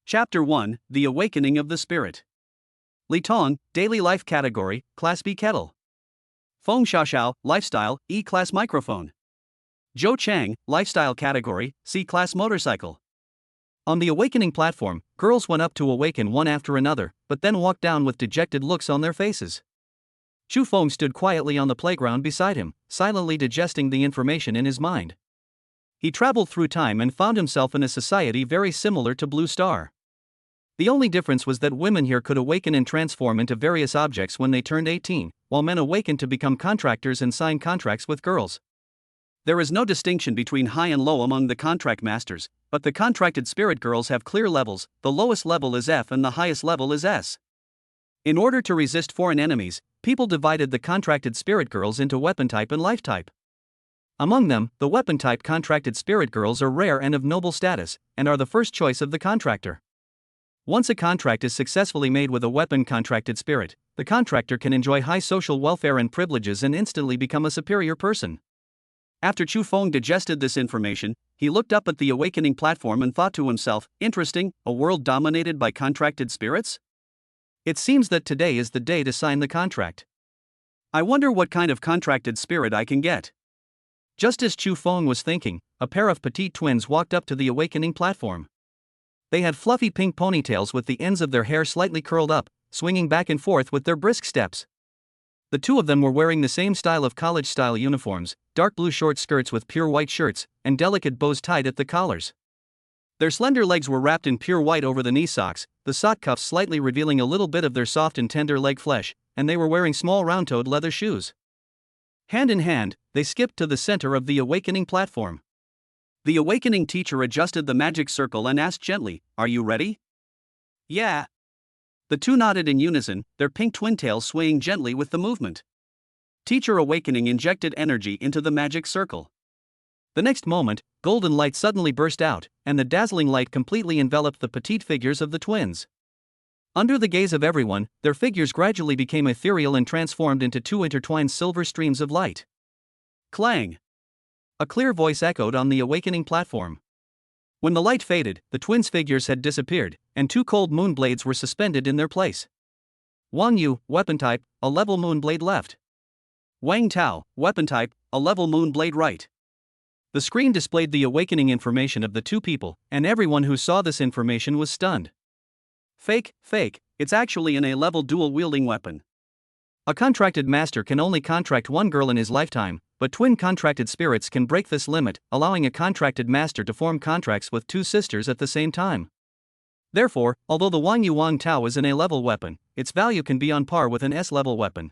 Chapter 1 The Awakening of the Spirit. Li Tong, Daily Life Category, Class B Kettle. Feng Xiaoxiao, Lifestyle, E Class Microphone. Zhou Chang, Lifestyle Category, C Class Motorcycle. On the awakening platform, girls went up to awaken one after another, but then walked down with dejected looks on their faces. Chu Feng stood quietly on the playground beside him, silently digesting the information in his mind. He traveled through time and found himself in a society very similar to Blue Star. The only difference was that women here could awaken and transform into various objects when they turned 18, while men awakened to become contractors and sign contracts with girls. There is no distinction between high and low among the contract masters, but the contracted spirit girls have clear levels. The lowest level is F and the highest level is S. In order to resist foreign enemies, people divided the contracted spirit girls into weapon type and life type. Among them, the weapon type contracted spirit girls are rare and of noble status, and are the first choice of the contractor. Once a contract is successfully made with a weapon contracted spirit, the contractor can enjoy high social welfare and privileges and instantly become a superior person. After Chu Feng digested this information, he looked up at the awakening platform and thought to himself, interesting, a world dominated by contracted spirits? It seems that today is the day to sign the contract. I wonder what kind of contracted spirit I can get. Just as Chu Feng was thinking, a pair of petite twins walked up to the awakening platform. They had fluffy pink ponytails with the ends of their hair slightly curled up, swinging back and forth with their brisk steps. The two of them were wearing the same style of college-style uniforms, dark blue short skirts with pure white shirts, and delicate bows tied at the collars. Their slender legs were wrapped in pure white over the knee socks, the sock cuffs slightly revealing a little bit of their soft and tender leg flesh, and they were wearing small round-toed leather shoes. Hand in hand, they skipped to the center of the awakening platform. The awakening teacher adjusted the magic circle and asked gently, "Are you ready?" "Yeah." The two nodded in unison, their pink twin tails swaying gently with the movement. Teacher Awakening injected energy into the magic circle. The next moment, golden light suddenly burst out, and the dazzling light completely enveloped the petite figures of the twins. Under the gaze of everyone, their figures gradually became ethereal and transformed into two intertwined silver streams of light. Clang! A clear voice echoed on the awakening platform. When the light faded, the twins' figures had disappeared, and two cold moon blades were suspended in their place. Wang Yu, weapon type, a level moon blade left. Wang Tao, weapon type, a level moon blade right. The screen displayed the awakening information of the two people, and everyone who saw this information was stunned. Fake, it's actually an A-level dual-wielding weapon. A contracted master can only contract one girl in his lifetime, but twin contracted spirits can break this limit, allowing a contracted master to form contracts with two sisters at the same time. Therefore, although the Wang Tao is an A-level weapon, its value can be on par with an S-level weapon.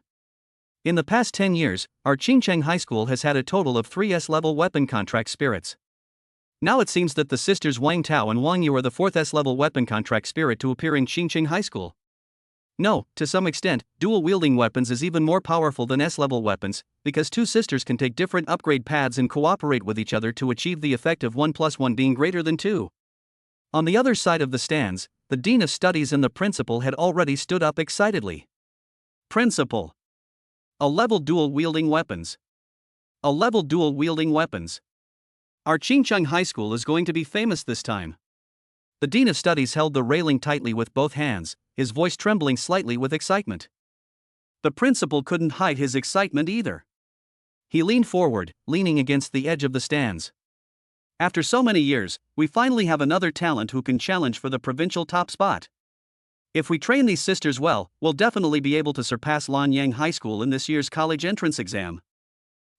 In the past 10 years, our Qingcheng High School has had a total of 3 S-level weapon contract spirits. Now it seems that the sisters Wang Tao and Wang Yu are the 4th S-level weapon contract spirit to appear in Qingcheng High School. No, to some extent, dual-wielding weapons is even more powerful than S-level weapons, because two sisters can take different upgrade paths and cooperate with each other to achieve the effect of 1 + 1 being greater than 2. On the other side of the stands, the Dean of Studies and the principal had already stood up excitedly. Principal. A-level dual-wielding weapons. A-level dual-wielding weapons. Our Qingcheng High School is going to be famous this time. The Dean of Studies held the railing tightly with both hands, his voice trembling slightly with excitement. The principal couldn't hide his excitement either. He leaned forward, leaning against the edge of the stands. After so many years, we finally have another talent who can challenge for the provincial top spot. If we train these sisters well, we'll definitely be able to surpass Lanyang High School in this year's college entrance exam.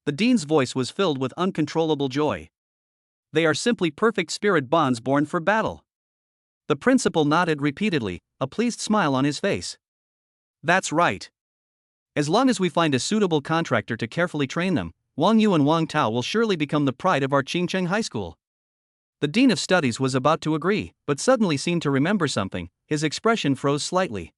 The dean's voice was filled with uncontrollable joy. They are simply perfect spirit bonds born for battle. The principal nodded repeatedly, a pleased smile on his face. That's right. As long as we find a suitable contractor to carefully train them, Wang Yu and Wang Tao will surely become the pride of our Qingcheng High School. The Dean of Studies was about to agree, but suddenly seemed to remember something. His expression froze slightly.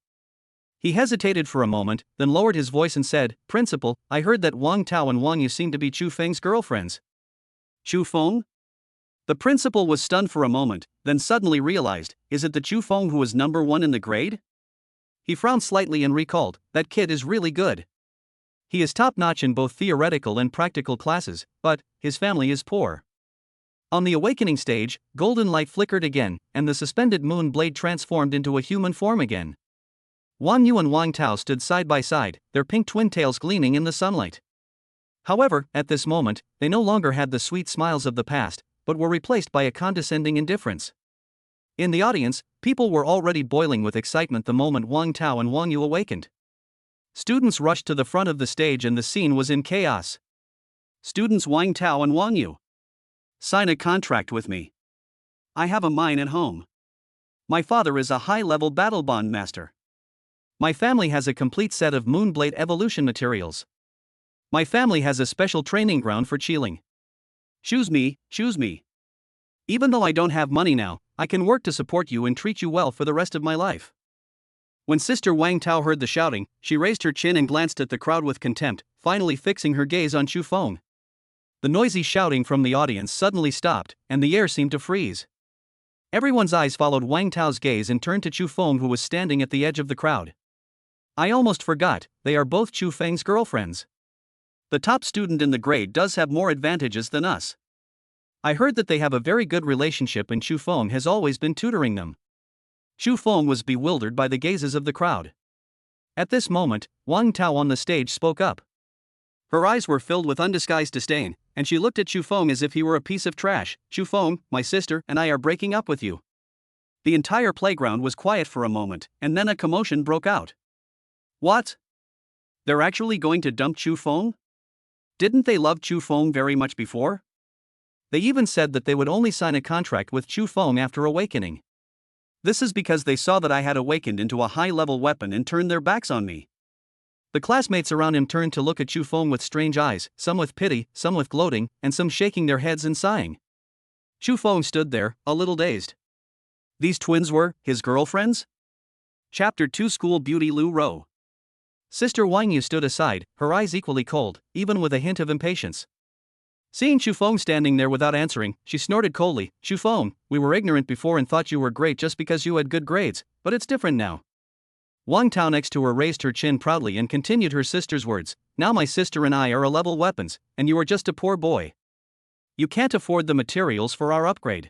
He hesitated for a moment, then lowered his voice and said, "Principal, I heard that Wang Tao and Wang Yu seem to be Chu Feng's girlfriends." Chu Feng? The principal was stunned for a moment, then suddenly realized, is it the Chu Feng who was number 1 in the grade? He frowned slightly and recalled, that kid is really good. He is top-notch in both theoretical and practical classes, but his family is poor. On the awakening stage, golden light flickered again, and the suspended moon blade transformed into a human form again. Wang Yu and Wang Tao stood side by side, their pink twin tails gleaming in the sunlight. However, at this moment, they no longer had the sweet smiles of the past, but were replaced by a condescending indifference. In the audience, people were already boiling with excitement the moment Wang Tao and Wang Yu awakened. Students rushed to the front of the stage and the scene was in chaos. Students Wang Tao and Wang Yu. Sign a contract with me. I have a mine at home. My father is a high-level battle bond master. My family has a complete set of Moonblade evolution materials. My family has a special training ground for Qilin. Choose me, choose me. Even though I don't have money now, I can work to support you and treat you well for the rest of my life. When Sister Wang Tao heard the shouting, she raised her chin and glanced at the crowd with contempt, finally fixing her gaze on Chu Feng. The noisy shouting from the audience suddenly stopped, and the air seemed to freeze. Everyone's eyes followed Wang Tao's gaze and turned to Chu Feng, who was standing at the edge of the crowd. I almost forgot, they are both Chu Feng's girlfriends. The top student in the grade does have more advantages than us. I heard that they have a very good relationship and Chu Feng has always been tutoring them. Chu Feng was bewildered by the gazes of the crowd. At this moment, Wang Tao on the stage spoke up. Her eyes were filled with undisguised disdain, and she looked at Chu Feng as if he were a piece of trash. Chu Feng, my sister and I are breaking up with you. The entire playground was quiet for a moment, and then a commotion broke out. What? They're actually going to dump Chu Feng? Didn't they love Chu Feng very much before? They even said that they would only sign a contract with Chu Feng after awakening. This is because they saw that I had awakened into a high-level weapon and turned their backs on me. The classmates around him turned to look at Chu Feng with strange eyes, some with pity, some with gloating, and some shaking their heads and sighing. Chu Feng stood there, a little dazed. These twins were his girlfriends? Chapter 2 School Beauty Lu Rou. Sister Wang Yu stood aside, her eyes equally cold, even with a hint of impatience. Seeing Chu Feng standing there without answering, she snorted coldly, Chu Feng, we were ignorant before and thought you were great just because you had good grades, but it's different now. Wang Tao next to her raised her chin proudly and continued her sister's words, now my sister and I are a-level weapons, and you are just a poor boy. You can't afford the materials for our upgrade.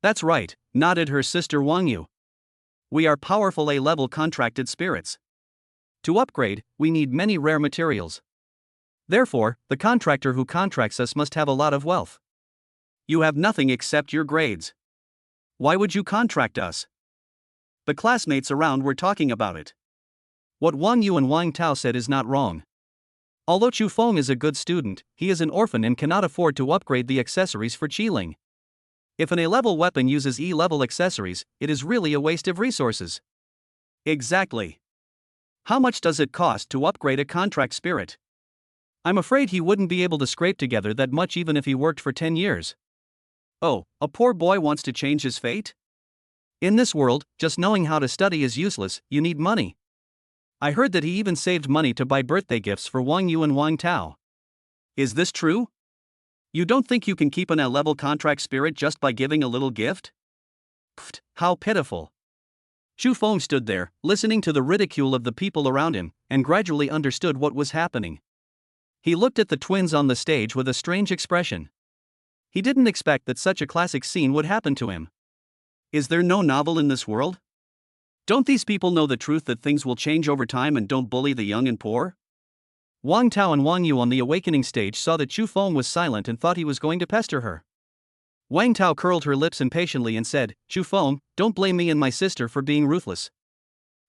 That's right, nodded her sister Wang Yu. We are powerful A-level contracted spirits. To upgrade, we need many rare materials. Therefore, the contractor who contracts us must have a lot of wealth. You have nothing except your grades. Why would you contract us? The classmates around were talking about it. What Wang Yu and Wang Tao said is not wrong. Although Chu Feng is a good student, he is an orphan and cannot afford to upgrade the accessories for Qilin. If an A-level weapon uses E-level accessories, it is really a waste of resources. Exactly. How much does it cost to upgrade a contract spirit? I'm afraid he wouldn't be able to scrape together that much even if he worked for 10 years. Oh, a poor boy wants to change his fate? In this world, just knowing how to study is useless, you need money. I heard that he even saved money to buy birthday gifts for Wang Yu and Wang Tao. Is this true? You don't think you can keep an A-level contract spirit just by giving a little gift? Pfft, how pitiful. Chu Feng stood there, listening to the ridicule of the people around him, and gradually understood what was happening. He looked at the twins on the stage with a strange expression. He didn't expect that such a classic scene would happen to him. Is there no novel in this world? Don't these people know the truth that things will change over time and don't bully the young and poor? Wang Tao and Wang Yu on the awakening stage saw that Chu Feng was silent and thought he was going to pester her. Wang Tao curled her lips impatiently and said, Chu Feng, don't blame me and my sister for being ruthless.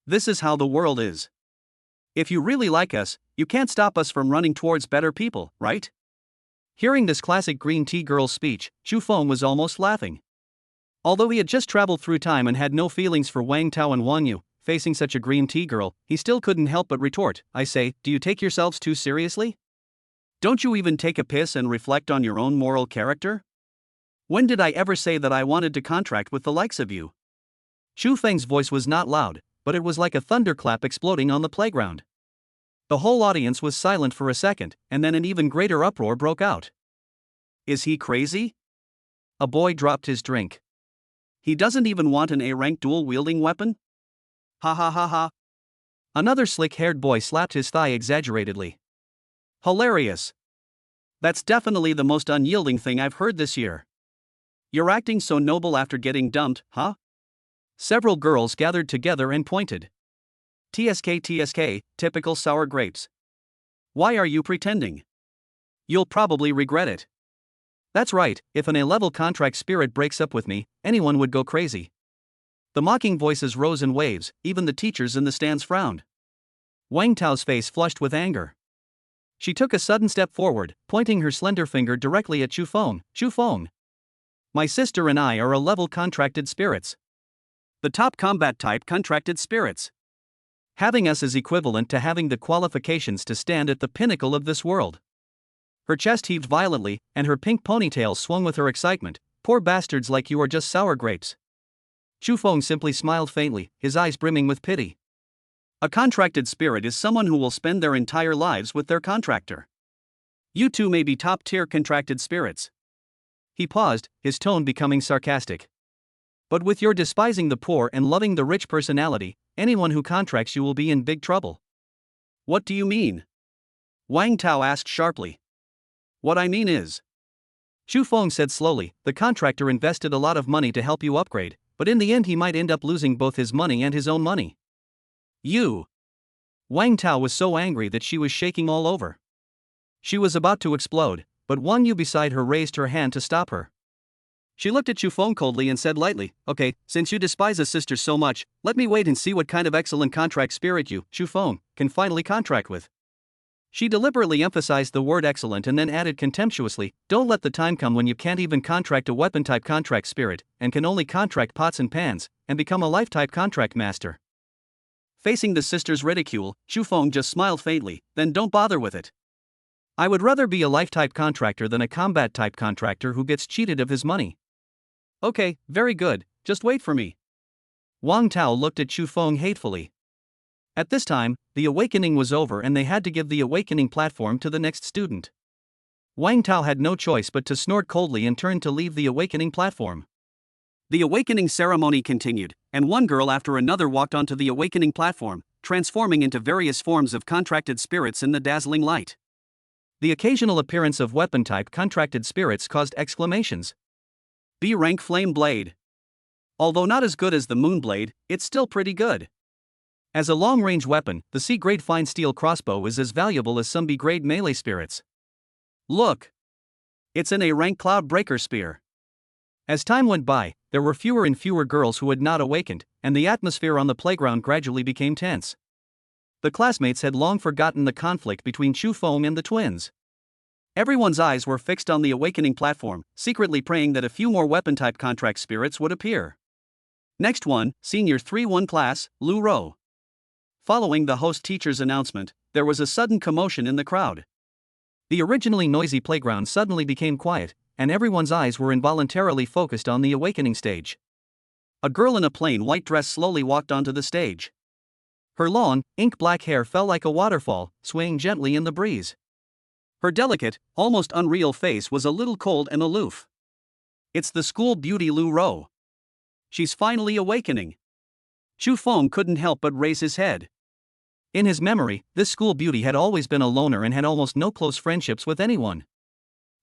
This is how the world is. If you really like us, you can't stop us from running towards better people, right? Hearing this classic green tea girl's speech, Chu Feng was almost laughing. Although he had just traveled through time and had no feelings for Wang Tao and Wang Yu, facing such a green tea girl, he still couldn't help but retort, I say, do you take yourselves too seriously? Don't you even take a piss and reflect on your own moral character? When did I ever say that I wanted to contract with the likes of you? Chu Feng's voice was not loud, but it was like a thunderclap exploding on the playground. The whole audience was silent for a second, and then an even greater uproar broke out. Is he crazy? A boy dropped his drink. He doesn't even want an A-rank dual-wielding weapon? Ha ha ha ha. Another slick-haired boy slapped his thigh exaggeratedly. Hilarious. That's definitely the most unyielding thing I've heard this year. You're acting so noble after getting dumped, huh? Several girls gathered together and pointed. TSK TSK, typical sour grapes. Why are you pretending? You'll probably regret it. That's right, if an A-level contract spirit breaks up with me, anyone would go crazy. The mocking voices rose in waves, even the teachers in the stands frowned. Wang Tao's face flushed with anger. She took a sudden step forward, pointing her slender finger directly at Chu Feng. Chu Feng. My sister and I are A-level contracted spirits. The top combat type contracted spirits. Having us is equivalent to having the qualifications to stand at the pinnacle of this world. Her chest heaved violently, and her pink ponytail swung with her excitement. Poor bastards like you are just sour grapes. Chu Feng simply smiled faintly, his eyes brimming with pity. A contracted spirit is someone who will spend their entire lives with their contractor. You two may be top-tier contracted spirits. He paused, his tone becoming sarcastic. But with your despising the poor and loving the rich personality, anyone who contracts you will be in big trouble. What do you mean? Wang Tao asked sharply. What I mean is. Chu Feng said slowly, the contractor invested a lot of money to help you upgrade, but in the end he might end up losing both his money and his own money. You. Wang Tao was so angry that she was shaking all over. She was about to explode, but Wang Yu beside her raised her hand to stop her. She looked at Chu Feng coldly and said lightly, okay, since you despise a sister so much, let me wait and see what kind of excellent contract spirit you, Chu Feng, can finally contract with. She deliberately emphasized the word excellent and then added contemptuously, don't let the time come when you can't even contract a weapon-type contract spirit, and can only contract pots and pans, and become a life-type contract master. Facing the sister's ridicule, Chu Feng just smiled faintly, then don't bother with it. I would rather be a life-type contractor than a combat-type contractor who gets cheated of his money. Okay, very good, just wait for me. Wang Tao looked at Chu Feng hatefully. At this time, the awakening was over and they had to give the awakening platform to the next student. Wang Tao had no choice but to snort coldly and turn to leave the awakening platform. The awakening ceremony continued, and one girl after another walked onto the awakening platform, transforming into various forms of contracted spirits in the dazzling light. The occasional appearance of weapon-type contracted spirits caused exclamations. B-rank flame blade. Although not as good as the moon blade, it's still pretty good. As a long-range weapon, the C-grade fine steel crossbow is as valuable as some B-grade melee spirits. Look! It's an A-rank cloud breaker spear. As time went by, there were fewer and fewer girls who had not awakened, and the atmosphere on the playground gradually became tense. The classmates had long forgotten the conflict between Chu Feng and the twins. Everyone's eyes were fixed on the awakening platform, secretly praying that a few more weapon-type contract spirits would appear. Next one, Senior 3-1 class, Lu Rou. Following the host teacher's announcement, there was a sudden commotion in the crowd. The originally noisy playground suddenly became quiet, and everyone's eyes were involuntarily focused on the awakening stage. A girl in a plain white dress slowly walked onto the stage. Her long, ink-black hair fell like a waterfall, swaying gently in the breeze. Her delicate, almost unreal face was a little cold and aloof. It's the school beauty Lu Rou. She's finally awakening. Chu Feng couldn't help but raise his head. In his memory, this school beauty had always been a loner and had almost no close friendships with anyone.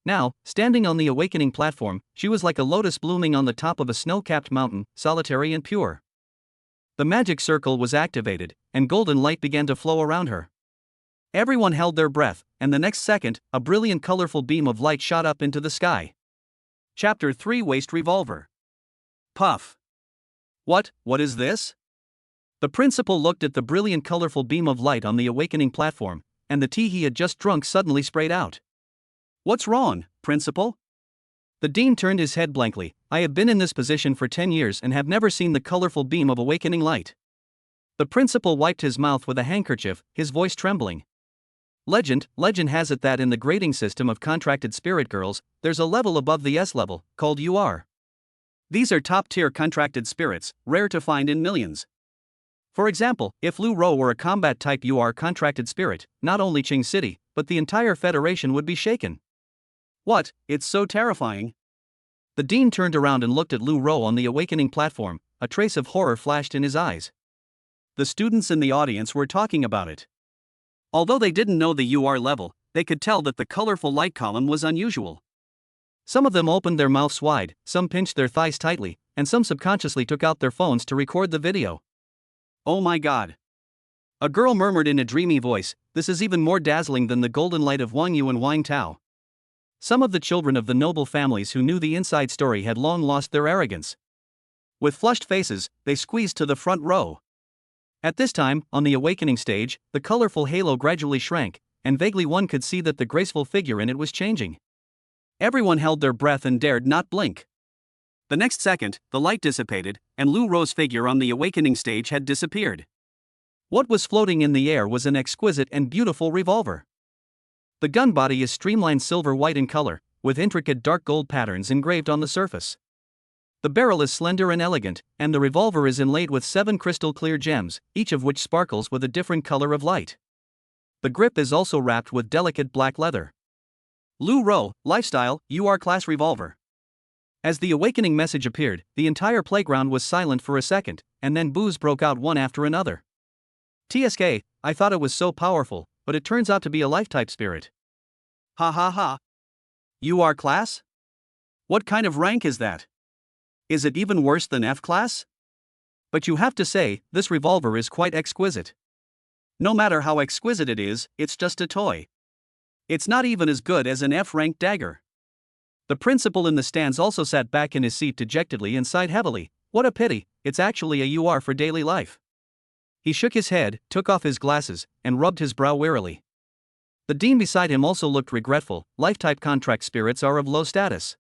Now, standing on the awakening platform, she was like a lotus blooming on the top of a snow-capped mountain, solitary and pure. The magic circle was activated, and golden light began to flow around her. Everyone held their breath, and the next second, a brilliant colorful beam of light shot up into the sky. Chapter 3 Waste Revolver. Puff. What is this? The principal looked at the brilliant colorful beam of light on the awakening platform, and the tea he had just drunk suddenly sprayed out. What's wrong, principal? The dean turned his head blankly. I have been in this position for 10 years and have never seen the colorful beam of awakening light. The principal wiped his mouth with a handkerchief, his voice trembling. Legend has it that in the grading system of contracted spirit girls, there's a level above the S level, called UR. These are top-tier contracted spirits, rare to find in millions. For example, if Lu Rou were a combat-type UR contracted spirit, not only Qing City, but the entire Federation would be shaken. What? It's so terrifying. The dean turned around and looked at Lu Rou on the awakening platform, a trace of horror flashed in his eyes. The students in the audience were talking about it. Although they didn't know the UR level, they could tell that the colorful light column was unusual. Some of them opened their mouths wide, some pinched their thighs tightly, and some subconsciously took out their phones to record the video. Oh my god. A girl murmured in a dreamy voice, "This is even more dazzling than the golden light of Wang Yu and Wang Tao." Some of the children of the noble families who knew the inside story had long lost their arrogance. With flushed faces, they squeezed to the front row. At this time, on the awakening stage, the colorful halo gradually shrank, and vaguely one could see that the graceful figure in it was changing. Everyone held their breath and dared not blink. The next second, the light dissipated, and Lu Ro's figure on the awakening stage had disappeared. What was floating in the air was an exquisite and beautiful revolver. The gun body is streamlined silver-white in color, with intricate dark gold patterns engraved on the surface. The barrel is slender and elegant, and the revolver is inlaid with 7 crystal-clear gems, each of which sparkles with a different color of light. The grip is also wrapped with delicate black leather. Lu Ro, Lifestyle, UR Class Revolver. As the awakening message appeared, the entire playground was silent for a second, and then boos broke out one after another. TSK, I thought it was so powerful, but it turns out to be a life-type spirit. Ha ha ha. UR Class? What kind of rank is that? Is it even worse than F Class? But you have to say, this revolver is quite exquisite. No matter how exquisite it is, it's just a toy. It's not even as good as an F-rank dagger. The principal in the stands also sat back in his seat dejectedly and sighed heavily. What a pity, it's actually a UR for daily life. He shook his head, took off his glasses, and rubbed his brow wearily. The dean beside him also looked regretful. Life-type contract spirits are of low status.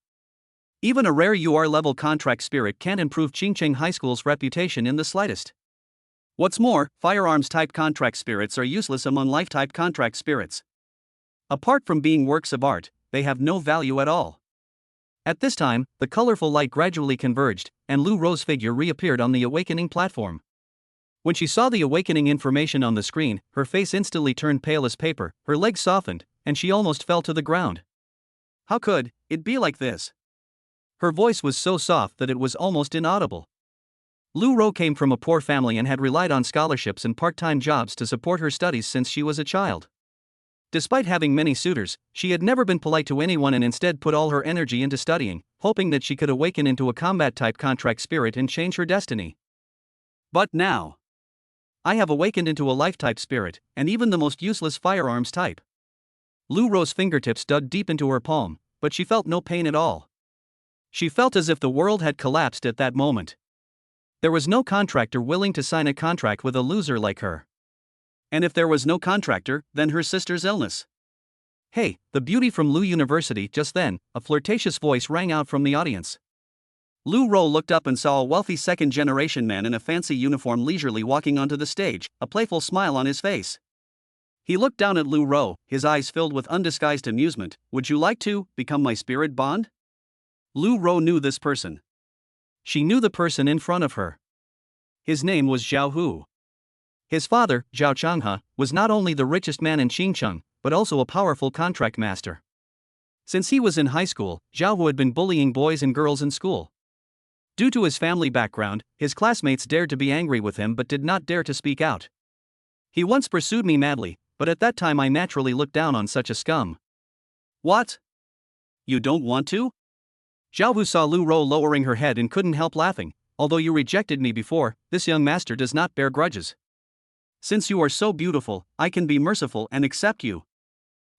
Even a rare UR-level contract spirit can't improve Qingcheng High School's reputation in the slightest. What's more, firearms-type contract spirits are useless among life-type contract spirits. Apart from being works of art, they have no value at all. At this time, the colorful light gradually converged, and Lu Ro's figure reappeared on the awakening platform. When she saw the awakening information on the screen, her face instantly turned pale as paper, her legs softened, and she almost fell to the ground. How could it be like this? Her voice was so soft that it was almost inaudible. Lu Ro came from a poor family and had relied on scholarships and part-time jobs to support her studies since she was a child. Despite having many suitors, she had never been polite to anyone and instead put all her energy into studying, hoping that she could awaken into a combat-type contract spirit and change her destiny. But now, I have awakened into a life-type spirit, and even the most useless firearms type. Lu Ro's fingertips dug deep into her palm, but she felt no pain at all. She felt as if the world had collapsed at that moment. There was no contractor willing to sign a contract with a loser like her. And if there was no contractor, then her sister's illness. Hey, the beauty from Lu University. Just then, a flirtatious voice rang out from the audience. Lu Ro looked up and saw a wealthy second-generation man in a fancy uniform leisurely walking onto the stage, a playful smile on his face. He looked down at Lu Ro, his eyes filled with undisguised amusement. Would you like to become my spirit bond? Lu Ro knew this person. She knew the person in front of her. His name was Zhao Hu. His father, Zhao Changhe, was not only the richest man in Qingcheng, but also a powerful contract master. Since he was in high school, Zhao Hu had been bullying boys and girls in school. Due to his family background, his classmates dared to be angry with him but did not dare to speak out. He once pursued me madly, but at that time I naturally looked down on such a scum. What? You don't want to? Zhao Hu saw Lu Ro lowering her head and couldn't help laughing. Although you rejected me before, this young master does not bear grudges. Since you are so beautiful, I can be merciful and accept you.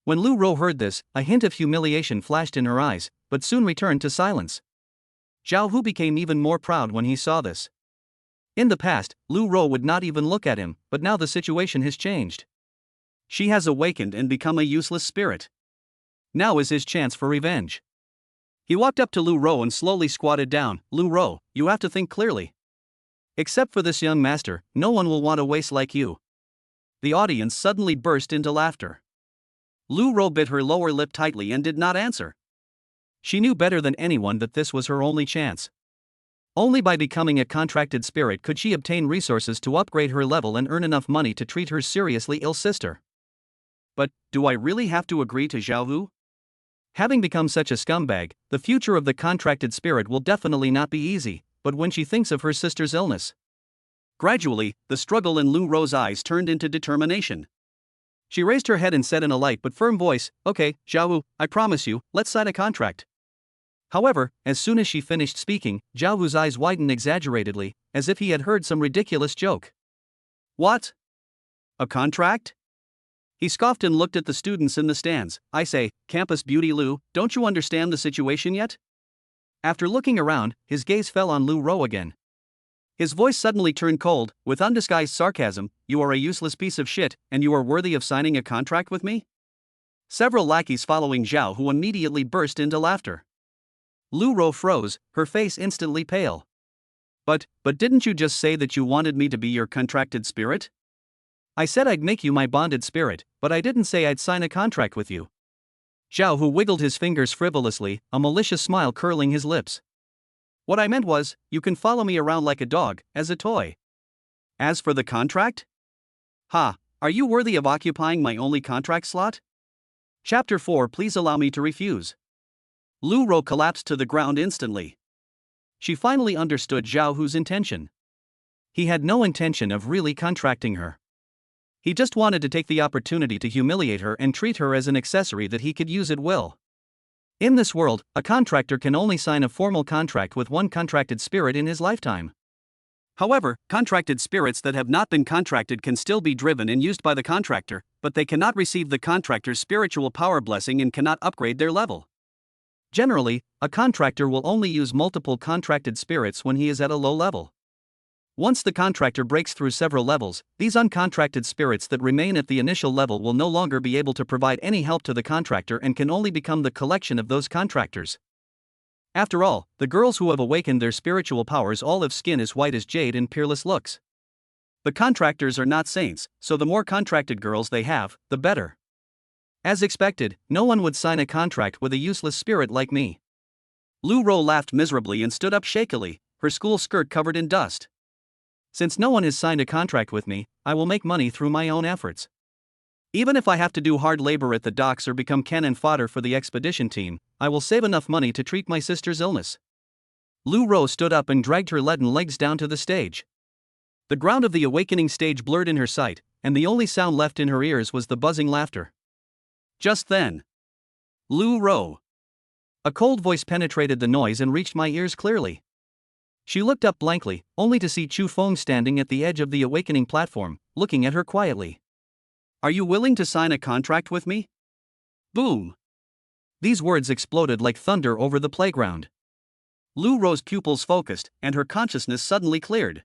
When Lu Ro heard this, a hint of humiliation flashed in her eyes, but soon returned to silence. Zhao Hu became even more proud when he saw this. In the past, Lu Ro would not even look at him, but now the situation has changed. She has awakened and become a useless spirit. Now is his chance for revenge. He walked up to Lu Ro and slowly squatted down. Lu Ro, you have to think clearly. Except for this young master, no one will want a waste like you. The audience suddenly burst into laughter. Lu Ro bit her lower lip tightly and did not answer. She knew better than anyone that this was her only chance. Only by becoming a contracted spirit could she obtain resources to upgrade her level and earn enough money to treat her seriously ill sister. But, do I really have to agree to Zhao Hu? Having become such a scumbag, the future of the contracted spirit will definitely not be easy, but when she thinks of her sister's illness. Gradually, the struggle in Lu Ro's eyes turned into determination. She raised her head and said in a light but firm voice, Okay, Zhao Hu, I promise you, let's sign a contract. However, as soon as she finished speaking, Zhao Hu's eyes widened exaggeratedly, as if he had heard some ridiculous joke. What? A contract? He scoffed and looked at the students in the stands. I say, Campus Beauty Lu, don't you understand the situation yet? After looking around, his gaze fell on Lu Ro again. His voice suddenly turned cold, with undisguised sarcasm. You are a useless piece of shit, and you are worthy of signing a contract with me? Several lackeys following Zhao Hu immediately burst into laughter. Lu Ro froze, her face instantly pale. But didn't you just say that you wanted me to be your contracted spirit? I said I'd make you my bonded spirit, but I didn't say I'd sign a contract with you. Zhao Hu wiggled his fingers frivolously, a malicious smile curling his lips. What I meant was, you can follow me around like a dog, as a toy. As for the contract? Ha, are you worthy of occupying my only contract slot? Chapter 4. Please allow me to refuse. Lu Ro collapsed to the ground instantly. She finally understood Zhao Hu's intention. He had no intention of really contracting her. He just wanted to take the opportunity to humiliate her and treat her as an accessory that he could use at will. In this world, a contractor can only sign a formal contract with one contracted spirit in his lifetime. However, contracted spirits that have not been contracted can still be driven and used by the contractor, but they cannot receive the contractor's spiritual power blessing and cannot upgrade their level. Generally, a contractor will only use multiple contracted spirits when he is at a low level. Once the contractor breaks through several levels, these uncontracted spirits that remain at the initial level will no longer be able to provide any help to the contractor and can only become the collection of those contractors. After all, the girls who have awakened their spiritual powers all have skin as white as jade and peerless looks. The contractors are not saints, so the more contracted girls they have, the better. As expected, no one would sign a contract with a useless spirit like me. Lu Ro laughed miserably and stood up shakily, her school skirt covered in dust. Since no one has signed a contract with me, I will make money through my own efforts. Even if I have to do hard labor at the docks or become cannon fodder for the expedition team, I will save enough money to treat my sister's illness. Lu Ro stood up and dragged her leaden legs down to the stage. The ground of the awakening stage blurred in her sight, and the only sound left in her ears was the buzzing laughter. Just then, Lu Ro. A cold voice penetrated the noise and reached my ears clearly. She looked up blankly, only to see Chu Feng standing at the edge of the awakening platform, looking at her quietly. Are you willing to sign a contract with me? Boom! These words exploded like thunder over the playground. Lu Ro's pupils focused, and her consciousness suddenly cleared.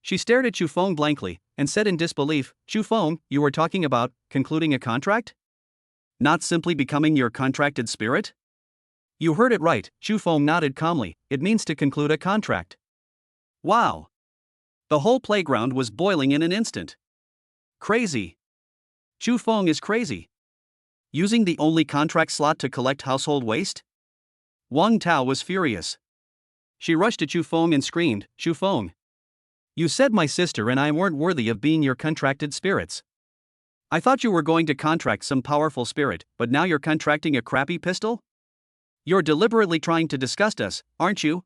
She stared at Chu Feng blankly, and said in disbelief, Chu Feng, you were talking about concluding a contract? Not simply becoming your contracted spirit? You heard it right, Chu Feng nodded calmly, it means to conclude a contract. Wow! The whole playground was boiling in an instant. Crazy! Chu Feng is crazy. Using the only contract slot to collect household waste? Wang Tao was furious. She rushed to Chu Feng and screamed, Chu Feng! You said my sister and I weren't worthy of being your contracted spirits. I thought you were going to contract some powerful spirit, but now you're contracting a crappy pistol? You're deliberately trying to disgust us, aren't you?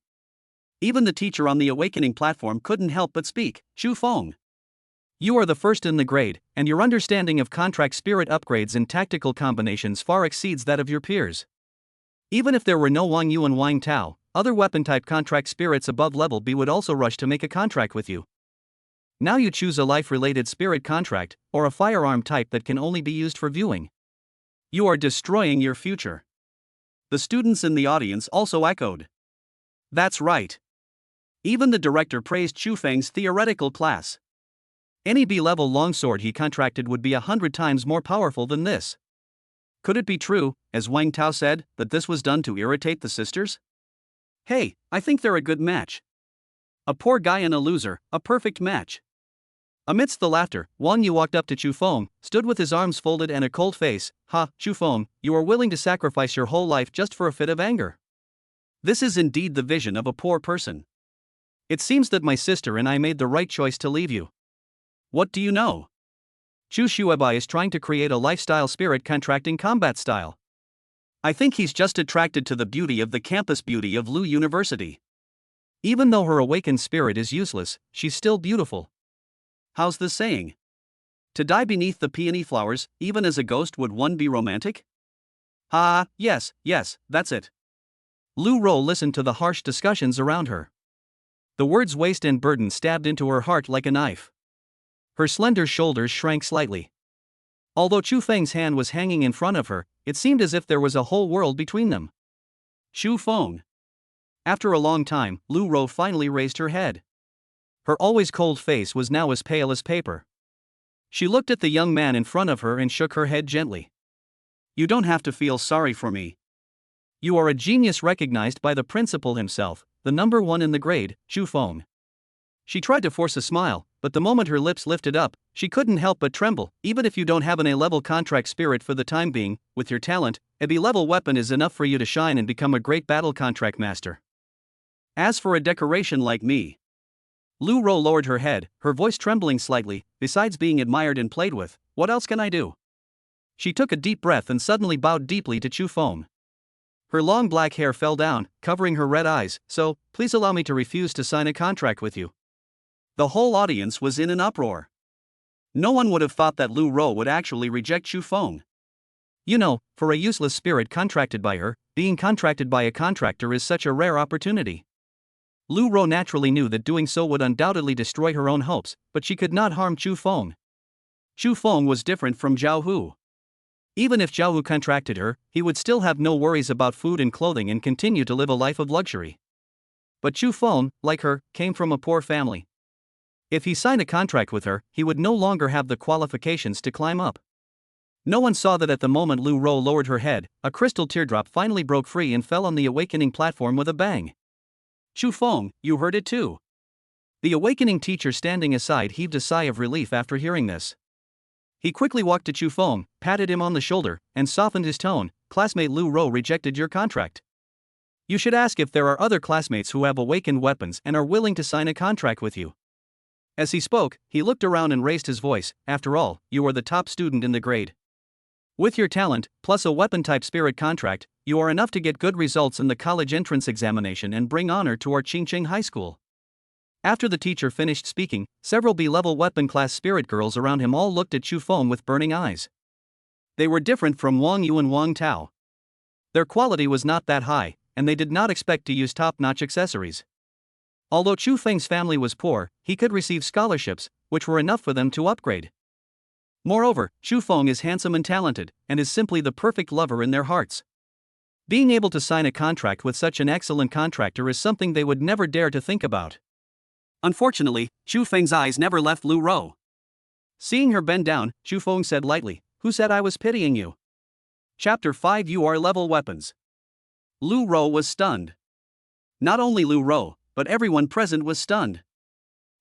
Even the teacher on the awakening platform couldn't help but speak, Chu Feng. You are the first in the grade, and your understanding of contract spirit upgrades and tactical combinations far exceeds that of your peers. Even if there were no Wang Yu and Wang Tao, other weapon-type contract spirits above level B would also rush to make a contract with you. Now you choose a life-related spirit contract, or a firearm type that can only be used for viewing. You are destroying your future. The students in the audience also echoed. That's right. Even the director praised Chu Feng's theoretical class. Any B-level longsword he contracted would be 100 times more powerful than this. Could it be true, as Wang Tao said, that this was done to irritate the sisters? Hey, I think they're a good match. A poor guy and a loser, a perfect match. Amidst the laughter, Wang Yu walked up to Chu Feng, stood with his arms folded and a cold face. Ha, Chu Feng, you are willing to sacrifice your whole life just for a fit of anger. This is indeed the vision of a poor person. It seems that my sister and I made the right choice to leave you. What do you know? Chu Xuebai is trying to create a lifestyle spirit contracting combat style. I think he's just attracted to the beauty of the campus beauty of Lu University. Even though her awakened spirit is useless, she's still beautiful. How's the saying? To die beneath the peony flowers, even as a ghost, would one be romantic? Yes, that's it. Lu Ro listened to the harsh discussions around her. The words waste and burden stabbed into her heart like a knife. Her slender shoulders shrank slightly. Although Chu Feng's hand was hanging in front of her, it seemed as if there was a whole world between them. Chu Feng. After a long time, Lu Ro finally raised her head. Her always cold face was now as pale as paper. She looked at the young man in front of her and shook her head gently. You don't have to feel sorry for me. You are a genius recognized by the principal himself, the number one in the grade, Chu Feng. She tried to force a smile, but the moment her lips lifted up, she couldn't help but tremble. Even if you don't have an A-level contract spirit for the time being, with your talent, a B-level weapon is enough for you to shine and become a great battle contract master. As for a decoration like me. Lu Ro lowered her head, her voice trembling slightly. Besides being admired and played with, what else can I do? She took a deep breath and suddenly bowed deeply to Chu Feng. Her long black hair fell down, covering her red eyes. So, please allow me to refuse to sign a contract with you. The whole audience was in an uproar. No one would have thought that Lu Ro would actually reject Chu Feng. You know, for a useless spirit contracted by her, being contracted by a contractor is such a rare opportunity. Lu Ro naturally knew that doing so would undoubtedly destroy her own hopes, but she could not harm Chu Feng. Chu Feng was different from Zhao Hu. Even if Zhao Hu contracted her, he would still have no worries about food and clothing and continue to live a life of luxury. But Chu Feng, like her, came from a poor family. If he signed a contract with her, he would no longer have the qualifications to climb up. No one saw that at the moment Lu Ro lowered her head, a crystal teardrop finally broke free and fell on the awakening platform with a bang. Chu Feng, you heard it too. The awakening teacher standing aside heaved a sigh of relief after hearing this. He quickly walked to Chu Feng, patted him on the shoulder, and softened his tone. Classmate Lu Ro rejected your contract. You should ask if there are other classmates who have awakened weapons and are willing to sign a contract with you. As he spoke, he looked around and raised his voice. After all, you are the top student in the grade. With your talent, plus a weapon-type spirit contract, you are enough to get good results in the college entrance examination and bring honor to our Qingqing High School. After the teacher finished speaking, several B-level weapon class spirit girls around him all looked at Chu Feng with burning eyes. They were different from Wang Yu and Wang Tao. Their quality was not that high, and they did not expect to use top-notch accessories. Although Chu Feng's family was poor, he could receive scholarships, which were enough for them to upgrade. Moreover, Chu Feng is handsome and talented, and is simply the perfect lover in their hearts. Being able to sign a contract with such an excellent contractor is something they would never dare to think about. Unfortunately, Chu Feng's eyes never left Lu Ro. Seeing her bend down, Chu Feng said lightly, "Who said I was pitying you?" Chapter 5 You are level weapons. Lu Ro was stunned. Not only Lu Ro, but everyone present was stunned.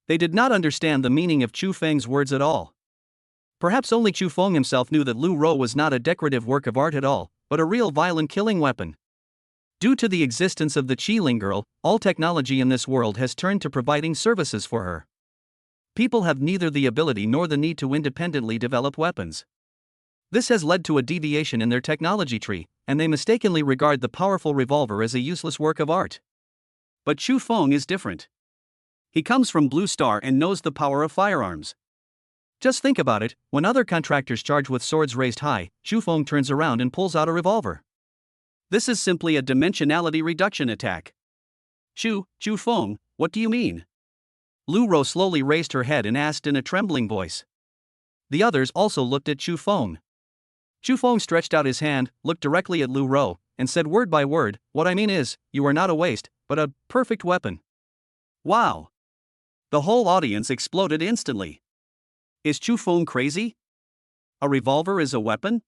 They did not understand the meaning of Chu Feng's words at all. Perhaps only Chu Feng himself knew that Lu Ro was not a decorative work of art at all, but a real violent killing weapon. Due to the existence of the Qi-Ling girl, all technology in this world has turned to providing services for her. People have neither the ability nor the need to independently develop weapons. This has led to a deviation in their technology tree, and they mistakenly regard the powerful revolver as a useless work of art. But Chu Feng is different. He comes from Blue Star and knows the power of firearms. Just think about it, when other contractors charge with swords raised high, Chu Feng turns around and pulls out a revolver. This is simply a dimensionality reduction attack. Chu Feng, what do you mean? Lu Ro slowly raised her head and asked in a trembling voice. The others also looked at Chu Feng. Chu Feng stretched out his hand, looked directly at Lu Ro, and said word by word, "What I mean is, you are not a waste, but a perfect weapon." Wow! The whole audience exploded instantly. Is Chu Feng crazy? A revolver is a weapon?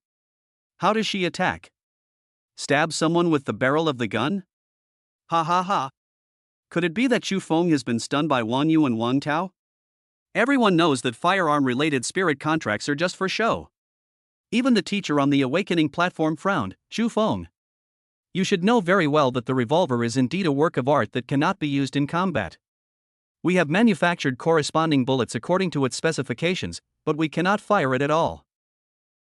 How does she attack? Stab someone with the barrel of the gun? Ha ha ha. Could it be that Chu Feng has been stunned by Wang Yu and Wang Tao? Everyone knows that firearm-related spirit contracts are just for show. Even the teacher on the awakening platform frowned. Chu Feng, you should know very well that the revolver is indeed a work of art that cannot be used in combat. We have manufactured corresponding bullets according to its specifications, but we cannot fire it at all.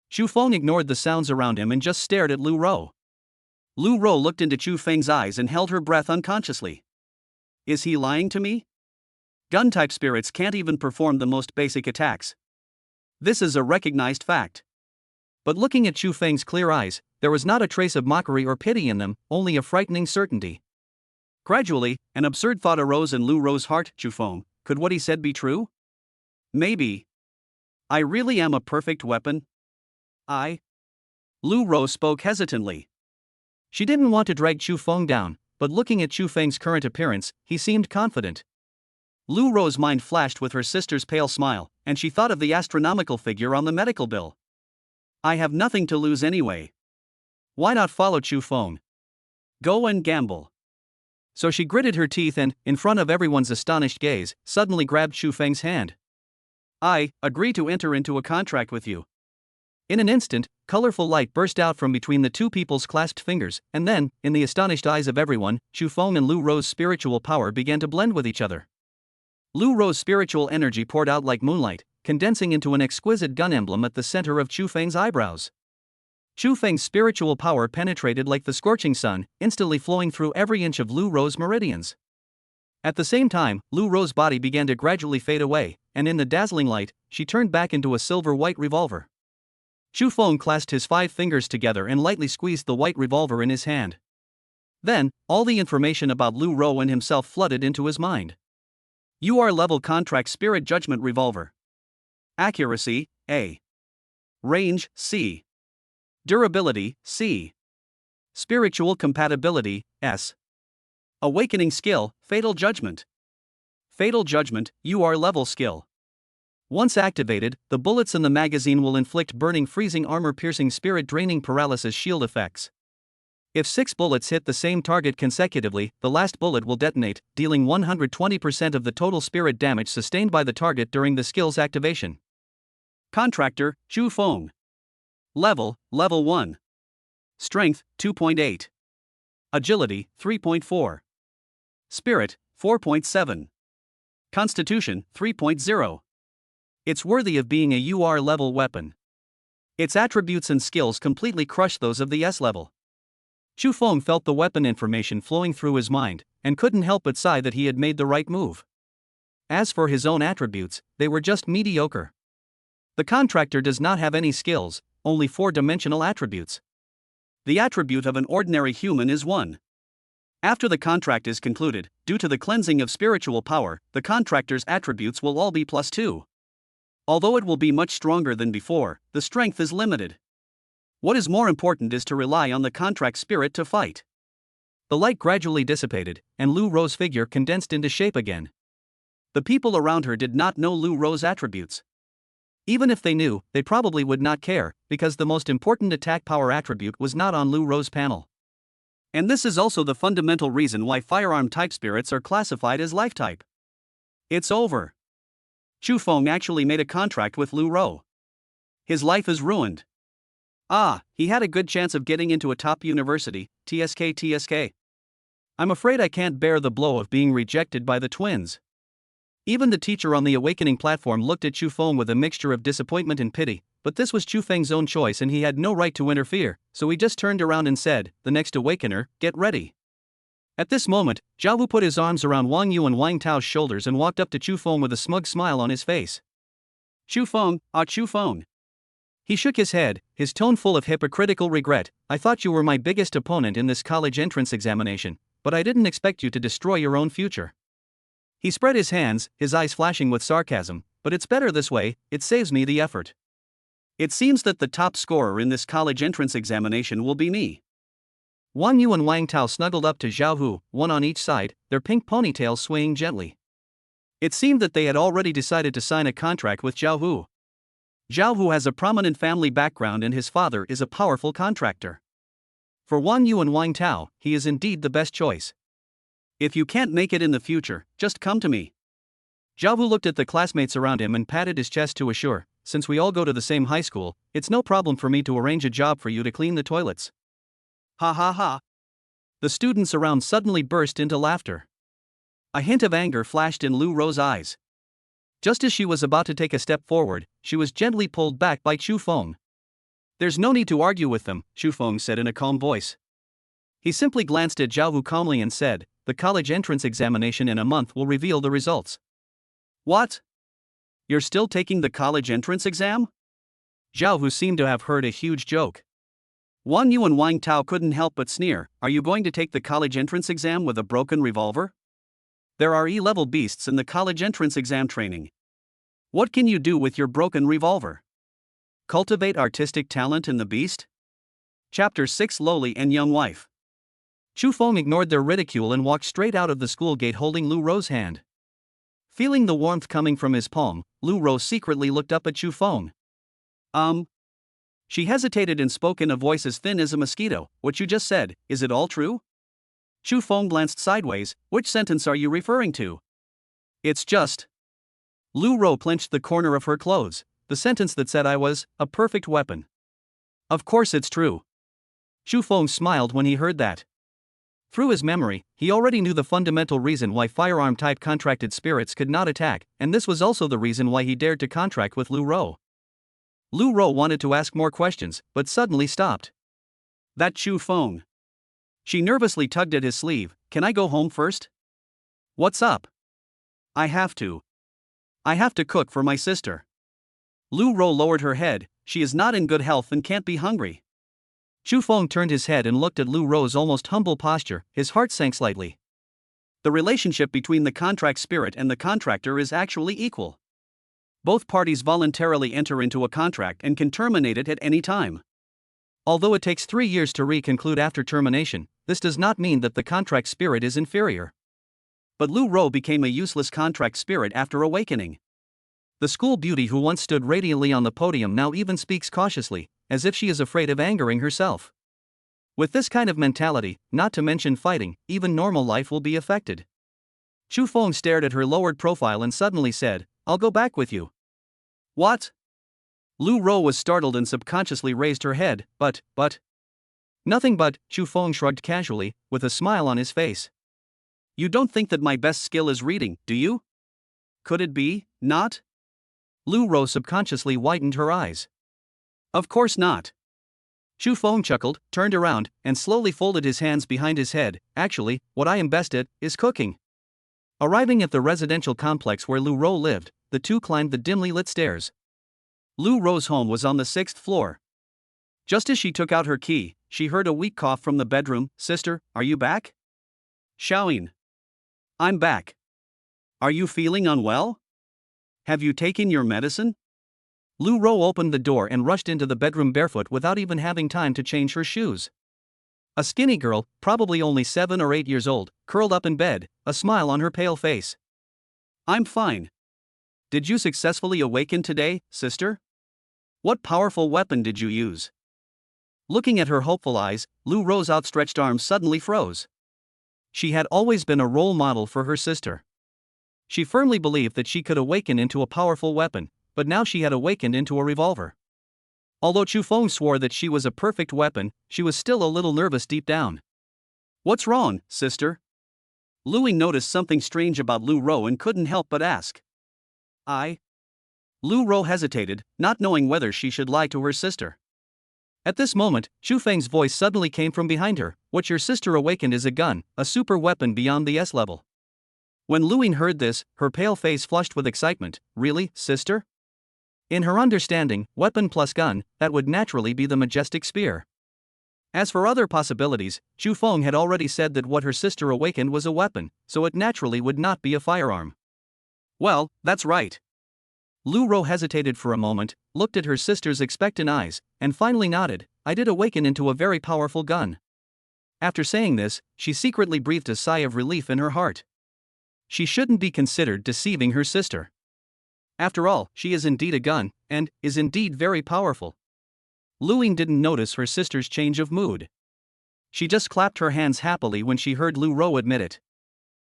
Chu Feng ignored the sounds around him and just stared at Lu Ro. Lu Ro looked into Chu Feng's eyes and held her breath unconsciously. Is he lying to me? Gun-type spirits can't even perform the most basic attacks. This is a recognized fact. But looking at Chu Feng's clear eyes, There was not a trace of mockery or pity in them, only a frightening certainty. Gradually, an absurd thought arose in Lu Ro's heart. Chufeng, could what he said be true? Maybe. I really am a perfect weapon? Lu Ro spoke hesitantly. She didn't want to drag Chufeng down, but looking at Chufeng's current appearance, he seemed confident. Lu Ro's mind flashed with her sister's pale smile, and she thought of the astronomical figure on the medical bill. I have nothing to lose anyway. Why not follow Chufeng? Go and gamble. So she gritted her teeth and, in front of everyone's astonished gaze, suddenly grabbed Chufeng's hand. I agree to enter into a contract with you. In an instant, colorful light burst out from between the two people's clasped fingers, and then, in the astonished eyes of everyone, Chufeng and Lu Ro's spiritual power began to blend with each other. Lu Ro's spiritual energy poured out like moonlight, condensing into an exquisite gun emblem at the center of Chufeng's eyebrows. Chufeng's spiritual power penetrated like the scorching sun, instantly flowing through every inch of Lu Ro's meridians. At the same time, Lu Ro's body began to gradually fade away, and in the dazzling light, she turned back into a silver-white revolver. Chufeng clasped his 5 fingers together and lightly squeezed the white revolver in his hand. Then, all the information about Lu Ro and himself flooded into his mind. UR level contract spirit judgment revolver. Accuracy, A. Range, C. Durability, C. Spiritual compatibility, S. Awakening skill, fatal judgment. Fatal judgment, UR level skill. Once activated, the bullets in the magazine will inflict burning, freezing, armor-piercing, spirit-draining paralysis shield effects. If 6 bullets hit the same target consecutively, the last bullet will detonate, dealing 120% of the total spirit damage sustained by the target during the skill's activation. Contractor, Chufeng. Level 1. Strength, 2.8. Agility, 3.4. Spirit, 4.7. Constitution, 3.0. It's worthy of being a UR level weapon. Its attributes and skills completely crush those of the S level. Chufeng felt the weapon information flowing through his mind, and couldn't help but sigh that he had made the right move. As for his own attributes, they were just mediocre. The contractor does not have any skills, only 4-dimensional attributes. The attribute of an ordinary human is 1. After the contract is concluded, due to the cleansing of spiritual power, the contractor's attributes will all be +2. Although it will be much stronger than before, the strength is limited. What is more important is to rely on the contract spirit to fight. The light gradually dissipated, and Lu Ro's figure condensed into shape again. The people around her did not know Lu Ro's attributes. Even if they knew, they probably would not care, because the most important attack power attribute was not on Lu Ro's panel. And this is also the fundamental reason why firearm type spirits are classified as life type. It's over. Chufeng actually made a contract with Lu Ro. His life is ruined. He had a good chance of getting into a top university, TSK. I'm afraid I can't bear the blow of being rejected by the twins. Even the teacher on the awakening platform looked at Chufeng with a mixture of disappointment and pity, but this was Chufeng's own choice and he had no right to interfere, so he just turned around and said, "The next awakener, get ready." At this moment, Zhao Wu put his arms around Wang Yu and Wang Tao's shoulders and walked up to Chufeng with a smug smile on his face. Chufeng. He shook his head, his tone full of hypocritical regret. "I thought you were my biggest opponent in this college entrance examination, but I didn't expect you to destroy your own future." He spread his hands, his eyes flashing with sarcasm, "But it's better this way, it saves me the effort. It seems that the top scorer in this college entrance examination will be me." Wang Yu and Wang Tao snuggled up to Zhao Hu, one on each side, their pink ponytails swaying gently. It seemed that they had already decided to sign a contract with Zhao Hu. Zhao Hu has a prominent family background and his father is a powerful contractor. For Wang Yu and Wang Tao, he is indeed the best choice. "If you can't make it in the future, just come to me." Zhao Hu looked at the classmates around him and patted his chest to assure, "Since we all go to the same high school, it's no problem for me to arrange a job for you to clean the toilets." Ha ha ha. The students around suddenly burst into laughter. A hint of anger flashed in Lu Ro's eyes. Just as she was about to take a step forward, she was gently pulled back by Chufeng. "There's no need to argue with them," Chufeng said in a calm voice. He simply glanced at Zhao Hu calmly and said, "The college entrance examination in a month will reveal the results." "What? You're still taking the college entrance exam?" Zhao Hu seemed to have heard a huge joke. Wan Yu and Wang Tao couldn't help but sneer. Are you going to take the college entrance exam with a broken revolver? There are E-level beasts in the college entrance exam training. What can you do with your broken revolver? Cultivate artistic talent in the beast? Chapter 6 Lowly and Young Wife. Chu Feng ignored their ridicule and walked straight out of the school gate holding Lu Ro's hand. Feeling the warmth coming from his palm, Lu Ro secretly looked up at Chu Feng. She hesitated and spoke in a voice as thin as a mosquito. What you just said, is it all true? Chu Feng glanced sideways. Which sentence are you referring to? It's just. Lu Ro clenched the corner of her clothes. The sentence that said I was a perfect weapon. Of course it's true. Chu Feng smiled when he heard that. Through his memory, he already knew the fundamental reason why firearm-type contracted spirits could not attack, and this was also the reason why he dared to contract with Lu Ro. Lu Ro wanted to ask more questions, but suddenly stopped. That Chu Feng. She nervously tugged at his sleeve. Can I go home first? What's up? I have to cook for my sister. Lu Ro lowered her head. She is not in good health and can't be hungry. Chu Feng turned his head and looked at Lu Ro's almost humble posture. His heart sank slightly. The relationship between the contract spirit and the contractor is actually equal. Both parties voluntarily enter into a contract and can terminate it at any time. Although it takes 3 years to reconclude after termination, this does not mean that the contract spirit is inferior. But Lu Ro became a useless contract spirit after awakening. The school beauty who once stood radiantly on the podium now even speaks cautiously, as if she is afraid of angering herself. With this kind of mentality, not to mention fighting, even normal life will be affected. Chu Feng stared at her lowered profile and suddenly said, I'll go back with you. What? Lu Ro was startled and subconsciously raised her head, but. Nothing but, Chu Feng shrugged casually, with a smile on his face. You don't think that my best skill is reading, do you? Could it be, not? Lu Ro subconsciously widened her eyes. Of course not. Chu Feng chuckled, turned around, and slowly folded his hands behind his head. Actually, what I am best at is cooking. Arriving at the residential complex where Lu Ro lived, the two climbed the dimly lit stairs. Lu Ro's home was on the 6th floor. Just as she took out her key, she heard a weak cough from the bedroom. Sister, are you back? Xiaoyin. I'm back. Are you feeling unwell? Have you taken your medicine? Lu Ro opened the door and rushed into the bedroom barefoot without even having time to change her shoes. A skinny girl, probably only 7 or 8 years old, curled up in bed, a smile on her pale face. I'm fine. Did you successfully awaken today, sister? What powerful weapon did you use? Looking at her hopeful eyes, Lu Ro's outstretched arms suddenly froze. She had always been a role model for her sister. She firmly believed that she could awaken into a powerful weapon, but now she had awakened into a revolver. Although Chu Feng swore that she was a perfect weapon, she was still a little nervous deep down. What's wrong, sister? Lu noticed something strange about Lu Ro and couldn't help but ask. Lu Ro hesitated, not knowing whether she should lie to her sister. At this moment, Chu Feng's voice suddenly came from behind her. What your sister awakened is a gun, a super weapon beyond the S level. When Lu heard this, her pale face flushed with excitement. Really, sister? In her understanding, weapon plus gun, that would naturally be the majestic spear. As for other possibilities, Chu Feng had already said that what her sister awakened was a weapon, so it naturally would not be a firearm. Well, that's right. Lu Ro hesitated for a moment, looked at her sister's expectant eyes, and finally nodded. I did awaken into a very powerful gun. After saying this, she secretly breathed a sigh of relief in her heart. She shouldn't be considered deceiving her sister. After all, she is indeed a gun, and is indeed very powerful. Lu didn't notice her sister's change of mood. She just clapped her hands happily when she heard Lu Ro admit it.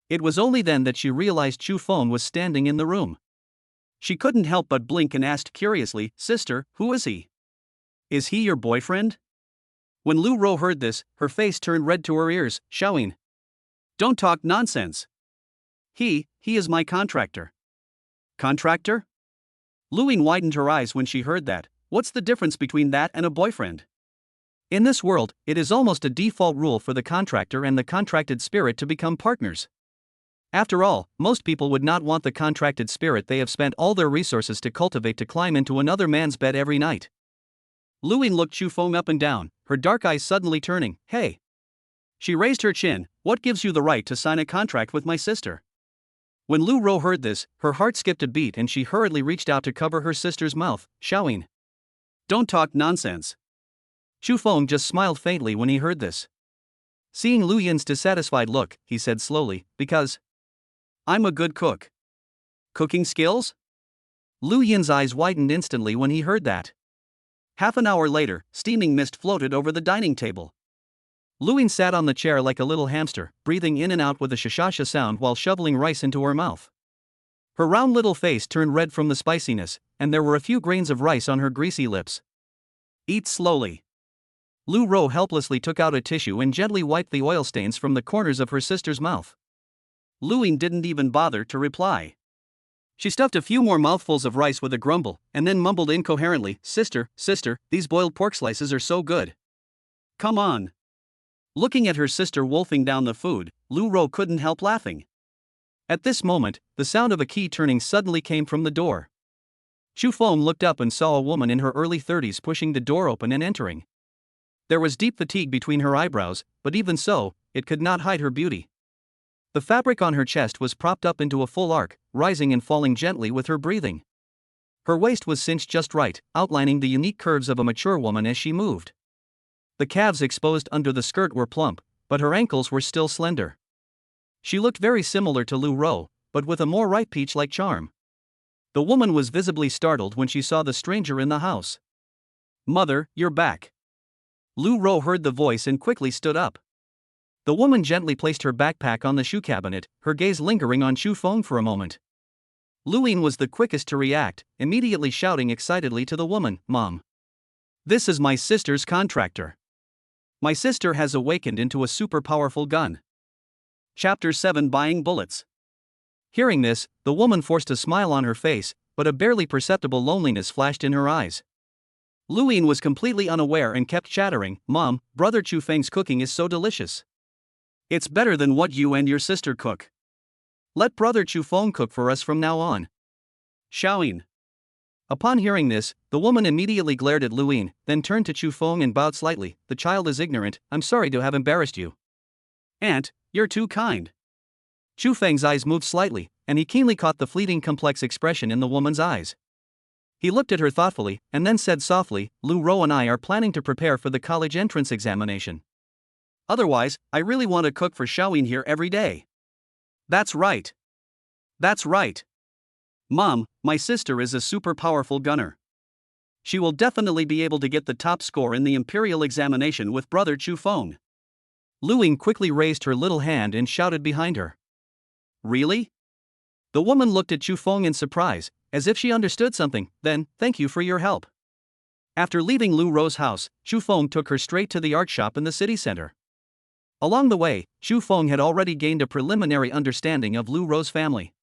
It was only then that she realized Chu Feng was standing in the room. She couldn't help but blink and asked curiously, Sister, who is he? Is he your boyfriend? When Lu Ro heard this, her face turned red to her ears. Xiaoyin. Don't talk nonsense. He is my contractor. Contractor? Lu widened her eyes when she heard that. What's the difference between that and a boyfriend? In this world, it is almost a default rule for the contractor and the contracted spirit to become partners. After all, most people would not want the contracted spirit they have spent all their resources to cultivate to climb into another man's bed every night. Luin looked Chu Feng up and down, her dark eyes suddenly turning. Hey! She raised her chin. What gives you the right to sign a contract with my sister? When Lu Ro heard this, her heart skipped a beat and she hurriedly reached out to cover her sister's mouth, shouting, "Don't talk nonsense." Chu Feng just smiled faintly when he heard this. Seeing Lu Yin's dissatisfied look, he said slowly, "Because I'm a good cook." Cooking skills? Lu Yin's eyes widened instantly when he heard that. Half an hour later, steaming mist floated over the dining table. Lu Yin sat on the chair like a little hamster, breathing in and out with a shashasha sound while shoveling rice into her mouth. Her round little face turned red from the spiciness, and there were a few grains of rice on her greasy lips. Eat slowly. Lu Ro helplessly took out a tissue and gently wiped the oil stains from the corners of her sister's mouth. Lu Yin didn't even bother to reply. She stuffed a few more mouthfuls of rice with a grumble, and then mumbled incoherently, sister, these boiled pork slices are so good. Come on." Looking at her sister wolfing down the food, Lu Ro couldn't help laughing. At this moment, the sound of a key turning suddenly came from the door. Chu Feng looked up and saw a woman in her early 30s pushing the door open and entering. There was deep fatigue between her eyebrows, but even so, it could not hide her beauty. The fabric on her chest was propped up into a full arc, rising and falling gently with her breathing. Her waist was cinched just right, outlining the unique curves of a mature woman as she moved. The calves exposed under the skirt were plump, but her ankles were still slender. She looked very similar to Lu Ro, but with a more ripe peach-like charm. The woman was visibly startled when she saw the stranger in the house. "Mother, you're back." Lu Ro heard the voice and quickly stood up. The woman gently placed her backpack on the shoe cabinet, her gaze lingering on Chu Feng for a moment. Lu Yin was the quickest to react, immediately shouting excitedly to the woman, "Mom! This is my sister's contractor. My sister has awakened into a super powerful gun." Chapter 7: Buying Bullets. Hearing this, the woman forced a smile on her face, but a barely perceptible loneliness flashed in her eyes. Lu Yin was completely unaware and kept chattering, "Mom, brother Chu Feng's cooking is so delicious. It's better than what you and your sister cook. Let brother Chu Feng cook for us from now on." Shouting. Upon hearing this, the woman immediately glared at Lu Yin, then turned to Chu Feng and bowed slightly. "The child is ignorant, I'm sorry to have embarrassed you." "Aunt, you're too kind." Chu Feng's eyes moved slightly, and he keenly caught the fleeting complex expression in the woman's eyes. He looked at her thoughtfully, and then said softly, "Lu Ro and I are planning to prepare for the college entrance examination. Otherwise, I really want to cook for Xiaoyin here every day." That's right. That's right. Mom, my sister is a super powerful gunner. She will definitely be able to get the top score in the imperial examination with brother Chu Feng." Lu Ying quickly raised her little hand and shouted behind her. "Really?" The woman looked at Chu Feng in surprise, as if she understood something. "Then, thank you for your help." After leaving Lu Ro's house, Chu Feng took her straight to the art shop in the city center. Along the way, Chu Feng had already gained a preliminary understanding of Lu Ro's family.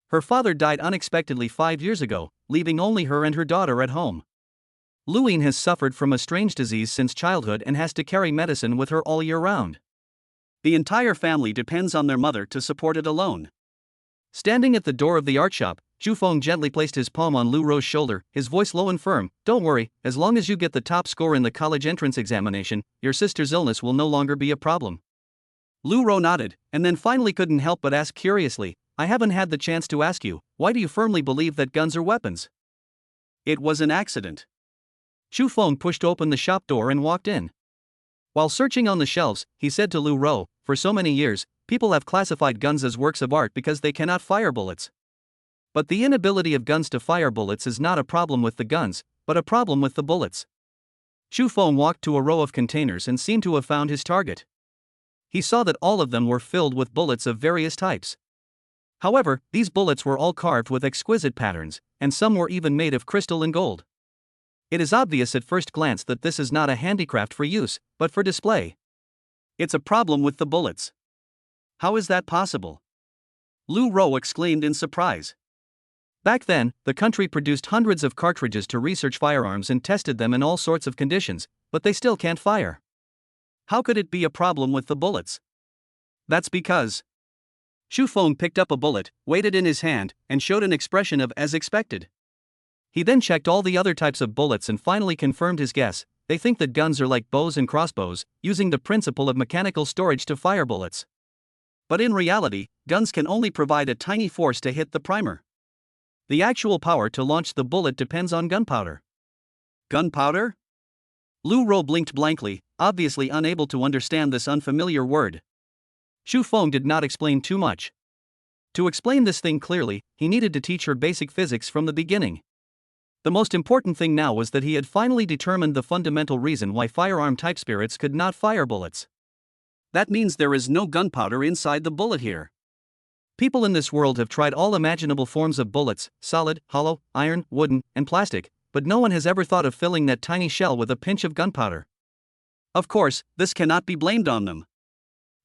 Her father died unexpectedly 5 years ago, leaving only her and her daughter at home. Lu Yin has suffered from a strange disease since childhood and has to carry medicine with her all year round. The entire family depends on their mother to support it alone. Standing at the door of the art shop, Chu Feng gently placed his palm on Lu Ro's shoulder, his voice low and firm. "Don't worry, as long as you get the top score in the college entrance examination, your sister's illness will no longer be a problem." Lu Ro nodded, and then finally couldn't help but ask curiously, "I haven't had the chance to ask you, why do you firmly believe that guns are weapons?" "It was an accident." Chu Feng pushed open the shop door and walked in. While searching on the shelves, he said to Lu Ro, "For so many years, people have classified guns as works of art because they cannot fire bullets. But the inability of guns to fire bullets is not a problem with the guns, but a problem with the bullets." Chu Feng walked to a row of containers and seemed to have found his target. He saw that all of them were filled with bullets of various types. However, these bullets were all carved with exquisite patterns, and some were even made of crystal and gold. It is obvious at first glance that this is not a handicraft for use, but for display. "It's a problem with the bullets." "How is that possible?" Lu Ro exclaimed in surprise. Back then, the country produced hundreds of cartridges to research firearms and tested them in all sorts of conditions, but they still can't fire. How could it be a problem with the bullets? "That's because..." Chu Feng picked up a bullet, weighed it in his hand, and showed an expression of "as expected." He then checked all the other types of bullets and finally confirmed his guess. They think that guns are like bows and crossbows, using the principle of mechanical storage to fire bullets. But in reality, guns can only provide a tiny force to hit the primer. The actual power to launch the bullet depends on gunpowder. Gunpowder? Lu Ro blinked blankly, obviously unable to understand this unfamiliar word. Xu Feng did not explain too much. To explain this thing clearly, he needed to teach her basic physics from the beginning. The most important thing now was that he had finally determined the fundamental reason why firearm-type spirits could not fire bullets. That means there is no gunpowder inside the bullet here. People in this world have tried all imaginable forms of bullets, solid, hollow, iron, wooden, and plastic, but no one has ever thought of filling that tiny shell with a pinch of gunpowder. Of course, this cannot be blamed on them.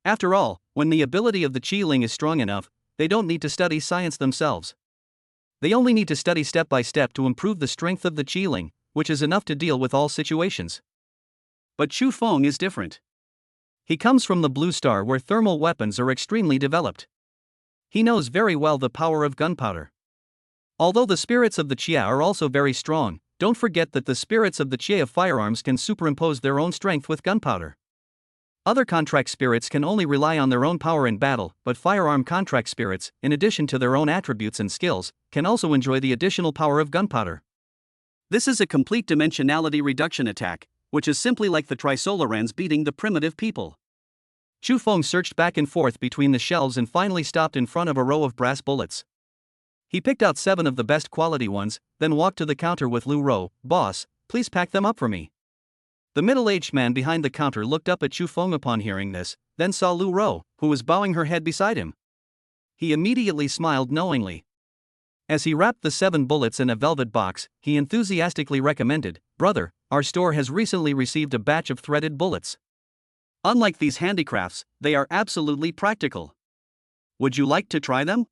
After all, when the ability of the Qi-Ling is strong enough, they don't need to study science themselves. They only need to study step by step to improve the strength of the Qi-Ling, which is enough to deal with all situations. But Xu Feng is different. He comes from the Blue Star where thermal weapons are extremely developed. He knows very well the power of gunpowder. Although the spirits of the Qia are also very strong, don't forget that the spirits of the Qia of firearms can superimpose their own strength with gunpowder. Other contract spirits can only rely on their own power in battle, but firearm contract spirits, in addition to their own attributes and skills, can also enjoy the additional power of gunpowder. This is a complete dimensionality reduction attack, which is simply like the Trisolarans beating the primitive people. Xu Feng searched back and forth between the shelves and finally stopped in front of a row of brass bullets. He picked out 7 of the best quality ones, then walked to the counter with Lu Ro. "Boss, please pack them up for me." The middle-aged man behind the counter looked up at Xu Feng upon hearing this, then saw Lu Ro, who was bowing her head beside him. He immediately smiled knowingly. As he wrapped the 7 bullets in a velvet box, he enthusiastically recommended, "Brother, our store has recently received a batch of threaded bullets. Unlike these handicrafts, they are absolutely practical. Would you like to try them?"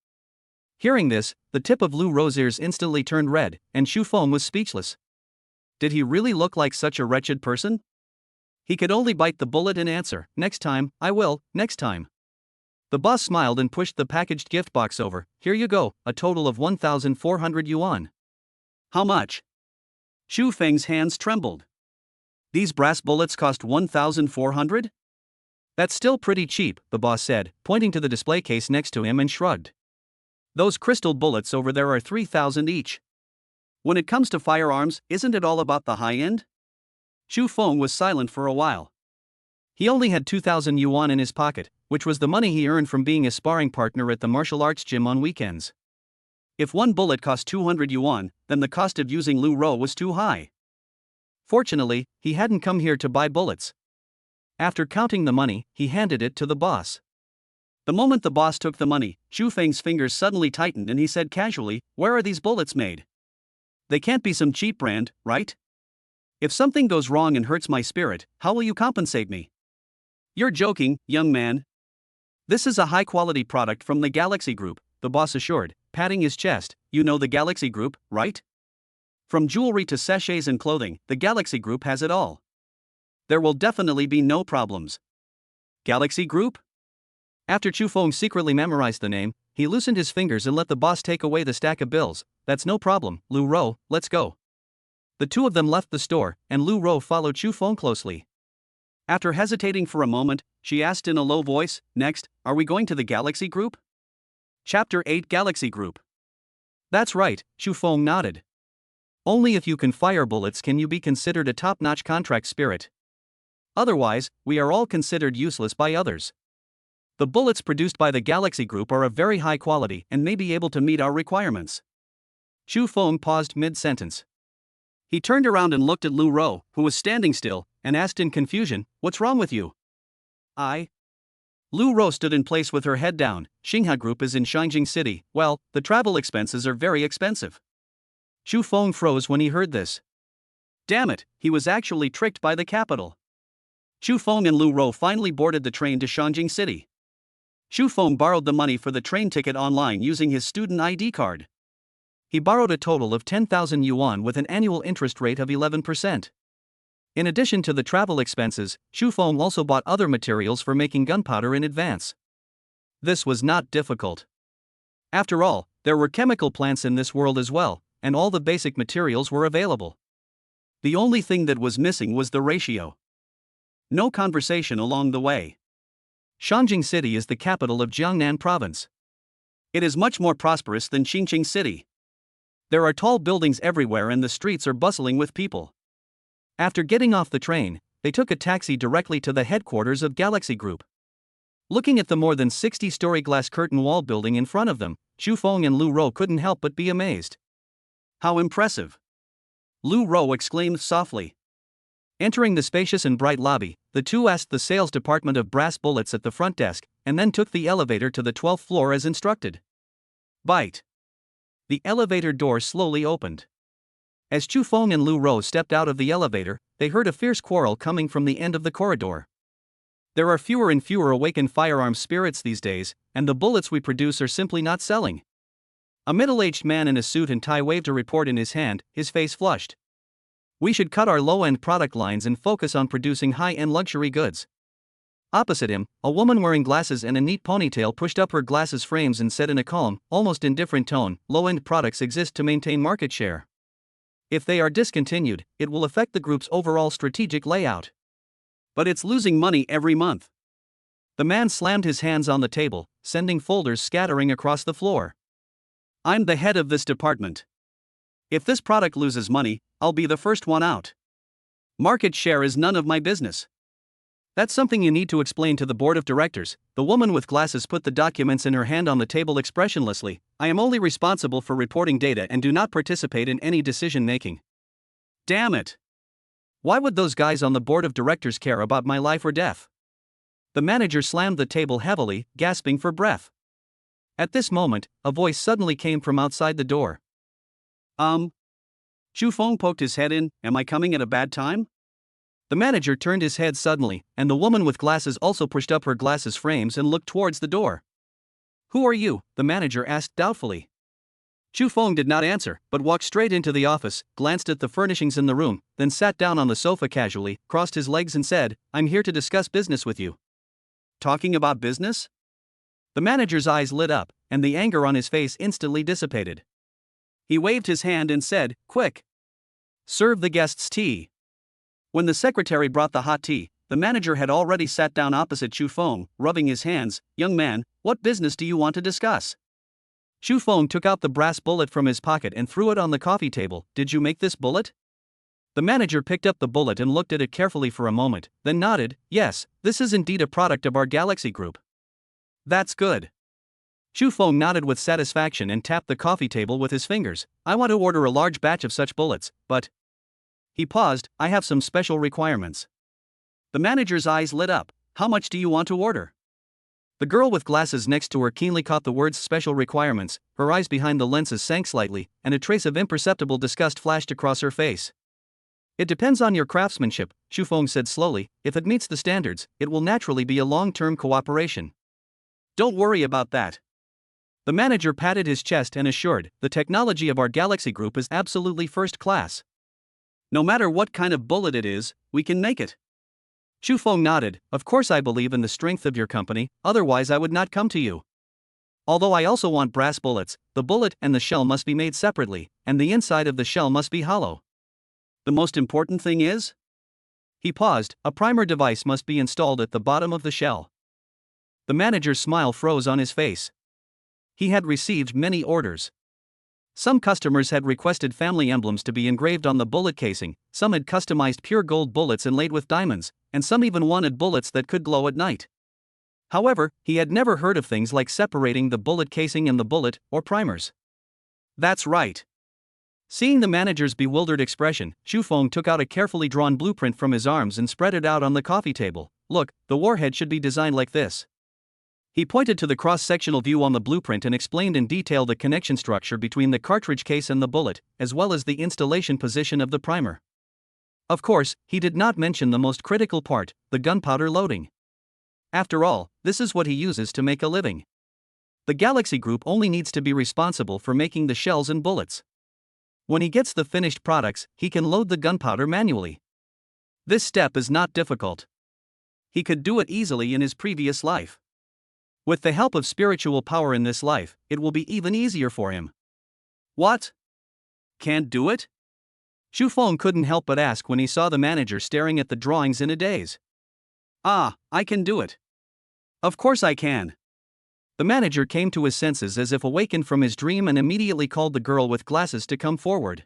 Hearing this, the tip of Lu Ro's ears instantly turned red, and Xu Feng was speechless. Did he really look like such a wretched person? He could only bite the bullet and answer, "Next time, I will, next time." The boss smiled and pushed the packaged gift box over. "Here you go, a total of 1,400 yuan. How much?" Xu Feng's hands trembled. "These brass bullets cost 1,400? That's still pretty cheap," the boss said, pointing to the display case next to him and shrugged. "Those crystal bullets over there are 3,000 each. When it comes to firearms, isn't it all about the high end?" Xu Feng was silent for a while. He only had 2,000 yuan in his pocket, which was the money he earned from being a sparring partner at the martial arts gym on weekends. If one bullet cost 200 yuan, then the cost of using Lu Ro was too high. Fortunately, he hadn't come here to buy bullets. After counting the money, he handed it to the boss. The moment the boss took the money, Xu Feng's fingers suddenly tightened and he said casually, "Where are these bullets made? They can't be some cheap brand, right? If something goes wrong and hurts my spirit, how will you compensate me?" "You're joking, young man. This is a high-quality product from the Galaxy Group," the boss assured, patting his chest. "You know the Galaxy Group, right? From jewelry to sachets and clothing, the Galaxy Group has it all. There will definitely be no problems." Galaxy Group? After Xu Feng secretly memorized the name, he loosened his fingers and let the boss take away the stack of bills. "That's no problem, Lu Ro, let's go." The two of them left the store, and Lu Ro followed Xu Feng closely. After hesitating for a moment, she asked in a low voice, "Next, are we going to the Galaxy Group?" Chapter 8 Galaxy Group. "That's right," Xu Feng nodded. "Only if you can fire bullets can you be considered a top-notch contract spirit. Otherwise, we are all considered useless by others. The bullets produced by the Galaxy Group are of very high quality and may be able to meet our requirements." Xu Feng paused mid-sentence. He turned around and looked at Lu Ro, who was standing still, and asked in confusion, "What's wrong with you?" Lu Ro stood in place with her head down. "Xingha Group is in Shangjing City. Well, the travel expenses are very expensive." Xu Feng froze when he heard this. Damn it, he was actually tricked by the capital. Xu Feng and Lu Ro finally boarded the train to Shangjing City. Xu Feng borrowed the money for the train ticket online using his student ID card. He borrowed a total of 10,000 yuan with an annual interest rate of 11%. In addition to the travel expenses, Xu Feng also bought other materials for making gunpowder in advance. This was not difficult. After all, there were chemical plants in this world as well, and all the basic materials were available. The only thing that was missing was the ratio. No conversation along the way. Shanjing City is the capital of Jiangnan Province. It is much more prosperous than Xinjiang City. There are tall buildings everywhere and the streets are bustling with people. After getting off the train, they took a taxi directly to the headquarters of Galaxy Group. Looking at the more than 60-story glass curtain wall building in front of them, Xu Feng and Lu Rou couldn't help but be amazed. How impressive! Lu Rou exclaimed softly. Entering the spacious and bright lobby, the two asked the sales department of brass bullets at the front desk, and then took the elevator to the 12th floor as instructed. Bite. The elevator door slowly opened. As Chu Feng and Lu Rou stepped out of the elevator, they heard a fierce quarrel coming from the end of the corridor. There are fewer and fewer awakened firearms spirits these days, and the bullets we produce are simply not selling. A middle-aged man in a suit and tie waved a report in his hand, his face flushed. We should cut our low-end product lines and focus on producing high-end luxury goods. Opposite him, a woman wearing glasses and a neat ponytail pushed up her glasses frames and said in a calm, almost indifferent tone, low-end products exist to maintain market share. If they are discontinued, it will affect the group's overall strategic layout. But it's losing money every month. The man slammed his hands on the table, sending folders scattering across the floor. I'm the head of this department. If this product loses money, I'll be the first one out. Market share is none of my business. That's something you need to explain to the board of directors. The woman with glasses put the documents in her hand on the table expressionlessly. I am only responsible for reporting data and do not participate in any decision making. Damn it! Why would those guys on the board of directors care about my life or death? The manager slammed the table heavily, gasping for breath. At this moment, a voice suddenly came from outside the door. Xu Feng poked his head in. Am I coming at a bad time? The manager turned his head suddenly, and the woman with glasses also pushed up her glasses frames and looked towards the door. Who are you? The manager asked doubtfully. Xu Feng did not answer, but walked straight into the office, glanced at the furnishings in the room, then sat down on the sofa casually, crossed his legs and said, I'm here to discuss business with you. Talking about business? The manager's eyes lit up, and the anger on his face instantly dissipated. He waved his hand and said, Quick! Serve the guests tea. When the secretary brought the hot tea, the manager had already sat down opposite Xu Feng, rubbing his hands. Young man, what business do you want to discuss? Xu Feng took out the brass bullet from his pocket and threw it on the coffee table. Did you make this bullet? The manager picked up the bullet and looked at it carefully for a moment, then nodded. Yes, this is indeed a product of our Galaxy Group. That's good. Xu Feng nodded with satisfaction and tapped the coffee table with his fingers. I want to order a large batch of such bullets, but... He paused. I have some special requirements. The manager's eyes lit up. How much do you want to order? The girl with glasses next to her keenly caught the words special requirements. Her eyes behind the lenses sank slightly, and a trace of imperceptible disgust flashed across her face. It depends on your craftsmanship, Xu Feng said slowly. If it meets the standards, it will naturally be a long-term cooperation. Don't worry about that. The manager patted his chest and assured, the technology of our Galaxy Group is absolutely first class. No matter what kind of bullet it is, we can make it. Xu Feng nodded. Of course I believe in the strength of your company, otherwise I would not come to you. Although I also want brass bullets, the bullet and the shell must be made separately, and the inside of the shell must be hollow. The most important thing is? He paused. A primer device must be installed at the bottom of the shell. The manager's smile froze on his face. He had received many orders. Some customers had requested family emblems to be engraved on the bullet casing, some had customized pure gold bullets inlaid with diamonds, and some even wanted bullets that could glow at night. However, he had never heard of things like separating the bullet casing and the bullet, or primers. That's right. Seeing the manager's bewildered expression, Xu Feng took out a carefully drawn blueprint from his arms and spread it out on the coffee table. Look, the warhead should be designed like this. He pointed to the cross-sectional view on the blueprint and explained in detail the connection structure between the cartridge case and the bullet, as well as the installation position of the primer. Of course, he did not mention the most critical part, the gunpowder loading. After all, this is what he uses to make a living. The Galaxy Group only needs to be responsible for making the shells and bullets. When he gets the finished products, he can load the gunpowder manually. This step is not difficult. He could do it easily in his previous life. With the help of spiritual power in this life, it will be even easier for him. What? can't do it? Xu Feng couldn't help but ask when he saw the manager staring at the drawings in a daze. Ah, I can do it. Of course I can. The manager came to his senses as if awakened from his dream and immediately called the girl with glasses to come forward.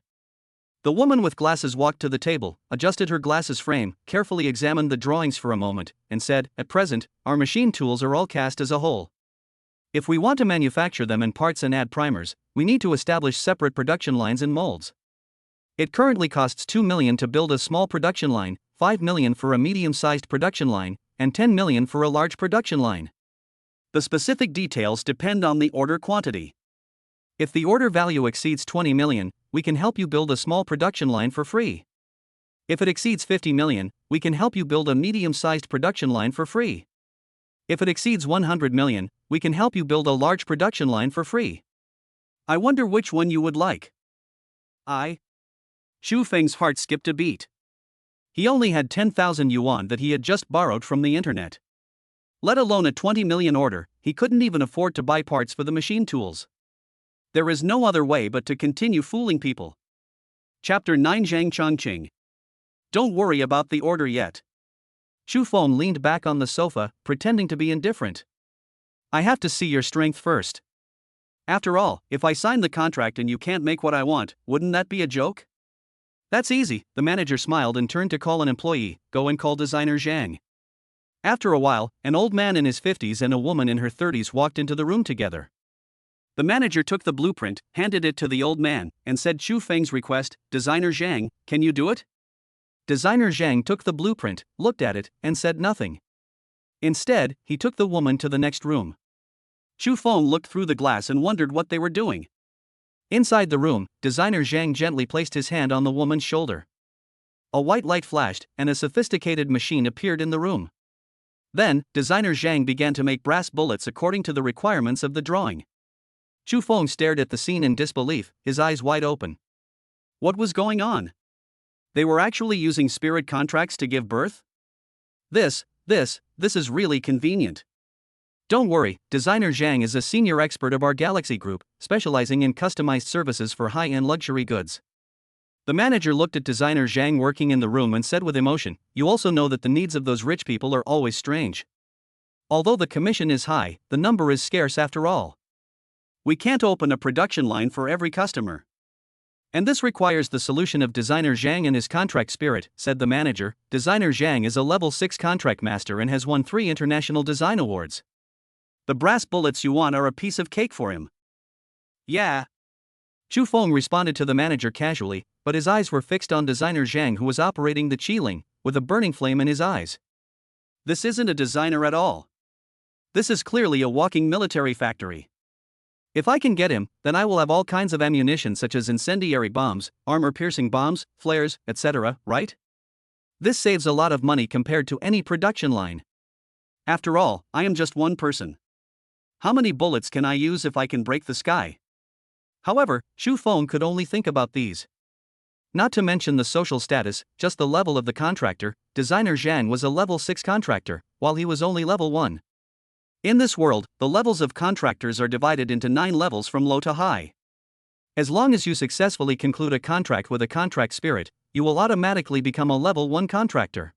The woman with glasses walked to the table, adjusted her glasses frame, carefully examined the drawings for a moment, and said, "At present, our machine tools are all cast as a whole. If we want to manufacture them in parts and add primers, we need to establish separate production lines and molds. It currently costs 2 million to build a small production line, 5 million for a medium-sized production line, and 10 million for a large production line. The specific details depend on the order quantity. If the order value exceeds 20 million, we can help you build a small production line for free. If it exceeds 50 million, we can help you build a medium-sized production line for free. If it exceeds 100 million, we can help you build a large production line for free. I wonder which one you would like." Xu Feng's heart skipped a beat. He only had 10,000 yuan that he had just borrowed from the internet. Let alone a 20 million order, he couldn't even afford to buy parts for the machine tools. There is no other way but to continue fooling people. Chapter 9 Zhang Chongqing. Don't worry about the order yet. Xu Feng leaned back on the sofa, pretending to be indifferent. I have to see your strength first. After all, if I sign the contract and you can't make what I want, wouldn't that be a joke? That's easy, the manager smiled and turned to call an employee. Go and call designer Zhang. After a while, an old man in his 50s and a woman in her 30s walked into the room together. The manager took the blueprint, handed it to the old man, and said Xu Feng's request, "Designer Zhang, can you do it?" Designer Zhang took the blueprint, looked at it, and said nothing. Instead, he took the woman to the next room. Xu Feng looked through the glass and wondered what they were doing. Inside the room, designer Zhang gently placed his hand on the woman's shoulder. A white light flashed, and a sophisticated machine appeared in the room. Then, designer Zhang began to make brass bullets according to the requirements of the drawing. Xu Feng stared at the scene in disbelief, his eyes wide open. What was going on? They were actually using spirit contracts to give birth? This is really convenient. Don't worry, designer Zhang is a senior expert of our Galaxy Group, specializing in customized services for high-end luxury goods. The manager looked at designer Zhang working in the room and said with emotion, "You also know that the needs of those rich people are always strange. Although the commission is high, the number is scarce after all. We can't open a production line for every customer. And this requires the solution of designer Zhang and his contract spirit," said the manager. Designer Zhang is a level 6 contract master and has won 3 international design awards. The brass bullets you want are a piece of cake for him. Yeah. Xu Feng responded to the manager casually, but his eyes were fixed on designer Zhang, who was operating the Qiling, with a burning flame in his eyes. This isn't a designer at all. This is clearly a walking military factory. If I can get him, then I will have all kinds of ammunition such as incendiary bombs, armor-piercing bombs, flares, etc., right? This saves a lot of money compared to any production line. After all, I am just one person. How many bullets can I use if I can break the sky? However, Xu Feng could only think about these. Not to mention the social status, just the level of the contractor. Designer Zhang was a level 6 contractor, while he was only level 1. In this world, the levels of contractors are divided into 9 levels from low to high. As long as you successfully conclude a contract with a contract spirit, you will automatically become a level 1 contractor.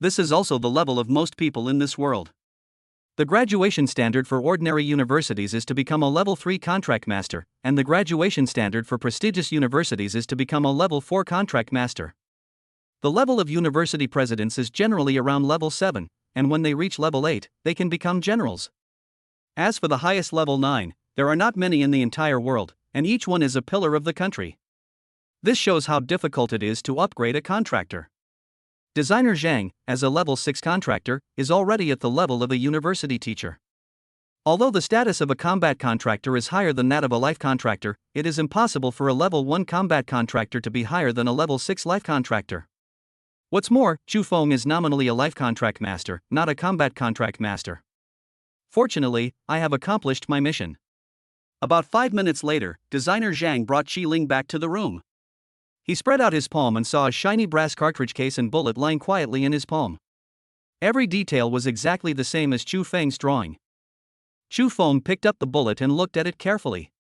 This is also the level of most people in this world. The graduation standard for ordinary universities is to become a level 3 contract master, and the graduation standard for prestigious universities is to become a level 4 contract master. The level of university presidents is generally around level 7, and when they reach level 8, they can become generals. As for the highest level 9, there are not many in the entire world, and each one is a pillar of the country. This shows how difficult it is to upgrade a contractor. Designer Zhang, as a level 6 contractor, is already at the level of a university teacher. Although the status of a combat contractor is higher than that of a life contractor, it is impossible for a level 1 combat contractor to be higher than a level 6 life contractor. What's more, Xu Feng is nominally a life contract master, not a combat contract master. Fortunately, I have accomplished my mission. About 5 minutes later, designer Zhang brought Qiling back to the room. He spread out his palm and saw a shiny brass cartridge case and bullet lying quietly in his palm. Every detail was exactly the same as Xu Feng's drawing. Xu Feng picked up the bullet and looked at it carefully.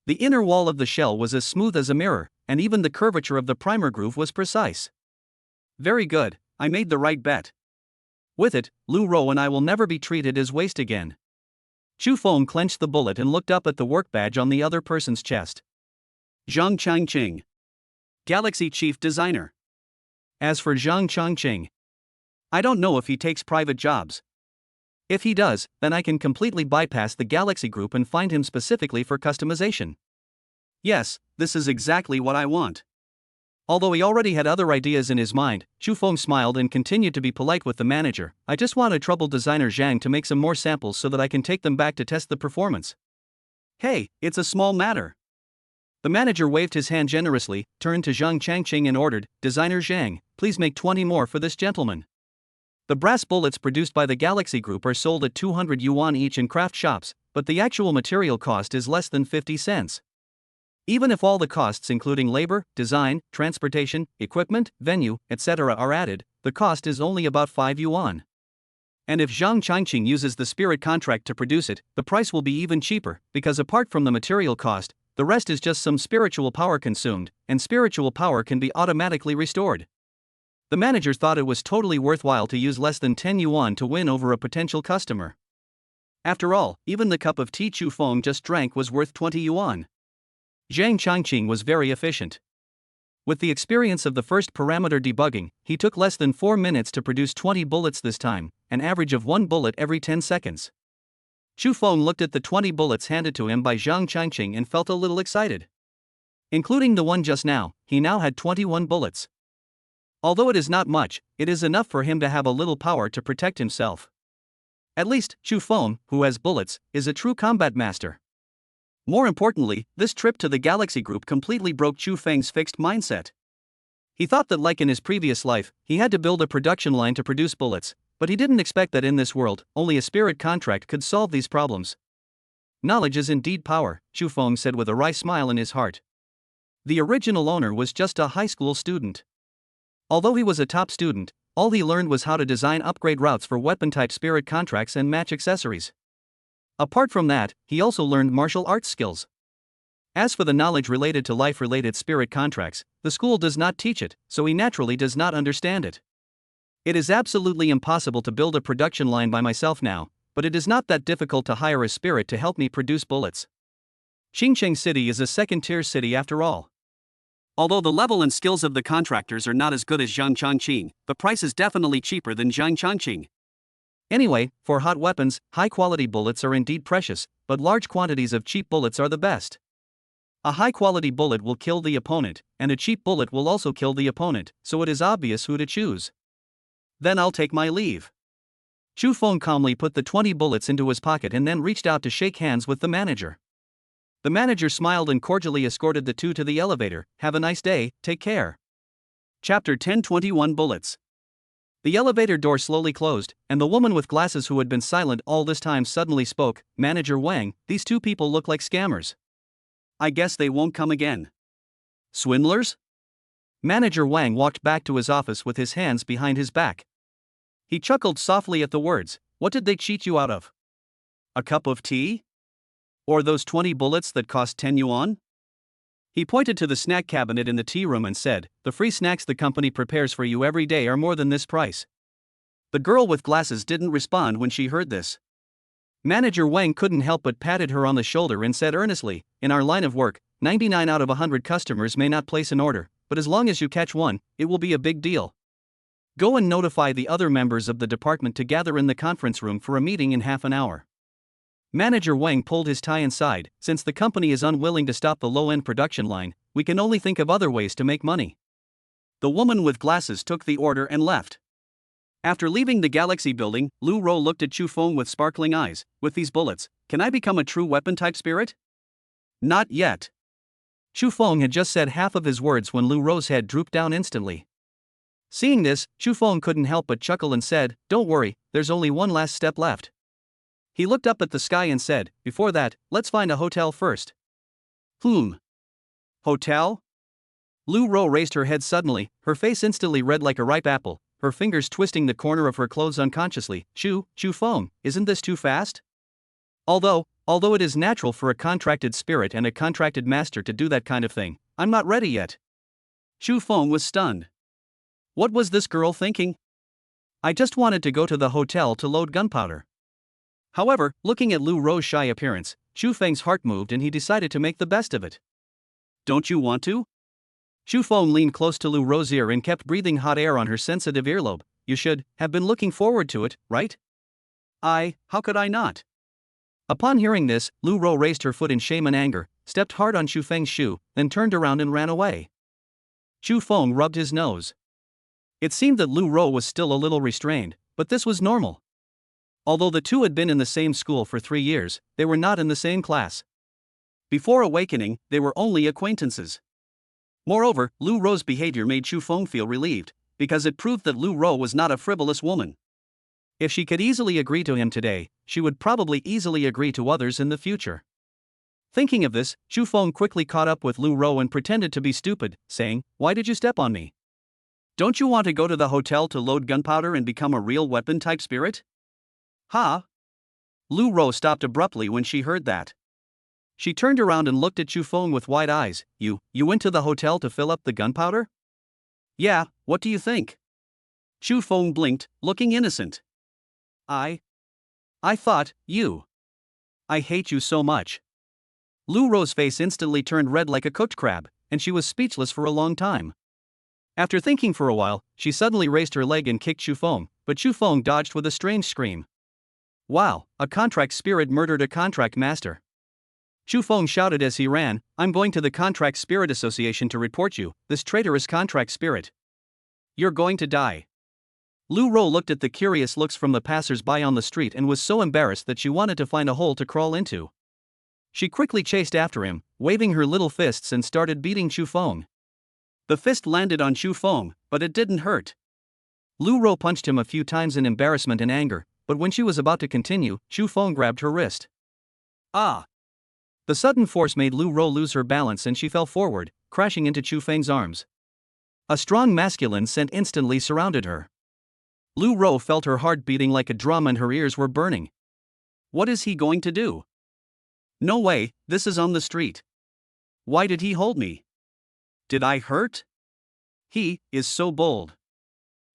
The inner wall of the shell was as smooth as a mirror, and even the curvature of the primer groove was precise. Very good, I made the right bet. With it, Lu Ro and I will never be treated as waste again. Chu Feng clenched the bullet and looked up at the work badge on the other person's chest. Zhang Changqing, Galaxy Chief Designer. As for Zhang Changqing, I don't know if he takes private jobs. If he does, then I can completely bypass the Galaxy Group and find him specifically for customization. Yes, this is exactly what I want. Although he already had other ideas in his mind, Chu Feng smiled and continued to be polite with the manager. I just want a troubled designer Zhang to make some more samples so that I can take them back to test the performance. Hey, it's a small matter. The manager waved his hand generously, turned to Zhang Changqing and ordered, Designer Zhang, please make 20 more for this gentleman. The brass bullets produced by the Galaxy Group are sold at 200 yuan each in craft shops, but the actual material cost is less than 50 cents. Even if all the costs including labor, design, transportation, equipment, venue, etc. are added, the cost is only about 5 yuan. And if Zhang Changqing uses the spirit contract to produce it, the price will be even cheaper, because apart from the material cost, the rest is just some spiritual power consumed, and spiritual power can be automatically restored. The manager thought it was totally worthwhile to use less than 10 yuan to win over a potential customer. After all, even the cup of tea Chu Feng just drank was worth 20 yuan. Zhang Changqing was very efficient. With the experience of the first parameter debugging, he took less than 4 minutes to produce 20 bullets this time, an average of 1 bullet every 10 seconds. Chu Feng looked at the 20 bullets handed to him by Zhang Changqing and felt a little excited. Including the one just now, he now had 21 bullets. Although it is not much, it is enough for him to have a little power to protect himself. At least, Chu Feng, who has bullets, is a true combat master. More importantly, this trip to the Galaxy Group completely broke Chu Feng's fixed mindset. He thought that like in his previous life, he had to build a production line to produce bullets, but he didn't expect that in this world, only a spirit contract could solve these problems. Knowledge is indeed power, Chu Feng said with a wry smile in his heart. The original owner was just a high school student. Although he was a top student, all he learned was how to design upgrade routes for weapon-type spirit contracts and match accessories. Apart from that, he also learned martial arts skills. As for the knowledge related to life-related spirit contracts, the school does not teach it, so he naturally does not understand it. It is absolutely impossible to build a production line by myself now, but it is not that difficult to hire a spirit to help me produce bullets. Xingcheng City is a second-tier city after all. Although the level and skills of the contractors are not as good as Zhang Changqing, the price is definitely cheaper than Zhang Changqing. Anyway, for hot weapons, high-quality bullets are indeed precious, but large quantities of cheap bullets are the best. A high-quality bullet will kill the opponent, and a cheap bullet will also kill the opponent, so it is obvious who to choose. Then I'll take my leave. Chu Feng calmly put the 20 bullets into his pocket and then reached out to shake hands with the manager. The manager smiled and cordially escorted the two to the elevator. Have a nice day, take care. Chapter 10:21 Bullets. The elevator door slowly closed, and the woman with glasses who had been silent all this time suddenly spoke. Manager Wang, these two people look like scammers. I guess they won't come again. Swindlers? Manager Wang walked back to his office with his hands behind his back. He chuckled softly at the words. What did they cheat you out of? A cup of tea? Or those 20 bullets that cost 10 yuan? He pointed to the snack cabinet in the tea room and said, the free snacks the company prepares for you every day are more than this price. The girl with glasses didn't respond when she heard this. Manager Wang couldn't help but patted her on the shoulder and said earnestly, in our line of work, 99 out of 100 customers may not place an order, but as long as you catch one, it will be a big deal. Go and notify the other members of the department to gather in the conference room for a meeting in half an hour. Manager Wang pulled his tie inside. Since the company is unwilling to stop the low-end production line, we can only think of other ways to make money. The woman with glasses took the order and left. After leaving the Galaxy building, Lu Ro looked at Chu Feng with sparkling eyes. With these bullets, can I become a true weapon-type spirit? Not yet. Chu Feng had just said half of his words when Lu Ro's head drooped down instantly. Seeing this, Chu Feng couldn't help but chuckle and said, don't worry, there's only one last step left. He looked up at the sky and said, before that, let's find a hotel first. Hotel? Lu Ro raised her head suddenly, her face instantly red like a ripe apple, her fingers twisting the corner of her clothes unconsciously. Chu Feng, isn't this too fast? Although it is natural for a contracted spirit and a contracted master to do that kind of thing, I'm not ready yet. Chu Feng was stunned. What was this girl thinking? I just wanted to go to the hotel to load gunpowder. However, looking at Lu Ro's shy appearance, Chu Feng's heart moved and he decided to make the best of it. Don't you want to? Chu Feng leaned close to Lu Ro's ear and kept breathing hot air on her sensitive earlobe. You should have been looking forward to it, right? How could I not? Upon hearing this, Lu Ro raised her foot in shame and anger, stepped hard on Chu Feng's shoe, then turned around and ran away. Chu Feng rubbed his nose. It seemed that Lu Ro was still a little restrained, but this was normal. Although the two had been in the same school for 3 years, they were not in the same class. Before awakening, they were only acquaintances. Moreover, Lu Ro's behavior made Chu Feng feel relieved, because it proved that Lu Ro was not a frivolous woman. If she could easily agree to him today, she would probably easily agree to others in the future. Thinking of this, Chu Feng quickly caught up with Lu Ro and pretended to be stupid, saying, "Why did you step on me? Don't you want to go to the hotel to load gunpowder and become a real weapon-type spirit?" Huh? Lu Ro stopped abruptly when she heard that. She turned around and looked at Chu Feng with wide eyes. You went to the hotel to fill up the gunpowder? Yeah, what do you think? Chu Feng blinked, looking innocent. I thought, I hate you so much. Lu Ro's face instantly turned red like a cooked crab, and she was speechless for a long time. After thinking for a while, she suddenly raised her leg and kicked Chu Feng, but Chu Feng dodged with a strange scream. Wow, a contract spirit murdered a contract master. Chu Feng shouted as he ran, I'm going to the Contract Spirit Association to report you, this traitorous contract spirit. You're going to die. Lu Ro looked at the curious looks from the passers-by on the street and was so embarrassed that she wanted to find a hole to crawl into. She quickly chased after him, waving her little fists and started beating Chu Feng. The fist landed on Chu Feng, but it didn't hurt. Lu Ro punched him a few times in embarrassment and anger, but when she was about to continue, Chu Feng grabbed her wrist. Ah! The sudden force made Lu Ro lose her balance and she fell forward, crashing into Chu Feng's arms. A strong masculine scent instantly surrounded her. Lu Ro felt her heart beating like a drum and her ears were burning. What is he going to do? No way, this is on the street. Why did he hold me? Did I hurt? He is so bold.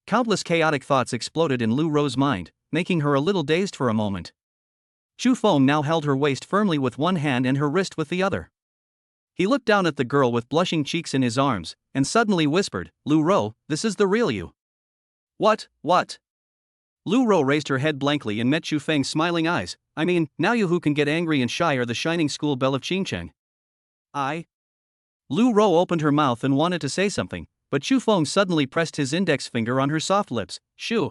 Countless chaotic thoughts exploded in Lu Ro's mind, making her a little dazed for a moment. Chu Feng now held her waist firmly with one hand and her wrist with the other. He looked down at the girl with blushing cheeks in his arms, and suddenly whispered, Lu Ro, this is the real you. What? Lu Ro raised her head blankly and met Chu Feng's smiling eyes. I mean, now you who can get angry and shy are the shining school belle of Qingcheng. Lu Ro opened her mouth and wanted to say something, but Chu Feng suddenly pressed his index finger on her soft lips. Shoo!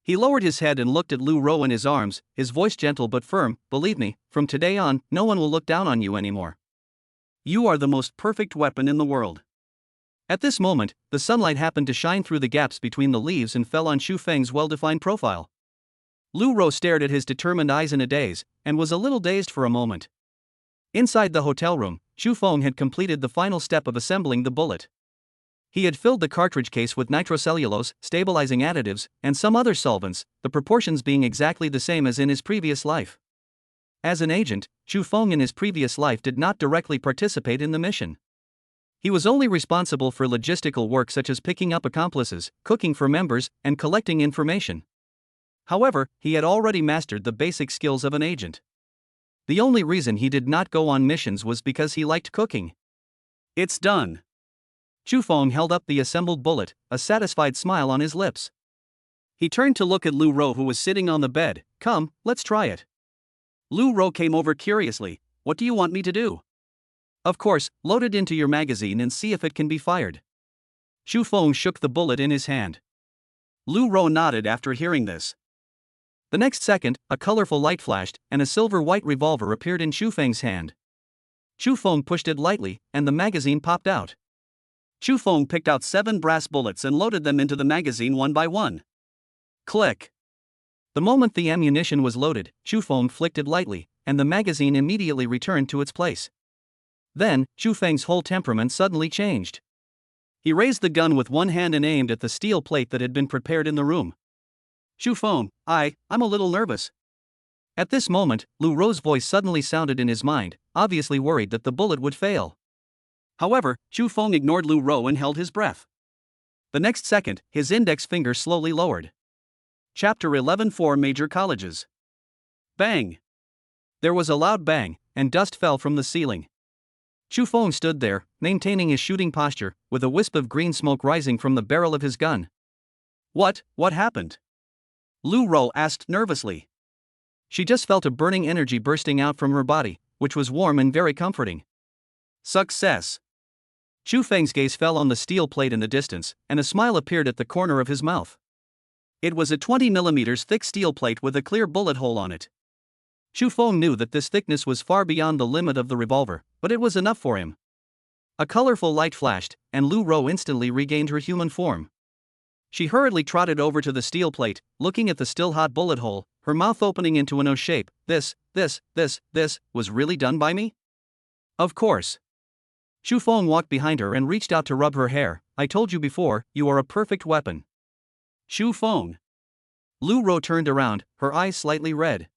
He lowered his head and looked at Lu Ro in his arms, his voice gentle but firm. Believe me, from today on, no one will look down on you anymore. You are the most perfect weapon in the world. At this moment, the sunlight happened to shine through the gaps between the leaves and fell on Chu Feng's well-defined profile. Lu Ro stared at his determined eyes in a daze, and was a little dazed for a moment. Inside the hotel room, Chu Feng had completed the final step of assembling the bullet. He had filled the cartridge case with nitrocellulose, stabilizing additives, and some other solvents, the proportions being exactly the same as in his previous life. As an agent, Chu Feng in his previous life did not directly participate in the mission. He was only responsible for logistical work such as picking up accomplices, cooking for members, and collecting information. However, he had already mastered the basic skills of an agent. The only reason he did not go on missions was because he liked cooking. It's done. Chu Feng held up the assembled bullet, a satisfied smile on his lips. He turned to look at Lu Ro who was sitting on the bed. Come, let's try it. Lu Ro came over curiously. What do you want me to do? Of course, load it into your magazine and see if it can be fired. Chu Feng shook the bullet in his hand. Lu Ro nodded after hearing this. The next second, a colorful light flashed, and a silver-white revolver appeared in Chu Feng's hand. Chu Feng pushed it lightly, and the magazine popped out. Chu Feng picked out 7 brass bullets and loaded them into the magazine one by one. Click! The moment the ammunition was loaded, Chu Feng flicked it lightly, and the magazine immediately returned to its place. Then, Chu Feng's whole temperament suddenly changed. He raised the gun with one hand and aimed at the steel plate that had been prepared in the room. Chu Feng, I'm a little nervous. At this moment, Lu Ro's voice suddenly sounded in his mind, obviously worried that the bullet would fail. However, Chu Feng ignored Lu Ro and held his breath. The next second, his index finger slowly lowered. Chapter 11: 4 Major Colleges. Bang! There was a loud bang, and dust fell from the ceiling. Chu Feng stood there, maintaining his shooting posture, with a wisp of green smoke rising from the barrel of his gun. What happened? Lu Ro asked nervously. She just felt a burning energy bursting out from her body, which was warm and very comforting. Success! Chu Feng's gaze fell on the steel plate in the distance, and a smile appeared at the corner of his mouth. It was a 20mm thick steel plate with a clear bullet hole on it. Chu Feng knew that this thickness was far beyond the limit of the revolver, but it was enough for him. A colorful light flashed, and Lu Ro instantly regained her human form. She hurriedly trotted over to the steel plate, looking at the still hot bullet hole, her mouth opening into an O shape. This was really done by me? Of course. Chu Feng walked behind her and reached out to rub her hair. I told you before, you are a perfect weapon. Chu Feng. Lu Ro turned around, her eyes slightly red.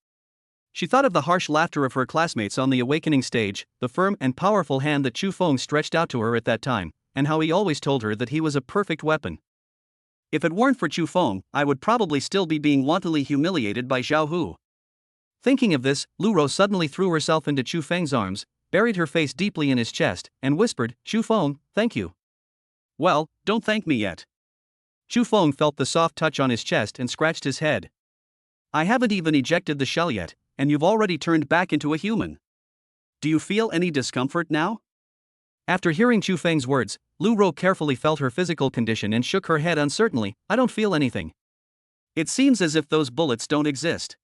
She thought of the harsh laughter of her classmates on the awakening stage, the firm and powerful hand that Chu Feng stretched out to her at that time, and how he always told her that he was a perfect weapon. If it weren't for Chu Feng, I would probably still be being wantonly humiliated by Xiao Hu. Thinking of this, Lu Ro suddenly threw herself into Chu Feng's arms, buried her face deeply in his chest, and whispered, Chu Feng, thank you. Well, don't thank me yet. Chu Feng felt the soft touch on his chest and scratched his head. I haven't even ejected the shell yet, and you've already turned back into a human. Do you feel any discomfort now? After hearing Chu Feng's words, Lu Ro carefully felt her physical condition and shook her head uncertainly. I don't feel anything. It seems as if those bullets don't exist.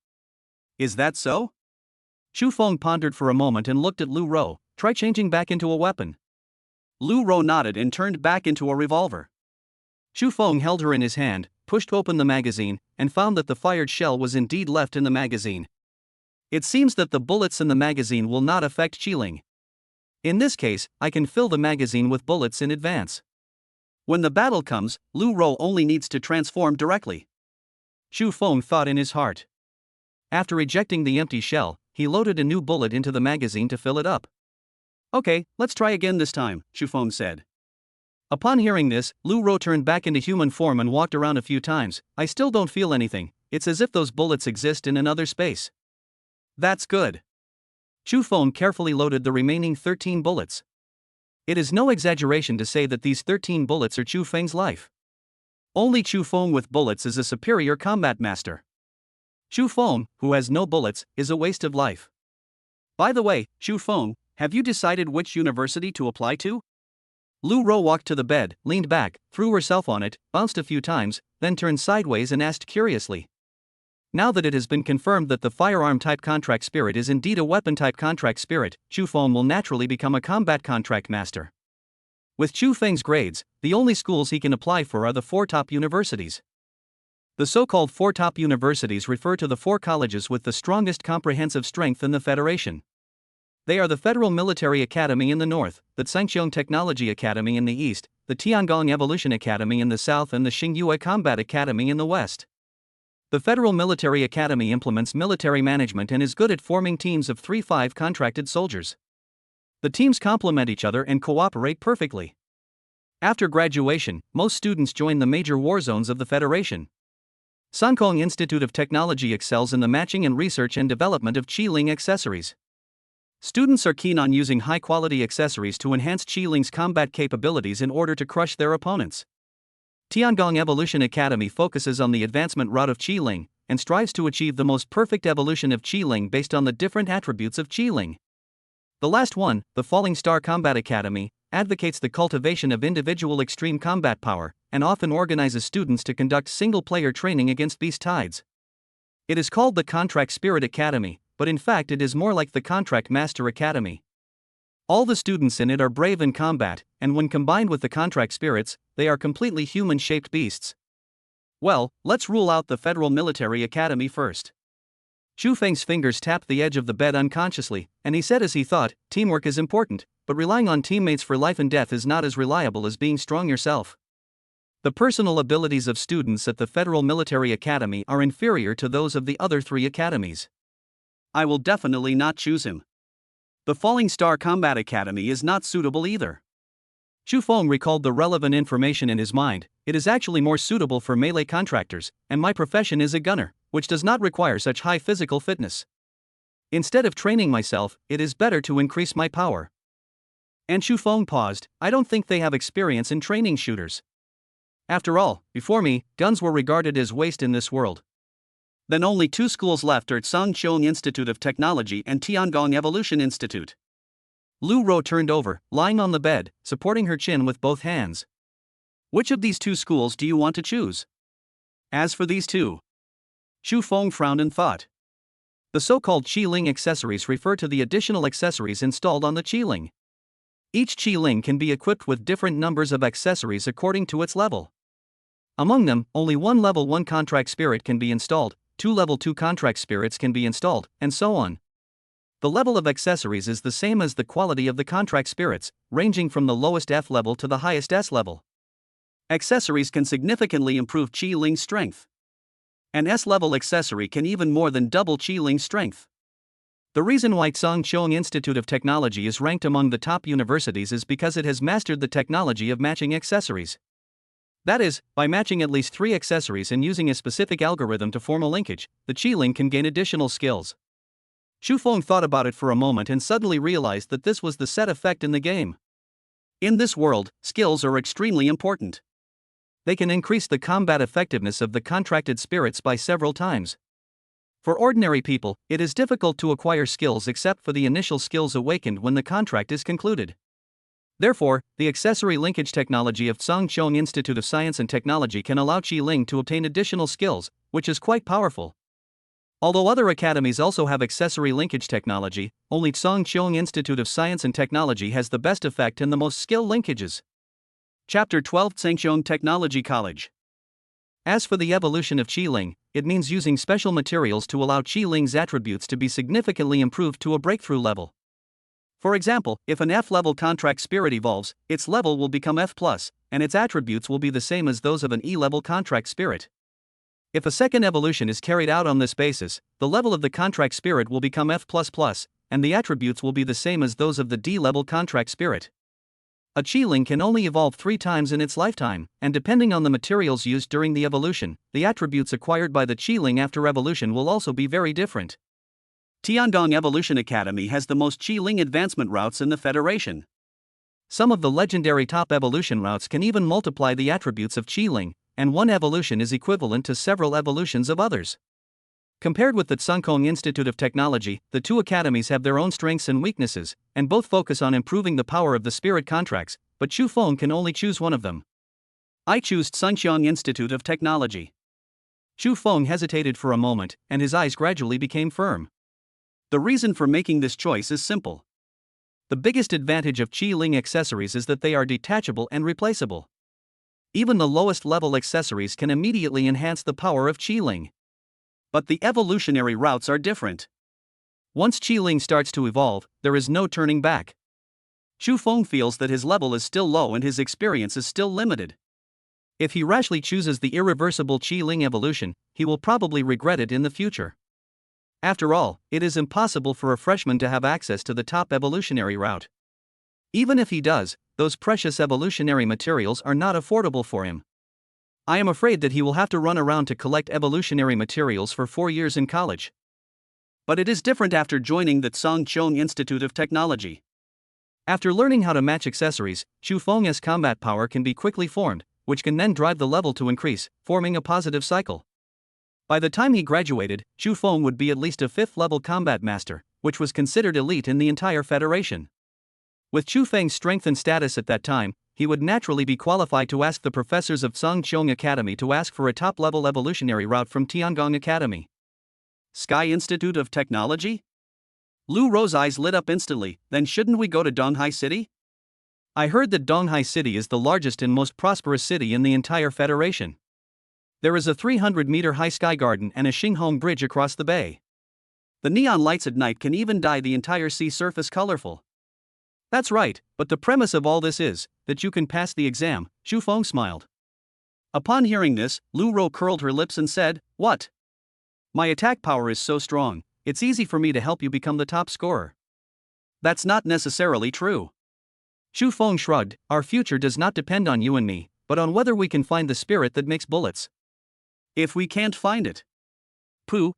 Is that so? Chu Feng pondered for a moment and looked at Lu Ro. Try changing back into a weapon. Lu Ro nodded and turned back into a revolver. Chu Feng held her in his hand, pushed open the magazine, and found that the fired shell was indeed left in the magazine. It seems that the bullets in the magazine will not affect Qiling. In this case, I can fill the magazine with bullets in advance. When the battle comes, Lu Ro only needs to transform directly. Chu Feng thought in his heart. After ejecting the empty shell, he loaded a new bullet into the magazine to fill it up. Okay, let's try again this time, Chu Feng said. Upon hearing this, Lu Ro turned back into human form and walked around a few times. I still don't feel anything. It's as if those bullets exist in another space. That's good. Chu Feng carefully loaded the remaining 13 bullets. It is no exaggeration to say that these 13 bullets are Chu Feng's life. Only Chu Feng with bullets is a superior combat master. Chu Feng, who has no bullets, is a waste of life. By the way, Chu Feng, have you decided which university to apply to? Lu Ro walked to the bed, leaned back, threw herself on it, bounced a few times, then turned sideways and asked curiously. Now that it has been confirmed that the firearm-type contract spirit is indeed a weapon-type contract spirit, Chu Feng will naturally become a combat contract master. With Chu Feng's grades, the only schools he can apply for are the 4 top universities. The so-called 4 top universities refer to the 4 colleges with the strongest comprehensive strength in the Federation. They are the Federal Military Academy in the north, the Sangqiong Technology Academy in the east, the Tiangong Evolution Academy in the south, and the Xingyue Combat Academy in the west. The Federal Military Academy implements military management and is good at forming teams of 3-5 contracted soldiers. The teams complement each other and cooperate perfectly. After graduation, most students join the major war zones of the Federation. Sankong Institute of Technology excels in the matching and research and development of Qiling accessories. Students are keen on using high-quality accessories to enhance Qiling's combat capabilities in order to crush their opponents. Tiangong Evolution Academy focuses on the advancement route of Qiling, and strives to achieve the most perfect evolution of Qiling based on the different attributes of Qiling. The last one, the Falling Star Combat Academy, advocates the cultivation of individual extreme combat power, and often organizes students to conduct single-player training against beast tides. It is called the Contract Spirit Academy, but in fact it is more like the Contract Master Academy. All the students in it are brave in combat, and when combined with the contract spirits, they are completely human-shaped beasts. Well, let's rule out the Federal Military Academy first. Chu Feng's fingers tapped the edge of the bed unconsciously, and he said as he thought, teamwork is important, but relying on teammates for life and death is not as reliable as being strong yourself. The personal abilities of students at the Federal Military Academy are inferior to those of the other 3 academies. I will definitely not choose him. The Falling Star Combat Academy is not suitable either. Chu Feng recalled the relevant information in his mind. It is actually more suitable for melee contractors, and my profession is a gunner, which does not require such high physical fitness. Instead of training myself, it is better to increase my power. And Chu Feng paused. I don't think they have experience in training shooters. After all, before me, guns were regarded as waste in this world. Then only two schools left are Songcheong Institute of Technology and Tiangong Evolution Institute. Lu Ro turned over, lying on the bed, supporting her chin with both hands. Which of these two schools do you want to choose? As for these two. Chu Feng frowned and thought. The so-called Qi-Ling accessories refer to the additional accessories installed on the Qi-Ling. Each Qi-Ling can be equipped with different numbers of accessories according to its level. Among them, only one level 1 contract spirit can be installed, 2 level 2 contract spirits can be installed, and so on. The level of accessories is the same as the quality of the contract spirits, ranging from the lowest F level to the highest S level. Accessories can significantly improve Qi-Ling's strength. An S-level accessory can even more than double Qi-Ling's strength. The reason why Songcheong Institute of Technology is ranked among the top universities is because it has mastered the technology of matching accessories. That is, by matching at least 3 accessories and using a specific algorithm to form a linkage, the Qi-Ling can gain additional skills. Chu Feng thought about it for a moment and suddenly realized that this was the set effect in the game. In this world, skills are extremely important. They can increase the combat effectiveness of the contracted spirits by several times. For ordinary people, it is difficult to acquire skills except for the initial skills awakened when the contract is concluded. Therefore, the accessory linkage technology of Songcheong Institute of Science and Technology can allow Qi-Ling to obtain additional skills, which is quite powerful. Although other academies also have accessory linkage technology, only Songcheong Institute of Science and Technology has the best effect and the most skill linkages. Chapter 12 Songcheong Technology College. As for the evolution of Qi-Ling, it means using special materials to allow Qi-Ling's attributes to be significantly improved to a breakthrough level. For example, if an F-level contract spirit evolves, its level will become F+, and its attributes will be the same as those of an E-level contract spirit. If a second evolution is carried out on this basis, the level of the contract spirit will become F++, and the attributes will be the same as those of the D-level contract spirit. A Qi-Ling can only evolve 3 times in its lifetime, and depending on the materials used during the evolution, the attributes acquired by the Qi-Ling after evolution will also be very different. Tiangong Evolution Academy has the most Qi-Ling advancement routes in the Federation. Some of the legendary top evolution routes can even multiply the attributes of Qi-Ling, and one evolution is equivalent to several evolutions of others. Compared with the Songcheong Institute of Technology, the two academies have their own strengths and weaknesses, and both focus on improving the power of the spirit contracts, but Chu Feng can only choose one of them. I choose Songcheong Institute of Technology. Chu Feng hesitated for a moment, and his eyes gradually became firm. The reason for making this choice is simple. The biggest advantage of Qi-Ling accessories is that they are detachable and replaceable. Even the lowest level accessories can immediately enhance the power of Qi-Ling. But the evolutionary routes are different. Once Qi-Ling starts to evolve, there is no turning back. Chu Feng feels that his level is still low and his experience is still limited. If he rashly chooses the irreversible Qi-Ling evolution, he will probably regret it in the future. After all, it is impossible for a freshman to have access to the top evolutionary route. Even if he does, those precious evolutionary materials are not affordable for him. I am afraid that he will have to run around to collect evolutionary materials for 4 years in college. But it is different after joining the Songcheong Institute of Technology. After learning how to match accessories, Chu Feng's combat power can be quickly formed, which can then drive the level to increase, forming a positive cycle. By the time he graduated, Chu Feng would be at least a 5th level combat master, which was considered elite in the entire Federation. With Chu Feng's strength and status at that time, he would naturally be qualified to ask the professors of Songcheong Academy to ask for a top-level evolutionary route from Tiangong Academy. Sky Institute of Technology? Lu Ro's eyes lit up instantly. Then shouldn't we go to Donghai City? I heard that Donghai City is the largest and most prosperous city in the entire Federation. There is a 300-meter high sky garden and a Xinghong bridge across the bay. The neon lights at night can even dye the entire sea surface colorful. That's right, but the premise of all this is that you can pass the exam. Chu Feng smiled. Upon hearing this, Lu Ro curled her lips and said, "What? My attack power is so strong, it's easy for me to help you become the top scorer. That's not necessarily true. Xu Feng shrugged, our future does not depend on you and me, but on whether we can find the spirit that makes bullets. If we can't find it. Pu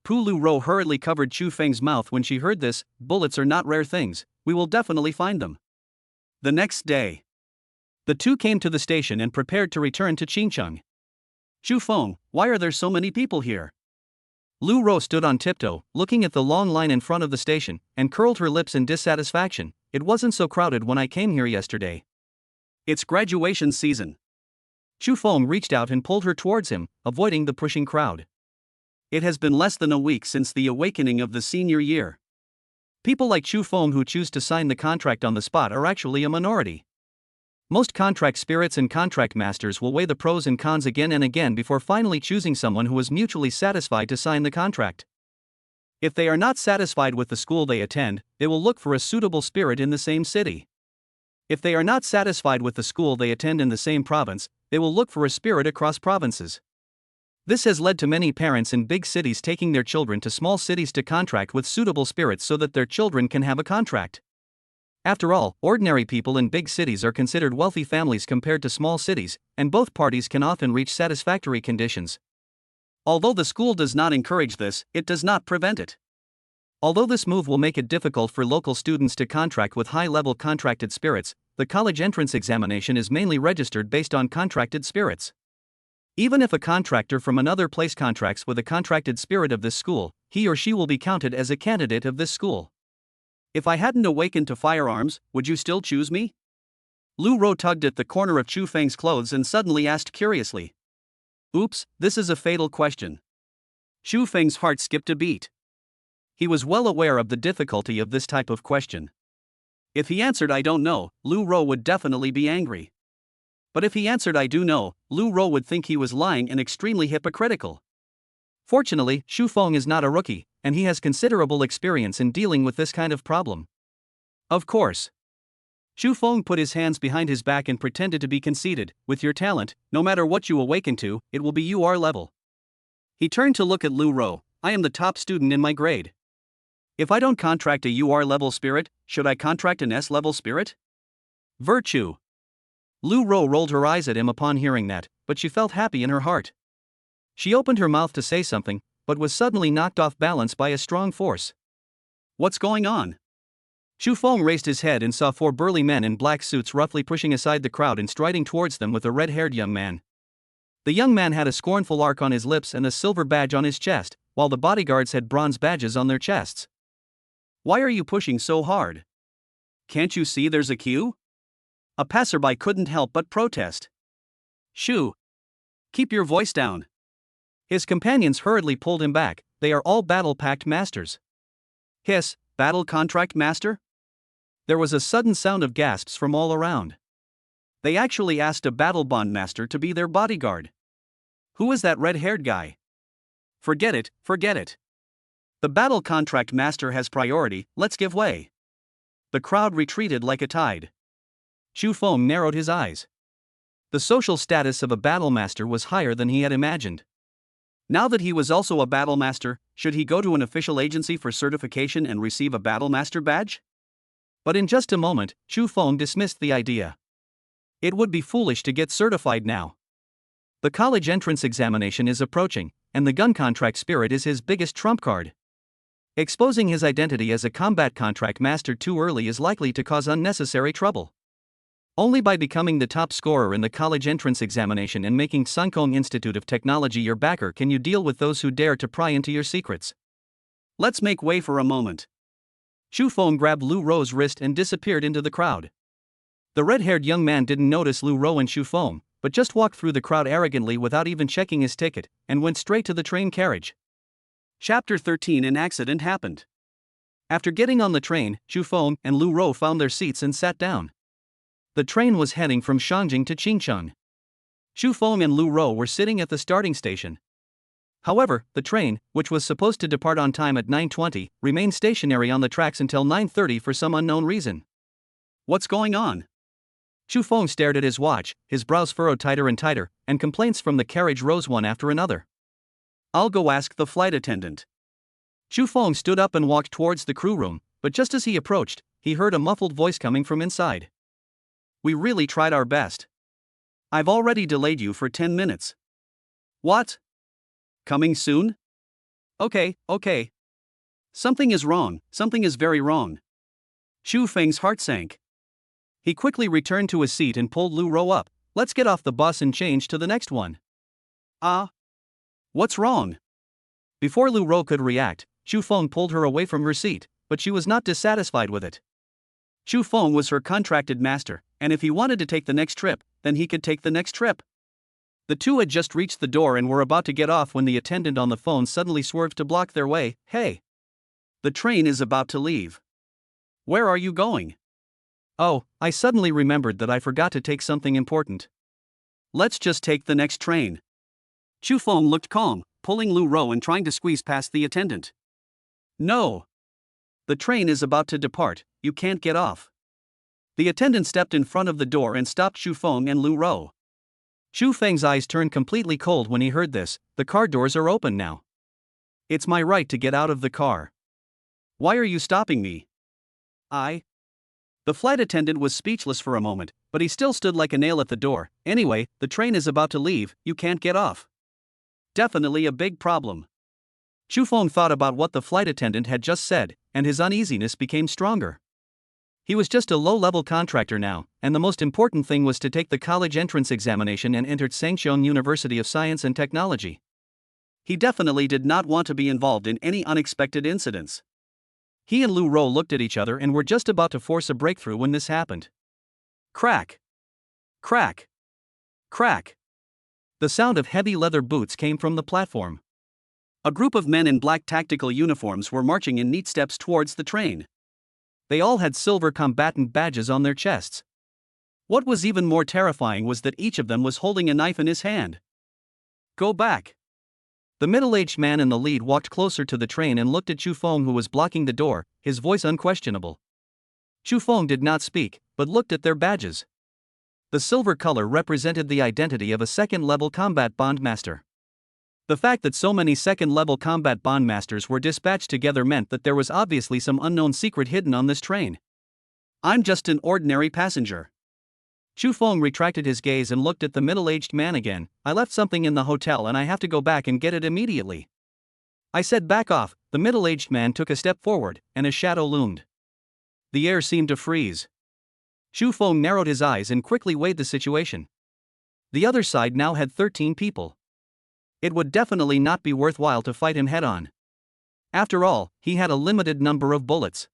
Lu Ro hurriedly covered Xu Feng's mouth when she heard this, bullets are not rare things, we will definitely find them. The next day. The two came to the station and prepared to return to Qingcheng. Xu Feng, why are there so many people here? Lu Ro stood on tiptoe, looking at the long line in front of the station, and curled her lips in dissatisfaction. It wasn't so crowded when I came here yesterday. It's graduation season. Xu Feng reached out and pulled her towards him, avoiding the pushing crowd. It has been less than a week since the awakening of the senior year. People like Xu Feng who choose to sign the contract on the spot are actually a minority. Most contract spirits and contract masters will weigh the pros and cons again and again before finally choosing someone who is mutually satisfied to sign the contract. If they are not satisfied with the school they attend, they will look for a suitable spirit in the same city. If they are not satisfied with the school they attend in the same province, they will look for a spirit across provinces. This has led to many parents in big cities taking their children to small cities to contract with suitable spirits so that their children can have a contract. After all, ordinary people in big cities are considered wealthy families compared to small cities, and both parties can often reach satisfactory conditions. Although the school does not encourage this, it does not prevent it. Although this move will make it difficult for local students to contract with high-level contracted spirits, the college entrance examination is mainly registered based on contracted spirits. Even if a contractor from another place contracts with a contracted spirit of this school, he or she will be counted as a candidate of this school. If I hadn't awakened to firearms, would you still choose me? Lu Ro tugged at the corner of Xu Feng's clothes and suddenly asked curiously. Oops, this is a fatal question. Xu Feng's heart skipped a beat. He was well aware of the difficulty of this type of question. If he answered I don't know, Lu Ro would definitely be angry. But if he answered I do know, Lu Ro would think he was lying and extremely hypocritical. Fortunately, Xu Feng is not a rookie, and he has considerable experience in dealing with this kind of problem. Of course. Xu Feng put his hands behind his back and pretended to be conceited. With your talent, no matter what you awaken to, it will be UR level. He turned to look at Lu Ro. I am the top student in my grade. If I don't contract a UR level spirit, should I contract an S level spirit? Virtue. Lu Ro rolled her eyes at him upon hearing that, but she felt happy in her heart. She opened her mouth to say something, but was suddenly knocked off balance by a strong force. What's going on? Xu Feng raised his head and saw four burly men in black suits roughly pushing aside the crowd and striding towards them with a red-haired young man. The young man had a scornful arc on his lips and a silver badge on his chest, while the bodyguards had bronze badges on their chests. Why are you pushing so hard? Can't you see there's a queue? A passerby couldn't help but protest. Xu, keep your voice down. His companions hurriedly pulled him back. They are all battle-pact masters. Hiss, battle contract master? There was a sudden sound of gasps from all around. They actually asked a battle bond master to be their bodyguard. Who is that red-haired guy? Forget it, forget it. The battle contract master has priority, let's give way. The crowd retreated like a tide. Xu Feng narrowed his eyes. The social status of a battle master was higher than he had imagined. Now that he was also a battle master, should he go to an official agency for certification and receive a battle master badge? But in just a moment, Xu Feng dismissed the idea. It would be foolish to get certified now. The college entrance examination is approaching, and the gun contract spirit is his biggest trump card. Exposing his identity as a combat contract master too early is likely to cause unnecessary trouble. Only by becoming the top scorer in the college entrance examination and making Sunkong Institute of Technology your backer can you deal with those who dare to pry into your secrets. Let's make way for a moment. Xu Feng grabbed Lu Ro's wrist and disappeared into the crowd. The red-haired young man didn't notice Lu Ro and Xu Feng, but just walked through the crowd arrogantly without even checking his ticket, and went straight to the train carriage. Chapter 13. An accident happened. After getting on the train, Xu Feng and Lu Ro found their seats and sat down. The train was heading from Shangjing to Qingcheng. Xu Feng and Lu Ro were sitting at the starting station. However, the train, which was supposed to depart on time at 9:20, remained stationary on the tracks until 9:30 for some unknown reason. What's going on? Xu Feng stared at his watch, his brows furrowed tighter and tighter, and complaints from the carriage rose one after another. I'll go ask the flight attendant. Xu Feng stood up and walked towards the crew room, but just as he approached, he heard a muffled voice coming from inside. We really tried our best. I've already delayed you for 10 minutes. What? Coming soon? Okay. Something is wrong, something is very wrong. Xu Feng's heart sank. He quickly returned to his seat and pulled Lu Ro up. Let's get off the bus and change to the next one. What's wrong? Before Lu Ro could react, Xu Feng pulled her away from her seat, but she was not dissatisfied with it. Xu Feng was her contracted master, and if he wanted to take the next trip, then he could take the next trip. The two had just reached the door and were about to get off when the attendant on the phone suddenly swerved to block their way. Hey! The train is about to leave. Where are you going? Oh, I suddenly remembered that I forgot to take something important. Let's just take the next train. Xu Feng looked calm, pulling Lu Ro and trying to squeeze past the attendant. No. The train is about to depart, you can't get off. The attendant stepped in front of the door and stopped Xu Feng and Lu Ro. Xu Feng's eyes turned completely cold when he heard this. The car doors are open now. It's my right to get out of the car. Why are you stopping me? The flight attendant was speechless for a moment, but he still stood like a nail at the door. Anyway, the train is about to leave, you can't get off. Definitely a big problem. Xu Feng thought about what the flight attendant had just said, and his uneasiness became stronger. He was just a low-level contractor now, and the most important thing was to take the college entrance examination and enter Tsangxiong University of Science and Technology. He definitely did not want to be involved in any unexpected incidents. He and Lu Ro looked at each other and were just about to force a breakthrough when this happened. Crack! Crack! Crack! The sound of heavy leather boots came from the platform. A group of men in black tactical uniforms were marching in neat steps towards the train. They all had silver combatant badges on their chests. What was even more terrifying was that each of them was holding a knife in his hand. Go back! The middle-aged man in the lead walked closer to the train and looked at Xu Feng, who was blocking the door, his voice unquestionable. Xu Feng did not speak, but looked at their badges. The silver color represented the identity of a second-level combat bondmaster. The fact that so many second-level combat bondmasters were dispatched together meant that there was obviously some unknown secret hidden on this train. I'm just an ordinary passenger. Xu Feng retracted his gaze and looked at the middle-aged man again. I left something in the hotel and I have to go back and get it immediately. I said back off. The middle-aged man took a step forward, and a shadow loomed. The air seemed to freeze. Xu Feng narrowed his eyes and quickly weighed the situation. The other side now had 13 people. It would definitely not be worthwhile to fight him head-on. After all, he had a limited number of bullets.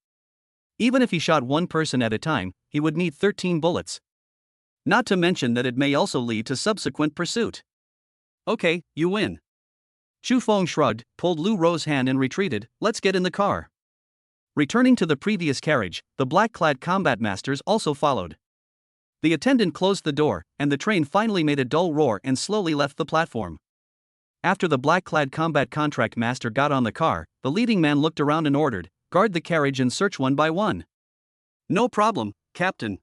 Even if he shot one person at a time, he would need 13 bullets. Not to mention that it may also lead to subsequent pursuit. Okay, you win. Xu Feng shrugged, pulled Lu Ro's hand and retreated. Let's get in the car. Returning to the previous carriage, the black-clad combat masters also followed. The attendant closed the door, and the train finally made a dull roar and slowly left the platform. After the black-clad combat contract master got on the car, the leading man looked around and ordered, "Guard the carriage and search one by one." No problem, Captain.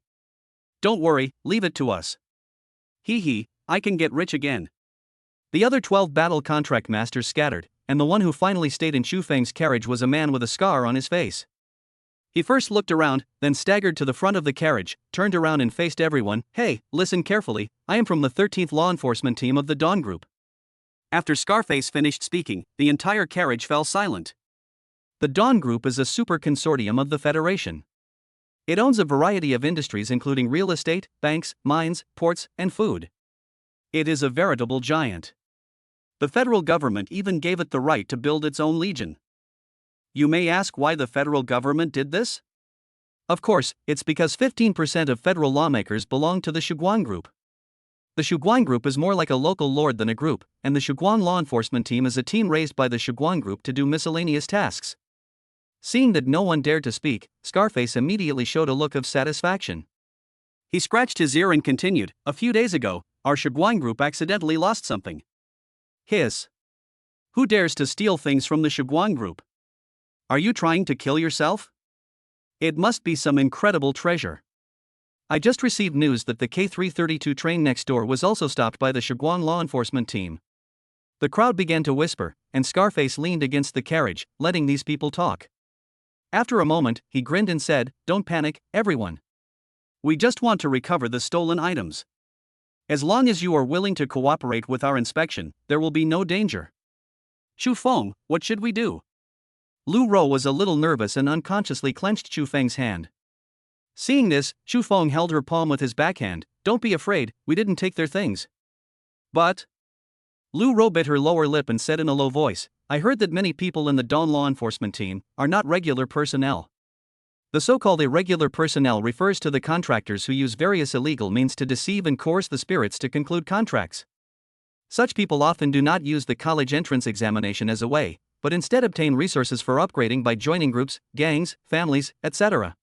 Don't worry, leave it to us. Hee, I can get rich again. The other 12 battle contract masters scattered, and the one who finally stayed in Xu Feng's carriage was a man with a scar on his face. He first looked around, then staggered to the front of the carriage, turned around and faced everyone. Hey, listen carefully, I am from the 13th Law Enforcement Team of the Dawn Group. After Scarface finished speaking, the entire carriage fell silent. The Dawn Group is a super consortium of the Federation. It owns a variety of industries including real estate, banks, mines, ports, and food. It is a veritable giant. The federal government even gave it the right to build its own legion. You may ask why the federal government did this? Of course, it's because 15% of federal lawmakers belong to the Shuguang Group. The Shuguang Group is more like a local lord than a group, and the Shuguang Law Enforcement Team is a team raised by the Shuguang Group to do miscellaneous tasks. Seeing that no one dared to speak, Scarface immediately showed a look of satisfaction. He scratched his ear and continued, "A few days ago, our Shuguang Group accidentally lost something." Hiss. Who dares to steal things from the Shuguang Group? Are you trying to kill yourself? It must be some incredible treasure. I just received news that the K332 train next door was also stopped by the Shuguang Law Enforcement Team. The crowd began to whisper, and Scarface leaned against the carriage, letting these people talk. After a moment, he grinned and said, "Don't panic, everyone. We just want to recover the stolen items. As long as you are willing to cooperate with our inspection, there will be no danger." "Chu Feng, what should we do?" Lu Ro was a little nervous and unconsciously clenched Chu Feng's hand. Seeing this, Chu Feng held her palm with his backhand. "Don't be afraid, we didn't take their things." "But..." Lu Ro bit her lower lip and said in a low voice, "I heard that many people in the Dawn law enforcement team are not regular personnel." The so-called irregular personnel refers to the contractors who use various illegal means to deceive and coerce the spirits to conclude contracts. Such people often do not use the college entrance examination as a way, but instead obtain resources for upgrading by joining groups, gangs, families, etc.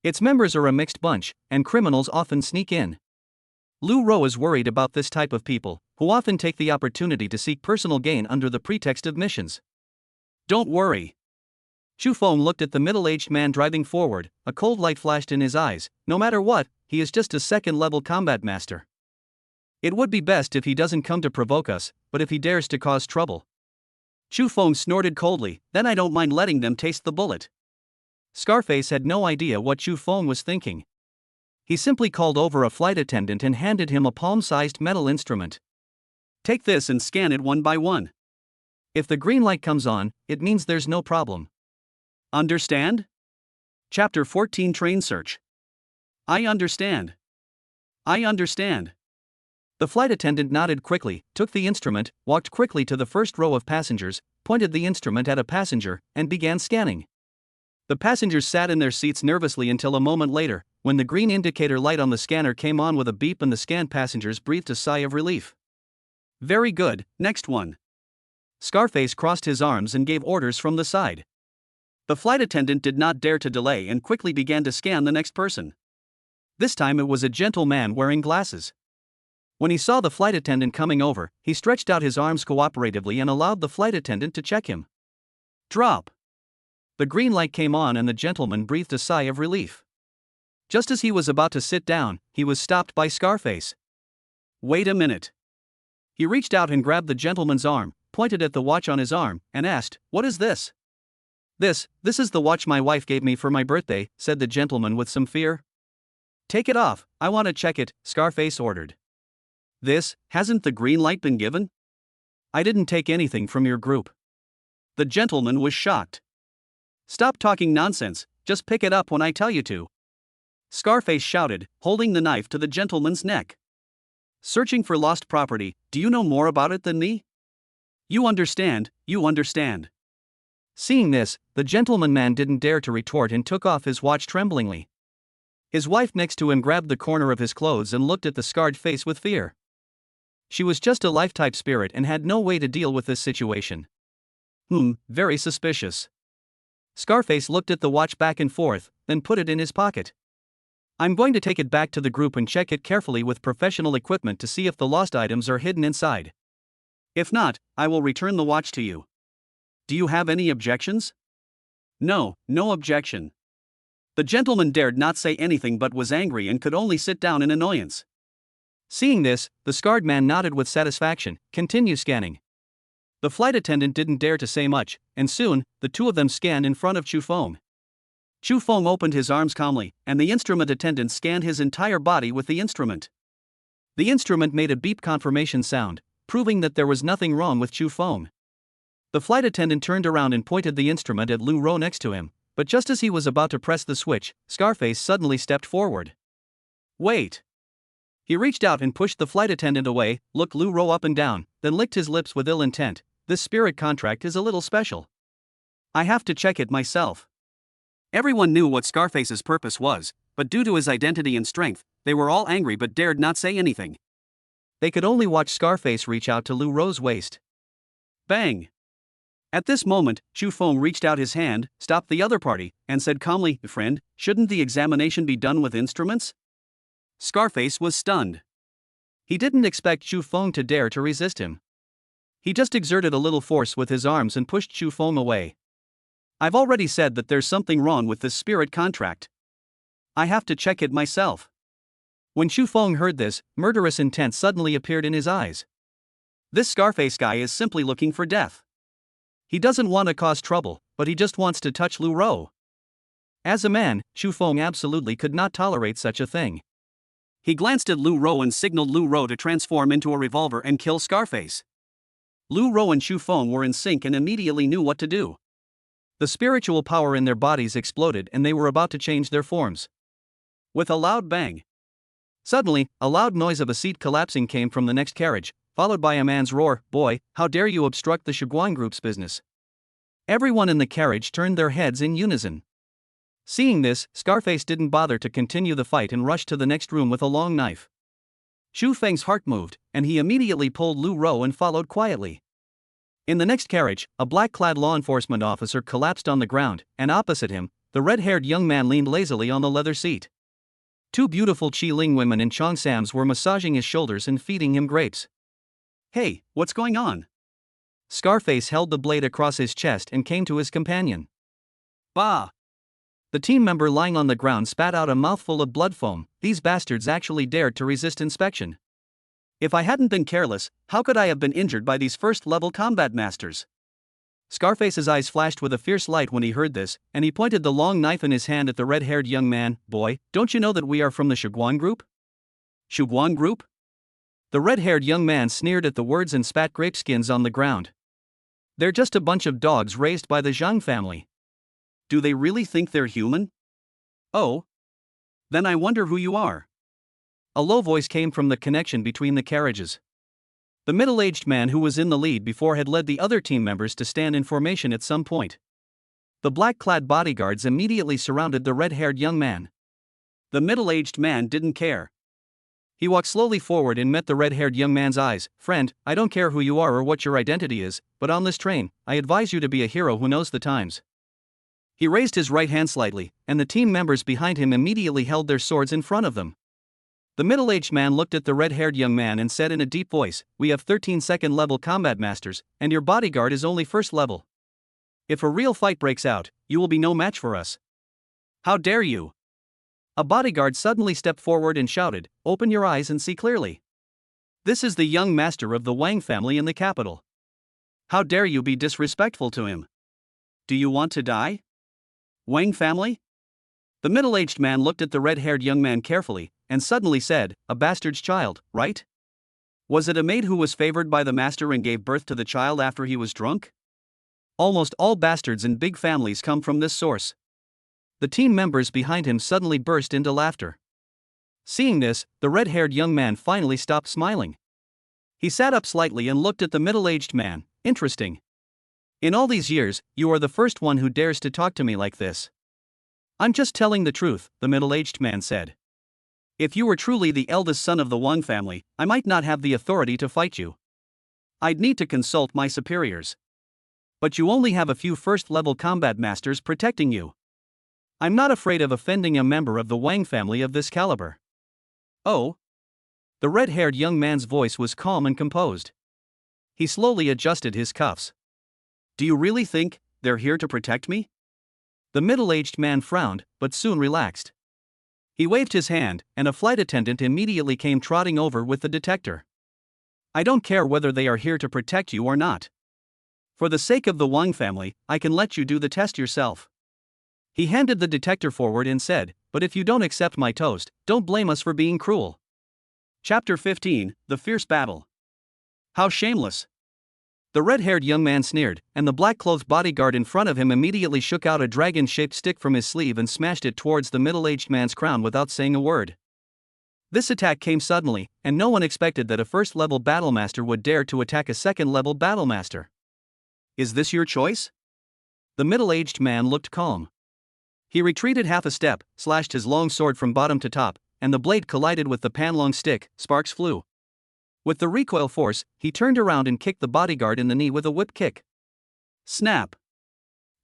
Its members are a mixed bunch, and criminals often sneak in. Lu Ro is worried about this type of people, who often take the opportunity to seek personal gain under the pretext of missions. "Don't worry." Chu Feng looked at the middle-aged man driving forward. A cold light flashed in his eyes. "No matter what, he is just a second-level combat master. It would be best if he doesn't come to provoke us, but if he dares to cause trouble." Chu Feng snorted coldly, "Then I don't mind letting them taste the bullet." Scarface had no idea what Chu Feng was thinking. He simply called over a flight attendant and handed him a palm-sized metal instrument. "Take this and scan it one by one. If the green light comes on, it means there's no problem. Understand?" Chapter 14 Train Search. "I understand. I understand." The flight attendant nodded quickly, took the instrument, walked quickly to the first row of passengers, pointed the instrument at a passenger, and began scanning. The passengers sat in their seats nervously until a moment later, when the green indicator light on the scanner came on with a beep and the scanned passengers breathed a sigh of relief. "Very good, next one." Scarface crossed his arms and gave orders from the side. The flight attendant did not dare to delay and quickly began to scan the next person. This time it was a gentle man wearing glasses. When he saw the flight attendant coming over, he stretched out his arms cooperatively and allowed the flight attendant to check him. "Drop." The green light came on and the gentleman breathed a sigh of relief. Just as he was about to sit down, he was stopped by Scarface. "Wait a minute." He reached out and grabbed the gentleman's arm, pointed at the watch on his arm, and asked, "What is this?" This is the watch my wife gave me for my birthday," said the gentleman with some fear. "Take it off, I want to check it," Scarface ordered. Hasn't the green light been given?" "I didn't take anything from your group." The gentleman was shocked. "Stop talking nonsense, just pick it up when I tell you to," Scarface shouted, holding the knife to the gentleman's neck. "Searching for lost property, do you know more about it than me? You understand, you understand." Seeing this, the gentleman man didn't dare to retort and took off his watch tremblingly. His wife next to him grabbed the corner of his clothes and looked at the scarred face with fear. She was just a life-type spirit and had no way to deal with this situation. Very suspicious. Scarface looked at the watch back and forth, then put it in his pocket. "I'm going to take it back to the group and check it carefully with professional equipment to see if the lost items are hidden inside. If not, I will return the watch to you. Do you have any objections?" "No, no objection." The gentleman dared not say anything but was angry and could only sit down in annoyance. Seeing this, the scarred man nodded with satisfaction. "Continue scanning." The flight attendant didn't dare to say much, and soon, the two of them scanned in front of Chu Feng. Chu Feng opened his arms calmly, and the instrument attendant scanned his entire body with the instrument. The instrument made a beep confirmation sound, proving that there was nothing wrong with Chu Feng. The flight attendant turned around and pointed the instrument at Lu Ro next to him, but just as he was about to press the switch, Scarface suddenly stepped forward. "Wait." He reached out and pushed the flight attendant away, looked Lu Ro up and down, then licked his lips with ill intent. "This spirit contract is a little special. I have to check it myself." Everyone knew what Scarface's purpose was, but due to his identity and strength, they were all angry but dared not say anything. They could only watch Scarface reach out to Lu Ro's waist. Bang! At this moment, Chu Feng reached out his hand, stopped the other party, and said calmly, "Friend, shouldn't the examination be done with instruments?" Scarface was stunned. He didn't expect Chu Feng to dare to resist him. He just exerted a little force with his arms and pushed Chu Feng away. "I've already said that there's something wrong with this spirit contract. I have to check it myself." When Chu Feng heard this, murderous intent suddenly appeared in his eyes. This Scarface guy is simply looking for death. He doesn't want to cause trouble, but he just wants to touch Lu Ro. As a man, Chu Feng absolutely could not tolerate such a thing. He glanced at Lu Ro and signaled Lu Ro to transform into a revolver and kill Scarface. Lu Ro and Chu Feng were in sync and immediately knew what to do. The spiritual power in their bodies exploded and they were about to change their forms. With a loud bang. Suddenly, a loud noise of a seat collapsing came from the next carriage, followed by a man's roar, "Boy, how dare you obstruct the Shuguang Group's business." Everyone in the carriage turned their heads in unison. Seeing this, Scarface didn't bother to continue the fight and rushed to the next room with a long knife. Chu Feng's heart moved, and he immediately pulled Lu Ro and followed quietly. In the next carriage, a black-clad law enforcement officer collapsed on the ground, and opposite him, the red-haired young man leaned lazily on the leather seat. Two beautiful Chi-Ling women in Cheongsams were massaging his shoulders and feeding him grapes. "Hey, what's going on?" Scarface held the blade across his chest and came to his companion. "Bah!" The team member lying on the ground spat out a mouthful of blood foam. These bastards actually dared to resist inspection. If I hadn't been careless, how could I have been injured by these first-level combat masters? Scarface's eyes flashed with a fierce light when he heard this, and he pointed the long knife in his hand at the red-haired young man. "Boy, don't you know that we are from the Shuguang Group?" "Shuguang Group?" The red-haired young man sneered at the words and spat grapeskins on the ground. "They're just a bunch of dogs raised by the Zhang family." "Do they really think they're human?" "Oh? Then I wonder who you are." A low voice came from the connection between the carriages. The middle-aged man who was in the lead before had led the other team members to stand in formation at some point. The black-clad bodyguards immediately surrounded the red-haired young man. The middle-aged man didn't care. He walked slowly forward and met the red-haired young man's eyes. "Friend, I don't care who you are or what your identity is, but on this train, I advise you to be a hero who knows the times." He raised his right hand slightly, and the team members behind him immediately held their swords in front of them. The middle-aged man looked at the red-haired young man and said in a deep voice, "We have 13 second-level combat masters, and your bodyguard is only first level. If a real fight breaks out, you will be no match for us." "How dare you!" A bodyguard suddenly stepped forward and shouted, "Open your eyes and see clearly. This is the young master of the Wang family in the capital. How dare you be disrespectful to him? Do you want to die? Wang family?" The middle-aged man looked at the red-haired young man carefully, and suddenly said, "A bastard's child, right? Was it a maid who was favored by the master and gave birth to the child after he was drunk? Almost all bastards in big families come from this source." The team members behind him suddenly burst into laughter. Seeing this, the red-haired young man finally stopped smiling. He sat up slightly and looked at the middle-aged man. "Interesting. In all these years, you are the first one who dares to talk to me like this." "I'm just telling the truth," the middle-aged man said. "If you were truly the eldest son of the Wang family, I might not have the authority to fight you. I'd need to consult my superiors. But you only have a few first-level combat masters protecting you. I'm not afraid of offending a member of the Wang family of this caliber." "Oh?" The red-haired young man's voice was calm and composed. He slowly adjusted his cuffs. "Do you really think they're here to protect me?" The middle-aged man frowned, but soon relaxed. He waved his hand, and a flight attendant immediately came trotting over with the detector. "I don't care whether they are here to protect you or not. For the sake of the Wang family, I can let you do the test yourself." He handed the detector forward and said, "But if you don't accept my toast, don't blame us for being cruel." Chapter 15, The Fierce Battle. "How shameless!" The red-haired young man sneered, and the black-clothed bodyguard in front of him immediately shook out a dragon-shaped stick from his sleeve and smashed it towards the middle-aged man's crown without saying a word. This attack came suddenly, and no one expected that a first-level battlemaster would dare to attack a second-level battlemaster. "Is this your choice?" The middle-aged man looked calm. He retreated half a step, slashed his long sword from bottom to top, and the blade collided with the panlong stick. Sparks flew. With the recoil force, he turned around and kicked the bodyguard in the knee with a whip kick. Snap!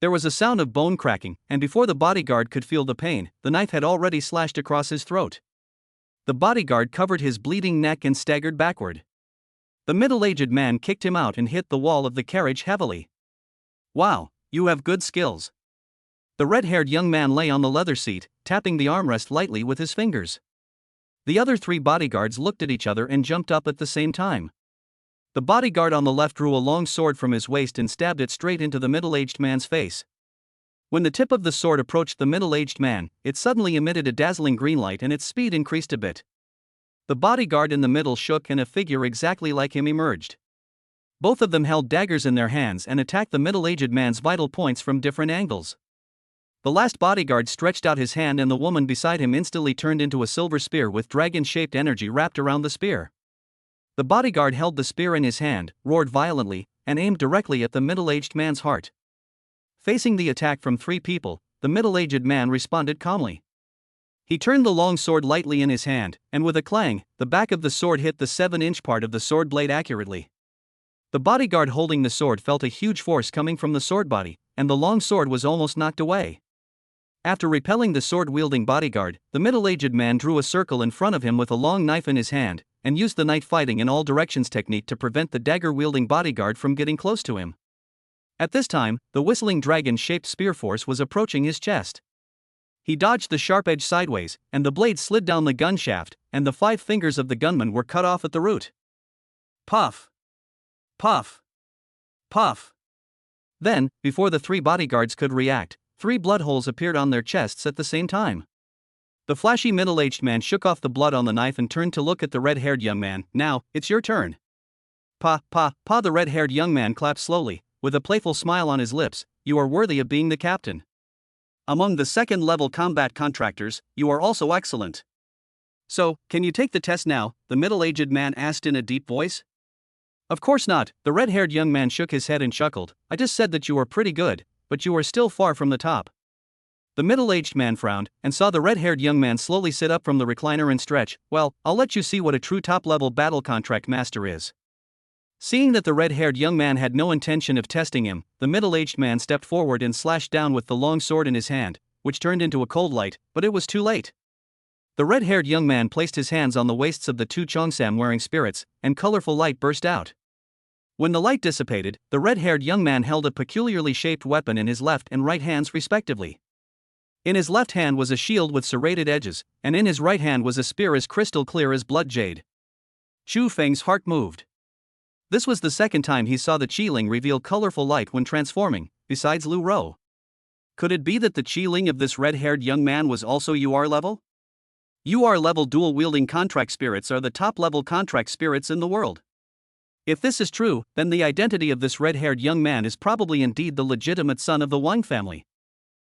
There was a sound of bone cracking, and before the bodyguard could feel the pain, the knife had already slashed across his throat. The bodyguard covered his bleeding neck and staggered backward. The middle-aged man kicked him out and hit the wall of the carriage heavily. "Wow, you have good skills." The red-haired young man lay on the leather seat, tapping the armrest lightly with his fingers. The other three bodyguards looked at each other and jumped up at the same time. The bodyguard on the left drew a long sword from his waist and stabbed it straight into the middle-aged man's face. When the tip of the sword approached the middle-aged man, it suddenly emitted a dazzling green light and its speed increased a bit. The bodyguard in the middle shook and a figure exactly like him emerged. Both of them held daggers in their hands and attacked the middle-aged man's vital points from different angles. The last bodyguard stretched out his hand and the woman beside him instantly turned into a silver spear with dragon-shaped energy wrapped around the spear. The bodyguard held the spear in his hand, roared violently, and aimed directly at the middle-aged man's heart. Facing the attack from three people, the middle-aged man responded calmly. He turned the long sword lightly in his hand, and with a clang, the back of the sword hit the 7-inch part of the sword blade accurately. The bodyguard holding the sword felt a huge force coming from the sword body, and the long sword was almost knocked away. After repelling the sword-wielding bodyguard, the middle-aged man drew a circle in front of him with a long knife in his hand, and used the knife fighting in all directions technique to prevent the dagger-wielding bodyguard from getting close to him. At this time, the whistling dragon-shaped spear force was approaching his chest. He dodged the sharp edge sideways, and the blade slid down the gun shaft, and the 5 fingers of the gunman were cut off at the root. Puff! Puff! Puff! Then, before the 3 bodyguards could react, 3 blood holes appeared on their chests at the same time. The flashy middle-aged man shook off the blood on the knife and turned to look at the red-haired young man. "Now, it's your turn." Pa, the red-haired young man clapped slowly, with a playful smile on his lips. "You are worthy of being the captain. Among the second-level combat contractors, you are also excellent. So, can you take the test now?" the middle-aged man asked in a deep voice. "Of course not," the red-haired young man shook his head and chuckled. "I just said that you were pretty good, but you are still far from the top." The middle-aged man frowned, and saw the red-haired young man slowly sit up from the recliner and stretch. "Well, I'll let you see what a true top-level battle contract master is." Seeing that the red-haired young man had no intention of testing him, the middle-aged man stepped forward and slashed down with the long sword in his hand, which turned into a cold light, but it was too late. The red-haired young man placed his hands on the waists of the 2 Chongsam wearing spirits, and colorful light burst out. When the light dissipated, the red-haired young man held a peculiarly shaped weapon in his left and right hands respectively. In his left hand was a shield with serrated edges, and in his right hand was a spear as crystal clear as blood jade. Chu Feng's heart moved. This was the second time he saw the Qi-Ling reveal colorful light when transforming, besides Lu Rou. Could it be that the Qi-Ling of this red-haired young man was also UR level? UR level dual-wielding contract spirits are the top-level contract spirits in the world. If this is true, then the identity of this red-haired young man is probably indeed the legitimate son of the Wang family.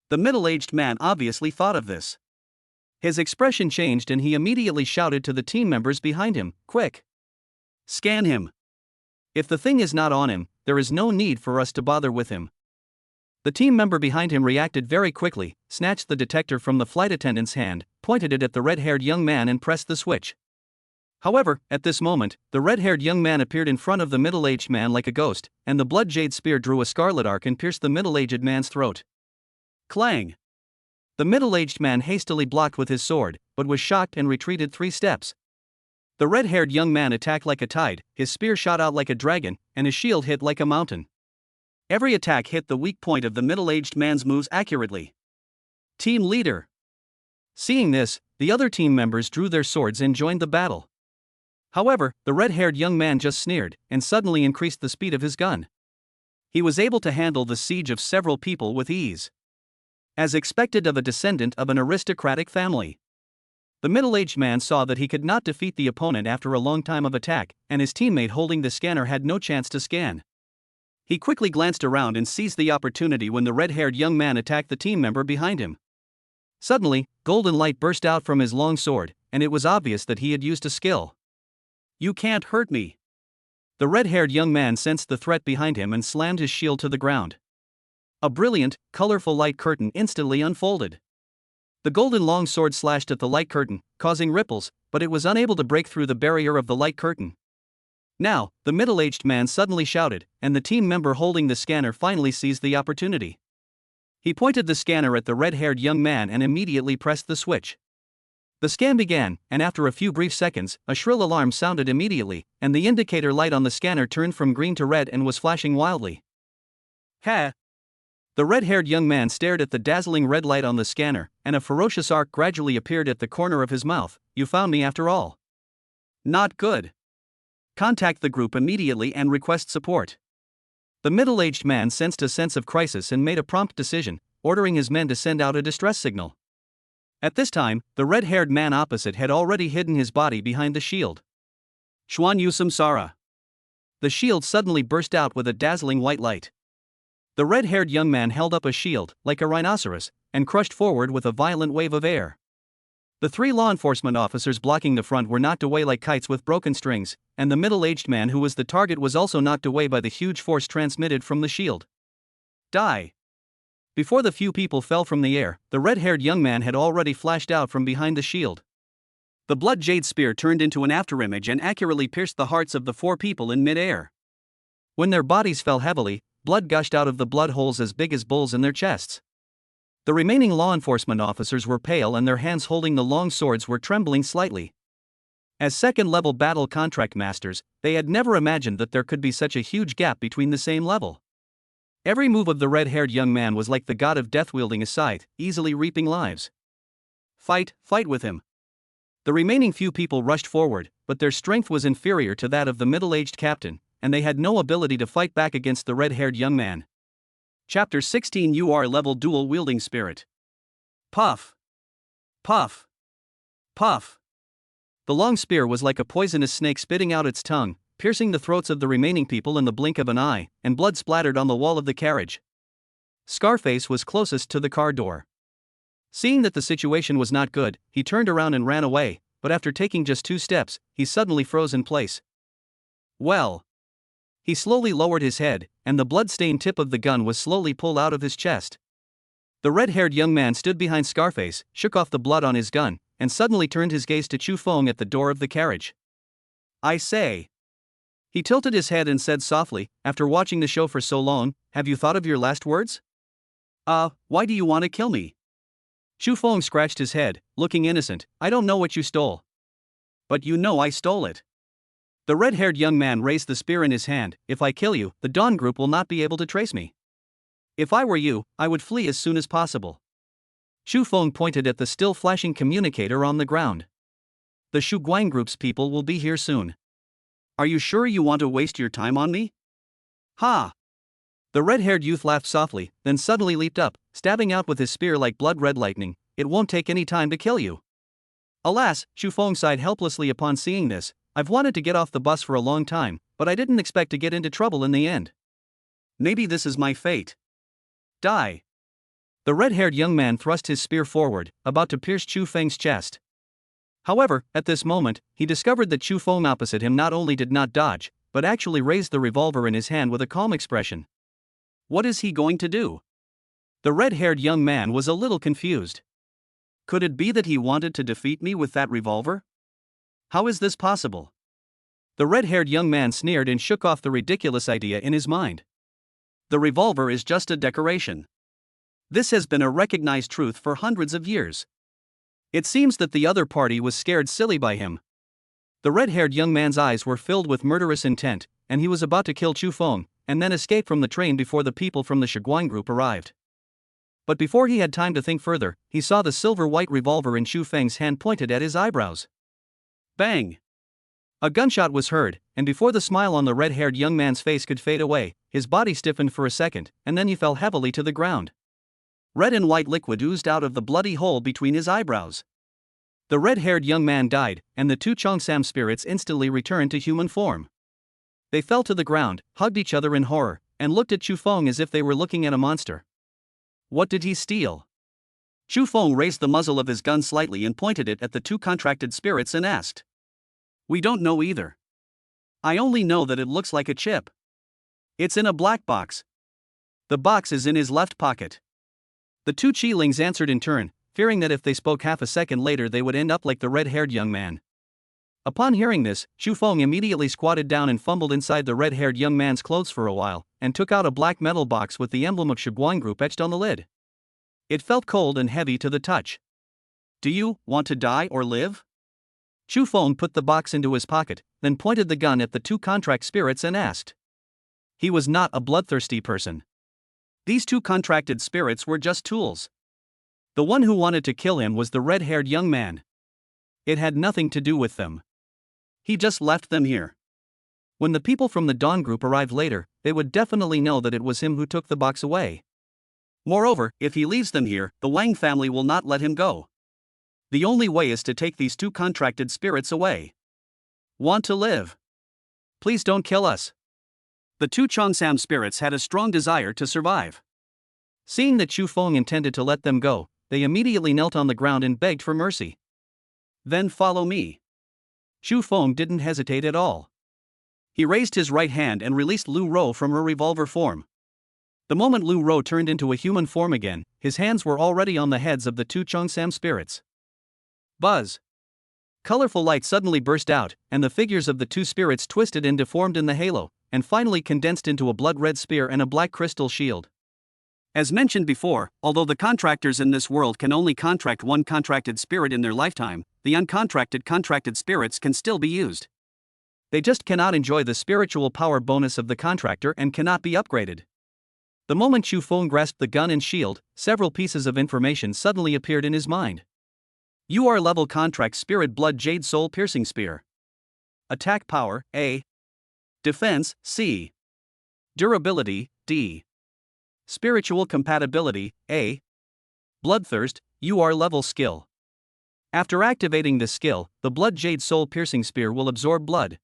The middle-aged man obviously thought of this. His expression changed and he immediately shouted to the team members behind him, "Quick! Scan him! If the thing is not on him, there is no need for us to bother with him." The team member behind him reacted very quickly, snatched the detector from the flight attendant's hand, pointed it at the red-haired young man and pressed the switch. However, at this moment, the red-haired young man appeared in front of the middle-aged man like a ghost, and the blood jade spear drew a scarlet arc and pierced the middle-aged man's throat. Clang! The middle-aged man hastily blocked with his sword, but was shocked and retreated 3 steps. The red-haired young man attacked like a tide, his spear shot out like a dragon, and his shield hit like a mountain. Every attack hit the weak point of the middle-aged man's moves accurately. Team leader! Seeing this, the other team members drew their swords and joined the battle. However, the red-haired young man just sneered, and suddenly increased the speed of his gun. He was able to handle the siege of several people with ease. As expected of a descendant of an aristocratic family. The middle-aged man saw that he could not defeat the opponent after a long time of attack, and his teammate holding the scanner had no chance to scan. He quickly glanced around and seized the opportunity when the red-haired young man attacked the team member behind him. Suddenly, golden light burst out from his long sword, and it was obvious that he had used a skill. "You can't hurt me." The red-haired young man sensed the threat behind him and slammed his shield to the ground. A brilliant, colorful light curtain instantly unfolded. The golden long sword slashed at the light curtain, causing ripples, but it was unable to break through the barrier of the light curtain. Now, the middle-aged man suddenly shouted, and the team member holding the scanner finally seized the opportunity. He pointed the scanner at the red-haired young man and immediately pressed the switch. The scan began, and after a few brief seconds, a shrill alarm sounded immediately, and the indicator light on the scanner turned from green to red and was flashing wildly. "Ha!" The red-haired young man stared at the dazzling red light on the scanner, and a ferocious arc gradually appeared at the corner of his mouth. "You found me after all." "Not good." Contact the group immediately and request support. The middle-aged man sensed a sense of crisis and made a prompt decision, ordering his men to send out a distress signal. At this time, the red-haired man opposite had already hidden his body behind the shield. Xuan Yu Samsara. The shield suddenly burst out with a dazzling white light. The red-haired young man held up a shield, like a rhinoceros, and crushed forward with a violent wave of air. The three law enforcement officers blocking the front were knocked away like kites with broken strings, and the middle-aged man who was the target was also knocked away by the huge force transmitted from the shield. Die! Before the few people fell from the air, the red-haired young man had already flashed out from behind the shield. The blood jade spear turned into an afterimage and accurately pierced the hearts of the four people in mid-air. When their bodies fell heavily, blood gushed out of the blood holes as big as bulls in their chests. The remaining law enforcement officers were pale and their hands holding the long swords were trembling slightly. As second-level battle contract masters, they had never imagined that there could be such a huge gap between the same level. Every move of the red-haired young man was like the god of death wielding a scythe, easily reaping lives. Fight with him. The remaining few people rushed forward, but their strength was inferior to that of the middle-aged captain, and they had no ability to fight back against the red-haired young man. Chapter 16 UR Level Dual Wielding Spirit. Puff. Puff. Puff. The long spear was like a poisonous snake spitting out its tongue, piercing the throats of the remaining people in the blink of an eye, and blood splattered on the wall of the carriage. Scarface was closest to the car door. Seeing that the situation was not good, he turned around and ran away, but after taking just 2 steps, he suddenly froze in place. Well. He slowly lowered his head, and the blood-stained tip of the gun was slowly pulled out of his chest. The red-haired young man stood behind Scarface, shook off the blood on his gun, and suddenly turned his gaze to Chu Feng at the door of the carriage. I say. He tilted his head and said softly, after watching the show for so long, have you thought of your last words? Why do you want to kill me? Chu Feng scratched his head, looking innocent, I don't know what you stole. But you know I stole it. The red-haired young man raised the spear in his hand, if I kill you, the Dawn Group will not be able to trace me. If I were you, I would flee as soon as possible. Chu Feng pointed at the still flashing communicator on the ground. The Shuguang Group's people will be here soon. Are you sure you want to waste your time on me? Ha! The red-haired youth laughed softly, then suddenly leaped up, stabbing out with his spear like blood-red lightning. It won't take any time to kill you. Alas, Chu Feng sighed helplessly upon seeing this. I've wanted to get off the bus for a long time, but I didn't expect to get into trouble in the end. Maybe this is my fate. Die. The red-haired young man thrust his spear forward, about to pierce Chu Feng's chest. However, at this moment, he discovered that Chu Feng opposite him not only did not dodge, but actually raised the revolver in his hand with a calm expression. What is he going to do? The red-haired young man was a little confused. Could it be that he wanted to defeat me with that revolver? How is this possible? The red-haired young man sneered and shook off the ridiculous idea in his mind. The revolver is just a decoration. This has been a recognized truth for hundreds of years. It seems that the other party was scared silly by him. The red-haired young man's eyes were filled with murderous intent, and he was about to kill Chu Feng, and then escape from the train before the people from the Shuguang Group arrived. But before he had time to think further, he saw the silver-white revolver in Chu Feng's hand pointed at his eyebrows. Bang! A gunshot was heard, and before the smile on the red-haired young man's face could fade away, his body stiffened for a second, and then he fell heavily to the ground. Red and white liquid oozed out of the bloody hole between his eyebrows. The red-haired young man died, and the 2 Cheongsam spirits instantly returned to human form. They fell to the ground, hugged each other in horror, and looked at Chu Feng as if they were looking at a monster. What did he steal? Chu Feng raised the muzzle of his gun slightly and pointed it at the 2 contracted spirits and asked. We don't know either. I only know that it looks like a chip. It's in a black box. The box is in his left pocket. The 2 Qilings answered in turn, fearing that if they spoke half a second later they would end up like the red-haired young man. Upon hearing this, Chu Feng immediately squatted down and fumbled inside the red-haired young man's clothes for a while, and took out a black metal box with the emblem of Shuguang Group etched on the lid. It felt cold and heavy to the touch. Do you want to die or live? Chu Feng put the box into his pocket, then pointed the gun at the 2 contract spirits and asked. He was not a bloodthirsty person. These 2 contracted spirits were just tools. The one who wanted to kill him was the red-haired young man. It had nothing to do with them. He just left them here. When the people from the Dawn group arrived later, they would definitely know that it was him who took the box away. Moreover, if he leaves them here, the Wang family will not let him go. The only way is to take these two contracted spirits away. Want to live? Please don't kill us. The two Cheongsam spirits had a strong desire to survive. Seeing that Chu Feng intended to let them go, they immediately knelt on the ground and begged for mercy. Then follow me. Chu Feng didn't hesitate at all. He raised his right hand and released Lu Ro from her revolver form. The moment Lu Ro turned into a human form again, his hands were already on the heads of the two Cheongsam spirits. Buzz! Colorful light suddenly burst out, and the figures of the two spirits twisted and deformed in the halo, and finally condensed into a blood-red spear and a black crystal shield. As mentioned before, although the contractors in this world can only contract one contracted spirit in their lifetime, the contracted spirits can still be used. They just cannot enjoy the spiritual power bonus of the contractor and cannot be upgraded. The moment Chu Feng grasped the gun and shield, several pieces of information suddenly appeared in his mind. UR level contract spirit blood jade soul piercing spear. Attack power A. Defense C. Durability D. Spiritual compatibility A. Bloodthirst UR level skill. After activating this skill, the blood jade soul piercing spear will absorb blood.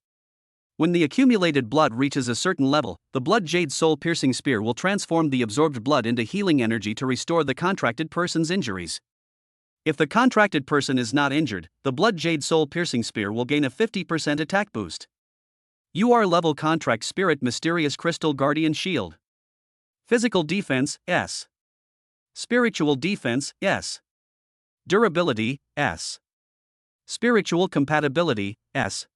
When the accumulated blood reaches a certain level, the blood jade soul piercing spear will transform the absorbed blood into healing energy to restore the contracted person's injuries. If the contracted person is not injured, the blood jade soul piercing spear will gain a 50% attack boost. UR level contract spirit mysterious crystal guardian shield. Physical defense S. Spiritual defense S. Durability S. Spiritual compatibility S.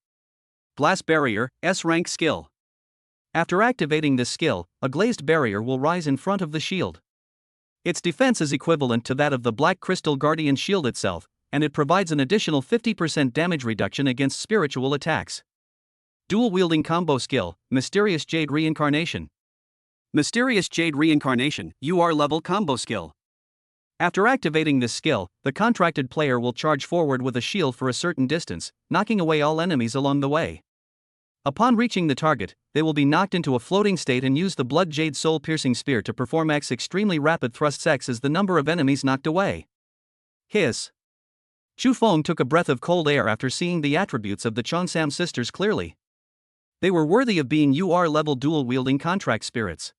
Glass barrier S rank skill. After activating this skill, a glazed barrier will rise in front of the shield. Its defense is equivalent to that of the Black Crystal Guardian shield itself, and it provides an additional 50% damage reduction against spiritual attacks. Dual-wielding combo skill, Mysterious Jade Reincarnation. Mysterious Jade Reincarnation, UR level combo skill. After activating this skill, the contracted player will charge forward with a shield for a certain distance, knocking away all enemies along the way. Upon reaching the target, they will be knocked into a floating state and use the blood jade soul piercing spear to perform X extremely rapid thrusts X as the number of enemies knocked away. Hiss. Chu Feng took a breath of cold air after seeing the attributes of the Cheongsam sisters clearly. They were worthy of being UR level dual wielding contract spirits.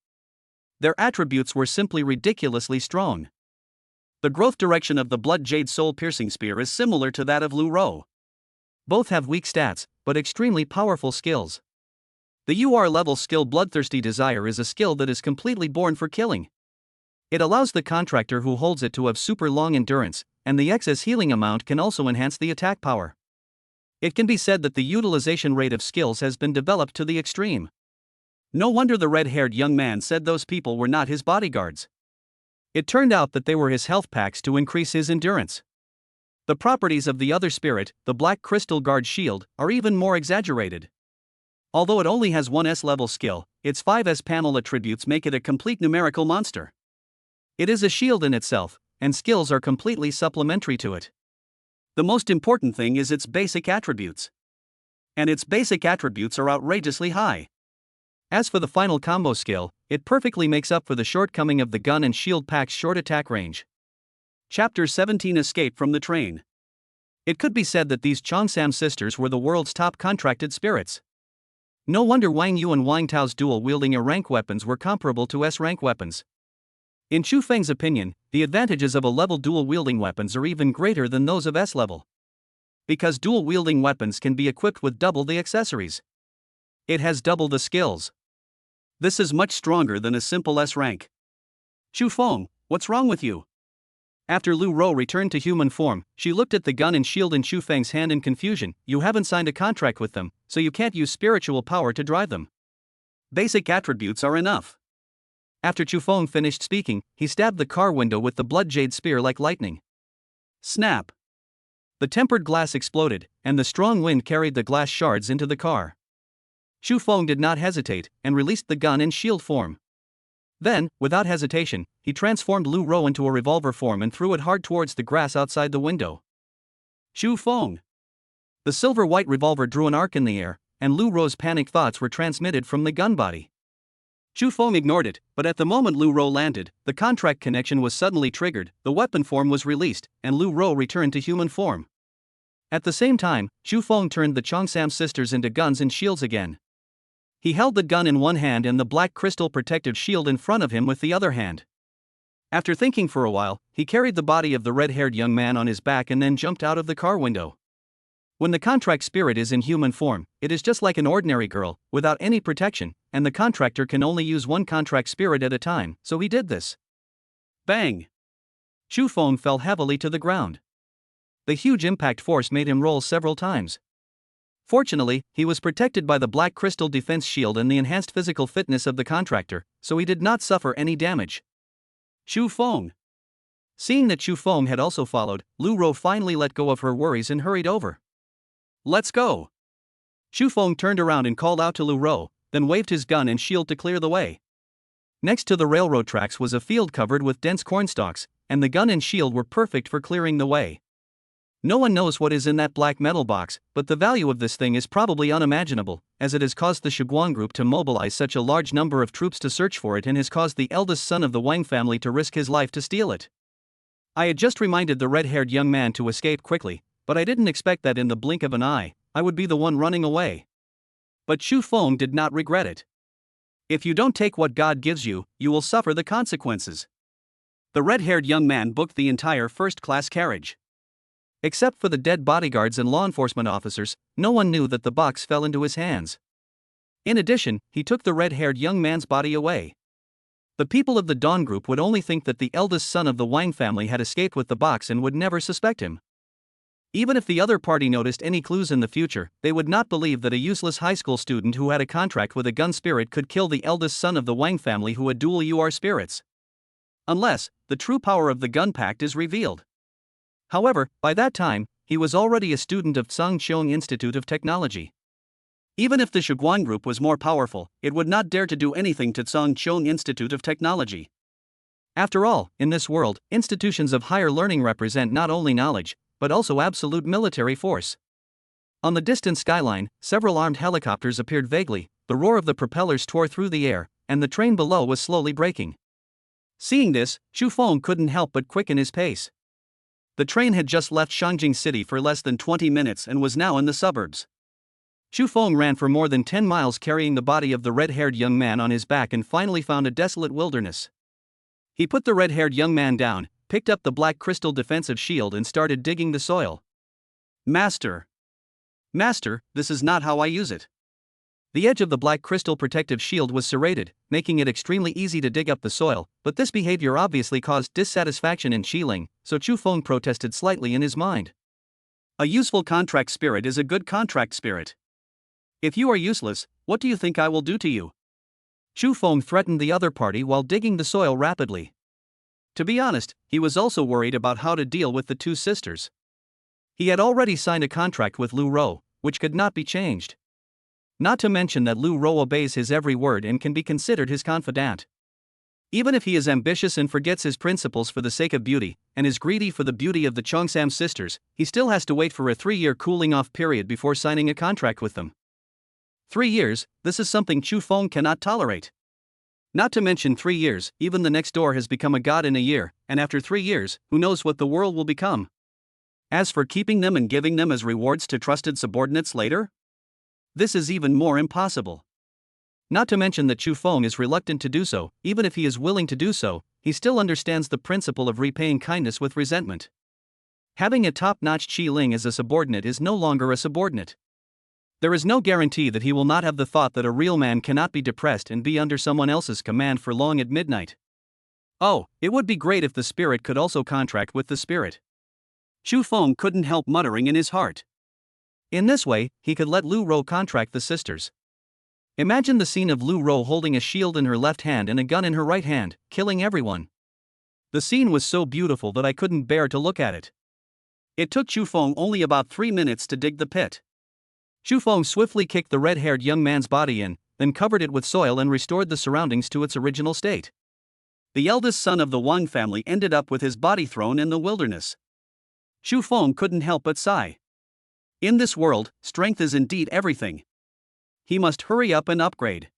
Their attributes were simply ridiculously strong. The growth direction of the blood jade soul piercing spear is similar to that of Lu Ro. Both have weak stats, but extremely powerful skills. The UR level skill Bloodthirsty Desire is a skill that is completely born for killing. It allows the contractor who holds it to have super long endurance, and the excess healing amount can also enhance the attack power. It can be said that the utilization rate of skills has been developed to the extreme. No wonder the red-haired young man said those people were not his bodyguards. It turned out that they were his health packs to increase his endurance. The properties of the other spirit, the Black Crystal Guard Shield, are even more exaggerated. Although it only has one S-level skill, its 5 S-panel attributes make it a complete numerical monster. It is a shield in itself, and skills are completely supplementary to it. The most important thing is its basic attributes. And its basic attributes are outrageously high. As for the final combo skill, it perfectly makes up for the shortcoming of the gun and shield pack's short attack range. Chapter 17 Escape from the Train. It could be said that these Cheongsam sisters were the world's top contracted spirits. No wonder Wang Yu and Wang Tao's dual-wielding A-rank weapons were comparable to S-rank weapons. In Chu Feng's opinion, the advantages of A-level dual-wielding weapons are even greater than those of S-level. Because dual-wielding weapons can be equipped with double the accessories. It has double the skills. This is much stronger than a simple S-rank. Chu Feng, what's wrong with you? After Lu Ro returned to human form, she looked at the gun and shield in Chu Feng's hand in confusion. You haven't signed a contract with them, so you can't use spiritual power to drive them. Basic attributes are enough. After Chu Feng finished speaking, he stabbed the car window with the blood jade spear like lightning. Snap! The tempered glass exploded, and the strong wind carried the glass shards into the car. Chu Feng did not hesitate, and released the gun in shield form. Then, without hesitation, he transformed Lu Ro into a revolver form and threw it hard towards the grass outside the window. Chu Feng! The silver-white revolver drew an arc in the air, and Lu Ro's panicked thoughts were transmitted from the gun body. Chu Feng ignored it, but at the moment Lu Ro landed, the contract connection was suddenly triggered, the weapon form was released, and Lu Ro returned to human form. At the same time, Chu Feng turned the Cheongsam sisters into guns and shields again. He held the gun in one hand and the black crystal protective shield in front of him with the other hand. After thinking for a while, he carried the body of the red-haired young man on his back and then jumped out of the car window. When the contract spirit is in human form, it is just like an ordinary girl, without any protection, and the contractor can only use one contract spirit at a time, so he did this. Bang! Chu Feng fell heavily to the ground. The huge impact force made him roll several times. Fortunately, he was protected by the black crystal defense shield and the enhanced physical fitness of the contractor, so he did not suffer any damage. Chu Feng. Seeing that Chu Feng had also followed, Lu Ro finally let go of her worries and hurried over. Let's go! Chu Feng turned around and called out to Lu Ro, then waved his gun and shield to clear the way. Next to the railroad tracks was a field covered with dense cornstalks, and the gun and shield were perfect for clearing the way. No one knows what is in that black metal box, but the value of this thing is probably unimaginable, as it has caused the Shiguang group to mobilize such a large number of troops to search for it and has caused the eldest son of the Wang family to risk his life to steal it. I had just reminded the red-haired young man to escape quickly, but I didn't expect that in the blink of an eye, I would be the one running away. But Chu Feng did not regret it. If you don't take what God gives you, you will suffer the consequences. The red-haired young man booked the entire first-class carriage. Except for the dead bodyguards and law enforcement officers, no one knew that the box fell into his hands. In addition, he took the red-haired young man's body away. The people of the Dawn group would only think that the eldest son of the Wang family had escaped with the box and would never suspect him. Even if the other party noticed any clues in the future, they would not believe that a useless high school student who had a contract with a gun spirit could kill the eldest son of the Wang family who had dual UR spirits. Unless the true power of the gun pact is revealed. However, by that time, he was already a student of Zhangqiang Institute of Technology. Even if the Shiguang group was more powerful, it would not dare to do anything to Zhangqiang Institute of Technology. After all, in this world, institutions of higher learning represent not only knowledge, but also absolute military force. On the distant skyline, several armed helicopters appeared vaguely, the roar of the propellers tore through the air, and the train below was slowly braking. Seeing this, Chu Feng couldn't help but quicken his pace. The train had just left Shangjing City for less than 20 minutes and was now in the suburbs. Chu Feng ran for more than 10 miles carrying the body of the red-haired young man on his back and finally found a desolate wilderness. He put the red-haired young man down, picked up the black crystal defensive shield and started digging the soil. Master, this is not how I use it. The edge of the black crystal protective shield was serrated, making it extremely easy to dig up the soil, but this behavior obviously caused dissatisfaction in Qiling, so Chu Feng protested slightly in his mind. A useful contract spirit is a good contract spirit. If you are useless, what do you think I will do to you? Chu Feng threatened the other party while digging the soil rapidly. To be honest, he was also worried about how to deal with the two sisters. He had already signed a contract with Lu Ro, which could not be changed. Not to mention that Lu Ro obeys his every word and can be considered his confidant. Even if he is ambitious and forgets his principles for the sake of beauty, and is greedy for the beauty of the Cheongsam sisters, he still has to wait for a 3-year cooling-off period before signing a contract with them. 3 years, this is something Chu Feng cannot tolerate. Not to mention 3 years, even the next door has become a god in a year, and after 3 years, who knows what the world will become. As for keeping them and giving them as rewards to trusted subordinates later? This is even more impossible. Not to mention that Chu Feng is reluctant to do so, even if he is willing to do so, he still understands the principle of repaying kindness with resentment. Having a top-notch Qiling as a subordinate is no longer a subordinate. There is no guarantee that he will not have the thought that a real man cannot be depressed and be under someone else's command for long at midnight. Oh, it would be great if the spirit could also contract with the spirit. Chu Feng couldn't help muttering in his heart. In this way, he could let Lu Ro contract the sisters. Imagine the scene of Lu Ro holding a shield in her left hand and a gun in her right hand, killing everyone. The scene was so beautiful that I couldn't bear to look at it. It took Chu Feng only about 3 minutes to dig the pit. Chu Feng swiftly kicked the red-haired young man's body in, then covered it with soil and restored the surroundings to its original state. The eldest son of the Wang family ended up with his body thrown in the wilderness. Chu Feng couldn't help but sigh. In this world, strength is indeed everything. He must hurry up and upgrade.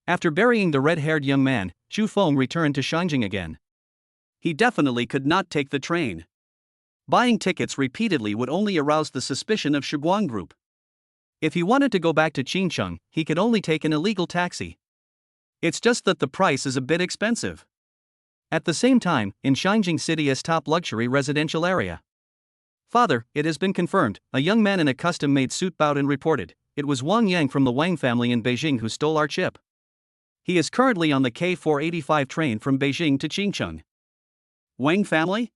After burying the red-haired young man, Chu Feng returned to Shangjing again. He definitely could not take the train. Buying tickets repeatedly would only arouse the suspicion of Shiguang Group. If he wanted to go back to Qingcheng, he could only take an illegal taxi. It's just that the price is a bit expensive. At the same time, in Shangjing City's top luxury residential area. Father, it has been confirmed, a young man in a custom-made suit bowed and reported, it was Wang Yang from the Wang family in Beijing who stole our chip. He is currently on the K485 train from Beijing to Qingcheng. Wang family?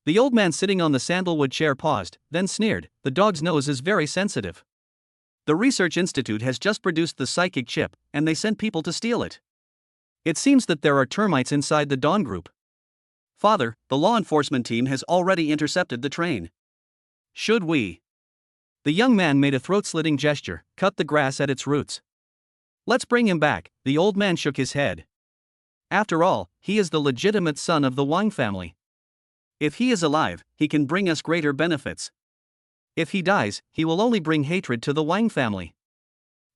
The old man sitting on the sandalwood chair paused, then sneered, the dog's nose is very sensitive. The research institute has just produced the psychic chip, and they sent people to steal it. It seems that there are termites inside the Dawn Group. Father, the law enforcement team has already intercepted the train. Should we? The young man made a throat-slitting gesture, cut the grass at its roots. Let's bring him back, the old man shook his head. After all, he is the legitimate son of the Wang family. If he is alive, he can bring us greater benefits. If he dies, he will only bring hatred to the Wang family.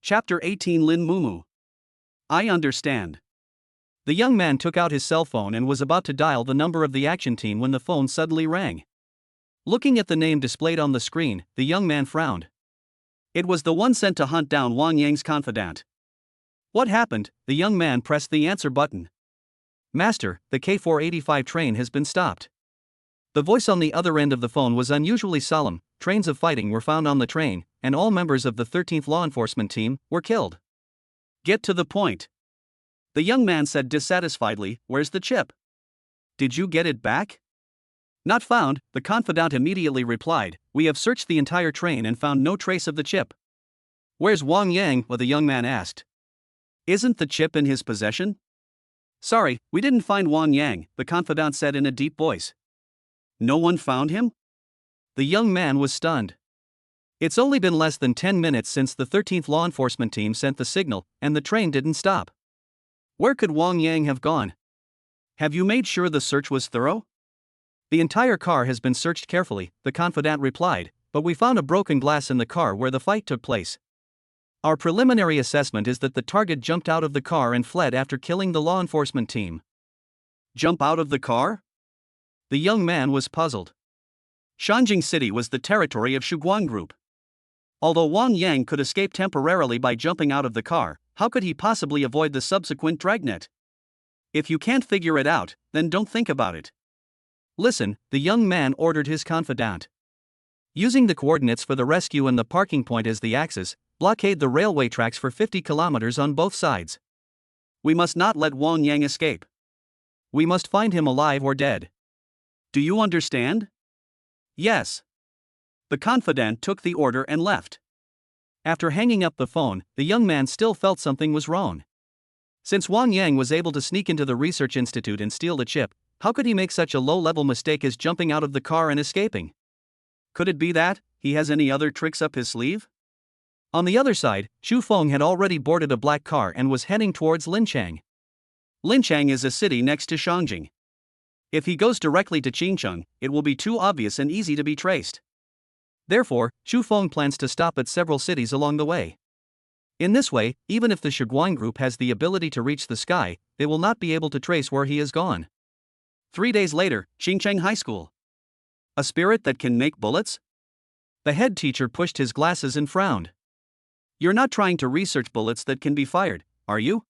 Chapter 18 Lin Mumu. I understand. The young man took out his cell phone and was about to dial the number of the action team when the phone suddenly rang. Looking at the name displayed on the screen, the young man frowned. It was the one sent to hunt down Wang Yang's confidant. What happened? The young man pressed the answer button. Master, the K485 train has been stopped. The voice on the other end of the phone was unusually solemn. Trains of fighting were found on the train, and all members of the 13th Law Enforcement Team were killed. Get to the point. The young man said dissatisfiedly, where's the chip? Did you get it back? Not found, the confidant immediately replied, we have searched the entire train and found no trace of the chip. Where's Wang Yang? The young man asked. Isn't the chip in his possession? Sorry, we didn't find Wang Yang, the confidant said in a deep voice. No one found him? The young man was stunned. It's only been less than 10 minutes since the 13th Law Enforcement Team sent the signal, and the train didn't stop. Where could Wang Yang have gone? Have you made sure the search was thorough? The entire car has been searched carefully, the confidant replied, but we found a broken glass in the car where the fight took place. Our preliminary assessment is that the target jumped out of the car and fled after killing the law enforcement team. Jump out of the car? The young man was puzzled. Shangjing City was the territory of Shiguang Group. Although Wang Yang could escape temporarily by jumping out of the car, how could he possibly avoid the subsequent dragnet? If you can't figure it out, then don't think about it. Listen, the young man ordered his confidant. Using the coordinates for the rescue and the parking point as the axis, blockade the railway tracks for 50 kilometers on both sides. We must not let Wang Yang escape. We must find him alive or dead. Do you understand? Yes. The confidant took the order and left. After hanging up the phone, the young man still felt something was wrong. Since Wang Yang was able to sneak into the research institute and steal the chip, how could he make such a low-level mistake as jumping out of the car and escaping? Could it be that he has any other tricks up his sleeve? On the other side, Chu Feng had already boarded a black car and was heading towards Linchang. Linchang is a city next to Shangjing. If he goes directly to Qingcheng, it will be too obvious and easy to be traced. Therefore, Chu Feng plans to stop at several cities along the way. In this way, even if the Shiguang Group has the ability to reach the sky, they will not be able to trace where he has gone. 3 days later, Qingcheng High School. A spirit that can make bullets? The head teacher pushed his glasses and frowned. You're not trying to research bullets that can be fired, are you?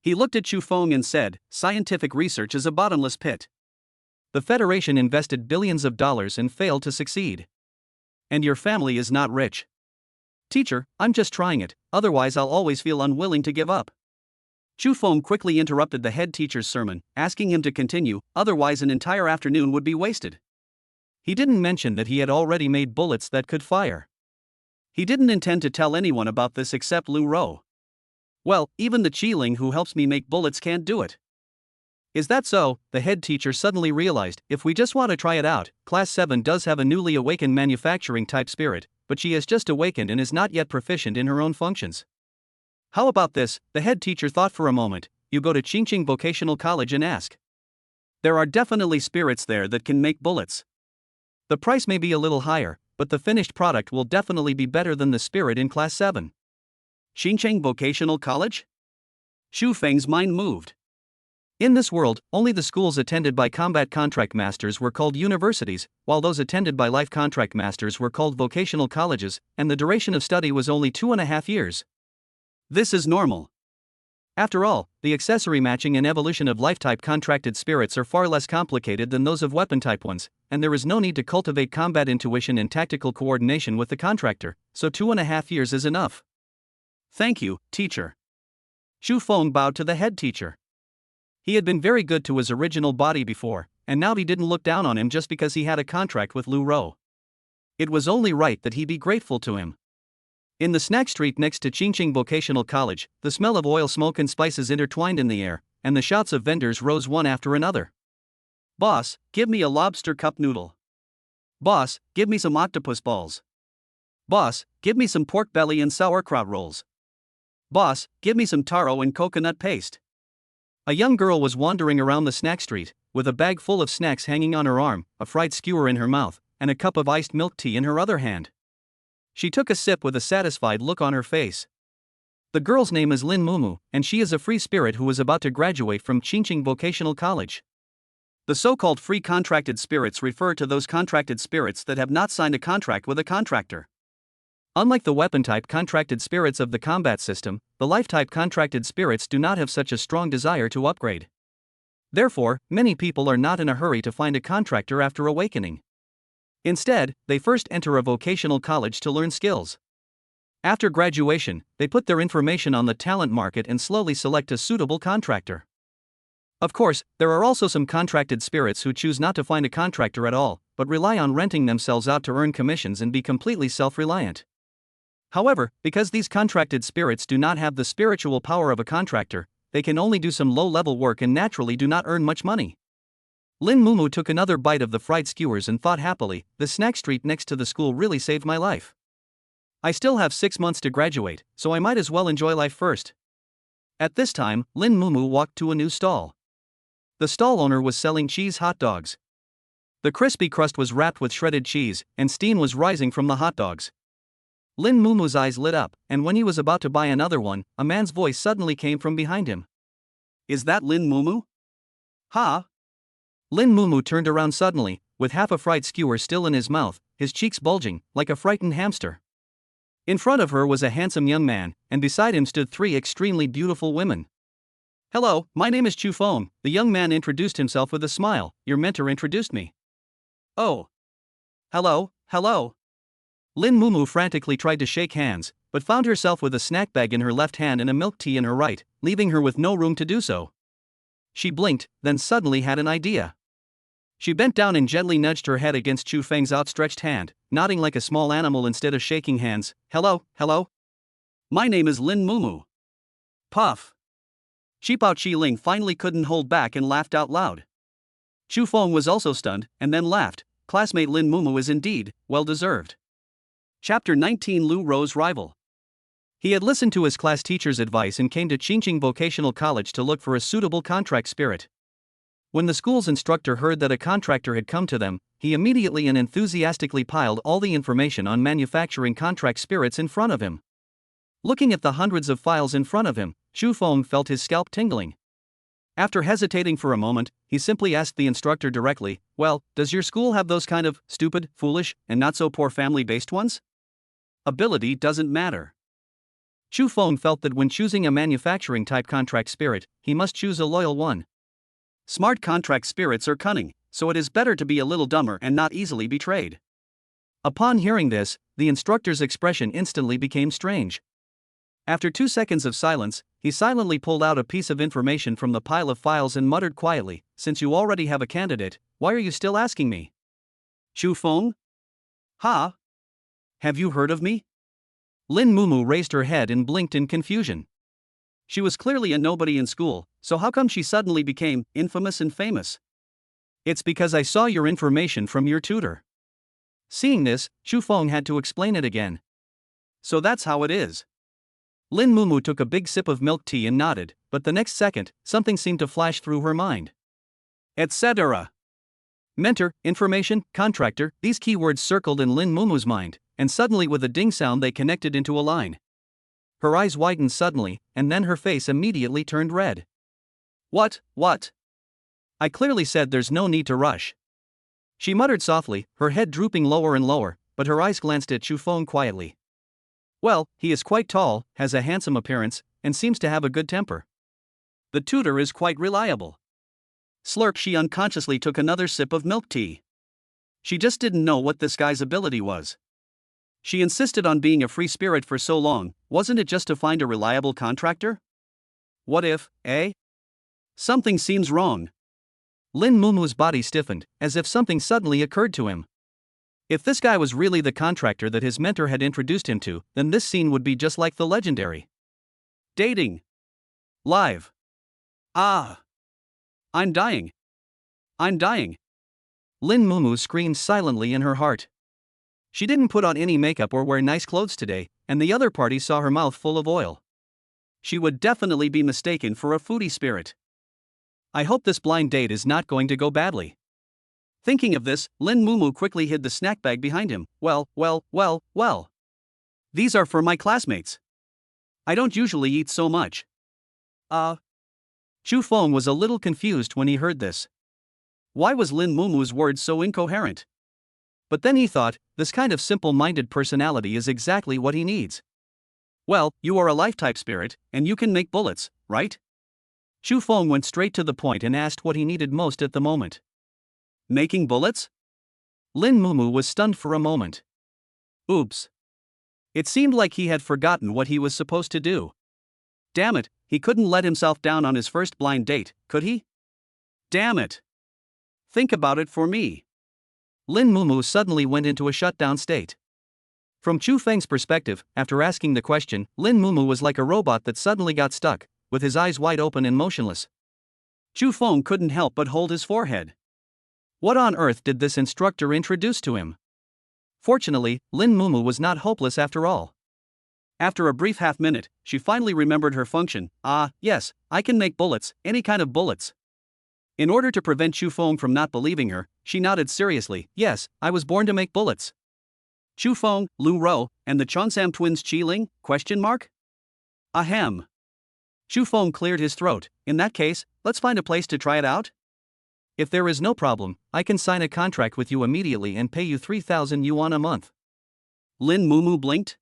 He looked at Chu Feng and said, scientific research is a bottomless pit. The Federation invested billions of dollars and failed to succeed. And your family is not rich. Teacher, I'm just trying it, otherwise I'll always feel unwilling to give up. Chu Feng quickly interrupted the head teacher's sermon, asking him to continue, otherwise an entire afternoon would be wasted. He didn't mention that he had already made bullets that could fire. He didn't intend to tell anyone about this except Lu Rou. Well, even the Qiling who helps me make bullets can't do it. Is that so? The head teacher suddenly realized, if we just want to try it out, Class 7 does have a newly awakened manufacturing type spirit, but she has just awakened and is not yet proficient in her own functions. How about this? The head teacher thought for a moment. You go to Qingqing Vocational College and ask. There are definitely spirits there that can make bullets. The price may be a little higher, but the finished product will definitely be better than the spirit in Class 7. Xincheng Vocational College? Xu Feng's mind moved. In this world, only the schools attended by combat contract masters were called universities, while those attended by life contract masters were called vocational colleges, and the duration of study was only 2.5 years. This is normal. After all, the accessory matching and evolution of life-type contracted spirits are far less complicated than those of weapon-type ones, and there is no need to cultivate combat intuition and tactical coordination with the contractor, so 2.5 years is enough. Thank you, teacher. Xu Feng bowed to the head teacher. He had been very good to his original body before, and now he didn't look down on him just because he had a contract with Lu Rou. It was only right that he be grateful to him. In the snack street next to Qingqing Vocational College, the smell of oil smoke and spices intertwined in the air, and the shouts of vendors rose one after another. Boss, give me a lobster cup noodle. Boss, give me some octopus balls. Boss, give me some pork belly and sauerkraut rolls. Boss, give me some taro and coconut paste. A young girl was wandering around the snack street, with a bag full of snacks hanging on her arm, a fried skewer in her mouth, and a cup of iced milk tea in her other hand. She took a sip with a satisfied look on her face. The girl's name is Lin Mumu, and she is a free spirit who is about to graduate from Qingqing Vocational College. The so-called free contracted spirits refer to those contracted spirits that have not signed a contract with a contractor. Unlike the weapon-type contracted spirits of the combat system, the life-type contracted spirits do not have such a strong desire to upgrade. Therefore, many people are not in a hurry to find a contractor after awakening. Instead, they first enter a vocational college to learn skills. After graduation, they put their information on the talent market and slowly select a suitable contractor. Of course, there are also some contracted spirits who choose not to find a contractor at all, but rely on renting themselves out to earn commissions and be completely self-reliant. However, because these contracted spirits do not have the spiritual power of a contractor, they can only do some low-level work and naturally do not earn much money. Lin Mumu took another bite of the fried skewers and thought happily, the snack street next to the school really saved my life. I still have 6 months to graduate, so I might as well enjoy life first. At this time, Lin Mumu walked to a new stall. The stall owner was selling cheese hot dogs. The crispy crust was wrapped with shredded cheese, and steam was rising from the hot dogs. Lin Mumu's eyes lit up, and when he was about to buy another one, a man's voice suddenly came from behind him. Is that Lin Mumu? Ha! Lin Mumu turned around suddenly, with half a fried skewer still in his mouth, his cheeks bulging, like a frightened hamster. In front of her was a handsome young man, and beside him stood 3 extremely beautiful women. Hello, my name is Xu Feng, the young man introduced himself with a smile. Your mentor introduced me. Oh. Hello. Lin Mumu frantically tried to shake hands, but found herself with a snack bag in her left hand and a milk tea in her right, leaving her with no room to do so. She blinked, then suddenly had an idea. She bent down and gently nudged her head against Xu Feng's outstretched hand, nodding like a small animal instead of shaking hands. Hello. My name is Lin Mumu. Puff. Qipao Qiling finally couldn't hold back and laughed out loud. Xu Feng was also stunned, and then laughed. Classmate Lin Mumu is indeed well-deserved. Chapter 19 Lu Rou's Rival. He had listened to his class teacher's advice and came to Qingqing Vocational College to look for a suitable contract spirit. When the school's instructor heard that a contractor had come to them, he immediately and enthusiastically piled all the information on manufacturing contract spirits in front of him. Looking at the hundreds of files in front of him, Xu Feng felt his scalp tingling. After hesitating for a moment, he simply asked the instructor directly, well, does your school have those kind of stupid, foolish, and not-so-poor family-based ones? Ability doesn't matter. Xu Feng felt that when choosing a manufacturing-type contract spirit, he must choose a loyal one. Smart contract spirits are cunning, so it is better to be a little dumber and not easily betrayed. Upon hearing this, the instructor's expression instantly became strange. After 2 seconds of silence, he silently pulled out a piece of information from the pile of files and muttered quietly, since you already have a candidate, why are you still asking me? Xu Feng? Ha? Have you heard of me? Lin Mumu raised her head and blinked in confusion. She was clearly a nobody in school, so how come she suddenly became infamous and famous? It's because I saw your information from your tutor. Seeing this, Xu Feng had to explain it again. So that's how it is. Lin Mumu took a big sip of milk tea and nodded, but the next second, something seemed to flash through her mind. Etc. Mentor, information, contractor, these keywords circled in Lin Mumu's mind, and suddenly with a ding sound they connected into a line. Her eyes widened suddenly, and then her face immediately turned red. What? I clearly said there's no need to rush. She muttered softly, her head drooping lower and lower, but her eyes glanced at Chu Feng quietly. Well, he is quite tall, has a handsome appearance, and seems to have a good temper. The tutor is quite reliable. Slurp, she unconsciously took another sip of milk tea. She just didn't know what this guy's ability was. She insisted on being a free spirit for so long, wasn't it just to find a reliable contractor? What if, eh? Something seems wrong. Lin Mumu's body stiffened, as if something suddenly occurred to him. If this guy was really the contractor that his mentor had introduced him to, then this scene would be just like the legendary dating live. Ah! I'm dying. Lin Mumu screamed silently in her heart. She didn't put on any makeup or wear nice clothes today, and the other party saw her mouth full of oil. She would definitely be mistaken for a foodie spirit. I hope this blind date is not going to go badly. Thinking of this, Lin Mumu quickly hid the snack bag behind him. Well. These are for my classmates. I don't usually eat so much. Chu Feng was a little confused when he heard this. Why was Lin Mumu's words so incoherent? But then he thought, this kind of simple-minded personality is exactly what he needs. Well, you are a life-type spirit, and you can make bullets, right? Chu Feng went straight to the point and asked what he needed most at the moment. Making bullets? Lin Mumu was stunned for a moment. Oops. It seemed like he had forgotten what he was supposed to do. Damn it, he couldn't let himself down on his first blind date, could he? Damn it. Think about it for me. Lin Mumu suddenly went into a shutdown state. From Chu Feng's perspective, after asking the question, Lin Mumu was like a robot that suddenly got stuck, with his eyes wide open and motionless. Chu Feng couldn't help but hold his forehead. What on earth did this instructor introduce to him? Fortunately, Lin Mumu was not hopeless after all. After a brief half-minute, she finally remembered her function. Yes, I can make bullets, any kind of bullets. In order to prevent Chu Feng from not believing her, she nodded seriously. Yes, I was born to make bullets. Chu Feng, Lu Ro, and the Cheongsam twins Qiling? Ahem. Chu Feng cleared his throat. In that case, let's find a place to try it out. If there is no problem, I can sign a contract with you immediately and pay you 3,000 yuan a month. Lin Mumu blinked.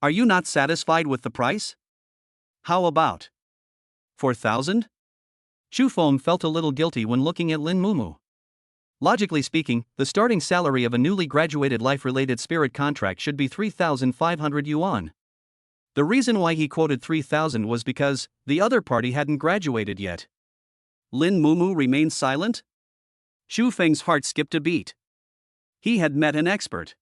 Are you not satisfied with the price? How about 4,000? Chu Feng felt a little guilty when looking at Lin Mumu. Logically speaking, the starting salary of a newly graduated life-related spirit contract should be 3,500 yuan. The reason why he quoted 3,000 was because the other party hadn't graduated yet. Lin Mumu remained silent? Chu Feng's heart skipped a beat. He had met an expert.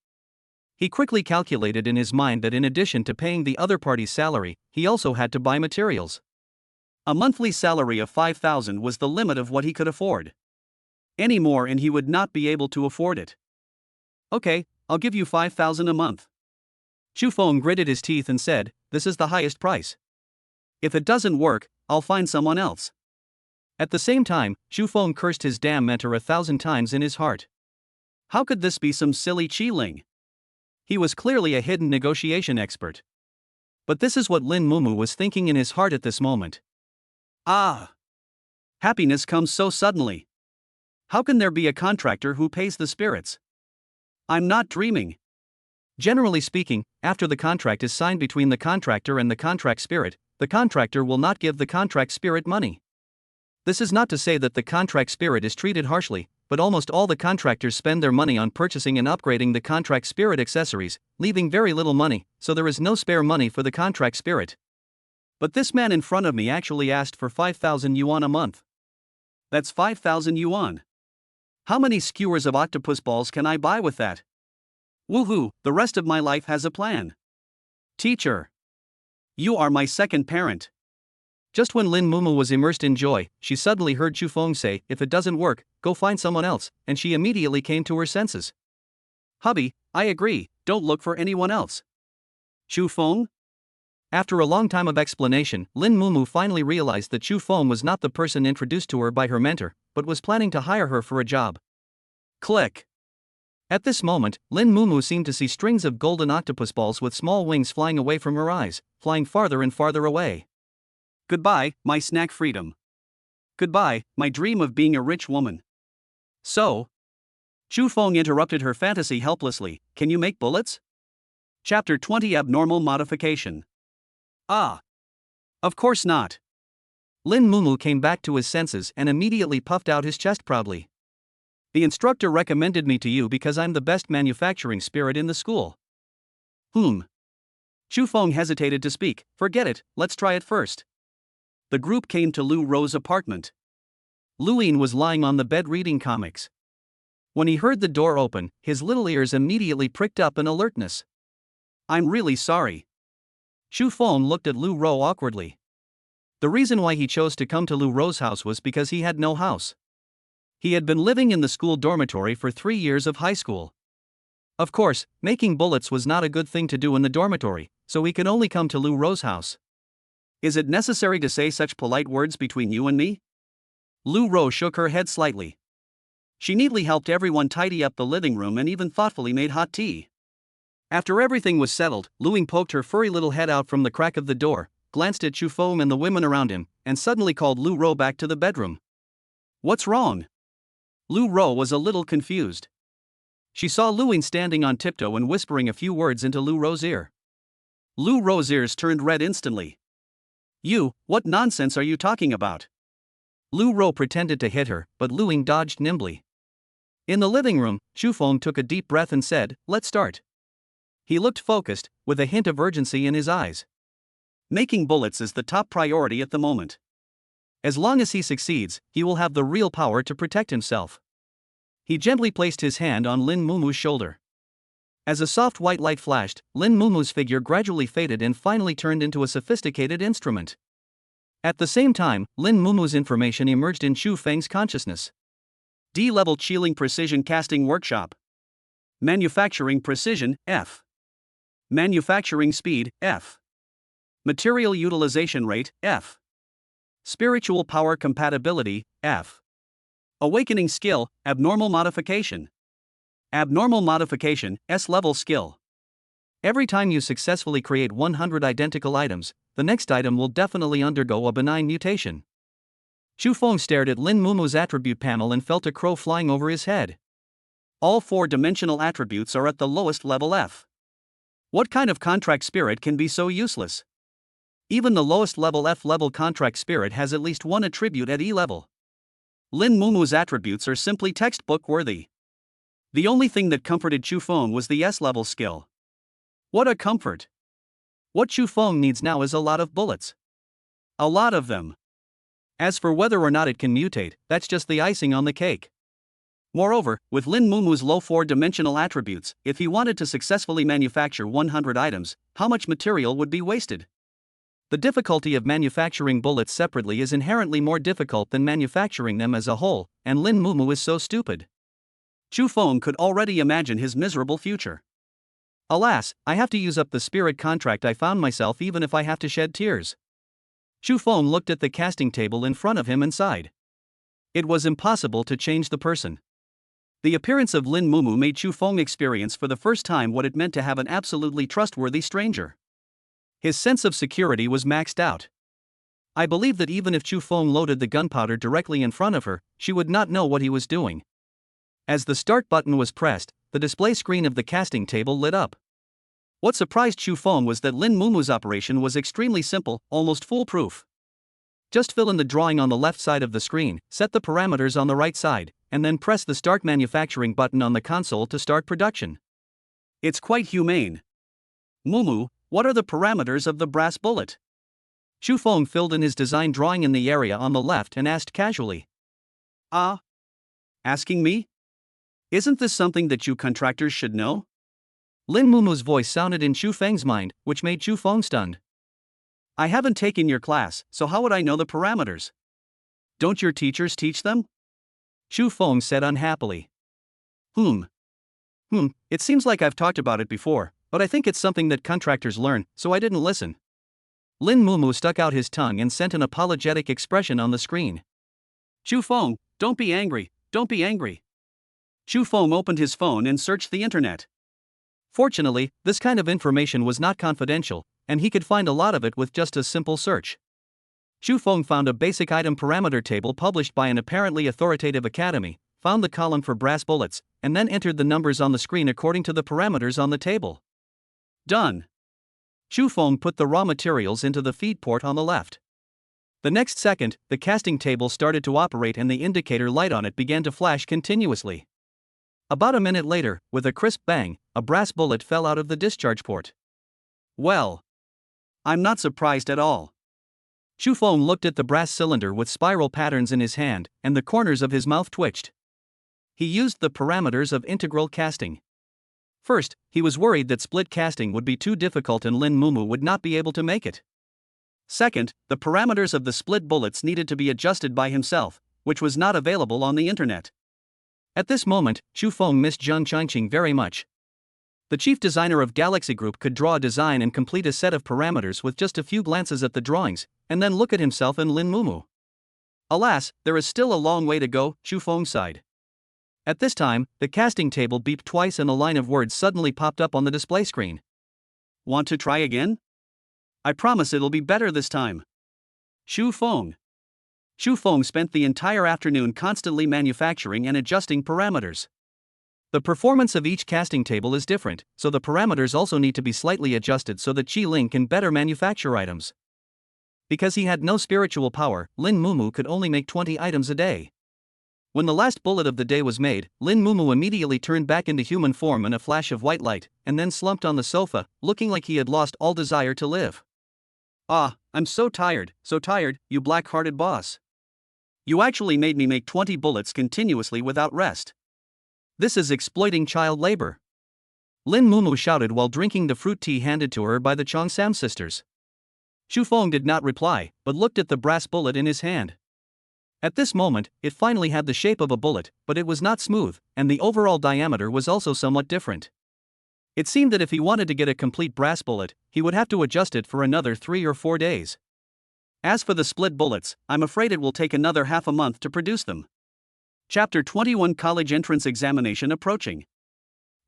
He quickly calculated in his mind that in addition to paying the other party's salary, he also had to buy materials. A monthly salary of 5,000 was the limit of what he could afford. Any more and he would not be able to afford it. Okay, I'll give you 5,000 a month. Chu Feng gritted his teeth and said, this is the highest price. If it doesn't work, I'll find someone else. At the same time, Chu Feng cursed his damn mentor 1,000 times in his heart. How could this be some silly Qiling? He was clearly a hidden negotiation expert. But this is what Lin Mumu was thinking in his heart at this moment. Happiness comes so suddenly. How can there be a contractor who pays the spirits? I'm not dreaming. Generally speaking, after the contract is signed between the contractor and the contract spirit, the contractor will not give the contract spirit money. This is not to say that the contract spirit is treated harshly, but almost all the contractors spend their money on purchasing and upgrading the contract spirit accessories, leaving very little money, so there is no spare money for the contract spirit. But this man in front of me actually asked for 5,000 yuan a month. That's 5,000 yuan. How many skewers of octopus balls can I buy with that? Woohoo, the rest of my life has a plan. Teacher. You are my second parent. Just when Lin Mumu was immersed in joy, she suddenly heard Chu Feng say, if it doesn't work, go find someone else, and she immediately came to her senses. Hubby, I agree, don't look for anyone else. Chu Feng? After a long time of explanation, Lin Mumu finally realized that Chu Feng was not the person introduced to her by her mentor, but was planning to hire her for a job. Click. At this moment, Lin Mumu seemed to see strings of golden octopus balls with small wings flying away from her eyes, flying farther and farther away. Goodbye, my snack freedom. Goodbye, my dream of being a rich woman. So? Chu Feng interrupted her fantasy helplessly. Can you make bullets? Chapter 20 Abnormal Modification. Ah. Of course not. Lin Mumu came back to his senses and immediately puffed out his chest proudly. The instructor recommended me to you because I'm the best manufacturing spirit in the school. Chu Feng hesitated to speak. Forget it, let's try it first. The group came to Lu Ro's apartment. Luin was lying on the bed reading comics. When he heard the door open, his little ears immediately pricked up in alertness. I'm really sorry. Chu Feng looked at Lu Ro awkwardly. The reason why he chose to come to Lu Ro's house was because he had no house. He had been living in the school dormitory for 3 years of high school. Of course, making bullets was not a good thing to do in the dormitory, so he could only come to Lu Ro's house. Is it necessary to say such polite words between you and me? Lu Ro shook her head slightly. She neatly helped everyone tidy up the living room and even thoughtfully made hot tea. After everything was settled, Luing poked her furry little head out from the crack of the door, glanced at Chu Feng and the women around him, and suddenly called Lu Ro back to the bedroom. What's wrong? Lu Ro was a little confused. She saw Luing standing on tiptoe and whispering a few words into Lu Ro's ear. Lu Ro's ears turned red instantly. What nonsense are you talking about? Lu Ro pretended to hit her, but Luing dodged nimbly. In the living room, Chu Feng took a deep breath and said, let's start. He looked focused, with a hint of urgency in his eyes. Making bullets is the top priority at the moment. As long as he succeeds, he will have the real power to protect himself. He gently placed his hand on Lin Mumu's shoulder. As a soft white light flashed, Lin Mumu's figure gradually faded and finally turned into a sophisticated instrument. At the same time, Lin Mumu's information emerged in Chu Feng's consciousness. D-level Chilling Precision Casting Workshop. Manufacturing Precision, F. Manufacturing Speed, F. Material Utilization Rate, F. Spiritual Power Compatibility, F. Awakening Skill, Abnormal Modification. Abnormal Modification, S-level skill. Every time you successfully create 100 identical items, the next item will definitely undergo a benign mutation. Chu Feng stared at Lin Mumu's attribute panel and felt a crow flying over his head. All 4-dimensional attributes are at the lowest level F. What kind of contract spirit can be so useless? Even the lowest level F-level contract spirit has at least one attribute at E-level. Lin Mumu's attributes are simply textbook worthy. The only thing that comforted Chu Feng was the S-level skill. What a comfort! What Chu Feng needs now is a lot of bullets. A lot of them. As for whether or not it can mutate, that's just the icing on the cake. Moreover, with Lin Mumu's low 4-dimensional attributes, if he wanted to successfully manufacture 100 items, how much material would be wasted? The difficulty of manufacturing bullets separately is inherently more difficult than manufacturing them as a whole, and Lin Mumu is so stupid. Chu Feng could already imagine his miserable future. Alas, I have to use up the spirit contract I found myself even if I have to shed tears. Chu Feng looked at the casting table in front of him and sighed. It was impossible to change the person. The appearance of Lin Mumu made Chu Feng experience for the first time what it meant to have an absolutely trustworthy stranger. His sense of security was maxed out. I believe that even if Chu Feng loaded the gunpowder directly in front of her, she would not know what he was doing. As the start button was pressed, the display screen of the casting table lit up. What surprised Chu Feng was that Lin Mumu's operation was extremely simple, almost foolproof. Just fill in the drawing on the left side of the screen, set the parameters on the right side, and then press the Start Manufacturing button on the console to start production. It's quite humane. Mumu, what are the parameters of the brass bullet? Chu Feng filled in his design drawing in the area on the left and asked casually. Asking me? Isn't this something that you contractors should know? Lin Mumu's voice sounded in Chu Feng's mind, which made Chu Feng stunned. I haven't taken your class, so how would I know the parameters? Don't your teachers teach them? Chu Feng said unhappily. It seems like I've talked about it before, but I think it's something that contractors learn, so I didn't listen. Lin Mumu stuck out his tongue and sent an apologetic expression on the screen. Chu Feng, don't be angry, don't be angry. Xu Feng opened his phone and searched the internet. Fortunately, this kind of information was not confidential, and he could find a lot of it with just a simple search. Xu Feng found a basic item parameter table published by an apparently authoritative academy, found the column for brass bullets, and then entered the numbers on the screen according to the parameters on the table. Done. Xu Feng put the raw materials into the feed port on the left. The next second, the casting table started to operate and the indicator light on it began to flash continuously. About a minute later, with a crisp bang, a brass bullet fell out of the discharge port. Well, I'm not surprised at all. Xu Feng looked at the brass cylinder with spiral patterns in his hand, and the corners of his mouth twitched. He used the parameters of integral casting. First, he was worried that split casting would be too difficult and Lin Mumu would not be able to make it. Second, the parameters of the split bullets needed to be adjusted by himself, which was not available on the internet. At this moment, Xu Feng missed Zhang Changqing very much. The chief designer of Galaxy Group could draw a design and complete a set of parameters with just a few glances at the drawings, and then look at himself and Lin Mumu. Alas, there is still a long way to go, Xu Feng sighed. At this time, the casting table beeped twice and a line of words suddenly popped up on the display screen. Want to try again? I promise it'll be better this time. Xu Feng. Xu Feng spent the entire afternoon constantly manufacturing and adjusting parameters. The performance of each casting table is different, so the parameters also need to be slightly adjusted so that Qi Ling can better manufacture items. Because he had no spiritual power, Lin Mumu could only make 20 items a day. When the last bullet of the day was made, Lin Mumu immediately turned back into human form in a flash of white light, and then slumped on the sofa, looking like he had lost all desire to live. Ah, I'm so tired, you black-hearted boss. You actually made me make 20 bullets continuously without rest. This is exploiting child labor. Lin Mumu shouted while drinking the fruit tea handed to her by the Cheongsam sisters. Xu Feng did not reply, but looked at the brass bullet in his hand. At this moment, it finally had the shape of a bullet, but it was not smooth, and the overall diameter was also somewhat different. It seemed that if he wanted to get a complete brass bullet, he would have to adjust it for another 3 or 4 days. As for the split bullets, I'm afraid it will take another half a month to produce them. Chapter 21 College Entrance Examination Approaching.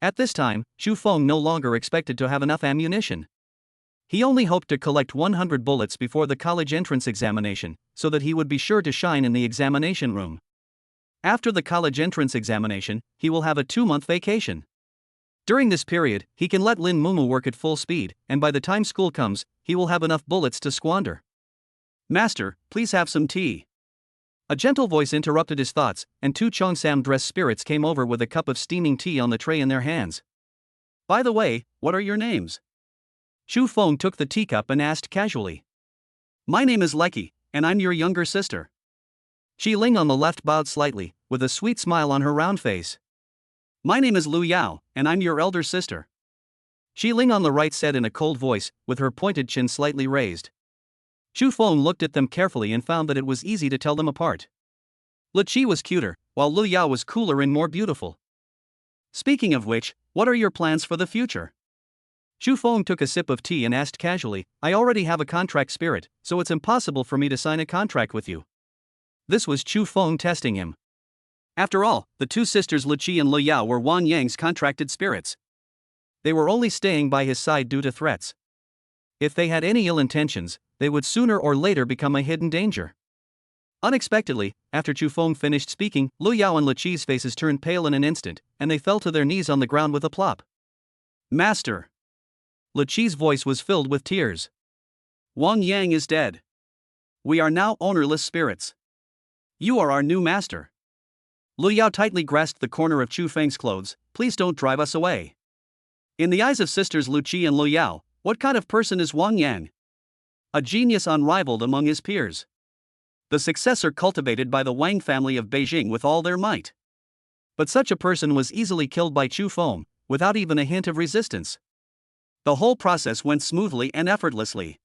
At this time, Xu Feng no longer expected to have enough ammunition. He only hoped to collect 100 bullets before the college entrance examination, so that he would be sure to shine in the examination room. After the college entrance examination, he will have a 2-month vacation. During this period, he can let Lin Mumu work at full speed, and by the time school comes, he will have enough bullets to squander. Master, please have some tea. A gentle voice interrupted his thoughts, and 2 Cheongsam-dressed spirits came over with a cup of steaming tea on the tray in their hands. By the way, what are your names? Xu Feng took the teacup and asked casually. My name is Leki, and I'm your younger sister. Qi Ling on the left bowed slightly, with a sweet smile on her round face. My name is Lu Yao, and I'm your elder sister. Qi Ling on the right said in a cold voice, with her pointed chin slightly raised. Xu Feng looked at them carefully and found that it was easy to tell them apart. Lu Qi was cuter, while Lu Yao was cooler and more beautiful. Speaking of which, what are your plans for the future? Xu Feng took a sip of tea and asked casually, I already have a contract spirit, so it's impossible for me to sign a contract with you. This was Xu Feng testing him. After all, the 2 sisters Lu Qi and Lu Yao were Wang Yang's contracted spirits. They were only staying by his side due to threats. If they had any ill intentions, they would sooner or later become a hidden danger. Unexpectedly, after Xu Feng finished speaking, Lu Yao and Lu Qi's faces turned pale in an instant, and they fell to their knees on the ground with a plop. Master! Lu Qi's voice was filled with tears. Wang Yang is dead. We are now ownerless spirits. You are our new master. Lu Yao tightly grasped the corner of Xu Feng's clothes. Please don't drive us away. In the eyes of sisters Lu Qi and Lu Yao, what kind of person is Wang Yang? A genius unrivaled among his peers. The successor cultivated by the Wang family of Beijing with all their might. But such a person was easily killed by Xu Feng, without even a hint of resistance. The whole process went smoothly and effortlessly.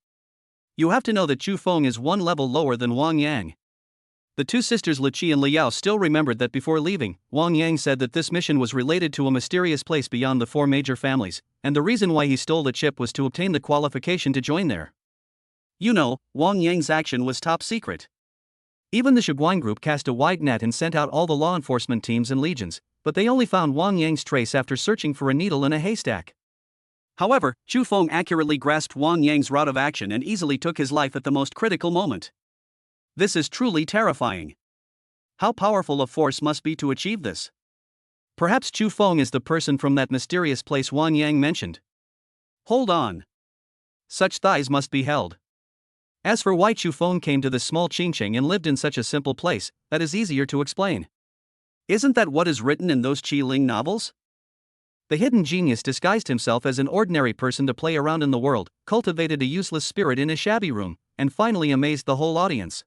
You have to know that Xu Feng is 1 level lower than Wang Yang. The 2 sisters Lu Qi and Lu Yao still remembered that before leaving, Wang Yang said that this mission was related to a mysterious place beyond the 4 major families, and the reason why he stole the chip was to obtain the qualification to join there. You know, Wang Yang's action was top secret. Even the Shiguan group cast a wide net and sent out all the law enforcement teams and legions, but they only found Wang Yang's trace after searching for a needle in a haystack. However, Chu Feng accurately grasped Wang Yang's route of action and easily took his life at the most critical moment. This is truly terrifying. How powerful a force must be to achieve this? Perhaps Chu Feng is the person from that mysterious place Wang Yang mentioned. Hold on. Such thighs must be held. As for why Chu Feng came to this small Qingqing and lived in such a simple place, that is easier to explain. Isn't that what is written in those Qi Ling novels? The hidden genius disguised himself as an ordinary person to play around in the world, cultivated a useless spirit in his shabby room, and finally amazed the whole audience.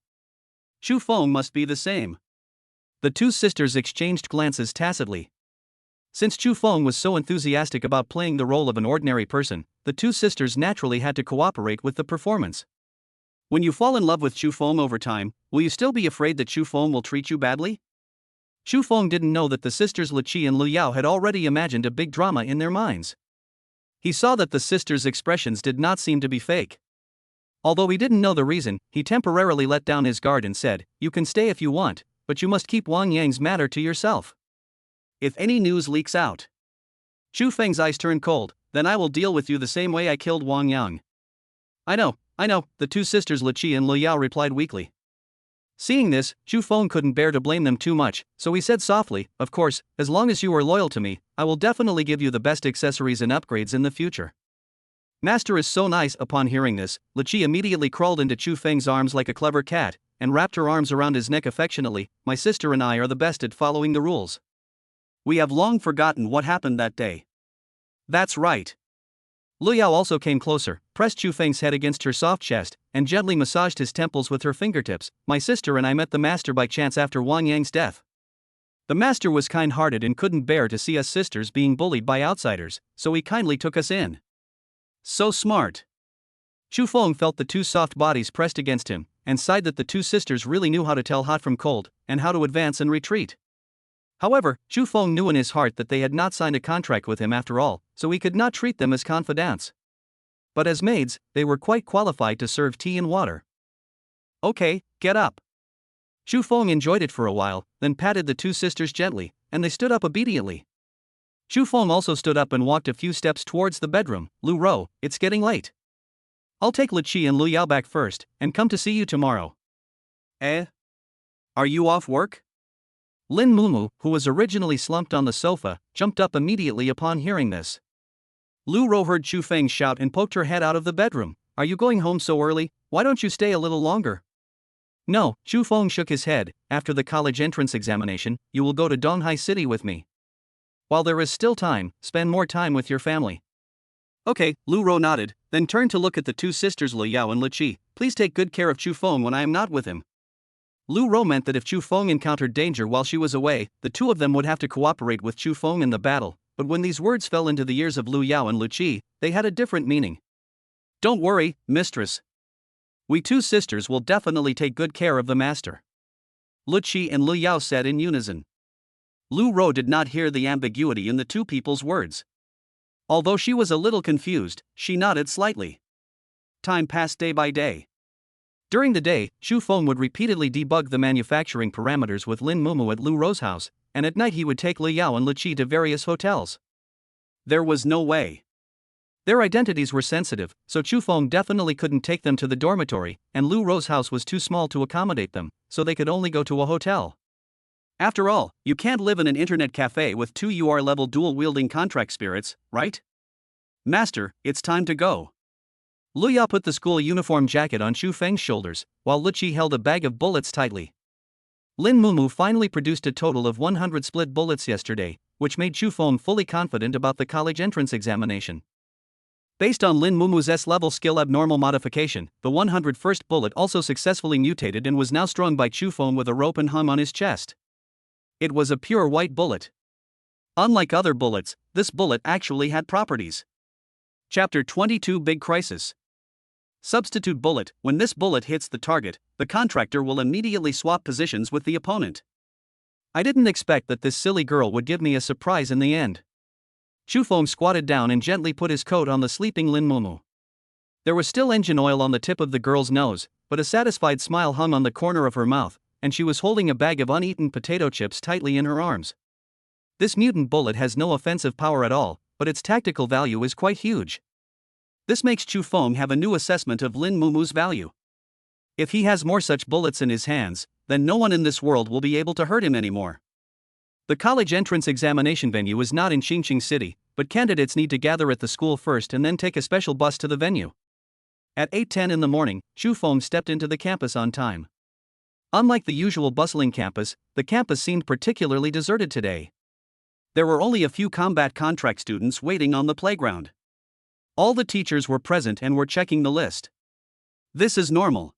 Chu Feng must be the same. The two sisters exchanged glances tacitly. Since Chu Feng was so enthusiastic about playing the role of an ordinary person, the two sisters naturally had to cooperate with the performance. When you fall in love with Chu Feng over time, will you still be afraid that Chu Feng will treat you badly? Chu Feng didn't know that the sisters Li Qi and Lu Yao had already imagined a big drama in their minds. He saw that the sisters' expressions did not seem to be fake. Although he didn't know the reason, he temporarily let down his guard and said, "You can stay if you want, but you must keep Wang Yang's matter to yourself. If any news leaks out." Chu Feng's eyes turned cold. "Then I will deal with you the same way I killed Wang Yang." I know, the two sisters Li Qi and Lu Yao replied weakly. Seeing this, Chu Feng couldn't bear to blame them too much, so he said softly, "Of course, as long as you are loyal to me, I will definitely give you the best accessories and upgrades in the future." Master is so nice. Upon hearing this, Li Qi immediately crawled into Chu Feng's arms like a clever cat, and wrapped her arms around his neck affectionately. "My sister and I are the best at following the rules. We have long forgotten what happened that day." "That's right." Lu Yao also came closer, pressed Chu Feng's head against her soft chest, and gently massaged his temples with her fingertips. "My sister and I met the master by chance after Wang Yang's death. The master was kind-hearted and couldn't bear to see us sisters being bullied by outsiders, so he kindly took us in." So smart. Chu Feng felt the two soft bodies pressed against him, and sighed that the two sisters really knew how to tell hot from cold, and how to advance and retreat. However, Chu Feng knew in his heart that they had not signed a contract with him after all, so he could not treat them as confidants. But as maids, they were quite qualified to serve tea and water. "Okay, get up." Chu Feng enjoyed it for a while, then patted the two sisters gently, and they stood up obediently. Chu Feng also stood up and walked a few steps towards the bedroom. "Lu Ro, it's getting late. I'll take Li Qi and Lu Yao back first, and come to see you tomorrow." "Eh? Are you off work?" Lin Mumu, who was originally slumped on the sofa, jumped up immediately upon hearing this. Lu Ro heard Chu Feng shout and poked her head out of the bedroom. "Are you going home so early? Why don't you stay a little longer?" "No," Chu Feng shook his head. "After the college entrance examination, you will go to Donghai City with me. While there is still time, spend more time with your family." "Okay," Lu Ro nodded, then turned to look at the two sisters Lu Yao and Li Qi. "Please take good care of Chu Feng when I am not with him." Lu Ro meant that if Chu Feng encountered danger while she was away, the two of them would have to cooperate with Chu Feng in the battle, but when these words fell into the ears of Lu Yao and Li Qi, they had a different meaning. "Don't worry, mistress. We two sisters will definitely take good care of the master," Li Qi and Lu Yao said in unison. Lu Ro did not hear the ambiguity in the two people's words. Although she was a little confused, she nodded slightly. Time passed day by day. During the day, Chu Feng would repeatedly debug the manufacturing parameters with Lin Mumu at Lu Ro's house, and at night he would take Li Yao and Li Qi to various hotels. There was no way. Their identities were sensitive, so Chu Feng definitely couldn't take them to the dormitory, and Lu Ro's house was too small to accommodate them, so they could only go to a hotel. After all, you can't live in an internet cafe with two UR-level dual-wielding contract spirits, right? "Master, it's time to go." Lu Yao put the school uniform jacket on Chu Feng's shoulders, while Li Qi held a bag of bullets tightly. Lin Mumu finally produced a total of 100 split bullets yesterday, which made Chu Feng fully confident about the college entrance examination. Based on Lin Mumu's S-level skill abnormal modification, the 101st bullet also successfully mutated and was now strung by Chu Feng with a rope and hung on his chest. It was a pure white bullet. Unlike other bullets, this bullet actually had properties. Chapter 22 Big Crisis. Substitute bullet. When this bullet hits the target, the contractor will immediately swap positions with the opponent. I didn't expect that this silly girl would give me a surprise in the end. Chu Feng squatted down and gently put his coat on the sleeping Lin Mumu. There was still engine oil on the tip of the girl's nose, but a satisfied smile hung on the corner of her mouth, and she was holding a bag of uneaten potato chips tightly in her arms. This mutant bullet has no offensive power at all, but its tactical value is quite huge. This makes Chu Feng have a new assessment of Lin Mumu's value. If he has more such bullets in his hands, then no one in this world will be able to hurt him anymore. The college entrance examination venue is not in Xinqing City, but candidates need to gather at the school first and then take a special bus to the venue. At 8:10 in the morning, Chu Feng stepped into the campus on time. Unlike the usual bustling campus, the campus seemed particularly deserted today. There were only a few combat contract students waiting on the playground. All the teachers were present and were checking the list. This is normal.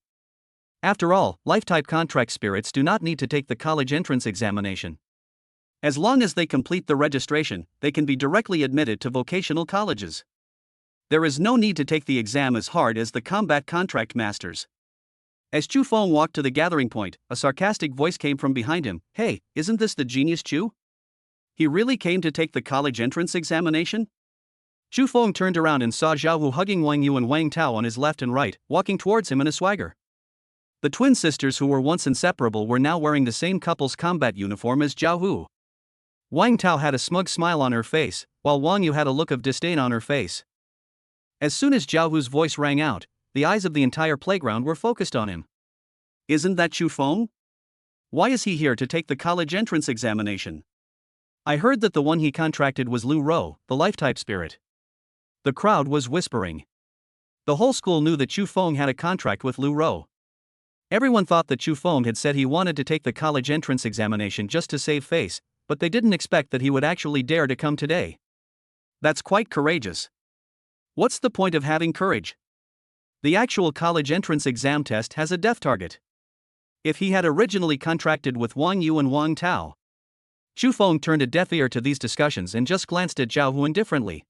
After all, life-type contract spirits do not need to take the college entrance examination. As long as they complete the registration, they can be directly admitted to vocational colleges. There is no need to take the exam as hard as the combat contract masters. As Chu Feng walked to the gathering point, a sarcastic voice came from behind him. "Hey, isn't this the genius Chu? He really came to take the college entrance examination?" Chu Feng turned around and saw Zhao Hu hugging Wang Yu and Wang Tao on his left and right, walking towards him in a swagger. The twin sisters who were once inseparable were now wearing the same couple's combat uniform as Zhao Hu. Wang Tao had a smug smile on her face, while Wang Yu had a look of disdain on her face. As soon as Zhao Hu's voice rang out, the eyes of the entire playground were focused on him. "Isn't that Chu Feng? Why is he here to take the college entrance examination? I heard that the one he contracted was Lu Ro, the life-type spirit." The crowd was whispering. The whole school knew that Chu Feng had a contract with Lu Ro. Everyone thought that Chu Feng had said he wanted to take the college entrance examination just to save face, but they didn't expect that he would actually dare to come today. That's quite courageous. What's the point of having courage? The actual college entrance exam test has a death target. If he had originally contracted with Wang Yu and Wang Tao. Chu Feng turned a deaf ear to these discussions and just glanced at Zhao Hu indifferently.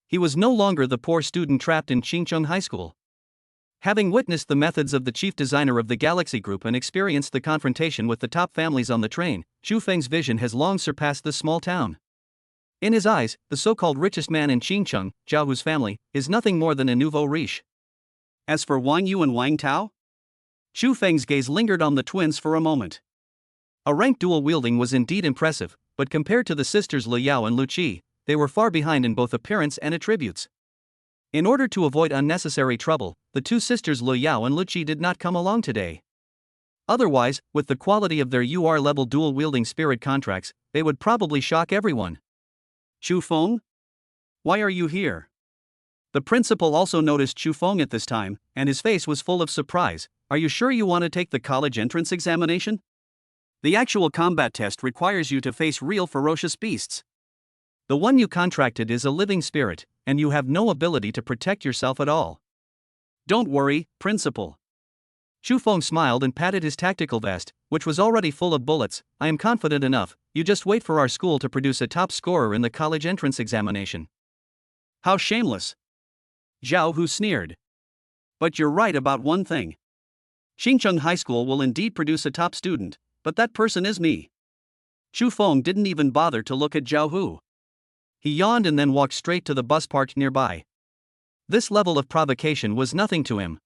He was no longer the poor student trapped in Xinqiang High School. Having witnessed the methods of the chief designer of the Galaxy Group and experienced the confrontation with the top families on the train, Chu Feng's vision has long surpassed this small town. In his eyes, the so-called richest man in Xinqiang, Zhao Hu's family, is nothing more than a nouveau riche. As for Wang Yu and Wang Tao? Chu Feng's gaze lingered on the twins for a moment. A rank dual wielding was indeed impressive, but compared to the sisters Lu Yao and Lu Qi, they were far behind in both appearance and attributes. In order to avoid unnecessary trouble, the two sisters Lu Yao and Lu Qi did not come along today. Otherwise, with the quality of their UR-level dual-wielding spirit contracts, they would probably shock everyone. "Chu Feng? Why are you here?" The principal also noticed Chu Feng at this time, and his face was full of surprise. "Are you sure you want to take the college entrance examination? The actual combat test requires you to face real ferocious beasts. The one you contracted is a living spirit, and you have no ability to protect yourself at all." "Don't worry, Principal." Chu Feng smiled and patted his tactical vest, which was already full of bullets. "I am confident enough, you just wait for our school to produce a top scorer in the college entrance examination." "How shameless!" Zhao Hu sneered. "But you're right about one thing. Xinqiang High School will indeed produce a top student, but that person is me." Chu Feng didn't even bother to look at Zhao Hu. He yawned and then walked straight to the bus parked nearby. This level of provocation was nothing to him.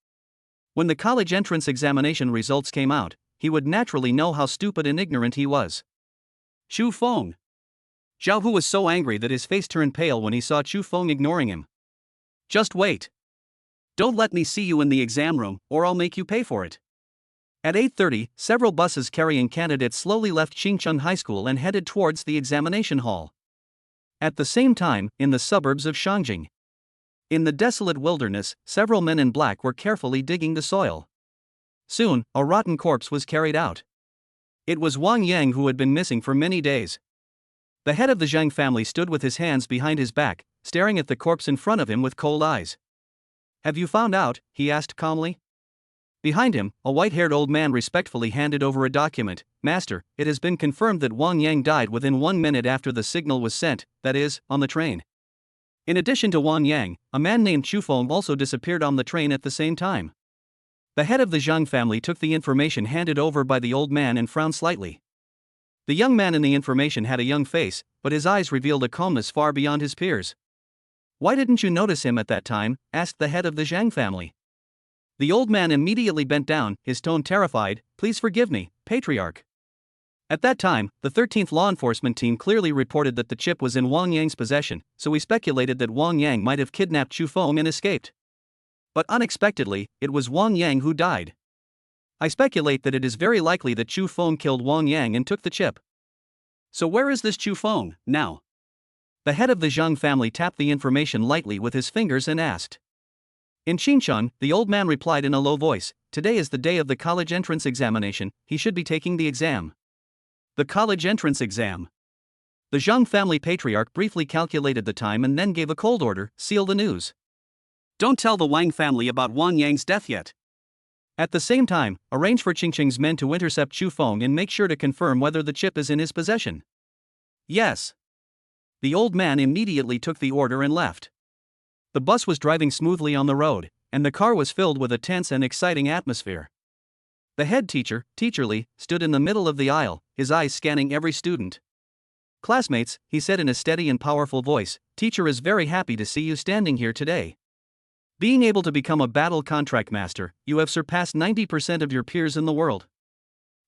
When the college entrance examination results came out, he would naturally know how stupid and ignorant he was. "Chu Feng." Zhao Hu was so angry that his face turned pale when he saw Chu Feng ignoring him. "Just wait. Don't let me see you in the exam room, or I'll make you pay for it." At 8:30, several buses carrying candidates slowly left Xinqiang High School and headed towards the examination hall. At the same time, in the suburbs of Shangjing. In the desolate wilderness, several men in black were carefully digging the soil. Soon, a rotten corpse was carried out. It was Wang Yang, who had been missing for many days. The head of the Zhang family stood with his hands behind his back, staring at the corpse in front of him with cold eyes. "Have you found out?" he asked calmly. Behind him, a white-haired old man respectfully handed over a document. "Master, it has been confirmed that Wang Yang died within 1 minute after the signal was sent, that is, on the train." In addition to Wang Yang, a man named Chu Feng also disappeared on the train at the same time. The head of the Zhang family took the information handed over by the old man and frowned slightly. The young man in the information had a young face, but his eyes revealed a calmness far beyond his peers. "Why didn't you notice him at that time?" asked the head of the Zhang family. The old man immediately bent down, his tone terrified. "Please forgive me, Patriarch. At that time, the 13th law enforcement team clearly reported that the chip was in Wang Yang's possession, so we speculated that Wang Yang might have kidnapped Chu Feng and escaped. But unexpectedly, it was Wang Yang who died. I speculate that it is very likely that Chu Feng killed Wang Yang and took the chip. So where is this Chu Feng now? The head of the Zhang family tapped the information lightly with his fingers and asked. In Xinchun, the old man replied in a low voice, "Today is the day of the college entrance examination, he should be taking the exam." The college entrance exam. The Zhang family patriarch briefly calculated the time and then gave a cold order, "Seal the news. Don't tell the Wang family about Wang Yang's death yet. At the same time, arrange for Qingqing's men to intercept Chu Feng and make sure to confirm whether the chip is in his possession." Yes. The old man immediately took the order and left. The bus was driving smoothly on the road, and the car was filled with a tense and exciting atmosphere. The head teacher, Teacher Li, stood in the middle of the aisle, his eyes scanning every student. "Classmates," he said in a steady and powerful voice, "Teacher is very happy to see you standing here today. Being able to become a battle contract master, you have surpassed 90% of your peers in the world."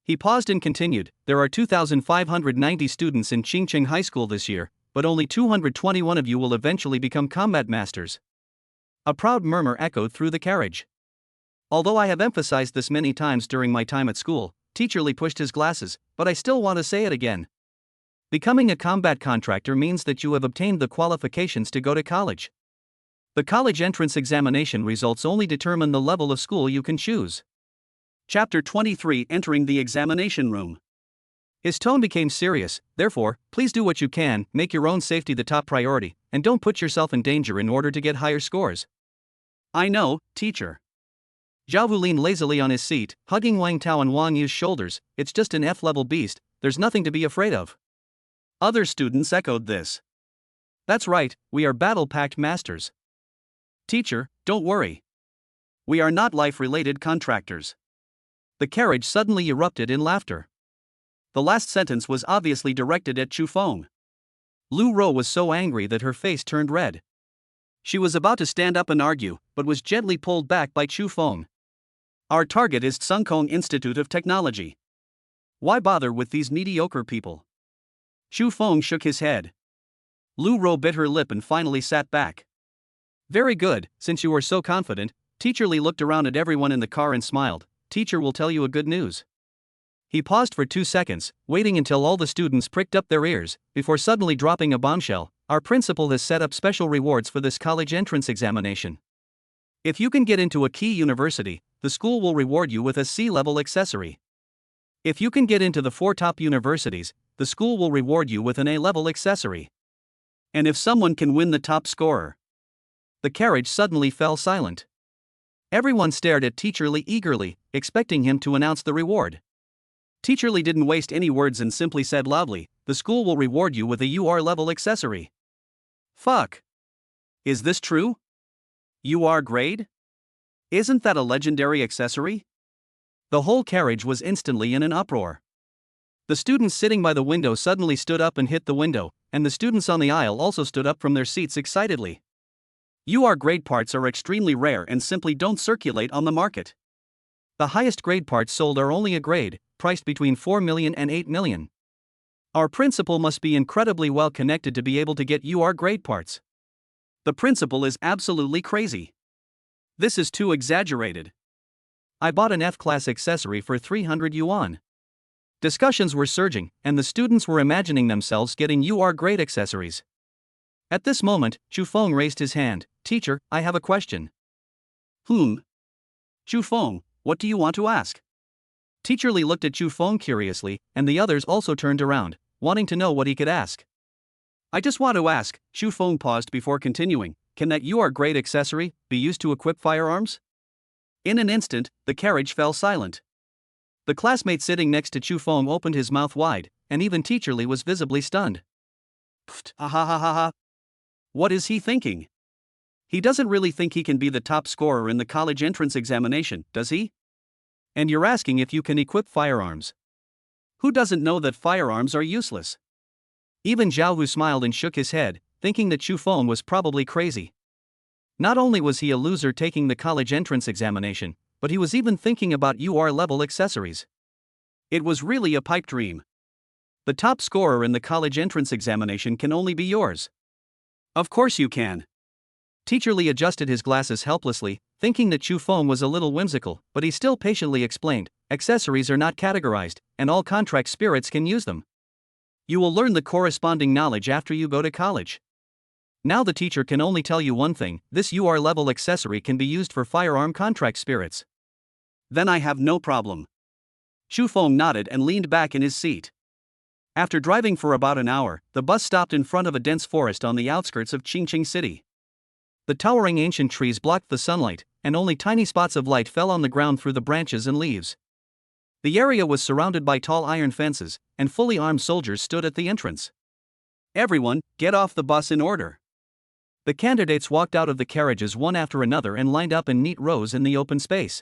He paused and continued, "There are 2,590 students in Qingqing High School this year, but only 221 of you will eventually become combat masters." A proud murmur echoed through the carriage. Although I have emphasized this many times during my time at school, Teacher Li pushed his glasses, but I still want to say it again. Becoming a combat contractor means that you have obtained the qualifications to go to college. The college entrance examination results only determine the level of school you can choose. Chapter 23: Entering the Examination Room. His tone became serious, "Therefore, please do what you can, make your own safety the top priority, and don't put yourself in danger in order to get higher scores." "I know, teacher." Zhao Wu leaned lazily on his seat, hugging Wang Tao and Wang Yu's shoulders. "It's just an F-level beast, there's nothing to be afraid of." Other students echoed this. "That's right, we are battle-packed masters." "Teacher, don't worry. We are not life-related contractors." The carriage suddenly erupted in laughter. The last sentence was obviously directed at Chu Feng. Lu Ro was so angry that her face turned red. She was about to stand up and argue, but was gently pulled back by Chu Feng. "Our target is Tsungkong Institute of Technology. Why bother with these mediocre people?" Chu Feng shook his head. Lu Ro bit her lip and finally sat back. "Very good, since you are so confident." Teacher Li looked around at everyone in the car and smiled. "Teacher will tell you a good news." He paused for 2 seconds, waiting until all the students pricked up their ears, before suddenly dropping a bombshell. "Our principal has set up special rewards for this college entrance examination. If you can get into a key university, the school will reward you with a C-level accessory. If you can get into the 4 top universities, the school will reward you with an A-level accessory. And if someone can win the top scorer." The carriage suddenly fell silent. Everyone stared at Teacher Li eagerly, expecting him to announce the reward. Teacher Li didn't waste any words and simply said loudly, "The school will reward you with a UR-level accessory." Fuck. Is this true? UR grade? Isn't that a legendary accessory? The whole carriage was instantly in an uproar. The students sitting by the window suddenly stood up and hit the window, and the students on the aisle also stood up from their seats excitedly. UR grade parts are extremely rare and simply don't circulate on the market. The highest grade parts sold are only a grade, priced between 4 million and 8 million. Our principal must be incredibly well connected to be able to get UR grade parts. The principal is absolutely crazy. This is too exaggerated. I bought an F-class accessory for 300 yuan. Discussions were surging, and the students were imagining themselves getting UR grade accessories. At this moment, Chu Feng raised his hand. "Teacher, I have a question." Chu Feng, what do you want to ask?" Teacher Li looked at Chu Feng curiously, and the others also turned around, wanting to know what he could ask. "I just want to ask," Chu Feng paused before continuing, "can that UR grade accessory be used to equip firearms?" In an instant, the carriage fell silent. The classmate sitting next to Chu Feng opened his mouth wide, and even Teacher Li was visibly stunned. Pfft, ha ha ha ha ha. What is he thinking? He doesn't really think he can be the top scorer in the college entrance examination, does he? And you're asking if you can equip firearms. Who doesn't know that firearms are useless? Even Zhao Wu smiled and shook his head, thinking that Chu Feng was probably crazy. Not only was he a loser taking the college entrance examination, but he was even thinking about UR level accessories. It was really a pipe dream. The top scorer in the college entrance examination can only be yours. Of course you can. Teacher Lee adjusted his glasses helplessly, thinking that Chu Feng was a little whimsical, but he still patiently explained, accessories are not categorized, and all contract spirits can use them. You will learn the corresponding knowledge after you go to college. Now the teacher can only tell you one thing, this UR level accessory can be used for firearm contract spirits. Then I have no problem. Chu Feng nodded and leaned back in his seat. After driving for about an hour, the bus stopped in front of a dense forest on the outskirts of Qingqing City. The towering ancient trees blocked the sunlight, and only tiny spots of light fell on the ground through the branches and leaves. The area was surrounded by tall iron fences, and fully armed soldiers stood at the entrance. Everyone, get off the bus in order. The candidates walked out of the carriages one after another and lined up in neat rows in the open space.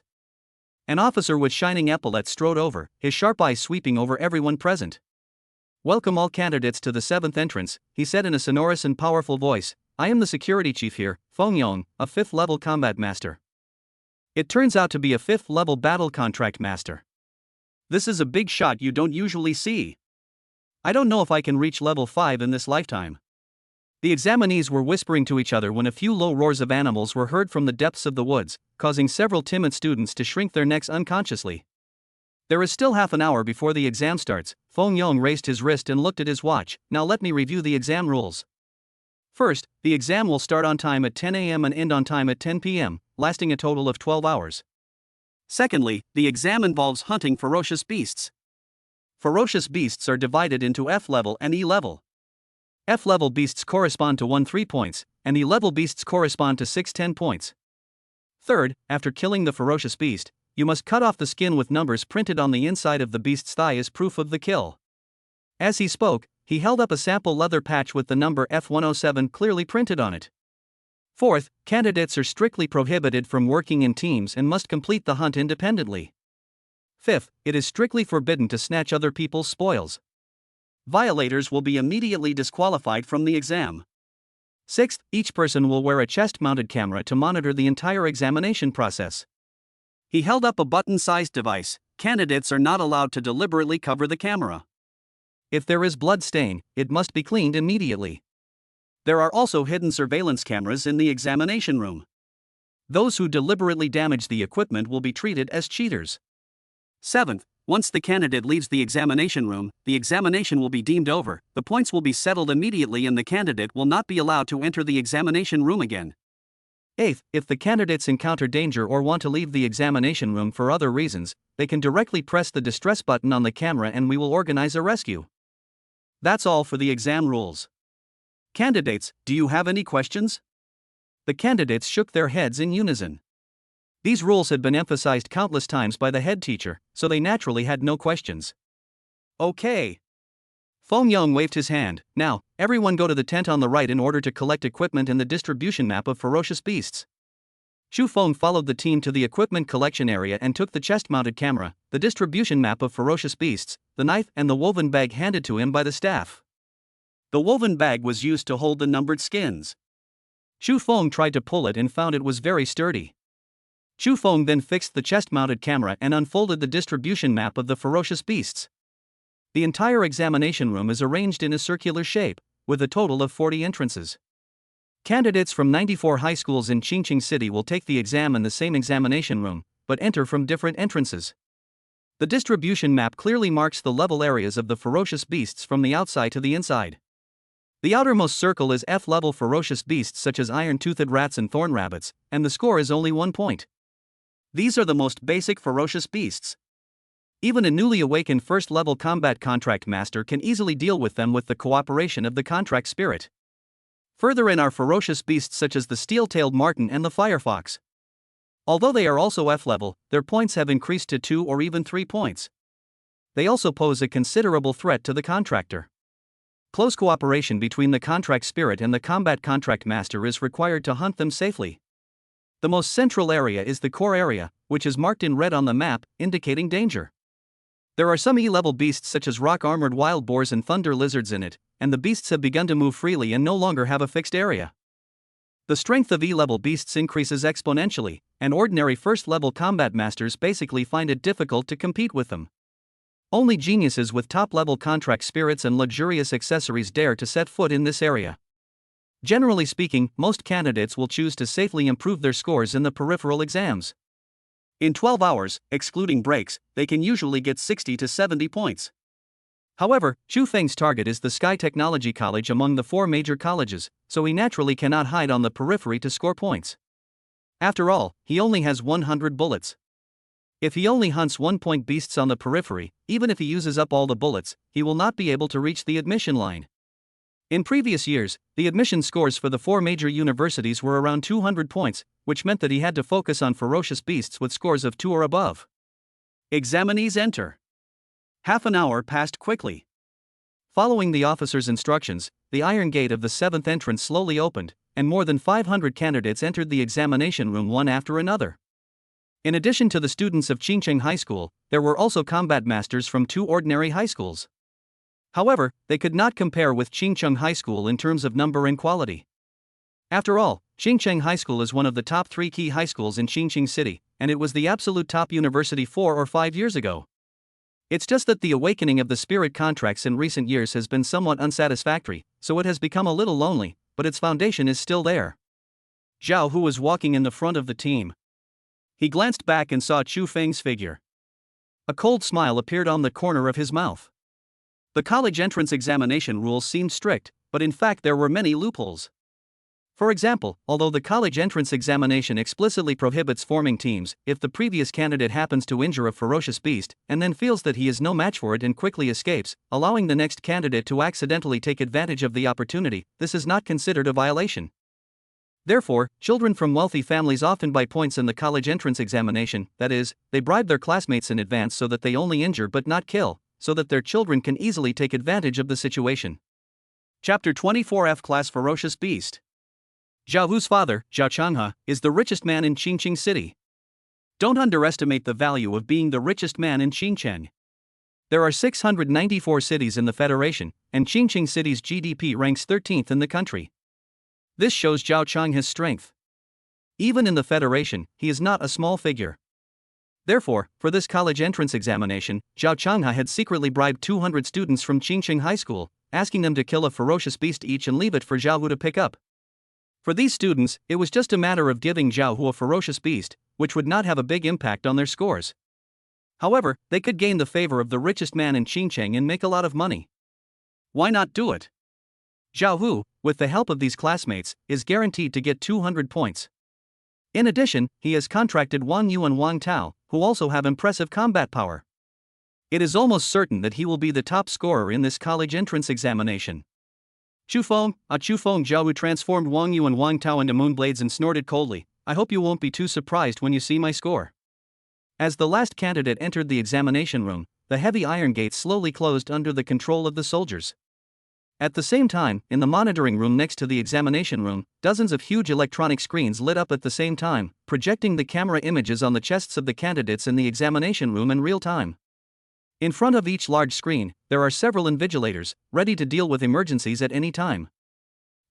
An officer with shining epaulets strode over, his sharp eyes sweeping over everyone present. Welcome all candidates to the 7th entrance, he said in a sonorous and powerful voice. I am the security chief here, Feng Yong, a 5th-level combat master. It turns out to be a 5th-level battle contract master. This is a big shot you don't usually see. I don't know if I can reach level 5 in this lifetime. The examinees were whispering to each other when a few low roars of animals were heard from the depths of the woods, causing several timid students to shrink their necks unconsciously. There is still half an hour before the exam starts. Feng Yong raised his wrist and looked at his watch. Now let me review the exam rules. First, the exam will start on time at 10 a.m. and end on time at 10 p.m., lasting a total of 12 hours. Secondly, the exam involves hunting ferocious beasts. Ferocious beasts are divided into F-level and E-level. F-level beasts correspond to 1 3 points, and E-level beasts correspond to 6 10 points. Third, after killing the ferocious beast, you must cut off the skin with numbers printed on the inside of the beast's thigh as proof of the kill. As he spoke, he held up a sample leather patch with the number F107 clearly printed on it. Fourth, candidates are strictly prohibited from working in teams and must complete the hunt independently. Fifth, it is strictly forbidden to snatch other people's spoils. Violators will be immediately disqualified from the exam. Sixth, each person will wear a chest-mounted camera to monitor the entire examination process. He held up a button-sized device. Candidates are not allowed to deliberately cover the camera. If there is blood stain, it must be cleaned immediately. There are also hidden surveillance cameras in the examination room. Those who deliberately damage the equipment will be treated as cheaters. Seventh, once the candidate leaves the examination room, the examination will be deemed over, the points will be settled immediately and the candidate will not be allowed to enter the examination room again. Eighth, if the candidates encounter danger or want to leave the examination room for other reasons, they can directly press the distress button on the camera and we will organize a rescue. That's all for the exam rules. Candidates, do you have any questions? The candidates shook their heads in unison. These rules had been emphasized countless times by the head teacher, so they naturally had no questions. Okay. Feng Yong waved his hand. Now, everyone go to the tent on the right in order to collect equipment and the distribution map of ferocious beasts. Chu Feng followed the team to the equipment collection area and took the chest-mounted camera, the distribution map of ferocious beasts, the knife and the woven bag handed to him by the staff. The woven bag was used to hold the numbered skins. Chu Feng tried to pull it and found it was very sturdy. Chu Feng then fixed the chest-mounted camera and unfolded the distribution map of the ferocious beasts. The entire examination room is arranged in a circular shape, with a total of 40 entrances. Candidates from 94 high schools in Qingqing City will take the exam in the same examination room, but enter from different entrances. The distribution map clearly marks the level areas of the ferocious beasts from the outside to the inside. The outermost circle is F-level ferocious beasts such as iron-toothed rats and thorn rabbits, and the score is only 1 point. These are the most basic ferocious beasts. Even a newly awakened first-level combat contract master can easily deal with them with the cooperation of the contract spirit. Further in are ferocious beasts such as the steel-tailed marten and the firefox. Although they are also F-level, their points have increased to 2 or even 3 points. They also pose a considerable threat to the contractor. Close cooperation between the contract spirit and the combat contract master is required to hunt them safely. The most central area is the core area, which is marked in red on the map, indicating danger. There are some E-level beasts such as rock-armored wild boars and thunder lizards in it, and the beasts have begun to move freely and no longer have a fixed area. The strength of E-level beasts increases exponentially, and ordinary first-level combat masters basically find it difficult to compete with them. Only geniuses with top-level contract spirits and luxurious accessories dare to set foot in this area. Generally speaking, most candidates will choose to safely improve their scores in the peripheral exams. In 12 hours, excluding breaks, they can usually get 60 to 70 points. However, Chu Feng's target is the Sky Technology College among the 4 major colleges, so he naturally cannot hide on the periphery to score points. After all, he only has 100 bullets. If he only hunts 1-point beasts on the periphery, even if he uses up all the bullets, he will not be able to reach the admission line. In previous years, the admission scores for the 4 major universities were around 200 points, which meant that he had to focus on ferocious beasts with scores of 2 or above. Examinees enter. Half an hour passed quickly. Following the officer's instructions, the iron gate of the 7th entrance slowly opened, and more than 500 candidates entered the examination room one after another. In addition to the students of Qingcheng High School, there were also combat masters from 2 ordinary high schools. However, they could not compare with Qingcheng High School in terms of number and quality. After all, Qingcheng High School is one of the top 3 key high schools in Qingcheng City, and it was the absolute top university 4 or 5 years ago. It's just that the awakening of the spirit contracts in recent years has been somewhat unsatisfactory, so it has become a little lonely, but its foundation is still there. Zhao Hu was walking in the front of the team. He glanced back and saw Chu Feng's figure. A cold smile appeared on the corner of his mouth. The college entrance examination rules seemed strict, but in fact there were many loopholes. For example, although the college entrance examination explicitly prohibits forming teams, if the previous candidate happens to injure a ferocious beast, and then feels that he is no match for it and quickly escapes, allowing the next candidate to accidentally take advantage of the opportunity, this is not considered a violation. Therefore, children from wealthy families often buy points in the college entrance examination, that is, they bribe their classmates in advance so that they only injure but not kill, so that their children can easily take advantage of the situation. Chapter 24 F-Class Ferocious Beast. Zhao Hu's father, Zhao Changhe, is the richest man in Qingcheng City. Don't underestimate the value of being the richest man in Qingcheng. There are 694 cities in the Federation, and Qingcheng City's GDP ranks 13th in the country. This shows Zhao Changhe's strength. Even in the Federation, he is not a small figure. Therefore, for this college entrance examination, Zhao Changhe had secretly bribed 200 students from Qingcheng High School, asking them to kill a ferocious beast each and leave it for Zhao Hu to pick up. For these students, it was just a matter of giving Zhao Hu a ferocious beast, which would not have a big impact on their scores. However, they could gain the favor of the richest man in Qingcheng and make a lot of money. Why not do it? Zhao Hu, with the help of these classmates, is guaranteed to get 200 points. In addition, he has contracted Wang Yu and Wang Tao, who also have impressive combat power. It is almost certain that he will be the top scorer in this college entrance examination. Chu Feng, Zhao Hu transformed Wang Yu and Wang Tao into moonblades and snorted coldly, "I hope you won't be too surprised when you see my score." As the last candidate entered the examination room, the heavy iron gates slowly closed under the control of the soldiers. At the same time, in the monitoring room next to the examination room, dozens of huge electronic screens lit up at the same time, projecting the camera images on the chests of the candidates in the examination room in real time. In front of each large screen, there are several invigilators, ready to deal with emergencies at any time.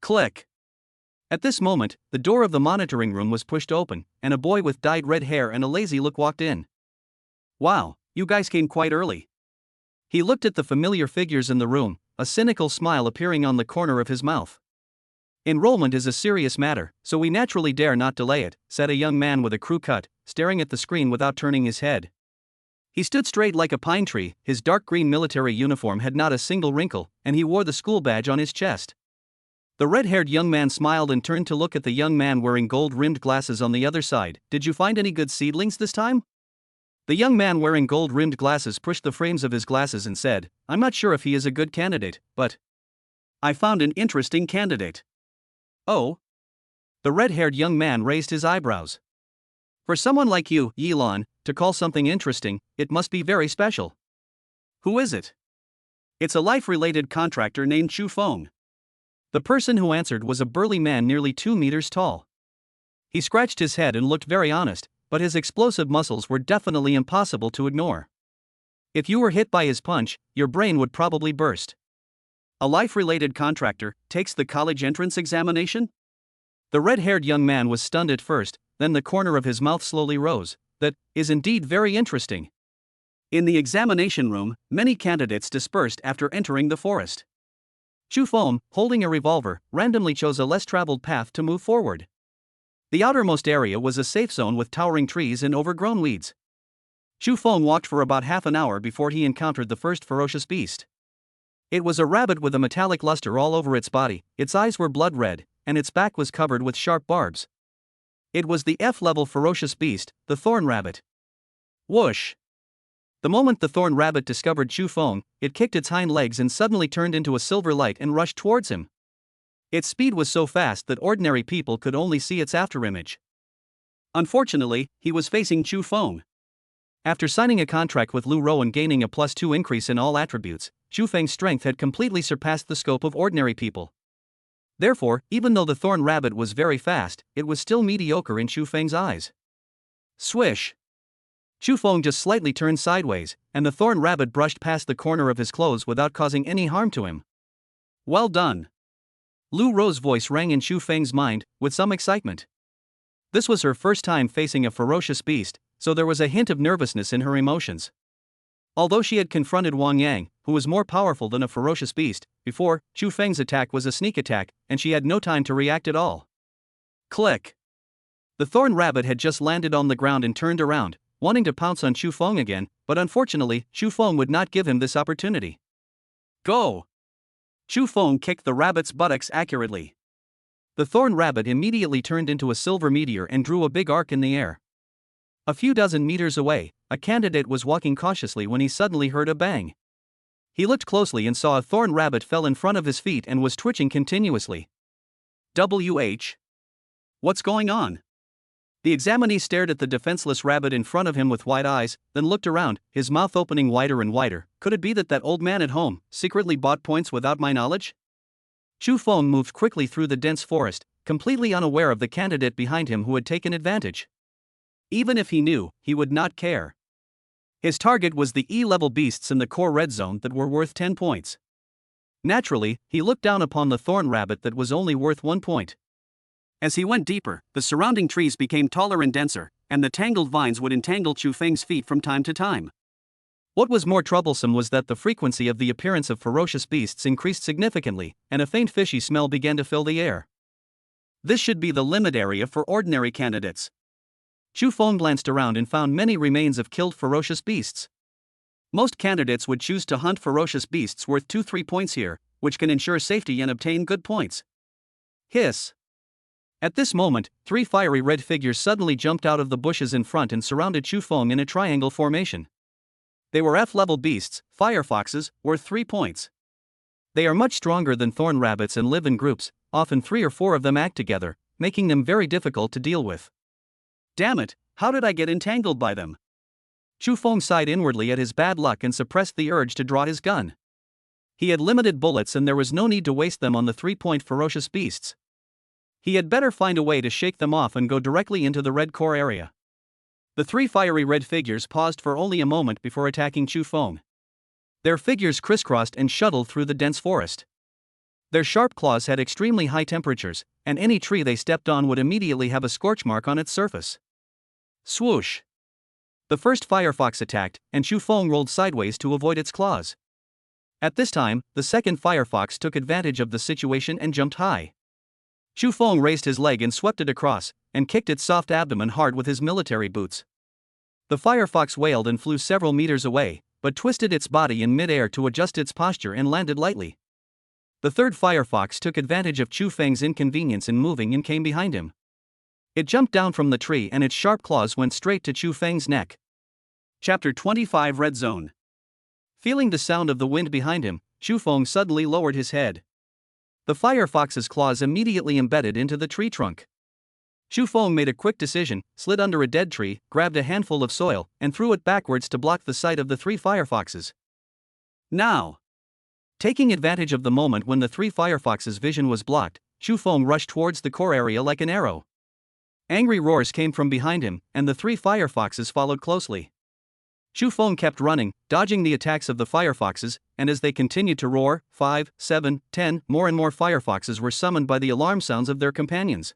Click. At this moment, the door of the monitoring room was pushed open, and a boy with dyed red hair and a lazy look walked in. "Wow, you guys came quite early." He looked at the familiar figures in the room, a cynical smile appearing on the corner of his mouth. "Enrollment is a serious matter, so we naturally dare not delay it," said a young man with a crew cut, staring at the screen without turning his head. He stood straight like a pine tree, his dark green military uniform had not a single wrinkle, and he wore the school badge on his chest. The red-haired young man smiled and turned to look at the young man wearing gold-rimmed glasses on the other side. "Did you find any good seedlings this time?" The young man wearing gold-rimmed glasses pushed the frames of his glasses and said, "I'm not sure if he is a good candidate, but I found an interesting candidate." "Oh?" The red-haired young man raised his eyebrows. "For someone like you, Yilan, to call something interesting, it must be very special." "Who is it?" "It's a life-related contractor named Chu Feng." The person who answered was a burly man nearly 2 meters tall. He scratched his head and looked very honest, but his explosive muscles were definitely impossible to ignore. If you were hit by his punch, your brain would probably burst. "A life-related contractor takes the college entrance examination?" The red-haired young man was stunned at first, then the corner of his mouth slowly rose. "That is indeed very interesting. In the examination room, many candidates dispersed after entering the forest. Chu Feng, holding a revolver, randomly chose a less traveled path to move forward. The outermost area was a safe zone with towering trees and overgrown weeds. Chu Feng walked for about half an hour before he encountered the first ferocious beast. It was a rabbit with a metallic luster all over its body, its eyes were blood red, and its back was covered with sharp barbs. It was the F-level ferocious beast, the thorn rabbit. Whoosh! The moment the thorn rabbit discovered Chu Feng, it kicked its hind legs and suddenly turned into a silver light and rushed towards him. Its speed was so fast that ordinary people could only see its afterimage. Unfortunately, he was facing Chu Feng. After signing a contract with Lu Rou and gaining a +2 increase in all attributes, Chu Feng's strength had completely surpassed the scope of ordinary people. Therefore, even though the thorn rabbit was very fast, it was still mediocre in Chu Feng's eyes. Swish! Chu Feng just slightly turned sideways, and the thorn rabbit brushed past the corner of his clothes without causing any harm to him. Well done! Lu Rou's voice rang in Chu Feng's mind, with some excitement. This was her first time facing a ferocious beast, so there was a hint of nervousness in her emotions. Although she had confronted Wang Yang, who was more powerful than a ferocious beast, before, Chu Feng's attack was a sneak attack, and she had no time to react at all. Click! The thorn rabbit had just landed on the ground and turned around, wanting to pounce on Chu Feng again, but unfortunately, Chu Feng would not give him this opportunity. Go! Chu Feng kicked the rabbit's buttocks accurately. The thorn rabbit immediately turned into a silver meteor and drew a big arc in the air. A few dozen meters away, a candidate was walking cautiously when he suddenly heard a bang. He looked closely and saw a thorn rabbit fell in front of his feet and was twitching continuously. WH. What's going on? The examinee stared at the defenseless rabbit in front of him with wide eyes, then looked around, his mouth opening wider and wider. Could it be that old man at home secretly bought points without my knowledge? Chu Feng moved quickly through the dense forest, completely unaware of the candidate behind him who had taken advantage. Even if he knew, he would not care. His target was the E-level beasts in the core red zone that were worth 10 points. Naturally, he looked down upon the thorn rabbit that was only worth 1 point. As he went deeper, the surrounding trees became taller and denser, and the tangled vines would entangle Chu Feng's feet from time to time. What was more troublesome was that the frequency of the appearance of ferocious beasts increased significantly, and a faint fishy smell began to fill the air. This should be the limit area for ordinary candidates. Chu Feng glanced around and found many remains of killed ferocious beasts. Most candidates would choose to hunt ferocious beasts worth 2-3 points here, which can ensure safety and obtain good points. Hiss! At this moment, 3 fiery red figures suddenly jumped out of the bushes in front and surrounded Chu Feng in a triangle formation. They were F-level beasts, fire foxes, worth 3 points. They are much stronger than thorn rabbits and live in groups, often 3 or 4 of them act together, making them very difficult to deal with. Damn it, how did I get entangled by them? Chu Feng sighed inwardly at his bad luck and suppressed the urge to draw his gun. He had limited bullets and there was no need to waste them on the 3-point ferocious beasts. He had better find a way to shake them off and go directly into the red core area. The 3 fiery red figures paused for only a moment before attacking Chu Feng. Their figures crisscrossed and shuttled through the dense forest. Their sharp claws had extremely high temperatures, and any tree they stepped on would immediately have a scorch mark on its surface. Swoosh! The first firefox attacked, and Chu Feng rolled sideways to avoid its claws. At this time, the second firefox took advantage of the situation and jumped high. Chu Feng raised his leg and swept it across, and kicked its soft abdomen hard with his military boots. The firefox wailed and flew several meters away, but twisted its body in mid-air to adjust its posture and landed lightly. The third firefox took advantage of Chu Feng's inconvenience in moving and came behind him. It jumped down from the tree and its sharp claws went straight to Chu Feng's neck. Chapter 25 Red Zone. Feeling the sound of the wind behind him, Chu Feng suddenly lowered his head. The firefox's claws immediately embedded into the tree trunk. Chu Feng made a quick decision, slid under a dead tree, grabbed a handful of soil, and threw it backwards to block the sight of the 3 firefoxes. Now! Taking advantage of the moment when the 3 firefoxes' vision was blocked, Chu Feng rushed towards the core area like an arrow. Angry roars came from behind him, and the 3 firefoxes followed closely. Chu Feng kept running, dodging the attacks of the firefoxes, and as they continued to roar, 5, 7, 10, more and more firefoxes were summoned by the alarm sounds of their companions.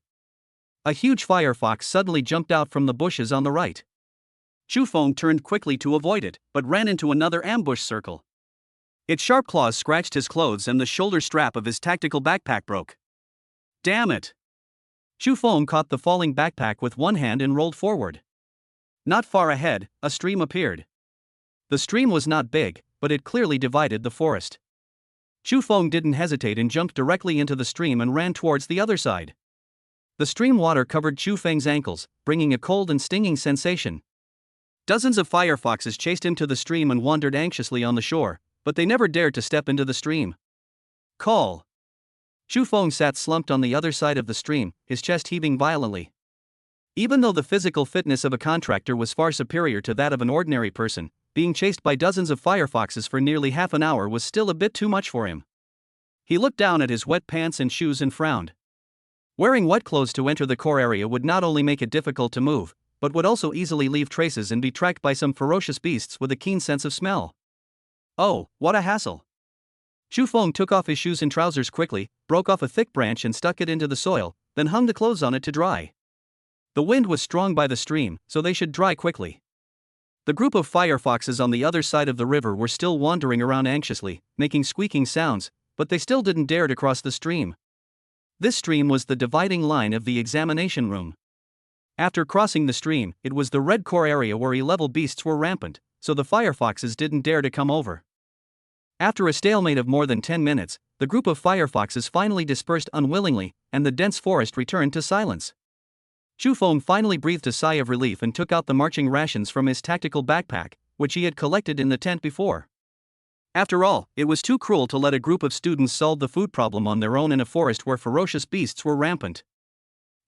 A huge firefox suddenly jumped out from the bushes on the right. Chu Feng turned quickly to avoid it, but ran into another ambush circle. Its sharp claws scratched his clothes and the shoulder strap of his tactical backpack broke. Damn it! Chu Feng caught the falling backpack with one hand and rolled forward. Not far ahead, a stream appeared. The stream was not big, but it clearly divided the forest. Chu Feng didn't hesitate and jumped directly into the stream and ran towards the other side. The stream water covered Chu Feng's ankles, bringing a cold and stinging sensation. Dozens of firefoxes chased him to the stream and wandered anxiously on the shore, but they never dared to step into the stream. Call! Chu Feng sat slumped on the other side of the stream, his chest heaving violently. Even though the physical fitness of a contractor was far superior to that of an ordinary person, being chased by dozens of firefoxes for nearly half an hour was still a bit too much for him. He looked down at his wet pants and shoes and frowned. Wearing wet clothes to enter the core area would not only make it difficult to move, but would also easily leave traces and be tracked by some ferocious beasts with a keen sense of smell. Oh, what a hassle! Chu Feng took off his shoes and trousers quickly, broke off a thick branch and stuck it into the soil, then hung the clothes on it to dry. The wind was strong by the stream, so they should dry quickly. The group of firefoxes on the other side of the river were still wandering around anxiously, making squeaking sounds, but they still didn't dare to cross the stream. This stream was the dividing line of the examination room. After crossing the stream, it was the red core area where E-level beasts were rampant, so the firefoxes didn't dare to come over. After a stalemate of more than 10 minutes, the group of firefoxes finally dispersed unwillingly, and the dense forest returned to silence. Chu Feng finally breathed a sigh of relief and took out the marching rations from his tactical backpack, which he had collected in the tent before. After all, it was too cruel to let a group of students solve the food problem on their own in a forest where ferocious beasts were rampant.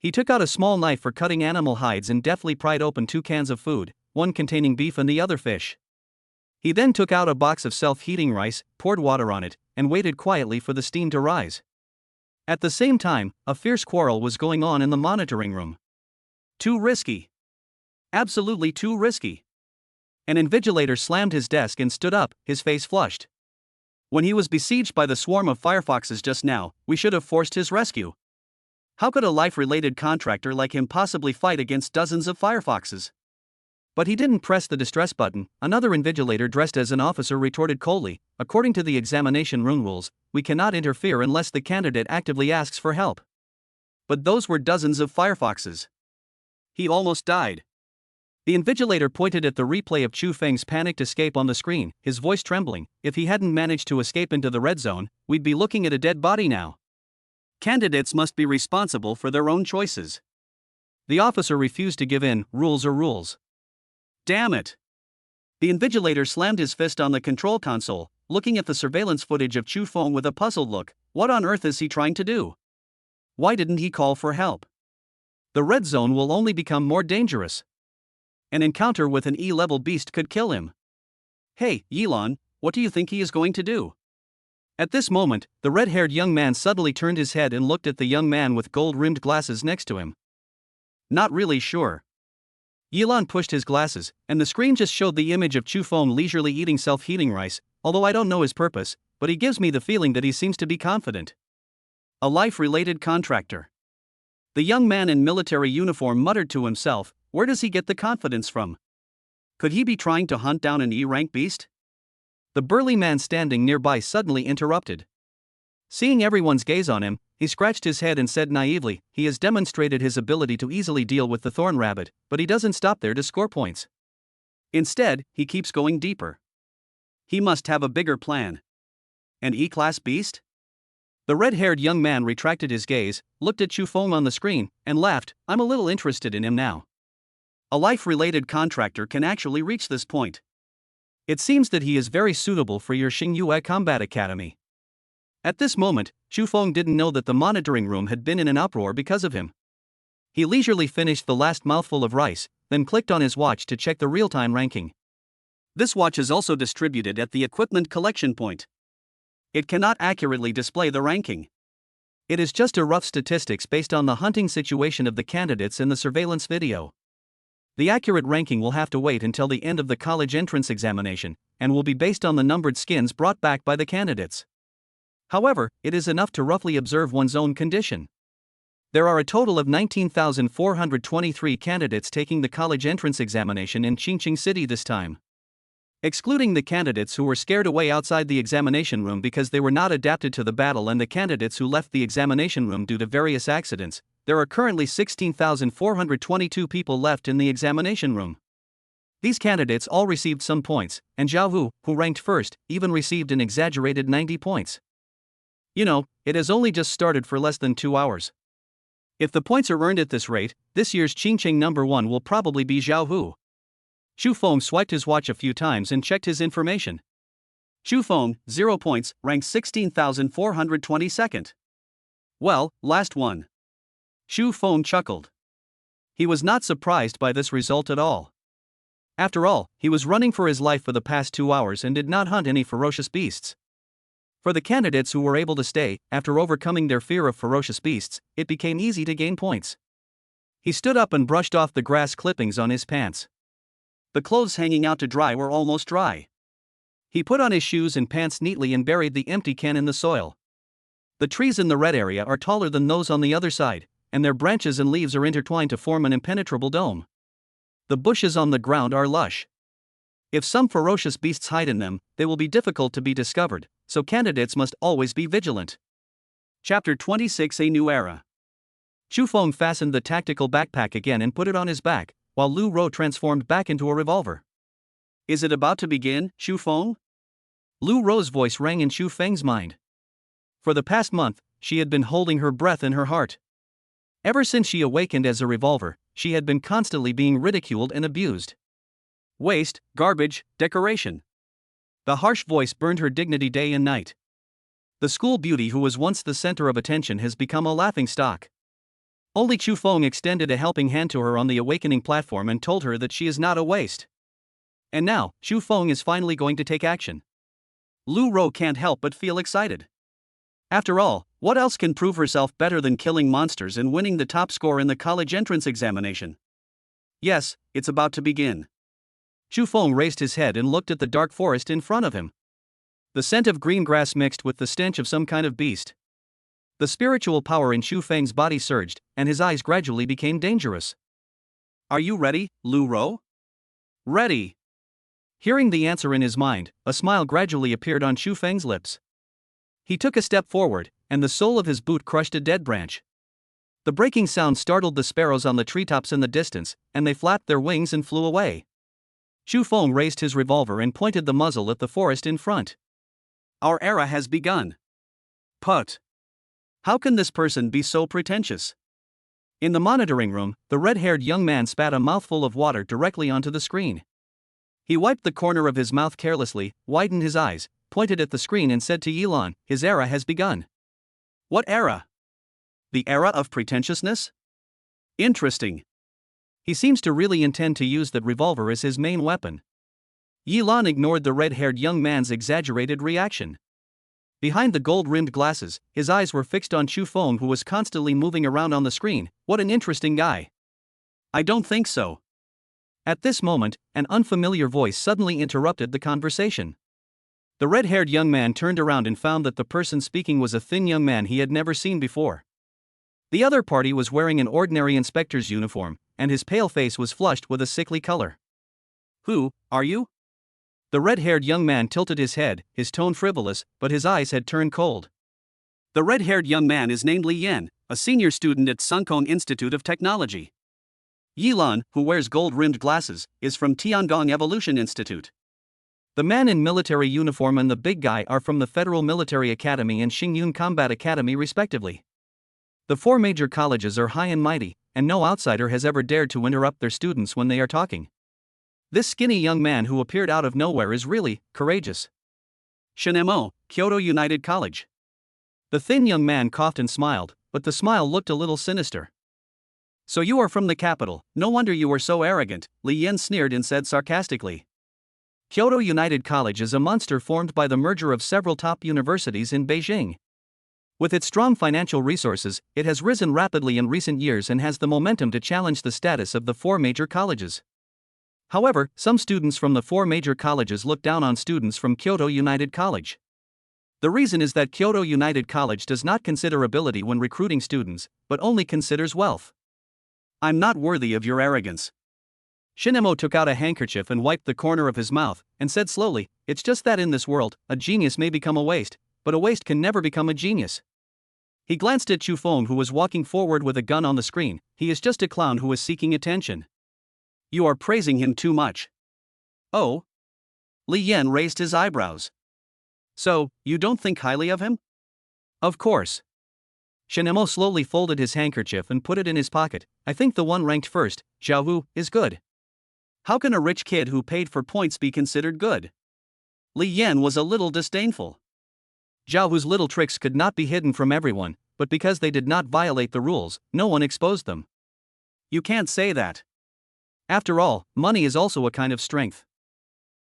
He took out a small knife for cutting animal hides and deftly pried open 2 cans of food, one containing beef and the other fish. He then took out a box of self-heating rice, poured water on it, and waited quietly for the steam to rise. At the same time, a fierce quarrel was going on in the monitoring room. Too risky. Absolutely too risky. An invigilator slammed his desk and stood up, his face flushed. When he was besieged by the swarm of firefoxes just now, we should have forced his rescue. How could a life-related contractor like him possibly fight against dozens of firefoxes? But he didn't press the distress button. Another invigilator dressed as an officer retorted coldly, according to the examination room rules, we cannot interfere unless the candidate actively asks for help. But those were dozens of firefoxes. He almost died. The invigilator pointed at the replay of Chu Feng's panicked escape on the screen, his voice trembling. If he hadn't managed to escape into the red zone, we'd be looking at a dead body now. Candidates must be responsible for their own choices. The officer refused to give in. Rules are rules. Damn it! The invigilator slammed his fist on the control console, looking at the surveillance footage of Chu Feng with a puzzled look. What on earth is he trying to do? Why didn't he call for help? The red zone will only become more dangerous. An encounter with an E-level beast could kill him. Hey, Yilan, what do you think he is going to do? At this moment, the red-haired young man suddenly turned his head and looked at the young man with gold-rimmed glasses next to him. Not really sure. Yilan pushed his glasses, and the screen just showed the image of Chu Feng leisurely eating self-heating rice, although I don't know his purpose, but he gives me the feeling that he seems to be confident. A life-related contractor. The young man in military uniform muttered to himself, where does he get the confidence from? Could he be trying to hunt down an E-rank beast? The burly man standing nearby suddenly interrupted. Seeing everyone's gaze on him, he scratched his head and said naively, he has demonstrated his ability to easily deal with the thorn rabbit, but he doesn't stop there to score points. Instead, he keeps going deeper. He must have a bigger plan. An E-class beast? The red-haired young man retracted his gaze, looked at Chu Feng on the screen, and laughed. I'm a little interested in him now. A life-related contractor can actually reach this point. It seems that he is very suitable for your Xingyue Combat Academy. At this moment, Chu Feng didn't know that the monitoring room had been in an uproar because of him. He leisurely finished the last mouthful of rice, then clicked on his watch to check the real-time ranking. This watch is also distributed at the equipment collection point. It cannot accurately display the ranking. It is just a rough statistics based on the hunting situation of the candidates in the surveillance video. The accurate ranking will have to wait until the end of the college entrance examination, and will be based on the numbered skins brought back by the candidates. However, it is enough to roughly observe one's own condition. There are a total of 19,423 candidates taking the college entrance examination in Qingqing City this time. Excluding the candidates who were scared away outside the examination room because they were not adapted to the battle and the candidates who left the examination room due to various accidents, there are currently 16,422 people left in the examination room. These candidates all received some points, and Zhao Wu, who ranked first, even received an exaggerated 90 points. You know, it has only just started for less than 2 hours. If the points are earned at this rate, this year's Qingqing number 1 will probably be Zhao Wu. Xu Feng swiped his watch a few times and checked his information. Xu Feng, 0 points, ranked 16,422nd. Well, last one. Xu Feng chuckled. He was not surprised by this result at all. After all, he was running for his life for the past 2 hours and did not hunt any ferocious beasts. For the candidates who were able to stay, after overcoming their fear of ferocious beasts, it became easy to gain points. He stood up and brushed off the grass clippings on his pants. The clothes hanging out to dry were almost dry. He put on his shoes and pants neatly and buried the empty can in the soil. The trees in the red area are taller than those on the other side, and their branches and leaves are intertwined to form an impenetrable dome. The bushes on the ground are lush. If some ferocious beasts hide in them, they will be difficult to be discovered, so candidates must always be vigilant. Chapter 26: A New Era. Xu Feng fastened the tactical backpack again and put it on his back, while Lu Rou transformed back into a revolver. Is it about to begin, Xu Feng? Lu Rou's voice rang in Xu Feng's mind. For the past month, she had been holding her breath in her heart. Ever since she awakened as a revolver, she had been constantly being ridiculed and abused. Waste, garbage, decoration. The harsh voice burned her dignity day and night. The school beauty who was once the center of attention has become a laughingstock. Only Xu Feng extended a helping hand to her on the awakening platform and told her that she is not a waste. And now, Xu Feng is finally going to take action. Lu Rou can't help but feel excited. After all, what else can prove herself better than killing monsters and winning the top score in the college entrance examination? Yes, it's about to begin. Xu Feng raised his head and looked at the dark forest in front of him. The scent of green grass mixed with the stench of some kind of beast. The spiritual power in Xu Feng's body surged, and his eyes gradually became dangerous. Are you ready, Lu Rou? Ready. Hearing the answer in his mind, a smile gradually appeared on Xu Feng's lips. He took a step forward, and the sole of his boot crushed a dead branch. The breaking sound startled the sparrows on the treetops in the distance, and they flapped their wings and flew away. Xu Feng raised his revolver and pointed the muzzle at the forest in front. Our era has begun. Put. How can this person be so pretentious? In the monitoring room, the red-haired young man spat a mouthful of water directly onto the screen. He wiped the corner of his mouth carelessly, widened his eyes, pointed at the screen and said to Yilan, his era has begun. What era? The era of pretentiousness? Interesting. He seems to really intend to use that revolver as his main weapon. Yilan ignored the red-haired young man's exaggerated reaction. Behind the gold-rimmed glasses, his eyes were fixed on Xu Feng, who was constantly moving around on the screen. What an interesting guy. I don't think so. At this moment, an unfamiliar voice suddenly interrupted the conversation. The red-haired young man turned around and found that the person speaking was a thin young man he had never seen before. The other party was wearing an ordinary inspector's uniform, and his pale face was flushed with a sickly color. Who are you? The red-haired young man tilted his head, his tone frivolous, but his eyes had turned cold. The red-haired young man is named Li Yan, a senior student at Sunkong Institute of Technology. Yilan, who wears gold-rimmed glasses, is from Tiangong Evolution Institute. The man in military uniform and the big guy are from the Federal Military Academy and Xingyun Combat Academy respectively. The 4 major colleges are high and mighty, and no outsider has ever dared to interrupt their students when they are talking. This skinny young man who appeared out of nowhere is really courageous. Shinemo, Kyoto United College. The thin young man coughed and smiled, but the smile looked a little sinister. So you are from the capital, no wonder you are so arrogant, Li Yan sneered and said sarcastically. Kyoto United College is a monster formed by the merger of several top universities in Beijing. With its strong financial resources, it has risen rapidly in recent years and has the momentum to challenge the status of the 4 major colleges. However, some students from the 4 major colleges look down on students from Kyoto United College. The reason is that Kyoto United College does not consider ability when recruiting students, but only considers wealth. I'm not worthy of your arrogance. Shinemo took out a handkerchief and wiped the corner of his mouth, and said slowly, it's just that in this world, a genius may become a waste, but a waste can never become a genius. He glanced at Chufeng, who was walking forward with a gun on the screen. He is just a clown who is seeking attention. You are praising him too much. Oh? Li Yan raised his eyebrows. So, you don't think highly of him? Of course. Shinemo slowly folded his handkerchief and put it in his pocket. I think the one ranked first, Zhao Wu, is good. How can a rich kid who paid for points be considered good? Li Yan was a little disdainful. Zhao Wu's little tricks could not be hidden from everyone, but because they did not violate the rules, no one exposed them. You can't say that. After all, money is also a kind of strength.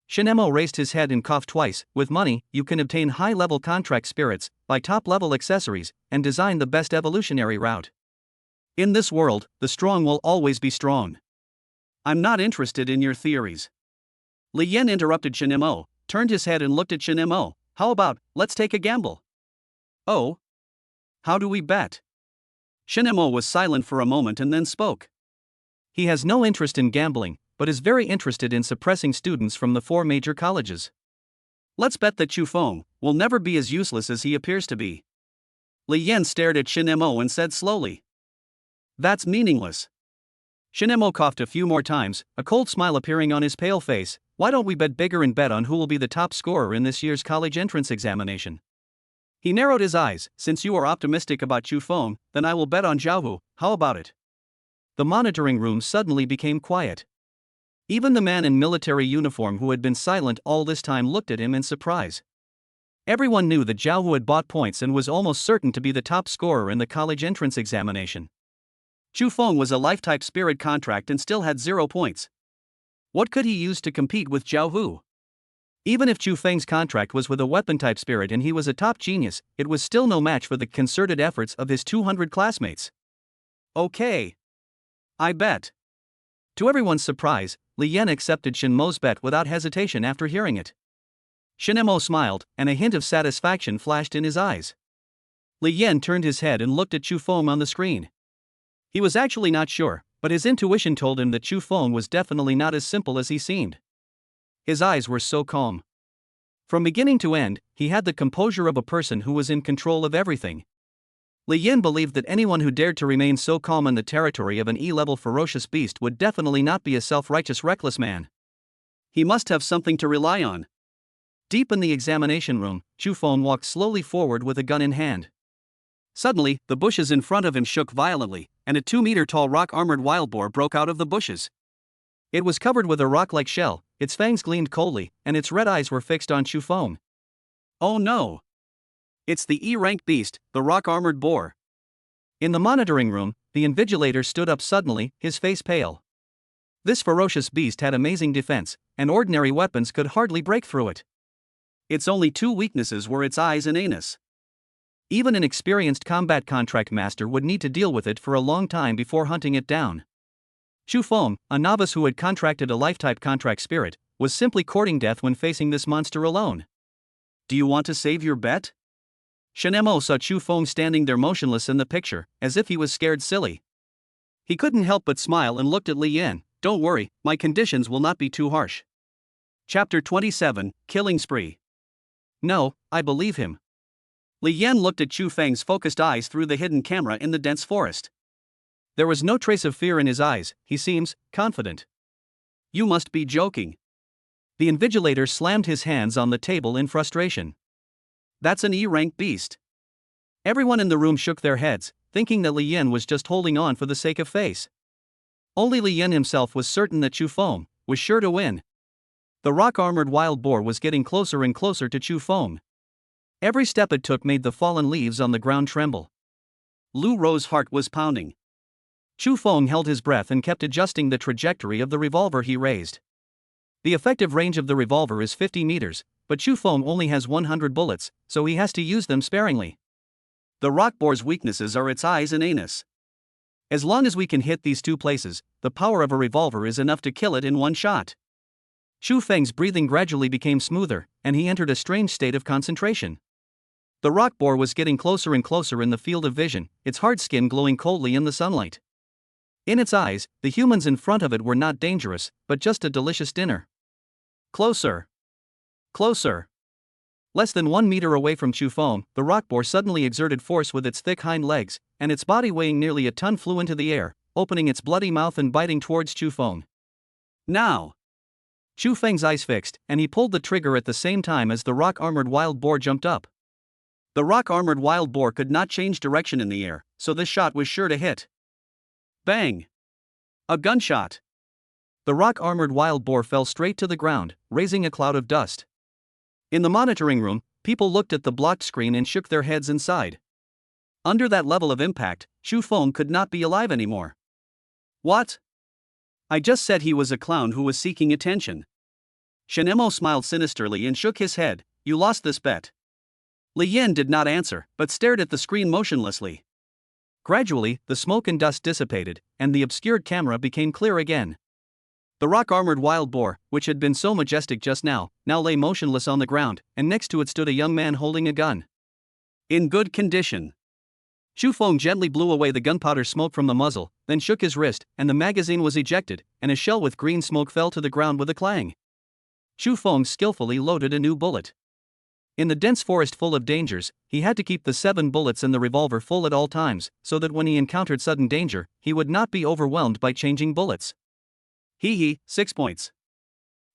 Shinemo raised his head and coughed twice. With money, you can obtain high-level contract spirits, buy top-level accessories, and design the best evolutionary route. In this world, the strong will always be strong. I'm not interested in your theories. Li Yan interrupted Shinemo, turned his head and looked at Shinemo. How about, let's take a gamble? Oh? How do we bet? Shinemo was silent for a moment and then spoke. He has no interest in gambling, but is very interested in suppressing students from the 4 major colleges. Let's bet that Chufeng will never be as useless as he appears to be. Li Yan stared at Shinemo and said slowly. That's meaningless. Shinemo coughed a few more times, a cold smile appearing on his pale face. Why don't we bet bigger and bet on who will be the top scorer in this year's college entrance examination? He narrowed his eyes. Since you are optimistic about Chufeng, then I will bet on Zhao Wu. How about it? The monitoring room suddenly became quiet. Even the man in military uniform who had been silent all this time looked at him in surprise. Everyone knew that Zhao Wu had bought points and was almost certain to be the top scorer in the college entrance examination. Chufeng was a life-type spirit contract and still had 0 points. What could he use to compete with Zhao Wu? Even if Chufeng's contract was with a weapon-type spirit and he was a top genius, it was still no match for the concerted efforts of his 200 classmates. Okay. I bet. To everyone's surprise, Li Yan accepted Shinmo's bet without hesitation after hearing it. Shinemo smiled, and a hint of satisfaction flashed in his eyes. Li Yan turned his head and looked at Chufeng on the screen. He was actually not sure, but his intuition told him that Chufeng was definitely not as simple as he seemed. His eyes were so calm. From beginning to end, he had the composure of a person who was in control of everything. Li Yan believed that anyone who dared to remain so calm in the territory of an E-level ferocious beast would definitely not be a self-righteous reckless man. He must have something to rely on. Deep in the examination room, Chufeng walked slowly forward with a gun in hand. Suddenly, the bushes in front of him shook violently, and a 2-meter-tall rock-armored wild boar broke out of the bushes. It was covered with a rock-like shell, its fangs gleamed coldly, and its red eyes were fixed on Chufeng. Oh no! It's the E-rank beast, the rock-armored boar. In the monitoring room, the invigilator stood up suddenly, his face pale. This ferocious beast had amazing defense, and ordinary weapons could hardly break through it. Its only 2 weaknesses were its eyes and anus. Even an experienced combat contract master would need to deal with it for a long time before hunting it down. Chufeng, a novice who had contracted a life-type contract spirit, was simply courting death when facing this monster alone. Do you want to save your bet? Shinemo saw Chufeng standing there motionless in the picture, as if he was scared silly. He couldn't help but smile and looked at Li Yan. Don't worry, my conditions will not be too harsh. Chapter 27, Killing Spree. No, I believe him. Li Yan looked at Chufeng's focused eyes through the hidden camera in the dense forest. There was no trace of fear in his eyes. He seems confident. You must be joking. The invigilator slammed his hands on the table in frustration. That's an E-rank beast. Everyone in the room shook their heads, thinking that Li Yan was just holding on for the sake of face. Only Li Yan himself was certain that Chufeng was sure to win. The rock-armored wild boar was getting closer and closer to Chufeng. Every step it took made the fallen leaves on the ground tremble. Lu Ro's heart was pounding. Chufeng held his breath and kept adjusting the trajectory of the revolver he raised. The effective range of the revolver is 50 meters, but Chufeng only has 100 bullets, so he has to use them sparingly. The rock boar's weaknesses are its eyes and anus. As long as we can hit these 2 places, the power of a revolver is enough to kill it in one shot. Chufeng's breathing gradually became smoother, and he entered a strange state of concentration. The rock boar was getting closer and closer in the field of vision, its hard skin glowing coldly in the sunlight. In its eyes, the humans in front of it were not dangerous, but just a delicious dinner. Closer. Closer. Less than 1 meter away from Chu Feng, the rock boar suddenly exerted force with its thick hind legs, and its body weighing nearly a ton flew into the air, opening its bloody mouth and biting towards Chu Feng. Now! Chu Feng's eyes fixed, and he pulled the trigger at the same time as the rock-armored wild boar jumped up. The rock-armored wild boar could not change direction in the air, so this shot was sure to hit. Bang! A gunshot! The rock-armored wild boar fell straight to the ground, raising a cloud of dust. In the monitoring room, people looked at the blocked screen and shook their heads and sighed. Under that level of impact, Chu Feng could not be alive anymore. What? I just said he was a clown who was seeking attention. Shenemo smiled sinisterly and shook his head. You lost this bet. Li Yin did not answer, but stared at the screen motionlessly. Gradually, the smoke and dust dissipated, and the obscured camera became clear again. The rock-armored wild boar, which had been so majestic just now lay motionless on the ground, and next to it stood a young man holding a gun. In good condition. Chu Feng gently blew away the gunpowder smoke from the muzzle, then shook his wrist, and the magazine was ejected, and a shell with green smoke fell to the ground with a clang. Chu Feng skillfully loaded a new bullet. In the dense forest full of dangers, he had to keep the 7 bullets in the revolver full at all times, so that when he encountered sudden danger, he would not be overwhelmed by changing bullets. 6 points.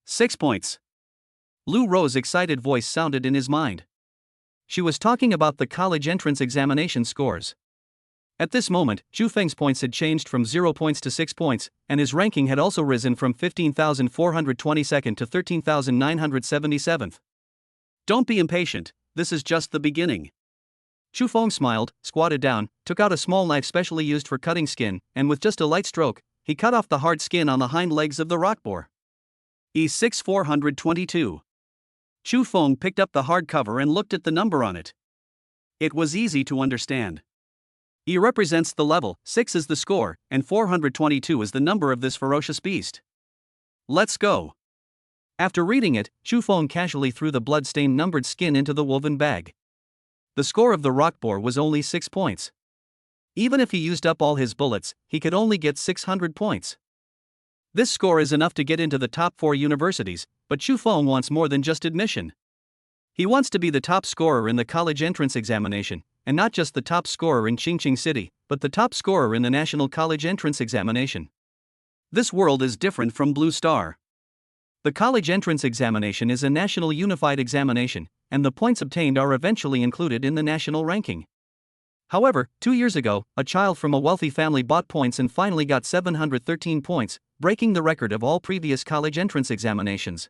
6 points. Lu Ro's excited voice sounded in his mind. She was talking about the college entrance examination scores. At this moment, Chu Feng's points had changed from 0 points to 6 points, and his ranking had also risen from 15,422nd to 13,977th. Don't be impatient, this is just the beginning. Chu Feng smiled, squatted down, took out a small knife specially used for cutting skin, and with just a light stroke, he cut off the hard skin on the hind legs of the rock boar. E6422. Chu Feng picked up the hard cover and looked at the number on it. It was easy to understand. E represents the level, 6 is the score, and 422 is the number of this ferocious beast. Let's go. After reading it, Chu Feng casually threw the blood-stained numbered skin into the woven bag. The score of the rock boar was only 6 points. Even if he used up all his bullets, he could only get 600 points. This score is enough to get into the top 4 universities, but Chu Feng wants more than just admission. He wants to be the top scorer in the college entrance examination, and not just the top scorer in Qingqing City, but the top scorer in the national college entrance examination. This world is different from Blue Star. The college entrance examination is a national unified examination, and the points obtained are eventually included in the national ranking. However, 2 years ago, a child from a wealthy family bought points and finally got 713 points, breaking the record of all previous college entrance examinations.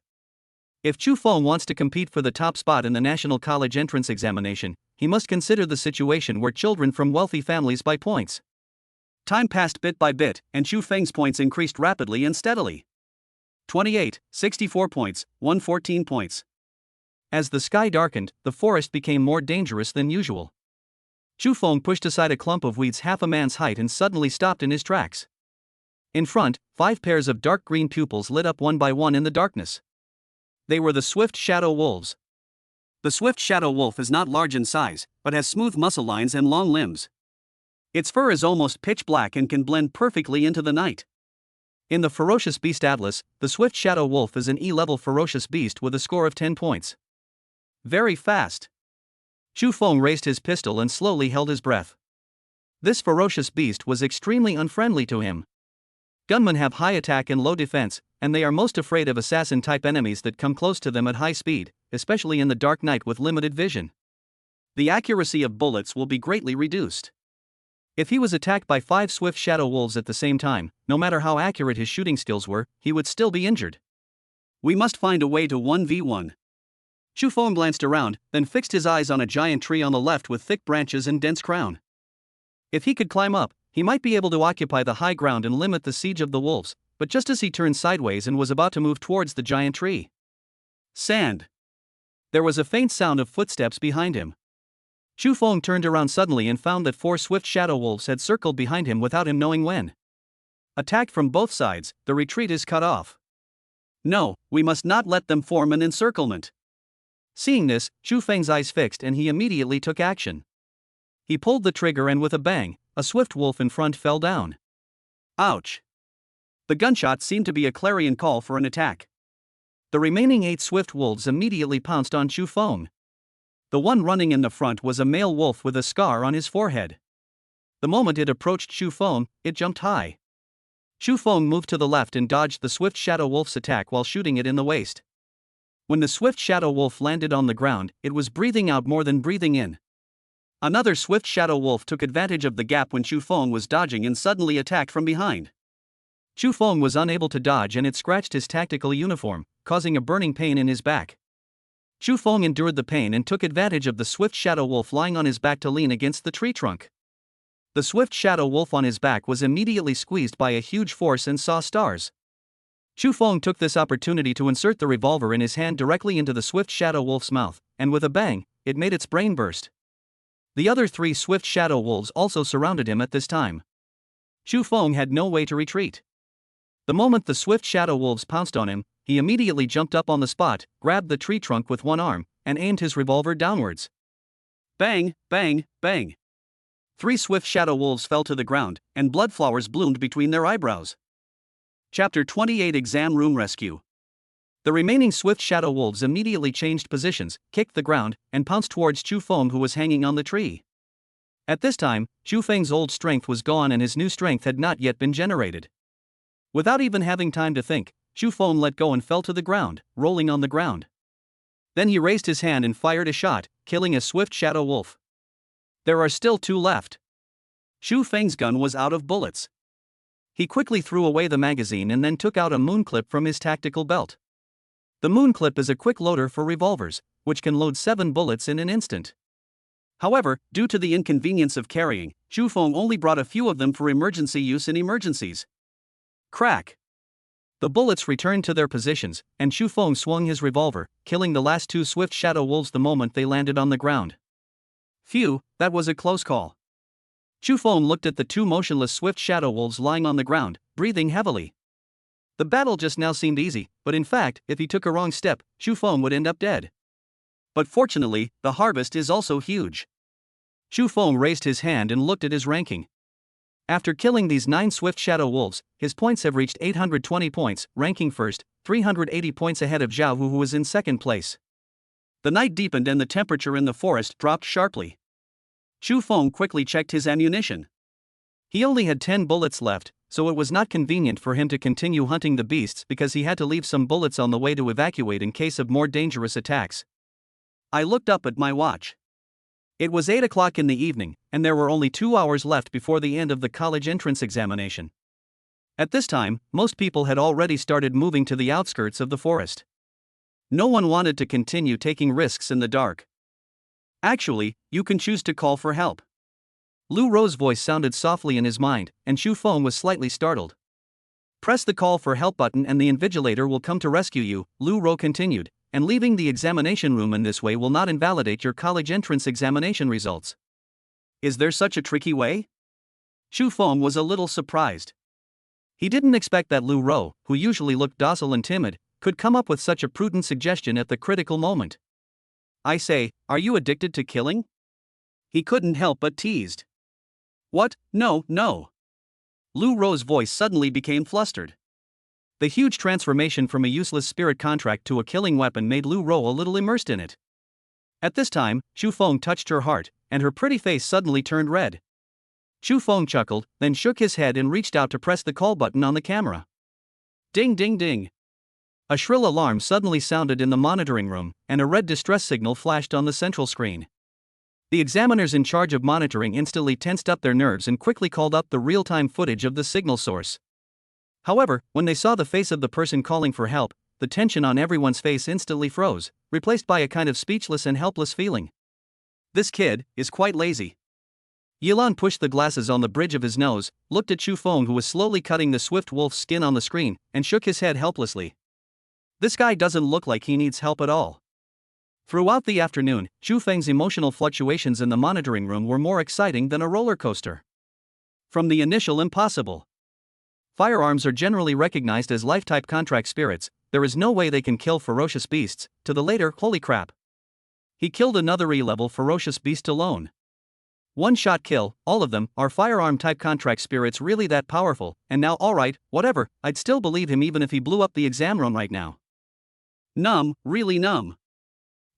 If Chu Feng wants to compete for the top spot in the national college entrance examination, he must consider the situation where children from wealthy families buy points. Time passed bit by bit, and Chu Feng's points increased rapidly and steadily. 28, 64 points, 114 points. As the sky darkened, the forest became more dangerous than usual. Chu Feng pushed aside a clump of weeds half a man's height and suddenly stopped in his tracks. In front, 5 pairs of dark green pupils lit up one by one in the darkness. They were the swift shadow wolves. The swift shadow wolf is not large in size, but has smooth muscle lines and long limbs. Its fur is almost pitch black and can blend perfectly into the night. In the Ferocious Beast Atlas, the swift shadow wolf is an E-level ferocious beast with a score of 10 points. Very fast. Chu Feng raised his pistol and slowly held his breath. This ferocious beast was extremely unfriendly to him. Gunmen have high attack and low defense, and they are most afraid of assassin-type enemies that come close to them at high speed, especially in the dark night with limited vision. The accuracy of bullets will be greatly reduced. If he was attacked by 5 swift shadow wolves at the same time, no matter how accurate his shooting skills were, he would still be injured. We must find a way to 1v1. Chu Feng glanced around, then fixed his eyes on a giant tree on the left with thick branches and dense crown. If he could climb up, he might be able to occupy the high ground and limit the siege of the wolves, but just as he turned sideways and was about to move towards the giant tree. Sand. There was a faint sound of footsteps behind him. Chu Feng turned around suddenly and found that 4 swift shadow wolves had circled behind him without him knowing when. Attacked from both sides, the retreat is cut off. No, we must not let them form an encirclement. Seeing this, Chu Feng's eyes fixed and he immediately took action. He pulled the trigger and with a bang, a swift wolf in front fell down. Ouch! The gunshot seemed to be a clarion call for an attack. The remaining 8 swift wolves immediately pounced on Chu Feng. The one running in the front was a male wolf with a scar on his forehead. The moment it approached Chu Feng, it jumped high. Chu Feng moved to the left and dodged the swift shadow wolf's attack while shooting it in the waist. When the swift shadow wolf landed on the ground, it was breathing out more than breathing in. Another swift shadow wolf took advantage of the gap when Chu Feng was dodging and suddenly attacked from behind. Chu Feng was unable to dodge and it scratched his tactical uniform, causing a burning pain in his back. Chu Feng endured the pain and took advantage of the swift shadow wolf lying on his back to lean against the tree trunk. The swift shadow wolf on his back was immediately squeezed by a huge force and saw stars. Chu Feng took this opportunity to insert the revolver in his hand directly into the swift shadow wolf's mouth, and with a bang, it made its brain burst. The other 3 swift shadow wolves also surrounded him at this time. Chu Feng had no way to retreat. The moment the swift shadow wolves pounced on him, he immediately jumped up on the spot, grabbed the tree trunk with one arm, and aimed his revolver downwards. Bang, bang, bang. 3 swift shadow wolves fell to the ground, and blood flowers bloomed between their eyebrows. Chapter 28 Exam Room Rescue. The remaining swift shadow wolves immediately changed positions, kicked the ground, and pounced towards Chu Feng who was hanging on the tree. At this time, Chu Feng's old strength was gone and his new strength had not yet been generated. Without even having time to think, Chu Feng let go and fell to the ground, rolling on the ground. Then he raised his hand and fired a shot, killing a swift shadow wolf. There are still 2 left. Chu Feng's gun was out of bullets. He quickly threw away the magazine and then took out a moon clip from his tactical belt. The moon clip is a quick loader for revolvers, which can load 7 bullets in an instant. However, due to the inconvenience of carrying, Chu Feng only brought a few of them for emergency use in emergencies. Crack! The bullets returned to their positions, and Chu Feng swung his revolver, killing the last 2 swift shadow wolves the moment they landed on the ground. Phew, that was a close call. Chu Feng looked at the 2 motionless swift shadow wolves lying on the ground, breathing heavily. The battle just now seemed easy, but in fact, if he took a wrong step, Chu Feng would end up dead. But fortunately, the harvest is also huge. Chu Feng raised his hand and looked at his ranking. After killing these 9 swift shadow wolves, his points have reached 820 points, ranking first, 380 points ahead of Zhao Hu who was in second place. The night deepened and the temperature in the forest dropped sharply. Chu Feng quickly checked his ammunition. He only had 10 bullets left, so it was not convenient for him to continue hunting the beasts because he had to leave some bullets on the way to evacuate in case of more dangerous attacks. I looked up at my watch. It was 8 o'clock in the evening, and there were only 2 hours left before the end of the college entrance examination. At this time, most people had already started moving to the outskirts of the forest. No one wanted to continue taking risks in the dark. Actually, you can choose to call for help. Lu Ro's voice sounded softly in his mind, and Chu Feng was slightly startled. Press the call for help button and the invigilator will come to rescue you, Lu Ro continued, and leaving the examination room in this way will not invalidate your college entrance examination results. Is there such a tricky way? Chu Feng was a little surprised. He didn't expect that Lu Ro, who usually looked docile and timid, could come up with such a prudent suggestion at the critical moment. I say, are you addicted to killing? He couldn't help but teased. What? No, no. Lu Ro's voice suddenly became flustered. The huge transformation from a useless spirit contract to a killing weapon made Lu Ro a little immersed in it. At this time, Chu Feng touched her heart, and her pretty face suddenly turned red. Chu Feng chuckled, then shook his head and reached out to press the call button on the camera. Ding ding ding. A shrill alarm suddenly sounded in the monitoring room, and a red distress signal flashed on the central screen. The examiners in charge of monitoring instantly tensed up their nerves and quickly called up the real-time footage of the signal source. However, when they saw the face of the person calling for help, the tension on everyone's face instantly froze, replaced by a kind of speechless and helpless feeling. This kid is quite lazy. Yilan pushed the glasses on the bridge of his nose, looked at Chu Feng who was slowly cutting the swift wolf's skin on the screen, and shook his head helplessly. This guy doesn't look like he needs help at all. Throughout the afternoon, Chu Feng's emotional fluctuations in the monitoring room were more exciting than a roller coaster. From the initial impossible. Firearms are generally recognized as life-type contract spirits, there is no way they can kill ferocious beasts, to the later, holy crap. He killed another E-level ferocious beast alone. One-shot kill, all of them, are firearm-type contract spirits really that powerful, and now alright, whatever, I'd still believe him even if he blew up the exam room right now. Numb, really numb.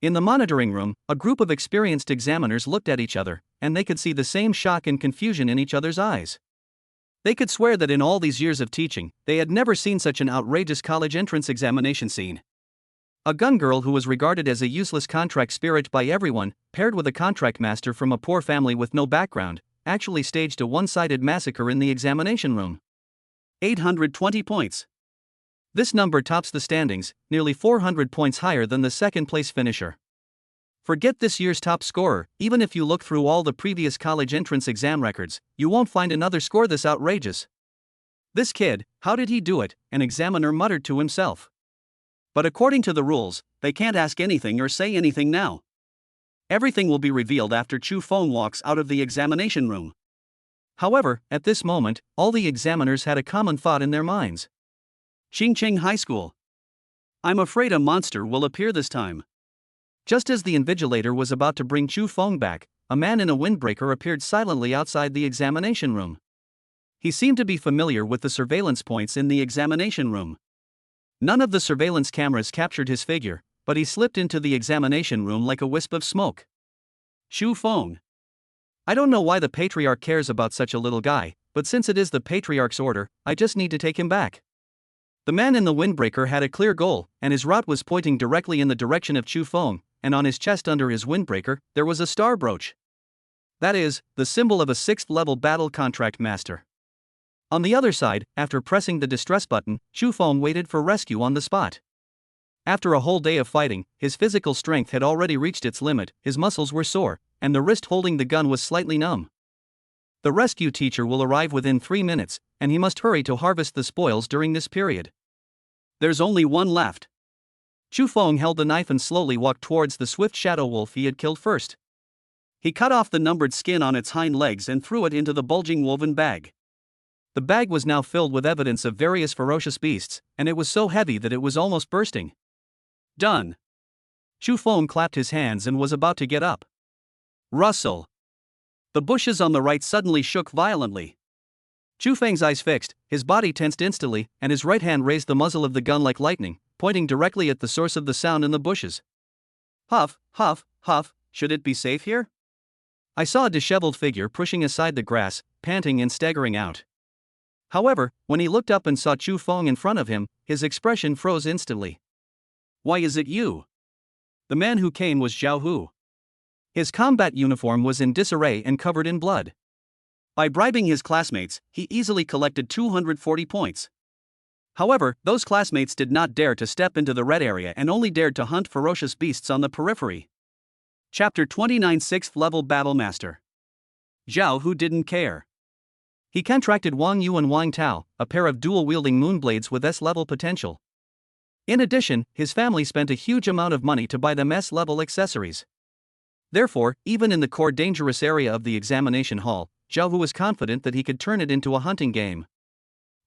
In the monitoring room, a group of experienced examiners looked at each other, and they could see the same shock and confusion in each other's eyes. They could swear that in all these years of teaching, they had never seen such an outrageous college entrance examination scene. A gun girl who was regarded as a useless contract spirit by everyone, paired with a contract master from a poor family with no background, actually staged a one-sided massacre in the examination room. 820 points. This number tops the standings, nearly 400 points higher than the second-place finisher. Forget this year's top scorer, even if you look through all the previous college entrance exam records, you won't find another score this outrageous. This kid, how did he do it? An examiner muttered to himself. But according to the rules, they can't ask anything or say anything now. Everything will be revealed after Chu Feng walks out of the examination room. However, at this moment, all the examiners had a common thought in their minds. Xingqing High School. I'm afraid a monster will appear this time. Just as the invigilator was about to bring Chu Feng back, a man in a windbreaker appeared silently outside the examination room. He seemed to be familiar with the surveillance points in the examination room. None of the surveillance cameras captured his figure, but he slipped into the examination room like a wisp of smoke. Chu Feng. I don't know why the patriarch cares about such a little guy, but since it is the patriarch's order, I just need to take him back. The man in the windbreaker had a clear goal, and his rod was pointing directly in the direction of Chu Feng, and on his chest under his windbreaker, there was a star brooch. That is, the symbol of a 6th-level battle contract master. On the other side, after pressing the distress button, Chu Feng waited for rescue on the spot. After a whole day of fighting, his physical strength had already reached its limit, his muscles were sore, and the wrist holding the gun was slightly numb. The rescue teacher will arrive within 3 minutes, and he must hurry to harvest the spoils during this period. There's only one left. Chu Feng held the knife and slowly walked towards the swift shadow wolf he had killed first. He cut off the numbered skin on its hind legs and threw it into the bulging woven bag. The bag was now filled with evidence of various ferocious beasts, and it was so heavy that it was almost bursting. Done. Chu Feng clapped his hands and was about to get up. Rustle. The bushes on the right suddenly shook violently. Chu Feng's eyes fixed, his body tensed instantly, and his right hand raised the muzzle of the gun like lightning, pointing directly at the source of the sound in the bushes. Huff, huff, huff, should it be safe here? I saw a disheveled figure pushing aside the grass, panting and staggering out. However, when he looked up and saw Chu Feng in front of him, his expression froze instantly. Why is it you? The man who came was Zhao Hu. His combat uniform was in disarray and covered in blood. By bribing his classmates, he easily collected 240 points. However, those classmates did not dare to step into the red area and only dared to hunt ferocious beasts on the periphery. Chapter 29 6th Level Battle Master. Zhao Hu didn't care. He contracted Wang Yu and Wang Tao, a pair of dual-wielding moonblades with S-level potential. In addition, his family spent a huge amount of money to buy them S-level accessories. Therefore, even in the core dangerous area of the examination hall, Zhao Hu was confident that he could turn it into a hunting game.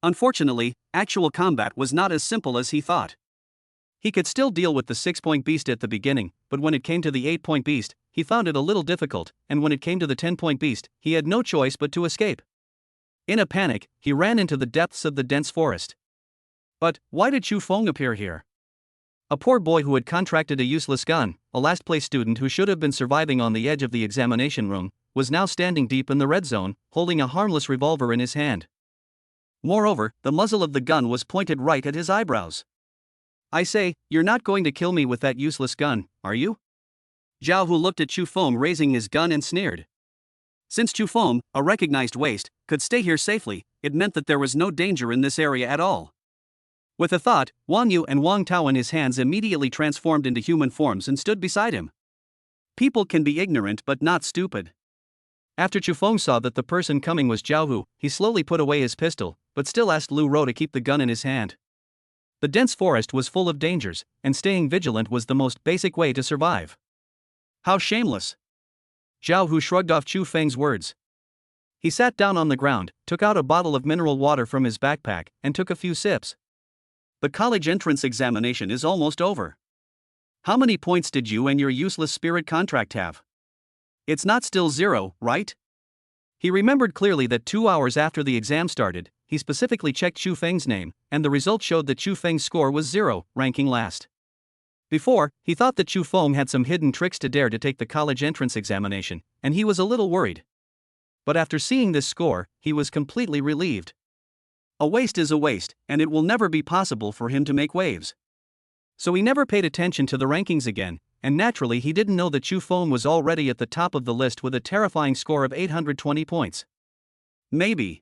Unfortunately, actual combat was not as simple as he thought. He could still deal with the 6-point beast at the beginning, but when it came to the 8-point beast, he found it a little difficult, and when it came to the 10-point beast, he had no choice but to escape. In a panic, he ran into the depths of the dense forest. But why did Chu Feng appear here? A poor boy who had contracted a useless gun, a last-place student who should have been surviving on the edge of the examination room, was now standing deep in the red zone, holding a harmless revolver in his hand. Moreover, the muzzle of the gun was pointed right at his eyebrows. I say, you're not going to kill me with that useless gun, are you? Zhao Hu looked at Chu Feng raising his gun and sneered. Since Chu Feng, a recognized waste, could stay here safely, it meant that there was no danger in this area at all. With a thought, Wang Yu and Wang Tao in his hands immediately transformed into human forms and stood beside him. People can be ignorant but not stupid. After Chu Feng saw that the person coming was Zhao Hu, he slowly put away his pistol, but still asked Lu Ro to keep the gun in his hand. The dense forest was full of dangers, and staying vigilant was the most basic way to survive. How shameless! Zhao Hu shrugged off Chu Feng's words. He sat down on the ground, took out a bottle of mineral water from his backpack, and took a few sips. The college entrance examination is almost over. How many points did you and your useless spirit contract have? It's not still 0, right? He remembered clearly that 2 hours after the exam started, he specifically checked Chu Feng's name, and the result showed that Chu Feng's score was 0, ranking last. Before, he thought that Chu Feng had some hidden tricks to dare to take the college entrance examination, and he was a little worried. But after seeing this score, he was completely relieved. A waste is a waste, and it will never be possible for him to make waves. So he never paid attention to the rankings again, and naturally he didn't know that Chu Feng was already at the top of the list with a terrifying score of 820 points. Maybe.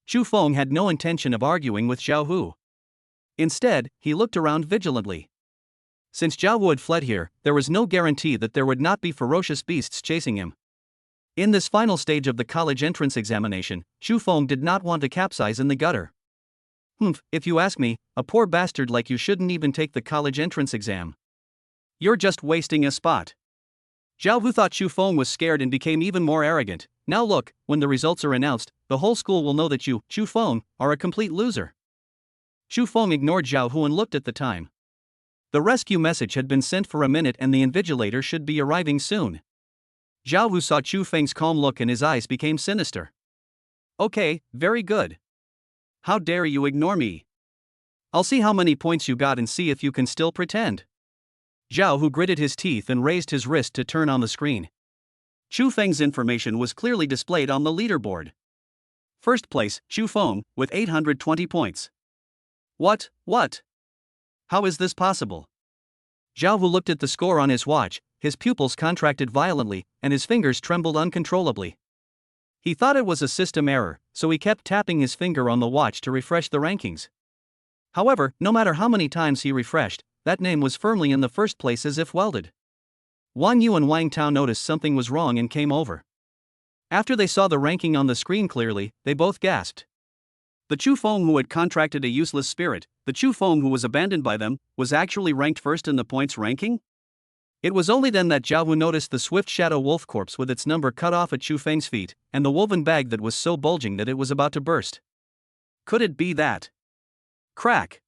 Chu Feng had no intention of arguing with Zhao Hu. Instead, he looked around vigilantly. Since Zhao Hu had fled here, there was no guarantee that there would not be ferocious beasts chasing him. In this final stage of the college entrance examination, Chu Feng did not want to capsize in the gutter. If you ask me, a poor bastard like you shouldn't even take the college entrance exam. You're just wasting a spot. Zhao Hu thought Chu Feng was scared and became even more arrogant. Now look, when the results are announced, the whole school will know that you, Chu Feng, are a complete loser. Chu Feng ignored Zhao Hu and looked at the time. The rescue message had been sent for a minute and the invigilator should be arriving soon. Zhao Hu saw Chu Feng's calm look and his eyes became sinister. Okay, very good. How dare you ignore me? I'll see how many points you got and see if you can still pretend. Zhao Hu gritted his teeth and raised his wrist to turn on the screen. Chu Feng's information was clearly displayed on the leaderboard. First place, Chu Feng, with 820 points. What? How is this possible? Zhao Hu looked at the score on his watch, his pupils contracted violently, and his fingers trembled uncontrollably. He thought it was a system error, so he kept tapping his finger on the watch to refresh the rankings. However, no matter how many times he refreshed, that name was firmly in the first place as if welded. Wang Yu and Wang Tao noticed something was wrong and came over. After they saw the ranking on the screen clearly, they both gasped. The Chu Feng who had contracted a useless spirit, the Chu Feng who was abandoned by them, was actually ranked first in the points ranking? It was only then that Zhao Hu noticed the swift shadow wolf corpse with its number cut off at Chu Feng's feet, and the woven bag that was so bulging that it was about to burst. Could it be that? Crack!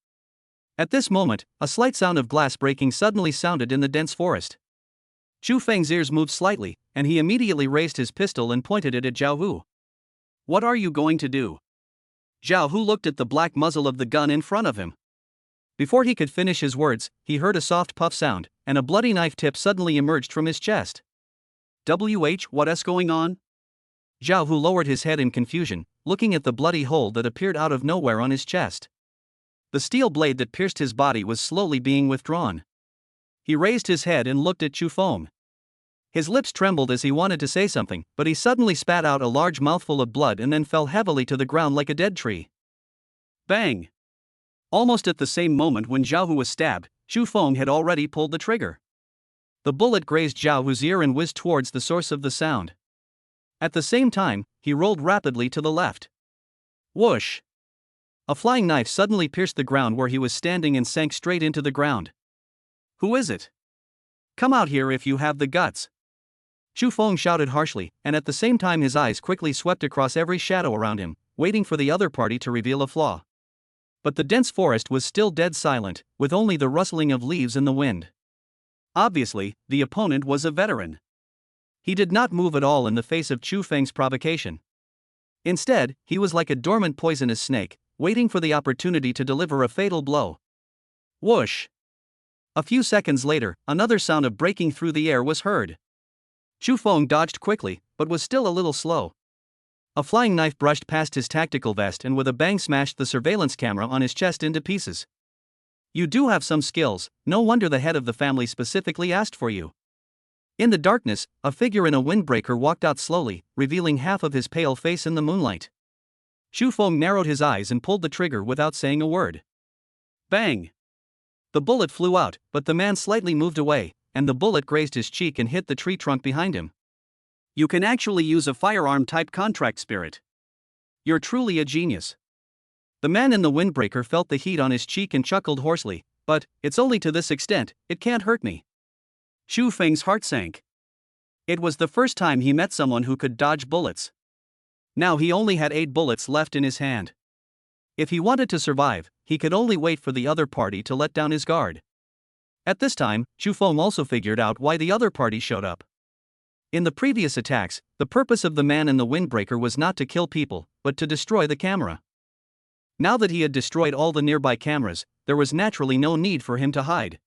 At this moment, a slight sound of glass breaking suddenly sounded in the dense forest. Chu Feng's ears moved slightly, and he immediately raised his pistol and pointed it at Zhao Hu. What are you going to do? Zhao Hu looked at the black muzzle of the gun in front of him. Before he could finish his words, he heard a soft puff sound, and a bloody knife tip suddenly emerged from his chest. What's going on? Zhao Hu lowered his head in confusion, looking at the bloody hole that appeared out of nowhere on his chest. The steel blade that pierced his body was slowly being withdrawn. He raised his head and looked at Chu Feng. His lips trembled as he wanted to say something, but he suddenly spat out a large mouthful of blood and then fell heavily to the ground like a dead tree. Bang! Almost at the same moment when Zhao Hu was stabbed, Chu Feng had already pulled the trigger. The bullet grazed Zhao Hu's ear and whizzed towards the source of the sound. At the same time, he rolled rapidly to the left. Whoosh! A flying knife suddenly pierced the ground where he was standing and sank straight into the ground. Who is it? Come out here if you have the guts. Chu Feng shouted harshly, and at the same time his eyes quickly swept across every shadow around him, waiting for the other party to reveal a flaw. But the dense forest was still dead silent, with only the rustling of leaves in the wind. Obviously, the opponent was a veteran. He did not move at all in the face of Chu Feng's provocation. Instead, he was like a dormant poisonous snake, waiting for the opportunity to deliver a fatal blow. Whoosh! A few seconds later, another sound of breaking through the air was heard. Chu Feng dodged quickly, but was still a little slow. A flying knife brushed past his tactical vest and with a bang smashed the surveillance camera on his chest into pieces. You do have some skills, no wonder the head of the family specifically asked for you. In the darkness, a figure in a windbreaker walked out slowly, revealing half of his pale face in the moonlight. Chu Feng narrowed his eyes and pulled the trigger without saying a word. Bang! The bullet flew out, but the man slightly moved away, and the bullet grazed his cheek and hit the tree trunk behind him. You can actually use a firearm-type contract spirit. You're truly a genius. The man in the windbreaker felt the heat on his cheek and chuckled hoarsely, but, it's only to this extent, it can't hurt me. Chu Feng's heart sank. It was the first time he met someone who could dodge bullets. Now he only had 8 bullets left in his hand. If he wanted to survive, he could only wait for the other party to let down his guard. At this time, Chu Feng also figured out why the other party showed up. In the previous attacks, the purpose of the man in the windbreaker was not to kill people, but to destroy the camera. Now that he had destroyed all the nearby cameras, there was naturally no need for him to hide.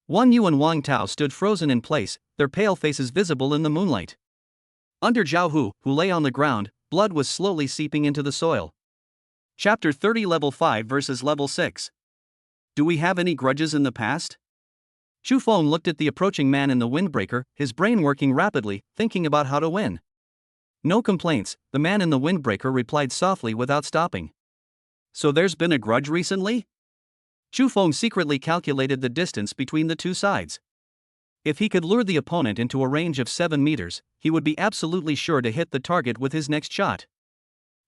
Wang Yu and Wang Tao stood frozen in place, their pale faces visible in the moonlight. Under Zhao Hu, who lay on the ground, blood was slowly seeping into the soil. Chapter 30 Level 5 versus Level 6. Do we have any grudges in the past? Chu Feng looked at the approaching man in the windbreaker, his brain working rapidly, thinking about how to win. No complaints, the man in the windbreaker replied softly without stopping. So there's been a grudge recently? Chu Feng secretly calculated the distance between the two sides. If he could lure the opponent into a range of 7 meters, he would be absolutely sure to hit the target with his next shot.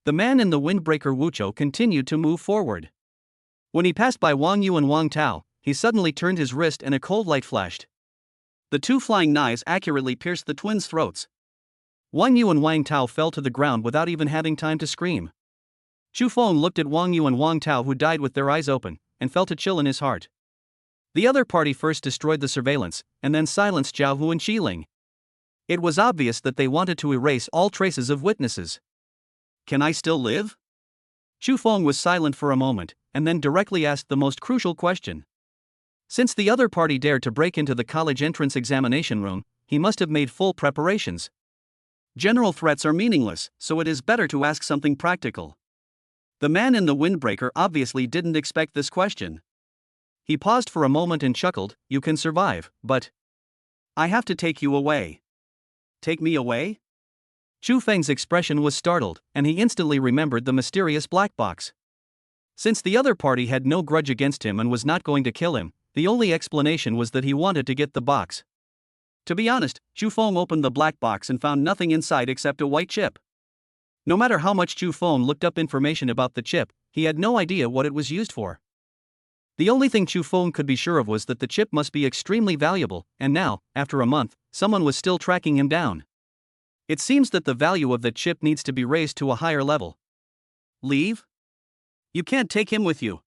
The man in the windbreaker Wuchou continued to move forward. When he passed by Wang Yu and Wang Tao, he suddenly turned his wrist and a cold light flashed. The two flying knives accurately pierced the twins' throats. Wang Yu and Wang Tao fell to the ground without even having time to scream. Chu Feng looked at Wang Yu and Wang Tao, who died with their eyes open, and felt a chill in his heart. The other party first destroyed the surveillance, and then silenced Zhao Hu and Qiling. It was obvious that they wanted to erase all traces of witnesses. Can I still live? Chu Feng was silent for a moment, and then directly asked the most crucial question. Since the other party dared to break into the college entrance examination room, he must have made full preparations. General threats are meaningless, so it is better to ask something practical. The man in the windbreaker obviously didn't expect this question. He paused for a moment and chuckled, "You can survive, but I have to take you away." Take me away? Chu Feng's expression was startled, and he instantly remembered the mysterious black box. Since the other party had no grudge against him and was not going to kill him, the only explanation was that he wanted to get the box. To be honest, Chu Feng opened the black box and found nothing inside except a white chip. No matter how much Chu Feng looked up information about the chip, he had no idea what it was used for. The only thing Chu Feng could be sure of was that the chip must be extremely valuable, and now, after a month, someone was still tracking him down. It seems that the value of the chip needs to be raised to a higher level. Leave? You can't take him with you.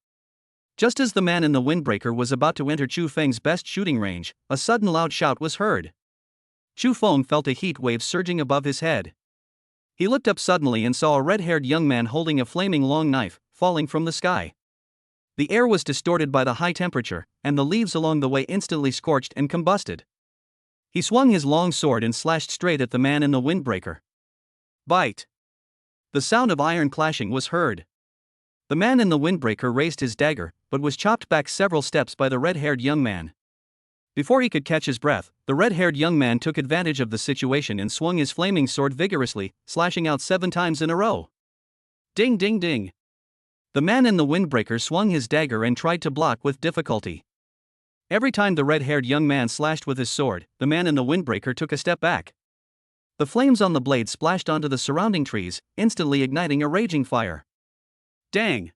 Just as the man in the windbreaker was about to enter Chu Feng's best shooting range, a sudden loud shout was heard. Chu Feng felt a heat wave surging above his head. He looked up suddenly and saw a red-haired young man holding a flaming long knife, falling from the sky. The air was distorted by the high temperature, and the leaves along the way instantly scorched and combusted. He swung his long sword and slashed straight at the man in the windbreaker. Bite! The sound of iron clashing was heard. The man in the windbreaker raised his dagger, but was chopped back several steps by the red-haired young man. Before he could catch his breath, the red-haired young man took advantage of the situation and swung his flaming sword vigorously, slashing out 7 times in a row. Ding ding ding! The man in the windbreaker swung his dagger and tried to block with difficulty. Every time the red-haired young man slashed with his sword, the man in the windbreaker took a step back. The flames on the blade splashed onto the surrounding trees, instantly igniting a raging fire. Dang!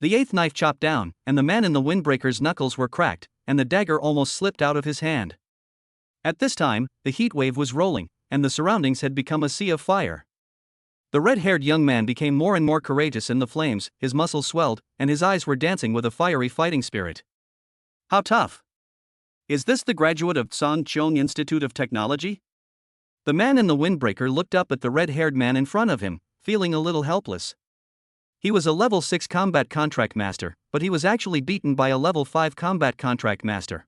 The 8th knife chopped down, and the man in the windbreaker's knuckles were cracked, and the dagger almost slipped out of his hand. At this time, the heat wave was rolling, and the surroundings had become a sea of fire. The red-haired young man became more and more courageous in the flames, his muscles swelled, and his eyes were dancing with a fiery fighting spirit. How tough! Is this the graduate of Songcheng Institute of Technology? The man in the windbreaker looked up at the red-haired man in front of him, feeling a little helpless. He was a level 6 combat contract master, but he was actually beaten by a level 5 combat contract master.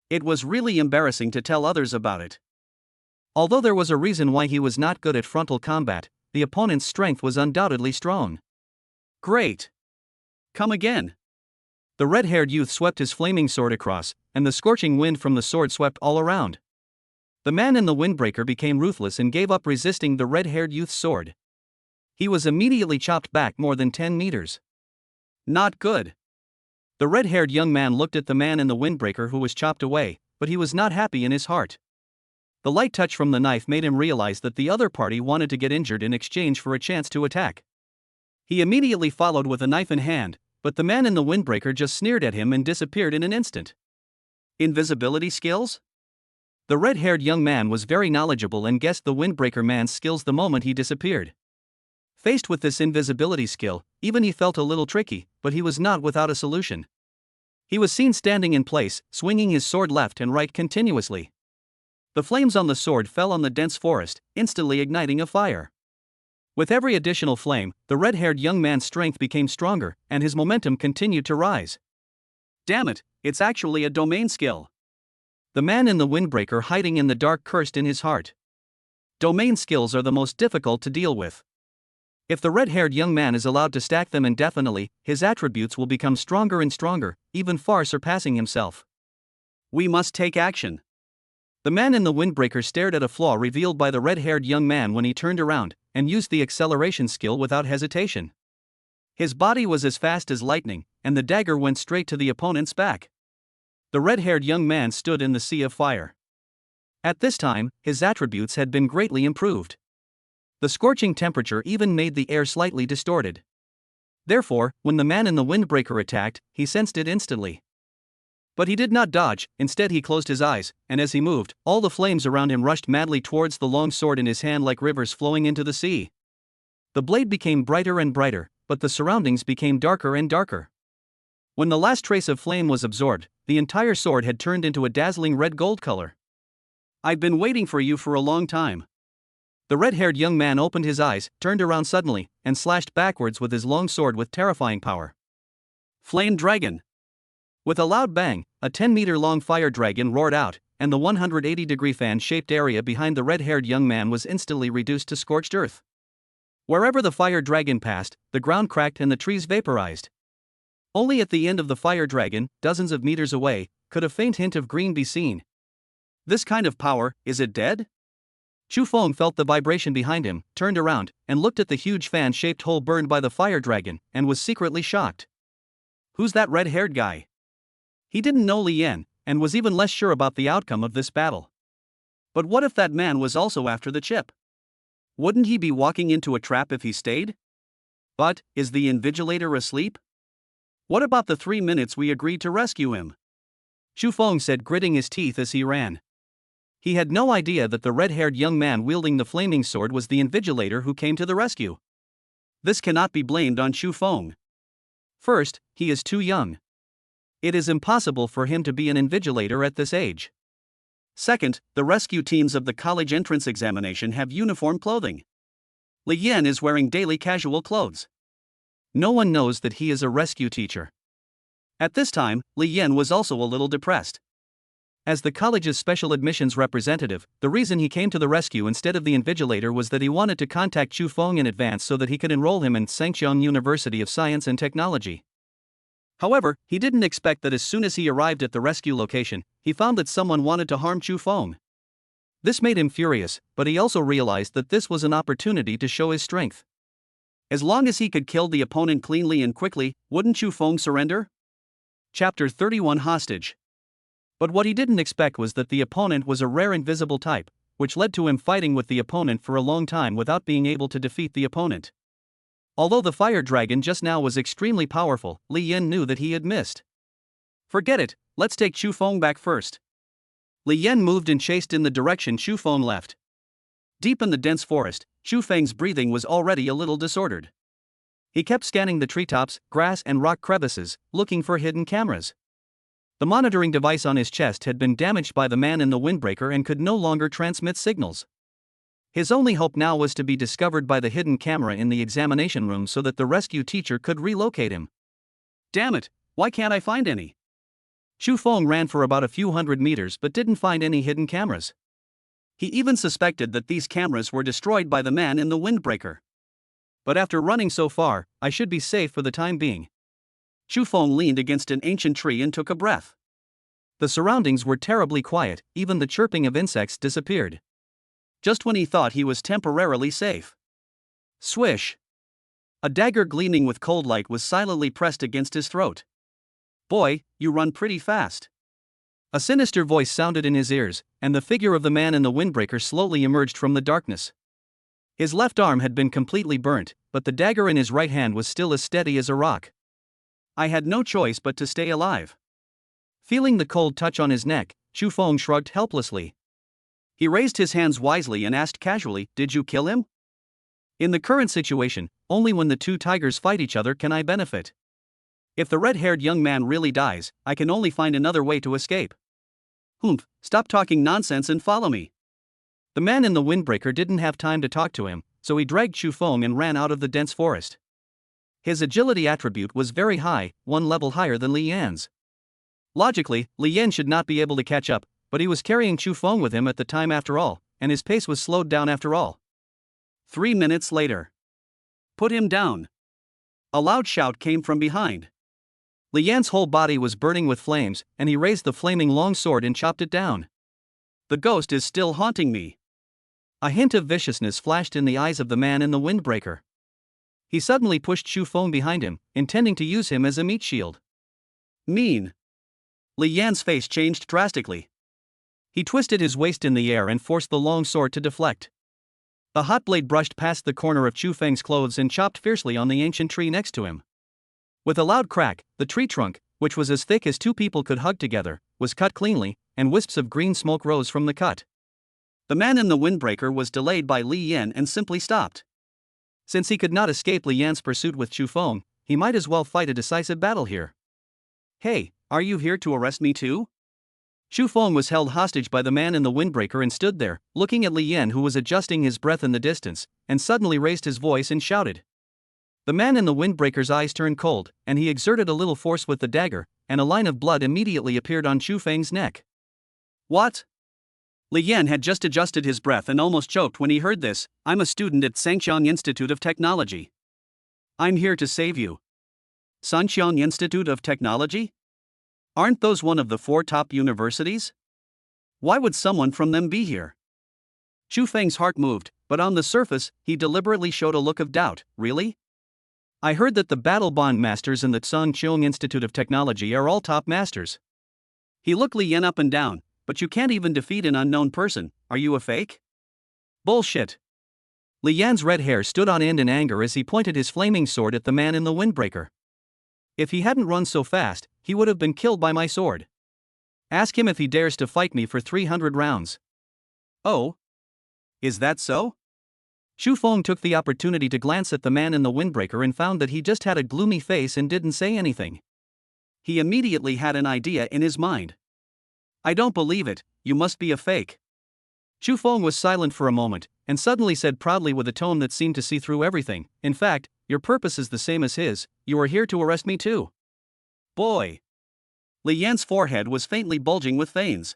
It was really embarrassing to tell others about it. Although there was a reason why he was not good at frontal combat, the opponent's strength was undoubtedly strong. Great! Come again! The red-haired youth swept his flaming sword across, and the scorching wind from the sword swept all around. The man in the windbreaker became ruthless and gave up resisting the red-haired youth's sword. He was immediately chopped back more than 10 meters. Not good. The red-haired young man looked at the man in the windbreaker who was chopped away, but he was not happy in his heart. The light touch from the knife made him realize that the other party wanted to get injured in exchange for a chance to attack. He immediately followed with a knife in hand, but the man in the windbreaker just sneered at him and disappeared in an instant. Invisibility skills? The red-haired young man was very knowledgeable and guessed the windbreaker man's skills the moment he disappeared. Faced with this invisibility skill, even he felt a little tricky, but he was not without a solution. He was seen standing in place, swinging his sword left and right continuously. The flames on the sword fell on the dense forest, instantly igniting a fire. With every additional flame, the red-haired young man's strength became stronger, and his momentum continued to rise. Damn it, it's actually a domain skill. The man in the windbreaker hiding in the dark cursed in his heart. Domain skills are the most difficult to deal with. If the red-haired young man is allowed to stack them indefinitely, his attributes will become stronger and stronger, even far surpassing himself. We must take action. The man in the windbreaker stared at a flaw revealed by the red-haired young man when he turned around, and used the acceleration skill without hesitation. His body was as fast as lightning, and the dagger went straight to the opponent's back. The red-haired young man stood in the sea of fire. At this time, his attributes had been greatly improved. The scorching temperature even made the air slightly distorted. Therefore, when the man in the windbreaker attacked, he sensed it instantly. But he did not dodge, instead he closed his eyes, and as he moved, all the flames around him rushed madly towards the long sword in his hand like rivers flowing into the sea. The blade became brighter and brighter, but the surroundings became darker and darker. When the last trace of flame was absorbed, the entire sword had turned into a dazzling red-gold color. I've been waiting for you for a long time. The red-haired young man opened his eyes, turned around suddenly, and slashed backwards with his long sword with terrifying power. Flame Dragon! With a loud bang, a 10-meter-long fire dragon roared out, and the 180-degree fan-shaped area behind the red-haired young man was instantly reduced to scorched earth. Wherever the fire dragon passed, the ground cracked and the trees vaporized. Only at the end of the fire dragon, dozens of meters away, could a faint hint of green be seen. This kind of power, is it dead? Chu Feng felt the vibration behind him, turned around, and looked at the huge fan-shaped hole burned by the fire dragon, and was secretly shocked. Who's that red-haired guy? He didn't know Li Yan, and was even less sure about the outcome of this battle. But what if that man was also after the chip? Wouldn't he be walking into a trap if he stayed? But, is the invigilator asleep? What about the 3 minutes we agreed to rescue him? Chu Feng said, gritting his teeth as he ran. He had no idea that the red-haired young man wielding the flaming sword was the invigilator who came to the rescue. This cannot be blamed on Chu Feng. First, he is too young. It is impossible for him to be an invigilator at this age. Second, the rescue teams of the college entrance examination have uniform clothing. Li Yan is wearing daily casual clothes. No one knows that he is a rescue teacher. At this time, Li Yan was also a little depressed. As the college's special admissions representative, the reason he came to the rescue instead of the invigilator was that he wanted to contact Chu Feng in advance so that he could enroll him in Sangchong University of Science and Technology. However, he didn't expect that as soon as he arrived at the rescue location, he found that someone wanted to harm Chu Feng. This made him furious, but he also realized that this was an opportunity to show his strength. As long as he could kill the opponent cleanly and quickly, wouldn't Chu Feng surrender? Chapter 31 Hostage. But what he didn't expect was that the opponent was a rare invisible type, which led to him fighting with the opponent for a long time without being able to defeat the opponent. Although the fire dragon just now was extremely powerful, Li Yan knew that he had missed. Forget it, let's take Chu Feng back first. Li Yan moved and chased in the direction Chu Feng left. Deep in the dense forest, Chu Feng's breathing was already a little disordered. He kept scanning the treetops, grass and rock crevices, looking for hidden cameras. The monitoring device on his chest had been damaged by the man in the windbreaker and could no longer transmit signals. His only hope now was to be discovered by the hidden camera in the examination room so that the rescue teacher could relocate him. Damn it, why can't I find any? Chu Feng ran for about a few hundred meters but didn't find any hidden cameras. He even suspected that these cameras were destroyed by the man in the windbreaker. But after running so far, I should be safe for the time being. Chu Feng leaned against an ancient tree and took a breath. The surroundings were terribly quiet, even the chirping of insects disappeared. Just when he thought he was temporarily safe. Swish! A dagger gleaming with cold light was silently pressed against his throat. Boy, you run pretty fast. A sinister voice sounded in his ears, and the figure of the man in the windbreaker slowly emerged from the darkness. His left arm had been completely burnt, but the dagger in his right hand was still as steady as a rock. I had no choice but to stay alive. Feeling the cold touch on his neck, Chu Feng shrugged helplessly. He raised his hands wisely and asked casually, "Did you kill him?" In the current situation, only when the two tigers fight each other can I benefit. If the red-haired young man really dies, I can only find another way to escape. Humph, stop talking nonsense and follow me. The man in the windbreaker didn't have time to talk to him, so he dragged Chu Feng and ran out of the dense forest. His agility attribute was very high, one level higher than Li Yan's. Logically, Li Yan should not be able to catch up, but he was carrying Chu Feng with him at the time after all, and his pace was slowed down after all. 3 minutes later. Put him down. A loud shout came from behind. Li Yan's whole body was burning with flames, and he raised the flaming long sword and chopped it down. The ghost is still haunting me. A hint of viciousness flashed in the eyes of the man in the windbreaker. He suddenly pushed Chu Feng behind him, intending to use him as a meat shield. Mean. Li Yan's face changed drastically. He twisted his waist in the air and forced the long sword to deflect. The hot blade brushed past the corner of Chu Feng's clothes and chopped fiercely on the ancient tree next to him. With a loud crack, the tree trunk, which was as thick as two people could hug together, was cut cleanly, and wisps of green smoke rose from the cut. The man in the windbreaker was delayed by Li Yan and simply stopped. Since he could not escape Li Yan's pursuit with Chu Feng, he might as well fight a decisive battle here. Hey, are you here to arrest me too? Chu Feng was held hostage by the man in the windbreaker and stood there, looking at Li Yan, who was adjusting his breath in the distance, and suddenly raised his voice and shouted. The man in the windbreaker's eyes turned cold, and he exerted a little force with the dagger, and a line of blood immediately appeared on Chu Feng's neck. What? Li Yan had just adjusted his breath and almost choked when he heard this. I'm a student at Sangqiang Institute of Technology. I'm here to save you. Sangqiang Institute of Technology? Aren't those one of the 4 top universities? Why would someone from them be here? Chu Feng's heart moved, but on the surface, he deliberately showed a look of doubt. Really? I heard that the battle bond masters in the Sangqiang Institute of Technology are all top masters. He looked Li Yan up and down. But you can't even defeat an unknown person. Are you a fake? Bullshit. Li Yan's red hair stood on end in anger as he pointed his flaming sword at the man in the windbreaker. If he hadn't run so fast, he would have been killed by my sword. Ask him if he dares to fight me for 300 rounds. Oh? Is that so? Chu Feng took the opportunity to glance at the man in the windbreaker and found that he just had a gloomy face and didn't say anything. He immediately had an idea in his mind. I don't believe it, you must be a fake. Chu Feng was silent for a moment, and suddenly said proudly with a tone that seemed to see through everything, in fact, your purpose is the same as his, you are here to arrest me too. Boy. Li Yan's forehead was faintly bulging with veins.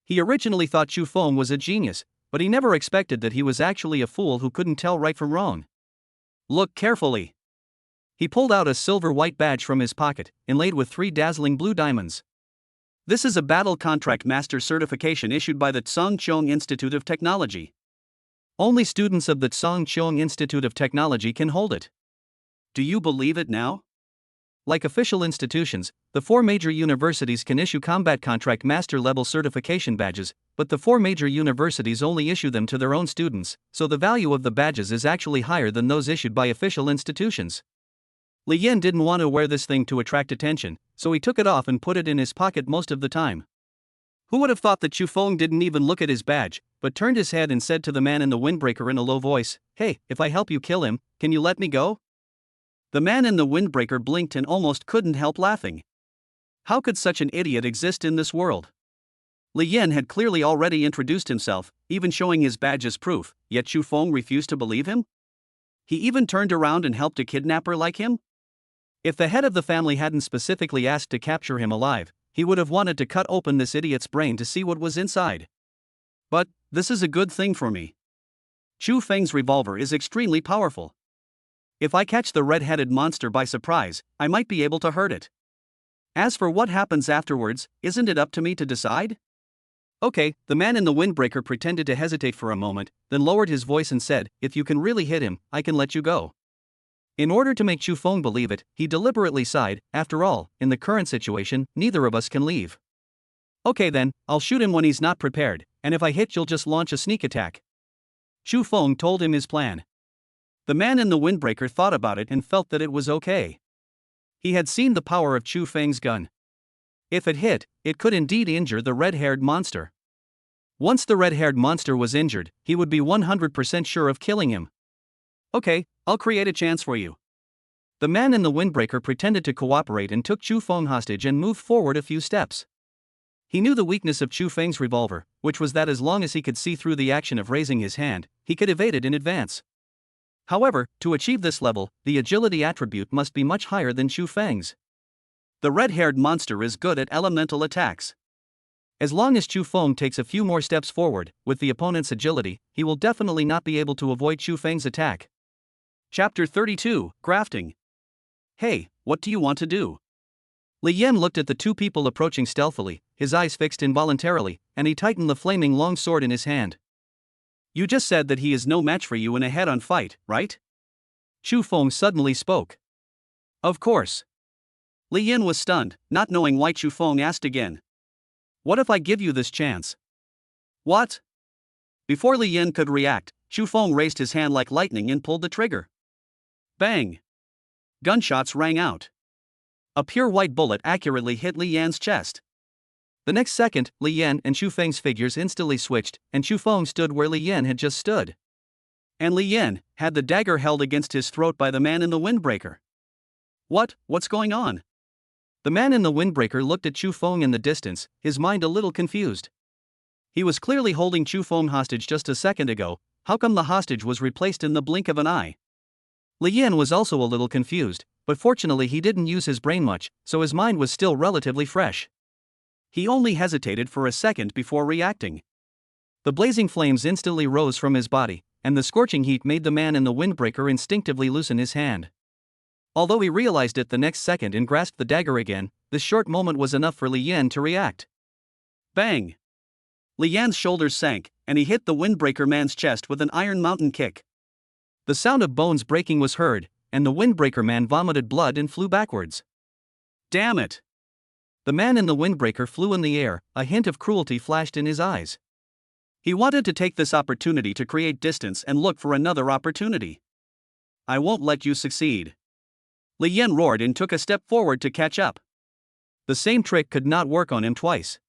He originally thought Chu Feng was a genius, but he never expected that he was actually a fool who couldn't tell right from wrong. Look carefully. He pulled out a silver white badge from his pocket, inlaid with 3 dazzling blue diamonds. This is a Battle Contract Master certification issued by the Sangqiang Institute of Technology. Only students of the Sangqiang Institute of Technology can hold it. Do you believe it now? Like official institutions, the 4 major universities can issue Combat Contract Master level certification badges, but the 4 major universities only issue them to their own students, so the value of the badges is actually higher than those issued by official institutions. Li Yan didn't want to wear this thing to attract attention, so he took it off and put it in his pocket most of the time. Who would have thought that Chu Feng didn't even look at his badge, but turned his head and said to the man in the windbreaker in a low voice, Hey, if I help you kill him, can you let me go? The man in the windbreaker blinked and almost couldn't help laughing. How could such an idiot exist in this world? Li Yan had clearly already introduced himself, even showing his badge as proof, yet Chu Feng refused to believe him? He even turned around and helped a kidnapper like him? If the head of the family hadn't specifically asked to capture him alive, he would have wanted to cut open this idiot's brain to see what was inside. But, this is a good thing for me. Chu Feng's revolver is extremely powerful. If I catch the red-headed monster by surprise, I might be able to hurt it. As for what happens afterwards, isn't it up to me to decide? Okay, the man in the windbreaker pretended to hesitate for a moment, then lowered his voice and said, If you can really hit him, I can let you go. In order to make Chu Feng believe it, he deliberately sighed, after all, in the current situation, neither of us can leave. Okay then, I'll shoot him when he's not prepared, and if I hit you'll just launch a sneak attack. Chu Feng told him his plan. The man in the windbreaker thought about it and felt that it was okay. He had seen the power of Chu Feng's gun. If it hit, it could indeed injure the red-haired monster. Once the red-haired monster was injured, he would be 100% sure of killing him. Okay, I'll create a chance for you. The man in the windbreaker pretended to cooperate and took Chu Feng hostage and moved forward a few steps. He knew the weakness of Chu Feng's revolver, which was that as long as he could see through the action of raising his hand, he could evade it in advance. However, to achieve this level, the agility attribute must be much higher than Chu Feng's. The red-haired monster is good at elemental attacks. As long as Chu Feng takes a few more steps forward, with the opponent's agility, he will definitely not be able to avoid Chu Feng's attack. Chapter 32, Grafting. Hey, what do you want to do? Li Yan looked at the two people approaching stealthily, his eyes fixed involuntarily, and he tightened the flaming long sword in his hand. You just said that he is no match for you in a head-on fight, right? Chu Feng suddenly spoke. Of course. Li Yan was stunned, not knowing why Chu Feng asked again. What if I give you this chance? What? Before Li Yan could react, Chu Feng raised his hand like lightning and pulled the trigger. Bang! Gunshots rang out. A pure white bullet accurately hit Li Yan's chest. The next second, Li Yan and Chu Feng's figures instantly switched, and Chu Feng stood where Li Yan had just stood. And Li Yan had the dagger held against his throat by the man in the windbreaker. What's going on? The man in the windbreaker looked at Chu Feng in the distance, his mind a little confused. He was clearly holding Chu Feng hostage just a second ago. How come the hostage was replaced in the blink of an eye? Li Yan was also a little confused, but fortunately he didn't use his brain much, so his mind was still relatively fresh. He only hesitated for a second before reacting. The blazing flames instantly rose from his body, and the scorching heat made the man in the windbreaker instinctively loosen his hand. Although he realized it the next second and grasped the dagger again, this short moment was enough for Li Yan to react. Bang! Li Yan's shoulders sank, and he hit the windbreaker man's chest with an iron mountain kick. The sound of bones breaking was heard, and the windbreaker man vomited blood and flew backwards. Damn it! The man in the windbreaker flew in the air, a hint of cruelty flashed in his eyes. He wanted to take this opportunity to create distance and look for another opportunity. I won't let you succeed. Li Yan roared and took a step forward to catch up. The same trick could not work on him twice.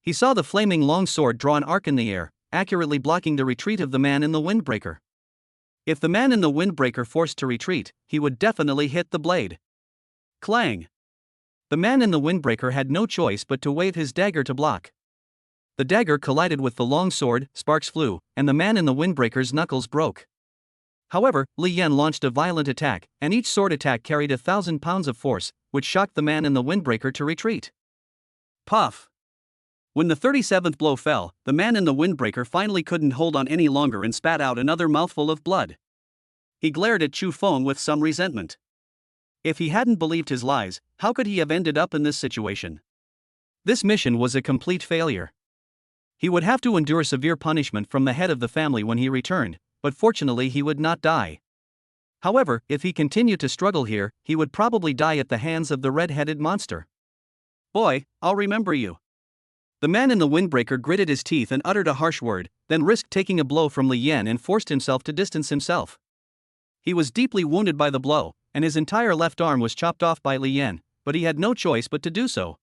He saw the flaming long sword draw an arc in the air, accurately blocking the retreat of the man in the windbreaker. If the man in the windbreaker forced to retreat, he would definitely hit the blade. Clang! The man in the windbreaker had no choice but to wave his dagger to block. The dagger collided with the long sword, sparks flew, and the man in the windbreaker's knuckles broke. However, Li Yan launched a violent attack, and each sword attack carried 1,000 pounds of force, which shocked the man in the windbreaker to retreat. Puff! When the 37th blow fell, the man in the windbreaker finally couldn't hold on any longer and spat out another mouthful of blood. He glared at Chu Feng with some resentment. If he hadn't believed his lies, how could he have ended up in this situation? This mission was a complete failure. He would have to endure severe punishment from the head of the family when he returned, but fortunately he would not die. However, if he continued to struggle here, he would probably die at the hands of the red-headed monster. Boy, I'll remember you. The man in the windbreaker gritted his teeth and uttered a harsh word, then risked taking a blow from Li Yan and forced himself to distance himself. He was deeply wounded by the blow, and his entire left arm was chopped off by Li Yan, but he had no choice but to do so.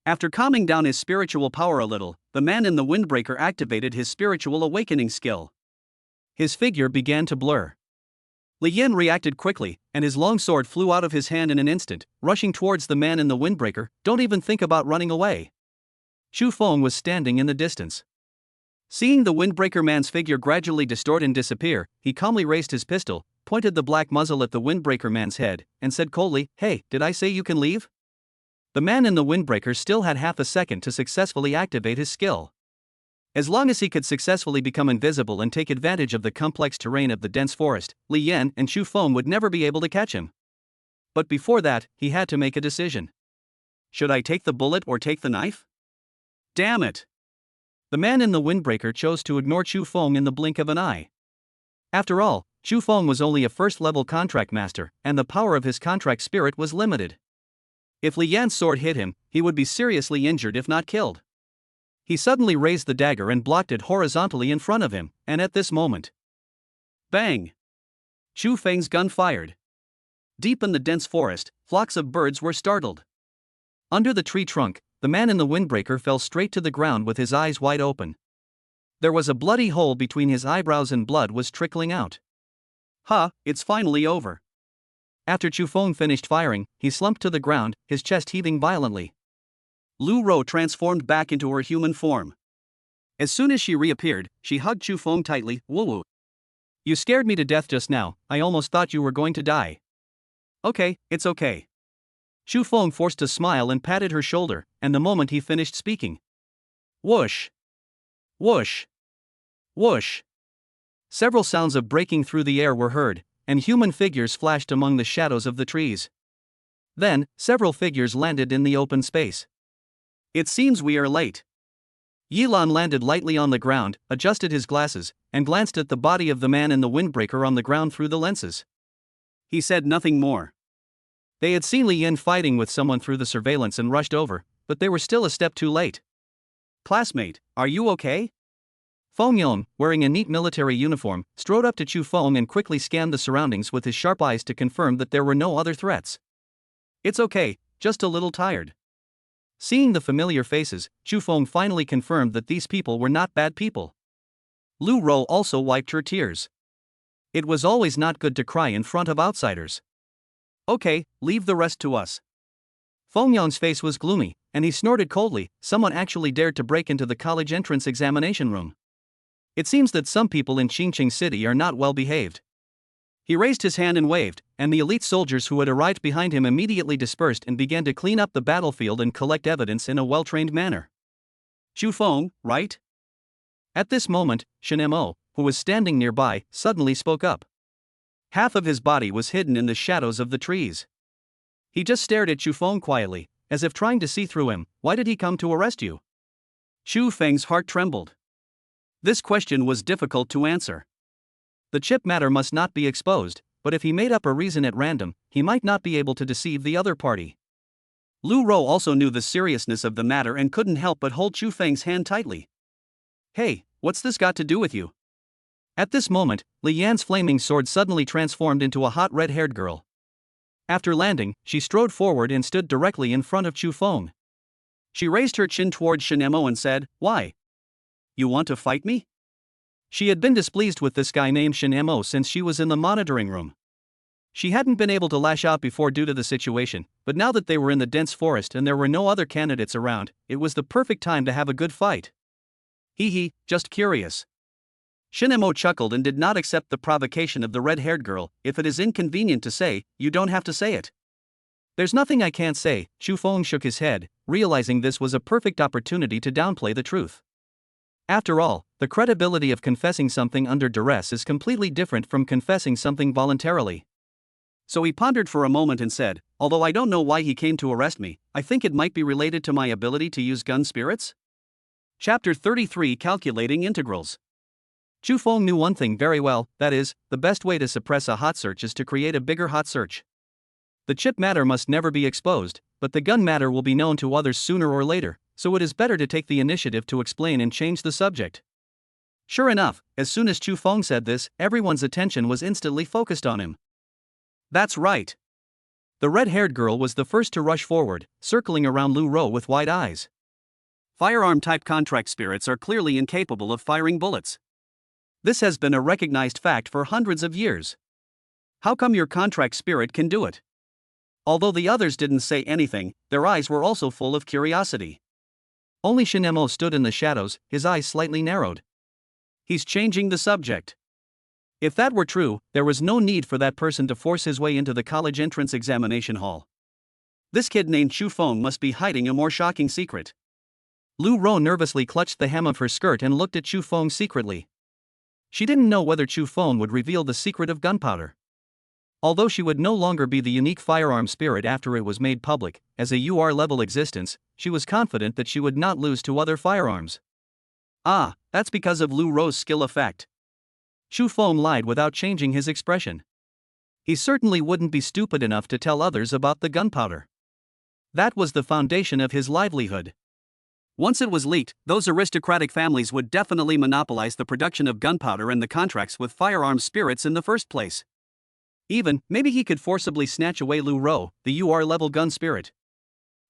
After calming down his spiritual power a little, the man in the windbreaker activated his spiritual awakening skill. His figure began to blur. Li Yan reacted quickly, and his long sword flew out of his hand in an instant, rushing towards the man in the windbreaker. Don't even think about running away. Chu Feng was standing in the distance. Seeing the windbreaker man's figure gradually distort and disappear, he calmly raised his pistol, pointed the black muzzle at the windbreaker man's head, and said coldly, "Hey, did I say you can leave?" The man in the windbreaker still had half a second to successfully activate his skill. As long as he could successfully become invisible and take advantage of the complex terrain of the dense forest, Li Yan and Chu Feng would never be able to catch him. But before that, he had to make a decision. Should I take the bullet or take the knife? Damn it! The man in the windbreaker chose to ignore Chu Feng in the blink of an eye. After all, Chu Feng was only a first-level contract master, and the power of his contract spirit was limited. If Li Yan's sword hit him, he would be seriously injured if not killed. He suddenly raised the dagger and blocked it horizontally in front of him, and at this moment, bang! Chu Feng's gun fired. Deep in the dense forest, flocks of birds were startled. Under the tree trunk, the man in the windbreaker fell straight to the ground with his eyes wide open. There was a bloody hole between his eyebrows and blood was trickling out. It's finally over. After Chu Feng finished firing, he slumped to the ground, his chest heaving violently. Lu Ro transformed back into her human form. As soon as she reappeared, she hugged Chu Feng tightly. Woo. You scared me to death just now, I almost thought you were going to die. Okay, it's okay. Chu Feng forced a smile and patted her shoulder, and the moment he finished speaking. Whoosh! Whoosh! Whoosh! Several sounds of breaking through the air were heard, and human figures flashed among the shadows of the trees. Then, several figures landed in the open space. It seems we are late. Yilan landed lightly on the ground, adjusted his glasses, and glanced at the body of the man in the windbreaker on the ground through the lenses. He said nothing more. They had seen Li Yin fighting with someone through the surveillance and rushed over, but they were still a step too late. Classmate, are you okay? Feng Yong, wearing a neat military uniform, strode up to Chu Feng and quickly scanned the surroundings with his sharp eyes to confirm that there were no other threats. It's okay, just a little tired. Seeing the familiar faces, Chu Feng finally confirmed that these people were not bad people. Lu Ro also wiped her tears. It was always not good to cry in front of outsiders. Okay, leave the rest to us. Feng Yong's face was gloomy, and he snorted coldly. Someone actually dared to break into the college entrance examination room. It seems that some people in Qingqing City are not well behaved. He raised his hand and waved, and the elite soldiers who had arrived behind him immediately dispersed and began to clean up the battlefield and collect evidence in a well-trained manner. Chu Feng, right? At this moment, Shen Mo, who was standing nearby, suddenly spoke up. Half of his body was hidden in the shadows of the trees. He just stared at Chu Feng quietly, as if trying to see through him. Why did he come to arrest you? Chu Feng's heart trembled. This question was difficult to answer. The chip matter must not be exposed, but if he made up a reason at random, he might not be able to deceive the other party. Lu Ro also knew the seriousness of the matter and couldn't help but hold Chu Feng's hand tightly. Hey, what's this got to do with you? At this moment, Li Yan's flaming sword suddenly transformed into a hot red-haired girl. After landing, she strode forward and stood directly in front of Chu Feng. She raised her chin towards Shen Mo and said, Why? You want to fight me? She had been displeased with this guy named Shen Mo since she was in the monitoring room. She hadn't been able to lash out before due to the situation, but now that they were in the dense forest and there were no other candidates around, it was the perfect time to have a good fight. Hee, just curious. Shen Mo chuckled and did not accept the provocation of the red-haired girl. If it is inconvenient to say, you don't have to say it. There's nothing I can't say. Chu Feng shook his head, realizing this was a perfect opportunity to downplay the truth. After all, the credibility of confessing something under duress is completely different from confessing something voluntarily. So he pondered for a moment and said, although I don't know why he came to arrest me, I think it might be related to my ability to use gun spirits? Chapter 33 Calculating Integrals. Chu Feng knew one thing very well, that is, the best way to suppress a hot search is to create a bigger hot search. The chip matter must never be exposed, but the gun matter will be known to others sooner or later, so it is better to take the initiative to explain and change the subject. Sure enough, as soon as Chu Feng said this, everyone's attention was instantly focused on him. That's right. The red-haired girl was the first to rush forward, circling around Lu Ro with wide eyes. Firearm-type contract spirits are clearly incapable of firing bullets. This has been a recognized fact for hundreds of years. How come your contract spirit can do it? Although the others didn't say anything, their eyes were also full of curiosity. Only Shen Mo stood in the shadows, his eyes slightly narrowed. He's changing the subject. If that were true, there was no need for that person to force his way into the college entrance examination hall. This kid named Chu Feng must be hiding a more shocking secret. Lu Ro nervously clutched the hem of her skirt and looked at Chu Feng secretly. She didn't know whether Chu Feng would reveal the secret of gunpowder. Although she would no longer be the unique firearm spirit after it was made public, as a UR-level existence, she was confident that she would not lose to other firearms. Ah, that's because of Lu Ro's skill effect. Chu Feng lied without changing his expression. He certainly wouldn't be stupid enough to tell others about the gunpowder. That was the foundation of his livelihood. Once it was leaked, those aristocratic families would definitely monopolize the production of gunpowder and the contracts with firearm spirits in the first place. Even, maybe he could forcibly snatch away Lu Ro, the UR-level gun spirit.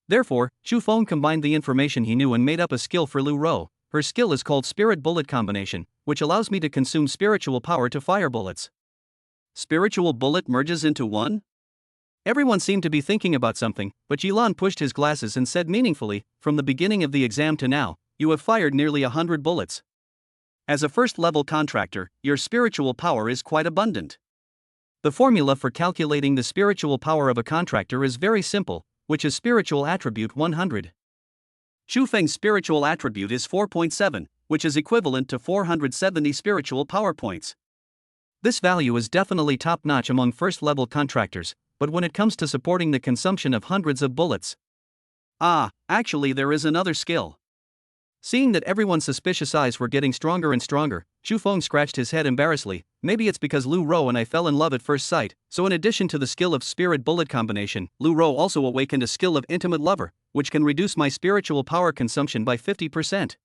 Therefore, Chu Feng combined the information he knew and made up a skill for Lu Ro. Her skill is called Spirit Bullet Combination, which allows me to consume spiritual power to fire bullets. Spiritual bullet merges into one? Everyone seemed to be thinking about something, but Yilan pushed his glasses and said meaningfully, "From the beginning of the exam to now, you have fired nearly 100 bullets. As a first-level contractor, your spiritual power is quite abundant. The formula for calculating the spiritual power of a contractor is very simple, which is spiritual attribute 100. Chu Feng's spiritual attribute is 4.7, which is equivalent to 470 spiritual power points. This value is definitely top-notch among first-level contractors, but when it comes to supporting the consumption of hundreds of bullets. Actually there is another skill. Seeing that everyone's suspicious eyes were getting stronger and stronger, Chu Feng scratched his head embarrassedly. Maybe it's because Lu Rou and I fell in love at first sight, so in addition to the skill of spirit bullet combination, Lu Rou also awakened a skill of intimate lover, which can reduce my spiritual power consumption by 50%.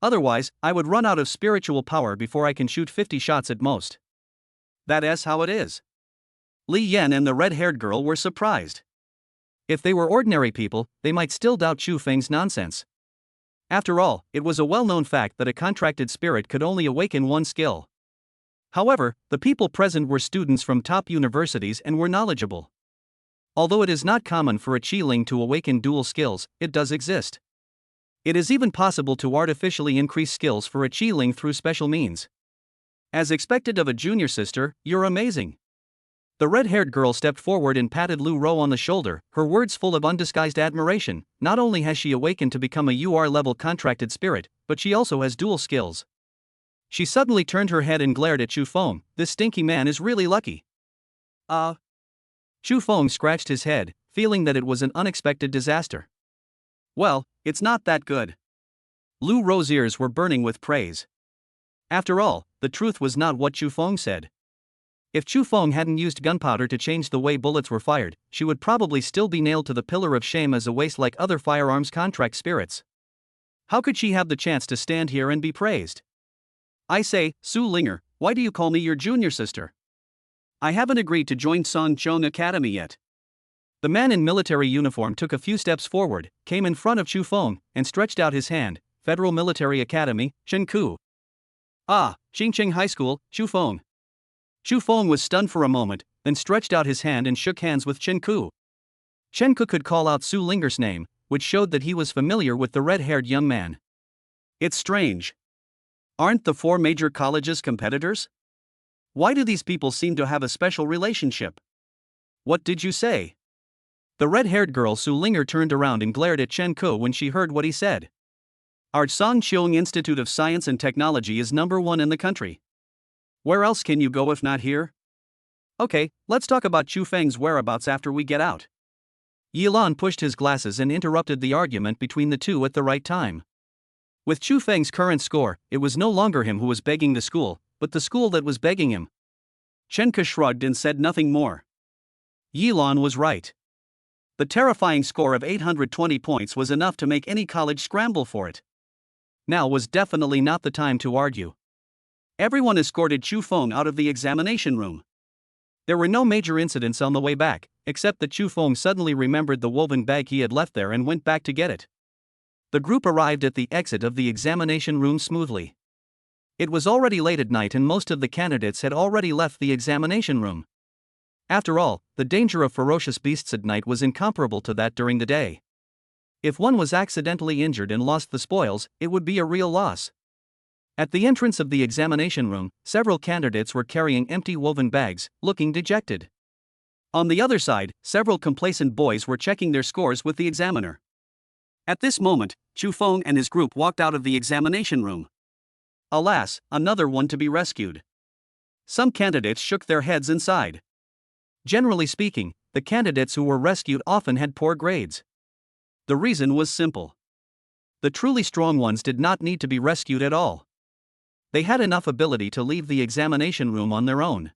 Otherwise, I would run out of spiritual power before I can shoot 50 shots at most. That is how it is. Li Yan and the red-haired girl were surprised. If they were ordinary people, they might still doubt Chu Feng's nonsense. After all, it was a well-known fact that a contracted spirit could only awaken one skill. However, the people present were students from top universities and were knowledgeable. Although it is not common for a Qi-Ling to awaken dual skills, it does exist. It is even possible to artificially increase skills for a Qi-Ling through special means. As expected of a junior sister, you're amazing. The red-haired girl stepped forward and patted Lu Rou on the shoulder, her words full of undisguised admiration. Not only has she awakened to become a UR-level contracted spirit, but she also has dual skills. She suddenly turned her head and glared at Chu Feng. This stinky man is really lucky. Chu Feng scratched his head, feeling that it was an unexpected disaster. Well, it's not that good. Lu Rou's ears were burning with praise. After all, the truth was not what Chu Feng said. If Chu Feng hadn't used gunpowder to change the way bullets were fired, she would probably still be nailed to the pillar of shame as a waste like other firearms contract spirits. How could she have the chance to stand here and be praised? I say, Su Linger, why do you call me your junior sister? I haven't agreed to join Song Chong Academy yet. The man in military uniform took a few steps forward, came in front of Chu Feng, and stretched out his hand. Federal Military Academy, Shenku. Xingqing High School, Chu Feng. Chu Feng was stunned for a moment, then stretched out his hand and shook hands with Chen Ku. Chen Ku could call out Su Linger's name, which showed that he was familiar with the red-haired young man. It's strange. Aren't the four major colleges competitors? Why do these people seem to have a special relationship? What did you say? The red-haired girl Su Linger turned around and glared at Chen Ku when she heard what he said. Our Songqiong Institute of Science and Technology is #1 in the country. Where else can you go if not here? Okay, let's talk about Chu Feng's whereabouts after we get out. Yilan pushed his glasses and interrupted the argument between the two at the right time. With Chu Feng's current score, it was no longer him who was begging the school, but the school that was begging him. Chen Ke shrugged and said nothing more. Yilan was right. The terrifying score of 820 points was enough to make any college scramble for it. Now was definitely not the time to argue. Everyone escorted Chu Feng out of the examination room. There were no major incidents on the way back, except that Chu Feng suddenly remembered the woven bag he had left there and went back to get it. The group arrived at the exit of the examination room smoothly. It was already late at night and most of the candidates had already left the examination room. After all, the danger of ferocious beasts at night was incomparable to that during the day. If one was accidentally injured and lost the spoils, it would be a real loss. At the entrance of the examination room, several candidates were carrying empty woven bags, looking dejected. On the other side, several complacent boys were checking their scores with the examiner. At this moment, Chu Feng and his group walked out of the examination room. Alas, another one to be rescued. Some candidates shook their heads and sighed. Generally speaking, the candidates who were rescued often had poor grades. The reason was simple. The truly strong ones did not need to be rescued at all. They had enough ability to leave the examination room on their own.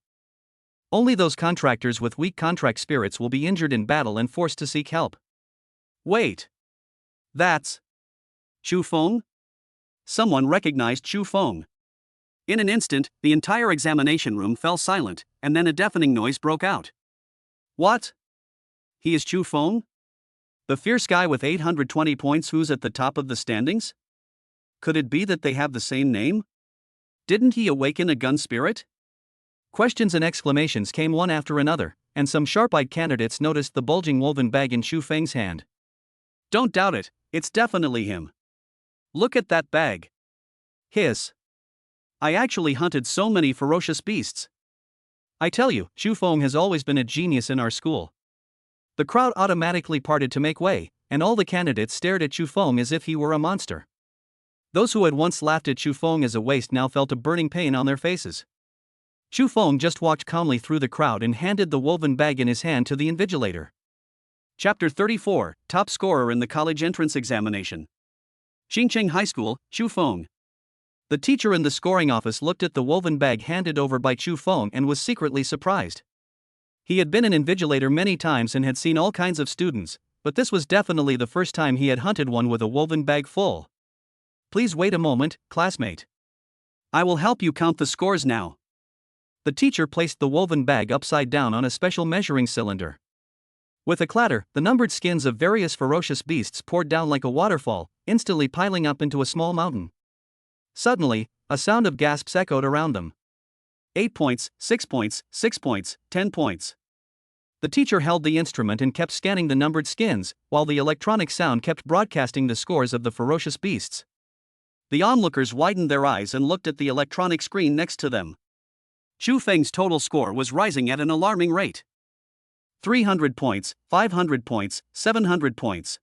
Only those contractors with weak contract spirits will be injured in battle and forced to seek help. Wait. That's Chu Feng? Someone recognized Chu Feng. In an instant, the entire examination room fell silent, and then a deafening noise broke out. What? He is Chu Feng? The fierce guy with 820 points who's at the top of the standings? Could it be that they have the same name? Didn't he awaken a gun spirit? Questions and exclamations came one after another, and some sharp-eyed candidates noticed the bulging woven bag in Chu Feng's hand. Don't doubt it, it's definitely him. Look at that bag. Hiss. I actually hunted so many ferocious beasts. I tell you, Chu Feng has always been a genius in our school. The crowd automatically parted to make way, and all the candidates stared at Chu Feng as if he were a monster. Those who had once laughed at Chu Feng as a waste now felt a burning pain on their faces. Chu Feng just walked calmly through the crowd and handed the woven bag in his hand to the invigilator. Chapter 34, Top Scorer in the College Entrance Examination. Xingcheng High School, Chu Feng. The teacher in the scoring office looked at the woven bag handed over by Chu Feng and was secretly surprised. He had been an invigilator many times and had seen all kinds of students, but this was definitely the first time he had hunted one with a woven bag full. Please wait a moment, classmate. I will help you count the scores now. The teacher placed the woven bag upside down on a special measuring cylinder. With a clatter, the numbered skins of various ferocious beasts poured down like a waterfall, instantly piling up into a small mountain. Suddenly, a sound of gasps echoed around them. 8 points, 6 points, 6 points, 10 points. The teacher held the instrument and kept scanning the numbered skins, while the electronic sound kept broadcasting the scores of the ferocious beasts. The onlookers widened their eyes and looked at the electronic screen next to them. Chu Feng's total score was rising at an alarming rate. 300 points, 500 points, 700 points.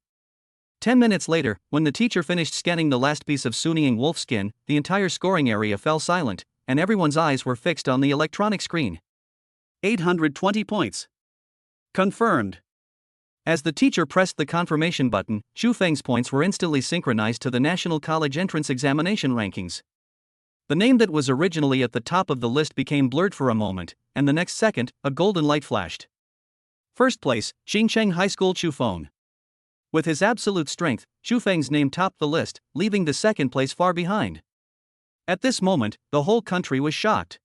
10 minutes later, when the teacher finished scanning the last piece of Sunying wolf skin, the entire scoring area fell silent, and everyone's eyes were fixed on the electronic screen. 820 points. Confirmed. As the teacher pressed the confirmation button, Chu Feng's points were instantly synchronized to the National College Entrance Examination rankings. The name that was originally at the top of the list became blurred for a moment, and the next second, a golden light flashed. First place, Xingcheng High School Chu Feng. With his absolute strength, Chu Feng's name topped the list, leaving the second place far behind. At this moment, the whole country was shocked.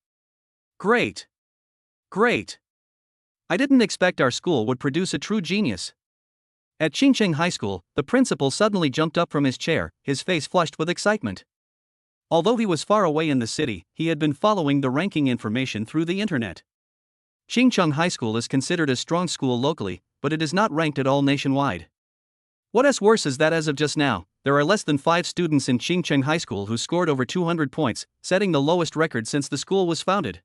Great! Great! I didn't expect our school would produce a true genius. At Xingcheng High School, the principal suddenly jumped up from his chair, his face flushed with excitement. Although he was far away in the city, he had been following the ranking information through the internet. Xingcheng High School is considered a strong school locally, but it is not ranked at all nationwide. What's worse is that as of just now, there are less than 5 students in Xingcheng High School who scored over 200 points, setting the lowest record since the school was founded.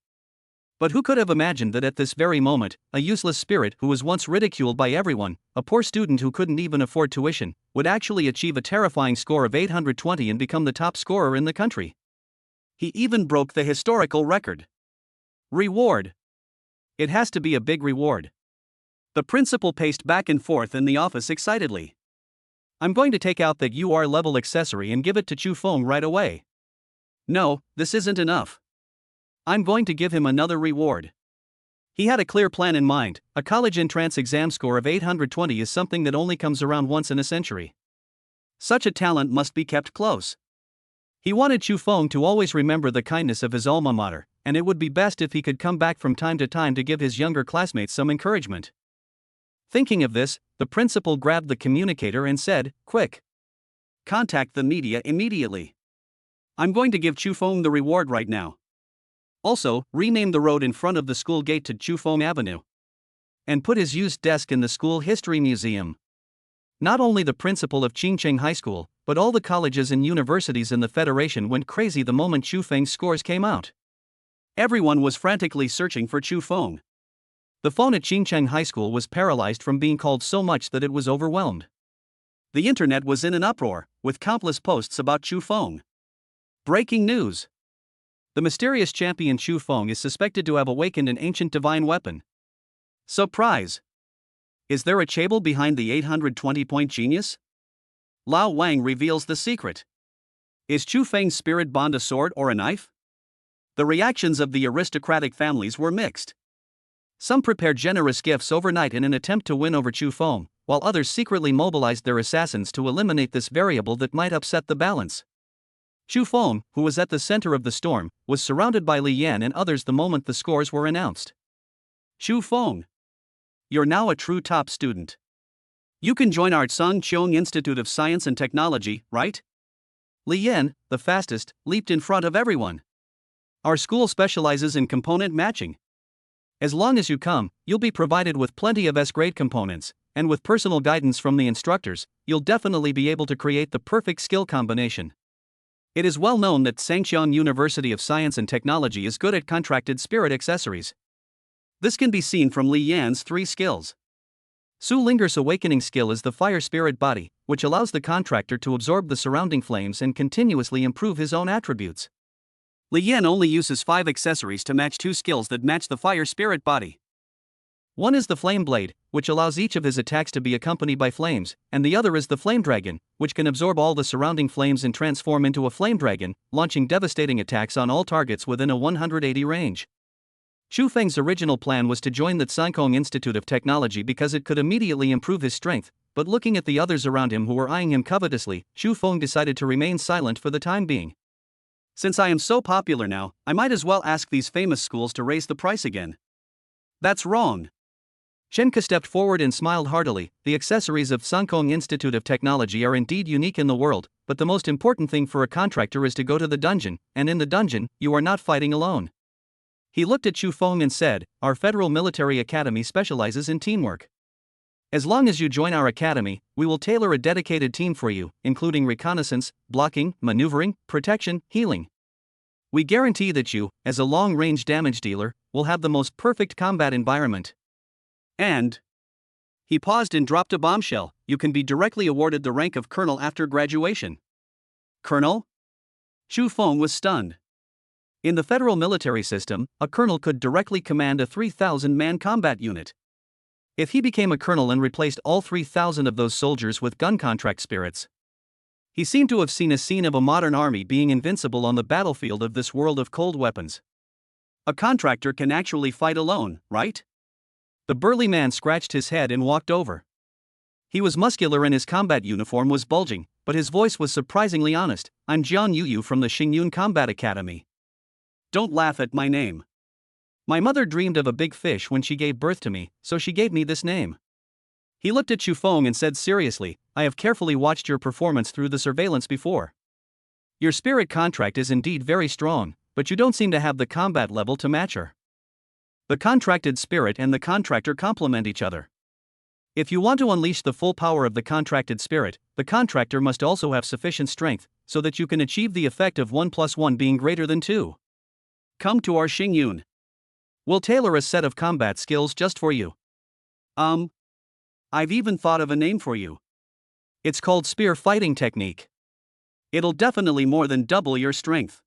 But who could have imagined that at this very moment, a useless spirit who was once ridiculed by everyone, a poor student who couldn't even afford tuition, would actually achieve a terrifying score of 820 and become the top scorer in the country? He even broke the historical record. Reward. It has to be a big reward. The principal paced back and forth in the office excitedly. I'm going to take out that UR level accessory and give it to Chu Feng right away. No, this isn't enough. I'm going to give him another reward. He had a clear plan in mind. A college entrance exam score of 820 is something that only comes around once in a century. Such a talent must be kept close. He wanted Chu Feng to always remember the kindness of his alma mater, and it would be best if he could come back from time to give his younger classmates some encouragement. Thinking of this, the principal grabbed the communicator and said, "Quick! Contact the media immediately. I'm going to give Chu Feng the reward right now. Also, rename the road in front of the school gate to Chu Feng Avenue. And put his used desk in the school history museum." Not only the principal of Xingcheng High School, but all the colleges and universities in the Federation went crazy the moment Chu Feng's scores came out. Everyone was frantically searching for Chu Feng. The phone at Xingcheng High School was paralyzed from being called so much that it was overwhelmed. The internet was in an uproar, with countless posts about Chu Feng. Breaking news! The mysterious champion Chu Feng is suspected to have awakened an ancient divine weapon. Surprise! Is there a chaebol behind the 820-point genius? Lao Wang reveals the secret. Is Chu Feng's spirit bond a sword or a knife? The reactions of the aristocratic families were mixed. Some prepared generous gifts overnight in an attempt to win over Chu Feng, while others secretly mobilized their assassins to eliminate this variable that might upset the balance. Chu Feng, who was at the center of the storm, was surrounded by Li Yan and others the moment the scores were announced. Chu Feng, you're now a true top student. You can join our Tsang Cheong Institute of Science and Technology, right? Li Yan, the fastest, leaped in front of everyone. Our school specializes in component matching. As long as you come, you'll be provided with plenty of S-grade components, and with personal guidance from the instructors, you'll definitely be able to create the perfect skill combination. It is well known that Sangxiang University of Science and Technology is good at contracted spirit accessories. This can be seen from Li Yan's 3 skills. Su Linger's awakening skill is the fire spirit body, which allows the contractor to absorb the surrounding flames and continuously improve his own attributes. Li Yan only uses 5 accessories to match 2 skills that match the fire spirit body. One is the flame blade, which allows each of his attacks to be accompanied by flames, and the other is the flame dragon, which can absorb all the surrounding flames and transform into a flame dragon, launching devastating attacks on all targets within a 180 range. Xu Feng's original plan was to join the Cancun Institute of Technology because it could immediately improve his strength, but looking at the others around him who were eyeing him covetously, Xu Feng decided to remain silent for the time being. Since I am so popular now, I might as well ask these famous schools to raise the price again. That's wrong. Shenke stepped forward and smiled heartily. The accessories of Cancun Institute of Technology are indeed unique in the world, but the most important thing for a contractor is to go to the dungeon, and in the dungeon, you are not fighting alone. He looked at Xu Feng and said, "Our Federal Military Academy specializes in teamwork. As long as you join our academy, we will tailor a dedicated team for you, including reconnaissance, blocking, maneuvering, protection, healing. We guarantee that you, as a long-range damage dealer, will have the most perfect combat environment. And..." He paused and dropped a bombshell. "You can be directly awarded the rank of colonel after graduation." Colonel? Xu Feng was stunned. In the federal military system, a colonel could directly command a 3,000-man combat unit. If he became a colonel and replaced all 3,000 of those soldiers with gun contract spirits. He seemed to have seen a scene of a modern army being invincible on the battlefield of this world of cold weapons. A contractor can actually fight alone, right? The burly man scratched his head and walked over. He was muscular and his combat uniform was bulging, but his voice was surprisingly honest. "I'm Jian Yuyu from the Xingyun Combat Academy. Don't laugh at my name. My mother dreamed of a big fish when she gave birth to me, so she gave me this name." He looked at Xu Feng and said seriously, "I have carefully watched your performance through the surveillance before. Your spirit contract is indeed very strong, but you don't seem to have the combat level to match her. The contracted spirit and the contractor complement each other. If you want to unleash the full power of the contracted spirit, the contractor must also have sufficient strength, so that you can achieve the effect of 1 + 1 being greater than 2. Come to our Xingyun. We'll tailor a set of combat skills just for you. I've even thought of a name for you. It's called spear fighting technique. It'll definitely more than double your strength."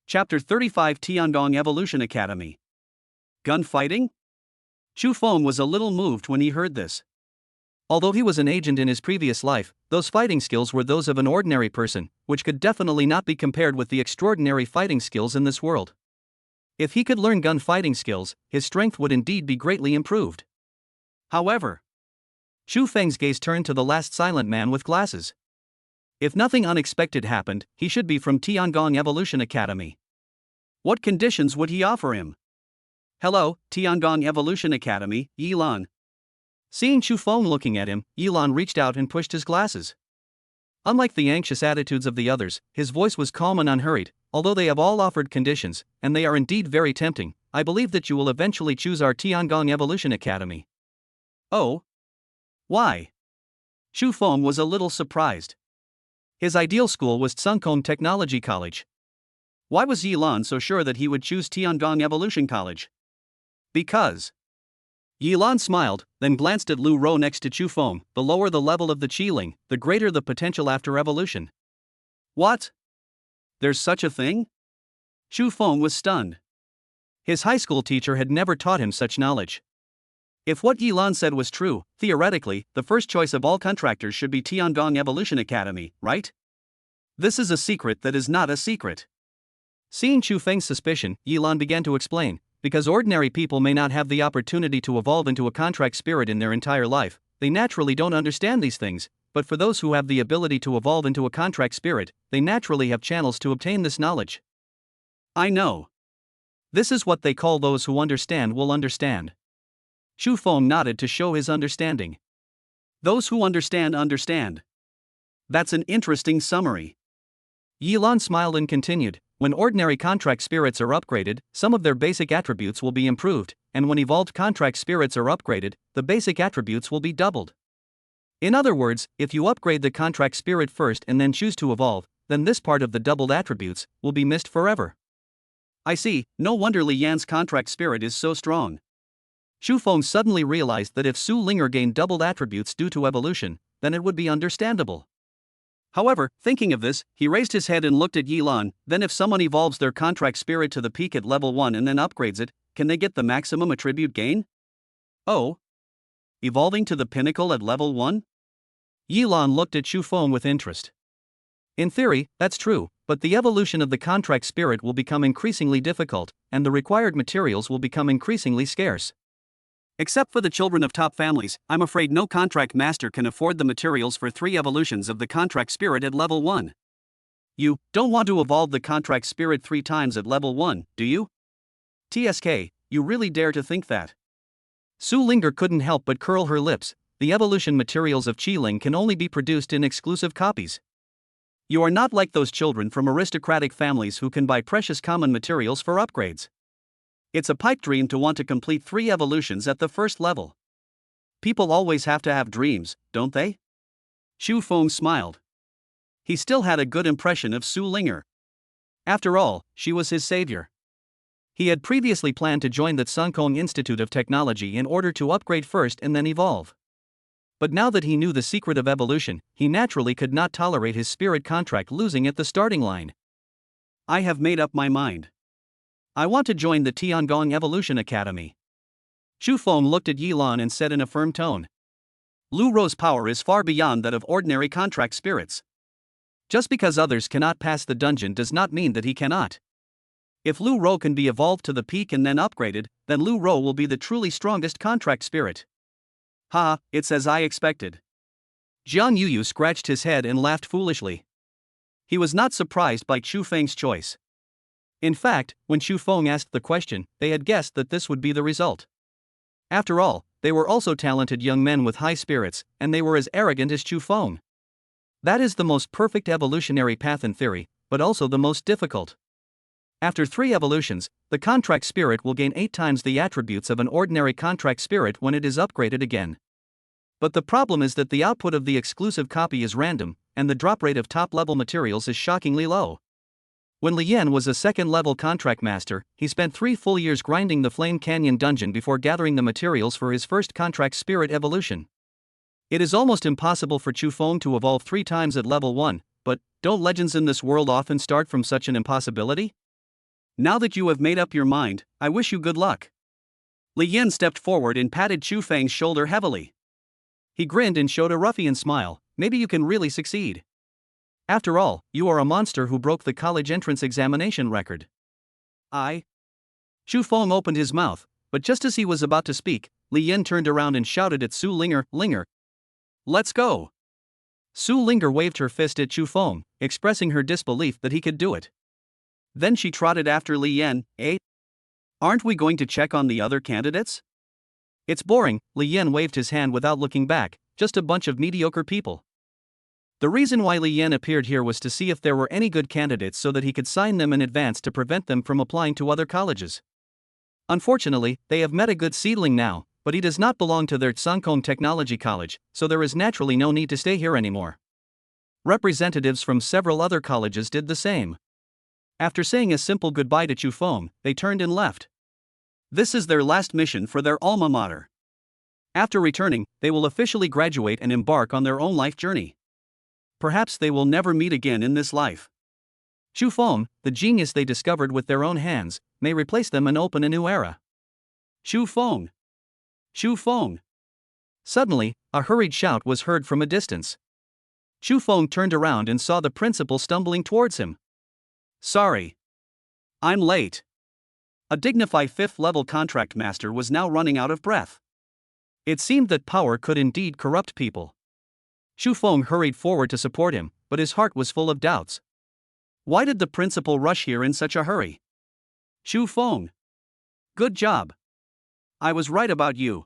Chapter 35 Tiangong Evolution Academy. Gunfighting? Xu Feng was a little moved when he heard this. Although he was an agent in his previous life, those fighting skills were those of an ordinary person, which could definitely not be compared with the extraordinary fighting skills in this world. If he could learn gun fighting skills, his strength would indeed be greatly improved. However, Xu Feng's gaze turned to the last silent man with glasses. If nothing unexpected happened, he should be from Tiangong Evolution Academy. What conditions would he offer him? "Hello, Tiangong Evolution Academy, Yilan." Seeing Xu Feng looking at him, Yilan reached out and pushed his glasses. Unlike the anxious attitudes of the others, his voice was calm and unhurried. "Although they have all offered conditions, and they are indeed very tempting, I believe that you will eventually choose our Tiangong Evolution Academy." "Oh? Why?" Xu Feng was a little surprised. His ideal school was Cancun Technology College. Why was Yilan so sure that he would choose Tiangong Evolution College? Because. Yilan smiled, then glanced at Lu Rou next to Xu Feng. "The lower the level of the Qiling, the greater the potential after evolution." What? There's such a thing? Xu Feng was stunned. His high school teacher had never taught him such knowledge. If what Yilan said was true, theoretically, the first choice of all contractors should be Tiangong Evolution Academy, right? This is a secret that is not a secret. Seeing Xu Feng's suspicion, Yilan began to explain, "Because ordinary people may not have the opportunity to evolve into a contract spirit in their entire life, they naturally don't understand these things, but for those who have the ability to evolve into a contract spirit, they naturally have channels to obtain this knowledge." I know. This is what they call those who understand will understand. Xu Feng nodded to show his understanding. Those who understand understand. That's an interesting summary. Yilan smiled and continued, "When ordinary contract spirits are upgraded, some of their basic attributes will be improved, and when evolved contract spirits are upgraded, the basic attributes will be doubled. In other words, if you upgrade the contract spirit first and then choose to evolve, then this part of the doubled attributes will be missed forever. I see, no wonder Li Yan's contract spirit is so strong. Xu Feng suddenly realized that if Su Linger gained doubled attributes due to evolution, then it would be understandable. However, thinking of this, he raised his head and looked at Yi Lan. Then if someone evolves their contract spirit to the peak at level 1 and then upgrades it, can they get the maximum attribute gain? Oh? Evolving to the pinnacle at level 1? Yi Lan looked at Xu Feng with interest. In theory, that's true, but the evolution of the contract spirit will become increasingly difficult, and the required materials will become increasingly scarce. Except for the children of top families, I'm afraid no contract master can afford the materials for 3 evolutions of the contract spirit at level 1. You don't want to evolve the contract spirit 3 times at level 1, do you? TSK, you really dare to think that? Su Linger couldn't help but curl her lips. The evolution materials of Qiling can only be produced in exclusive copies. You are not like those children from aristocratic families who can buy precious common materials for upgrades. It's a pipe dream to want to complete 3 evolutions at the first level. People always have to have dreams, don't they? Xu Feng smiled. He still had a good impression of Su Linger. After all, she was his savior. He had previously planned to join the Tsungkong Institute of Technology in order to upgrade first and then evolve. But now that he knew the secret of evolution, he naturally could not tolerate his spirit contract losing at the starting line. I have made up my mind. I want to join the Tiangong Evolution Academy. Xu Feng looked at Yi Lan and said in a firm tone. Lu Rou's power is far beyond that of ordinary contract spirits. Just because others cannot pass the dungeon does not mean that he cannot. If Lu Rou can be evolved to the peak and then upgraded, then Lu Rou will be the truly strongest contract spirit. Ha, it's as I expected. Jiang Yuyu scratched his head and laughed foolishly. He was not surprised by Xu Feng's choice. In fact, when Xu Feng asked the question, they had guessed that this would be the result. After all, they were also talented young men with high spirits, and they were as arrogant as Xu Feng. That is the most perfect evolutionary path in theory, but also the most difficult. After 3 evolutions, the contract spirit will gain 8 times the attributes of an ordinary contract spirit when it is upgraded again. But the problem is that the output of the exclusive copy is random, and the drop rate of top-level materials is shockingly low. When Li Yan was a second-level contract master, he spent 3 full years grinding the Flame Canyon dungeon before gathering the materials for his first contract spirit evolution. It is almost impossible for Xu Feng to evolve 3 times at level 1, but don't legends in this world often start from such an impossibility? Now that you have made up your mind, I wish you good luck. Li Yan stepped forward and patted Xu Feng's shoulder heavily. He grinned and showed a ruffian smile. Maybe you can really succeed. After all, you are a monster who broke the college entrance examination record. Xu Feng opened his mouth, but just as he was about to speak, Li Yan turned around and shouted at Su Linger, Linger. Let's go. Su Linger waved her fist at Xu Feng, expressing her disbelief that he could do it. Then she trotted after Li Yan. Aren't we going to check on the other candidates? It's boring, Li Yan waved his hand without looking back, just a bunch of mediocre people. The reason why Li Yan appeared here was to see if there were any good candidates so that he could sign them in advance to prevent them from applying to other colleges. Unfortunately, they have met a good seedling now, but he does not belong to their Tsungkong Technology College, so there is naturally no need to stay here anymore. Representatives from several other colleges did the same. After saying a simple goodbye to Xu Feng, they turned and left. This is their last mission for their alma mater. After returning, they will officially graduate and embark on their own life journey. Perhaps they will never meet again in this life. Xu Feng, the genius they discovered with their own hands, may replace them and open a new era. Xu Feng! Xu Feng! Suddenly, a hurried shout was heard from a distance. Xu Feng turned around and saw the principal stumbling towards him. Sorry. I'm late. A dignified 5th-level contract master was now running out of breath. It seemed that power could indeed corrupt people. Xu Feng hurried forward to support him, but his heart was full of doubts. Why did the principal rush here in such a hurry? Xu Feng. Good job. I was right about you.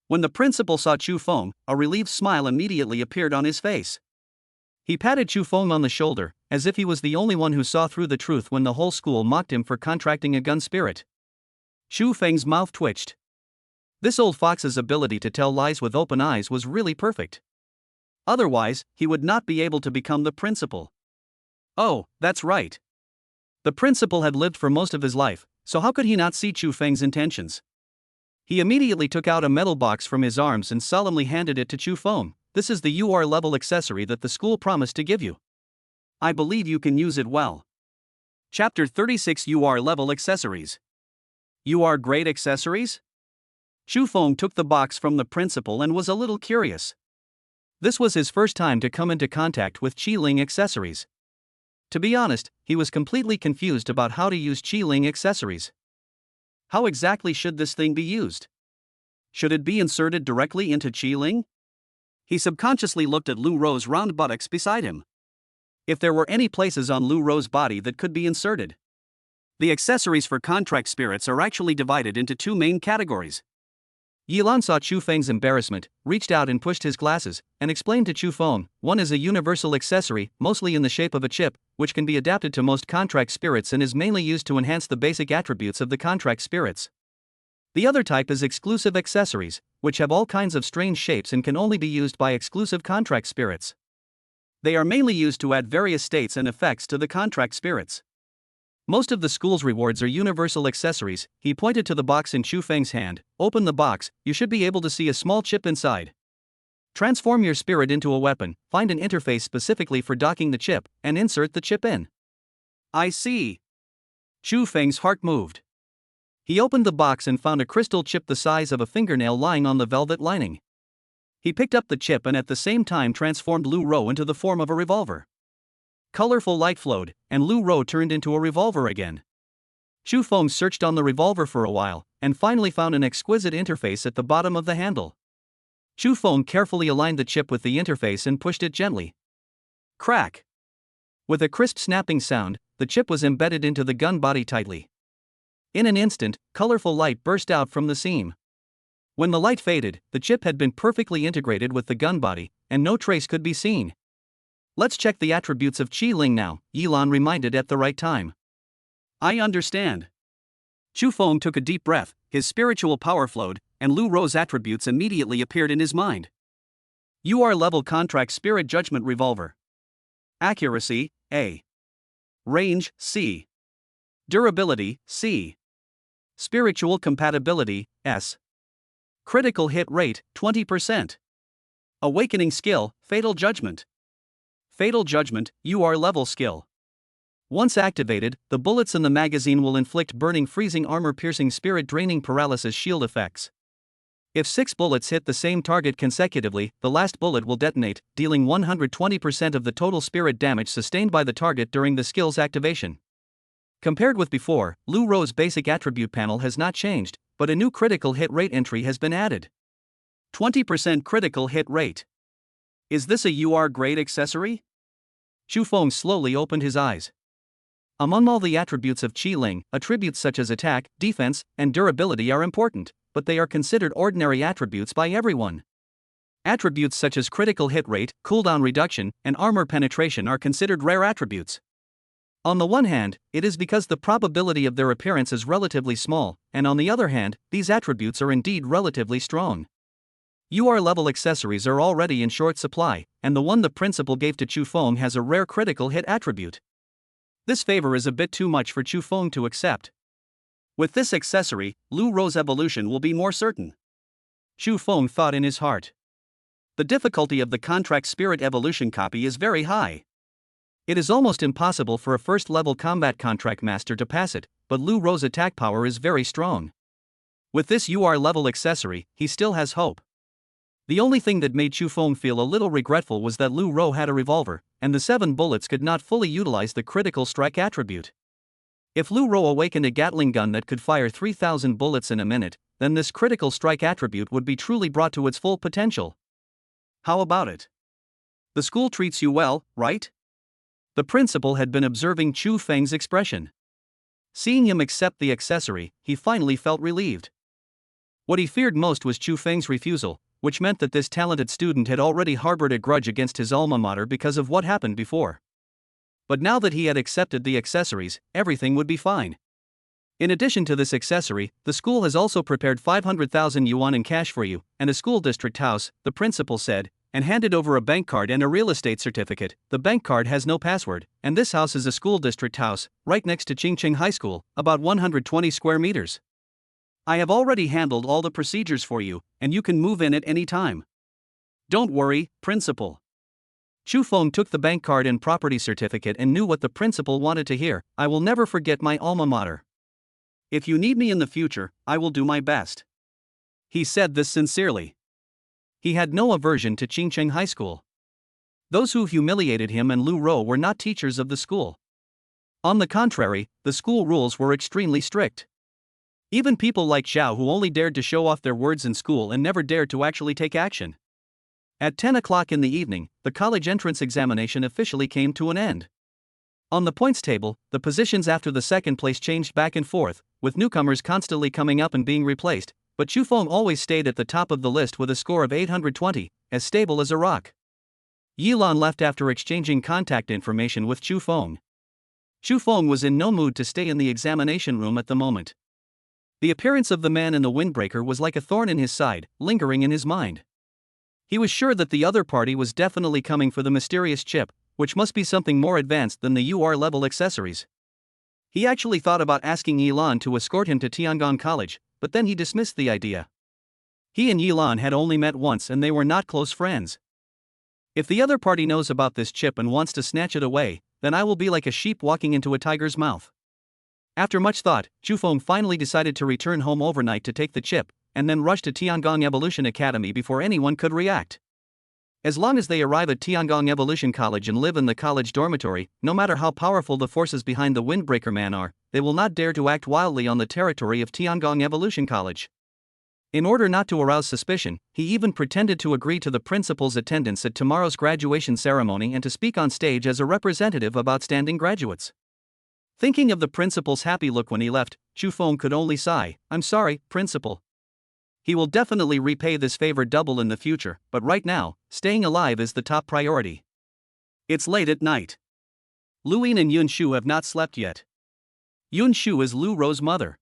When the principal saw Xu Feng, a relieved smile immediately appeared on his face. He patted Xu Feng on the shoulder, as if he was the only one who saw through the truth when the whole school mocked him for contracting a gun spirit. Chu Feng's mouth twitched. This old fox's ability to tell lies with open eyes was really perfect. Otherwise, he would not be able to become the principal. Oh, that's right. The principal had lived for most of his life, so how could he not see Chu Feng's intentions? He immediately took out a metal box from his arms and solemnly handed it to Chu Feng. This is the UR level accessory that the school promised to give you. I believe you can use it well. Chapter 36 UR level accessories. UR grade accessories? Chu Feng took the box from the principal and was a little curious. This was his first time to come into contact with Qi-Ling accessories. To be honest, he was completely confused about how to use Qi-Ling accessories. How exactly should this thing be used? Should it be inserted directly into Qi-Ling? He subconsciously looked at Lu Ro's round buttocks beside him. If there were any places on Lu Ro's body that could be inserted. The accessories for contract spirits are actually divided into two main categories. Yilan saw Chu Feng's embarrassment, reached out and pushed his glasses, and explained to Chu Feng, one is a universal accessory, mostly in the shape of a chip, which can be adapted to most contract spirits and is mainly used to enhance the basic attributes of the contract spirits. The other type is exclusive accessories, which have all kinds of strange shapes and can only be used by exclusive contract spirits. They are mainly used to add various states and effects to the contract spirits. Most of the school's rewards are universal accessories. He pointed to the box in Chu Feng's hand. Open the box, you should be able to see a small chip inside. Transform your spirit into a weapon, find an interface specifically for docking the chip, and insert the chip in. I see. Chu Feng's heart moved. He opened the box and found a crystal chip the size of a fingernail lying on the velvet lining. He picked up the chip and at the same time transformed Lu Ro into the form of a revolver. Colorful light flowed, and Lu Ro turned into a revolver again. Chu Feng searched on the revolver for a while, and finally found an exquisite interface at the bottom of the handle. Chu Feng carefully aligned the chip with the interface and pushed it gently. Crack! With a crisp snapping sound, the chip was embedded into the gun body tightly. In an instant, colorful light burst out from the seam. When the light faded, the chip had been perfectly integrated with the gun body, and no trace could be seen. Let's check the attributes of Qi-Ling now, Yilan reminded at the right time. I understand. Chu Feng took a deep breath, his spiritual power flowed, and Lu Ro's attributes immediately appeared in his mind. UR level contract spirit judgment revolver. Accuracy, A. Range, C. Durability, C. Spiritual compatibility, S. Critical hit rate, 20%. Awakening skill, Fatal Judgment. Fatal Judgment, UR level skill. Once activated, the bullets in the magazine will inflict burning, freezing, armor-piercing, spirit-draining, paralysis shield effects. If 6 bullets hit the same target consecutively, the last bullet will detonate, dealing 120% of the total spirit damage sustained by the target during the skill's activation. Compared with before, Lu Ro's basic attribute panel has not changed, but a new critical hit rate entry has been added. 20% critical hit rate. Is this a UR grade accessory? Chu Feng slowly opened his eyes. Among all the attributes of Qi-Ling, attributes such as attack, defense, and durability are important, but they are considered ordinary attributes by everyone. Attributes such as critical hit rate, cooldown reduction, and armor penetration are considered rare attributes. On the one hand, it is because the probability of their appearance is relatively small, and on the other hand, these attributes are indeed relatively strong. UR level accessories are already in short supply, and the one the principal gave to Chu Feng has a rare critical hit attribute. This favor is a bit too much for Chu Feng to accept. With this accessory, Lu Ro's evolution will be more certain. Chu Feng thought in his heart. The difficulty of the contract spirit evolution copy is very high. It is almost impossible for a first-level combat contract master to pass it, but Lu Ro's attack power is very strong. With this UR level accessory, he still has hope. The only thing that made Chu Feng feel a little regretful was that Lu Ro had a revolver, and the 7 bullets could not fully utilize the critical strike attribute. If Lu Ro awakened a Gatling gun that could fire 3,000 bullets in a minute, then this critical strike attribute would be truly brought to its full potential. How about it? The school treats you well, right? The principal had been observing Chu Feng's expression. Seeing him accept the accessory, he finally felt relieved. What he feared most was Chu Feng's refusal, which meant that this talented student had already harbored a grudge against his alma mater because of what happened before. But now that he had accepted the accessories, everything would be fine. In addition to this accessory, the school has also prepared 500,000 yuan in cash for you, and a school district house, the principal said, and handed over a bank card and a real estate certificate. The bank card has no password, and this house is a school district house, right next to Qingqing High School, about 120 square meters. I have already handled all the procedures for you, and you can move in at any time. Don't worry, principal. Chu Feng took the bank card and property certificate and knew what the principal wanted to hear. I will never forget my alma mater. If you need me in the future, I will do my best. He said this sincerely. He had no aversion to Qingcheng High School. Those who humiliated him and Lu Rou were not teachers of the school. On the contrary, the school rules were extremely strict. Even people like Xiao, who only dared to show off their words in school and never dared to actually take action. At 10 o'clock in the evening, the college entrance examination officially came to an end. On the points table, the positions after the second place changed back and forth, with newcomers constantly coming up and being replaced, but Chu Feng always stayed at the top of the list with a score of 820, as stable as a rock. Yilan left after exchanging contact information with Chu Feng. Chu Feng was in no mood to stay in the examination room at the moment. The appearance of the man in the windbreaker was like a thorn in his side, lingering in his mind. He was sure that the other party was definitely coming for the mysterious chip, which must be something more advanced than the UR-level accessories. He actually thought about asking Yilan to escort him to Tiangong College, but then he dismissed the idea. He and Yilan had only met once and they were not close friends. If the other party knows about this chip and wants to snatch it away, then I will be like a sheep walking into a tiger's mouth. After much thought, Chu Feng finally decided to return home overnight to take the chip, and then rush to Tiangong Evolution Academy before anyone could react. As long as they arrive at Tiangong Evolution College and live in the college dormitory, no matter how powerful the forces behind the Windbreaker Man are, they will not dare to act wildly on the territory of Tiangong Evolution College. In order not to arouse suspicion, he even pretended to agree to the principal's attendance at tomorrow's graduation ceremony and to speak on stage as a representative of outstanding graduates. Thinking of the principal's happy look when he left, Chu Feng could only sigh. I'm sorry, principal. He will definitely repay this favor double in the future, but right now, staying alive is the top priority. It's late at night. Lu Yin and Yun Shu have not slept yet. Yun Shu is Lu Rou's mother.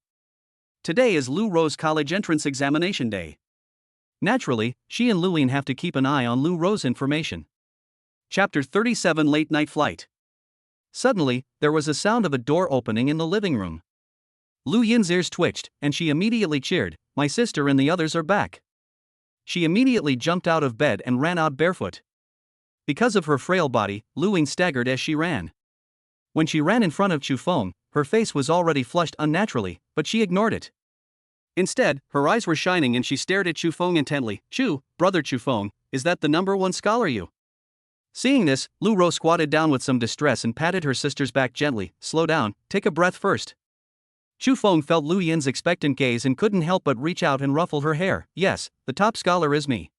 Today is Lu Rou's college entrance examination day. Naturally, she and Lu Yin have to keep an eye on Lu Rou's information. Chapter 37 Late Night Flight. Suddenly, there was a sound of a door opening in the living room. Lu Yin's ears twitched, and she immediately cheered, "My sister and the others are back." She immediately jumped out of bed and ran out barefoot. Because of her frail body, Lu Yin staggered as she ran. When she ran in front of Chu Feng, her face was already flushed unnaturally, but she ignored it. Instead, her eyes were shining and she stared at Chu Feng intently. Brother Chu Feng, is that the number one scholar you?" Seeing this, Lu Rou squatted down with some distress and patted her sister's back gently. "Slow down, take a breath first." Chu Feng felt Lu Yin's expectant gaze and couldn't help but reach out and ruffle her hair. "Yes, the top scholar is me.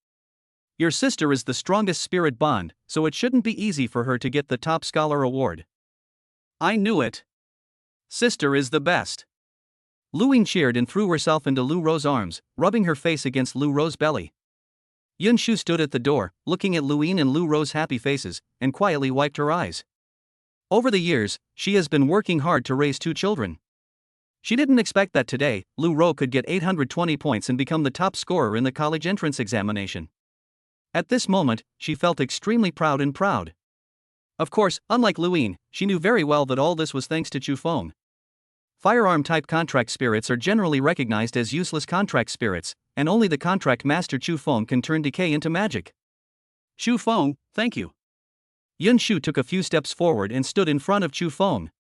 Your sister is the strongest spirit bond, so it shouldn't be easy for her to get the top scholar award." "I knew it. Sister is the best." Lu Yin cheered and threw herself into Lu Rou's arms, rubbing her face against Lu Rou's belly. Yun Shu stood at the door, looking at Lu Yin and Lu Rou's happy faces, and quietly wiped her eyes. Over the years, she has been working hard to raise 2 children. She didn't expect that today, Lu Rou could get 820 points and become the top scorer in the college entrance examination. At this moment, she felt extremely proud. Of course, unlike Lu Yin, she knew very well that all this was thanks to Chu Feng. Firearm-type contract spirits are generally recognized as useless contract spirits, and only the contract master Chu Feng can turn decay into magic. "Chu Feng, thank you." Yun Shu took a few steps forward and stood in front of Chu Feng.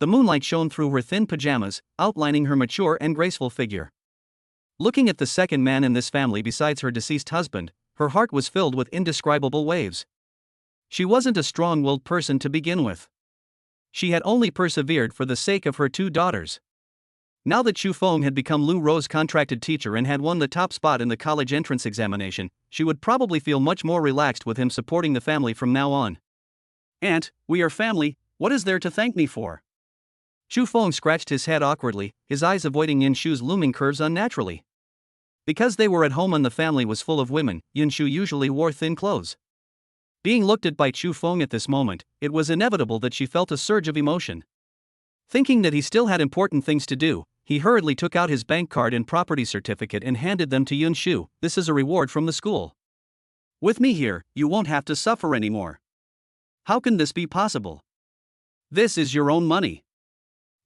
The moonlight shone through her thin pajamas, outlining her mature and graceful figure. Looking at the second man in this family besides her deceased husband, her heart was filled with indescribable waves. She wasn't a strong-willed person to begin with. She had only persevered for the sake of her 2 daughters. Now that Chu Feng had become Lu Rou's contracted teacher and had won the top spot in the college entrance examination, she would probably feel much more relaxed with him supporting the family from now on. "Aunt, we are family, what is there to thank me for?" Chu Feng scratched his head awkwardly, his eyes avoiding Yin Shu's looming curves unnaturally. Because they were at home and the family was full of women, Yin Shu usually wore thin clothes. Being looked at by Chu Feng at this moment, it was inevitable that she felt a surge of emotion. Thinking that he still had important things to do, he hurriedly took out his bank card and property certificate and handed them to Yun Shu. This is a reward from the school. With me here, you won't have to suffer anymore. How can this be possible? This is your own money.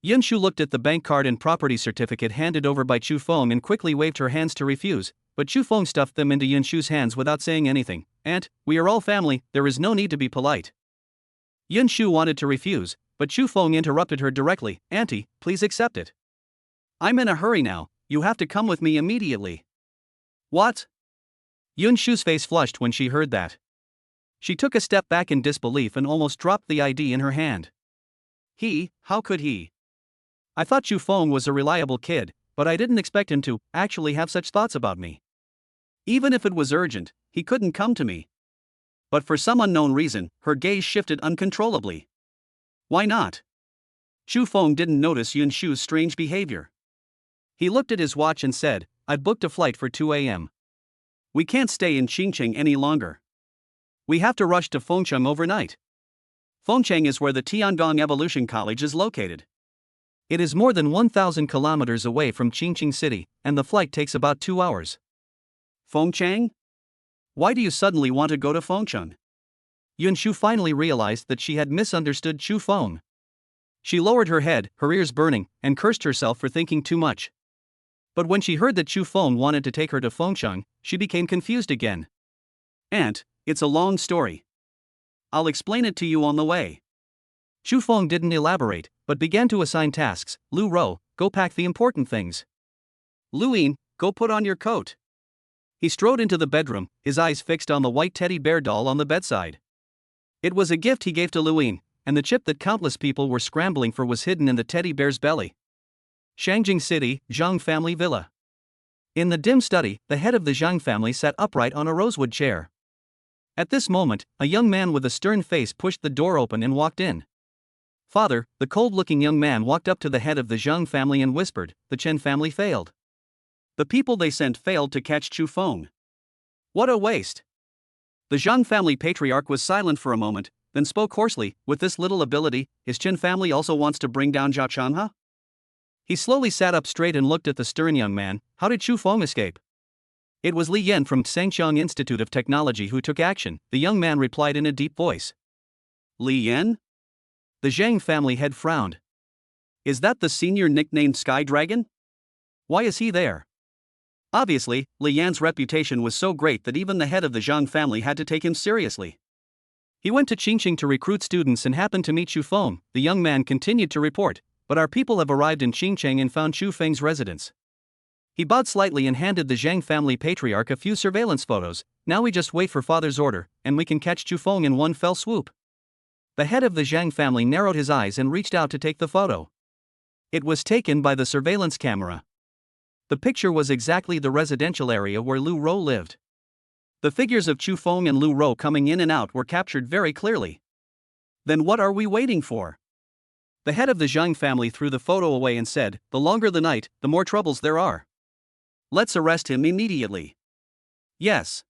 Yun Shu looked at the bank card and property certificate handed over by Chu Feng and quickly waved her hands to refuse, but Chu Feng stuffed them into Yun Shu's hands without saying anything. Aunt, we are all family, there is no need to be polite. Yun Shu wanted to refuse, but Chu Feng interrupted her directly. Auntie, please accept it. I'm in a hurry now, you have to come with me immediately. What? Yun Shu's face flushed when she heard that. She took a step back in disbelief and almost dropped the ID in her hand. How could he? I thought Chu Feng was a reliable kid, but I didn't expect him to actually have such thoughts about me. Even if it was urgent, he couldn't come to me. But for some unknown reason, her gaze shifted uncontrollably. Why not? Chu Feng didn't notice Yun Shu's strange behavior. He looked at his watch and said, I've booked a flight for 2 a.m. We can't stay in Qingcheng any longer. We have to rush to Fengcheng overnight. Fengcheng is where the Tiangong Evolution College is located. It is more than 1,000 kilometers away from Qingcheng City, and the flight takes about 2 hours. Fengcheng? Why do you suddenly want to go to Fengcheng? Yun Shu finally realized that she had misunderstood Chu Feng. She lowered her head, her ears burning, and cursed herself for thinking too much. But when she heard that Chu Feng wanted to take her to Fengcheng, she became confused again. Aunt, it's a long story. I'll explain it to you on the way. Chu Feng didn't elaborate, but began to assign tasks. Lu Ro, go pack the important things. Lu Yin, go put on your coat. He strode into the bedroom, his eyes fixed on the white teddy bear doll on the bedside. It was a gift he gave to Lu Yin, and the chip that countless people were scrambling for was hidden in the teddy bear's belly. Shangjing City, Zhang family villa. In the dim study, the head of the Zhang family sat upright on a rosewood chair. At this moment, a young man with a stern face pushed the door open and walked in. Father, the cold-looking young man walked up to the head of the Zhang family and whispered, the Chen family failed. The people they sent failed to catch Chu Feng. What a waste. The Zhang family patriarch was silent for a moment, then spoke hoarsely, with this little ability, his Chen family also wants to bring down Zhao Chanha? He slowly sat up straight and looked at the stern young man. How did Chu Feng escape? It was Li Yan from Sengqiang Institute of Technology who took action, the young man replied in a deep voice. Li Yan? The Zhang family head frowned. Is that the senior nicknamed Sky Dragon? Why is he there? Obviously, Li Yan's reputation was so great that even the head of the Zhang family had to take him seriously. He went to Qingqing to recruit students and happened to meet Chu Feng, the young man continued to report, but our people have arrived in Qingcheng and found Chu Feng's residence. He bowed slightly and handed the Zhang family patriarch a few surveillance photos. Now we just wait for father's order, and we can catch Chu Feng in one fell swoop. The head of the Zhang family narrowed his eyes and reached out to take the photo. It was taken by the surveillance camera. The picture was exactly the residential area where Lu Ro lived. The figures of Chu Feng and Lu Ro coming in and out were captured very clearly. Then what are we waiting for? The head of the Zhang family threw the photo away and said, the longer the night, the more troubles there are. Let's arrest him immediately. Yes.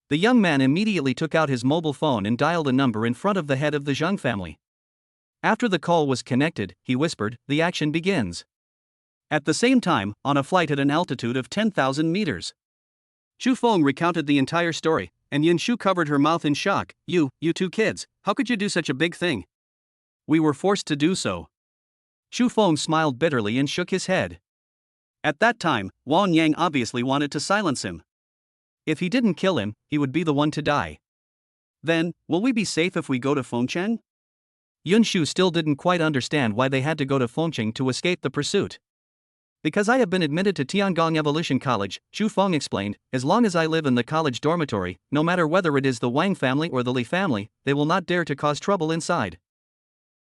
The young man immediately took out his mobile phone and dialed a number in front of the head of the Zhang family. After the call was connected, he whispered, the action begins. At the same time, on a flight at an altitude of 10,000 meters. Chu Feng recounted the entire story, and Yin Shu covered her mouth in shock. You two kids, how could you do such a big thing? We were forced to do so. Chu Feng smiled bitterly and shook his head. At that time, Wang Yang obviously wanted to silence him. If he didn't kill him, he would be the one to die. Then, will we be safe if we go to Fengcheng? Yun Shu still didn't quite understand why they had to go to Fengcheng to escape the pursuit. Because I have been admitted to Tiangong Evolution College, Chu Feng explained, as long as I live in the college dormitory, no matter whether it is the Wang family or the Li family, they will not dare to cause trouble inside.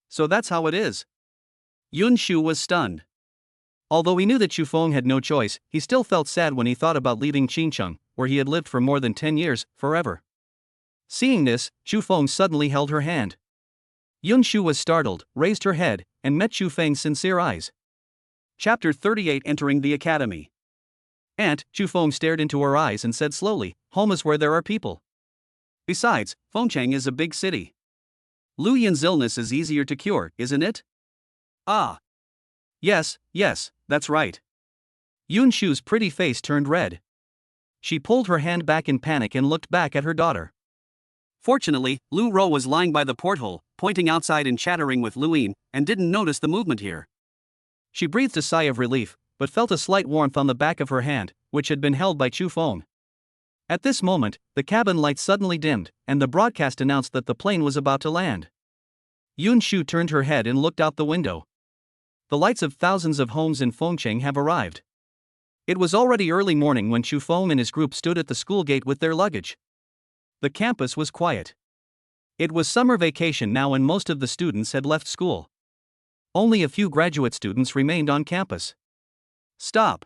So that's how it is. Yun Shu was stunned. Although he knew that Chu Feng had no choice, he still felt sad when he thought about leaving Qingcheng, where he had lived for more than 10 years, forever. Seeing this, Chu Feng suddenly held her hand. Yun Shu was startled, raised her head, and met Chu Feng's sincere eyes. Chapter 38 Entering the Academy. Aunt, Chu Feng stared into her eyes and said slowly, home is where there are people. Besides, Fengcheng is a big city. Lu Yin's illness is easier to cure, isn't it? Ah. Yes, yes, that's right. Yoon Shu's pretty face turned red. She pulled her hand back in panic and looked back at her daughter. Fortunately, Lu Ro was lying by the porthole, pointing outside and chattering with Luin, and didn't notice the movement here. She breathed a sigh of relief, but felt a slight warmth on the back of her hand, which had been held by Chu Feng. At this moment, the cabin lights suddenly dimmed, and the broadcast announced that the plane was about to land. Yoon Shu turned her head and looked out the window. The lights of thousands of homes in Fengcheng have arrived. It was already early morning when Chu Feng and his group stood at the school gate with their luggage. The campus was quiet. It was summer vacation now and most of the students had left school. Only a few graduate students remained on campus. Stop.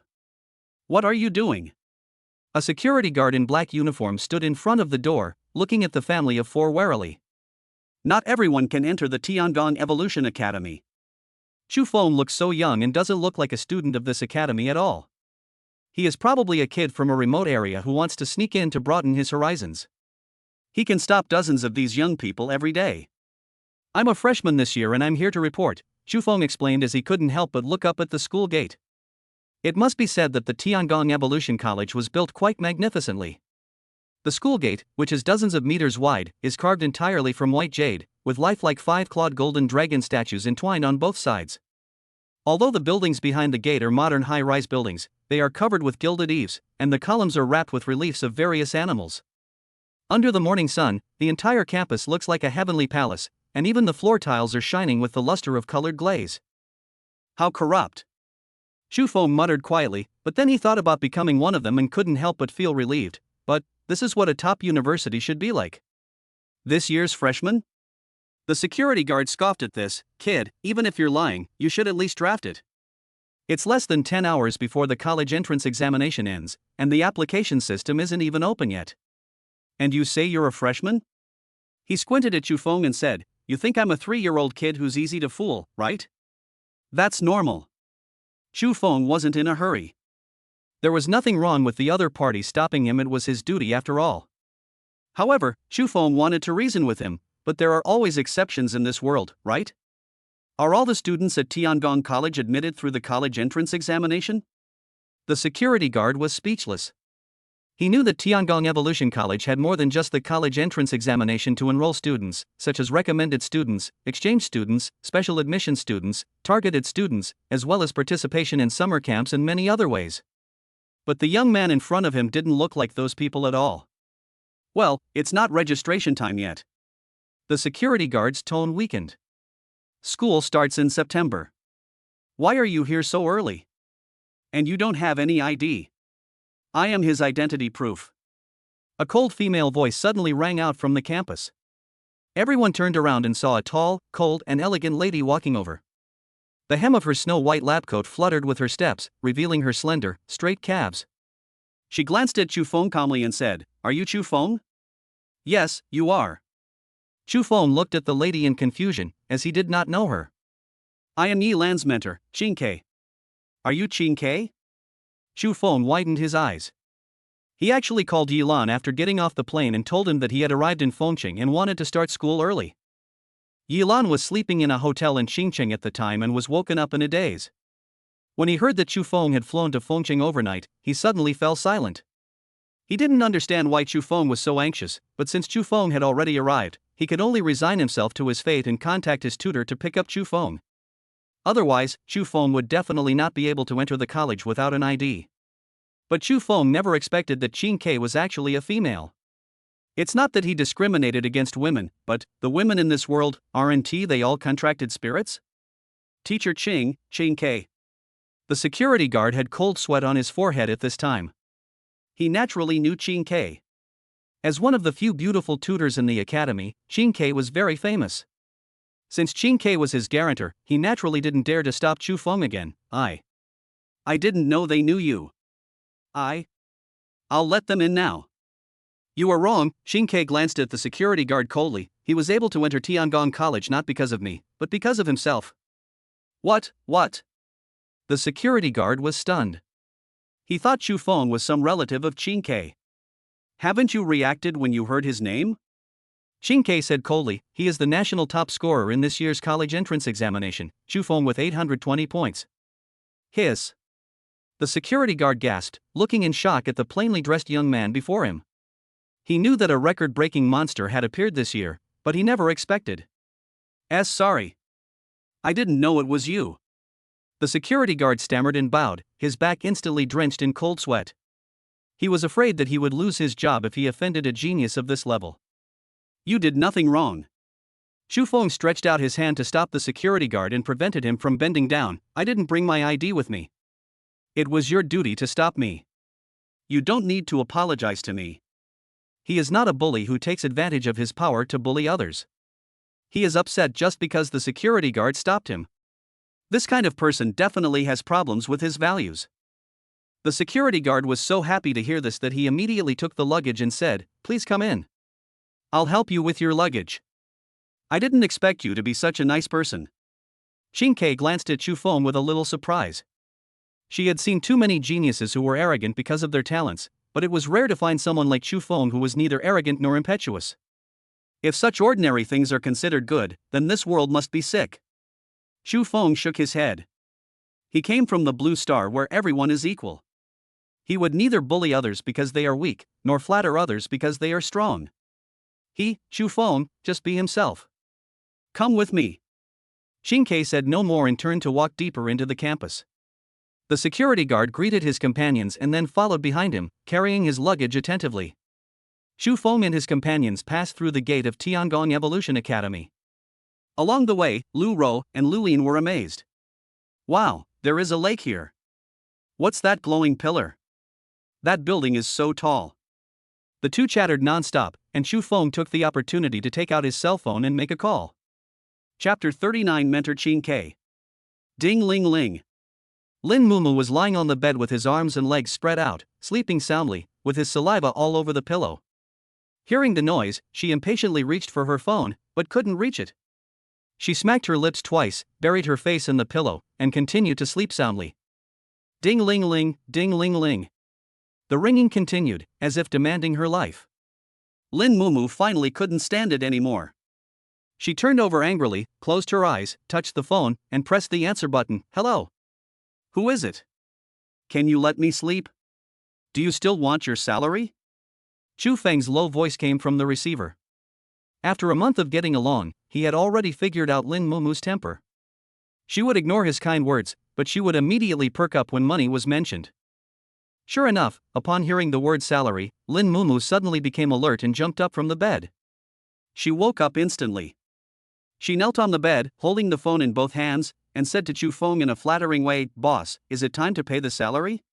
What are you doing? A security guard in black uniform stood in front of the door, looking at the family of four warily. Not everyone can enter the Tiangong Evolution Academy. Chu Feng looks so young and doesn't look like a student of this academy at all. He is probably a kid from a remote area who wants to sneak in to broaden his horizons. He can stop dozens of these young people every day. I'm a freshman this year and I'm here to report, Chu Feng explained as he couldn't help but look up at the school gate. It must be said that the Tiangong Evolution College was built quite magnificently. The school gate, which is dozens of meters wide, is carved entirely from white jade, with lifelike five-clawed golden dragon statues entwined on both sides. Although the buildings behind the gate are modern high-rise buildings, they are covered with gilded eaves, and the columns are wrapped with reliefs of various animals. Under the morning sun, the entire campus looks like a heavenly palace, and even the floor tiles are shining with the luster of colored glaze. How corrupt! Chu Feng muttered quietly, but then he thought about becoming one of them and couldn't help but feel relieved. But this is what a top university should be like. This year's freshman? The security guard scoffed at this. Kid, even if you're lying, you should at least draft it. It's less than 10 hours before the college entrance examination ends, and the application system isn't even open yet. And you say you're a freshman? He squinted at Chu Feng and said, You think I'm a 3-year-old kid who's easy to fool, right? That's normal. Chu Feng wasn't in a hurry. There was nothing wrong with the other party stopping him, it was his duty after all. However, Chu Feng wanted to reason with him, but there are always exceptions in this world, right? Are all the students at Tiangong College admitted through the college entrance examination? The security guard was speechless. He knew that Tiangong Evolution College had more than just the college entrance examination to enroll students, such as recommended students, exchange students, special admission students, targeted students, as well as participation in summer camps and many other ways. But the young man in front of him didn't look like those people at all. Well, it's not registration time yet. The security guard's tone weakened. School starts in September. Why are you here so early? And you don't have any ID. I am his identity proof. A cold female voice suddenly rang out from the campus. Everyone turned around and saw a tall, cold, and elegant lady walking over. The hem of her snow-white lab coat fluttered with her steps, revealing her slender, straight calves. She glanced at Chu Feng calmly and said, Are you Chu Feng? Yes, you are. Chu Feng looked at the lady in confusion, as he did not know her. I am Yi Lan's mentor, Qin Ke. Are you Qin Ke? Chu Feng widened his eyes. He actually called Yi Lan after getting off the plane and told him that he had arrived in Fengcheng and wanted to start school early. Yi Lan was sleeping in a hotel in Xincheng at the time and was woken up in a daze. When he heard that Chu Feng had flown to Fengcheng overnight, he suddenly fell silent. He didn't understand why Chu Feng was so anxious, but since Chu Feng had already arrived, he could only resign himself to his fate and contact his tutor to pick up Chu Feng. Otherwise, Chu Feng would definitely not be able to enter the college without an ID. But Chu Feng never expected that Qin Ke was actually a female. It's not that he discriminated against women, but the women in this world, aren't they all contracted spirits? Teacher Qin Ke. The security guard had cold sweat on his forehead at this time. He naturally knew Qin Ke. As one of the few beautiful tutors in the academy, Qin Ke was very famous. Since Qin Ke was his guarantor, he naturally didn't dare to stop Chu Feng again. I didn't know they knew you. I'll let them in now. You are wrong, Qin Ke glanced at the security guard coldly. He was able to enter Tiangong College not because of me, but because of himself. What? The security guard was stunned. He thought Chu Feng was some relative of Qin Ke. Haven't you reacted when you heard his name? Xing said coldly, he is the national top scorer in this year's college entrance examination, Chu Feng with 820 points. Hiss. The security guard gasped, looking in shock at the plainly dressed young man before him. He knew that a record-breaking monster had appeared this year, but he never expected. Sorry. I didn't know it was you. The security guard stammered and bowed, his back instantly drenched in cold sweat. He was afraid that he would lose his job if he offended a genius of this level. You did nothing wrong. Xu Feng stretched out his hand to stop the security guard and prevented him from bending down. I didn't bring my ID with me. It was your duty to stop me. You don't need to apologize to me. He is not a bully who takes advantage of his power to bully others. He is upset just because the security guard stopped him. This kind of person definitely has problems with his values. The security guard was so happy to hear this that he immediately took the luggage and said, "Please come in. I'll help you with your luggage. I didn't expect you to be such a nice person." Xing glanced at Chu Feng with a little surprise. She had seen too many geniuses who were arrogant because of their talents, but it was rare to find someone like Chu Feng who was neither arrogant nor impetuous. If such ordinary things are considered good, then this world must be sick. Chu Feng shook his head. He came from the Blue Star where everyone is equal. He would neither bully others because they are weak, nor flatter others because they are strong. He, Chu Feng, just be himself. Come with me. Xing said no more and turned to walk deeper into the campus. The security guard greeted his companions and then followed behind him, carrying his luggage attentively. Xu Feng and his companions passed through the gate of Tiangong Evolution Academy. Along the way, Lu Ro and Lu Lin were amazed. Wow, there is a lake here. What's that glowing pillar? That building is so tall. The two chattered non-stop, and Xu Feng took the opportunity to take out his cell phone and make a call. Chapter 39 Mentor Xing. Ding ling ling. Lin Mumu was lying on the bed with his arms and legs spread out, sleeping soundly, with his saliva all over the pillow. Hearing the noise, she impatiently reached for her phone, but couldn't reach it. She smacked her lips twice, buried her face in the pillow, and continued to sleep soundly. Ding ling ling, ding ling ling. The ringing continued, as if demanding her life. Lin Mumu finally couldn't stand it anymore. She turned over angrily, closed her eyes, touched the phone, and pressed the answer button. Hello? Who is it? Can you let me sleep? Do you still want your salary? Chu Feng's low voice came from the receiver. After a month of getting along, he had already figured out Lin Mumu's temper. She would ignore his kind words, but she would immediately perk up when money was mentioned. Sure enough, upon hearing the word salary, Lin Mumu suddenly became alert and jumped up from the bed. She woke up instantly. She knelt on the bed, holding the phone in both hands, and said to Chu Feng in a flattering way, "Boss, is it time to pay the salary?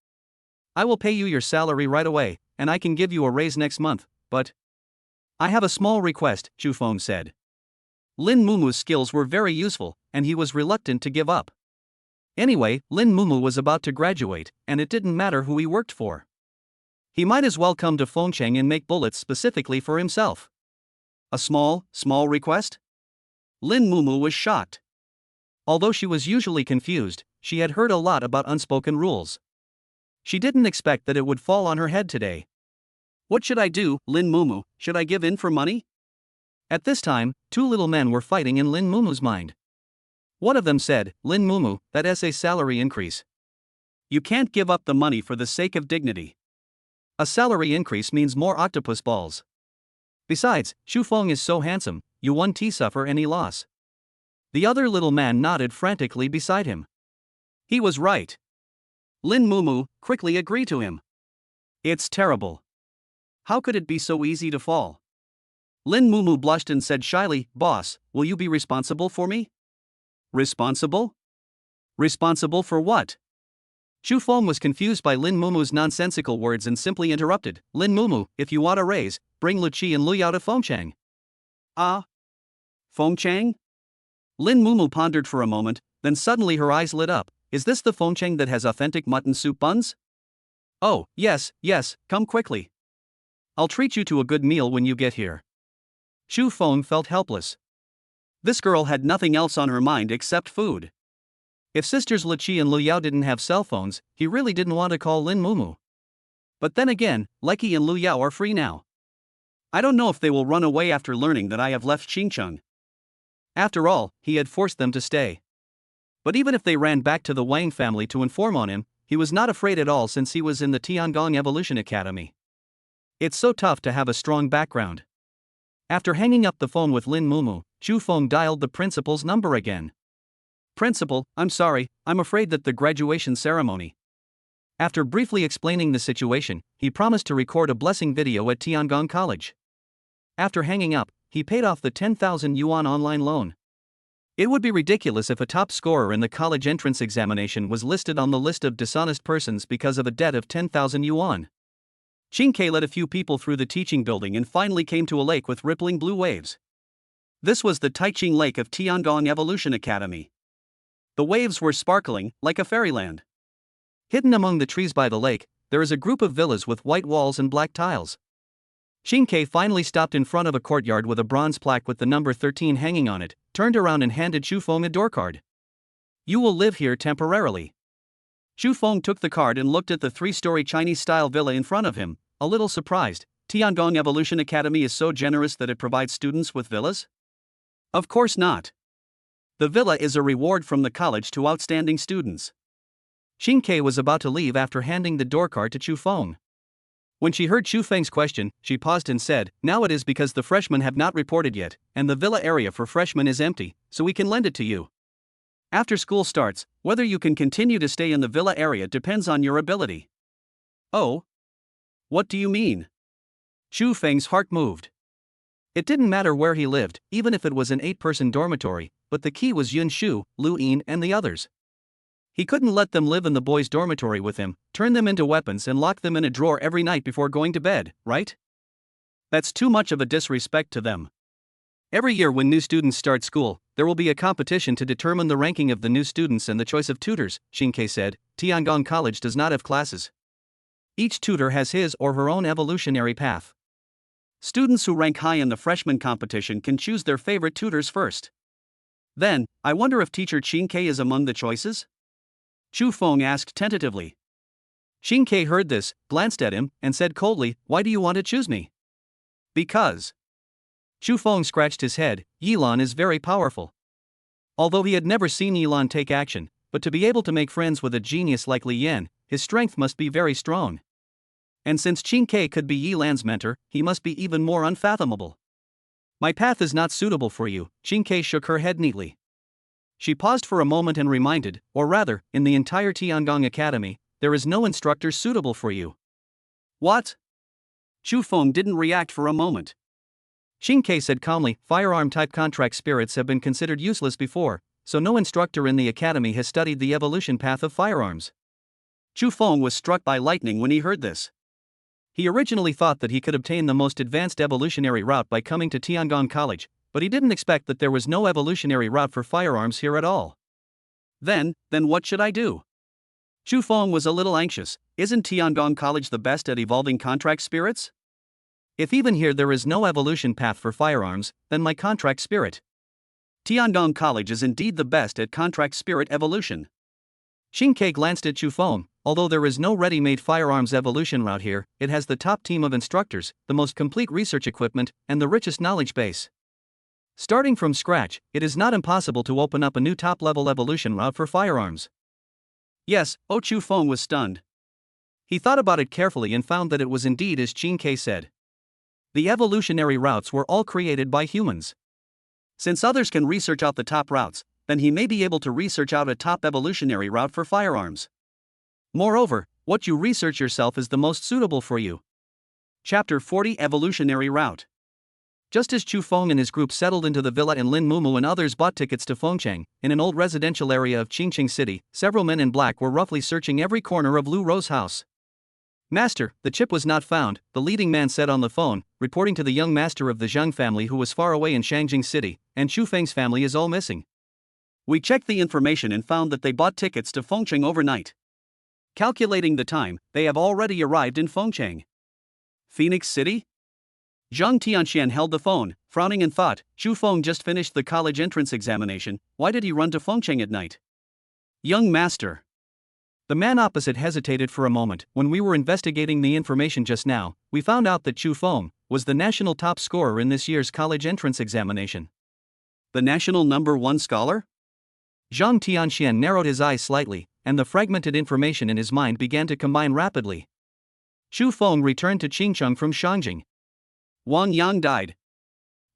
I will pay you your salary right away, and I can give you a raise next month, but I have a small request," Chu Feng said. Lin Mumu's skills were very useful, and he was reluctant to give up. Anyway, Lin Mumu was about to graduate, and it didn't matter who he worked for. He might as well come to Fengcheng and make bullets specifically for himself. A small request? Lin Mumu was shocked. Although she was usually confused, she had heard a lot about unspoken rules. She didn't expect that it would fall on her head today. What should I do, Lin Mumu? Should I give in for money? At this time, two little men were fighting in Lin Mumu's mind. One of them said, "Lin Mumu, that's a salary increase. You can't give up the money for the sake of dignity. A salary increase means more octopus balls. Besides, Xu Feng is so handsome, you won't suffer any loss." The other little man nodded frantically beside him. He was right. Lin Mumu quickly agreed to him. It's terrible. How could it be so easy to fall? Lin Mumu blushed and said shyly, "Boss, will you be responsible for me?" Responsible? Responsible for what? Xu Feng was confused by Lin Mumu's nonsensical words and simply interrupted, "Lin Mumu, if you want a raise, bring Luqi and Luyao to Fengcheng." Ah? Fengcheng? Lin Mumu pondered for a moment, then suddenly her eyes lit up. Is this the Fengcheng that has authentic mutton soup buns? Oh, yes, come quickly. I'll treat you to a good meal when you get here. Xu Feng felt helpless. This girl had nothing else on her mind except food. If sisters Luqi and Luyao didn't have cell phones, he really didn't want to call Lin Mumu. But then again, Leki and Luyao are free now. I don't know if they will run away after learning that I have left Xingcheng. After all, he had forced them to stay. But even if they ran back to the Wang family to inform on him, he was not afraid at all since he was in the Tiangong Evolution Academy. It's so tough to have a strong background. After hanging up the phone with Lin Mumu, Chu Feng dialed the principal's number again. Principal, I'm sorry, I'm afraid that the graduation ceremony. After briefly explaining the situation, he promised to record a blessing video at Tiangong College. After hanging up, he paid off the 10,000 yuan online loan. It would be ridiculous if a top scorer in the college entrance examination was listed on the list of dishonest persons because of a debt of 10,000 yuan. Qingke led a few people through the teaching building and finally came to a lake with rippling blue waves. This was the Taiching Lake of Tiangong Evolution Academy. The waves were sparkling, like a fairyland. Hidden among the trees by the lake, there is a group of villas with white walls and black tiles. Qingke finally stopped in front of a courtyard with a bronze plaque with the number 13 hanging on it, turned around and handed Chu Feng a door card. You will live here temporarily. Chu Feng took the card and looked at the 3-story Chinese-style villa in front of him, a little surprised. Tiangong Evolution Academy is so generous that it provides students with villas? Of course not. The villa is a reward from the college to outstanding students. Qingke was about to leave after handing the door card to Chu Feng. When she heard Chu Feng's question, she paused and said, Now it is because the freshmen have not reported yet, and the villa area for freshmen is empty, so we can lend it to you. After school starts, whether you can continue to stay in the villa area depends on your ability. Oh? What do you mean? Chu Feng's heart moved. It didn't matter where he lived, even if it was an 8-person dormitory, but the key was Yun Shu, Lu Yin, and the others. He couldn't let them live in the boys' dormitory with him, turn them into weapons and lock them in a drawer every night before going to bed, right? That's too much of a disrespect to them. Every year when new students start school, there will be a competition to determine the ranking of the new students and the choice of tutors, Qingke said. Tiangong College does not have classes. Each tutor has his or her own evolutionary path. Students who rank high in the freshman competition can choose their favorite tutors first. Then, I wonder if teacher Qingke is among the choices? Chu Feng asked tentatively. Qingke heard this, glanced at him, and said coldly, Why do you want to choose me? Because. Chu Feng scratched his head. Yilan is very powerful. Although he had never seen Yilan take action, but to be able to make friends with a genius like Li Yan, his strength must be very strong. And since Qingke could be Yilan's mentor, he must be even more unfathomable. My path is not suitable for you, Qingke shook her head neatly. She paused for a moment and reminded, or rather, in the entire Tiangong Academy, there is no instructor suitable for you. What? Chu Feng didn't react for a moment. Qingke said calmly, Firearm-type contract spirits have been considered useless before, so no instructor in the academy has studied the evolution path of firearms. Chu Feng was struck by lightning when he heard this. He originally thought that he could obtain the most advanced evolutionary route by coming to Tiangong College, but he didn't expect that there was no evolutionary route for firearms here at all. Then what should I do? Chu Feng was a little anxious. Isn't Tiangong College the best at evolving contract spirits? If even here there is no evolution path for firearms, then my contract spirit. Tiangong College is indeed the best at contract spirit evolution. Qingke glanced at Chu Feng. Although there is no ready-made firearms evolution route here, it has the top team of instructors, the most complete research equipment, and the richest knowledge base. Starting from scratch, it is not impossible to open up a new top-level evolution route for firearms. Yes, Chu Feng was stunned. He thought about it carefully and found that it was indeed as Qingke said. The evolutionary routes were all created by humans. Since others can research out the top routes, then he may be able to research out a top evolutionary route for firearms. Moreover, what you research yourself is the most suitable for you. Chapter 40 Evolutionary Route. Just as Chu Feng and his group settled into the villa and Lin Mumu and others bought tickets to Fengcheng, in an old residential area of Qingqing City, several men in black were roughly searching every corner of Lu Ro's house. Master, the chip was not found, the leading man said on the phone, reporting to the young master of the Zhang family who was far away in Shangjing City, and Chu Feng's family is all missing. We checked the information and found that they bought tickets to Fengcheng overnight. Calculating the time, they have already arrived in Fengcheng. Phoenix City? Zhang Tianxian held the phone, frowning and thought, Chu Feng just finished the college entrance examination, why did he run to Fengcheng at night? Young master. The man opposite hesitated for a moment. When we were investigating the information just now, we found out that Chu Feng, was the national top scorer in this year's college entrance examination. The national #1 scholar? Zhang Tianxian narrowed his eyes slightly, and the fragmented information in his mind began to combine rapidly. Chu Feng returned to Qingcheng from Shangjing. Wang Yang died.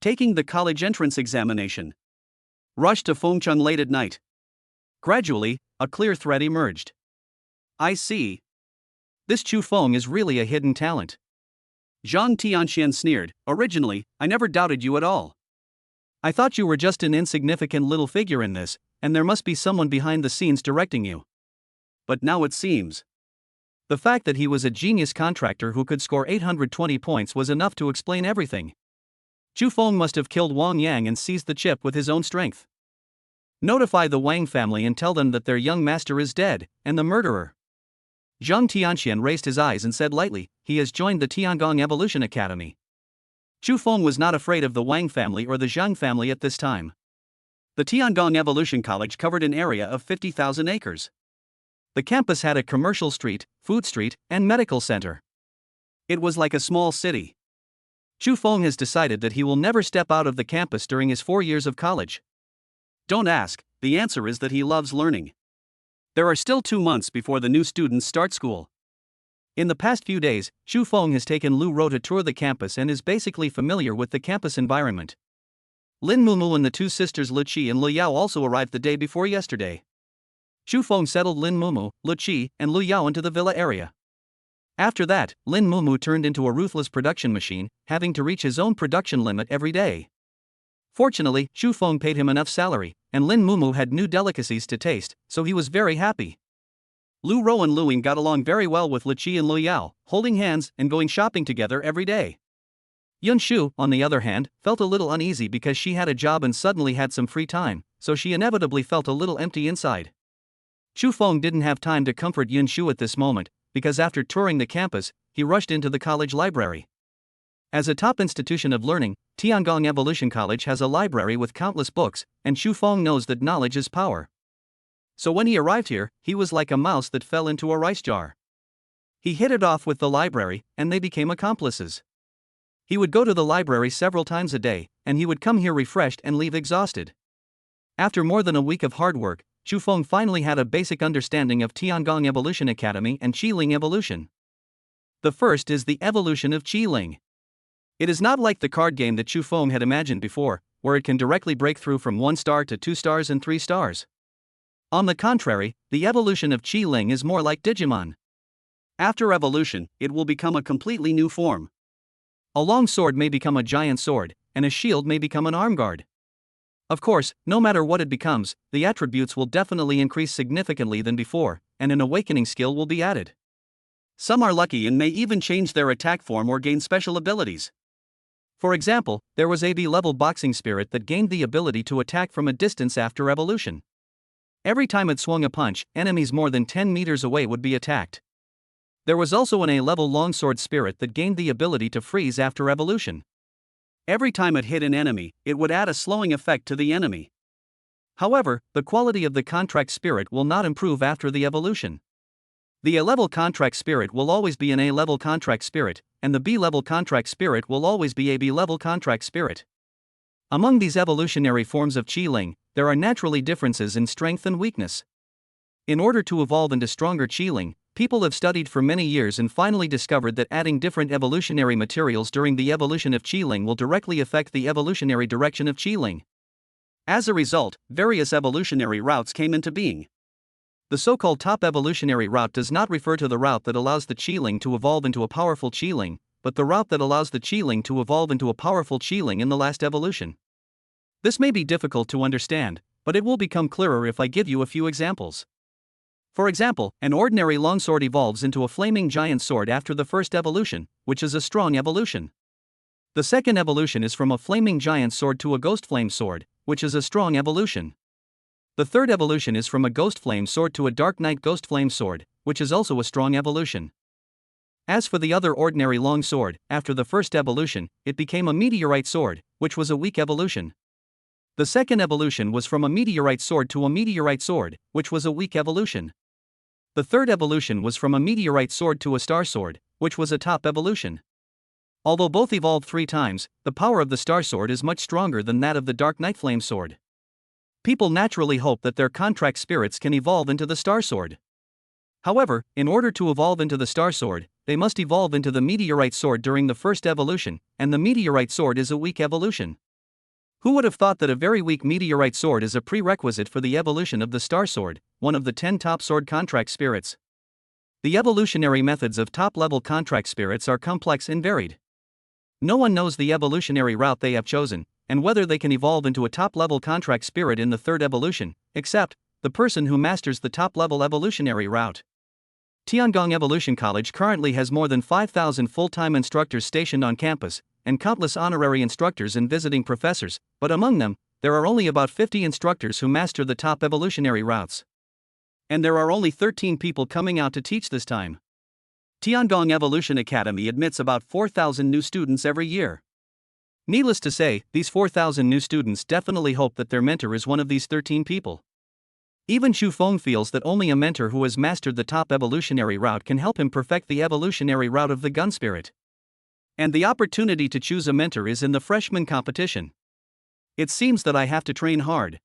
Taking the college entrance examination. Rushed to Fengcheng late at night. Gradually, a clear thread emerged. I see. This Chu Feng is really a hidden talent. Zhang Tianxian sneered. Originally, I never doubted you at all. I thought you were just an insignificant little figure in this, and there must be someone behind the scenes directing you. But now it seems. The fact that he was a genius contractor who could score 820 points was enough to explain everything. Chu Feng must have killed Wang Yang and seized the chip with his own strength. Notify the Wang family and tell them that their young master is dead, and the murderer. Zhang Tianxian raised his eyes and said lightly, he has joined the Tiangong Evolution Academy. Chu Feng was not afraid of the Wang family or the Zhang family at this time. The Tiangong Evolution College covered an area of 50,000 acres. The campus had a commercial street, food street, and medical center. It was like a small city. Chu Feng has decided that he will never step out of the campus during his 4 years of college. Don't ask, the answer is that he loves learning. There are still 2 months before the new students start school. In the past few days, Chu Feng has taken Lu Ro to tour the campus and is basically familiar with the campus environment. Lin Mumu and the two sisters Lu Qi and Lu Yao also arrived the day before yesterday. Chu Feng settled Lin Mumu, Lu Qi, and Lu Yao into the villa area. After that, Lin Mumu turned into a ruthless production machine, having to reach his own production limit every day. Fortunately, Chu Feng paid him enough salary, and Lin Mumu had new delicacies to taste, so he was very happy. Lu Ro and Lu Ying got along very well with Lu Qi and Lu Yao, holding hands and going shopping together every day. Yun Shu, on the other hand, felt a little uneasy because she had a job and suddenly had some free time, so she inevitably felt a little empty inside. Chu Feng didn't have time to comfort Yun Shu at this moment, because after touring the campus, he rushed into the college library. As a top institution of learning, Tiangong Evolution College has a library with countless books, and Chu Feng knows that knowledge is power. So when he arrived here, he was like a mouse that fell into a rice jar. He hit it off with the library, and they became accomplices. He would go to the library several times a day, and he would come here refreshed and leave exhausted. After more than a week of hard work, Chu Feng finally had a basic understanding of Tiangong Evolution Academy and Qiling evolution. The first is the evolution of Qiling. It is not like the card game that Chu Feng had imagined before, where it can directly break through from 1 star to 2 stars and 3 stars. On the contrary, the evolution of Qiling is more like Digimon. After evolution, it will become a completely new form. A long sword may become a giant sword, and a shield may become an arm guard. Of course, no matter what it becomes, the attributes will definitely increase significantly than before, and an awakening skill will be added. Some are lucky and may even change their attack form or gain special abilities. For example, there was a B-level boxing spirit that gained the ability to attack from a distance after evolution. Every time it swung a punch, enemies more than 10 meters away would be attacked. There was also an A-level longsword spirit that gained the ability to freeze after evolution. Every time it hit an enemy, it would add a slowing effect to the enemy. However, the quality of the contract spirit will not improve after the evolution. The A-level contract spirit will always be an A-level contract spirit, and the B-level contract spirit will always be a B-level contract spirit. Among these evolutionary forms of Qiling, there are naturally differences in strength and weakness. In order to evolve into stronger Qiling, people have studied for many years and finally discovered that adding different evolutionary materials during the evolution of Qiling will directly affect the evolutionary direction of Qiling. As a result, various evolutionary routes came into being. The so-called top evolutionary route does not refer to the route that allows the Qiling to evolve into a powerful Qiling, but the route that allows the Qiling to evolve into a powerful Qiling in the last evolution. This may be difficult to understand, but it will become clearer if I give you a few examples. For example, an ordinary longsword evolves into a flaming giant sword after the first evolution, which is a strong evolution. The second evolution is from a flaming giant sword to a ghost flame sword, which is a strong evolution. The third evolution is from a ghost flame sword to a dark knight ghost flame sword, which is also a strong evolution. As for the other ordinary long sword, after the first evolution, it became a meteorite sword, which was a weak evolution. The second evolution was from a meteorite sword to a meteorite sword, which was a weak evolution. The third evolution was from a meteorite sword to a star sword, which was a top evolution. Although both evolved 3 times, the power of the Star Sword is much stronger than that of the Dark Night Flame Sword. People naturally hope that their contract spirits can evolve into the Star Sword. However, in order to evolve into the Star Sword, they must evolve into the Meteorite Sword during the first evolution, and the Meteorite Sword is a weak evolution. Who would have thought that a very weak Meteorite Sword is a prerequisite for the evolution of the Star Sword, one of the 10 top sword contract spirits? The evolutionary methods of top-level contract spirits are complex and varied. No one knows the evolutionary route they have chosen, and whether they can evolve into a top-level contract spirit in the third evolution, except the person who masters the top-level evolutionary route. Tiangong Evolution College currently has more than 5,000 full-time instructors stationed on campus, and countless honorary instructors and visiting professors, but among them, there are only about 50 instructors who master the top evolutionary routes. And there are only 13 people coming out to teach this time. Tiangong Evolution Academy admits about 4,000 new students every year. Needless to say, these 4,000 new students definitely hope that their mentor is one of these 13 people. Even Chu Feng feels that only a mentor who has mastered the top evolutionary route can help him perfect the evolutionary route of the gun spirit. And the opportunity to choose a mentor is in the freshman competition. It seems that I have to train hard.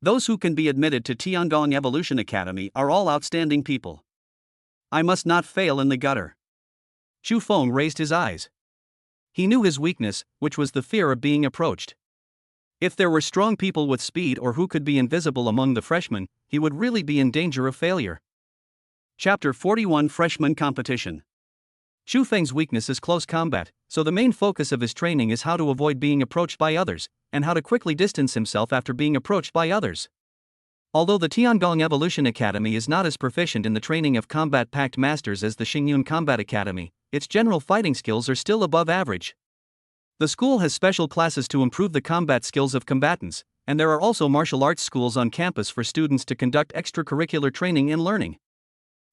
Those who can be admitted to Tiangong Evolution Academy are all outstanding people. I must not fail in the gutter. Chu Feng raised his eyes. He knew his weakness, which was the fear of being approached. If there were strong people with speed or who could be invisible among the freshmen, he would really be in danger of failure. Chapter 41 Freshman Competition. Chu Feng's weakness is close combat, so the main focus of his training is how to avoid being approached by others, and how to quickly distance himself after being approached by others. Although the Tiangong Evolution Academy is not as proficient in the training of combat pact masters as the Xingyun Combat Academy, its general fighting skills are still above average. The school has special classes to improve the combat skills of combatants, and there are also martial arts schools on campus for students to conduct extracurricular training and learning.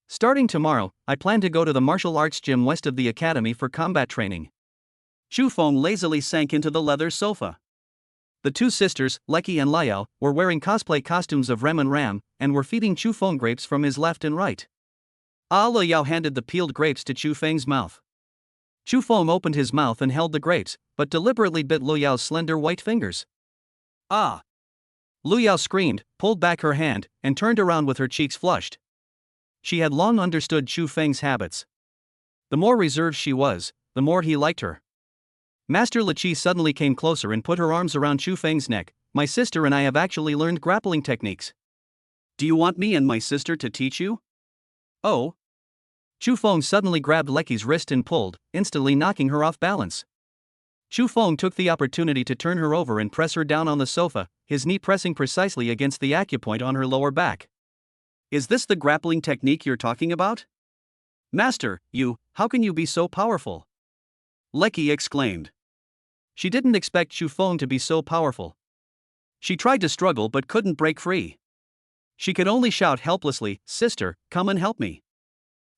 Starting tomorrow, I plan to go to the martial arts gym west of the academy for combat training. Chu Feng lazily sank into the leather sofa. The two sisters, Leki and Liao, were wearing cosplay costumes of Rem and Ram, and were feeding Chu Feng grapes from his left and right. Liao handed the peeled grapes to Chu Feng's mouth. Chu Feng opened his mouth and held the grapes, but deliberately bit Lu Yao's slender white fingers. Ah! Lu Yao screamed, pulled back her hand, and turned around with her cheeks flushed. She had long understood Chu Feng's habits. The more reserved she was, the more he liked her. Master Liqi suddenly came closer and put her arms around Chu Feng's neck. My sister and I have actually learned grappling techniques. Do you want me and my sister to teach you? Oh! Chu Feng suddenly grabbed Leki's wrist and pulled, instantly knocking her off balance. Chu Feng took the opportunity to turn her over and press her down on the sofa, his knee pressing precisely against the acupoint on her lower back. Is this the grappling technique you're talking about? Master, how can you be so powerful? Leki exclaimed. She didn't expect Chu Feng to be so powerful. She tried to struggle but couldn't break free. She could only shout helplessly, "Sister, come and help me."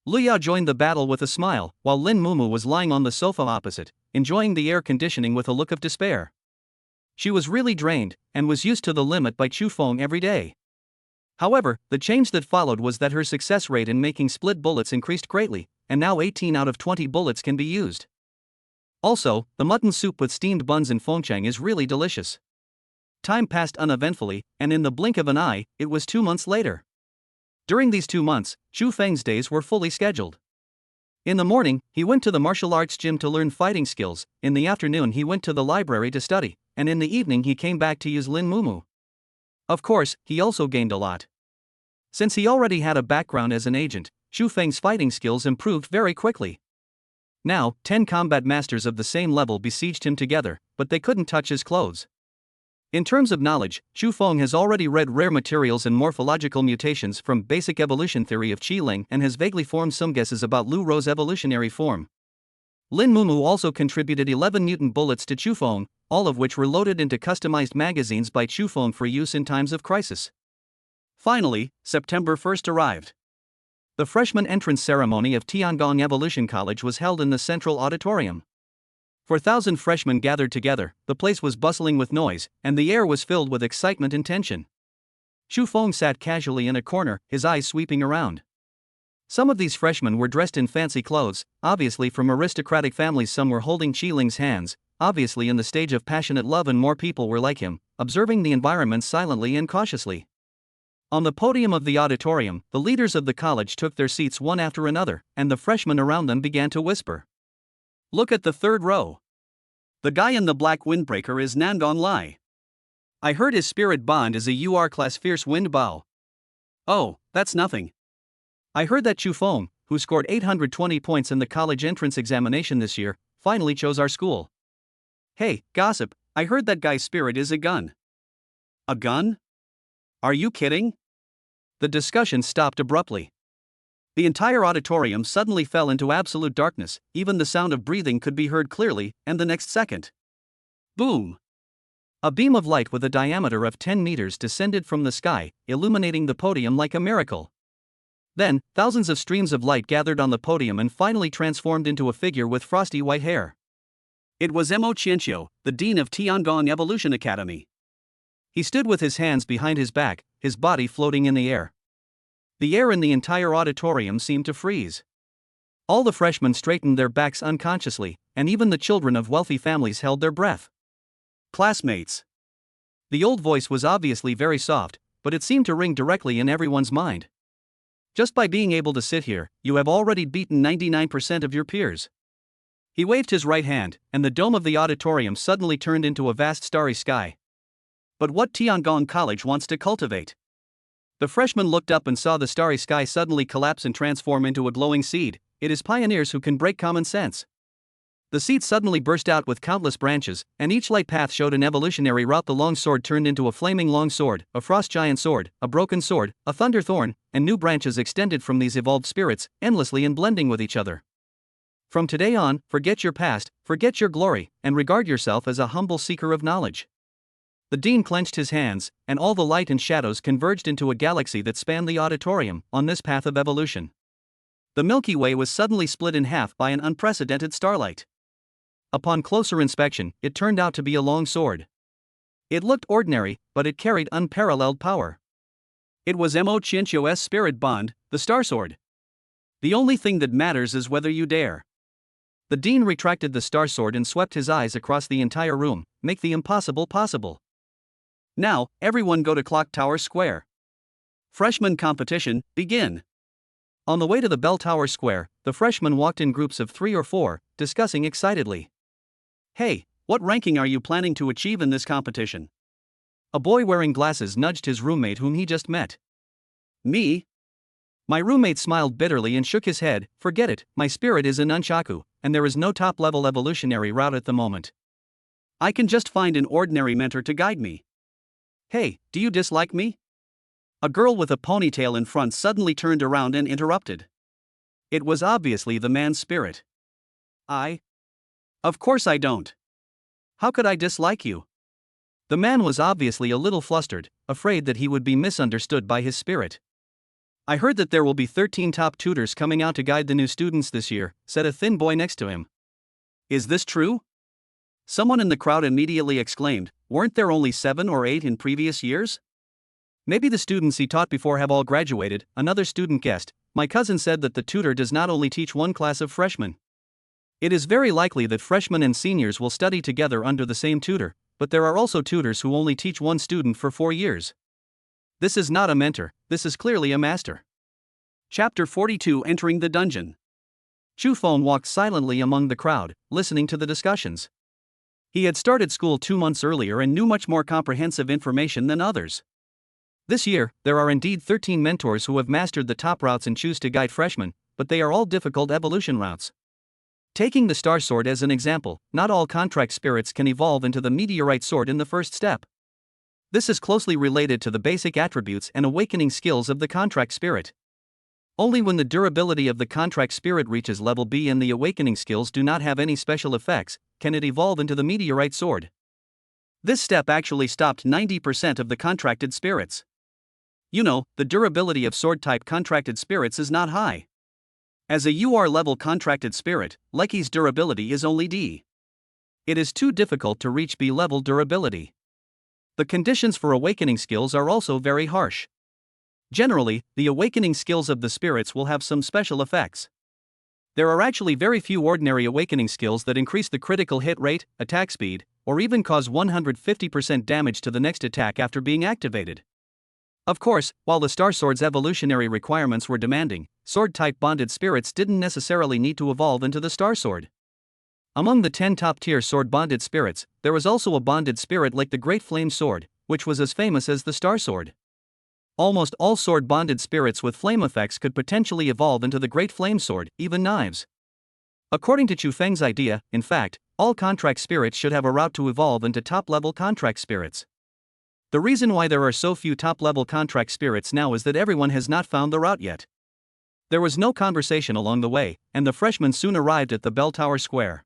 Lu Yao joined the battle with a smile, while Lin Mumu was lying on the sofa opposite, enjoying the air conditioning with a look of despair. She was really drained, and was used to the limit by Chu Feng every day. However, the change that followed was that her success rate in making split bullets increased greatly, and now 18 out of 20 bullets can be used. Also, the mutton soup with steamed buns and fengchang is really delicious. Time passed uneventfully, and in the blink of an eye, it was 2 months later. During these 2 months, Chu Feng's days were fully scheduled. In the morning, he went to the martial arts gym to learn fighting skills, in the afternoon he went to the library to study, and in the evening he came back to use Lin Mumu. Of course, he also gained a lot. Since he already had a background as an agent, Chu Feng's fighting skills improved very quickly. Now, 10 combat masters of the same level besieged him together, but they couldn't touch his clothes. In terms of knowledge, Chu Feng has already read rare materials and morphological mutations from basic evolution theory of Qi Ling and has vaguely formed some guesses about Lu Ro's evolutionary form. Lin Mumu also contributed 11 mutant bullets to Chu Feng, all of which were loaded into customized magazines by Chu Feng for use in times of crisis. Finally, September 1st arrived. The freshman entrance ceremony of Tiangong Evolution College was held in the central auditorium. 4,000 freshmen gathered together, the place was bustling with noise, and the air was filled with excitement and tension. Chu Feng sat casually in a corner, his eyes sweeping around. Some of these freshmen were dressed in fancy clothes, obviously from aristocratic families. Some were holding Qi Ling's hands, obviously in the stage of passionate love, and more people were like him, observing the environment silently and cautiously. On the podium of the auditorium, the leaders of the college took their seats one after another, and the freshmen around them began to whisper. Look at the third row. The guy in the black windbreaker is Nandong Lai. I heard his spirit bond is a UR class fierce wind bow. Oh, that's nothing. I heard that Chu Feng, who scored 820 points in the college entrance examination this year, finally chose our school. Hey, gossip, I heard that guy's spirit is a gun. A gun? Are you kidding? The discussion stopped abruptly. The entire auditorium suddenly fell into absolute darkness, even the sound of breathing could be heard clearly, and the next second. Boom! A beam of light with a diameter of 10 meters descended from the sky, illuminating the podium like a miracle. Then, thousands of streams of light gathered on the podium and finally transformed into a figure with frosty white hair. It was Mo Qianqiu, the dean of Tiangong Evolution Academy. He stood with his hands behind his back, his body floating in the air. The air in the entire auditorium seemed to freeze. All the freshmen straightened their backs unconsciously, and even the children of wealthy families held their breath. Classmates. The old voice was obviously very soft, but it seemed to ring directly in everyone's mind. Just by being able to sit here, you have already beaten 99% of your peers. He waved his right hand, and the dome of the auditorium suddenly turned into a vast starry sky. But what Tiangong College wants to cultivate? The freshman looked up and saw the starry sky suddenly collapse and transform into a glowing seed. It is pioneers who can break common sense. The seed suddenly burst out with countless branches, and each light path showed an evolutionary route. The long sword turned into a flaming long sword, a frost giant sword, a broken sword, a thunder thorn, and new branches extended from these evolved spirits, endlessly and blending with each other. From today on, forget your past, forget your glory, and regard yourself as a humble seeker of knowledge. The dean clenched his hands, and all the light and shadows converged into a galaxy that spanned the auditorium, on this path of evolution. The Milky Way was suddenly split in half by an unprecedented starlight. Upon closer inspection, it turned out to be a long sword. It looked ordinary, but it carried unparalleled power. It was Mo Qianqiu's spirit bond, the Star Sword. The only thing that matters is whether you dare. The dean retracted the Star Sword and swept his eyes across the entire room, make the impossible possible. Now, everyone go to Clock Tower Square. Freshman competition, begin. On the way to the Bell Tower Square, the freshmen walked in groups of 3 or 4, discussing excitedly. Hey, what ranking are you planning to achieve in this competition? A boy wearing glasses nudged his roommate whom he just met. Me? My roommate smiled bitterly and shook his head. Forget it, my spirit is a nunchaku, and there is no top-level evolutionary route at the moment. I can just find an ordinary mentor to guide me. Hey, do you dislike me? A girl with a ponytail in front suddenly turned around and interrupted. It was obviously the man's spirit. Of course I don't. How could I dislike you? The man was obviously a little flustered, afraid that he would be misunderstood by his spirit. I heard that there will be 13 top tutors coming out to guide the new students this year, said a thin boy next to him. Is this true? Someone in the crowd immediately exclaimed, weren't there only 7 or 8 in previous years? Maybe the students he taught before have all graduated, another student guessed. My cousin said that the tutor does not only teach one class of freshmen. It is very likely that freshmen and seniors will study together under the same tutor, but there are also tutors who only teach one student for 4 years. This is not a mentor, this is clearly a master. Chapter 42 Entering the Dungeon. Chu Feng walked silently among the crowd, listening to the discussions. He had started school 2 months earlier and knew much more comprehensive information than others. This year, there are indeed 13 mentors who have mastered the top routes and choose to guide freshmen, but they are all difficult evolution routes. Taking the Star Sword as an example, not all contract spirits can evolve into the meteorite sword in the first step. This is closely related to the basic attributes and awakening skills of the contract spirit. Only when the durability of the contract spirit reaches level B and the awakening skills do not have any special effects, can it evolve into the meteorite sword. This step actually stopped 90% of the contracted spirits. You know, the durability of sword-type contracted spirits is not high. As a UR-level contracted spirit, Leki's durability is only D. It is too difficult to reach B-level durability. The conditions for awakening skills are also very harsh. Generally, the awakening skills of the spirits will have some special effects. There are actually very few ordinary awakening skills that increase the critical hit rate, attack speed, or even cause 150% damage to the next attack after being activated. Of course, while the Star Sword's evolutionary requirements were demanding, sword-type bonded spirits didn't necessarily need to evolve into the Star Sword. Among the 10 top-tier sword-bonded spirits, there was also a bonded spirit like the Great Flame Sword, which was as famous as the Star Sword. Almost all sword-bonded spirits with flame effects could potentially evolve into the Great Flame Sword, even knives. According to Chu Feng's idea, in fact, all contract spirits should have a route to evolve into top-level contract spirits. The reason why there are so few top-level contract spirits now is that everyone has not found the route yet. There was no conversation along the way, and the freshmen soon arrived at the Bell Tower Square.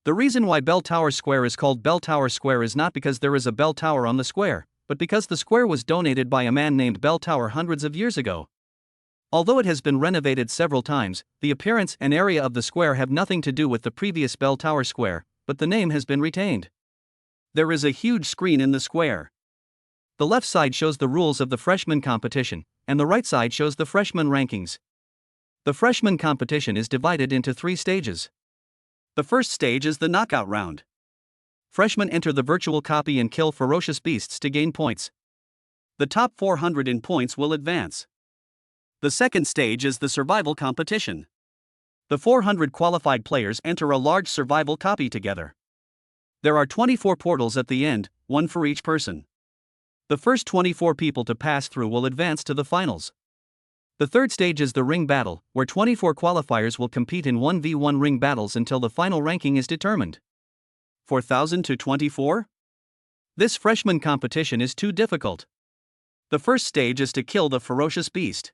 The reason why Bell Tower Square is called Bell Tower Square is not because there is a bell tower on the square, but because the square was donated by a man named Bell Tower hundreds of years ago. Although it has been renovated several times, the appearance and area of the square have nothing to do with the previous Bell Tower Square, but the name has been retained. There is a huge screen in the square. The left side shows the rules of the freshman competition, and the right side shows the freshman rankings. The freshman competition is divided into 3 stages. The first stage is the knockout round. Freshmen enter the virtual copy and kill ferocious beasts to gain points. The top 400 in points will advance. The second stage is the survival competition. The 400 qualified players enter a large survival copy together. There are 24 portals at the end, 1 for each person. The first 24 people to pass through will advance to the finals. The third stage is the ring battle, where 24 qualifiers will compete in 1v1 ring battles until the final ranking is determined. 4,000 to 24? This freshman competition is too difficult. The first stage is to kill the ferocious beast.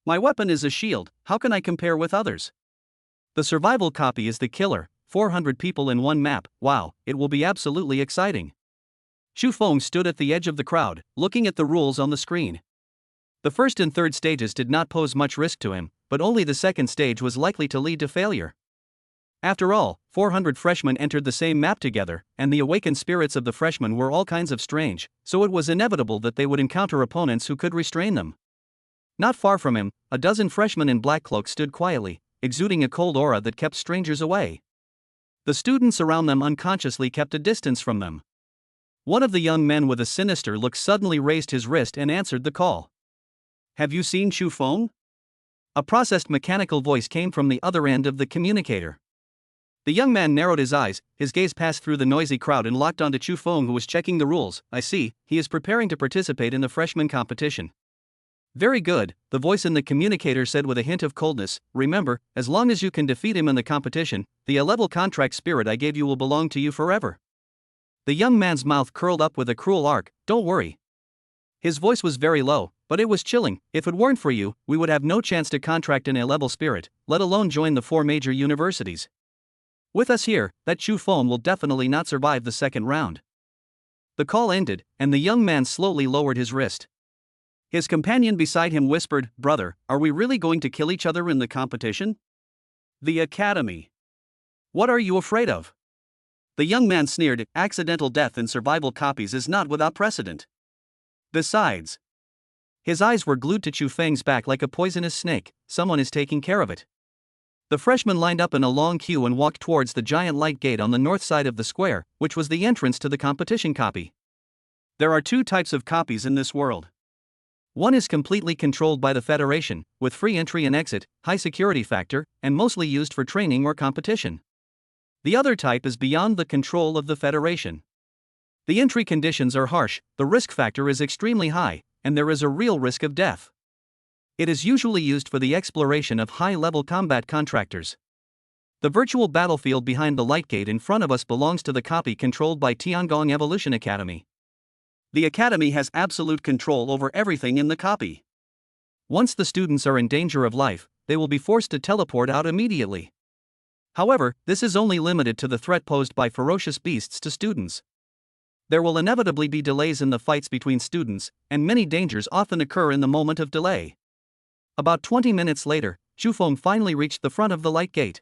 My weapon is a shield, how can I compare with others? The survival copy is the killer, 400 people in one map, wow, it will be absolutely exciting. Xu Feng stood at the edge of the crowd, looking at the rules on the screen. The first and third stages did not pose much risk to him, but only the second stage was likely to lead to failure. After all, 400 freshmen entered the same map together, and the awakened spirits of the freshmen were all kinds of strange, so it was inevitable that they would encounter opponents who could restrain them. Not far from him, a dozen freshmen in black cloaks stood quietly, exuding a cold aura that kept strangers away. The students around them unconsciously kept a distance from them. One of the young men with a sinister look suddenly raised his wrist and answered the call. Have you seen Xu Feng? A processed mechanical voice came from the other end of the communicator. The young man narrowed his eyes, his gaze passed through the noisy crowd and locked onto Xu Feng, who was checking the rules. I see, he is preparing to participate in the freshman competition. Very good, the voice in the communicator said with a hint of coldness. Remember, as long as you can defeat him in the competition, the A-level contract spirit I gave you will belong to you forever. The young man's mouth curled up with a cruel arc. Don't worry. His voice was very low, but it was chilling. If it weren't for you, we would have no chance to contract an A-level spirit, let alone join the 4 major universities. With us here, that Xu Feng will definitely not survive the second round. The call ended, and the young man slowly lowered his wrist. His companion beside him whispered, "Brother, are we really going to kill each other in the competition?" The academy. What are you afraid of? The young man sneered. Accidental death in survival copies is not without precedent. Besides, his eyes were glued to Chu Feng's back like a poisonous snake. Someone is taking care of it. The freshmen lined up in a long queue and walked towards the giant light gate on the north side of the square, which was the entrance to the competition copy. There are 2 types of copies in this world. One is completely controlled by the Federation, with free entry and exit, high security factor, and mostly used for training or competition. The other type is beyond the control of the Federation. The entry conditions are harsh, the risk factor is extremely high, and there is a real risk of death. It is usually used for the exploration of high-level combat contractors. The virtual battlefield behind the light gate in front of us belongs to the copy controlled by Tiangong Evolution Academy. The academy has absolute control over everything in the copy. Once the students are in danger of life, they will be forced to teleport out immediately. However, this is only limited to the threat posed by ferocious beasts to students. There will inevitably be delays in the fights between students, and many dangers often occur in the moment of delay. About 20 minutes later, Xu Feng finally reached the front of the light gate.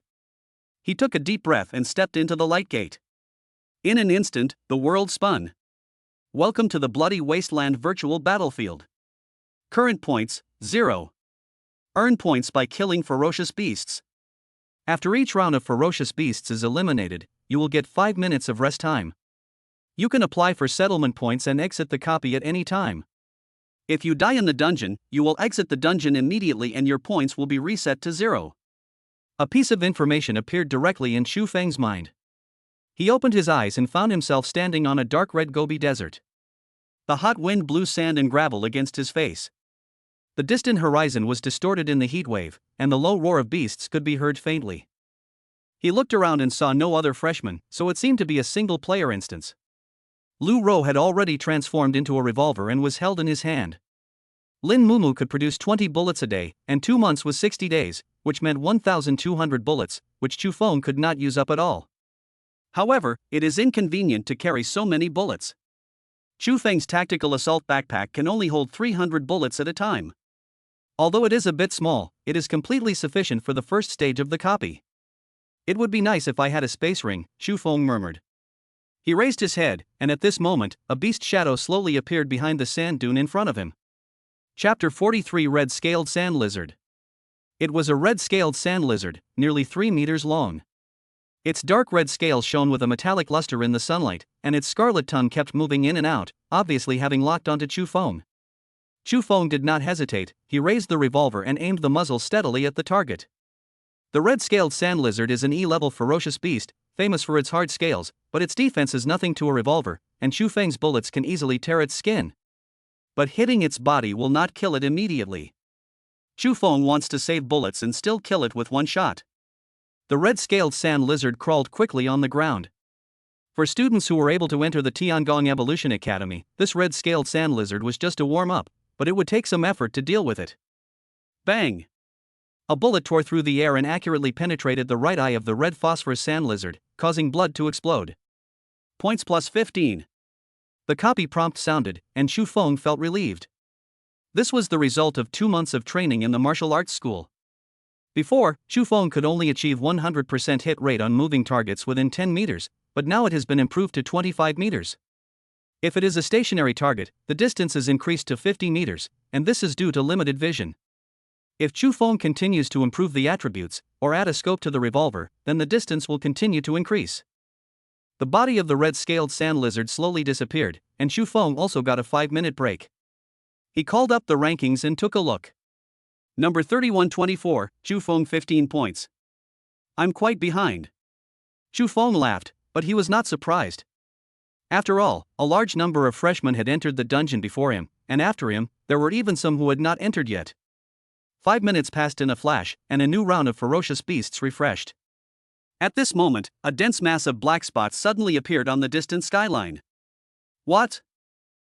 He took a deep breath and stepped into the light gate. In an instant, the world spun. Welcome to the bloody wasteland virtual battlefield. Current points, 0. Earn points by killing ferocious beasts. After each round of ferocious beasts is eliminated, you will get 5 minutes of rest time. You can apply for settlement points and exit the copy at any time. If you die in the dungeon, you will exit the dungeon immediately and your points will be reset to 0. A piece of information appeared directly in Xu Feng's mind. He opened his eyes and found himself standing on a dark red Gobi desert. The hot wind blew sand and gravel against his face. The distant horizon was distorted in the heat wave, and the low roar of beasts could be heard faintly. He looked around and saw no other freshmen, so it seemed to be a single-player instance. Lu Ro had already transformed into a revolver and was held in his hand. Lin Mumu could produce 20 bullets a day, and 2 months was 60 days, which meant 1,200 bullets, which Chu Feng could not use up at all. However, it is inconvenient to carry so many bullets. Chu Feng's tactical assault backpack can only hold 300 bullets at a time. Although it is a bit small, it is completely sufficient for the first stage of the copy. It would be nice if I had a space ring, Chu Feng murmured. He raised his head, and at this moment, a beast shadow slowly appeared behind the sand dune in front of him. Chapter 43 Red-Scaled Sand Lizard. It was a red-scaled sand lizard, nearly 3 meters long. Its dark red scales shone with a metallic luster in the sunlight, and its scarlet tongue kept moving in and out, obviously having locked onto Chu Feng. Chu Feng did not hesitate, he raised the revolver and aimed the muzzle steadily at the target. The red-scaled sand lizard is an E-level ferocious beast, famous for its hard scales, but its defense is nothing to a revolver, and Chu Feng's bullets can easily tear its skin. But hitting its body will not kill it immediately. Chu Feng wants to save bullets and still kill it with one shot. The red-scaled sand lizard crawled quickly on the ground. For students who were able to enter the Tiangong Evolution Academy, this red-scaled sand lizard was just a warm-up, but it would take some effort to deal with it. Bang! A bullet tore through the air and accurately penetrated the right eye of the red phosphorus sand lizard, causing blood to explode. Points plus 15. The copy prompt sounded, and Chu Feng felt relieved. This was the result of 2 months of training in the martial arts school. Before, Chu Feng could only achieve 100% hit rate on moving targets within 10 meters, but now it has been improved to 25 meters. If it is a stationary target, the distance is increased to 50 meters, and this is due to limited vision. If Chu Feng continues to improve the attributes, or add a scope to the revolver, then the distance will continue to increase. The body of the red-scaled sand lizard slowly disappeared, and Chu Feng also got a 5-minute break. He called up the rankings and took a look. Number 3124, Chu Feng 15 points. I'm quite behind. Chu Feng laughed, but he was not surprised. After all, a large number of freshmen had entered the dungeon before him, and after him, there were even some who had not entered yet. 5 minutes passed in a flash, and a new round of ferocious beasts refreshed. At this moment, a dense mass of black spots suddenly appeared on the distant skyline. What?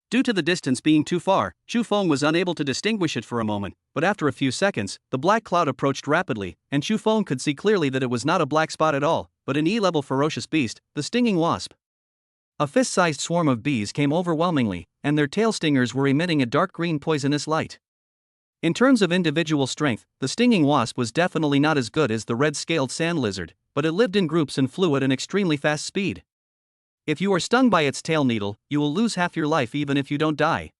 Due to the distance being too far, Chu Feng was unable to distinguish it for a moment, but after a few seconds, the black cloud approached rapidly, and Chu Feng could see clearly that it was not a black spot at all, but an E-level ferocious beast, the stinging wasp. A fist-sized swarm of bees came overwhelmingly, and their tail stingers were emitting a dark green poisonous light. In terms of individual strength, the stinging wasp was definitely not as good as the red-scaled sand lizard, but it lived in groups and flew at an extremely fast speed. If you are stung by its tail needle, you will lose half your life even if you don't die.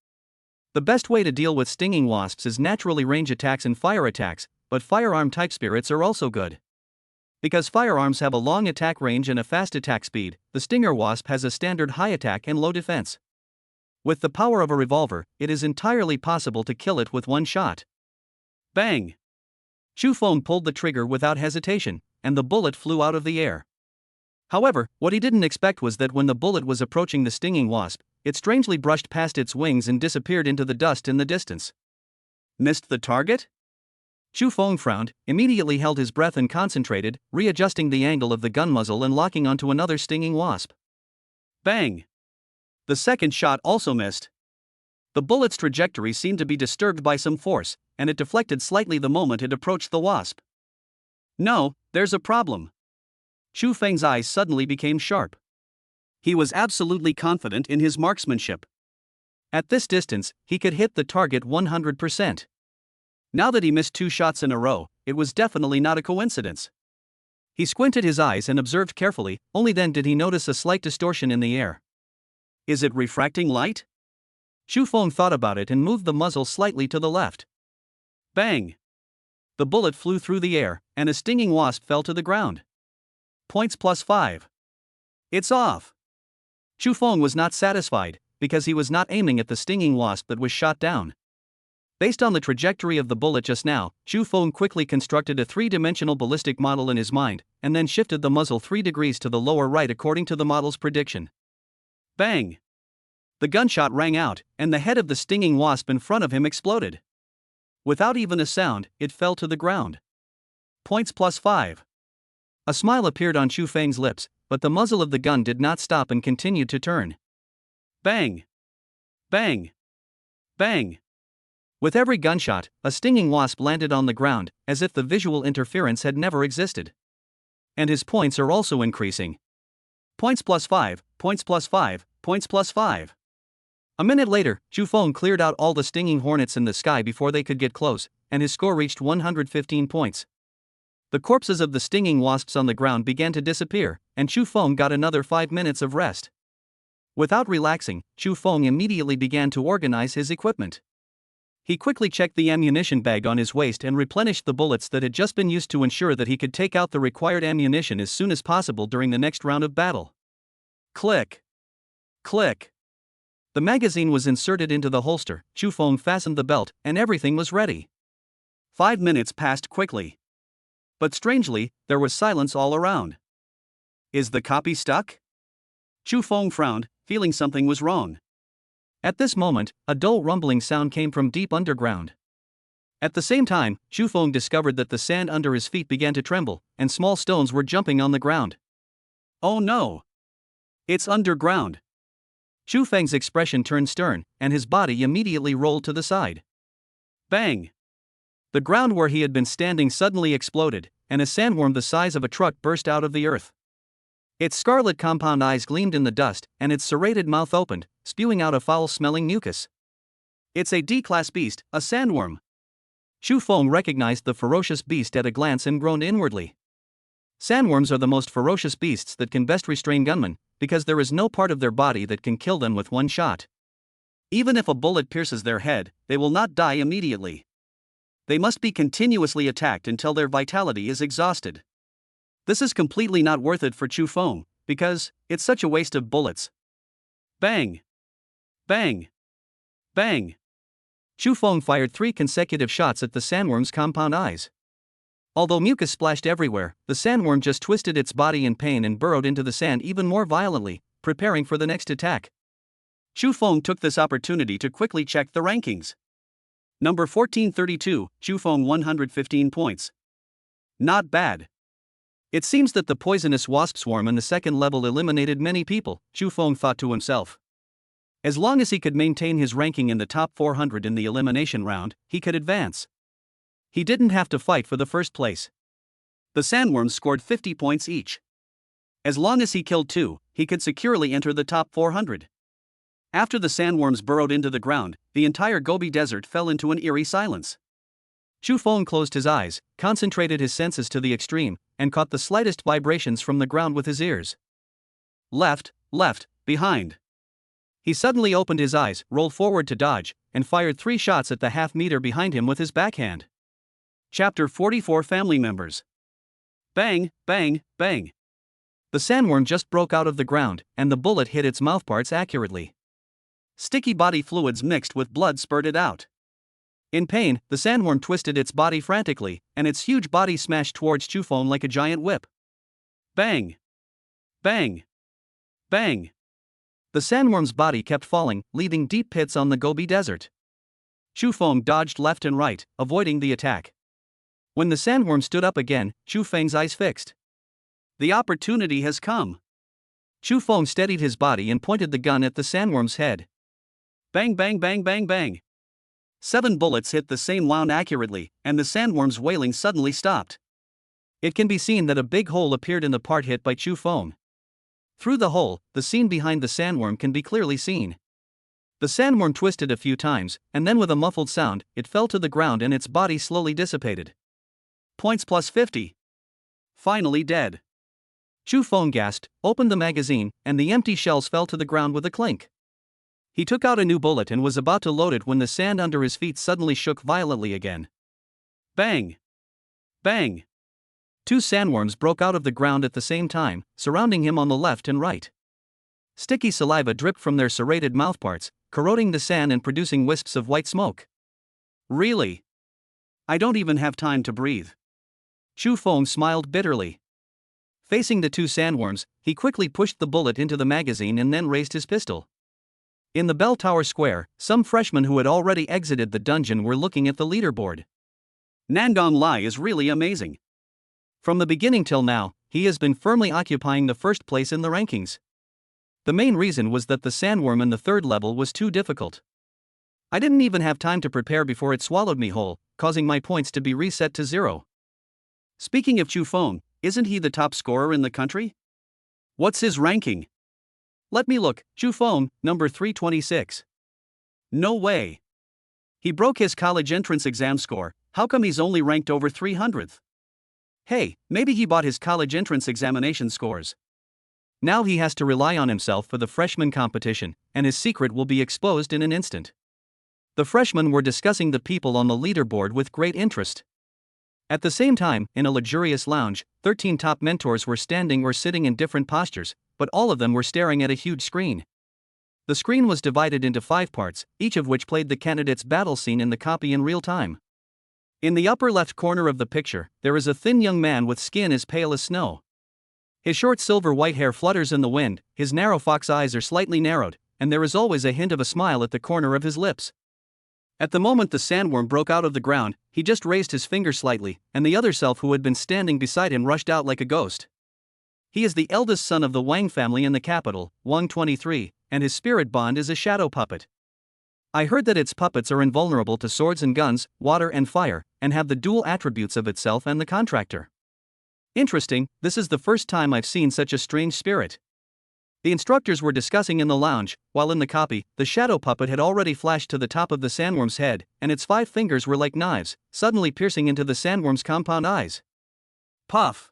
The best way to deal with stinging wasps is naturally range attacks and fire attacks, but firearm-type spirits are also good. Because firearms have a long attack range and a fast attack speed, the stinger wasp has a standard high attack and low defense. With the power of a revolver, it is entirely possible to kill it with one shot. Bang! Chu Feng pulled the trigger without hesitation, and the bullet flew out of the air. However, what he didn't expect was that when the bullet was approaching the stinging wasp, it strangely brushed past its wings and disappeared into the dust in the distance. Missed the target? Chu Feng frowned, immediately held his breath and concentrated, readjusting the angle of the gun muzzle and locking onto another stinging wasp. Bang! The second shot also missed. The bullet's trajectory seemed to be disturbed by some force, and it deflected slightly the moment it approached the wasp. No, there's a problem. Chu Feng's eyes suddenly became sharp. He was absolutely confident in his marksmanship. At this distance, he could hit the target 100%. Now that he missed 2 shots in a row, it was definitely not a coincidence. He squinted his eyes and observed carefully, only then did he notice a slight distortion in the air. Is it refracting light? Chu Feng thought about it and moved the muzzle slightly to the left. Bang! The bullet flew through the air, and a stinging wasp fell to the ground. Points +5. It's off! Chu Feng was not satisfied, because he was not aiming at the stinging wasp that was shot down. Based on the trajectory of the bullet just now, Chu Feng quickly constructed a three-dimensional ballistic model in his mind, and then shifted the muzzle 3 degrees to the lower right according to the model's prediction. Bang! The gunshot rang out, and the head of the stinging wasp in front of him exploded. Without even a sound, it fell to the ground. Points +5. A smile appeared on Chu Feng's lips, but the muzzle of the gun did not stop and continued to turn. Bang! Bang! Bang! With every gunshot, a stinging wasp landed on the ground, as if the visual interference had never existed. And his points are also increasing. Points +5, points +5, points +5. A minute later, Chu Feng cleared out all the stinging hornets in the sky before they could get close, and his score reached 115 points. The corpses of the stinging wasps on the ground began to disappear, and Chu Feng got another 5 minutes of rest. Without relaxing, Chu Feng immediately began to organize his equipment. He quickly checked the ammunition bag on his waist and replenished the bullets that had just been used to ensure that he could take out the required ammunition as soon as possible during the next round of battle. Click! Click! The magazine was inserted into the holster, Chu Feng fastened the belt, and everything was ready. 5 minutes passed quickly. But strangely, there was silence all around. Is the copy stuck? Chu Feng frowned, feeling something was wrong. At this moment, a dull rumbling sound came from deep underground. At the same time, Chu Feng discovered that the sand under his feet began to tremble, and small stones were jumping on the ground. Oh no! It's underground! Chu Feng's expression turned stern, and his body immediately rolled to the side. Bang! The ground where he had been standing suddenly exploded, and a sandworm the size of a truck burst out of the earth. Its scarlet compound eyes gleamed in the dust, and its serrated mouth opened, spewing out a foul-smelling mucus. It's a D-class beast, a sandworm. Chu Feng recognized the ferocious beast at a glance and groaned inwardly. Sandworms are the most ferocious beasts that can best restrain gunmen, because there is no part of their body that can kill them with one shot. Even if a bullet pierces their head, they will not die immediately. They must be continuously attacked until their vitality is exhausted. This is completely not worth it for Chu Feng, because it's such a waste of bullets. Bang! Bang! Bang! Chu Feng fired 3 consecutive shots at the sandworm's compound eyes. Although mucus splashed everywhere, the sandworm just twisted its body in pain and burrowed into the sand even more violently, preparing for the next attack. Chu Feng took this opportunity to quickly check the rankings. Number 1432, Chu Feng 115 points. Not bad. It seems that the poisonous wasp swarm in the second level eliminated many people, Chu Feng thought to himself. As long as he could maintain his ranking in the top 400 in the elimination round, he could advance. He didn't have to fight for the first place. The sandworms scored 50 points each. As long as he killed 2, he could securely enter the top 400. After the sandworms burrowed into the ground, the entire Gobi Desert fell into an eerie silence. Chu Feng closed his eyes, concentrated his senses to the extreme, and caught the slightest vibrations from the ground with his ears. Left, behind. He suddenly opened his eyes, rolled forward to dodge, and fired 3 shots at the half-meter behind him with his backhand. Chapter 44 Family Members. Bang, bang, bang. The sandworm just broke out of the ground, and the bullet hit its mouthparts accurately. Sticky body fluids mixed with blood spurted out. In pain, the sandworm twisted its body frantically, and its huge body smashed towards Chu Feng like a giant whip. Bang! Bang! Bang! The sandworm's body kept falling, leaving deep pits on the Gobi Desert. Chu Feng dodged left and right, avoiding the attack. When the sandworm stood up again, Chu Feng's eyes fixed. The opportunity has come. Chu Feng steadied his body and pointed the gun at the sandworm's head. Bang, bang, bang, bang, bang. 7 bullets hit the same wound accurately, and the sandworm's wailing suddenly stopped. It can be seen that a big hole appeared in the part hit by Chu Feng. Through the hole, the scene behind the sandworm can be clearly seen. The sandworm twisted a few times, and then with a muffled sound, it fell to the ground and its body slowly dissipated. Points +50. Finally dead. Chu Feng gasped, opened the magazine, and the empty shells fell to the ground with a clink. He took out a new bullet and was about to load it when the sand under his feet suddenly shook violently again. Bang! Bang! Two sandworms broke out of the ground at the same time, surrounding him on the left and right. Sticky saliva dripped from their serrated mouthparts, corroding the sand and producing wisps of white smoke. Really? I don't even have time to breathe. Chu Feng smiled bitterly. Facing the two sandworms, he quickly pushed the bullet into the magazine and then raised his pistol. In the bell tower square, some freshmen who had already exited the dungeon were looking at the leaderboard. Nangong Lai is really amazing. From the beginning till now, he has been firmly occupying the first place in the rankings. The main reason was that the sandworm in the third level was too difficult. I didn't even have time to prepare before it swallowed me whole, causing my points to be reset to 0. Speaking of Chu Feng, isn't he the top scorer in the country? What's his ranking? Let me look. Chu Feng, number 326. No way. He broke his college entrance exam score. How come he's only ranked over 300th? Hey, maybe he bought his college entrance examination scores. Now he has to rely on himself for the freshman competition, and his secret will be exposed in an instant. The freshmen were discussing the people on the leaderboard with great interest. At the same time, in a luxurious lounge, 13 top mentors were standing or sitting in different postures, but all of them were staring at a huge screen. The screen was divided into 5 parts, each of which played the candidate's battle scene in the copy in real time. In the upper left corner of the picture, there is a thin young man with skin as pale as snow. His short silver-white hair flutters in the wind, his narrow fox eyes are slightly narrowed, and there is always a hint of a smile at the corner of his lips. At the moment the sandworm broke out of the ground, he just raised his finger slightly, and the other self who had been standing beside him rushed out like a ghost. He is the eldest son of the Wang family in the capital, Wang 23, and his spirit bond is a shadow puppet. I heard that its puppets are invulnerable to swords and guns, water and fire, and have the dual attributes of itself and the contractor. Interesting, this is the first time I've seen such a strange spirit. The instructors were discussing in the lounge, while in the copy, the shadow puppet had already flashed to the top of the sandworm's head, and its 5 fingers were like knives, suddenly piercing into the sandworm's compound eyes. Puff!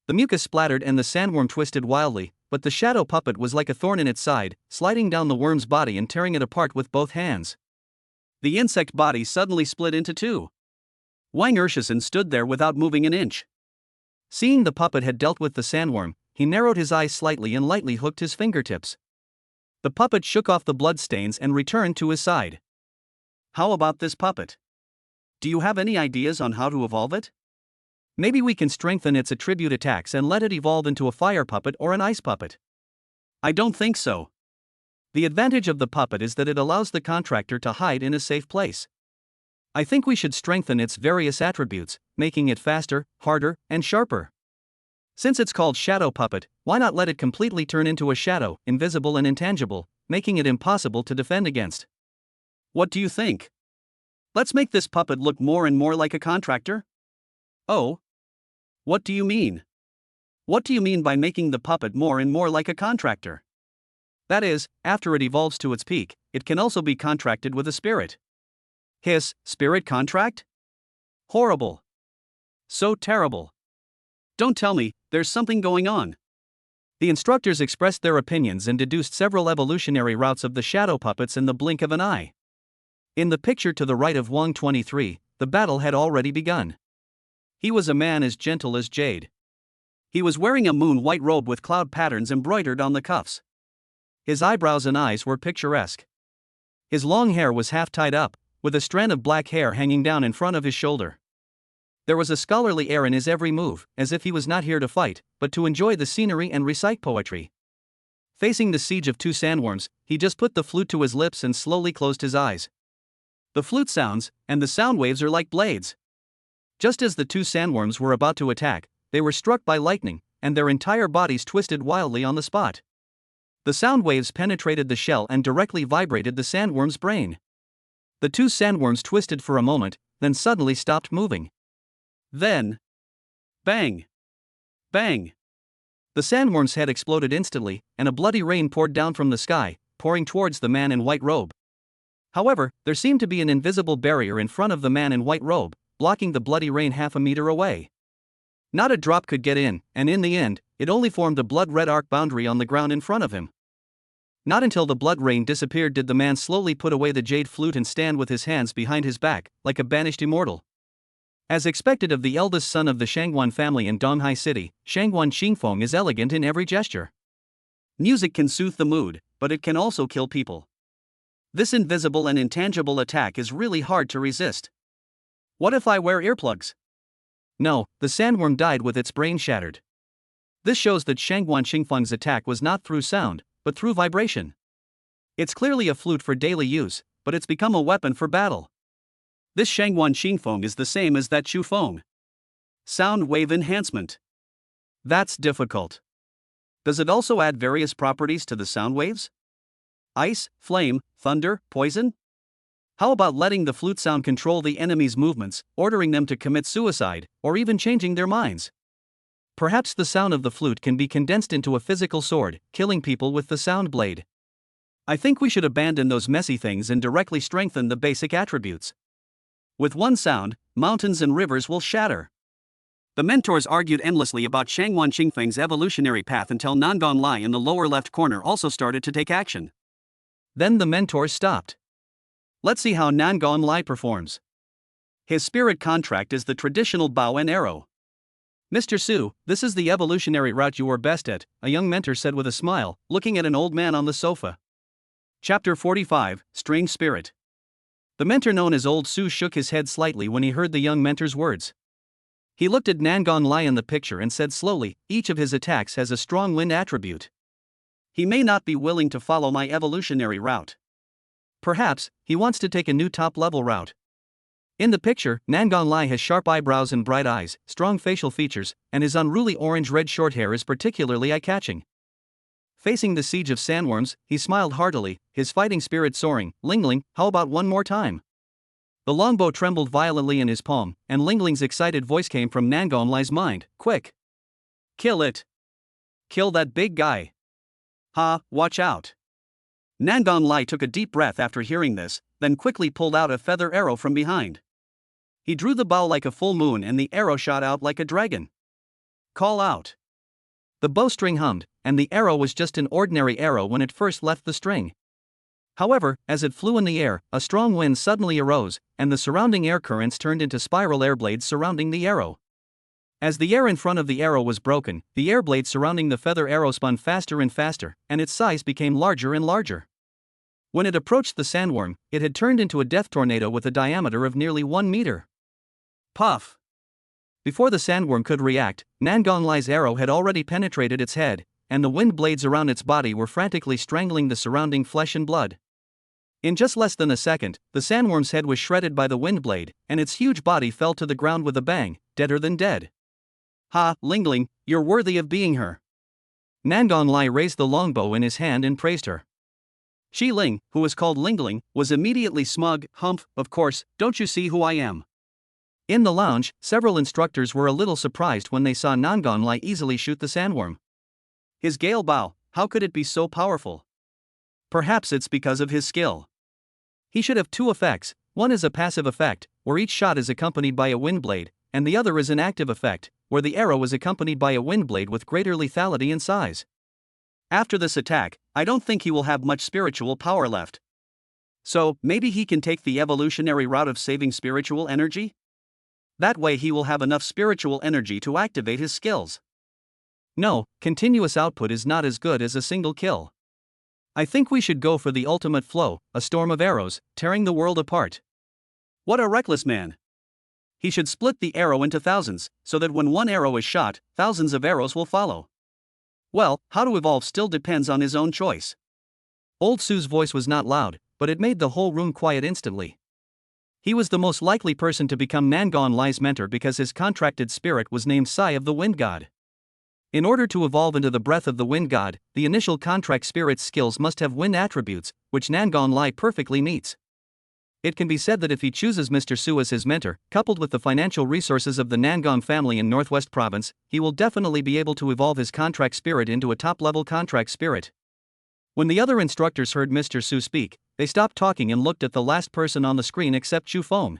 The mucus splattered and the sandworm twisted wildly, but the shadow puppet was like a thorn in its side, sliding down the worm's body and tearing it apart with both hands. The insect body suddenly split into 2. Wang Urshisan stood there without moving an inch. Seeing the puppet had dealt with the sandworm, he narrowed his eyes slightly and lightly hooked his fingertips. The puppet shook off the bloodstains and returned to his side. How about this puppet? Do you have any ideas on how to evolve it? Maybe we can strengthen its attribute attacks and let it evolve into a fire puppet or an ice puppet. I don't think so. The advantage of the puppet is that it allows the contractor to hide in a safe place. I think we should strengthen its various attributes, making it faster, harder, and sharper. Since it's called Shadow Puppet, why not let it completely turn into a shadow, invisible and intangible, making it impossible to defend against? What do you think? Let's make this puppet look more and more like a contractor? Oh? What do you mean? What do you mean by making the puppet more and more like a contractor? That is, after it evolves to its peak, it can also be contracted with a spirit. Hiss, spirit contract? Horrible. So terrible. Don't tell me, there's something going on. The instructors expressed their opinions and deduced several evolutionary routes of the shadow puppets in the blink of an eye. In the picture to the right of Wang 23, the battle had already begun. He was a man as gentle as jade. He was wearing a moon-white robe with cloud patterns embroidered on the cuffs. His eyebrows and eyes were picturesque. His long hair was half tied up, with a strand of black hair hanging down in front of his shoulder. There was a scholarly air in his every move, as if he was not here to fight, but to enjoy the scenery and recite poetry. Facing the siege of 2 sandworms, he just put the flute to his lips and slowly closed his eyes. The flute sounds, and the sound waves are like blades. Just as the 2 sandworms were about to attack, they were struck by lightning, and their entire bodies twisted wildly on the spot. The sound waves penetrated the shell and directly vibrated the sandworm's brain. The 2 sandworms twisted for a moment, then suddenly stopped moving. Then, bang! Bang! The sandworm's head exploded instantly, and a bloody rain poured down from the sky, pouring towards the man in white robe. However, there seemed to be an invisible barrier in front of the man in white robe, blocking the bloody rain half a meter away. Not a drop could get in, and in the end, it only formed a blood-red arc boundary on the ground in front of him. Not until the blood rain disappeared did the man slowly put away the jade flute and stand with his hands behind his back, like a banished immortal. As expected of the eldest son of the Shangguan family in Donghai City, Shangguan Qingfeng is elegant in every gesture. Music can soothe the mood, but it can also kill people. This invisible and intangible attack is really hard to resist. What if I wear earplugs? No, the sandworm died with its brain shattered. This shows that Shangguan Qingfeng's attack was not through sound, but through vibration. It's clearly a flute for daily use, but it's become a weapon for battle. This Shangguan Qingfeng is the same as that Chu Feng. Sound wave enhancement. That's difficult. Does it also add various properties to the sound waves? Ice, flame, thunder, poison? How about letting the flute sound control the enemy's movements, ordering them to commit suicide, or even changing their minds? Perhaps the sound of the flute can be condensed into a physical sword, killing people with the sound blade. I think we should abandon those messy things and directly strengthen the basic attributes. With one sound, mountains and rivers will shatter. The mentors argued endlessly about Shangguan Qingfeng's evolutionary path until Nangon Lai in the lower left corner also started to take action. Then the mentors stopped. Let's see how Nangon Lai performs. His spirit contract is the traditional bow and arrow. Mr. Su, this is the evolutionary route you are best at, a young mentor said with a smile, looking at an old man on the sofa. Chapter 45, Strange Spirit. The mentor known as Old Su shook his head slightly when he heard the young mentor's words. He looked at Nangon Lai in the picture and said slowly, each of his attacks has a strong wind attribute. He may not be willing to follow my evolutionary route. Perhaps, he wants to take a new top-level route. In the picture, Nangon Lai has sharp eyebrows and bright eyes, strong facial features, and his unruly orange-red short hair is particularly eye-catching. Facing the siege of sandworms, he smiled heartily, his fighting spirit soaring. Lingling, how about one more time? The longbow trembled violently in his palm, and Lingling's excited voice came from Nangon Lai's mind. Quick! Kill it! Kill that big guy! Ha, watch out! Nangon Lai took a deep breath after hearing this, then quickly pulled out a feather arrow from behind. He drew the bow like a full moon and the arrow shot out like a dragon. Call out! The bowstring hummed, and the arrow was just an ordinary arrow when it first left the string. However, as it flew in the air, a strong wind suddenly arose, and the surrounding air currents turned into spiral air blades surrounding the arrow. As the air in front of the arrow was broken, the air blades surrounding the feather arrow spun faster and faster, and its size became larger and larger. When it approached the sandworm, it had turned into a death tornado with a diameter of nearly 1 meter. Puff! Before the sandworm could react, Nangon Lai's arrow had already penetrated its head, and the wind blades around its body were frantically strangling the surrounding flesh and blood. In just less than a second, the sandworm's head was shredded by the wind blade, and its huge body fell to the ground with a bang, deader than dead. Ha, Lingling, you're worthy of being her. Nangon Lai raised the longbow in his hand and praised her. Shi Ling, who was called Lingling, was immediately smug. Humph, of course, don't you see who I am? In the lounge, several instructors were a little surprised when they saw Nangon Lai easily shoot the sandworm. His gale bow, how could it be so powerful? Perhaps it's because of his skill. He should have two effects, one is a passive effect, where each shot is accompanied by a wind blade, and the other is an active effect, where the arrow is accompanied by a wind blade with greater lethality and size. After this attack, I don't think he will have much spiritual power left. So, maybe he can take the evolutionary route of saving spiritual energy? That way he will have enough spiritual energy to activate his skills. No, continuous output is not as good as a single kill. I think we should go for the ultimate flow, a storm of arrows, tearing the world apart. What a reckless man! He should split the arrow into thousands, so that when one arrow is shot, thousands of arrows will follow. Well, how to evolve still depends on his own choice. Old Su's voice was not loud, but it made the whole room quiet instantly. He was the most likely person to become Nangon Lai's mentor because his contracted spirit was named Sai of the Wind God. In order to evolve into the breath of the Wind God, the initial contract spirit's skills must have wind attributes, which Nangon Lai perfectly meets. It can be said that if he chooses Mr. Su as his mentor, coupled with the financial resources of the Nangon family in Northwest Province, he will definitely be able to evolve his contract spirit into a top-level contract spirit. When the other instructors heard Mr. Su speak, they stopped talking and looked at the last person on the screen except Chu Feng.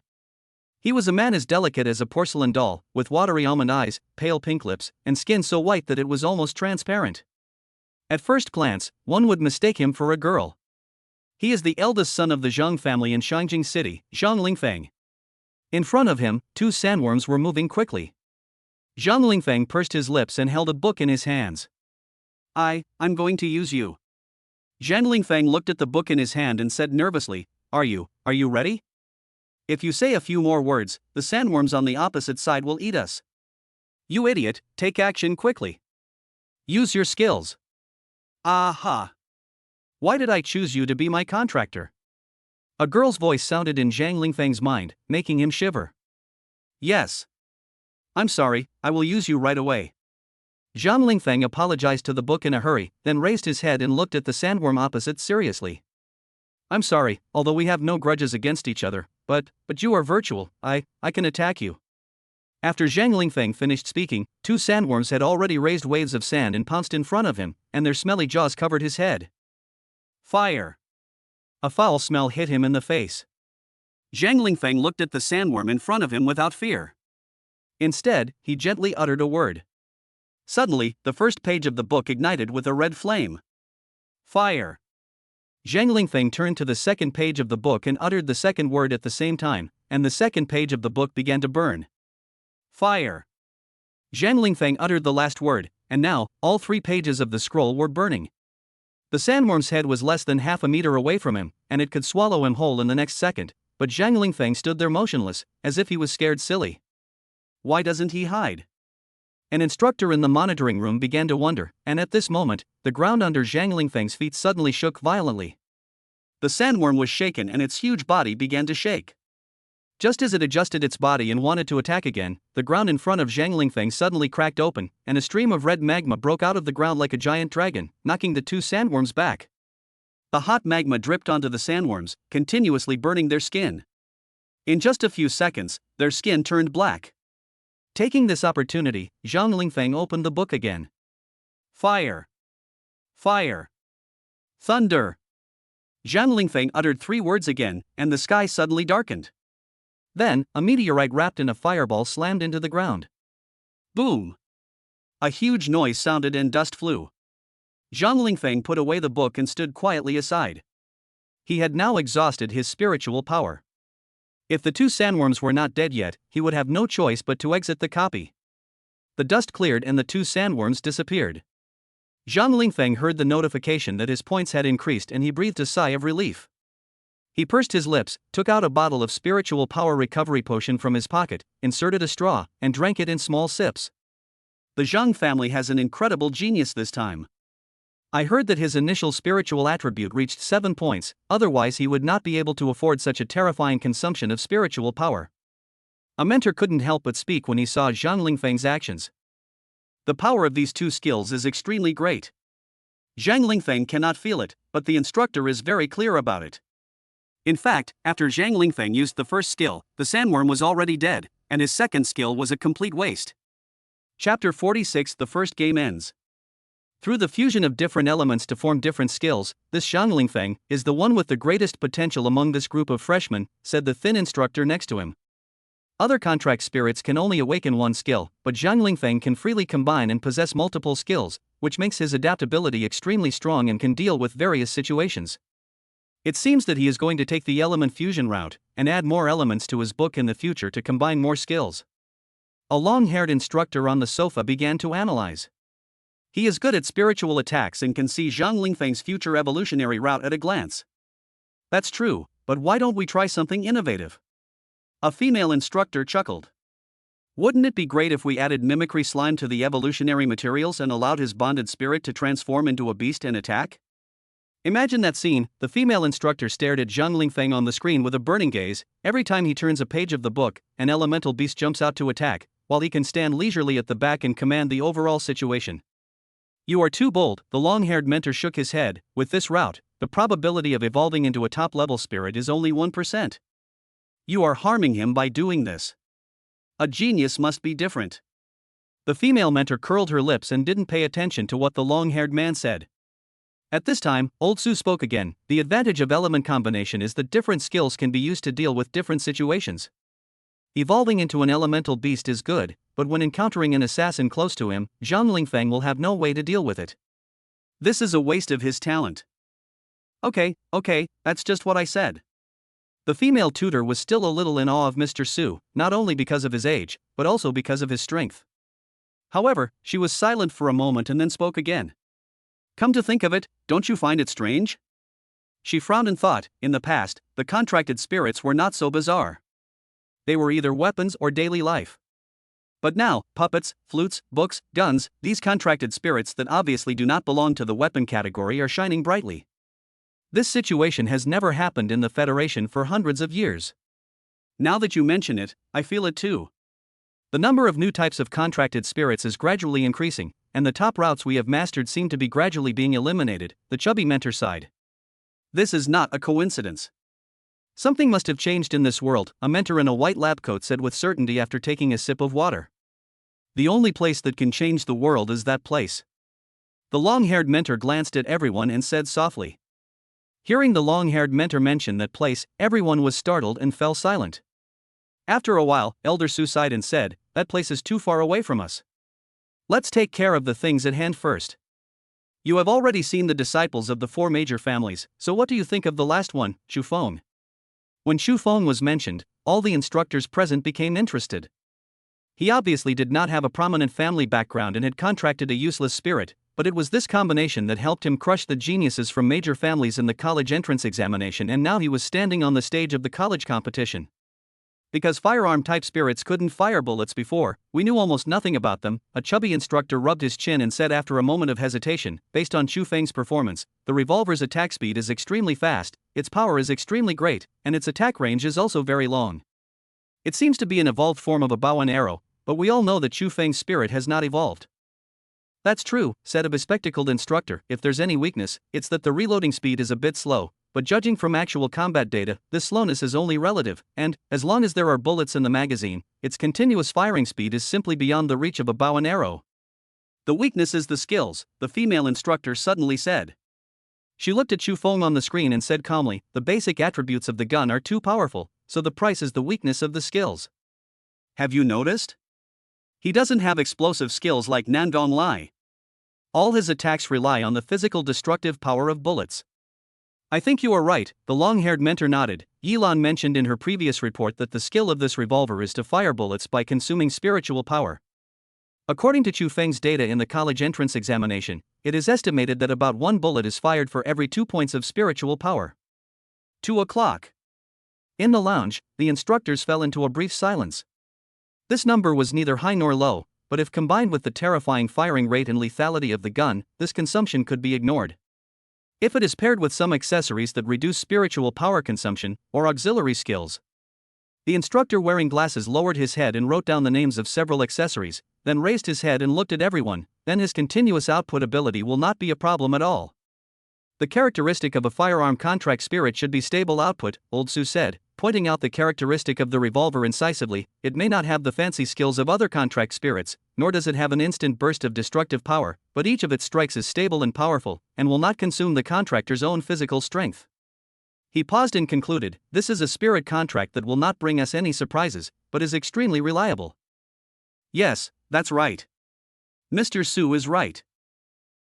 He was a man as delicate as a porcelain doll, with watery almond eyes, pale pink lips, and skin so white that it was almost transparent. At first glance, one would mistake him for a girl. He is the eldest son of the Zhang family in Shangjing City, Zhang Lingfeng. In front of him, two sandworms were moving quickly. Zhang Lingfeng pursed his lips and held a book in his hands. I'm going to use you. Zhang Lingfeng looked at the book in his hand and said nervously, Are you ready? If you say a few more words, the sandworms on the opposite side will eat us. You idiot, take action quickly. Use your skills. Aha! Why did I choose you to be my contractor? A girl's voice sounded in Zhang Lingfeng's mind, making him shiver. Yes. I'm sorry, I will use you right away. Zhang Lingfeng apologized to the book in a hurry, then raised his head and looked at the sandworm opposite seriously. I'm sorry, although we have no grudges against each other, but you are virtual, I can attack you. After Zhang Lingfeng finished speaking, two sandworms had already raised waves of sand and pounced in front of him, and their smelly jaws covered his head. Fire! A foul smell hit him in the face. Zhang Lingfeng looked at the sandworm in front of him without fear. Instead, he gently uttered a word. Suddenly, the first page of the book ignited with a red flame. Fire! Zhang Lingfeng turned to the second page of the book and uttered the second word at the same time, and the second page of the book began to burn. Fire! Zhang Lingfeng uttered the last word, and now, all 3 pages of the scroll were burning. The sandworm's head was less than half a meter away from him, and it could swallow him whole in the next second, but Zhang Lingfeng stood there motionless, as if he was scared silly. Why doesn't he hide? An instructor in the monitoring room began to wonder, and at this moment, the ground under Zhang Lingfeng's feet suddenly shook violently. The sandworm was shaken and its huge body began to shake. Just as it adjusted its body and wanted to attack again, the ground in front of Zhang Lingfeng suddenly cracked open, and a stream of red magma broke out of the ground like a giant dragon, knocking the two sandworms back. The hot magma dripped onto the sandworms, continuously burning their skin. In just a few seconds, their skin turned black. Taking this opportunity, Zhang Lingfeng opened the book again. Fire! Fire! Thunder! Zhang Lingfeng uttered 3 words again, and the sky suddenly darkened. Then, a meteorite wrapped in a fireball slammed into the ground. Boom! A huge noise sounded and dust flew. Zhang Lingfeng put away the book and stood quietly aside. He had now exhausted his spiritual power. If the 2 sandworms were not dead yet, he would have no choice but to exit the copy. The dust cleared and the 2 sandworms disappeared. Zhang Lingfeng heard the notification that his points had increased and he breathed a sigh of relief. He pursed his lips, took out a bottle of spiritual power recovery potion from his pocket, inserted a straw, and drank it in small sips. The Zhang family has an incredible genius this time. I heard that his initial spiritual attribute reached 7 points, otherwise he would not be able to afford such a terrifying consumption of spiritual power. A mentor couldn't help but speak when he saw Zhang Lingfeng's actions. The power of these 2 skills is extremely great. Zhang Lingfeng cannot feel it, but the instructor is very clear about it. In fact, after Zhang Lingfeng used the first skill, the sandworm was already dead, and his second skill was a complete waste. Chapter 46 The first game ends. Through the fusion of different elements to form different skills, this Zhang Lingfeng is the one with the greatest potential among this group of freshmen, said the thin instructor next to him. Other contract spirits can only awaken one skill, but Zhang Lingfeng can freely combine and possess multiple skills, which makes his adaptability extremely strong and can deal with various situations. It seems that he is going to take the element fusion route, and add more elements to his book in the future to combine more skills. A long-haired instructor on the sofa began to analyze. He is good at spiritual attacks and can see Zhang Lingfeng's future evolutionary route at a glance. That's true, but why don't we try something innovative? A female instructor chuckled. Wouldn't it be great if we added mimicry slime to the evolutionary materials and allowed his bonded spirit to transform into a beast and attack? Imagine that scene. The female instructor stared at Zhang Lingfeng on the screen with a burning gaze. Every time he turns a page of the book, an elemental beast jumps out to attack, while he can stand leisurely at the back and command the overall situation. You are too bold, the long-haired mentor shook his head. With this route, the probability of evolving into a top-level spirit is only 1%. You are harming him by doing this. A genius must be different. The female mentor curled her lips and didn't pay attention to what the long-haired man said. At this time, Old Su spoke again. The advantage of element combination is that different skills can be used to deal with different situations. Evolving into an elemental beast is good, but when encountering an assassin close to him, Zhang Lingfeng will have no way to deal with it. This is a waste of his talent. Okay, that's just what I said. The female tutor was still a little in awe of Mr. Su, not only because of his age, but also because of his strength. However, she was silent for a moment and then spoke again. Come to think of it, don't you find it strange? She frowned and thought, in the past, the contracted spirits were not so bizarre. They were either weapons or daily life. But now, puppets, flutes, books, guns, these contracted spirits that obviously do not belong to the weapon category are shining brightly. This situation has never happened in the Federation for hundreds of years. Now that you mention it, I feel it too. The number of new types of contracted spirits is gradually increasing, and the top routes we have mastered seem to be gradually being eliminated, the chubby mentor sighed. This is not a coincidence. Something must have changed in this world, a mentor in a white lab coat said with certainty after taking a sip of water. The only place that can change the world is that place. The long-haired mentor glanced at everyone and said softly. Hearing the long-haired mentor mention that place, everyone was startled and fell silent. After a while, Elder Su sighed and said, that place is too far away from us. Let's take care of the things at hand first. You have already seen the disciples of the four major families, so what do you think of the last one, Shu Feng? When Shu Feng was mentioned, all the instructors present became interested. He obviously did not have a prominent family background and had contracted a useless spirit, but it was this combination that helped him crush the geniuses from major families in the college entrance examination, and now he was standing on the stage of the college competition. Because firearm-type spirits couldn't fire bullets before, we knew almost nothing about them, a chubby instructor rubbed his chin and said after a moment of hesitation, based on Chu Feng's performance, the revolver's attack speed is extremely fast, its power is extremely great, and its attack range is also very long. It seems to be an evolved form of a bow and arrow, but we all know that Chu Feng's spirit has not evolved. That's true, said a bespectacled instructor, if there's any weakness, it's that the reloading speed is a bit slow, but judging from actual combat data, this slowness is only relative, and, as long as there are bullets in the magazine, its continuous firing speed is simply beyond the reach of a bow and arrow. The weakness is the skills, the female instructor suddenly said. She looked at Chu Feng on the screen and said calmly, the basic attributes of the gun are too powerful, so the price is the weakness of the skills. Have you noticed? He doesn't have explosive skills like Nandong Lai. All his attacks rely on the physical destructive power of bullets. I think you are right, the long-haired mentor nodded. Yilan mentioned in her previous report that the skill of this revolver is to fire bullets by consuming spiritual power. According to Chu Feng's data in the college entrance examination, it is estimated that about 1 bullet is fired for every 2 points of spiritual power. 2 o'clock. In the lounge, the instructors fell into a brief silence. This number was neither high nor low, but if combined with the terrifying firing rate and lethality of the gun, this consumption could be ignored. If it is paired with some accessories that reduce spiritual power consumption, or auxiliary skills. The instructor wearing glasses lowered his head and wrote down the names of several accessories, then raised his head and looked at everyone, then his continuous output ability will not be a problem at all. The characteristic of a firearm contract spirit should be stable output, Old Su said, pointing out the characteristic of the revolver incisively. It may not have the fancy skills of other contract spirits, nor does it have an instant burst of destructive power, but each of its strikes is stable and powerful, and will not consume the contractor's own physical strength. He paused and concluded, this is a spirit contract that will not bring us any surprises, but is extremely reliable. Yes, that's right. Mr. Su is right.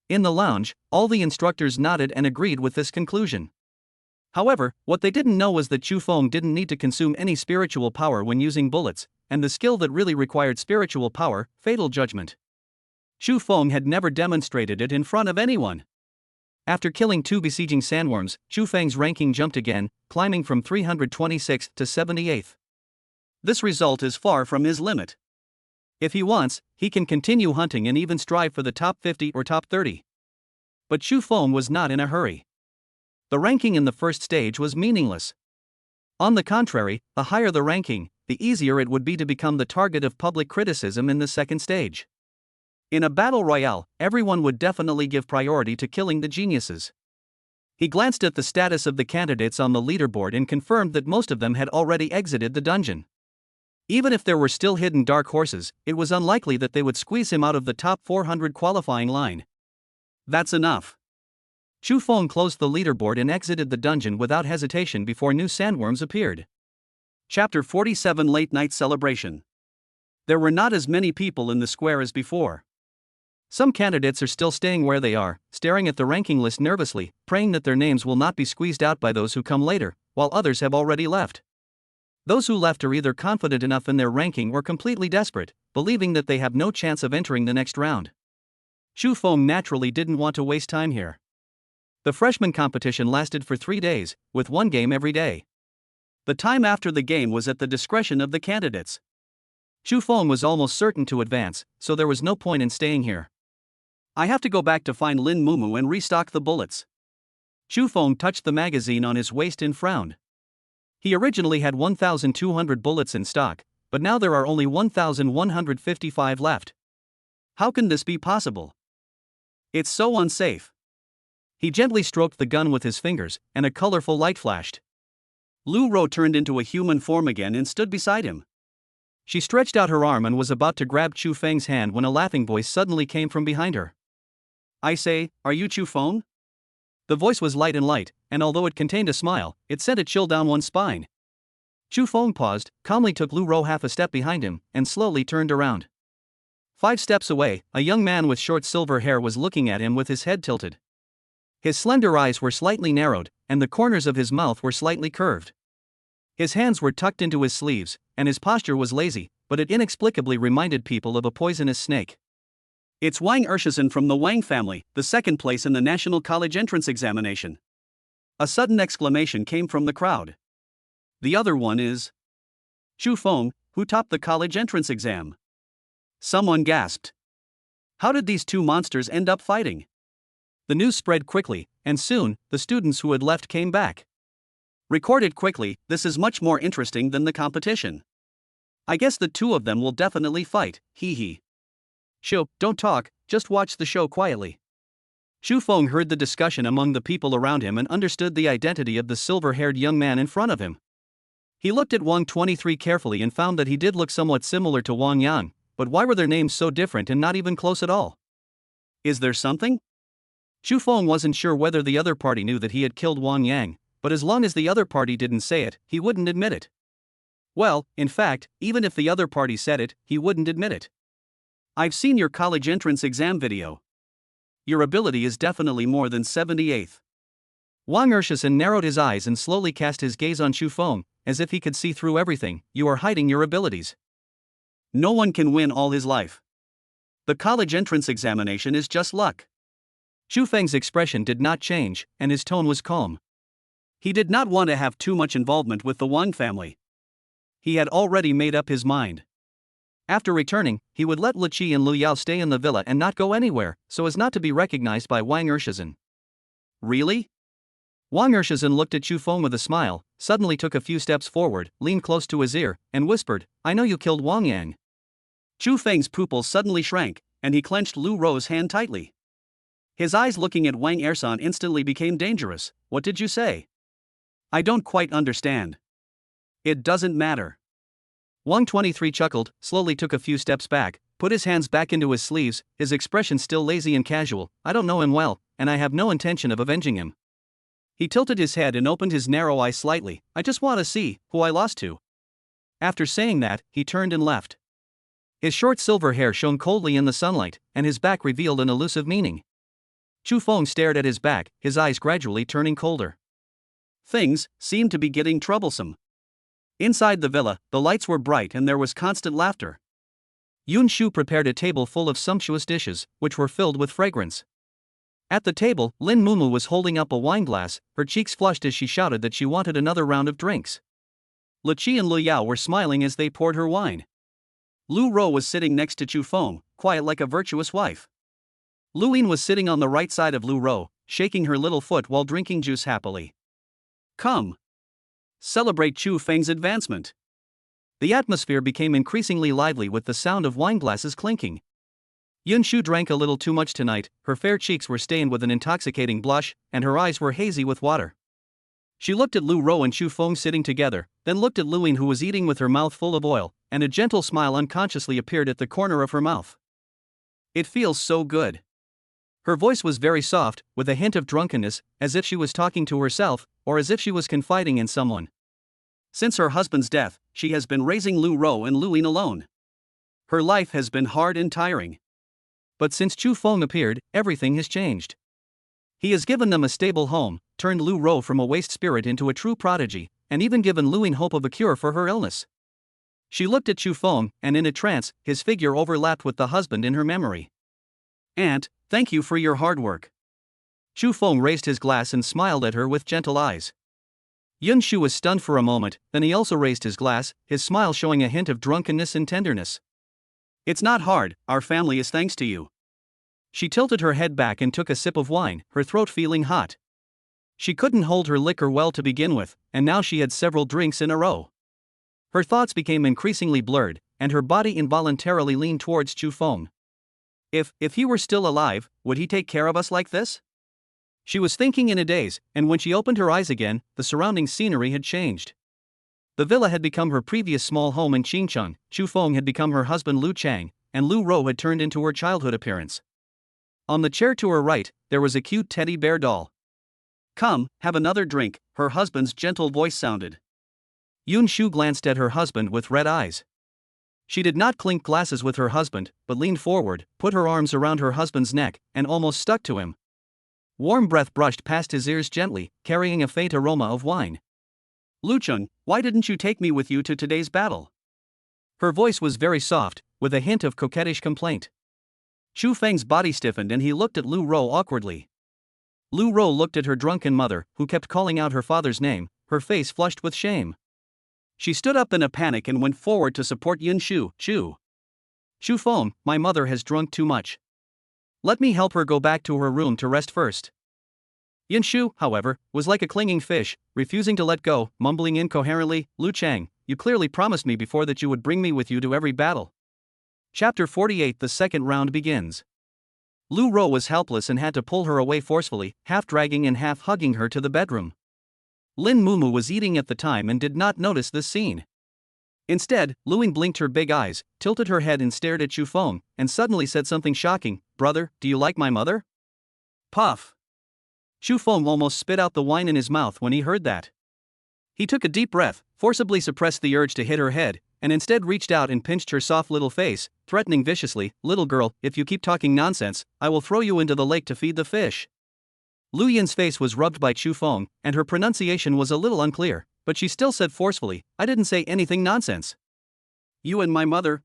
In the lounge, all the instructors nodded and agreed with this conclusion. However, what they didn't know was that Chu Feng didn't need to consume any spiritual power when using bullets, and the skill that really required spiritual power, fatal judgment. Chu Feng had never demonstrated it in front of anyone. After killing 2 besieging sandworms, Chu Feng's ranking jumped again, climbing from 326th to 78th. This result is far from his limit. If he wants, he can continue hunting and even strive for the top 50 or top 30. But Chu Feng was not in a hurry. The ranking in the first stage was meaningless. On the contrary, the higher the ranking, the easier it would be to become the target of public criticism in the second stage. In a battle royale, everyone would definitely give priority to killing the geniuses. He glanced at the status of the candidates on the leaderboard and confirmed that most of them had already exited the dungeon. Even if there were still hidden dark horses, it was unlikely that they would squeeze him out of the top 400 qualifying line. That's enough. Chu Feng closed the leaderboard and exited the dungeon without hesitation before new sandworms appeared. Chapter 47 Late Night Celebration. There were not as many people in the square as before. Some candidates are still staying where they are, staring at the ranking list nervously, praying that their names will not be squeezed out by those who come later, while others have already left. Those who left are either confident enough in their ranking or completely desperate, believing that they have no chance of entering the next round. Chu Feng naturally didn't want to waste time here. The freshman competition lasted for 3 days, with one game every day. The time after the game was at the discretion of the candidates. Chu Feng was almost certain to advance, so there was no point in staying here. I have to go back to find Lin Mumu and restock the bullets. Chu Feng touched the magazine on his waist and frowned. He originally had 1,200 bullets in stock, but now there are only 1,155 left. How can this be possible? It's so unsafe. He gently stroked the gun with his fingers, and a colorful light flashed. Lu Ro turned into a human form again and stood beside him. She stretched out her arm and was about to grab Chu Feng's hand when a laughing voice suddenly came from behind her. I say, are you Chu Feng? The voice was light, and although it contained a smile, it sent a chill down one's spine. Chu Feng paused, calmly took Lu Ro half a step behind him, and slowly turned around. 5 steps away, a young man with short silver hair was looking at him with his head tilted. His slender eyes were slightly narrowed, and the corners of his mouth were slightly curved. His hands were tucked into his sleeves, and his posture was lazy, but it inexplicably reminded people of a poisonous snake. It's Wang Ershizhen from the Wang family, the second place in the National College Entrance Examination. A sudden exclamation came from the crowd. The other one is Chu Feng, who topped the college entrance exam. Someone gasped. How did these two monsters end up fighting? The news spread quickly, and soon, the students who had left came back. Recorded quickly, this is much more interesting than the competition. I guess the two of them will definitely fight, hee hee. Shoo, don't talk, just watch the show quietly. Chu Feng heard the discussion among the people around him and understood the identity of the silver-haired young man in front of him. He looked at Wang 23 carefully and found that he did look somewhat similar to Wang Yang, but why were their names so different and not even close at all? Is there something? Chu Feng wasn't sure whether the other party knew that he had killed Wang Yang, but as long as the other party didn't say it, he wouldn't admit it. Well, in fact, even if the other party said it, he wouldn't admit it. I've seen your college entrance exam video. Your ability is definitely more than 78th. Wang Ershizhen narrowed his eyes and slowly cast his gaze on Chu Feng, as if he could see through everything. You are hiding your abilities. No one can win all his life. The college entrance examination is just luck. Chu Feng's expression did not change, and his tone was calm. He did not want to have too much involvement with the Wang family. He had already made up his mind. After returning, he would let Li Qi and Lu Yao stay in the villa and not go anywhere, so as not to be recognized by Wang Ershizhen. Really? Wang Ershizhen looked at Chu Feng with a smile, suddenly took a few steps forward, leaned close to his ear, and whispered, I know you killed Wang Yang. Chu Feng's pupils suddenly shrank, and he clenched Lu Ro's hand tightly. His eyes looking at Wang Ersan instantly became dangerous. What did you say? I don't quite understand. It doesn't matter. Wang 23 chuckled, slowly took a few steps back, put his hands back into his sleeves, his expression still lazy and casual. I don't know him well, and I have no intention of avenging him. He tilted his head and opened his narrow eyes slightly. I just want to see who I lost to. After saying that, he turned and left. His short silver hair shone coldly in the sunlight, and his back revealed an elusive meaning. Chu Feng stared at his back, his eyes gradually turning colder. Things seemed to be getting troublesome. Inside the villa, the lights were bright and there was constant laughter. Yun Shu prepared a table full of sumptuous dishes, which were filled with fragrance. At the table, Lin Mumu was holding up a wine glass, her cheeks flushed as she shouted that she wanted another round of drinks. Li Qi and Lu Yao were smiling as they poured her wine. Lu Ro was sitting next to Chu Feng, quiet like a virtuous wife. Lu Yin was sitting on the right side of Lu Ro, shaking her little foot while drinking juice happily. Come. Celebrate Chu Feng's advancement. The atmosphere became increasingly lively with the sound of wine glasses clinking. Yun Shu drank a little too much tonight, her fair cheeks were stained with an intoxicating blush, and her eyes were hazy with water. She looked at Lu Ro and Chu Feng sitting together, then looked at Lu Yin who was eating with her mouth full of oil, and a gentle smile unconsciously appeared at the corner of her mouth. It feels so good. Her voice was very soft, with a hint of drunkenness, as if she was talking to herself, or as if she was confiding in someone. Since her husband's death, she has been raising Lu Ro and Lu Yin alone. Her life has been hard and tiring. But since Chu Feng appeared, everything has changed. He has given them a stable home, turned Lu Ro from a waste spirit into a true prodigy, and even given Luing hope of a cure for her illness. She looked at Chu Feng, and in a trance, his figure overlapped with the husband in her memory. "Aunt, thank you for your hard work." Chu Feng raised his glass and smiled at her with gentle eyes. Yun Shu was stunned for a moment, then he also raised his glass, his smile showing a hint of drunkenness and tenderness. "It's not hard, our family is thanks to you." She tilted her head back and took a sip of wine, her throat feeling hot. She couldn't hold her liquor well to begin with, and now she had several drinks in a row. Her thoughts became increasingly blurred, and her body involuntarily leaned towards Chu Feng. If he were still alive, would he take care of us like this? She was thinking in a daze, and when she opened her eyes again, the surrounding scenery had changed. The villa had become her previous small home in Qingcheng, Chu Feng had become her husband Lu Chang, and Lu Ro had turned into her childhood appearance. On the chair to her right, there was a cute teddy bear doll. "Come, have another drink," her husband's gentle voice sounded. Yun Shu glanced at her husband with red eyes. She did not clink glasses with her husband, but leaned forward, put her arms around her husband's neck, and almost stuck to him. Warm breath brushed past his ears gently, carrying a faint aroma of wine. "Lucheng, why didn't you take me with you to today's battle?" Her voice was very soft, with a hint of coquettish complaint. Chu Feng's body stiffened and he looked at Lu Ro awkwardly. Lu Ro looked at her drunken mother, who kept calling out her father's name, her face flushed with shame. She stood up in a panic and went forward to support Yun Shu. Chu Feng, my mother has drunk too much. Let me help her go back to her room to rest first. Yun Shu, however, was like a clinging fish, refusing to let go, mumbling incoherently, "Lu Chang, you clearly promised me before that you would bring me with you to every battle." Chapter 48. The second round begins. Lu Ro was helpless and had to pull her away forcefully, half dragging and half hugging her to the bedroom. Lin Mumu was eating at the time and did not notice this scene. Instead, Luing blinked her big eyes, tilted her head and stared at Chu Feng, and suddenly said something shocking, "Brother, do you like my mother?" Puff! Chu Feng almost spit out the wine in his mouth when he heard that. He took a deep breath, forcibly suppressed the urge to hit her head, and instead reached out and pinched her soft little face, threatening viciously, "Little girl, if you keep talking nonsense, I will throw you into the lake to feed the fish." Lu Yin's face was rubbed by Chu Feng, and her pronunciation was a little unclear, but she still said forcefully, "I didn't say anything nonsense." "You and my mother,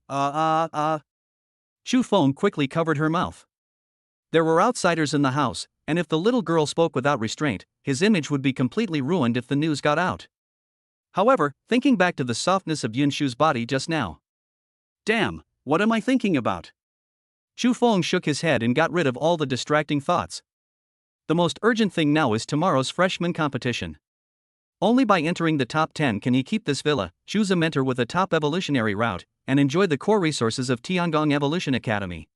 Chu Feng quickly covered her mouth. There were outsiders in the house, and if the little girl spoke without restraint, his image would be completely ruined if the news got out. However, thinking back to the softness of Yun Shu's body just now. Damn, what am I thinking about? Chu Feng shook his head and got rid of all the distracting thoughts. The most urgent thing now is tomorrow's freshman competition. Only by entering the top 10 can he keep this villa, choose a mentor with a top evolutionary route, and enjoy the core resources of Tiangong Evolution Academy.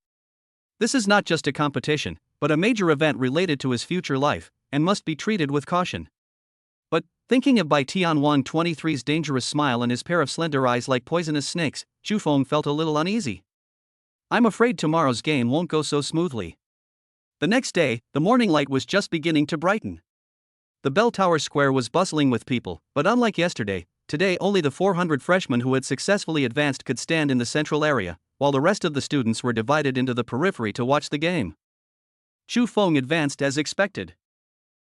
This is not just a competition, but a major event related to his future life, and must be treated with caution. But, thinking of Bai Tianwang 23's dangerous smile and his pair of slender eyes like poisonous snakes, Chu Feng felt a little uneasy. I'm afraid tomorrow's game won't go so smoothly. The next day, the morning light was just beginning to brighten. The bell tower square was bustling with people, but unlike yesterday, today only the 400 freshmen who had successfully advanced could stand in the central area, while the rest of the students were divided into the periphery to watch the game. Chu Feng advanced as expected.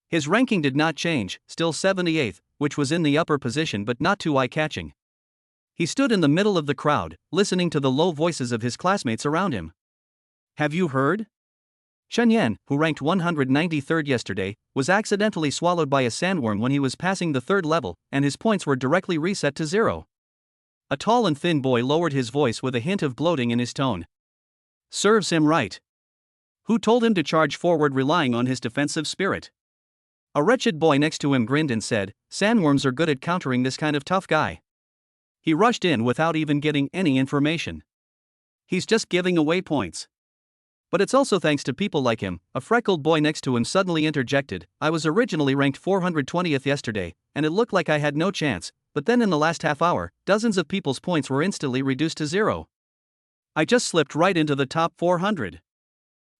His ranking did not change, still 78th, which was in the upper position but not too eye-catching. He stood in the middle of the crowd, listening to the low voices of his classmates around him. Have you heard? Shen Yan, who ranked 193rd yesterday, was accidentally swallowed by a sandworm when he was passing the third level, and his points were directly reset to 0. A tall and thin boy lowered his voice with a hint of gloating in his tone. Serves him right. Who told him to charge forward relying on his defensive spirit? A wretched boy next to him grinned and said, Sandworms are good at countering this kind of tough guy. He rushed in without even getting any information. He's just giving away points. But it's also thanks to people like him. A freckled boy next to him suddenly interjected, I was originally ranked 420th yesterday, and it looked like I had no chance, but then in the last half hour, dozens of people's points were instantly reduced to 0. I just slipped right into the top 400.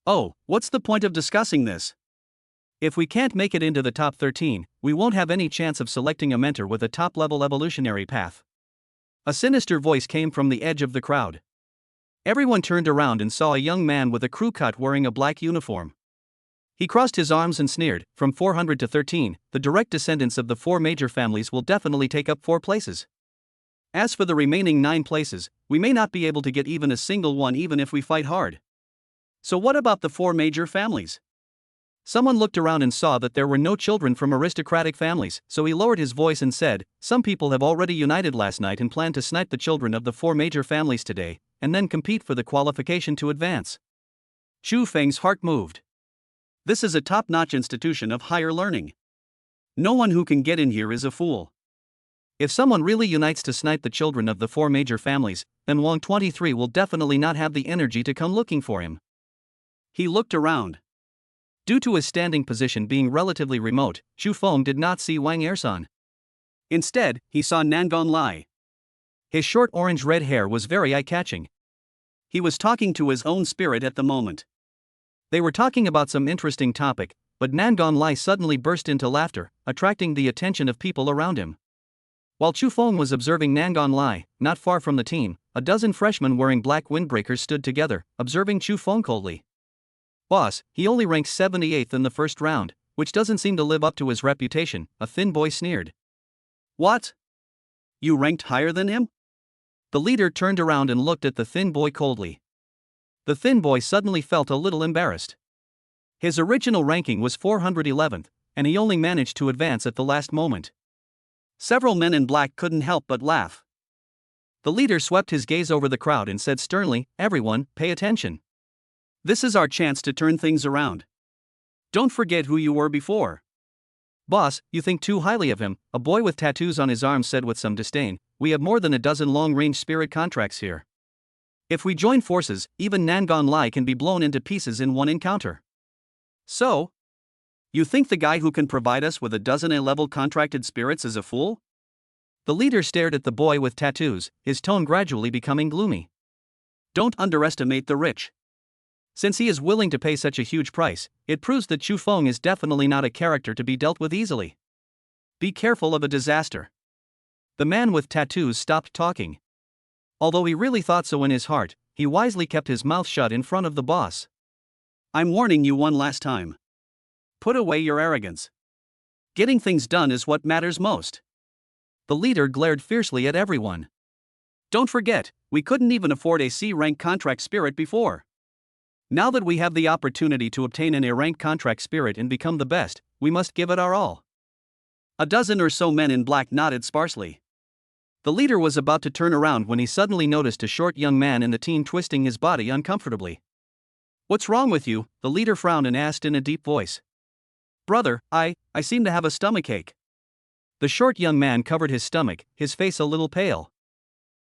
Oh, what's the point of discussing this? If we can't make it into the top 13, we won't have any chance of selecting a mentor with a top-level evolutionary path. A sinister voice came from the edge of the crowd. Everyone turned around and saw a young man with a crew cut wearing a black uniform. He crossed his arms and sneered, "From 400 to 13, the direct descendants of the 4 major families will definitely take up 4 places. As for the remaining 9 places, we may not be able to get even a single one even if we fight hard. So what about the 4 major families?" Someone looked around and saw that there were no children from aristocratic families, so he lowered his voice and said, "Some people have already united last night and plan to snipe the children of the 4 major families today, and then compete for the qualification to advance." Chu Feng's heart moved. This is a top-notch institution of higher learning. No one who can get in here is a fool. If someone really unites to snipe the children of the 4 major families, then Wang 23 will definitely not have the energy to come looking for him. He looked around. Due to his standing position being relatively remote, Chu Feng did not see Wang Ersan. Instead, he saw Nangon Lai. His short orange-red hair was very eye-catching. He was talking to his own spirit at the moment. They were talking about some interesting topic, but Nangon Lai suddenly burst into laughter, attracting the attention of people around him. While Chu Feng was observing Nangon Lai, not far from the team, a dozen freshmen wearing black windbreakers stood together, observing Chu Feng coldly. "Boss, he only ranks 78th in the first round, which doesn't seem to live up to his reputation," a thin boy sneered. "What? You ranked higher than him?" The leader turned around and looked at the thin boy coldly. The thin boy suddenly felt a little embarrassed. His original ranking was 411th, and he only managed to advance at the last moment. Several men in black couldn't help but laugh. The leader swept his gaze over the crowd and said sternly, "Everyone, pay attention. This is our chance to turn things around. Don't forget who you were before." "Boss, you think too highly of him," a boy with tattoos on his arms said with some disdain. "We have more than a dozen long-range spirit contracts here. If we join forces, even Nangon Lai can be blown into pieces in one encounter." "So? You think the guy who can provide us with a dozen A-level contracted spirits is a fool?" The leader stared at the boy with tattoos, his tone gradually becoming gloomy. "Don't underestimate the rich. Since he is willing to pay such a huge price, it proves that Chu Feng is definitely not a character to be dealt with easily. Be careful of a disaster." The man with tattoos stopped talking. Although he really thought so in his heart, he wisely kept his mouth shut in front of the boss. "I'm warning you one last time. Put away your arrogance. Getting things done is what matters most." The leader glared fiercely at everyone. "Don't forget, we couldn't even afford a C-rank contract spirit before. Now that we have the opportunity to obtain an A-rank contract spirit and become the best, we must give it our all." A dozen or so men in black nodded sparsely. The leader was about to turn around when he suddenly noticed a short young man in the team twisting his body uncomfortably. "What's wrong with you?" the leader frowned and asked in a deep voice. "Brother, I seem to have a stomachache." The short young man covered his stomach, his face a little pale.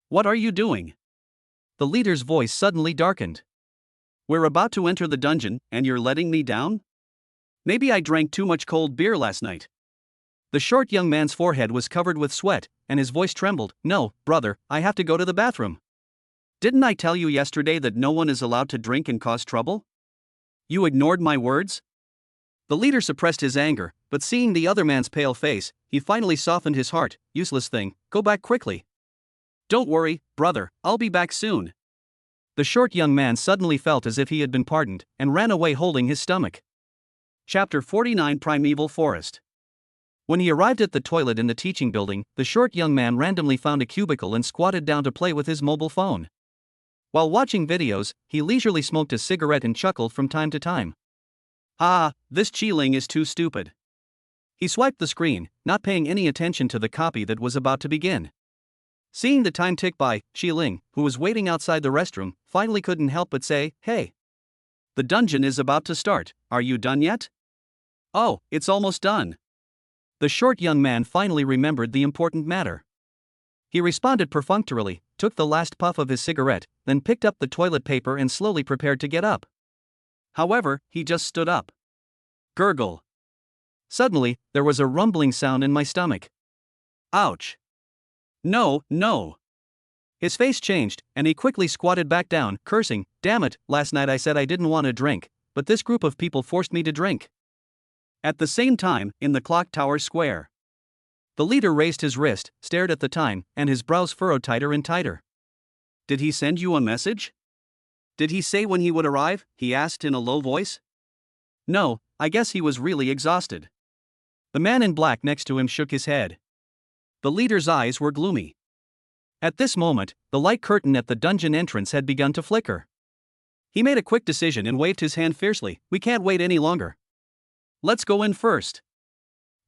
"What are you doing?" The leader's voice suddenly darkened. "We're about to enter the dungeon, and you're letting me down? Maybe I drank too much cold beer last night." The short young man's forehead was covered with sweat, and his voice trembled. "No, brother, I have to go to the bathroom. Didn't I tell you yesterday that no one is allowed to drink and cause trouble? You ignored my words?" The leader suppressed his anger, but seeing the other man's pale face, he finally softened his heart. "Useless thing, go back quickly." "Don't worry, brother, I'll be back soon." The short young man suddenly felt as if he had been pardoned, and ran away holding his stomach. Chapter 49 Primeval Forest. When he arrived at the toilet in the teaching building, the short young man randomly found a cubicle and squatted down to play with his mobile phone. While watching videos, he leisurely smoked a cigarette and chuckled from time to time. "Ah, this Qiling is too stupid." He swiped the screen, not paying any attention to the copy that was about to begin. Seeing the time tick by, Qiling, who was waiting outside the restroom, finally couldn't help but say, "Hey. The dungeon is about to start, are you done yet?" "Oh, it's almost done." The short young man finally remembered the important matter. He responded perfunctorily, took the last puff of his cigarette, then picked up the toilet paper and slowly prepared to get up. However, he just stood up. Gurgle. Suddenly, there was a rumbling sound in my stomach. Ouch. No, no. His face changed, and he quickly squatted back down, cursing, "Damn it, last night I said I didn't want to drink, but this group of people forced me to drink." At the same time, in the clock tower square, the leader raised his wrist, stared at the time, and his brows furrowed tighter and tighter. "Did he send you a message?" Did he say when he would arrive? He asked in a low voice. No, I guess he was really exhausted. The man in black next to him shook his head. The leader's eyes were gloomy. At this moment, the light curtain at the dungeon entrance had begun to flicker. He made a quick decision and waved his hand fiercely. We can't wait any longer. Let's go in first.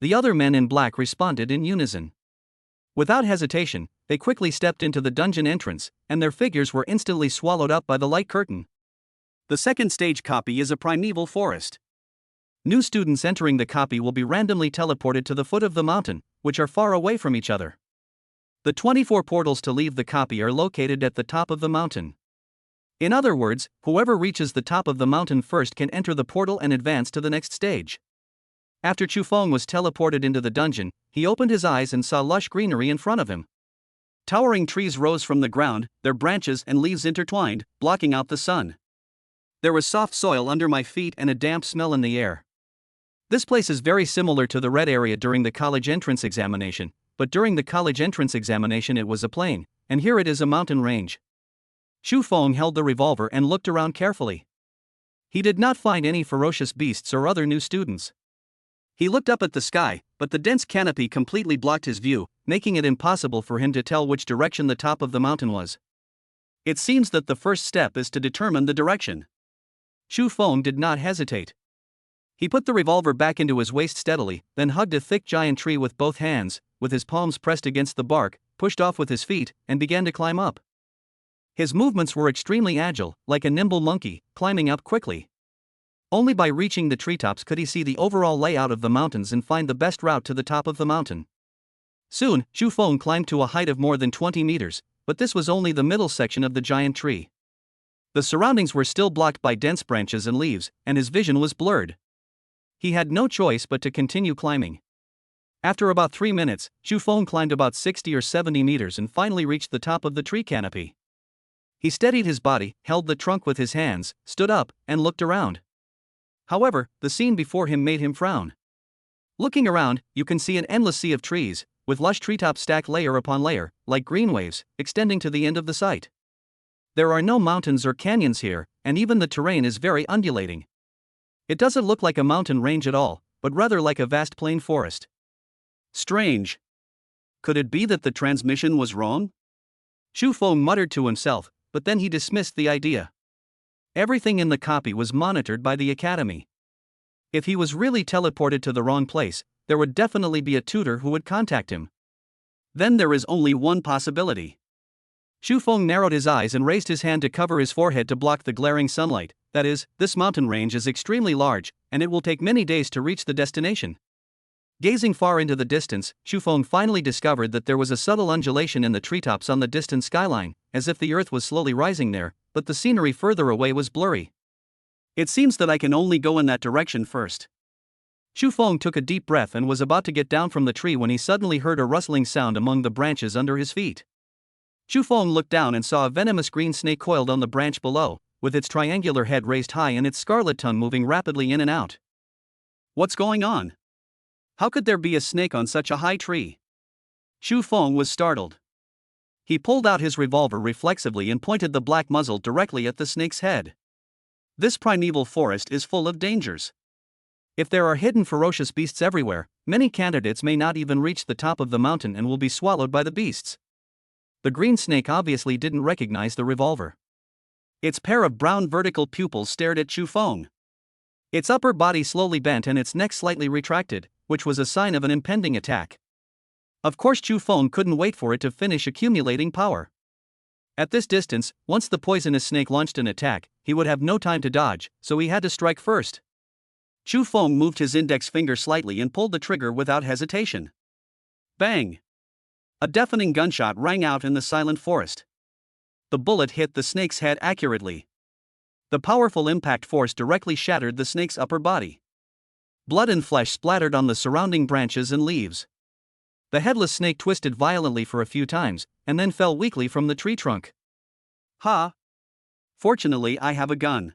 The other men in black responded in unison. Without hesitation, they quickly stepped into the dungeon entrance, and their figures were instantly swallowed up by the light curtain. The second stage copy is a primeval forest. New students entering the copy will be randomly teleported to the foot of the mountain, which are far away from each other. The 24 portals to leave the copy are located at the top of the mountain. In other words, whoever reaches the top of the mountain first can enter the portal and advance to the next stage. After Chu Feng was teleported into the dungeon, he opened his eyes and saw lush greenery in front of him. Towering trees rose from the ground, their branches and leaves intertwined, blocking out the sun. There was soft soil under my feet and a damp smell in the air. This place is very similar to the red area during the college entrance examination, but during the college entrance examination it was a plain, and here it is a mountain range. Chu Feng held the revolver and looked around carefully. He did not find any ferocious beasts or other new students. He looked up at the sky, but the dense canopy completely blocked his view, making it impossible for him to tell which direction the top of the mountain was. It seems that the first step is to determine the direction. Chu Feng did not hesitate. He put the revolver back into his waist steadily, then hugged a thick giant tree with both hands, with his palms pressed against the bark, pushed off with his feet, and began to climb up. His movements were extremely agile, like a nimble monkey, climbing up quickly. Only by reaching the treetops could he see the overall layout of the mountains and find the best route to the top of the mountain. Soon, Chu Feng climbed to a height of more than 20 meters, but this was only the middle section of the giant tree. The surroundings were still blocked by dense branches and leaves, and his vision was blurred. He had no choice but to continue climbing. After about 3 minutes, Chu Feng climbed about 60 or 70 meters and finally reached the top of the tree canopy. He steadied his body, held the trunk with his hands, stood up, and looked around. However, the scene before him made him frown. Looking around, you can see an endless sea of trees, with lush treetops stacked layer upon layer, like green waves, extending to the end of the site. There are no mountains or canyons here, and even the terrain is very undulating. It doesn't look like a mountain range at all, but rather like a vast plain forest. Strange. Could it be that the transmission was wrong? Chu Feng muttered to himself, but then he dismissed the idea. Everything in the copy was monitored by the academy. If he was really teleported to the wrong place, there would definitely be a tutor who would contact him. Then there is only one possibility. Chu Feng narrowed his eyes and raised his hand to cover his forehead to block the glaring sunlight. That is, this mountain range is extremely large, and it will take many days to reach the destination. Gazing far into the distance, Chu Feng finally discovered that there was a subtle undulation in the treetops on the distant skyline, as if the earth was slowly rising there, but the scenery further away was blurry. It seems that I can only go in that direction first. Chu Feng took a deep breath and was about to get down from the tree when he suddenly heard a rustling sound among the branches under his feet. Chu Feng looked down and saw a venomous green snake coiled on the branch below, with its triangular head raised high and its scarlet tongue moving rapidly in and out. What's going on? How could there be a snake on such a high tree? Chu Feng was startled. He pulled out his revolver reflexively and pointed the black muzzle directly at the snake's head. This primeval forest is full of dangers. If there are hidden ferocious beasts everywhere, many candidates may not even reach the top of the mountain and will be swallowed by the beasts. The green snake obviously didn't recognize the revolver. Its pair of brown vertical pupils stared at Chu Feng. Its upper body slowly bent and its neck slightly retracted, which was a sign of an impending attack. Of course, Chu Feng couldn't wait for it to finish accumulating power. At this distance, once the poisonous snake launched an attack, he would have no time to dodge, so he had to strike first. Chu Feng moved his index finger slightly and pulled the trigger without hesitation. Bang! A deafening gunshot rang out in the silent forest. The bullet hit the snake's head accurately. The powerful impact force directly shattered the snake's upper body. Blood and flesh splattered on the surrounding branches and leaves. The headless snake twisted violently for a few times, and then fell weakly from the tree trunk. Ha! Fortunately, I have a gun.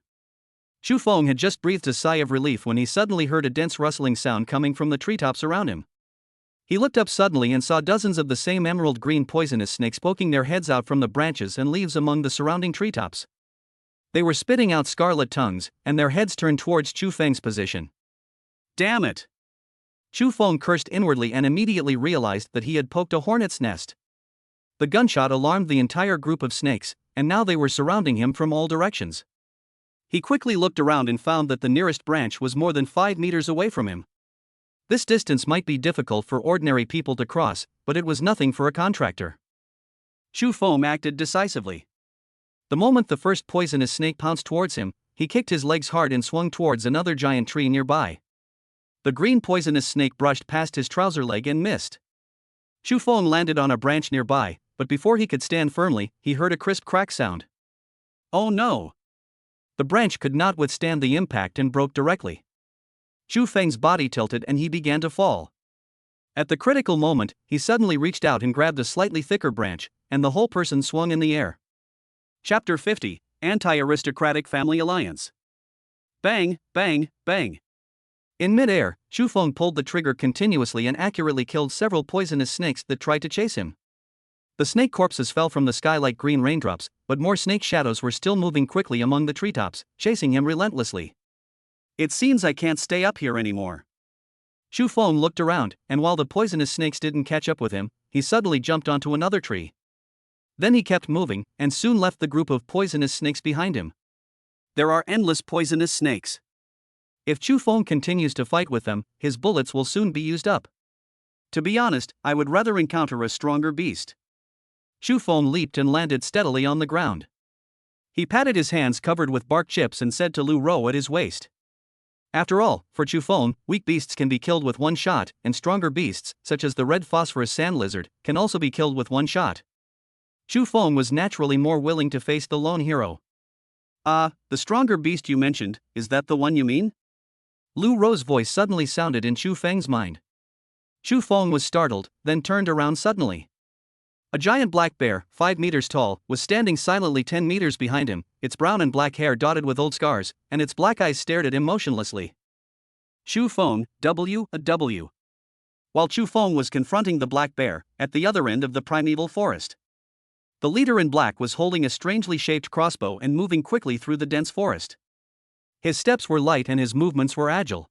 Chu Feng had just breathed a sigh of relief when he suddenly heard a dense rustling sound coming from the treetops around him. He looked up suddenly and saw dozens of the same emerald green poisonous snakes poking their heads out from the branches and leaves among the surrounding treetops. They were spitting out scarlet tongues, and their heads turned towards Chu Feng's position. Damn it! Chu Feng cursed inwardly and immediately realized that he had poked a hornet's nest. The gunshot alarmed the entire group of snakes, and now they were surrounding him from all directions. He quickly looked around and found that the nearest branch was more than 5 meters away from him. This distance might be difficult for ordinary people to cross, but it was nothing for a contractor. Chu Feng acted decisively. The moment the first poisonous snake pounced towards him, he kicked his legs hard and swung towards another giant tree nearby. The green poisonous snake brushed past his trouser leg and missed. Chu Feng landed on a branch nearby, but before he could stand firmly, he heard a crisp crack sound. Oh no! The branch could not withstand the impact and broke directly. Chu Feng's body tilted and he began to fall. At the critical moment, he suddenly reached out and grabbed a slightly thicker branch, and the whole person swung in the air. Chapter 50, Anti-Aristocratic Family Alliance. Bang, bang, bang. In mid-air, Chu Feng pulled the trigger continuously and accurately killed several poisonous snakes that tried to chase him. The snake corpses fell from the sky like green raindrops, but more snake shadows were still moving quickly among the treetops, chasing him relentlessly. It seems I can't stay up here anymore. Chu Feng looked around, and while the poisonous snakes didn't catch up with him, he suddenly jumped onto another tree. Then he kept moving, and soon left the group of poisonous snakes behind him. There are endless poisonous snakes. If Chu Feng continues to fight with them, his bullets will soon be used up. To be honest, I would rather encounter a stronger beast. Chu Feng leaped and landed steadily on the ground. He patted his hands covered with bark chips and said to Lu Ro at his waist. After all, for Chu Feng, weak beasts can be killed with one shot, and stronger beasts, such as the red phosphorus sand lizard, can also be killed with one shot. Chu Feng was naturally more willing to face the lone hero. The stronger beast you mentioned, is that the one you mean? Lu Ro's voice suddenly sounded in Chu Feng's mind. Chu Feng was startled, then turned around suddenly. A giant black bear, 5 meters tall, was standing silently 10 meters behind him, its brown and black hair dotted with old scars, and its black eyes stared at him motionlessly. Chu Feng, W. While Chu Feng was confronting the black bear, at the other end of the primeval forest. The leader in black was holding a strangely shaped crossbow and moving quickly through the dense forest. His steps were light and his movements were agile.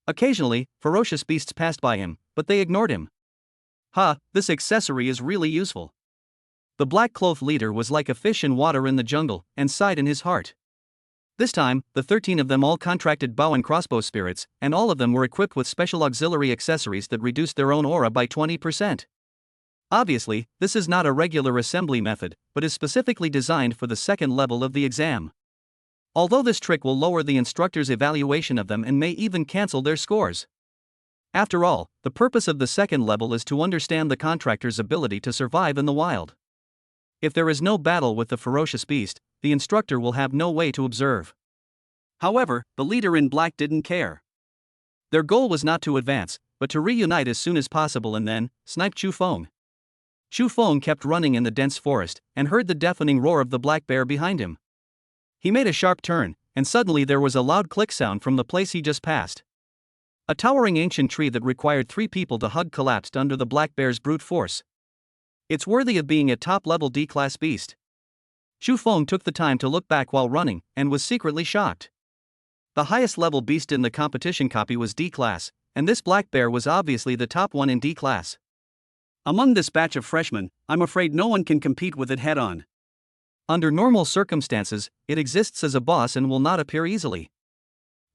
Occasionally, ferocious beasts passed by him, but they ignored him. This accessory is really useful. The black-clothed leader was like a fish in water in the jungle, and sighed in his heart. This time, the 13 of them all contracted bow and crossbow spirits, and all of them were equipped with special auxiliary accessories that reduced their own aura by 20%. Obviously, this is not a regular assembly method, but is specifically designed for the second level of the exam. Although this trick will lower the instructor's evaluation of them and may even cancel their scores. After all, the purpose of the second level is to understand the contractor's ability to survive in the wild. If there is no battle with the ferocious beast, the instructor will have no way to observe. However, the leader in black didn't care. Their goal was not to advance, but to reunite as soon as possible and then snipe Chu Feng. Chu Feng kept running in the dense forest, and heard the deafening roar of the black bear behind him. He made a sharp turn, and suddenly there was a loud click sound from the place he just passed. A towering ancient tree that required 3 people to hug collapsed under the black bear's brute force. It's worthy of being a top-level D-class beast. Chu Feng took the time to look back while running, and was secretly shocked. The highest-level beast in the competition copy was D-class, and this black bear was obviously the top one in D-class. Among this batch of freshmen, I'm afraid no one can compete with it head-on. Under normal circumstances, it exists as a boss and will not appear easily.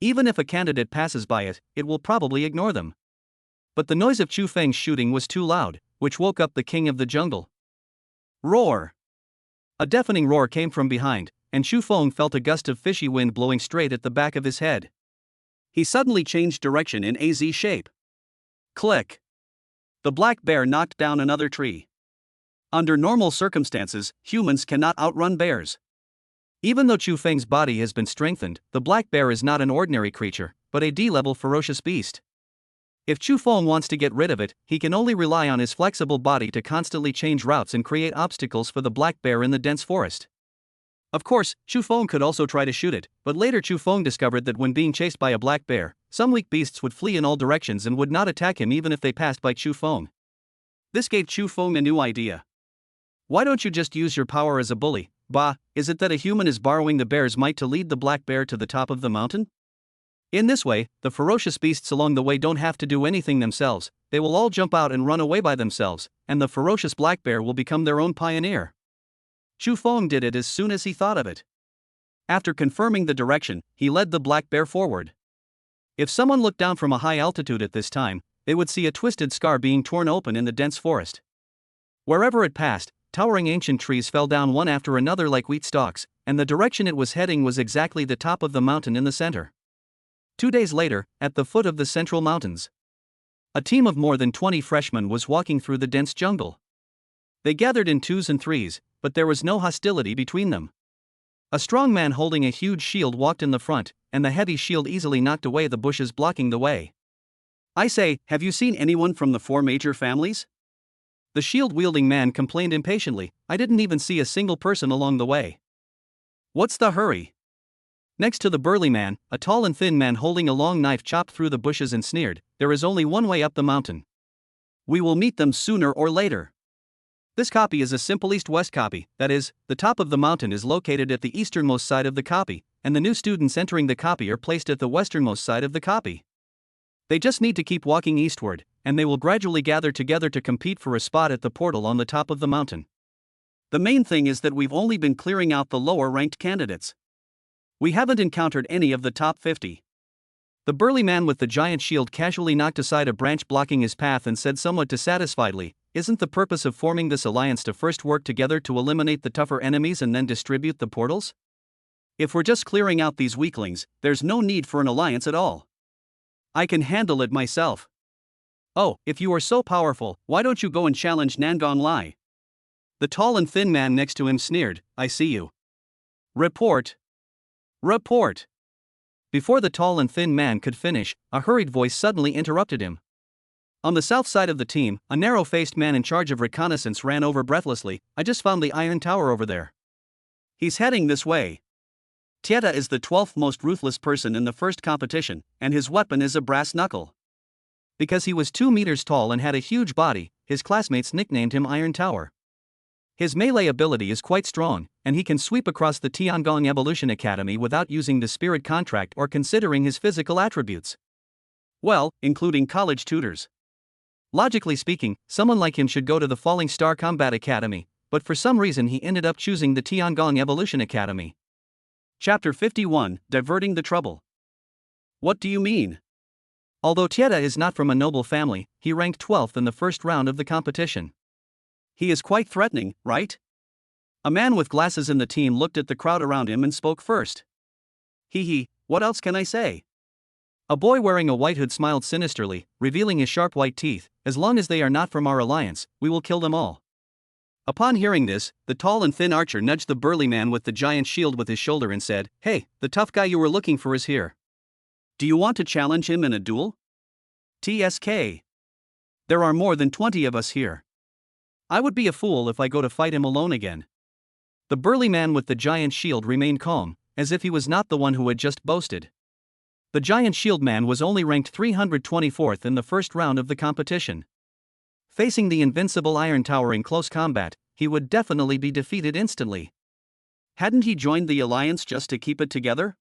Even if a candidate passes by it, it will probably ignore them. But the noise of Chu Feng's shooting was too loud, which woke up the king of the jungle. Roar! A deafening roar came from behind, and Chu Feng felt a gust of fishy wind blowing straight at the back of his head. He suddenly changed direction in a Z shape. Click! The black bear knocked down another tree. Under normal circumstances, humans cannot outrun bears. Even though Chu Feng's body has been strengthened, the black bear is not an ordinary creature, but a D-level ferocious beast. If Chu Feng wants to get rid of it, he can only rely on his flexible body to constantly change routes and create obstacles for the black bear in the dense forest. Of course, Chu Feng could also try to shoot it, but later Chu Feng discovered that when being chased by a black bear, some weak beasts would flee in all directions and would not attack him even if they passed by Chu Feng. This gave Chu Feng a new idea. Why don't you just use your power as a bully, Bah, is it that a human is borrowing the bear's might to lead the black bear to the top of the mountain? In this way, the ferocious beasts along the way don't have to do anything themselves, they will all jump out and run away by themselves, and the ferocious black bear will become their own pioneer. Chu Feng did it as soon as he thought of it. After confirming the direction, he led the black bear forward. If someone looked down from a high altitude at this time, they would see a twisted scar being torn open in the dense forest. Wherever it passed, towering ancient trees fell down one after another like wheat stalks, and the direction it was heading was exactly the top of the mountain in the center. 2 days later, at the foot of the central mountains, a team of more than 20 freshmen was walking through the dense jungle. They gathered in twos and threes, but there was no hostility between them. A strong man holding a huge shield walked in the front, and the heavy shield easily knocked away the bushes blocking the way. I say, have you seen anyone from the 4 major families? The shield-wielding man complained impatiently, I didn't even see a single person along the way. What's the hurry? Next to the burly man, a tall and thin man holding a long knife chopped through the bushes and sneered, there is only one way up the mountain. We will meet them sooner or later. This copy is a simple east-west copy, that is, the top of the mountain is located at the easternmost side of the copy, and the new students entering the copy are placed at the westernmost side of the copy. They just need to keep walking eastward, and they will gradually gather together to compete for a spot at the portal on the top of the mountain. The main thing is that we've only been clearing out the lower-ranked candidates. We haven't encountered any of the top 50. The burly man with the giant shield casually knocked aside a branch blocking his path and said somewhat dissatisfiedly, isn't the purpose of forming this alliance to first work together to eliminate the tougher enemies and then distribute the portals? If we're just clearing out these weaklings, there's no need for an alliance at all. I can handle it myself. Oh, if you are so powerful, why don't you go and challenge Nangon Lai? The tall and thin man next to him sneered, I see you. Report. Report. Before the tall and thin man could finish, a hurried voice suddenly interrupted him. On the south side of the team, a narrow-faced man in charge of reconnaissance ran over breathlessly, I just found the iron tower over there. He's heading this way. Tieta is the 12th most ruthless person in the first competition, and his weapon is a brass knuckle. Because he was 2 meters tall and had a huge body, his classmates nicknamed him Iron Tower. His melee ability is quite strong, and he can sweep across the Tiangong Evolution Academy without using the spirit contract or considering his physical attributes. Well, including college tutors. Logically speaking, someone like him should go to the Falling Star Combat Academy, but for some reason he ended up choosing the Tiangong Evolution Academy. Chapter 51, Diverting the Trouble. What do you mean? Although Tieta is not from a noble family, he ranked 12th in the first round of the competition. He is quite threatening, right? A man with glasses in the team looked at the crowd around him and spoke first. Hee, what else can I say? A boy wearing a white hood smiled sinisterly, revealing his sharp white teeth, as long as they are not from our alliance, we will kill them all. Upon hearing this, the tall and thin archer nudged the burly man with the giant shield with his shoulder and said, Hey, the tough guy you were looking for is here. Do you want to challenge him in a duel? TSK. There are more than 20 of us here. I would be a fool if I go to fight him alone again. The burly man with the giant shield remained calm, as if he was not the one who had just boasted. The giant shield man was only ranked 324th in the first round of the competition. Facing the invincible Iron Tower in close combat, he would definitely be defeated instantly. Hadn't he joined the alliance just to keep it together?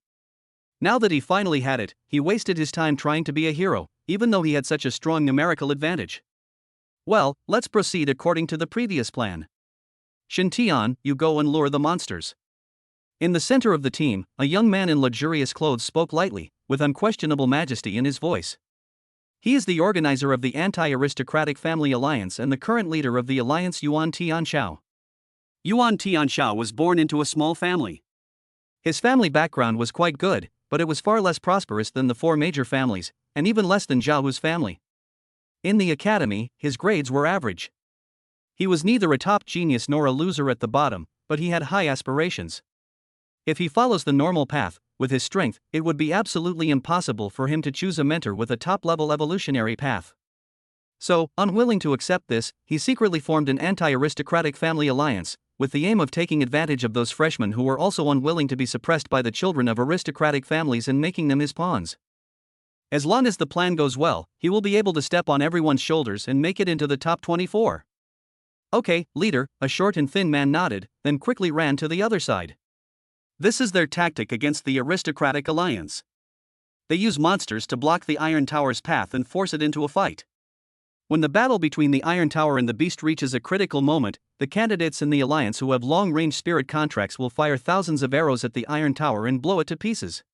Now that he finally had it, he wasted his time trying to be a hero, even though he had such a strong numerical advantage. Well, let's proceed according to the previous plan. Shintian, you go and lure the monsters. In the center of the team, a young man in luxurious clothes spoke lightly, with unquestionable majesty in his voice. He is the organizer of the Anti-Aristocratic Family Alliance and the current leader of the alliance Yuan Tianxiao. Yuan Tianxiao was born into a small family. His family background was quite good, but it was far less prosperous than the 4 major families, and even less than Zhao Hu's family. In the academy, his grades were average. He was neither a top genius nor a loser at the bottom, but he had high aspirations. If he follows the normal path, with his strength, it would be absolutely impossible for him to choose a mentor with a top-level evolutionary path. So, unwilling to accept this, he secretly formed an anti-aristocratic family alliance, with the aim of taking advantage of those freshmen who were also unwilling to be suppressed by the children of aristocratic families and making them his pawns. As long as the plan goes well, he will be able to step on everyone's shoulders and make it into the top 24. Okay, leader, a short and thin man nodded, then quickly ran to the other side. This is their tactic against the aristocratic alliance. They use monsters to block the Iron Tower's path and force it into a fight. When the battle between the Iron Tower and the Beast reaches a critical moment, the candidates in the alliance who have long-range spirit contracts will fire thousands of arrows at the Iron Tower and blow it to pieces.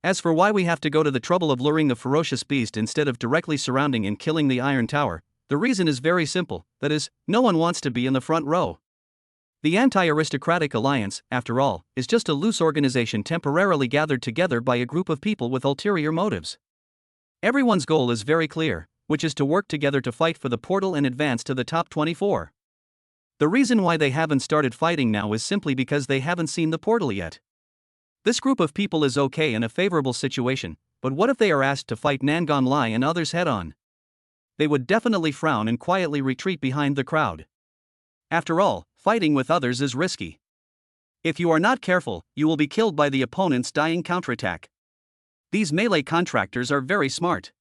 As for why we have to go to the trouble of luring the ferocious beast instead of directly surrounding and killing the Iron Tower, the reason is very simple, that is, no one wants to be in the front row. The anti-aristocratic alliance, after all, is just a loose organization temporarily gathered together by a group of people with ulterior motives. Everyone's goal is very clear, which is to work together to fight for the portal and advance to the top 24. The reason why they haven't started fighting now is simply because they haven't seen the portal yet. This group of people is okay in a favorable situation, but what if they are asked to fight Nangon Lai and others head-on? They would definitely frown and quietly retreat behind the crowd. After all, fighting with others is risky. If you are not careful, you will be killed by the opponent's dying counterattack. These melee contractors are very smart.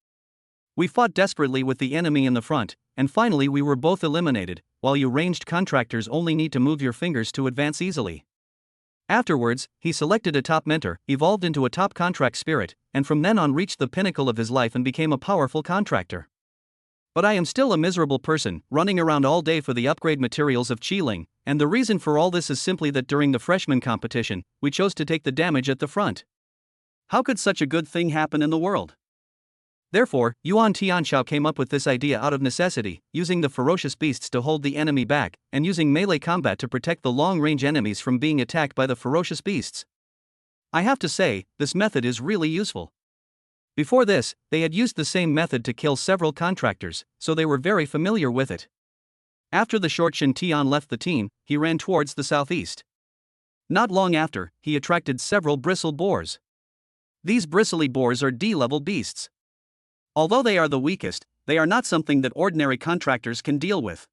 We fought desperately with the enemy in the front, and finally we were both eliminated, while you ranged contractors only need to move your fingers to advance easily. Afterwards, he selected a top mentor, evolved into a top contract spirit, and from then on reached the pinnacle of his life and became a powerful contractor. But I am still a miserable person, running around all day for the upgrade materials of Qiling, and the reason for all this is simply that during the freshman competition, we chose to take the damage at the front. How could such a good thing happen in the world? Therefore, Yuan Tianxiao came up with this idea out of necessity, using the ferocious beasts to hold the enemy back, and using melee combat to protect the long-range enemies from being attacked by the ferocious beasts. I have to say, this method is really useful. Before this, they had used the same method to kill several contractors, so they were very familiar with it. After the short Shen Tian left the team, he ran towards the southeast. Not long after, he attracted several bristle boars. These bristly boars are D-level beasts. Although they are the weakest, they are not something that ordinary contractors can deal with.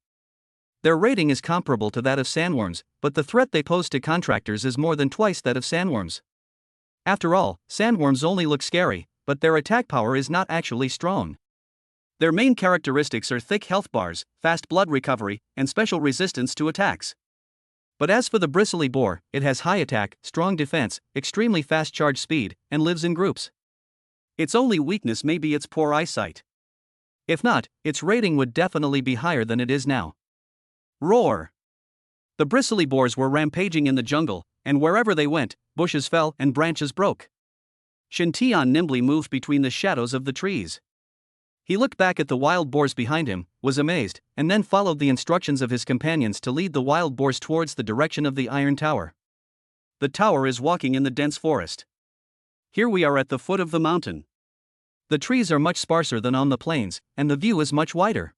Their rating is comparable to that of sandworms, but the threat they pose to contractors is more than twice that of sandworms. After all, sandworms only look scary, but their attack power is not actually strong. Their main characteristics are thick health bars, fast blood recovery, and special resistance to attacks. But as for the bristly boar, it has high attack, strong defense, extremely fast charge speed, and lives in groups. Its only weakness may be its poor eyesight. If not, its rating would definitely be higher than it is now. Roar! The bristly boars were rampaging in the jungle, and wherever they went, bushes fell and branches broke. Shen Tian nimbly moved between the shadows of the trees. He looked back at the wild boars behind him, was amazed, and then followed the instructions of his companions to lead the wild boars towards the direction of the Iron Tower. The tower is walking in the dense forest. Here we are at the foot of the mountain. The trees are much sparser than on the plains, and the view is much wider.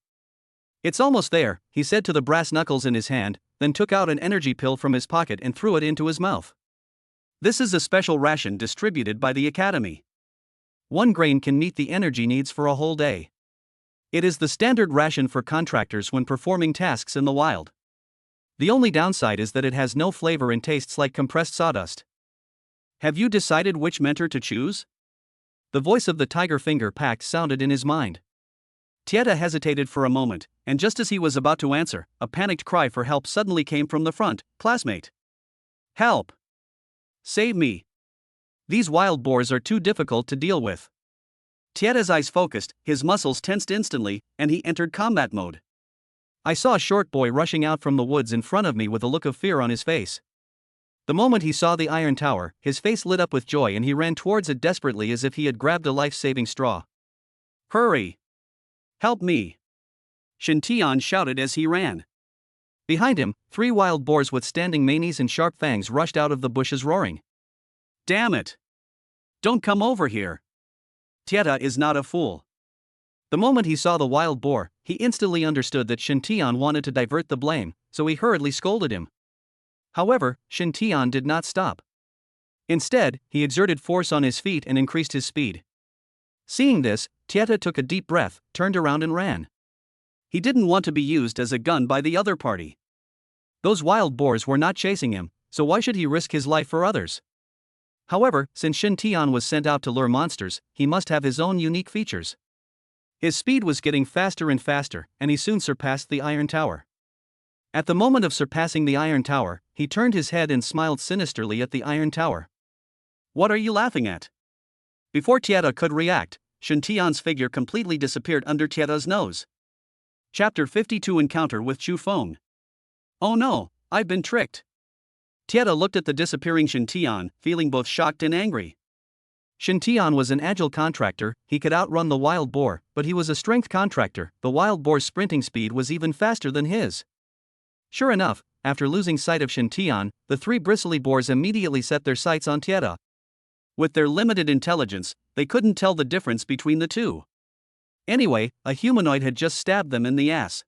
It's almost there, he said to the brass knuckles in his hand, then took out an energy pill from his pocket and threw it into his mouth. This is a special ration distributed by the Academy. 1 grain can meet the energy needs for a whole day. It is the standard ration for contractors when performing tasks in the wild. The only downside is that it has no flavor and tastes like compressed sawdust. Have you decided which mentor to choose? The voice of the Tiger Finger Pact sounded in his mind. Tieta hesitated for a moment, and just as he was about to answer, a panicked cry for help suddenly came from the front. Classmate! Help! Save me! These wild boars are too difficult to deal with. Tieta's eyes focused, his muscles tensed instantly, and he entered combat mode. I saw a short boy rushing out from the woods in front of me with a look of fear on his face. The moment he saw the Iron Tower, his face lit up with joy and he ran towards it desperately as if he had grabbed a life-saving straw. Hurry! Help me! Shen Tian shouted as he ran. Behind him, 3 wild boars with standing manes and sharp fangs rushed out of the bushes roaring. Damn it! Don't come over here! Tieta is not a fool. The moment he saw the wild boar, he instantly understood that Shen Tian wanted to divert the blame, so he hurriedly scolded him. However, Shen Tian did not stop. Instead, he exerted force on his feet and increased his speed. Seeing this, Tieta took a deep breath, turned around and ran. He didn't want to be used as a gun by the other party. Those wild boars were not chasing him, so why should he risk his life for others? However, since Shen Tian was sent out to lure monsters, he must have his own unique features. His speed was getting faster and faster, and he soon surpassed the Iron Tower. At the moment of surpassing the Iron Tower, he turned his head and smiled sinisterly at the Iron Tower. What are you laughing at? Before Tieta could react, Shintian's figure completely disappeared under Tieta's nose. Chapter 52 Encounter with Chu Feng. Oh no, I've been tricked. Tieta looked at the disappearing Shintian, feeling both shocked and angry. Shintian was an agile contractor, he could outrun the wild boar, but he was a strength contractor, the wild boar's sprinting speed was even faster than his. Sure enough, after losing sight of Shintian, the three bristly boars immediately set their sights on Tieta. With their limited intelligence, they couldn't tell the difference between the two. Anyway, a humanoid had just stabbed them in the ass.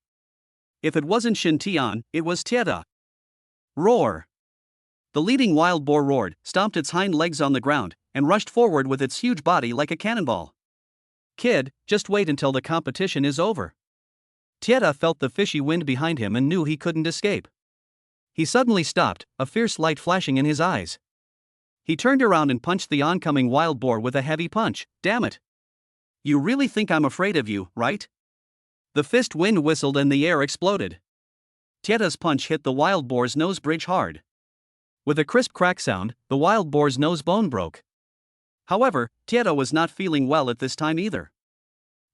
If it wasn't Shintian, it was Tieta. Roar! The leading wild boar roared, stomped its hind legs on the ground, and rushed forward with its huge body like a cannonball. Kid, just wait until the competition is over. Tieta felt the fishy wind behind him and knew he couldn't escape. He suddenly stopped, a fierce light flashing in his eyes. He turned around and punched the oncoming wild boar with a heavy punch. Damn it! You really think I'm afraid of you, right? The fist wind whistled and the air exploded. Tieta's punch hit the wild boar's nose bridge hard. With a crisp crack sound, the wild boar's nose bone broke. However, Tieta was not feeling well at this time either.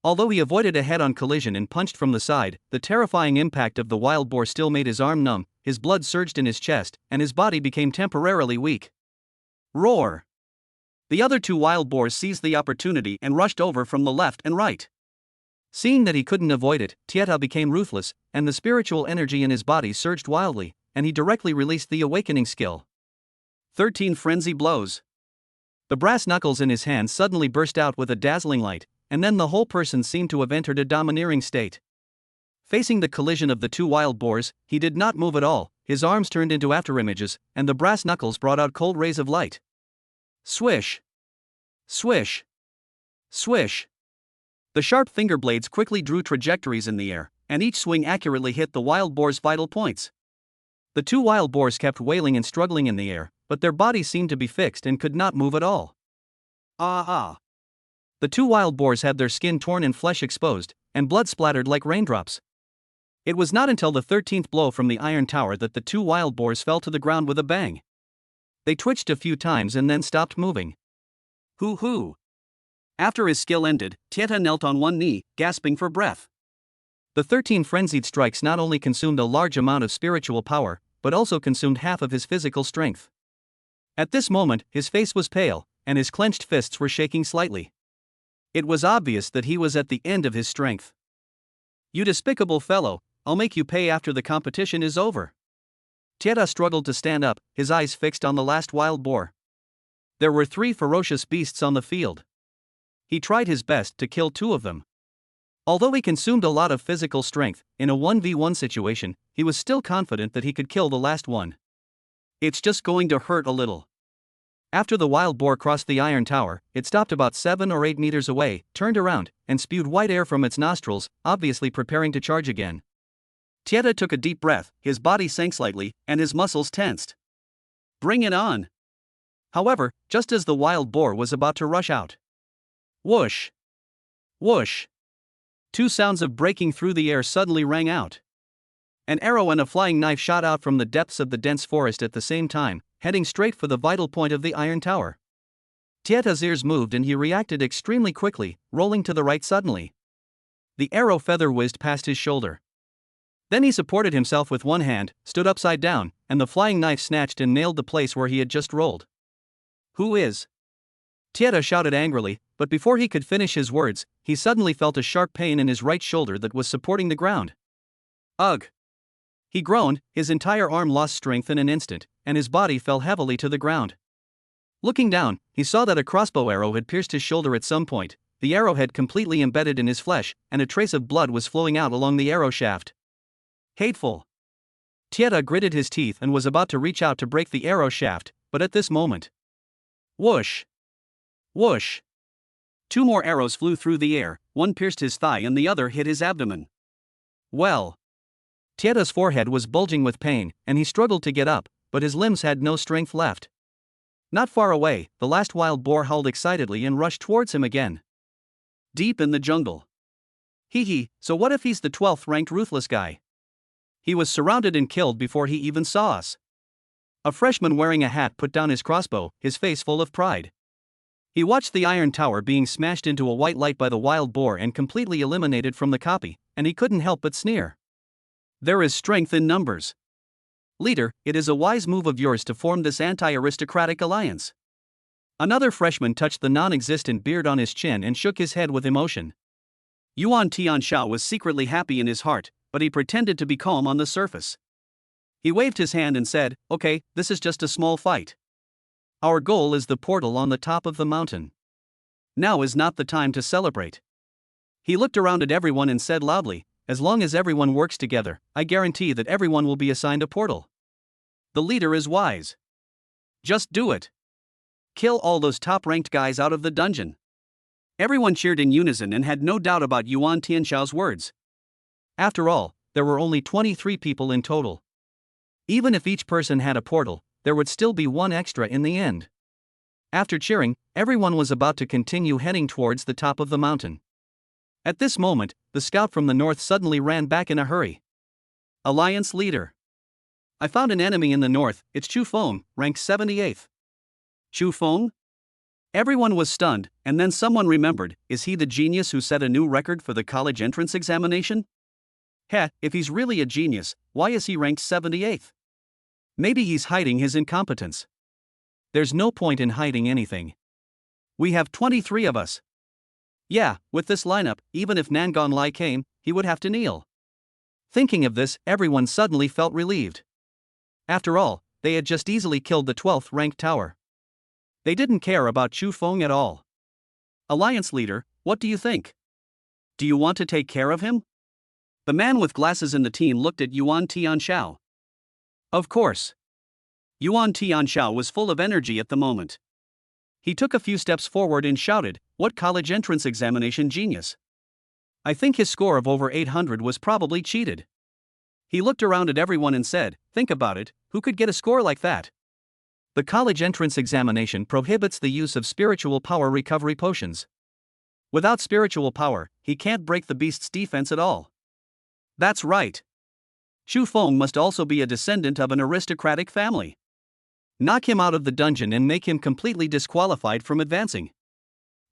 Although he avoided a head-on collision and punched from the side, the terrifying impact of the wild boar still made his arm numb, his blood surged in his chest, and his body became temporarily weak. Roar! The other two wild boars seized the opportunity and rushed over from the left and right. Seeing that he couldn't avoid it, Tieta became ruthless, and the spiritual energy in his body surged wildly, and he directly released the awakening skill. 13 Frenzy Blows. The brass knuckles in his hands suddenly burst out with a dazzling light, and then the whole person seemed to have entered a domineering state. Facing the collision of the two wild boars, he did not move at all, his arms turned into afterimages, and the brass knuckles brought out cold rays of light. Swish! Swish! Swish! The sharp finger blades quickly drew trajectories in the air, and each swing accurately hit the wild boar's vital points. The two wild boars kept wailing and struggling in the air, but their bodies seemed to be fixed and could not move at all. Ah! The two wild boars had their skin torn and flesh exposed, and blood splattered like raindrops. It was not until the 13th blow from the Iron Tower that the two wild boars fell to the ground with a bang. They twitched a few times and then stopped moving. Hoo! After his skill ended, Tieta knelt on one knee, gasping for breath. The 13 frenzied strikes not only consumed a large amount of spiritual power, but also consumed half of his physical strength. At this moment, his face was pale, and his clenched fists were shaking slightly. It was obvious that he was at the end of his strength. You despicable fellow, I'll make you pay after the competition is over. Tieta struggled to stand up, his eyes fixed on the last wild boar. There were 3 ferocious beasts on the field. He tried his best to kill 2 of them. Although he consumed a lot of physical strength, in a 1v1 situation, he was still confident that he could kill the last one. It's just going to hurt a little. After the wild boar crossed the Iron Tower, it stopped about 7 or 8 meters away, turned around, and spewed white air from its nostrils, obviously preparing to charge again. Tieta took a deep breath, his body sank slightly, and his muscles tensed. Bring it on! However, just as the wild boar was about to rush out. Whoosh! Whoosh! 2 sounds of breaking through the air suddenly rang out. An arrow and a flying knife shot out from the depths of the dense forest at the same time, heading straight for the vital point of the Iron Tower. Tieta's ears moved and he reacted extremely quickly, rolling to the right suddenly. The arrow feather whizzed past his shoulder. Then he supported himself with one hand, stood upside down, and the flying knife snatched and nailed the place where he had just rolled. Who is? Tieta shouted angrily, but before he could finish his words, he suddenly felt a sharp pain in his right shoulder that was supporting the ground. Ugh! He groaned, his entire arm lost strength in an instant, and his body fell heavily to the ground. Looking down, he saw that a crossbow arrow had pierced his shoulder at some point, the arrowhead completely embedded in his flesh, and a trace of blood was flowing out along the arrow shaft. Hateful! Tieta gritted his teeth and was about to reach out to break the arrow shaft, but at this moment. Whoosh! Whoosh! 2 more arrows flew through the air, one pierced his thigh and the other hit his abdomen. Well! Tieta's forehead was bulging with pain, and he struggled to get up, but his limbs had no strength left. Not far away, the last wild boar howled excitedly and rushed towards him again. Deep in the jungle. So what if he's the 12th ranked ruthless guy? He was surrounded and killed before he even saw us. A freshman wearing a hat put down his crossbow, his face full of pride. He watched the iron tower being smashed into a white light by the wild boar and completely eliminated from the copy, and he couldn't help but sneer. There is strength in numbers. Leader, it is a wise move of yours to form this anti-aristocratic alliance. Another freshman touched the non-existent beard on his chin and shook his head with emotion. Yuan Tianxiao was secretly happy in his heart, but he pretended to be calm on the surface. He waved his hand and said, "Okay, this is just a small fight. Our goal is the portal on the top of the mountain. Now is not the time to celebrate." He looked around at everyone and said loudly, "As long as everyone works together, I guarantee that everyone will be assigned a portal. The leader is wise. Just do it. Kill all those top-ranked guys out of the dungeon." Everyone cheered in unison and had no doubt about Yuan Tianxiao's words. After all, there were only 23 people in total. Even if each person had a portal, there would still be one extra in the end. After cheering, everyone was about to continue heading towards the top of the mountain. At this moment, the scout from the north suddenly ran back in a hurry. Alliance leader. I found an enemy in the north, it's Chu Feng, ranked 78th. Chu Feng? Everyone was stunned, and then someone remembered, is he the genius who set a new record for the college entrance examination? Heh, if he's really a genius, why is he ranked 78th? Maybe he's hiding his incompetence. There's no point in hiding anything. We have 23 of us. Yeah, with this lineup, even if Nangon Lai came, he would have to kneel. Thinking of this, everyone suddenly felt relieved. After all, they had just easily killed the 12th ranked tower. They didn't care about Chu Feng at all. Alliance leader, what do you think? Do you want to take care of him? The man with glasses in the team looked at Yuan Tianxiao. Of course. Yuan Tianxiao was full of energy at the moment. He took a few steps forward and shouted, "What college entrance examination genius? I think his score of over 800 was probably cheated." He looked around at everyone and said, "Think about it, who could get a score like that?" The college entrance examination prohibits the use of spiritual power recovery potions. Without spiritual power, he can't break the beast's defense at all. That's right. Chu Feng must also be a descendant of an aristocratic family. Knock him out of the dungeon and make him completely disqualified from advancing.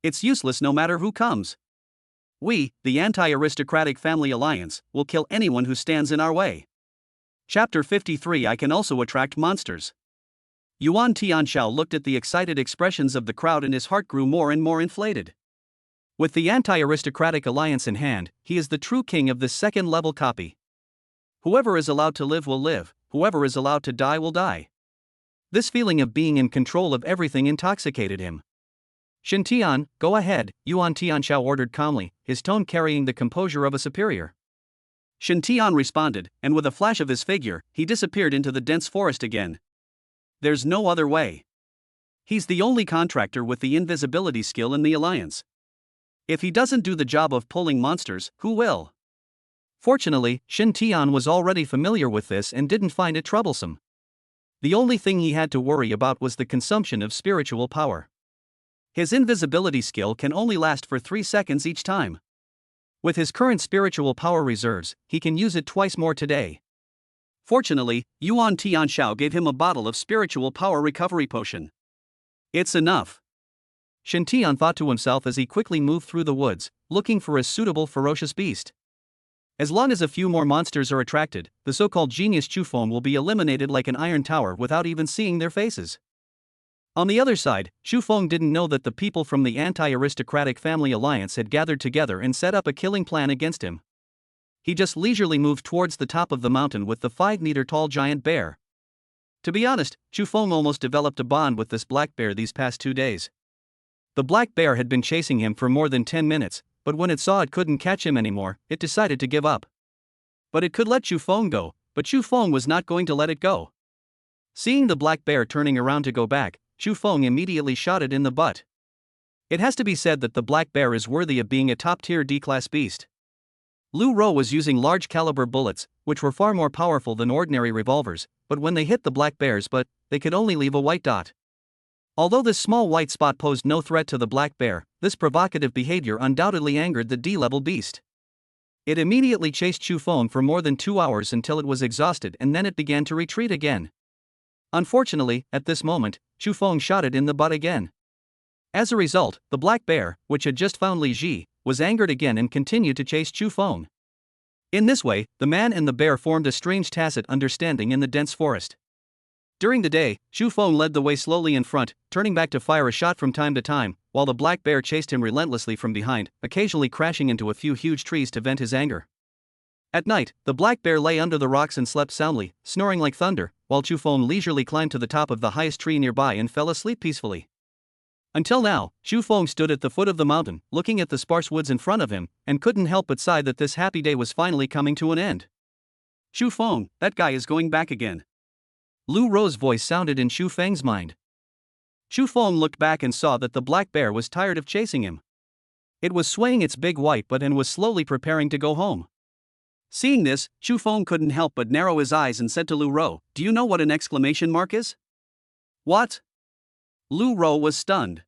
It's useless no matter who comes. We, the Anti-Aristocratic Family Alliance, will kill anyone who stands in our way. Chapter 53. I can also attract monsters. Yuan Tianxiao looked at the excited expressions of the crowd and his heart grew more and more inflated. With the Anti-Aristocratic Alliance in hand, he is the true king of this second-level copy. Whoever is allowed to live will live, whoever is allowed to die will die. This feeling of being in control of everything intoxicated him. "Shintian, go ahead," Yuan Tianxiao ordered calmly, his tone carrying the composure of a superior. Shintian responded, and with a flash of his figure, he disappeared into the dense forest again. There's no other way. He's the only contractor with the invisibility skill in the alliance. If he doesn't do the job of pulling monsters, who will? Fortunately, Shintian was already familiar with this and didn't find it troublesome. The only thing he had to worry about was the consumption of spiritual power. His invisibility skill can only last for 3 seconds each time. With his current spiritual power reserves, he can use it twice more today. Fortunately, Yuan Tianxiao gave him a bottle of spiritual power recovery potion. It's enough. Shintian thought to himself as he quickly moved through the woods, looking for a suitable ferocious beast. As long as a few more monsters are attracted, the so-called genius Chu Feng will be eliminated like an iron tower without even seeing their faces. On the other side, Chu Feng didn't know that the people from the Anti-Aristocratic Family Alliance had gathered together and set up a killing plan against him. He just leisurely moved towards the top of the mountain with the 5-meter-tall giant bear. To be honest, Chu Feng almost developed a bond with this black bear these past 2 days. The black bear had been chasing him for more than 10 minutes, but when it saw it couldn't catch him anymore, it decided to give up. But it could let Chu Feng go, but Chu Feng was not going to let it go. Seeing the black bear turning around to go back, Chu Feng immediately shot it in the butt. It has to be said that the black bear is worthy of being a top-tier D-class beast. Lu Ro was using large-caliber bullets, which were far more powerful than ordinary revolvers, but when they hit the black bear's butt, they could only leave a white dot. Although this small white spot posed no threat to the black bear, this provocative behavior undoubtedly angered the D-level beast. It immediately chased Chu Feng for more than 2 hours until it was exhausted, and then it began to retreat again. Unfortunately, at this moment, Chu Feng shot it in the butt again. As a result, the black bear, which had just found Li Ji, was angered again and continued to chase Chu Feng. In this way, the man and the bear formed a strange tacit understanding in the dense forest. During the day, Chu Feng led the way slowly in front, turning back to fire a shot from time to time, while the black bear chased him relentlessly from behind, occasionally crashing into a few huge trees to vent his anger. At night, the black bear lay under the rocks and slept soundly, snoring like thunder, while Chu Feng leisurely climbed to the top of the highest tree nearby and fell asleep peacefully. Until now, Chu Feng stood at the foot of the mountain, looking at the sparse woods in front of him, and couldn't help but sigh that this happy day was finally coming to an end. Chu Feng, that guy is going back again. Lu Ro's voice sounded in Chu Feng's mind. Chu Feng looked back and saw that the black bear was tired of chasing him. It was swaying its big white butt and was slowly preparing to go home. Seeing this, Chu Feng couldn't help but narrow his eyes and said to Lu Ro, "Do you know what an exclamation mark is?" "What?" Lu Ro was stunned.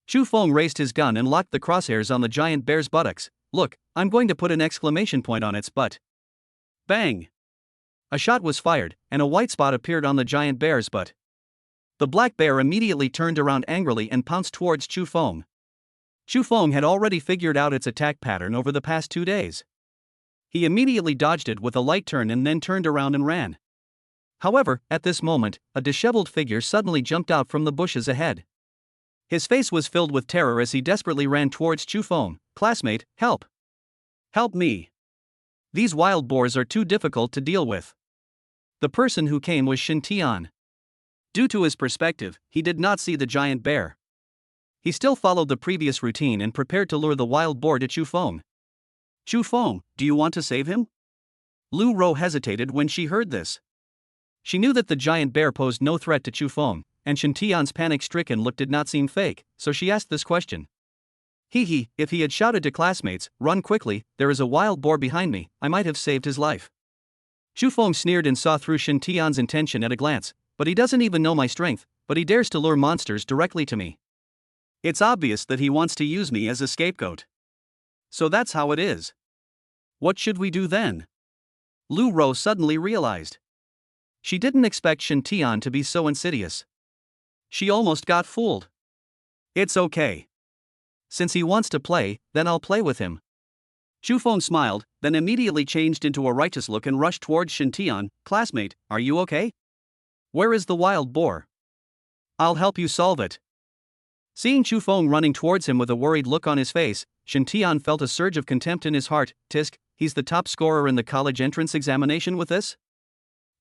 Chu Feng raised his gun and locked the crosshairs on the giant bear's buttocks. "Look, I'm going to put an exclamation point on its butt." Bang! A shot was fired, and a white spot appeared on the giant bear's butt. The black bear immediately turned around angrily and pounced towards Chu Feng. Chu Feng had already figured out its attack pattern over the past 2 days. He immediately dodged it with a light turn and then turned around and ran. However, at this moment, a disheveled figure suddenly jumped out from the bushes ahead. His face was filled with terror as he desperately ran towards Chu Feng. "Classmate, help! Help me! These wild boars are too difficult to deal with." The person who came was Shin Tian. Due to his perspective, he did not see the giant bear. He still followed the previous routine and prepared to lure the wild boar to Chu Feng. "Chu Feng, do you want to save him?" Lu Ro hesitated when she heard this. She knew that the giant bear posed no threat to Chu Feng, and Shin Tian's panic-stricken look did not seem fake, so she asked this question. If he had shouted to classmates, "Run quickly, there is a wild boar behind me," I might have saved his life. Chu Feng sneered and saw through Shin Tian's intention at a glance. "But he doesn't even know my strength, but he dares to lure monsters directly to me. It's obvious that he wants to use me as a scapegoat. So that's how it is. What should we do then?" Lu Ro suddenly realized. She didn't expect Shin Tian to be so insidious. She almost got fooled. "It's okay. Since he wants to play, then I'll play with him." Chu Feng smiled, then immediately changed into a righteous look and rushed towards Shin Tian. "Classmate, are you okay? Where is the wild boar? I'll help you solve it." Seeing Chu Feng running towards him with a worried look on his face, Shin Tian felt a surge of contempt in his heart. "Tisk, he's the top scorer in the college entrance examination with this?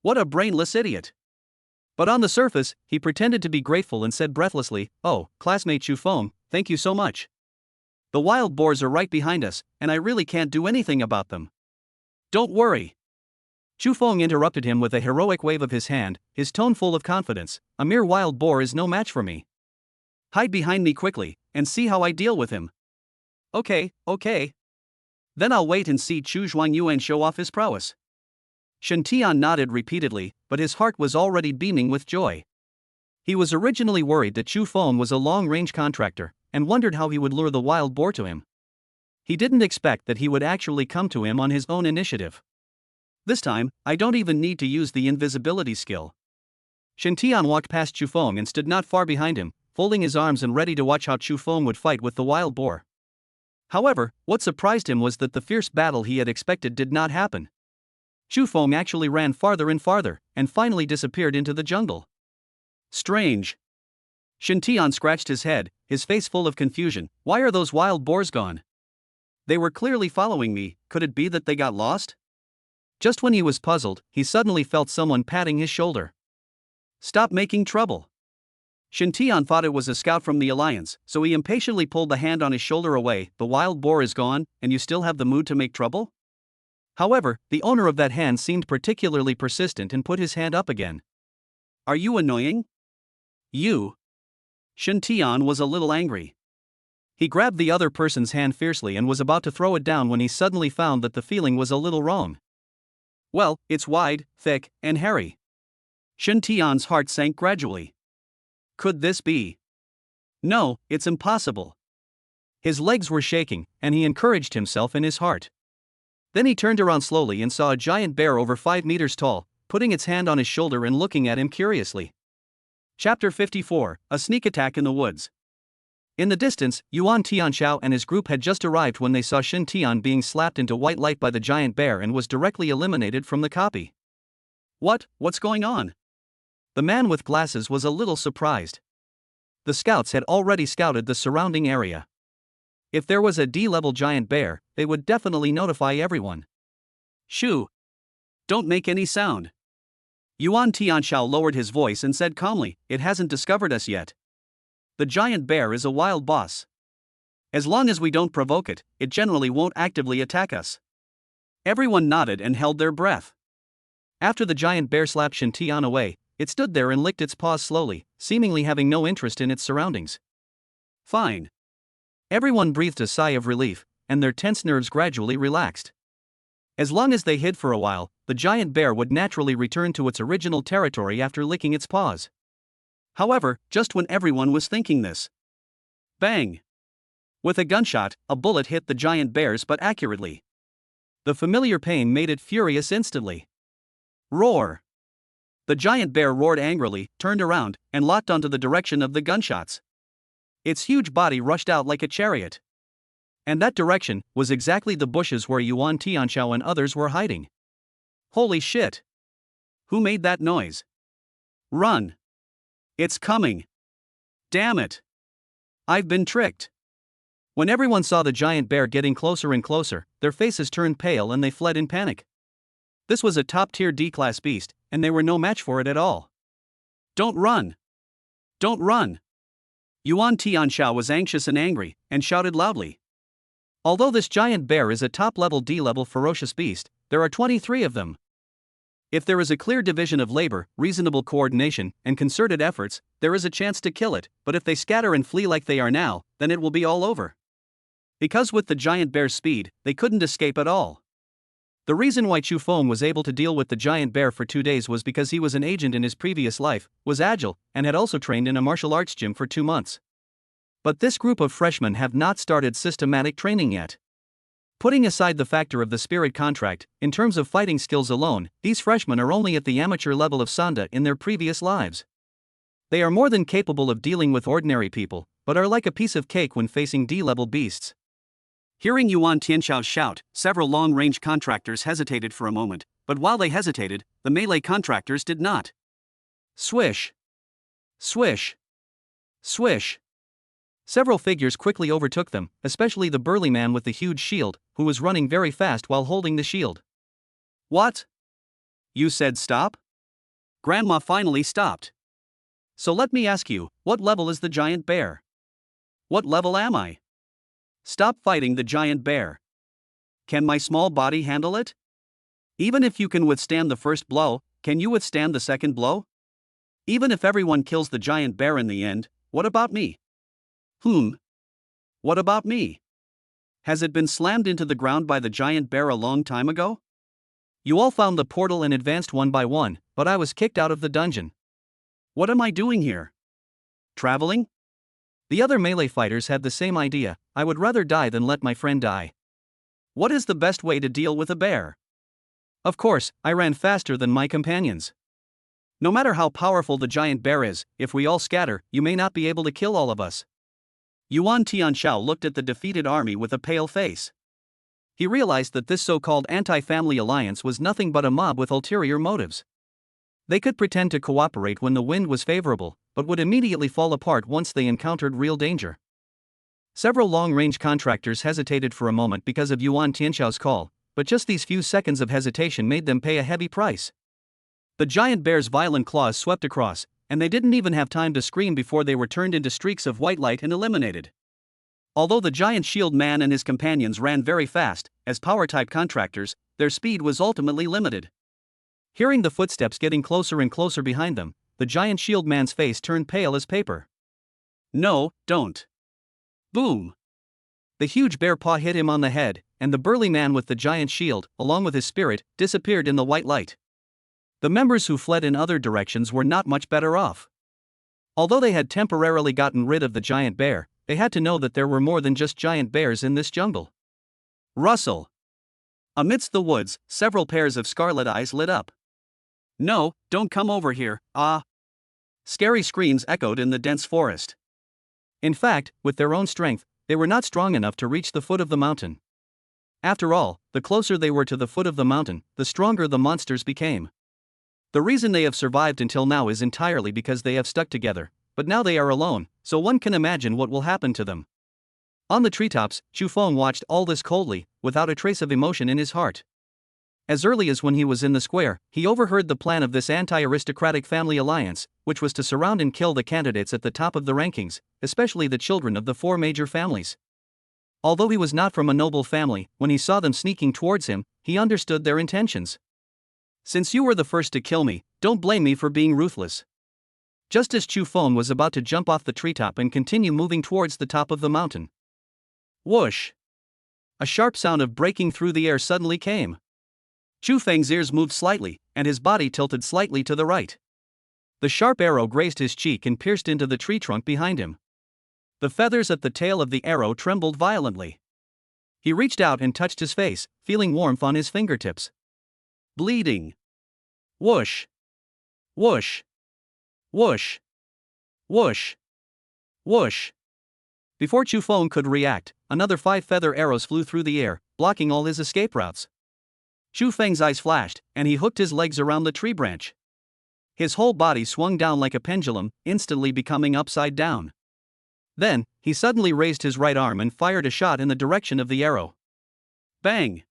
What a brainless idiot." But on the surface, he pretended to be grateful and said breathlessly, "Oh, classmate Chu Feng, thank you so much. The wild boars are right behind us, and I really can't do anything about them." "Don't worry." Chu Feng interrupted him with a heroic wave of his hand, his tone full of confidence. "A mere wild boar is no match for me. Hide behind me quickly, and see how I deal with him." Okay. Then I'll wait and see Chu Zhuangyuan show off his prowess." Shin Tian nodded repeatedly, but his heart was already beaming with joy. He was originally worried that Chu Feng was a long-range contractor, and wondered how he would lure the wild boar to him. He didn't expect that he would actually come to him on his own initiative. "This time, I don't even need to use the invisibility skill." Shin Tian walked past Chu Feng and stood not far behind him, folding his arms and ready to watch how Chu Feng would fight with the wild boar. However, what surprised him was that the fierce battle he had expected did not happen. Chu Feng actually ran farther and farther, and finally disappeared into the jungle. Strange. Shin Tian scratched his head, his face full of confusion. "Why are those wild boars gone? They were clearly following me. Could it be that they got lost?" Just when he was puzzled, he suddenly felt someone patting his shoulder. "Stop making trouble." Shin Tian thought it was a scout from the Alliance, so he impatiently pulled the hand on his shoulder away. "The wild boar is gone, and you still have the mood to make trouble?" However, the owner of that hand seemed particularly persistent and put his hand up again. "Are you annoying? You?" Shin Tian was a little angry. He grabbed the other person's hand fiercely and was about to throw it down when he suddenly found that the feeling was a little wrong. "Well, it's wide, thick, and hairy." Shin Tian's heart sank gradually. Could this be? No, it's impossible. His legs were shaking, and he encouraged himself in his heart. Then he turned around slowly and saw a giant bear over 5 meters tall, putting its hand on his shoulder and looking at him curiously. Chapter 54, A Sneak Attack in the Woods. In the distance, Yuan Tianxiao and his group had just arrived when they saw Shin Tian being slapped into white light by the giant bear and was directly eliminated from the copy. What's going on? The man with glasses was a little surprised. The scouts had already scouted the surrounding area. If there was a D-level giant bear, they would definitely notify everyone. Shoo! Don't make any sound. Yuan Tianxiao lowered his voice and said calmly, "It hasn't discovered us yet. The giant bear is a wild boss. As long as we don't provoke it, it generally won't actively attack us." Everyone nodded and held their breath. After the giant bear slapped Shin Tian away, it stood there and licked its paws slowly, seemingly having no interest in its surroundings. Fine. Everyone breathed a sigh of relief, and their tense nerves gradually relaxed. As long as they hid for a while, the giant bear would naturally return to its original territory after licking its paws. However, just when everyone was thinking this, bang! With a gunshot, a bullet hit the giant bear's butt accurately. The familiar pain made it furious instantly. Roar! The giant bear roared angrily, turned around, and locked onto the direction of the gunshots. Its huge body rushed out like a chariot. And that direction was exactly the bushes where Yuan Tianxiao and others were hiding. Holy shit! Who made that noise? Run! It's coming! Damn it! I've been tricked! When everyone saw the giant bear getting closer and closer, their faces turned pale and they fled in panic. This was a top-tier D-class beast, and they were no match for it at all. Don't run! Don't run! Yuan Tianxiao was anxious and angry, and shouted loudly. Although this giant bear is a top-level D-level ferocious beast, there are 23 of them. If there is a clear division of labor, reasonable coordination, and concerted efforts, there is a chance to kill it, but if they scatter and flee like they are now, then it will be all over. Because with the giant bear's speed, they couldn't escape at all. The reason why Chu Feng was able to deal with the giant bear for 2 days was because he was an agent in his previous life, was agile, and had also trained in a martial arts gym for 2 months. But this group of freshmen have not started systematic training yet. Putting aside the factor of the spirit contract, in terms of fighting skills alone, these freshmen are only at the amateur level of Sanda in their previous lives. They are more than capable of dealing with ordinary people, but are like a piece of cake when facing D-level beasts. Hearing Yuan Tianxiao's shout, several long-range contractors hesitated for a moment, but while they hesitated, the melee contractors did not. Swish! Swish! Swish! Several figures quickly overtook them, especially the burly man with the huge shield, who was running very fast while holding the shield. What? You said stop? Grandma finally stopped. So let me ask you, what level is the giant bear? What level am I? Stop fighting the giant bear. Can my small body handle it? Even if you can withstand the first blow, can you withstand the second blow? Even if everyone kills the giant bear in the end, what about me? What about me? Has it been slammed into the ground by the giant bear a long time ago? You all found the portal and advanced one by one, but I was kicked out of the dungeon. What am I doing here? Traveling? The other melee fighters had the same idea. I would rather die than let my friend die. What is the best way to deal with a bear? Of course, I ran faster than my companions. No matter how powerful the giant bear is, if we all scatter, you may not be able to kill all of us. Yuan Tianxiao looked at the defeated army with a pale face. He realized that this so-called anti-family alliance was nothing but a mob with ulterior motives. They could pretend to cooperate when the wind was favorable, but would immediately fall apart once they encountered real danger. Several long-range contractors hesitated for a moment because of Yuan Tianxiao's call, but just these few seconds of hesitation made them pay a heavy price. The giant bear's violent claws swept across, and they didn't even have time to scream before they were turned into streaks of white light and eliminated. Although the giant shield man and his companions ran very fast, as power-type contractors, their speed was ultimately limited. Hearing the footsteps getting closer and closer behind them, the giant shield man's face turned pale as paper. No, don't. Boom! The huge bear paw hit him on the head, and the burly man with the giant shield, along with his spirit, disappeared in the white light. The members who fled in other directions were not much better off. Although they had temporarily gotten rid of the giant bear, they had to know that there were more than just giant bears in this jungle. Rustle! Amidst the woods, several pairs of scarlet eyes lit up. No, don't come over here, ah! Scary screams echoed in the dense forest. In fact, with their own strength, they were not strong enough to reach the foot of the mountain. After all, the closer they were to the foot of the mountain, the stronger the monsters became. The reason they have survived until now is entirely because they have stuck together, but now they are alone, so one can imagine what will happen to them. On the treetops, Chu Feng watched all this coldly, without a trace of emotion in his heart. As early as when he was in the square, he overheard the plan of this anti-aristocratic family alliance, which was to surround and kill the candidates at the top of the rankings, especially the children of the four major families. Although he was not from a noble family, when he saw them sneaking towards him, he understood their intentions. Since you were the first to kill me, don't blame me for being ruthless. Just as Chu Feng was about to jump off the treetop and continue moving towards the top of the mountain. Whoosh! A sharp sound of breaking through the air suddenly came. Chu Feng's ears moved slightly, and his body tilted slightly to the right. The sharp arrow grazed his cheek and pierced into the tree trunk behind him. The feathers at the tail of the arrow trembled violently. He reached out and touched his face, feeling warmth on his fingertips. Bleeding. Whoosh! Whoosh! Whoosh! Whoosh! Whoosh! Before Chu Feng could react, another 5 feather arrows flew through the air, blocking all his escape routes. Chu Feng's eyes flashed, and he hooked his legs around the tree branch. His whole body swung down like a pendulum, instantly becoming upside down. Then, he suddenly raised his right arm and fired a shot in the direction of the arrow. Bang!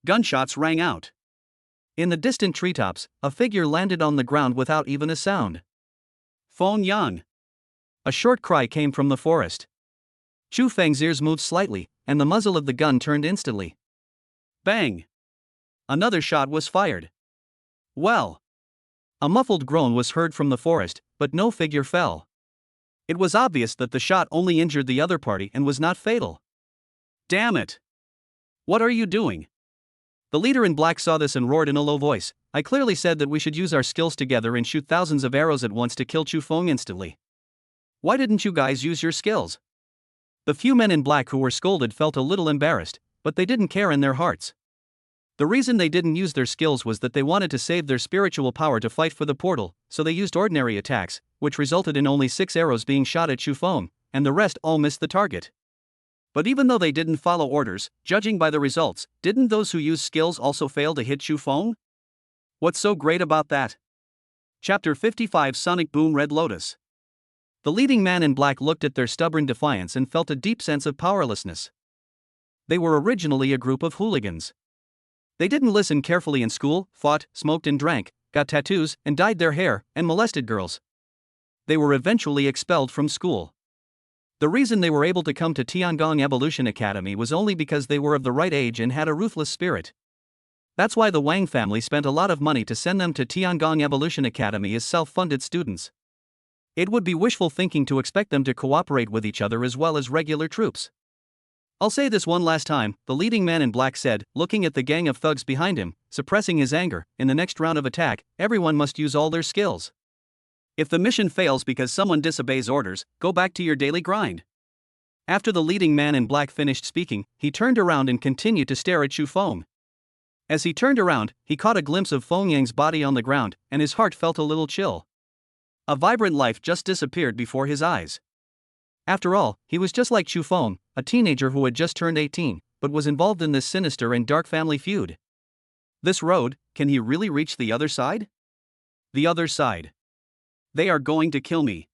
Gunshots rang out. In the distant treetops, a figure landed on the ground without even a sound. Feng Yan! A short cry came from the forest. Chu Feng's ears moved slightly, and the muzzle of the gun turned instantly. Bang! Another shot was fired. Well! A muffled groan was heard from the forest, but no figure fell. It was obvious that the shot only injured the other party and was not fatal. Damn it! What are you doing? The leader in black saw this and roared in a low voice. I clearly said that we should use our skills together and shoot thousands of arrows at once to kill Chu Feng instantly. Why didn't you guys use your skills? The few men in black who were scolded felt a little embarrassed, but they didn't care in their hearts. The reason they didn't use their skills was that they wanted to save their spiritual power to fight for the portal, so they used ordinary attacks, which resulted in only 6 arrows being shot at Chu Feng, and the rest all missed the target. But even though they didn't follow orders, judging by the results, didn't those who used skills also fail to hit Chu Feng? What's so great about that? Chapter 55 Sonic Boom Red Lotus. The leading man in black looked at their stubborn defiance and felt a deep sense of powerlessness. They were originally a group of hooligans. They didn't listen carefully in school, fought, smoked and drank, got tattoos, and dyed their hair, and molested girls. They were eventually expelled from school. The reason they were able to come to Tiangong Evolution Academy was only because they were of the right age and had a ruthless spirit. That's why the Wang family spent a lot of money to send them to Tiangong Evolution Academy as self-funded students. It would be wishful thinking to expect them to cooperate with each other as well as regular troops. I'll say this one last time, the leading man in black said, looking at the gang of thugs behind him, suppressing his anger. In the next round of attack, everyone must use all their skills. If the mission fails because someone disobeys orders, go back to your daily grind. After the leading man in black finished speaking, he turned around and continued to stare at Chu Feng. As he turned around, he caught a glimpse of Feng Yang's body on the ground, and his heart felt a little chill. A vibrant life just disappeared before his eyes. After all, he was just like Chu Feng, a teenager who had just turned 18, but was involved in this sinister and dark family feud. This road, can he really reach the other side? The other side. They are going to kill me.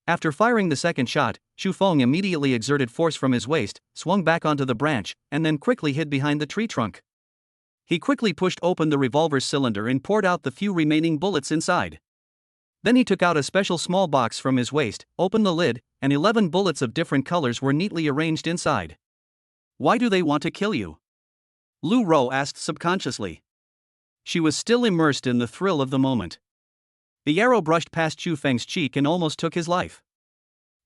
After firing the second shot, Chu Feng immediately exerted force from his waist, swung back onto the branch, and then quickly hid behind the tree trunk. He quickly pushed open the revolver's cylinder and poured out the few remaining bullets inside. Then he took out a special small box from his waist, opened the lid, and 11 bullets of different colors were neatly arranged inside. Why do they want to kill you? Lu Ro asked subconsciously. She was still immersed in the thrill of the moment. The arrow brushed past Chu Feng's cheek and almost took his life.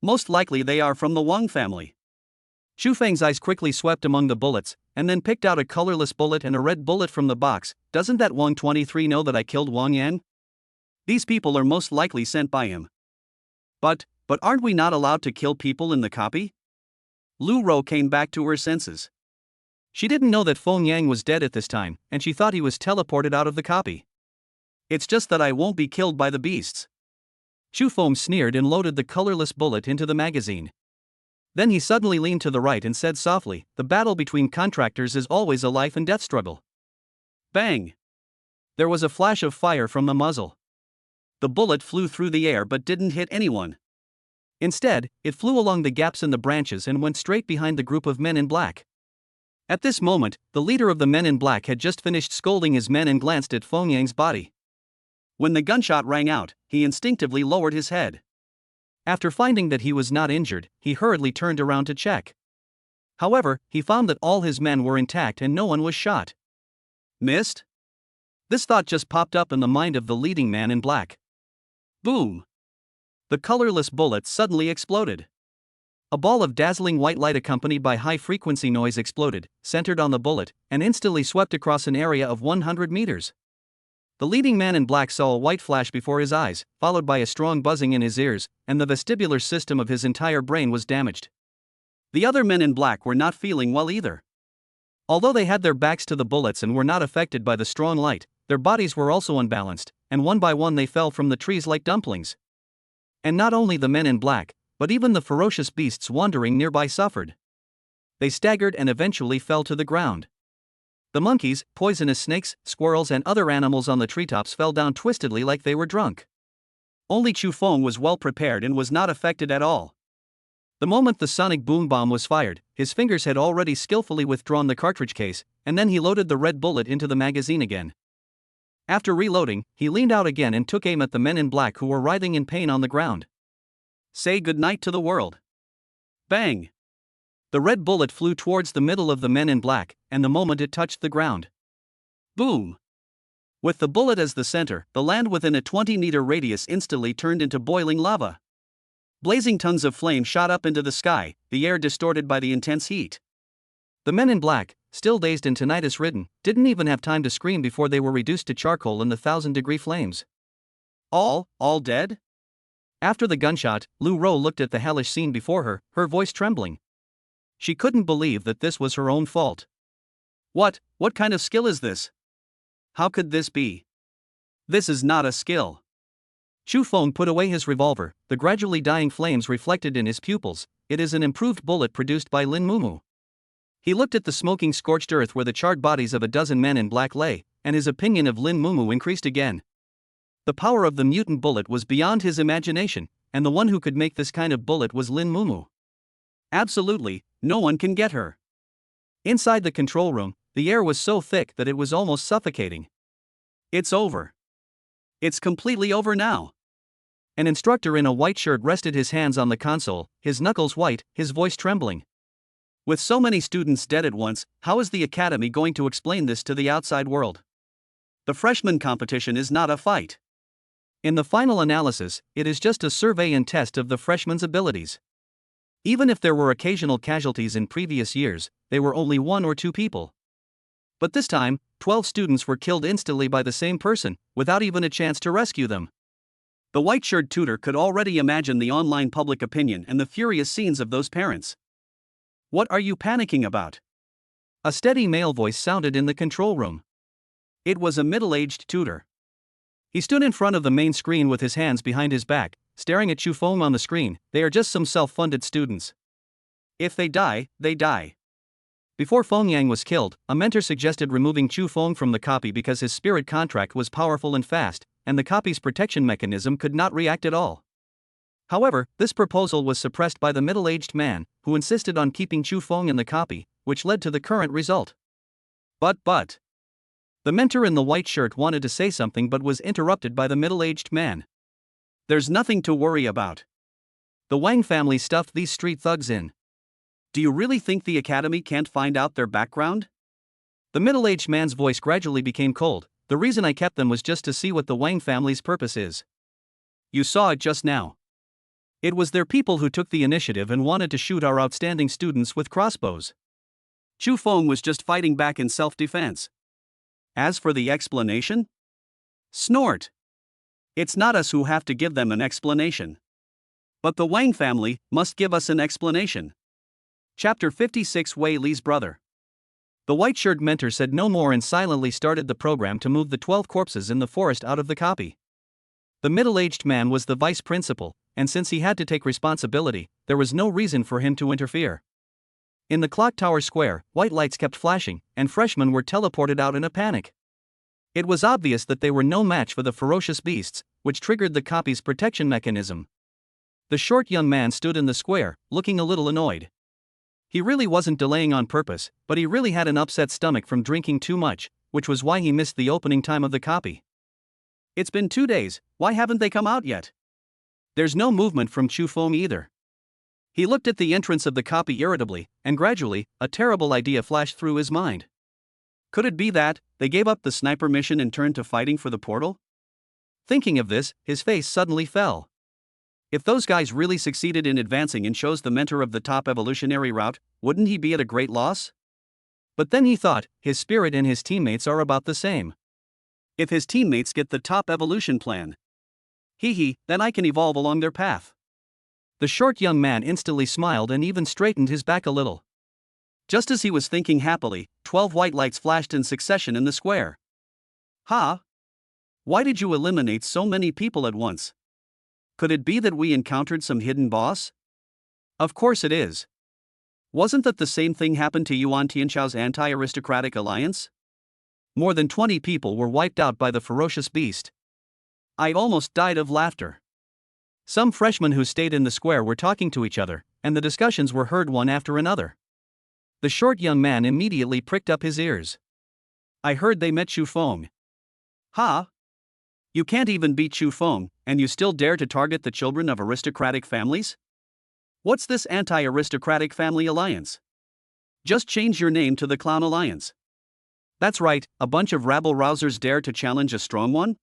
Most likely they are from the Wang family. Chu Feng's eyes quickly swept among the bullets, and then picked out a colorless bullet and a red bullet from the box. Doesn't that Wang 23 know that I killed Wang Yan? These people are most likely sent by him. But aren't we not allowed to kill people in the copy? Lu Ro came back to her senses. She didn't know that Feng Yang was dead at this time, and she thought he was teleported out of the copy. It's just that I won't be killed by the beasts. Chu Feng sneered and loaded the colorless bullet into the magazine. Then he suddenly leaned to the right and said softly, "The battle between contractors is always a life and death struggle." Bang! There was a flash of fire from the muzzle. The bullet flew through the air but didn't hit anyone. Instead, it flew along the gaps in the branches and went straight behind the group of men in black. At this moment, the leader of the men in black had just finished scolding his men and glanced at Feng Yang's body. When the gunshot rang out, he instinctively lowered his head. After finding that he was not injured, he hurriedly turned around to check. However, he found that all his men were intact and no one was shot. Missed? This thought just popped up in the mind of the leading man in black. Boom! The colorless bullet suddenly exploded. A ball of dazzling white light accompanied by high-frequency noise exploded, centered on the bullet, and instantly swept across an area of 100 meters. The leading man in black saw a white flash before his eyes, followed by a strong buzzing in his ears, and the vestibular system of his entire brain was damaged. The other men in black were not feeling well either. Although they had their backs to the bullets and were not affected by the strong light, their bodies were also unbalanced, and one by one they fell from the trees like dumplings. And not only the men in black, but even the ferocious beasts wandering nearby suffered. They staggered and eventually fell to the ground. The monkeys, poisonous snakes, squirrels and other animals on the treetops fell down twistedly like they were drunk. Only Chu Feng was well prepared and was not affected at all. The moment the sonic boom bomb was fired, his fingers had already skillfully withdrawn the cartridge case, and then he loaded the red bullet into the magazine again. After reloading, he leaned out again and took aim at the men in black who were writhing in pain on the ground. Say goodnight to the world. Bang! The red bullet flew towards the middle of the men in black, and the moment it touched the ground. Boom! With the bullet as the center, the land within a 20-meter radius instantly turned into boiling lava. Blazing tongues of flame shot up into the sky, the air distorted by the intense heat. The men in black, still dazed and tinnitus-ridden, didn't even have time to scream before they were reduced to charcoal in the 1,000-degree flames. All dead? After the gunshot, Lu Ro looked at the hellish scene before her, her voice trembling. She couldn't believe that this was her own fault. What kind of skill is this? How could this be? This is not a skill. Chu Feng put away his revolver, the gradually dying flames reflected in his pupils. It is an improved bullet produced by Lin Mumu. He looked at the smoking scorched earth where the charred bodies of a dozen men in black lay, and his opinion of Lin Mumu increased again. The power of the mutant bullet was beyond his imagination, and the one who could make this kind of bullet was Lin Mumu. Absolutely, no one can get her. Inside the control room, the air was so thick that it was almost suffocating. It's over. It's completely over now. An instructor in a white shirt rested his hands on the console, his knuckles white, his voice trembling. With so many students dead at once, how is the academy going to explain this to the outside world? The freshman competition is not a fight. In the final analysis, it is just a survey and test of the freshmen's abilities. Even if there were occasional casualties in previous years, they were only 1 or 2 people. But this time, 12 students were killed instantly by the same person, without even a chance to rescue them. The white-shirt tutor could already imagine the online public opinion and the furious scenes of those parents. What are you panicking about? A steady male voice sounded in the control room. It was a middle-aged tutor. He stood in front of the main screen with his hands behind his back, staring at Chu Feng on the screen. They are just some self-funded students. If they die, they die. Before Feng Yang was killed, a mentor suggested removing Chu Feng from the copy because his spirit contract was powerful and fast, and the copy's protection mechanism could not react at all. However, this proposal was suppressed by the middle-aged man, who insisted on keeping Chu Feng in the copy, which led to the current result. But. The mentor in the white shirt wanted to say something but was interrupted by the middle-aged man. There's nothing to worry about. The Wang family stuffed these street thugs in. Do you really think the academy can't find out their background? The middle-aged man's voice gradually became cold. The reason I kept them was just to see what the Wang family's purpose is. You saw it just now. It was their people who took the initiative and wanted to shoot our outstanding students with crossbows. Chu Feng was just fighting back in self-defense. As for the explanation? Snort. It's not us who have to give them an explanation. But the Wang family must give us an explanation. Chapter 56 Wei Li's brother. The white-shirt mentor said no more and silently started the program to move the 12 corpses in the forest out of the copy. The middle-aged man was the vice principal, and since he had to take responsibility, there was no reason for him to interfere. In the clock tower square, white lights kept flashing, and freshmen were teleported out in a panic. It was obvious that they were no match for the ferocious beasts, which triggered the copy's protection mechanism. The short young man stood in the square, looking a little annoyed. He really wasn't delaying on purpose, but he really had an upset stomach from drinking too much, which was why he missed the opening time of the copy. It's been 2 days, why haven't they come out yet? There's no movement from Chu Feng either. He looked at the entrance of the copy irritably, and gradually, a terrible idea flashed through his mind. Could it be that they gave up the sniper mission and turned to fighting for the portal? Thinking of this, his face suddenly fell. If those guys really succeeded in advancing and chose the mentor of the top evolutionary route, wouldn't he be at a great loss? But then he thought, his spirit and his teammates are about the same. If his teammates get the top evolution plan, then I can evolve along their path. The short young man instantly smiled and even straightened his back a little. Just as he was thinking happily, 12 white lights flashed in succession in the square. Ha! Why did you eliminate so many people at once? Could it be that we encountered some hidden boss? Of course it is. Wasn't that the same thing happened to Yuan Tianchao's anti-aristocratic alliance? More than 20 people were wiped out by the ferocious beast. I almost died of laughter. Some freshmen who stayed in the square were talking to each other, and the discussions were heard one after another. The short young man immediately pricked up his ears. I heard they met Chu Feng. Ha! You can't even beat Chu Feng, and you still dare to target the children of aristocratic families? What's this anti-aristocratic family alliance? Just change your name to the Clown Alliance. That's right, a bunch of rabble-rousers dare to challenge a strong one?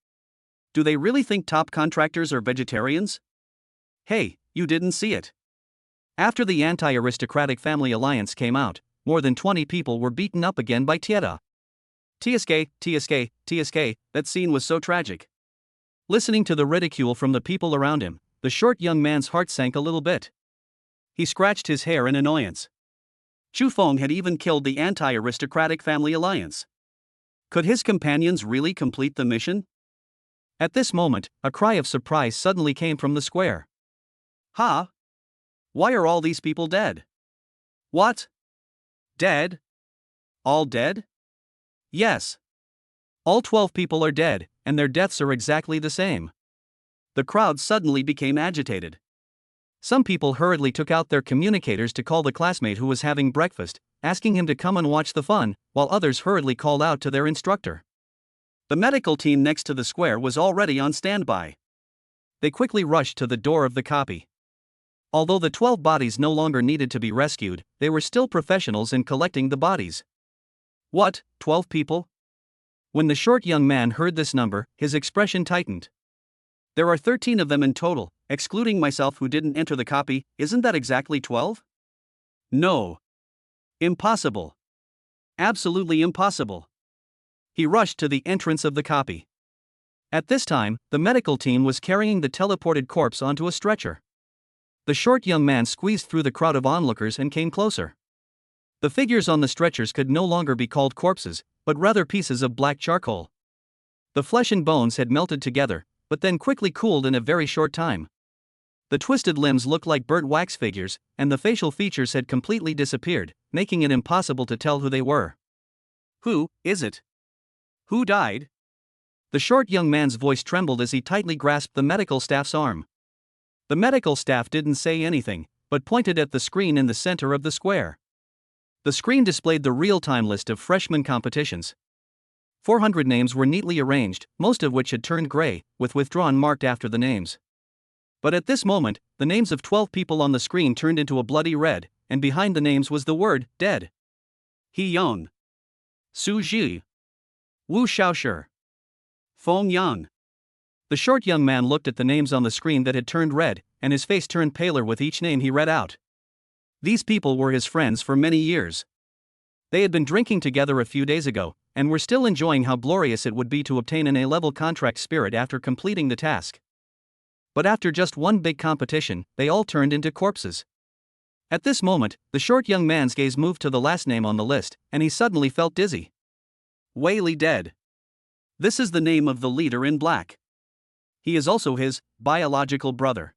Do they really think top contractors are vegetarians? Hey, you didn't see it. After the anti-aristocratic family alliance came out, more than 20 people were beaten up again by Tieta. TSK, that scene was so tragic. Listening to the ridicule from the people around him, the short young man's heart sank a little bit. He scratched his hair in annoyance. Chu Feng had even killed the anti-aristocratic family alliance. Could his companions really complete the mission? At this moment, a cry of surprise suddenly came from the square. Ha! Why are all these people dead? What? Dead? All dead? Yes. All 12 people are dead, and their deaths are exactly the same. The crowd suddenly became agitated. Some people hurriedly took out their communicators to call the classmate who was having breakfast, asking him to come and watch the fun, while others hurriedly called out to their instructor. The medical team next to the square was already on standby. They quickly rushed to the door of the copy. Although the 12 bodies no longer needed to be rescued, they were still professionals in collecting the bodies. What, 12 people? When the short young man heard this number, his expression tightened. There are 13 of them in total, excluding myself who didn't enter the copy, isn't that exactly 12? No. Impossible. Absolutely impossible. He rushed to the entrance of the copy. At this time, the medical team was carrying the teleported corpse onto a stretcher. The short young man squeezed through the crowd of onlookers and came closer. The figures on the stretchers could no longer be called corpses, but rather pieces of black charcoal. The flesh and bones had melted together, but then quickly cooled in a very short time. The twisted limbs looked like burnt wax figures, and the facial features had completely disappeared, making it impossible to tell who they were. Who is it? Who died? The short young man's voice trembled as he tightly grasped the medical staff's arm. The medical staff didn't say anything, but pointed at the screen in the center of the square. The screen displayed the real-time list of freshman competitions. 400 names were neatly arranged, most of which had turned gray, with withdrawn marked after the names. But at this moment, the names of 12 people on the screen turned into a bloody red, and behind the names was the word, dead. He Yong. Su Ji. Wu Xiaoshi. Feng Yang. The short young man looked at the names on the screen that had turned red, and his face turned paler with each name he read out. These people were his friends for many years. They had been drinking together a few days ago, and were still enjoying how glorious it would be to obtain an A-level contract spirit after completing the task. But after just one big competition, they all turned into corpses. At this moment, the short young man's gaze moved to the last name on the list, and he suddenly felt dizzy. Wei Li dead. This is the name of the leader in black. He is also his biological brother.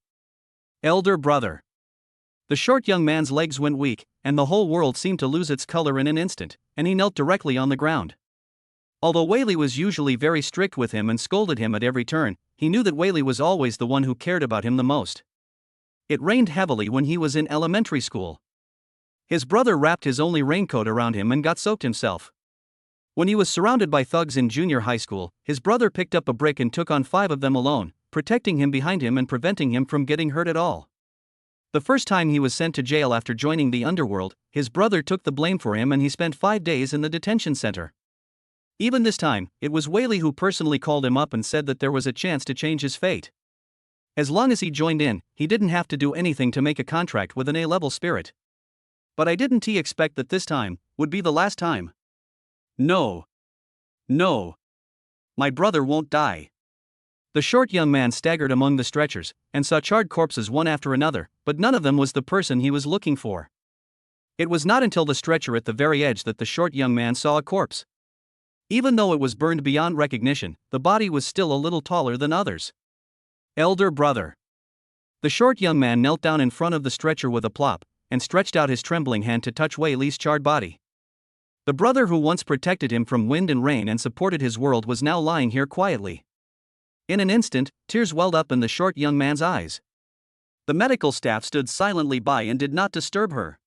Elder brother. The short young man's legs went weak, and the whole world seemed to lose its color in an instant, and he knelt directly on the ground. Although Wei Li was usually very strict with him and scolded him at every turn, he knew that Wei Li was always the one who cared about him the most. It rained heavily when he was in elementary school. His brother wrapped his only raincoat around him and got soaked himself. When he was surrounded by thugs in junior high school, his brother picked up a brick and took on 5 of them alone, protecting him behind him and preventing him from getting hurt at all. The first time he was sent to jail after joining the underworld, his brother took the blame for him and he spent 5 days in the detention center. Even this time, it was Wei Li who personally called him up and said that there was a chance to change his fate. As long as he joined in, he didn't have to do anything to make a contract with an A-level spirit. But I didn't expect that this time would be the last time. No. No. My brother won't die. The short young man staggered among the stretchers and saw charred corpses one after another, but none of them was the person he was looking for. It was not until the stretcher at the very edge that the short young man saw a corpse. Even though it was burned beyond recognition, the body was still a little taller than others. Elder brother. The short young man knelt down in front of the stretcher with a plop, and stretched out his trembling hand to touch Wei Li's charred body. The brother who once protected him from wind and rain and supported his world was now lying here quietly. In an instant, tears welled up in the short young man's eyes. The medical staff stood silently by and did not disturb her.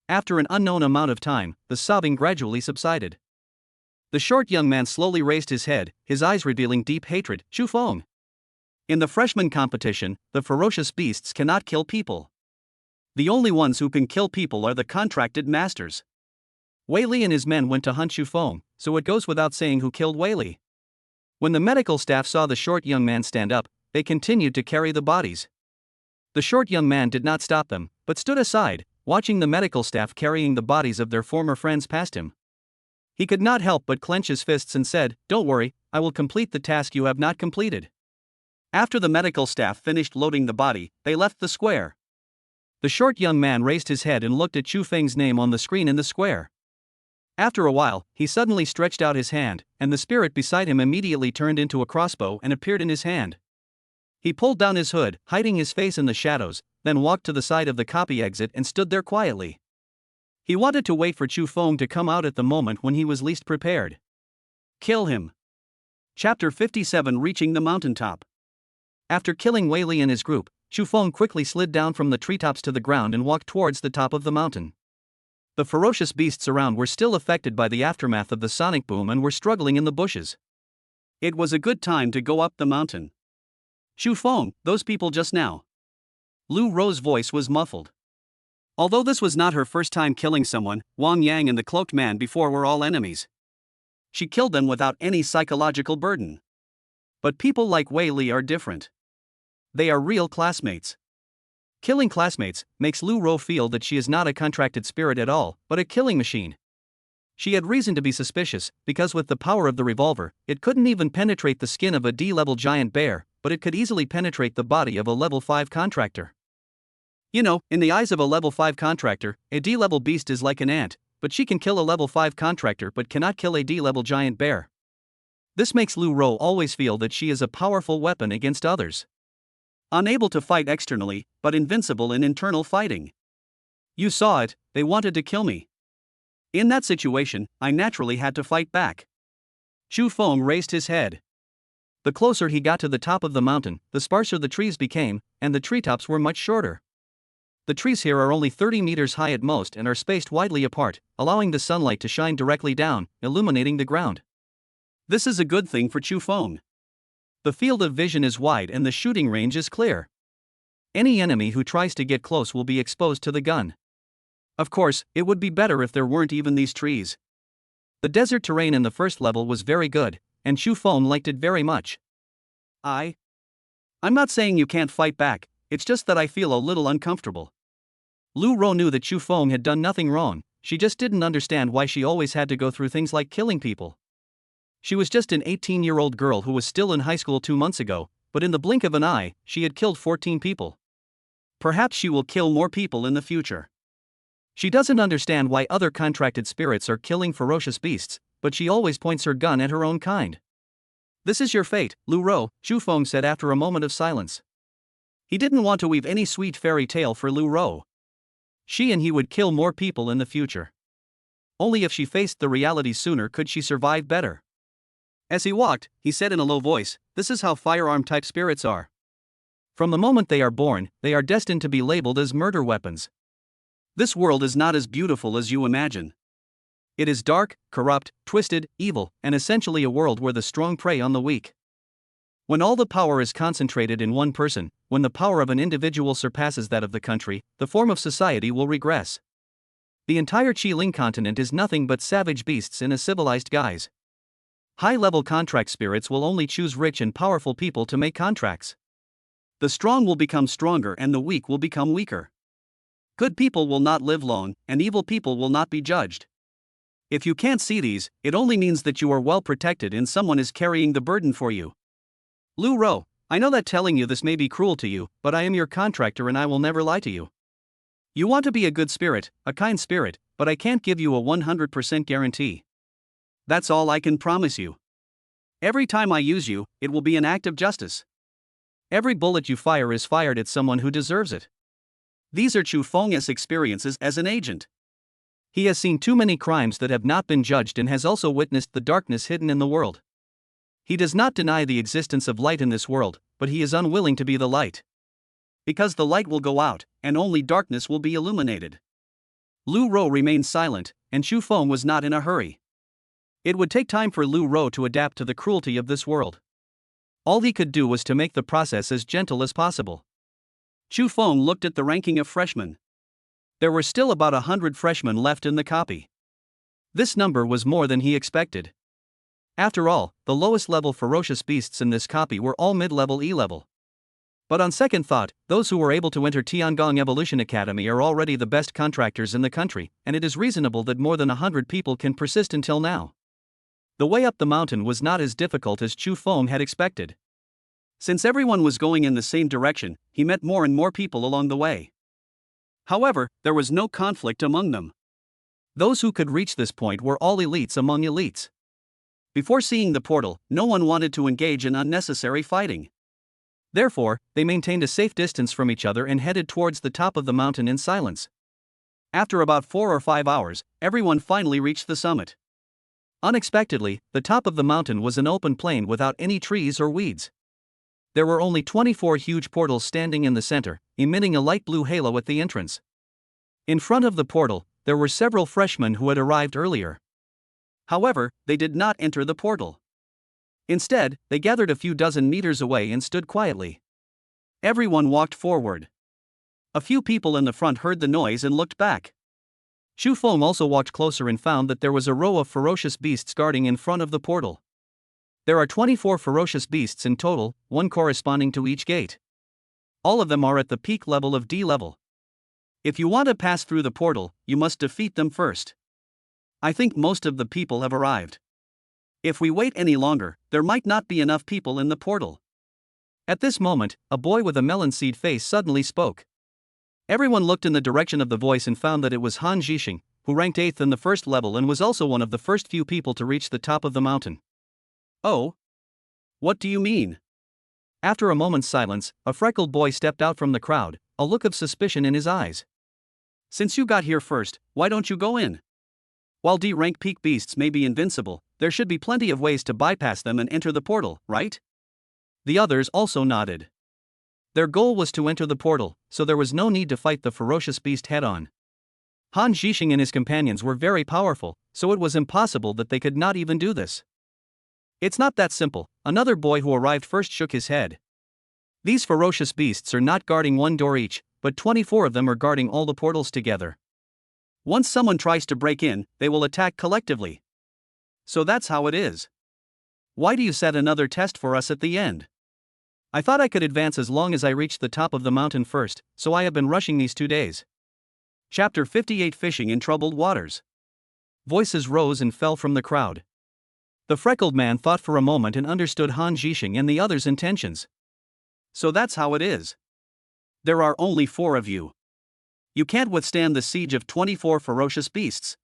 After an unknown amount of time, the sobbing gradually subsided. The short young man slowly raised his head, his eyes revealing deep hatred. Chu Feng. In the freshman competition, the ferocious beasts cannot kill people. The only ones who can kill people are the contracted masters. Wei Li and his men went to hunt Chu Feng, so it goes without saying who killed Wei Li. When the medical staff saw the short young man stand up, they continued to carry the bodies. The short young man did not stop them, but stood aside, watching the medical staff carrying the bodies of their former friends past him. He could not help but clench his fists and said, "Don't worry, I will complete the task you have not completed." After the medical staff finished loading the body, they left the square. The short young man raised his head and looked at Chu Feng's name on the screen in the square. After a while, he suddenly stretched out his hand, and the spirit beside him immediately turned into a crossbow and appeared in his hand. He pulled down his hood, hiding his face in the shadows, then walked to the side of the copy exit and stood there quietly. He wanted to wait for Chu Feng to come out at the moment when he was least prepared. Kill him. Chapter 57. Reaching the mountaintop. After killing Wei Li and his group, Chu Feng quickly slid down from the treetops to the ground and walked towards the top of the mountain. The ferocious beasts around were still affected by the aftermath of the sonic boom and were struggling in the bushes. It was a good time to go up the mountain. Chu Feng, those people just now. Lu Ro's voice was muffled. Although this was not her first time killing someone, Wang Yang and the cloaked man before were all enemies. She killed them without any psychological burden. But people like Wei Li are different. They are real classmates. Killing classmates makes Lu Ro feel that she is not a contracted spirit at all, but a killing machine. She had reason to be suspicious, because with the power of the revolver, it couldn't even penetrate the skin of a D-level giant bear, but it could easily penetrate the body of a level 5 contractor. You know, in the eyes of a level 5 contractor, a D-level beast is like an ant, but she can kill a level 5 contractor but cannot kill a D-level giant bear. This makes Lu Ro always feel that she is a powerful weapon against others. Unable to fight externally, but invincible in internal fighting. You saw it, they wanted to kill me. In that situation, I naturally had to fight back. Chu Feng raised his head. The closer he got to the top of the mountain, the sparser the trees became, and the treetops were much shorter. The trees here are only 30 meters high at most and are spaced widely apart, allowing the sunlight to shine directly down, illuminating the ground. This is a good thing for Chu Feng. The field of vision is wide and the shooting range is clear. Any enemy who tries to get close will be exposed to the gun. Of course, it would be better if there weren't even these trees. The desert terrain in the first level was very good, and Chu Feng liked it very much. I'm not saying you can't fight back, it's just that I feel a little uncomfortable. Lu Ro knew that Chu Feng had done nothing wrong, she just didn't understand why she always had to go through things like killing people. She was just an 18-year-old girl who was still in high school 2 months ago, but in the blink of an eye, she had killed 14 people. Perhaps she will kill more people in the future. She doesn't understand why other contracted spirits are killing ferocious beasts, but she always points her gun at her own kind. This is your fate, Lu Ro, Chu Feng said after a moment of silence. He didn't want to weave any sweet fairy tale for Lu Ro. She and he would kill more people in the future. Only if she faced the reality sooner could she survive better. As he walked, he said in a low voice, "This is how firearm-type spirits are. From the moment they are born, they are destined to be labeled as murder weapons. This world is not as beautiful as you imagine. It is dark, corrupt, twisted, evil, and essentially a world where the strong prey on the weak. When all the power is concentrated in one person, when the power of an individual surpasses that of the country, the form of society will regress. The entire Qiling continent is nothing but savage beasts in a civilized guise. High-level contract spirits will only choose rich and powerful people to make contracts. The strong will become stronger and the weak will become weaker. Good people will not live long, and evil people will not be judged. If you can't see these, it only means that you are well protected and someone is carrying the burden for you. Lu Ro, I know that telling you this may be cruel to you, but I am your contractor and I will never lie to you. You want to be a good spirit, a kind spirit, but I can't give you a 100% guarantee. That's all I can promise you. Every time I use you, it will be an act of justice. Every bullet you fire is fired at someone who deserves it. These are Chu Feng's experiences as an agent. He has seen too many crimes that have not been judged and has also witnessed the darkness hidden in the world. He does not deny the existence of light in this world, but he is unwilling to be the light. Because the light will go out, and only darkness will be illuminated. Lu Ro remained silent, and Chu Feng was not in a hurry. It would take time for Lu Ro to adapt to the cruelty of this world. All he could do was to make the process as gentle as possible. Chu Feng looked at the ranking of freshmen. There were still about 100 freshmen left in the copy. This number was more than he expected. After all, the lowest level ferocious beasts in this copy were all mid-level E-level. But on second thought, those who were able to enter Tiangong Evolution Academy are already the best contractors in the country, and it is reasonable that more than 100 people can persist until now. The way up the mountain was not as difficult as Chu Feng had expected. Since everyone was going in the same direction, he met more and more people along the way. However, there was no conflict among them. Those who could reach this point were all elites among elites. Before seeing the portal, no one wanted to engage in unnecessary fighting. Therefore, they maintained a safe distance from each other and headed towards the top of the mountain in silence. After about 4 or 5 hours, everyone finally reached the summit. Unexpectedly, the top of the mountain was an open plain without any trees or weeds. There were only 24 huge portals standing in the center, emitting a light blue halo at the entrance. In front of the portal, there were several freshmen who had arrived earlier. However, they did not enter the portal. Instead, they gathered a few dozen meters away and stood quietly. Everyone walked forward. A few people in the front heard the noise and looked back. Chu Feng also walked closer and found that there was a row of ferocious beasts guarding in front of the portal. There are 24 ferocious beasts in total, one corresponding to each gate. All of them are at the peak level of D level. If you want to pass through the portal, you must defeat them first. I think most of the people have arrived. If we wait any longer, there might not be enough people in the portal. At this moment, a boy with a melon seed face suddenly spoke. Everyone looked in the direction of the voice and found that it was Han Zhixing, who ranked 8th in the first level and was also one of the first few people to reach the top of the mountain. Oh? What do you mean? After a moment's silence, a freckled boy stepped out from the crowd, a look of suspicion in his eyes. Since you got here first, why don't you go in? While D-rank peak beasts may be invincible, there should be plenty of ways to bypass them and enter the portal, right? The others also nodded. Their goal was to enter the portal, so there was no need to fight the ferocious beast head-on. Han Zhixing and his companions were very powerful, so it was impossible that they could not even do this. It's not that simple, another boy who arrived first shook his head. These ferocious beasts are not guarding one door each, but 24 of them are guarding all the portals together. Once someone tries to break in, they will attack collectively. So that's how it is. Why do you set another test for us at the end? I thought I could advance as long as I reached the top of the mountain first, so I have been rushing these 2 days. Chapter 58 Fishing in Troubled Waters. Voices rose and fell from the crowd. The freckled man thought for a moment and understood Han Zhixing and the others' intentions. So that's how it is. There are only 4 of you. You can't withstand the siege of 24 ferocious beasts.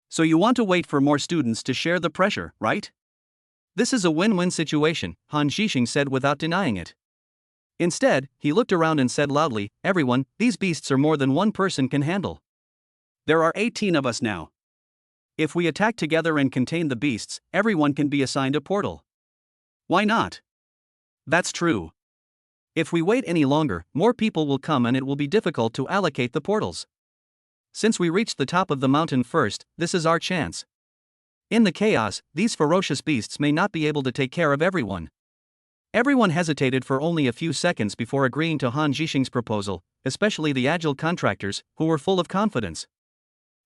So you want to wait for more students to share the pressure, right? This is a win-win situation, Han Zhixing said without denying it. Instead, he looked around and said loudly, "Everyone, these beasts are more than one person can handle. There are 18 of us now. If we attack together and contain the beasts, everyone can be assigned a portal. Why not?" That's true. If we wait any longer, more people will come and it will be difficult to allocate the portals. Since we reached the top of the mountain first, this is our chance. In the chaos, these ferocious beasts may not be able to take care of everyone. Everyone hesitated for only a few seconds before agreeing to Han Zhixing's proposal, especially the agile contractors, who were full of confidence.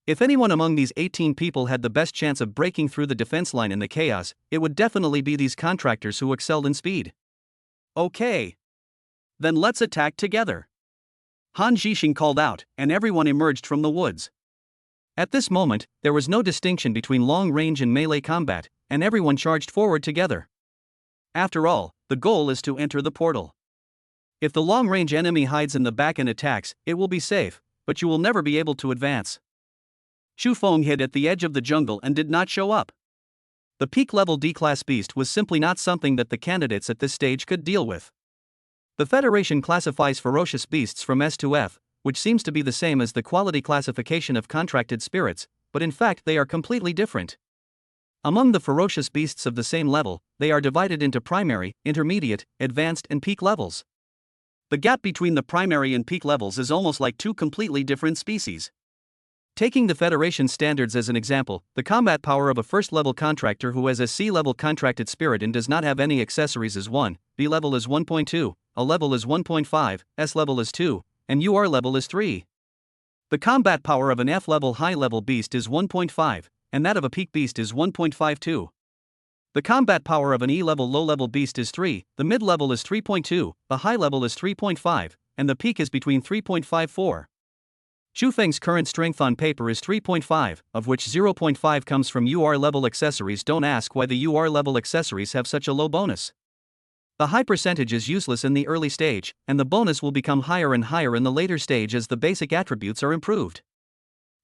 If anyone among these 18 people had the best chance of breaking through the defense line in the chaos, it would definitely be these contractors who excelled in speed. Okay. Then let's attack together. Han Zhixing called out, and everyone emerged from the woods. At this moment, there was no distinction between long-range and melee combat, and everyone charged forward together. After all, the goal is to enter the portal. If the long-range enemy hides in the back and attacks, it will be safe, but you will never be able to advance. Xu Feng hid at the edge of the jungle and did not show up. The peak-level D-class beast was simply not something that the candidates at this stage could deal with. The Federation classifies ferocious beasts from S to F, which seems to be the same as the quality classification of contracted spirits, but in fact they are completely different. Among the ferocious beasts of the same level, they are divided into primary, intermediate, advanced, and peak levels. The gap between the primary and peak levels is almost like two completely different species. Taking the Federation standards as an example, the combat power of a first-level contractor who has a C-level contracted spirit and does not have any accessories is 1, B level is 1.2, A level is 1.5, S level is 2, and UR level is 3. The combat power of an F-level high-level beast is 1.5, and that of a peak beast is 1.52. The combat power of an E-level low-level beast is 3, the mid-level is 3.2, the high-level is 3.5, and the peak is between 3.54. Xu Feng's current strength on paper is 3.5, of which 0.5 comes from UR-level accessories. Don't ask why the UR-level accessories have such a low bonus. The high percentage is useless in the early stage, and the bonus will become higher and higher in the later stage as the basic attributes are improved.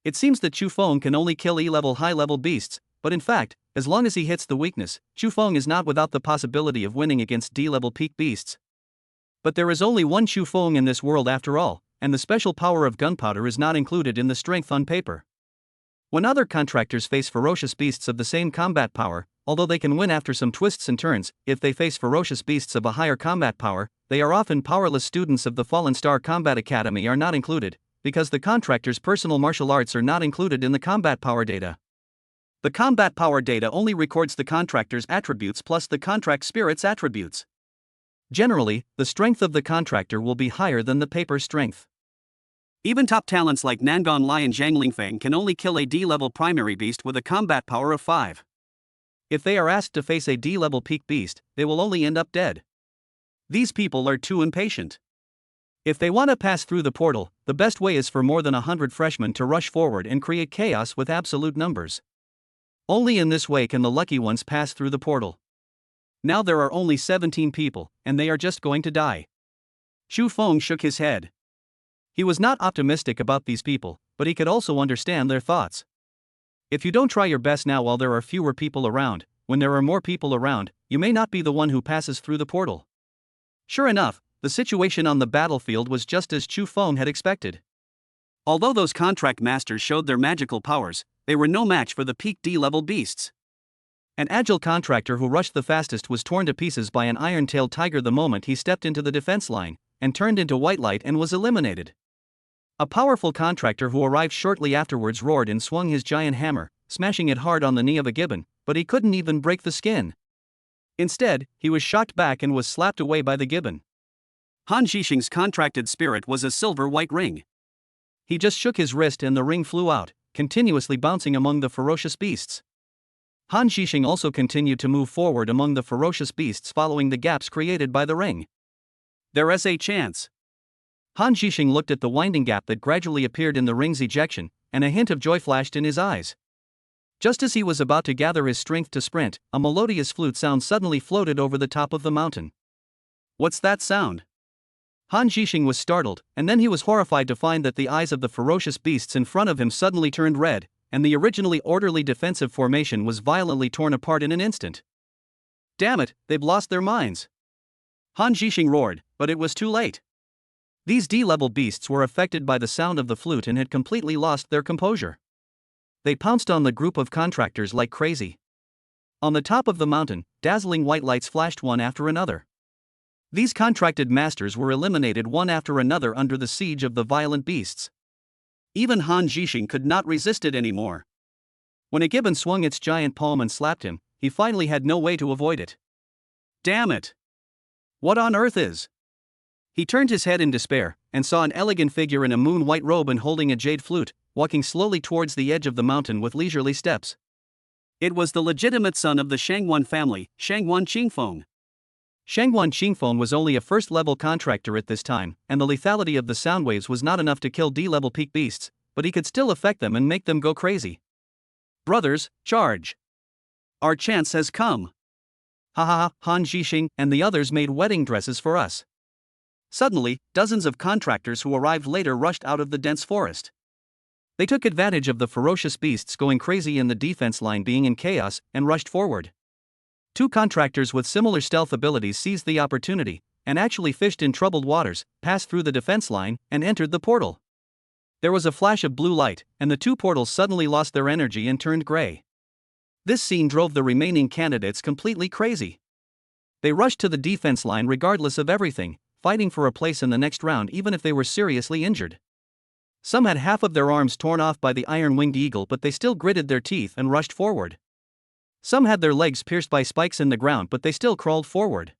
It seems that Xu Feng can only kill E-level high-level beasts, but in fact, as long as he hits the weakness, Xu Feng is not without the possibility of winning against D-level peak beasts. But there is only one Xu Feng in this world after all, and the special power of gunpowder is not included in the strength on paper. When other contractors face ferocious beasts of the same combat power, although they can win after some twists and turns, if they face ferocious beasts of a higher combat power, they are often powerless. Students of the Fallen Star Combat Academy are not included, because the contractor's personal martial arts are not included in the combat power data. The combat power data only records the contractor's attributes plus the contract spirit's attributes. Generally, the strength of the contractor will be higher than the paper strength. Even top talents like Nangon Lai and Zhang Lingfeng can only kill a D-level primary beast with a combat power of 5. If they are asked to face a D-level peak beast, they will only end up dead. These people are too impatient. If they want to pass through the portal, the best way is for more than 100 freshmen to rush forward and create chaos with absolute numbers. Only in this way can the lucky ones pass through the portal. Now there are only 17 people, and they are just going to die. Xu Feng shook his head. He was not optimistic about these people, but he could also understand their thoughts. If you don't try your best now while there are fewer people around, when there are more people around, you may not be the one who passes through the portal. Sure enough, the situation on the battlefield was just as Xu Feng had expected. Although those contract masters showed their magical powers, they were no match for the peak D-level beasts. An agile contractor who rushed the fastest was torn to pieces by an iron-tailed tiger the moment he stepped into the defense line, and turned into white light and was eliminated. A powerful contractor who arrived shortly afterwards roared and swung his giant hammer, smashing it hard on the knee of a gibbon, but he couldn't even break the skin. Instead, he was shocked back and was slapped away by the gibbon. Han Zhixing's contracted spirit was a silver-white ring. He just shook his wrist and the ring flew out, continuously bouncing among the ferocious beasts. Han Zhixing also continued to move forward among the ferocious beasts following the gaps created by the ring. There is a chance. Han Zhixing looked at the winding gap that gradually appeared in the ring's ejection, and a hint of joy flashed in his eyes. Just as he was about to gather his strength to sprint, a melodious flute sound suddenly floated over the top of the mountain. What's that sound? Han Zhixing was startled, and then he was horrified to find that the eyes of the ferocious beasts in front of him suddenly turned red, and the originally orderly defensive formation was violently torn apart in an instant. Damn it, they've lost their minds! Han Zhixing roared, but it was too late. These D-level beasts were affected by the sound of the flute and had completely lost their composure. They pounced on the group of contractors like crazy. On the top of the mountain, dazzling white lights flashed one after another. These contracted masters were eliminated one after another under the siege of the violent beasts. Even Han Zhixing could not resist it anymore. When a gibbon swung its giant palm and slapped him, he finally had no way to avoid it. Damn it! What on earth is? He turned his head in despair, and saw an elegant figure in a moon-white robe and holding a jade flute, walking slowly towards the edge of the mountain with leisurely steps. It was the legitimate son of the Shangwan family, Shangwan Qingfeng. Shangwan Qingfeng was only a first-level contractor at this time, and the lethality of the sound waves was not enough to kill D-level peak beasts, but he could still affect them and make them go crazy. Brothers, charge! Our chance has come! Ha ha ha, Han Zhixing and the others made wedding dresses for us. Suddenly, dozens of contractors who arrived later rushed out of the dense forest. They took advantage of the ferocious beasts going crazy and the defense line being in chaos, and rushed forward. Two contractors with similar stealth abilities seized the opportunity, and actually fished in troubled waters, passed through the defense line, and entered the portal. There was a flash of blue light, and the two portals suddenly lost their energy and turned gray. This scene drove the remaining candidates completely crazy. They rushed to the defense line regardless of everything, fighting for a place in the next round even if they were seriously injured. Some had half of their arms torn off by the iron-winged eagle, but they still gritted their teeth and rushed forward. Some had their legs pierced by spikes in the ground, but they still crawled forward.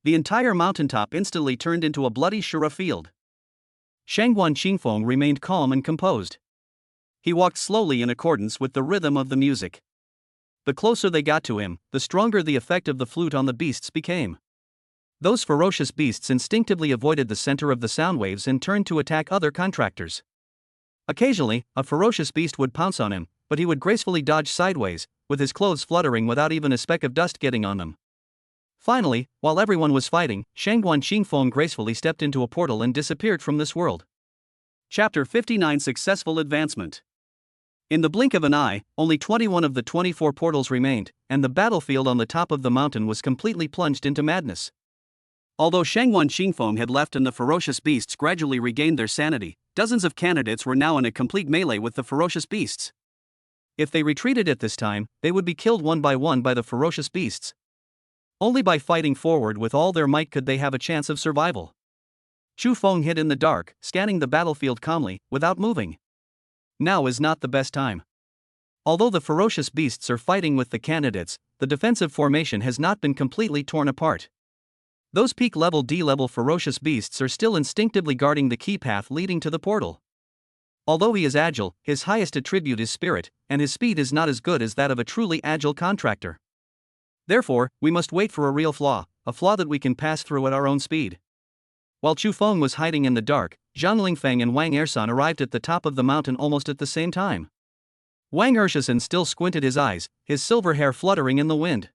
The entire mountaintop instantly turned into a bloody Shura field. Shangwan Qingfeng remained calm and composed. He walked slowly in accordance with the rhythm of the music. The closer they got to him, the stronger the effect of the flute on the beasts became. Those ferocious beasts instinctively avoided the center of the sound waves and turned to attack other contractors. Occasionally, a ferocious beast would pounce on him, but he would gracefully dodge sideways, with his clothes fluttering without even a speck of dust getting on them. Finally, while everyone was fighting, Shangwan Qingfeng gracefully stepped into a portal and disappeared from this world. Chapter 59: Successful Advancement. In the blink of an eye, only 21 of the 24 portals remained, and the battlefield on the top of the mountain was completely plunged into madness. Although Shangwan Qingfeng had left and the ferocious beasts gradually regained their sanity, dozens of candidates were now in a complete melee with the ferocious beasts. If they retreated at this time, they would be killed one by the ferocious beasts. Only by fighting forward with all their might could they have a chance of survival. Chu Feng hid in the dark, scanning the battlefield calmly, without moving. Now is not the best time. Although the ferocious beasts are fighting with the candidates, the defensive formation has not been completely torn apart. Those peak-level D-level ferocious beasts are still instinctively guarding the key path leading to the portal. Although he is agile, his highest attribute is spirit, and his speed is not as good as that of a truly agile contractor. Therefore, we must wait for a real flaw, a flaw that we can pass through at our own speed. While Chu Feng was hiding in the dark, Zhang Lingfeng and Wang Ersan arrived at the top of the mountain almost at the same time. Wang Ersan still squinted his eyes, his silver hair fluttering in the wind.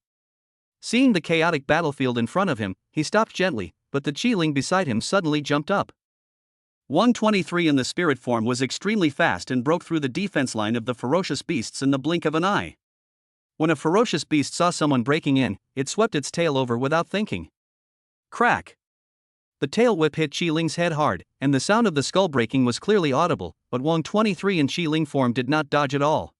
Seeing the chaotic battlefield in front of him, he stopped gently, but the Qiling beside him suddenly jumped up. 123 in the spirit form was extremely fast and broke through the defense line of the ferocious beasts in the blink of an eye. When a ferocious beast saw someone breaking in, it swept its tail over without thinking. Crack! The tail whip hit Qiling's head hard, and the sound of the skull breaking was clearly audible, but 123 in Qiling form did not dodge at all.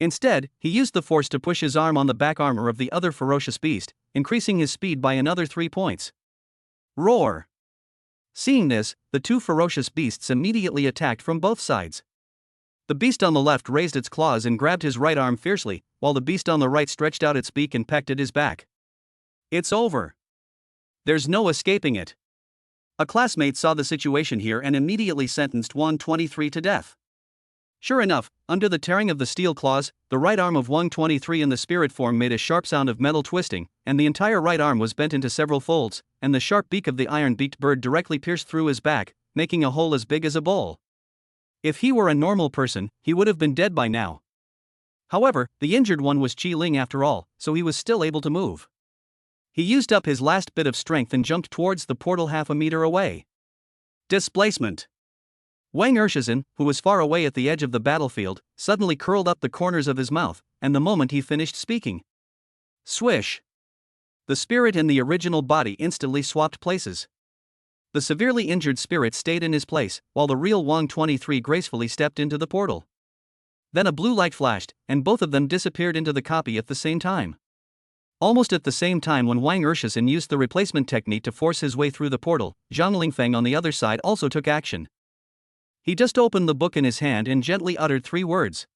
Instead, he used the force to push his arm on the back armor of the other ferocious beast, increasing his speed by another 3 points. Roar! Seeing this, the two ferocious beasts immediately attacked from both sides. The beast on the left raised its claws and grabbed his right arm fiercely, while the beast on the right stretched out its beak and pecked at his back. It's over. There's no escaping it. A classmate saw the situation here and immediately sentenced 123 to death. Sure enough, under the tearing of the steel claws, the right arm of 123 in the spirit form made a sharp sound of metal twisting, and the entire right arm was bent into several folds, and the sharp beak of the iron-beaked bird directly pierced through his back, making a hole as big as a bowl. If he were a normal person, he would have been dead by now. However, the injured one was Qiling after all, so he was still able to move. He used up his last bit of strength and jumped towards the portal half a meter away. Displacement. Wang Urshizen, who was far away at the edge of the battlefield, suddenly curled up the corners of his mouth, and the moment he finished speaking, swish! The spirit and the original body instantly swapped places. The severely injured spirit stayed in his place, while the real Wang 23 gracefully stepped into the portal. Then a blue light flashed, and both of them disappeared into the copy at the same time. Almost at the same time when Wang Urshizen used the replacement technique to force his way through the portal, Zhang Lingfeng on the other side also took action. He just opened the book in his hand and gently uttered 3 words.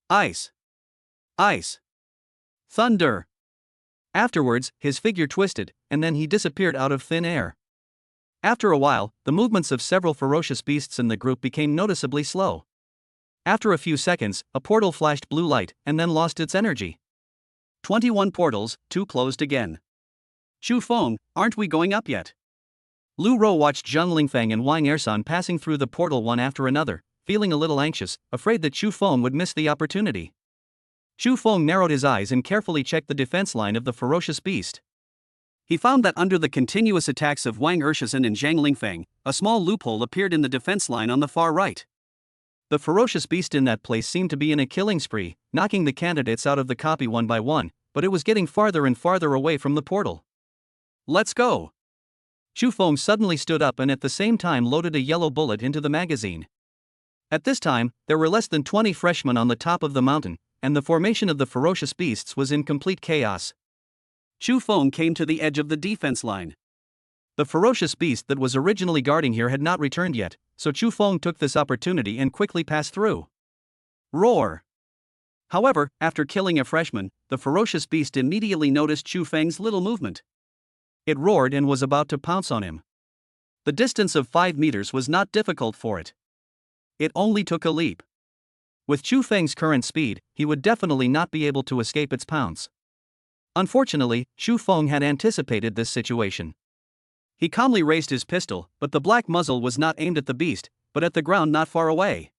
Ice. Ice. Thunder. Afterwards, his figure twisted, and then he disappeared out of thin air. After a while, the movements of several ferocious beasts in the group became noticeably slow. After a few seconds, a portal flashed blue light, and then lost its energy. 21 portals, 2 closed again. Chu Feng, aren't we going up yet? Lu Rou watched Zhang Lingfeng and Wang Ersan passing through the portal one after another, feeling a little anxious, afraid that Chu Feng would miss the opportunity. Chu Feng narrowed his eyes and carefully checked the defense line of the ferocious beast. He found that under the continuous attacks of Wang Urshizen and Zhang Lingfeng, a small loophole appeared in the defense line on the far right. The ferocious beast in that place seemed to be in a killing spree, knocking the candidates out of the copy one by one, but it was getting farther and farther away from the portal. Let's go! Chu Feng suddenly stood up and at the same time loaded a yellow bullet into the magazine. At this time, there were less than 20 freshmen on the top of the mountain, and the formation of the ferocious beasts was in complete chaos. Chu Feng came to the edge of the defense line. The ferocious beast that was originally guarding here had not returned yet, so Chu Feng took this opportunity and quickly passed through. Roar! However, after killing a freshman, the ferocious beast immediately noticed Chu Feng's little movement. It roared and was about to pounce on him. The distance of 5 meters was not difficult for it. It only took a leap. With Chu Feng's current speed, he would definitely not be able to escape its pounce. Unfortunately, Chu Feng had anticipated this situation. He calmly raised his pistol, but the black muzzle was not aimed at the beast, but at the ground not far away.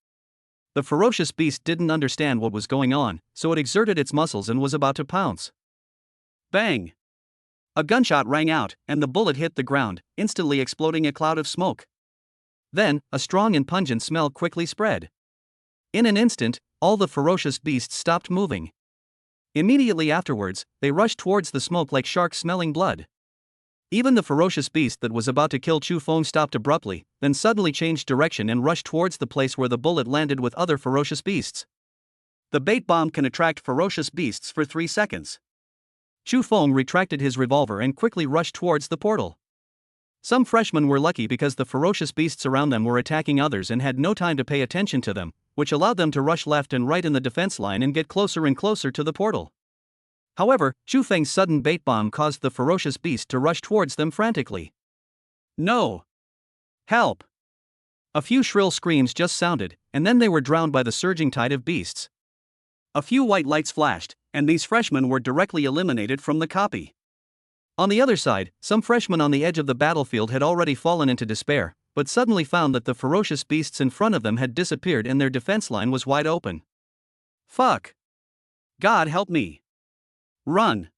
The ferocious beast didn't understand what was going on, so it exerted its muscles and was about to pounce. Bang! A gunshot rang out, and the bullet hit the ground, instantly exploding a cloud of smoke. Then, a strong and pungent smell quickly spread. In an instant, all the ferocious beasts stopped moving. Immediately afterwards, they rushed towards the smoke like sharks smelling blood. Even the ferocious beast that was about to kill Chu Feng stopped abruptly, then suddenly changed direction and rushed towards the place where the bullet landed with other ferocious beasts. The bait bomb can attract ferocious beasts for 3 seconds. Chu Feng retracted his revolver and quickly rushed towards the portal. Some freshmen were lucky because the ferocious beasts around them were attacking others and had no time to pay attention to them, which allowed them to rush left and right in the defense line and get closer and closer to the portal. However, Chu Feng's sudden bait bomb caused the ferocious beast to rush towards them frantically. No! Help! A few shrill screams just sounded, and then they were drowned by the surging tide of beasts. A few white lights flashed, and these freshmen were directly eliminated from the copy. On the other side, some freshmen on the edge of the battlefield had already fallen into despair, but suddenly found that the ferocious beasts in front of them had disappeared and their defense line was wide open. Fuck! God help me! Run!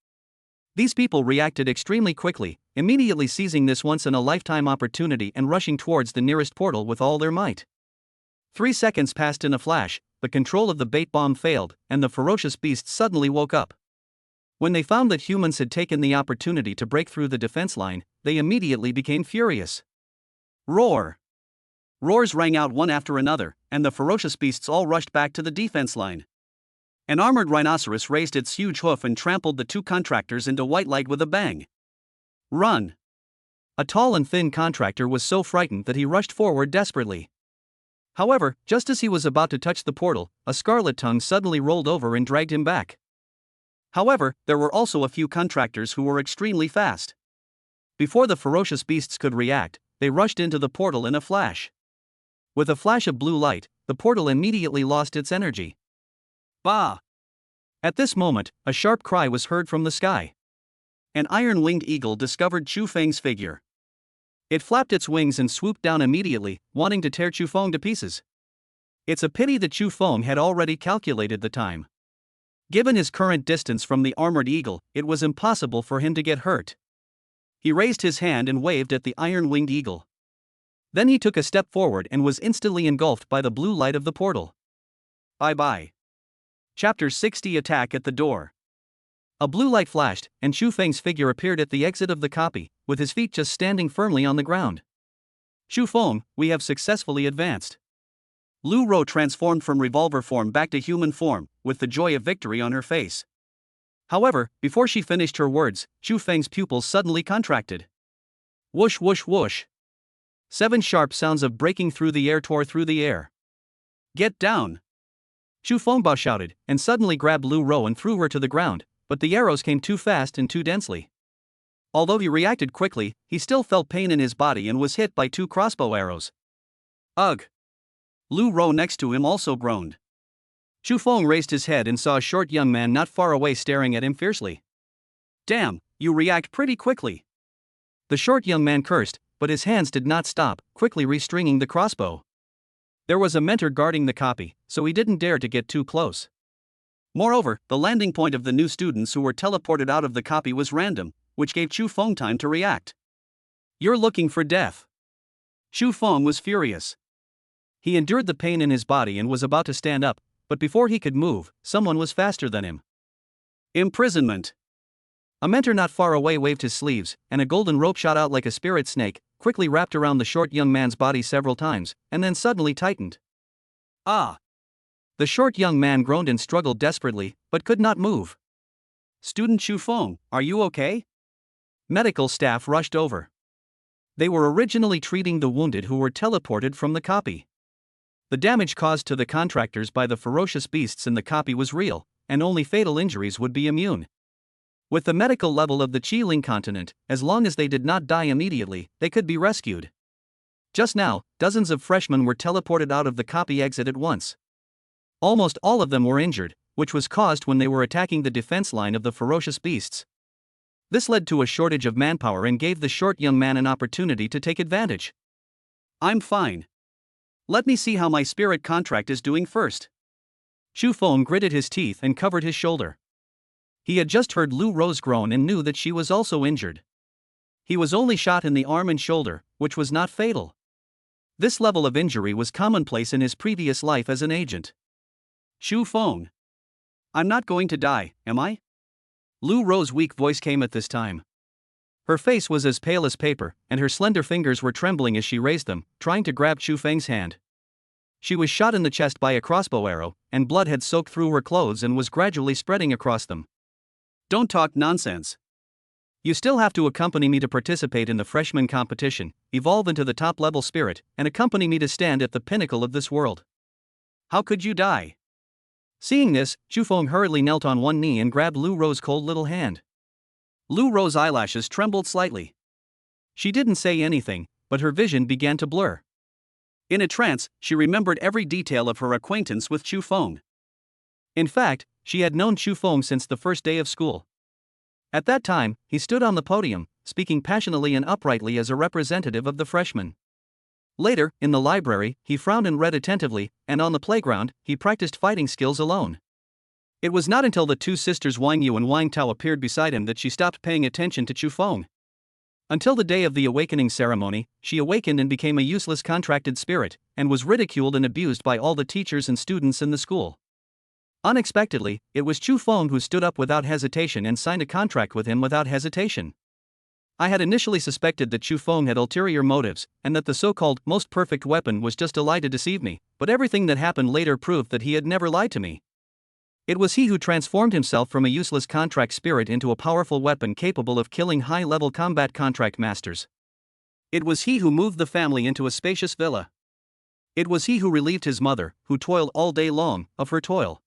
These people reacted extremely quickly, immediately seizing this once-in-a-lifetime opportunity and rushing towards the nearest portal with all their might. 3 seconds passed in a flash, the control of the bait bomb failed, and the ferocious beasts suddenly woke up. When they found that humans had taken the opportunity to break through the defense line, they immediately became furious. Roar! Roars rang out one after another, and the ferocious beasts all rushed back to the defense line. An armored rhinoceros raised its huge hoof and trampled the 2 contractors into white light with a bang. Run! A tall and thin contractor was so frightened that he rushed forward desperately. However, just as he was about to touch the portal, a scarlet tongue suddenly rolled over and dragged him back. However, there were also a few contractors who were extremely fast. Before the ferocious beasts could react, they rushed into the portal in a flash. With a flash of blue light, the portal immediately lost its energy. Bah! At this moment, a sharp cry was heard from the sky. An iron-winged eagle discovered Chu Feng's figure. It flapped its wings and swooped down immediately, wanting to tear Chu Feng to pieces. It's a pity that Chu Feng had already calculated the time. Given his current distance from the armored eagle, it was impossible for him to get hurt. He raised his hand and waved at the iron-winged eagle. Then he took a step forward and was instantly engulfed by the blue light of the portal. Bye-bye. Chapter 60 Attack at the Door. A blue light flashed, and Xu Feng's figure appeared at the exit of the copy, with his feet just standing firmly on the ground. Xu Feng, we have successfully advanced. Lu Rou transformed from revolver form back to human form, with the joy of victory on her face. However, before she finished her words, Xu Feng's pupils suddenly contracted. Whoosh whoosh whoosh. 7 sharp sounds of breaking through the air tore through the air. Get down! Xu Fengbao shouted, and suddenly grabbed Lu Rou and threw her to the ground, but the arrows came too fast and too densely. Although he reacted quickly, he still felt pain in his body and was hit by 2 crossbow arrows. Ugh! Lu Rou next to him also groaned. Xu Feng raised his head and saw a short young man not far away staring at him fiercely. Damn, you react pretty quickly. The short young man cursed, but his hands did not stop, quickly restringing the crossbow. There was a mentor guarding the copy, so he didn't dare to get too close. Moreover, the landing point of the new students who were teleported out of the copy was random, which gave Xu Feng time to react. You're looking for death. Xu Feng was furious. He endured the pain in his body and was about to stand up, but before he could move, someone was faster than him. Imprisonment. A mentor not far away waved his sleeves, and a golden rope shot out like a spirit snake, quickly wrapped around the short young man's body several times, and then suddenly tightened. Ah! The short young man groaned and struggled desperately, but could not move. Student Xu Feng, are you okay? Medical staff rushed over. They were originally treating the wounded who were teleported from the copy. The damage caused to the contractors by the ferocious beasts in the copy was real, and only fatal injuries would be immune. With the medical level of the Qiling continent, as long as they did not die immediately, they could be rescued. Just now, dozens of freshmen were teleported out of the copy exit at once. Almost all of them were injured, which was caused when they were attacking the defense line of the ferocious beasts. This led to a shortage of manpower and gave the short young man an opportunity to take advantage. I'm fine. Let me see how my spirit contract is doing first. Xu Feng gritted his teeth and covered his shoulder. He had just heard Lu Rou's groan and knew that she was also injured. He was only shot in the arm and shoulder, which was not fatal. This level of injury was commonplace in his previous life as an agent. Xu Feng. I'm not going to die, am I? Lu Rou's weak voice came at this time. Her face was as pale as paper, and her slender fingers were trembling as she raised them, trying to grab Xu Feng's hand. She was shot in the chest by a crossbow arrow, and blood had soaked through her clothes and was gradually spreading across them. Don't talk nonsense. You still have to accompany me to participate in the freshman competition, evolve into the top-level spirit, and accompany me to stand at the pinnacle of this world. How could you die? Seeing this, Xu Feng hurriedly knelt on one knee and grabbed Lu Rou's cold little hand. Lu Rou's eyelashes trembled slightly. She didn't say anything, but her vision began to blur. In a trance, she remembered every detail of her acquaintance with Xu Feng. In fact, she had known Xu Feng since the first day of school. At that time, he stood on the podium, speaking passionately and uprightly as a representative of the freshmen. Later, in the library, he frowned and read attentively, and on the playground, he practiced fighting skills alone. It was not until the 2 sisters Wang Yu and Wang Tao appeared beside him that she stopped paying attention to Xu Feng. Until the day of the awakening ceremony, she awakened and became a useless contracted spirit, and was ridiculed and abused by all the teachers and students in the school. Unexpectedly, it was Xu Feng who stood up without hesitation and signed a contract with him without hesitation. I had initially suspected that Xu Feng had ulterior motives, and that the so-called most perfect weapon was just a lie to deceive me, but everything that happened later proved that he had never lied to me. It was he who transformed himself from a useless contract spirit into a powerful weapon capable of killing high-level combat contract masters. It was he who moved the family into a spacious villa. It was he who relieved his mother, who toiled all day long, of her toil.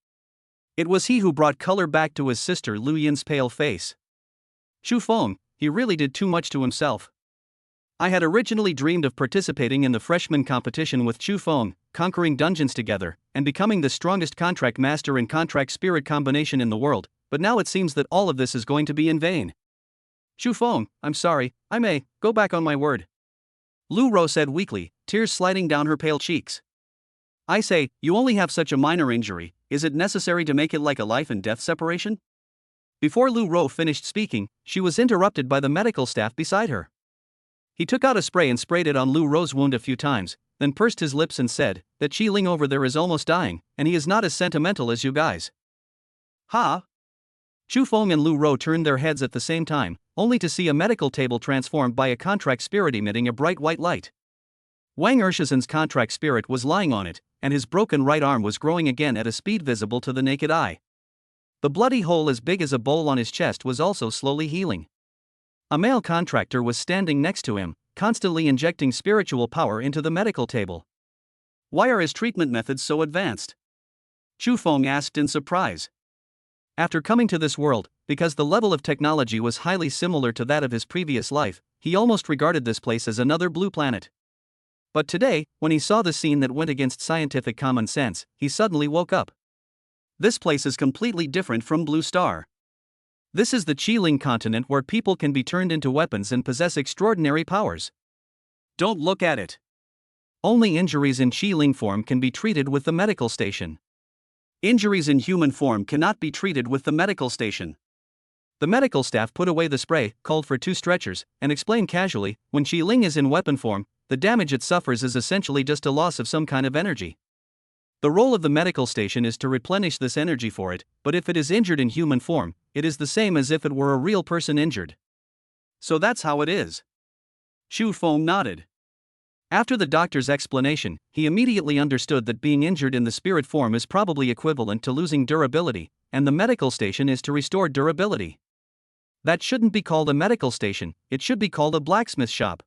It was he who brought color back to his sister Lu Yin's pale face. Xu Feng, he really did too much to himself. I had originally dreamed of participating in the freshman competition with Xu Feng, conquering dungeons together, and becoming the strongest contract master and contract spirit combination in the world, but now it seems that all of this is going to be in vain. Xu Feng, I'm sorry, I may go back on my word. Lu Rou said weakly, tears sliding down her pale cheeks. I say, you only have such a minor injury, is it necessary to make it like a life and death separation? Before Lu Ro finished speaking, she was interrupted by the medical staff beside her. He took out a spray and sprayed it on Lu Ro's wound a few times, then pursed his lips and said, "That Qi Ling over there is almost dying, and he is not as sentimental as you guys." Ha! Chu Feng and Lu Ro turned their heads at the same time, only to see a medical table transformed by a contract spirit emitting a bright white light. Wang Ershizen's contract spirit was lying on it, and his broken right arm was growing again at a speed visible to the naked eye. The bloody hole as big as a bowl on his chest was also slowly healing. A male contractor was standing next to him, constantly injecting spiritual power into the medical table. Why are his treatment methods so advanced? Chu Feng asked in surprise. After coming to this world, because the level of technology was highly similar to that of his previous life, he almost regarded this place as another blue planet. But today, when he saw the scene that went against scientific common sense, he suddenly woke up. This place is completely different from Blue Star. This is the Qi Ling continent where people can be turned into weapons and possess extraordinary powers. Don't look at it. Only injuries in Qi Ling form can be treated with the medical station. Injuries in human form cannot be treated with the medical station. The medical staff put away the spray, called for 2 stretchers, and explained casually, when Qi Ling is in weapon form, the damage it suffers is essentially just a loss of some kind of energy. The role of the medical station is to replenish this energy for it, but if it is injured in human form, it is the same as if it were a real person injured. So that's how it is. Chu Feng nodded. After the doctor's explanation, he immediately understood that being injured in the spirit form is probably equivalent to losing durability, and the medical station is to restore durability. That shouldn't be called a medical station, it should be called a blacksmith shop.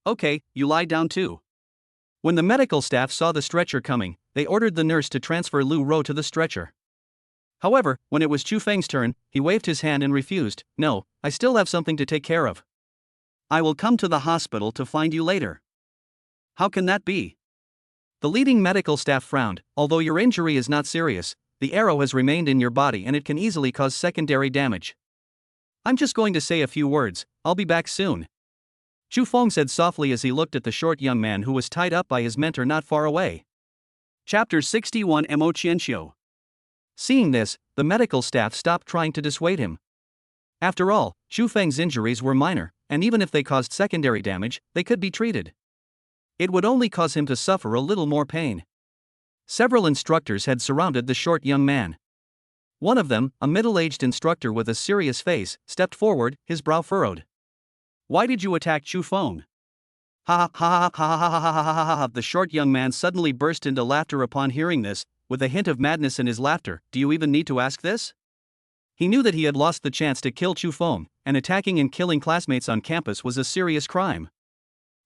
Okay, you lie down too. When the medical staff saw the stretcher coming, they ordered the nurse to transfer Lu Ro to the stretcher. However, when it was Chu Feng's turn, he waved his hand and refused. "No, I still have something to take care of. I will come to the hospital to find you later." How can that be? The leading medical staff frowned. Although your injury is not serious, the arrow has remained in your body and it can easily cause secondary damage. I'm just going to say a few words, I'll be back soon. Chu Feng said softly as he looked at the short young man who was tied up by his mentor not far away. Chapter 61 Mo Qianxiu. Seeing this, the medical staff stopped trying to dissuade him. After all, Chu Feng's injuries were minor, and even if they caused secondary damage, they could be treated. It would only cause him to suffer a little more pain. Several instructors had surrounded the short young man. One of them, a middle-aged instructor with a serious face, stepped forward, his brow furrowed. Why did you attack Chu Feng? Ha ha ha ha ha ha ha ha ha ha. The short young man suddenly burst into laughter upon hearing this, with a hint of madness in his laughter. Do you even need to ask this? He knew that he had lost the chance to kill Chu Feng, and attacking and killing classmates on campus was a serious crime.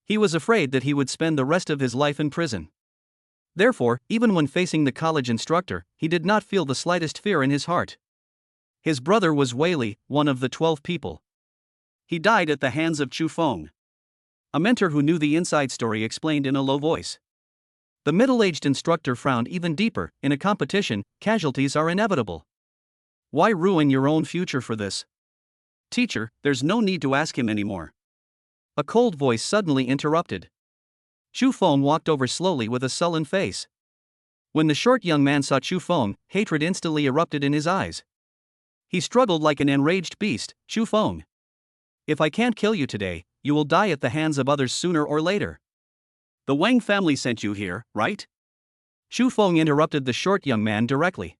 He was afraid that he would spend the rest of his life in prison. Therefore, even when facing the college instructor, he did not feel the slightest fear in his heart. His brother was Wei Li, one of the 12 people. He died at the hands of Chu Feng. A mentor who knew the inside story explained in a low voice. The middle-aged instructor frowned even deeper. In a competition, casualties are inevitable. Why ruin your own future for this? Teacher, there's no need to ask him anymore. A cold voice suddenly interrupted. Chu Feng walked over slowly with a sullen face. When the short young man saw Chu Feng, hatred instantly erupted in his eyes. He struggled like an enraged beast. Chu Feng, if I can't kill you today, you will die at the hands of others sooner or later. The Wang family sent you here, right? Chu Feng interrupted the short young man directly.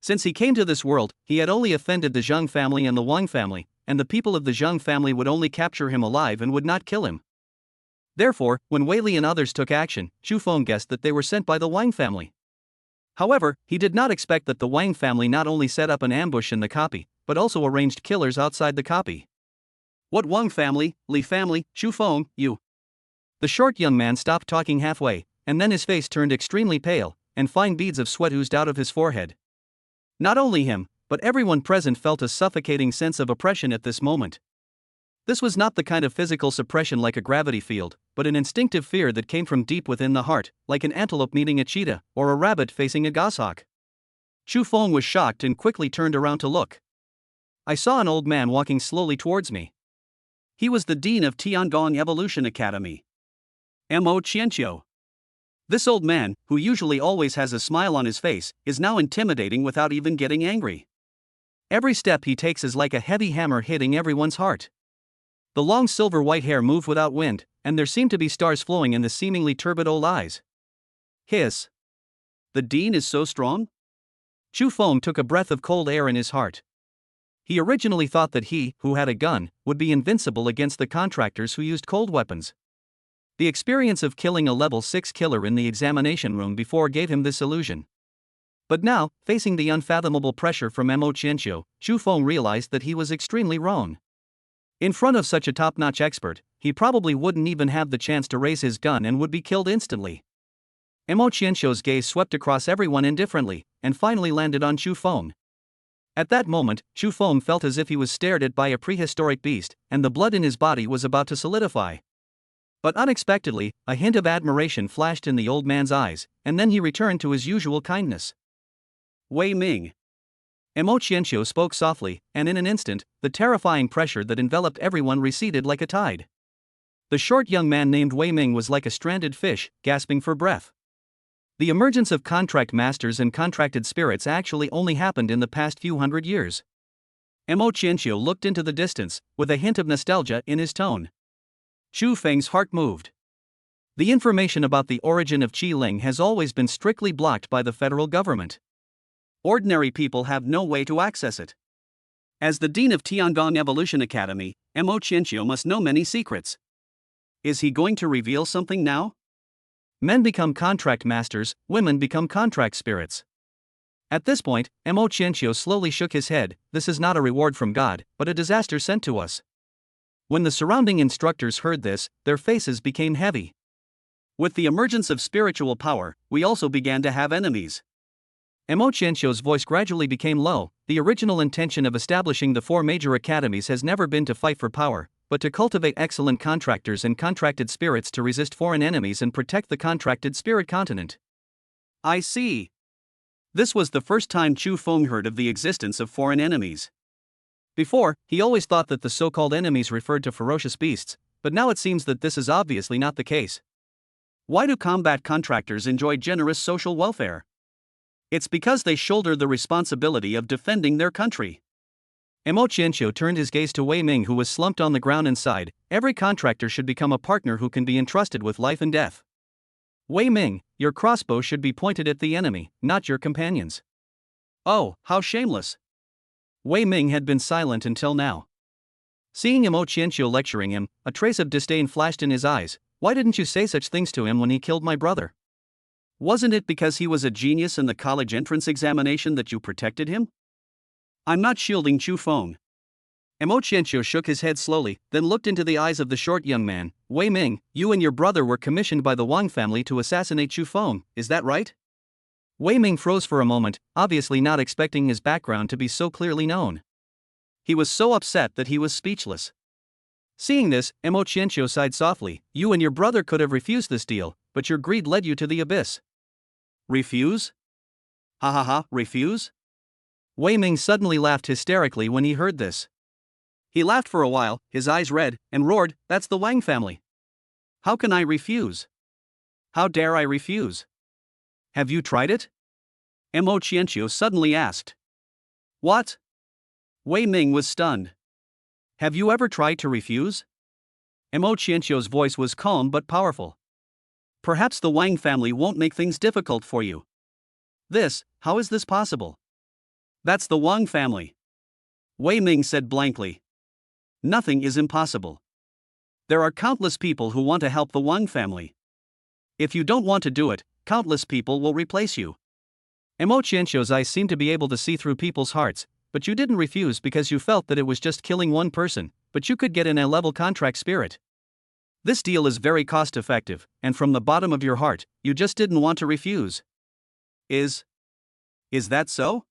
Since he came to this world, he had only offended the Zheng family and the Wang family, and the people of the Zheng family would only capture him alive and would not kill him. Therefore, when Wei Li and others took action, Chu Feng guessed that they were sent by the Wang family. However, he did not expect that the Wang family not only set up an ambush in the copy, but also arranged killers outside the copy. What Wang family, Li family, Chu Feng, you? The short young man stopped talking halfway, and then his face turned extremely pale, and fine beads of sweat oozed out of his forehead. Not only him, but everyone present felt a suffocating sense of oppression at this moment. This was not the kind of physical suppression like a gravity field, but an instinctive fear that came from deep within the heart, like an antelope meeting a cheetah, or a rabbit facing a goshawk. Chu Feng was shocked and quickly turned around to look. I saw an old man walking slowly towards me. He was the dean of Tiangong Evolution Academy. Mo Qianqiu. This old man, who usually always has a smile on his face, is now intimidating without even getting angry. Every step he takes is like a heavy hammer hitting everyone's heart. The long silver white hair moved without wind, and there seemed to be stars flowing in the seemingly turbid old eyes. Hiss. The dean is so strong? Chu Feng took a breath of cold air in his heart. He originally thought that he, who had a gun, would be invincible against the contractors who used cold weapons. The experience of killing a level 6 killer in the examination room before gave him this illusion. But now, facing the unfathomable pressure from Mo Qianqiu, Chu Feng realized that he was extremely wrong. In front of such a top-notch expert, he probably wouldn't even have the chance to raise his gun and would be killed instantly. Mo Qianqiu's gaze swept across everyone indifferently, and finally landed on Chu Feng. At that moment, Chu Feng felt as if he was stared at by a prehistoric beast, and the blood in his body was about to solidify. But unexpectedly, a hint of admiration flashed in the old man's eyes, and then he returned to his usual kindness. Wei Ming. Mo Qianqiu spoke softly, and in an instant, the terrifying pressure that enveloped everyone receded like a tide. The short young man named Wei Ming was like a stranded fish, gasping for breath. The emergence of contract masters and contracted spirits actually only happened in the past few hundred years. Mo Qianqiu looked into the distance, with a hint of nostalgia in his tone. Chu Feng's heart moved. The information about the origin of Qi Ling has always been strictly blocked by the federal government. Ordinary people have no way to access it. As the dean of Tiangong Evolution Academy, Mo Qianqiu must know many secrets. Is he going to reveal something now? Men become contract masters, women become contract spirits. At this point, Mo Qianqiu slowly shook his head. This is not a reward from God, but a disaster sent to us. When the surrounding instructors heard this, their faces became heavy. With the emergence of spiritual power, we also began to have enemies. Mo Qianqiu's voice gradually became low. The original intention of establishing the 4 major academies has never been to fight for power, but to cultivate excellent contractors and contracted spirits to resist foreign enemies and protect the contracted spirit continent. I see. This was the first time Chu Feng heard of the existence of foreign enemies. Before, he always thought that the so-called enemies referred to ferocious beasts, but now it seems that this is obviously not the case. Why do combat contractors enjoy generous social welfare? It's because they shoulder the responsibility of defending their country. Mo Qianqiu turned his gaze to Wei Ming, who was slumped on the ground, and sighed. Every contractor should become a partner who can be entrusted with life and death. Wei Ming, your crossbow should be pointed at the enemy, not your companions. Oh, how shameless. Wei Ming had been silent until now. Seeing Mo Qianqiu lecturing him, a trace of disdain flashed in his eyes. Why didn't you say such things to him when he killed my brother? Wasn't it because he was a genius in the college entrance examination that you protected him? I'm not shielding Chu Feng. Mo Qianqiu shook his head slowly, then looked into the eyes of the short young man. Wei Ming, you and your brother were commissioned by the Wang family to assassinate Chu Feng, is that right? Wei Ming froze for a moment, obviously not expecting his background to be so clearly known. He was so upset that he was speechless. Seeing this, Mo Qianqiu sighed softly. You and your brother could have refused this deal, but your greed led you to the abyss. Refuse? Ha ha ha, refuse? Wei Ming suddenly laughed hysterically when he heard this. He laughed for a while, his eyes red, and roared, that's the Wang family. How can I refuse? How dare I refuse? Have you tried it? Mo Qianqiu suddenly asked. What? Wei Ming was stunned. Have you ever tried to refuse? Mo Qianqiu's voice was calm but powerful. Perhaps the Wang family won't make things difficult for you. How is this possible? That's the Wang family. Wei Ming said blankly. Nothing is impossible. There are countless people who want to help the Wang family. If you don't want to do it, countless people will replace you. Mo Qianqiu's eyes seemed to be able to see through people's hearts, but you didn't refuse because you felt that it was just killing one person, but you could get an A-level contract spirit. This deal is very cost-effective, and from the bottom of your heart, you just didn't want to refuse. Is that so?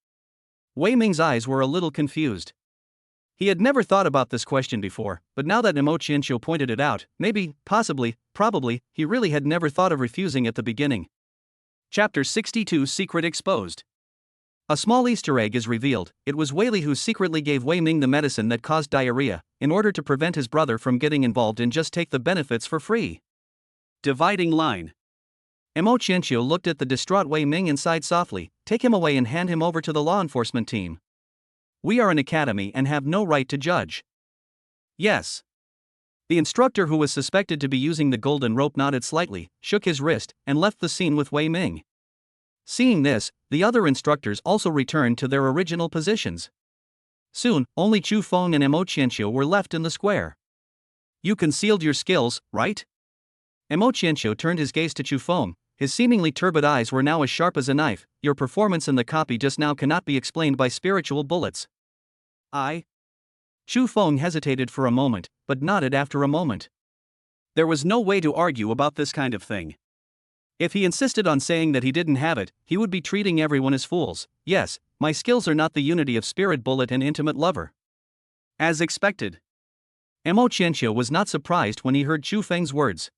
Wei Ming's eyes were a little confused. He had never thought about this question before, but now that Mo Qianqiu pointed it out, maybe, possibly, probably, he really had never thought of refusing at the beginning. Chapter 62 Secret Exposed. A small Easter egg is revealed. It was Wei Li who secretly gave Wei Ming the medicine that caused diarrhea, in order to prevent his brother from getting involved and just take the benefits for free. Dividing line. Mo Qianqiu looked at the distraught Wei Ming and sighed softly. Take him away and hand him over to the law enforcement team. We are an academy and have no right to judge. Yes. The instructor, who was suspected to be using the golden rope, nodded slightly, shook his wrist, and left the scene with Wei Ming. Seeing this, the other instructors also returned to their original positions. Soon, only Chu Feng and Mo Qianqiu were left in the square. You concealed your skills, right? Mo Qianqiu turned his gaze to Chu Feng. His seemingly turbid eyes were now as sharp as a knife. Your performance in the copy just now cannot be explained by spiritual bullets. Chu Feng hesitated for a moment, but nodded after a moment. There was no way to argue about this kind of thing. If he insisted on saying that he didn't have it, he would be treating everyone as fools. Yes, my skills are not the unity of spirit, bullet, and intimate lover. As expected. Mo Qianqiu was not surprised when he heard Chu Feng's words.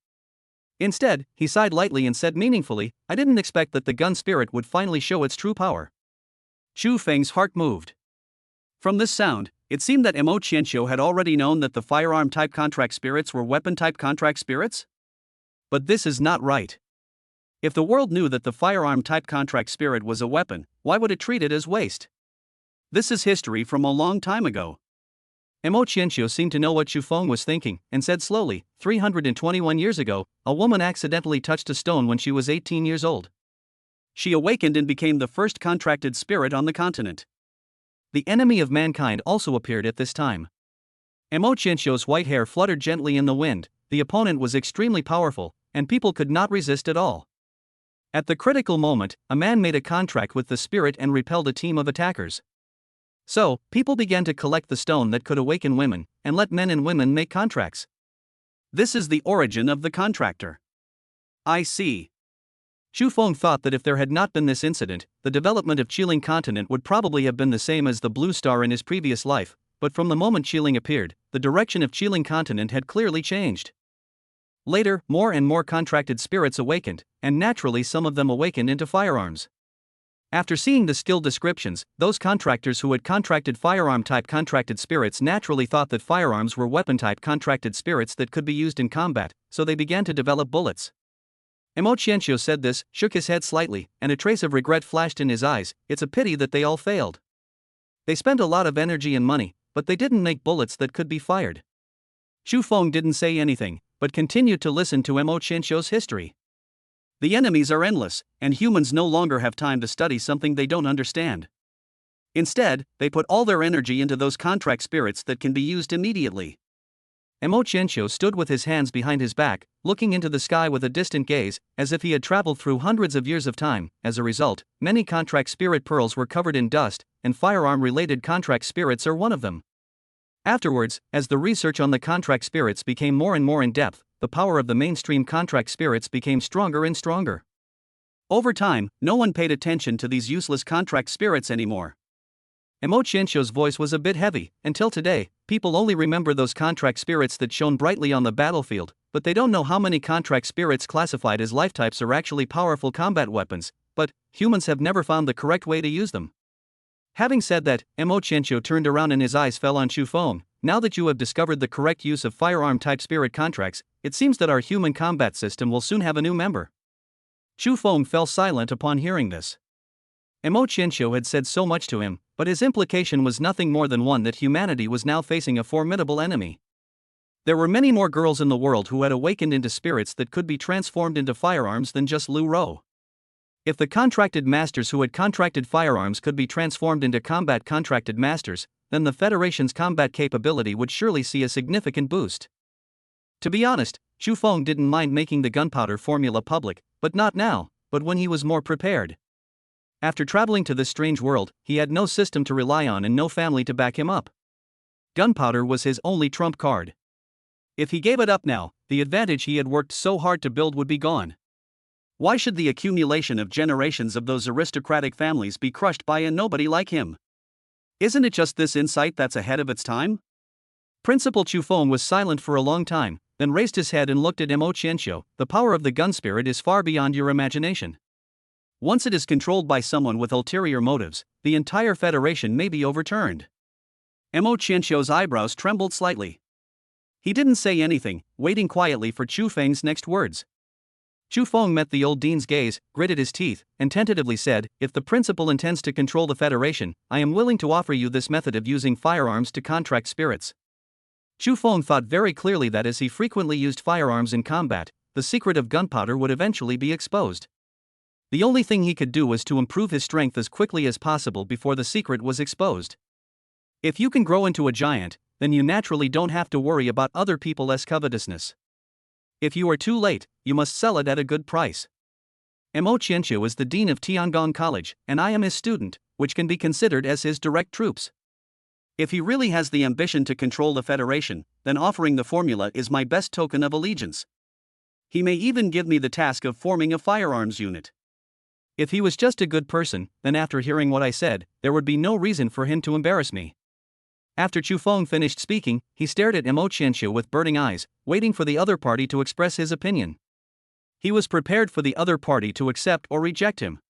Instead, he sighed lightly and said meaningfully, I didn't expect that the gun spirit would finally show its true power. Chu Feng's heart moved. From this sound, it seemed that Mo Qianqiu had already known that the firearm-type contract spirits were weapon-type contract spirits? But this is not right. If the world knew that the firearm-type contract spirit was a weapon, why would it treat it as waste? This is history from a long time ago. Mo Qianqiu seemed to know what Chu Feng was thinking, and said slowly, 321 years ago, a woman accidentally touched a stone when she was 18 years old. She awakened and became the first contracted spirit on the continent. The enemy of mankind also appeared at this time. Mo Qianqiu's white hair fluttered gently in the wind. The opponent was extremely powerful, and people could not resist at all. At the critical moment, a man made a contract with the spirit and repelled a team of attackers. So, people began to collect the stone that could awaken women, and let men and women make contracts. This is the origin of the contractor. I see. Chu Feng thought that if there had not been this incident, the development of Qiling continent would probably have been the same as the Blue Star in his previous life, but from the moment Qiling appeared, the direction of Qiling continent had clearly changed. Later, more and more contracted spirits awakened, and naturally some of them awakened into firearms. After seeing the skill descriptions, those contractors who had contracted firearm-type contracted spirits naturally thought that firearms were weapon-type contracted spirits that could be used in combat, so they began to develop bullets. Mo Qianqiu said this, shook his head slightly, and a trace of regret flashed in his eyes. It's a pity that they all failed. They spent a lot of energy and money, but they didn't make bullets that could be fired. Chu Feng didn't say anything, but continued to listen to Mo Qianqiu's history. The enemies are endless, and humans no longer have time to study something they don't understand. Instead, they put all their energy into those contract spirits that can be used immediately. Mo Qianqiu stood with his hands behind his back, looking into the sky with a distant gaze, as if he had traveled through hundreds of years of time. As a result, many contract spirit pearls were covered in dust, and firearm-related contract spirits are one of them. Afterwards, as the research on the contract spirits became more and more in-depth, the power of the mainstream contract spirits became stronger and stronger. Over time, no one paid attention to these useless contract spirits anymore. Mo Qianqiu's voice was a bit heavy. Until today, people only remember those contract spirits that shone brightly on the battlefield, but they don't know how many contract spirits classified as lifetypes are actually powerful combat weapons, but humans have never found the correct way to use them. Having said that, Mo Qianqiu turned around and his eyes fell on Chu Feng. Now that you have discovered the correct use of firearm-type spirit contracts, it seems that our human combat system will soon have a new member. Chu Feng fell silent upon hearing this. Mo Qianqiu had said so much to him, but his implication was nothing more than one that humanity was now facing a formidable enemy. There were many more girls in the world who had awakened into spirits that could be transformed into firearms than just Lu Ro. If the contracted masters who had contracted firearms could be transformed into combat contracted masters, then the Federation's combat capability would surely see a significant boost. To be honest, Chu Feng didn't mind making the gunpowder formula public, but not now, but when he was more prepared. After traveling to this strange world, he had no system to rely on and no family to back him up. Gunpowder was his only trump card. If he gave it up now, the advantage he had worked so hard to build would be gone. Why should the accumulation of generations of those aristocratic families be crushed by a nobody like him? Isn't it just this insight that's ahead of its time? Principal Chu Feng was silent for a long time, then raised his head and looked at Mo Qianqiu. The power of the gun spirit is far beyond your imagination. Once it is controlled by someone with ulterior motives, the entire Federation may be overturned. Mo Qianqiu's eyebrows trembled slightly. He didn't say anything, waiting quietly for Chu Feng's next words. Chu Feng met the old dean's gaze, gritted his teeth, and tentatively said, "If the principal intends to control the Federation, I am willing to offer you this method of using firearms to contract spirits." Chu Feng thought very clearly that as he frequently used firearms in combat, the secret of gunpowder would eventually be exposed. The only thing he could do was to improve his strength as quickly as possible before the secret was exposed. If you can grow into a giant, then you naturally don't have to worry about other people's covetousness. If you are too late, you must sell it at a good price. Mo Qianqiu is the dean of Tiangong College, and I am his student, which can be considered as his direct troops. If he really has the ambition to control the Federation, then offering the formula is my best token of allegiance. He may even give me the task of forming a firearms unit. If he was just a good person, then after hearing what I said, there would be no reason for him to embarrass me. After Chu Feng finished speaking, he stared at Mo Qianqiu with burning eyes, waiting for the other party to express his opinion. He was prepared for the other party to accept or reject him.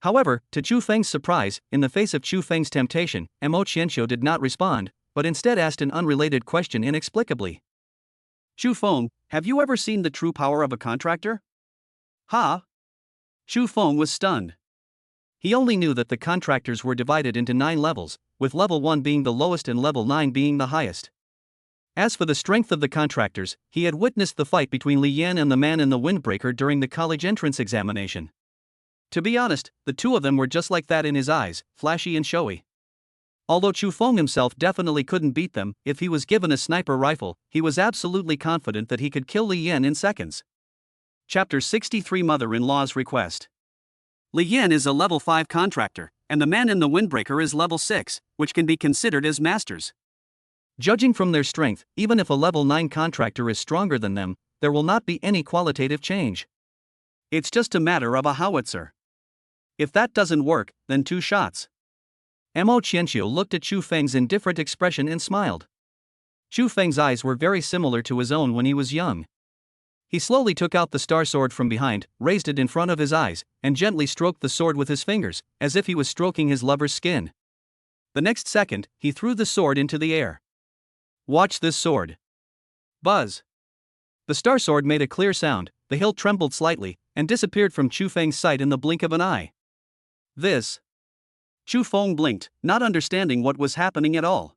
However, to Chu Feng's surprise, in the face of Chu Feng's temptation, Mo Qianqiu did not respond, but instead asked an unrelated question inexplicably. "Chu Feng, have you ever seen the true power of a contractor?" "Ha?" Chu Feng was stunned. He only knew that the contractors were divided into 9 levels, with level 1 being the lowest and level 9 being the highest. As for the strength of the contractors, he had witnessed the fight between Li Yan and the man in the windbreaker during the college entrance examination. To be honest, the two of them were just like that in his eyes, flashy and showy. Although Chu Feng himself definitely couldn't beat them, if he was given a sniper rifle, he was absolutely confident that he could kill Li Yan in seconds. Chapter 63 Mother-in-law's Request. Li Yan is a level 5 contractor, and the man in the windbreaker is level 6, which can be considered as masters. Judging from their strength, even if a level 9 contractor is stronger than them, there will not be any qualitative change. It's just a matter of a howitzer. If that doesn't work, then 2 shots. Mo Qianqiu looked at Chu Feng's indifferent expression and smiled. Chu Feng's eyes were very similar to his own when he was young. He slowly took out the star sword from behind, raised it in front of his eyes, and gently stroked the sword with his fingers, as if he was stroking his lover's skin. The next second, he threw the sword into the air. "Watch this sword." Buzz. The star sword made a clear sound, the hilt trembled slightly, and disappeared from Chu Feng's sight in the blink of an eye. This. Chu Feng blinked, not understanding what was happening at all.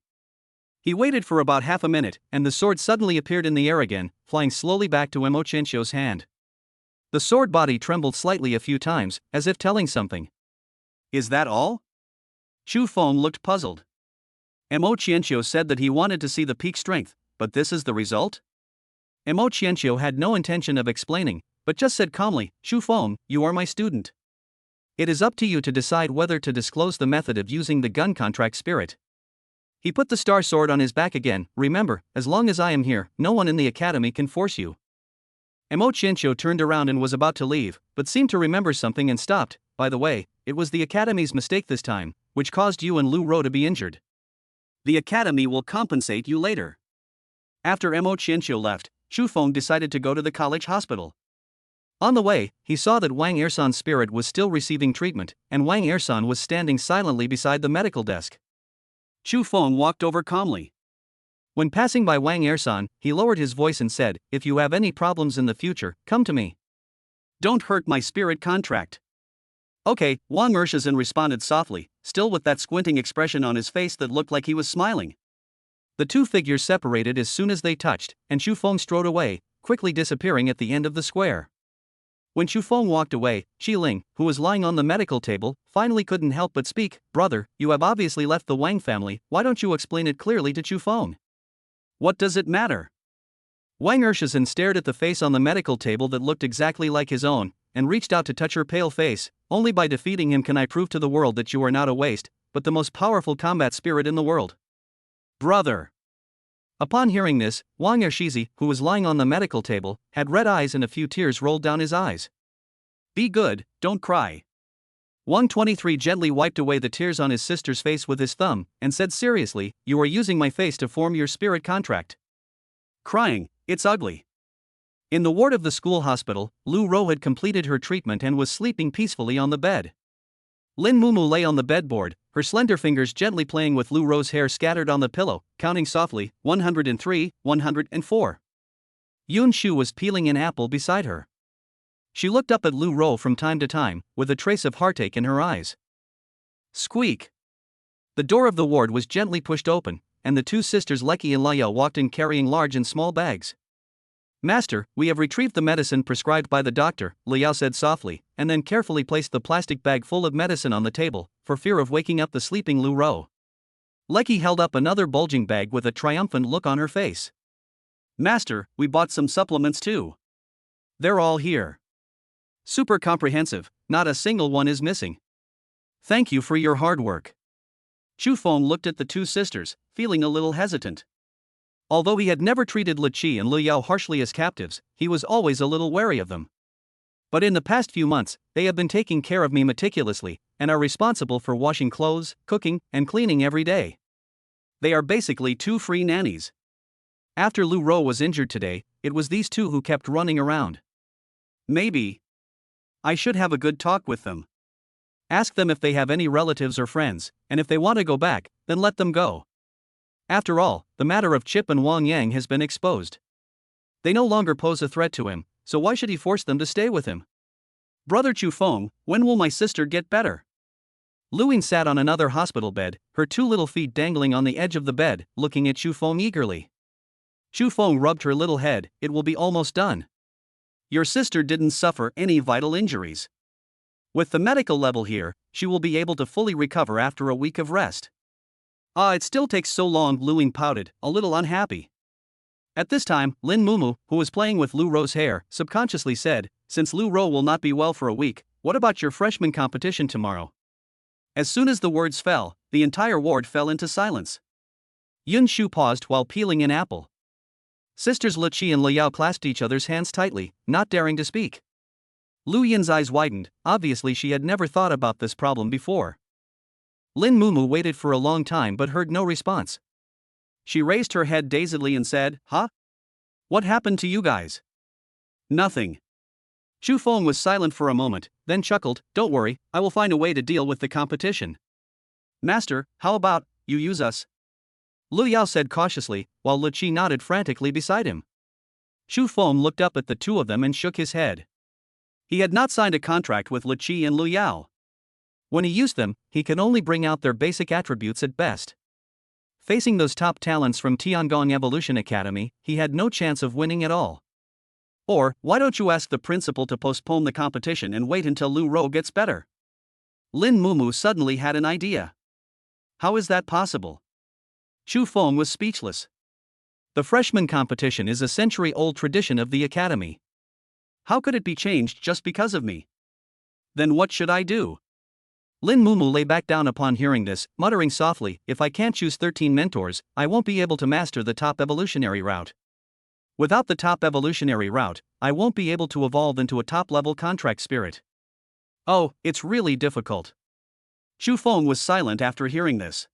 He waited for about half a minute, and the sword suddenly appeared in the air again, flying slowly back to Mo Qianqiu's hand. The sword body trembled slightly a few times, as if telling something. "Is that all?" Chu Feng looked puzzled. Mo Qianqiu said that he wanted to see the peak strength, but this is the result? Mo Qianqiu had no intention of explaining, but just said calmly, "Chu Feng, you are my student. It is up to you to decide whether to disclose the method of using the gun contract spirit." He put the star sword on his back again. "Remember, as long as I am here, no one in the academy can force you." Mo Qianqiu turned around and was about to leave, but seemed to remember something and stopped. "By the way, it was the academy's mistake this time, which caused you and Lu Rou to be injured. The academy will compensate you later." After Mo Qianqiu left, Chu Feng decided to go to the college hospital. On the way, he saw that Wang Ersan's spirit was still receiving treatment, and Wang Ersan was standing silently beside the medical desk. Chu Feng walked over calmly. When passing by Wang Ersan, he lowered his voice and said, "If you have any problems in the future, come to me. Don't hurt my spirit contract." "Okay," Wang Ersan responded softly, still with that squinting expression on his face that looked like he was smiling. The two figures separated as soon as they touched, and Chu Feng strode away, quickly disappearing at the end of the square. When Chu Feng walked away, Qi Ling, who was lying on the medical table, finally couldn't help but speak. "Brother, you have obviously left the Wang family, why don't you explain it clearly to Chu Feng?" "What does it matter?" Wang Ershizan stared at the face on the medical table that looked exactly like his own, and reached out to touch her pale face. "Only by defeating him can I prove to the world that you are not a waste, but the most powerful combat spirit in the world." "Brother." Upon hearing this, Wang Ershizi, who was lying on the medical table, had red eyes and a few tears rolled down his eyes. "Be good, don't cry." Wang 23 gently wiped away the tears on his sister's face with his thumb, and said seriously, "You are using my face to form your spirit contract. Crying, it's ugly." In the ward of the school hospital, Lu Rou had completed her treatment and was sleeping peacefully on the bed. Lin Mumu lay on the bedboard, her slender fingers gently playing with Lu Rou's hair scattered on the pillow, counting softly, 103, 104. Yun Shu was peeling an apple beside her. She looked up at Lu Ro from time to time, with a trace of heartache in her eyes. Squeak! The door of the ward was gently pushed open, and the two sisters Leki and Laya walked in carrying large and small bags. Master, we have retrieved the medicine prescribed by the doctor, Liao said softly, and then carefully placed the plastic bag full of medicine on the table, for fear of waking up the sleeping Lu Ro. Leki held up another bulging bag with a triumphant look on her face. Master, we bought some supplements too. They're all here. Super comprehensive, not a single one is missing. Thank you for your hard work. Chu Feng looked at the two sisters, feeling a little hesitant. Although he had never treated Li Qi and Li Yao harshly as captives, he was always a little wary of them. But in the past few months, they have been taking care of me meticulously, and are responsible for washing clothes, cooking, and cleaning every day. They are basically two free nannies. After Lu Ro was injured today, it was these two who kept running around. Maybe I should have a good talk with them. Ask them if they have any relatives or friends, and if they want to go back, then let them go. After all, the matter of Chip and Wang Yang has been exposed. They no longer pose a threat to him, so why should he force them to stay with him? Brother Chu Feng, when will my sister get better? Luing sat on another hospital bed, her two little feet dangling on the edge of the bed, looking at Chu Feng eagerly. Chu Feng rubbed her little head. It will be almost done. Your sister didn't suffer any vital injuries. With the medical level here, she will be able to fully recover after a week of rest. It still takes so long, Luing pouted, a little unhappy. At this time, Lin Mumu, who was playing with Lu Ro's hair, subconsciously said, since Lu Ro will not be well for a week, what about your freshman competition tomorrow? As soon as the words fell, the entire ward fell into silence. Yun Shu paused while peeling an apple. Sisters Li Qi and Li Yao clasped each other's hands tightly, not daring to speak. Lu Yin's eyes widened, obviously she had never thought about this problem before. Lin Mumu waited for a long time but heard no response. She raised her head dazedly and said, Huh? What happened to you guys? Nothing. Chu Feng was silent for a moment, then chuckled, Don't worry, I will find a way to deal with the competition. Master, how about, you use us? Lu Yao said cautiously, while Li Qi nodded frantically beside him. Chu Feng looked up at the two of them and shook his head. He had not signed a contract with Li Qi and Lu Yao. When he used them, he could only bring out their basic attributes at best. Facing those top talents from Tiangong Evolution Academy, he had no chance of winning at all. Or, why don't you ask the principal to postpone the competition and wait until Lu Ro gets better? Lin Mumu suddenly had an idea. How is that possible? Chu Feng was speechless. The freshman competition is a century-old tradition of the academy. How could it be changed just because of me? Then what should I do? Lin Mumu lay back down upon hearing this, muttering softly, if I can't choose 13 mentors, I won't be able to master the top evolutionary route. Without the top evolutionary route, I won't be able to evolve into a top-level contract spirit. Oh, it's really difficult. Chu Feng was silent after hearing this.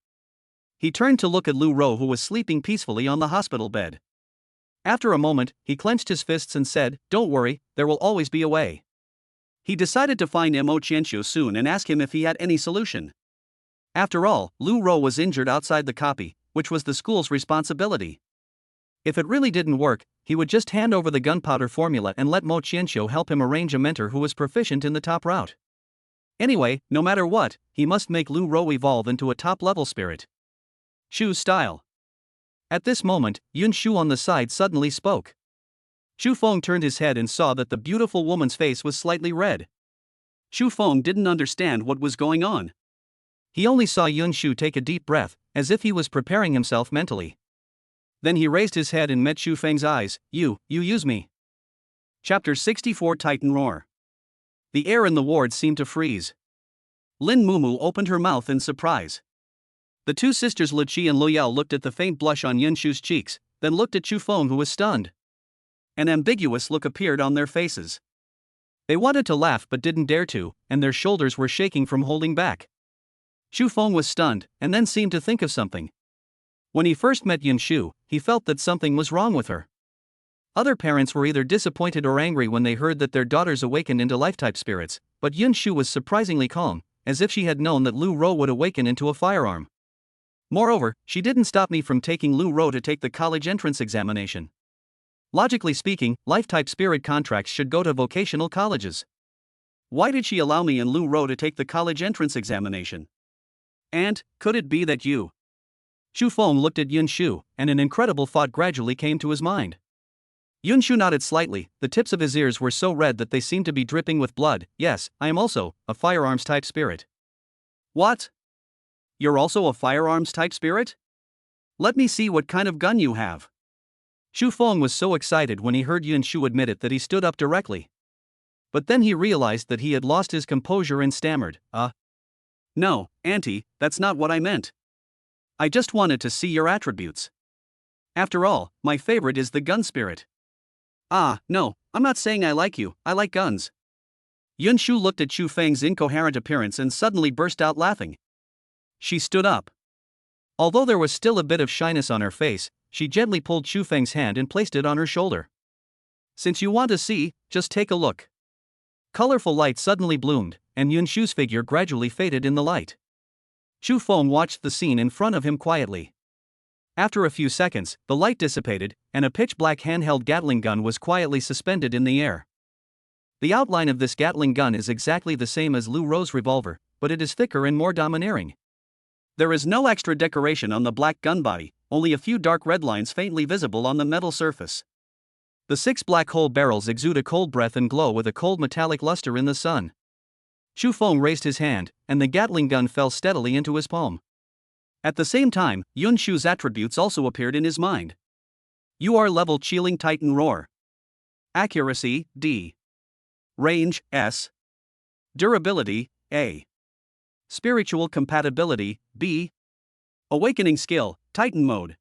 He turned to look at Lu Ro, who was sleeping peacefully on the hospital bed. After a moment, he clenched his fists and said, Don't worry, there will always be a way. He decided to find Mo Qianqiu soon and ask him if he had any solution. After all, Lu Ro was injured outside the copy, which was the school's responsibility. If it really didn't work, he would just hand over the gunpowder formula and let Mo Qianqiu help him arrange a mentor who was proficient in the top route. Anyway, no matter what, he must make Lu Ro evolve into a top-level spirit. Shu's style. At this moment, Yun Shu on the side suddenly spoke. Chu Feng turned his head and saw that the beautiful woman's face was slightly red. Chu Feng didn't understand what was going on. He only saw Yun Shu take a deep breath, as if he was preparing himself mentally. Then he raised his head and met Chu Feng's eyes. You use me. Chapter 64 Titan Roar. The air in the ward seemed to freeze. Lin Mumu opened her mouth in surprise. The two sisters Li Qi and Lu Yao looked at the faint blush on Yun Shu's cheeks, then looked at Chu Feng, who was stunned. An ambiguous look appeared on their faces. They wanted to laugh but didn't dare to, and their shoulders were shaking from holding back. Chu Feng was stunned, and then seemed to think of something. When he first met Yun Shu, he felt that something was wrong with her. Other parents were either disappointed or angry when they heard that their daughters awakened into life-type spirits, but Yun Shu was surprisingly calm, as if she had known that Lu Ro would awaken into a firearm. Moreover, she didn't stop me from taking Lu Ro to take the college entrance examination. Logically speaking, life-type spirit contracts should go to vocational colleges. Why did she allow me and Lu Ro to take the college entrance examination? And, could it be that you? Shu Feng looked at Yun Shu, and an incredible thought gradually came to his mind. Yun Shu nodded slightly, the tips of his ears were so red that they seemed to be dripping with blood. Yes, I am also a firearms-type spirit. What? You're also a firearms-type spirit? Let me see what kind of gun you have. Shu Feng was so excited when he heard Yun Shu admit it that he stood up directly. But then he realized that he had lost his composure and stammered, No, Auntie, that's not what I meant. I just wanted to see your attributes. After all, my favorite is the gun spirit. No, I'm not saying I like you, I like guns. Yun Shu looked at Shu Feng's incoherent appearance and suddenly burst out laughing. She stood up. Although there was still a bit of shyness on her face, she gently pulled Shu Feng's hand and placed it on her shoulder. Since you want to see, just take a look. Colorful light suddenly bloomed, and Yun Shu's figure gradually faded in the light. Shu Feng watched the scene in front of him quietly. After a few seconds, the light dissipated, and a pitch-black handheld Gatling gun was quietly suspended in the air. The outline of this Gatling gun is exactly the same as Lu Ro's revolver, but it is thicker and more domineering. There is no extra decoration on the black gun body, only a few dark red lines faintly visible on the metal surface. The 6 black hole barrels exude a cold breath and glow with a cold metallic luster in the sun. Shu Feng raised his hand, and the Gatling gun fell steadily into his palm. At the same time, Yun Shu's attributes also appeared in his mind. UR level Chilling Titan Roar. Accuracy, D. Range, S. Durability, A. Spiritual compatibility, B. Awakening skill, Titan mode.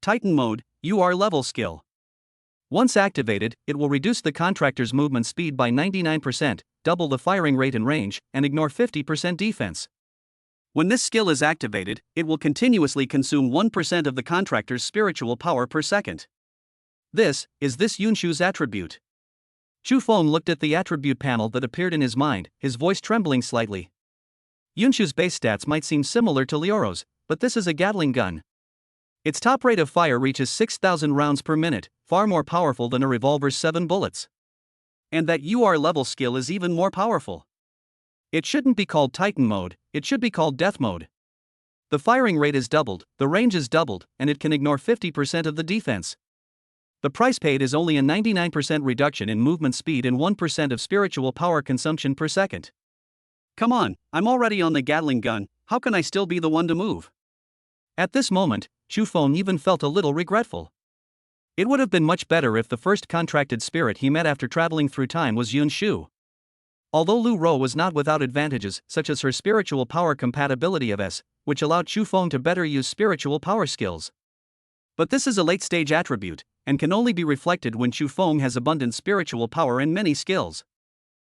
Titan mode, UR level skill. Once activated, it will reduce the contractor's movement speed by 99%, double the firing rate and range, and ignore 50% defense. When this skill is activated, it will continuously consume 1% of the contractor's spiritual power per second. This Yun Shu's attribute. Shu Feng looked at the attribute panel that appeared in his mind, his voice trembling slightly. Yun Shu's base stats might seem similar to Lioro's, but this is a Gatling gun. Its top rate of fire reaches 6,000 rounds per minute, far more powerful than a revolver's 7 bullets. And that UR level skill is even more powerful. It shouldn't be called Titan mode, it should be called Death mode. The firing rate is doubled, the range is doubled, and it can ignore 50% of the defense. The price paid is only a 99% reduction in movement speed and 1% of spiritual power consumption per second. Come on, I'm already on the Gatling gun, how can I still be the one to move? At this moment, Shu Feng even felt a little regretful. It would have been much better if the first contracted spirit he met after traveling through time was Yun Shu. Although Lu Ro was not without advantages such as her spiritual power compatibility of S, which allowed Shu Feng to better use spiritual power skills. But this is a late-stage attribute, and can only be reflected when Shu Feng has abundant spiritual power and many skills.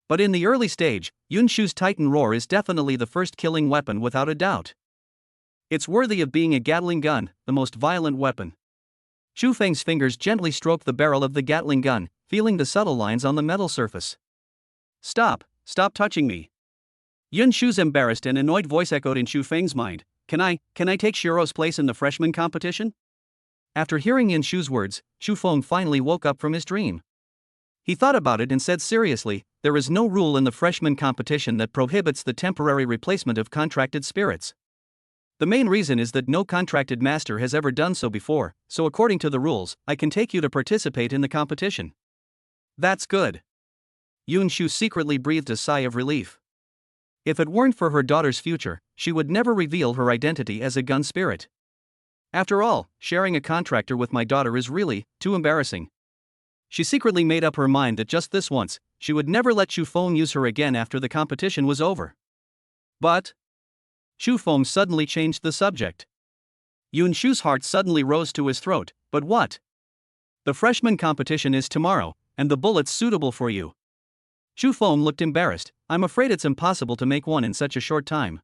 But in the early stage, Yun Shu's Titan Roar is definitely the first killing weapon without a doubt. It's worthy of being a Gatling gun, the most violent weapon. Shu Feng's fingers gently stroked the barrel of the Gatling gun, feeling the subtle lines on the metal surface. Stop touching me. Yun Shu's embarrassed and annoyed voice echoed in Shu Feng's mind. Can I take Shiro's place in the freshman competition? After hearing Yun Shu's words, Shu Feng finally woke up from his dream. He thought about it and said seriously, there is no rule in the freshman competition that prohibits the temporary replacement of contracted spirits. The main reason is that no contracted master has ever done so before, so according to the rules, I can take you to participate in the competition. That's good. Yun Shu secretly breathed a sigh of relief. If it weren't for her daughter's future, she would never reveal her identity as a gun spirit. After all, sharing a contractor with my daughter is really too embarrassing. She secretly made up her mind that just this once, she would never let Shu Feng use her again after the competition was over. But Shu Feng suddenly changed the subject. Yun Shu's heart suddenly rose to his throat. But what? The freshman competition is tomorrow, and the bullet's suitable for you. Shu Feng looked embarrassed. I'm afraid it's impossible to make one in such a short time.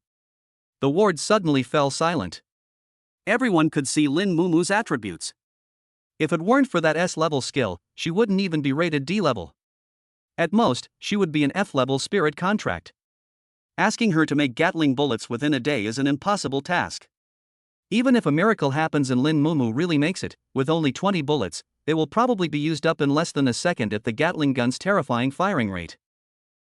The ward suddenly fell silent. Everyone could see Lin Mumu's attributes. If it weren't for that S-level skill, she wouldn't even be rated D-level. At most, she would be an F-level spirit contract. Asking her to make Gatling bullets within a day is an impossible task. Even if a miracle happens and Lin Mumu really makes it, with only 20 bullets, it will probably be used up in less than a second at the Gatling gun's terrifying firing rate.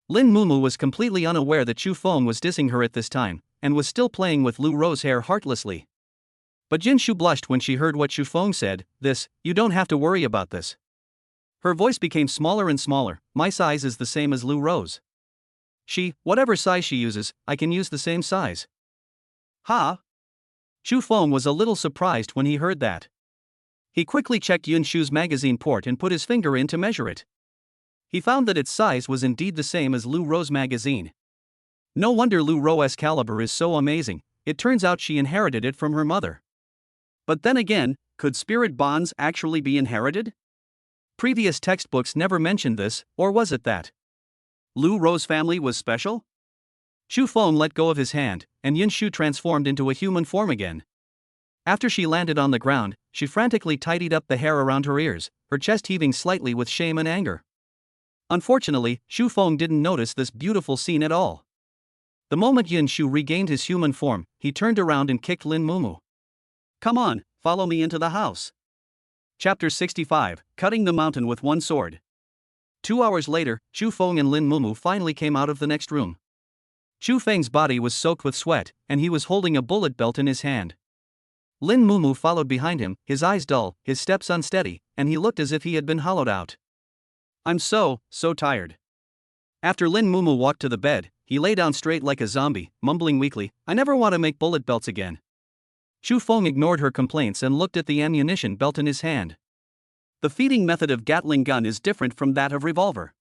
Lin Mumu was completely unaware that Chu Feng was dissing her at this time, and was still playing with Lu Ro's hair heartlessly. But Jin Shu blushed when she heard what Chu Feng said. You don't have to worry about this. Her voice became smaller and smaller. My size is the same as Lu Ro's. Whatever size she uses, I can use the same size. Ha! Chu Feng was a little surprised when he heard that. He quickly checked Yun Shu's magazine port and put his finger in to measure it. He found that its size was indeed the same as Lu Ro's magazine. No wonder Lu Ro's caliber is so amazing. It turns out she inherited it from her mother. But then again, could spirit bonds actually be inherited? Previous textbooks never mentioned this, or was it that Lu Ro's family was special? Chu Feng let go of his hand, and Yun Shu transformed into a human form again. After she landed on the ground, she frantically tidied up the hair around her ears, her chest heaving slightly with shame and anger. Unfortunately, Chu Feng didn't notice this beautiful scene at all. The moment Yun Shu regained his human form, he turned around and kicked Lin Mumu. Come on, follow me into the house. Chapter 65, Cutting the Mountain with One Sword. 2 hours later, Chu Feng and Lin Mumu finally came out of the next room. Chu Feng's body was soaked with sweat, and he was holding a bullet belt in his hand. Lin Mumu followed behind him, his eyes dull, his steps unsteady, and he looked as if he had been hollowed out. I'm so tired. After Lin Mumu walked to the bed, he lay down straight like a zombie, mumbling weakly, I never want to make bullet belts again. Chu Feng ignored her complaints and looked at the ammunition belt in his hand. The feeding method of Gatling gun is different from that of revolver.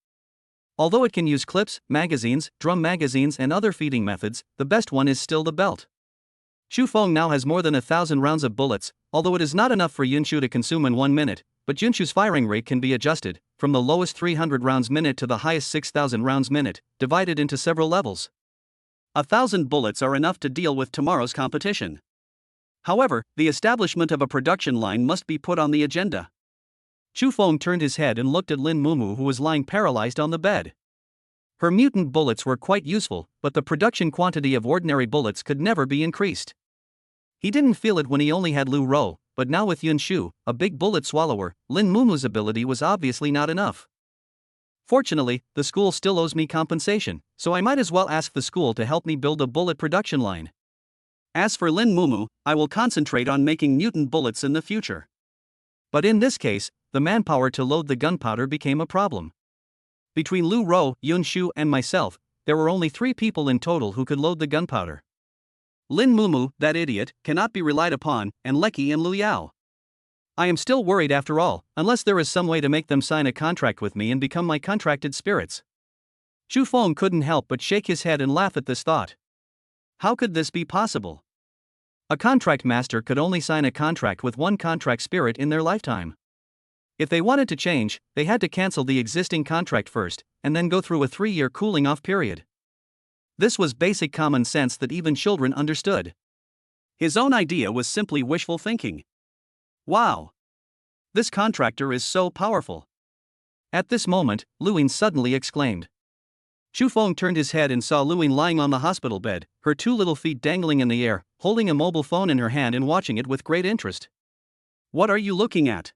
Although it can use clips, magazines, drum magazines and other feeding methods, the best one is still the belt. Chu Feng now has more than 1,000 rounds of bullets, although it is not enough for Yun Shu to consume in 1 minute, but Yun Shu's firing rate can be adjusted, from the lowest 300 rounds minute to the highest 6,000 rounds minute, divided into several levels. 1,000 bullets are enough to deal with tomorrow's competition. However, the establishment of a production line must be put on the agenda. Chu Feng turned his head and looked at Lin Mumu, who was lying paralyzed on the bed. Her mutant bullets were quite useful, but the production quantity of ordinary bullets could never be increased. He didn't feel it when he only had Lu Ro, but now with Yun Shu, a big bullet swallower, Lin Mumu's ability was obviously not enough. Fortunately, the school still owes me compensation, so I might as well ask the school to help me build a bullet production line. As for Lin Mumu, I will concentrate on making mutant bullets in the future. But in this case, the manpower to load the gunpowder became a problem. Between Lu Ro, Yun Shu, and myself, there were only 3 people in total who could load the gunpowder. Lin Mumu, that idiot, cannot be relied upon, and Lecky and Lu Yao. I am still worried after all, unless there is some way to make them sign a contract with me and become my contracted spirits. Chu Feng couldn't help but shake his head and laugh at this thought. How could this be possible? A contract master could only sign a contract with one contract spirit in their lifetime. If they wanted to change, they had to cancel the existing contract first, and then go through a 3-year cooling-off period. This was basic common sense that even children understood. His own idea was simply wishful thinking. Wow! This contractor is so powerful. At this moment, Luin suddenly exclaimed. Chu Feng turned his head and saw Luin lying on the hospital bed, her 2 little feet dangling in the air, holding a mobile phone in her hand and watching it with great interest. What are you looking at?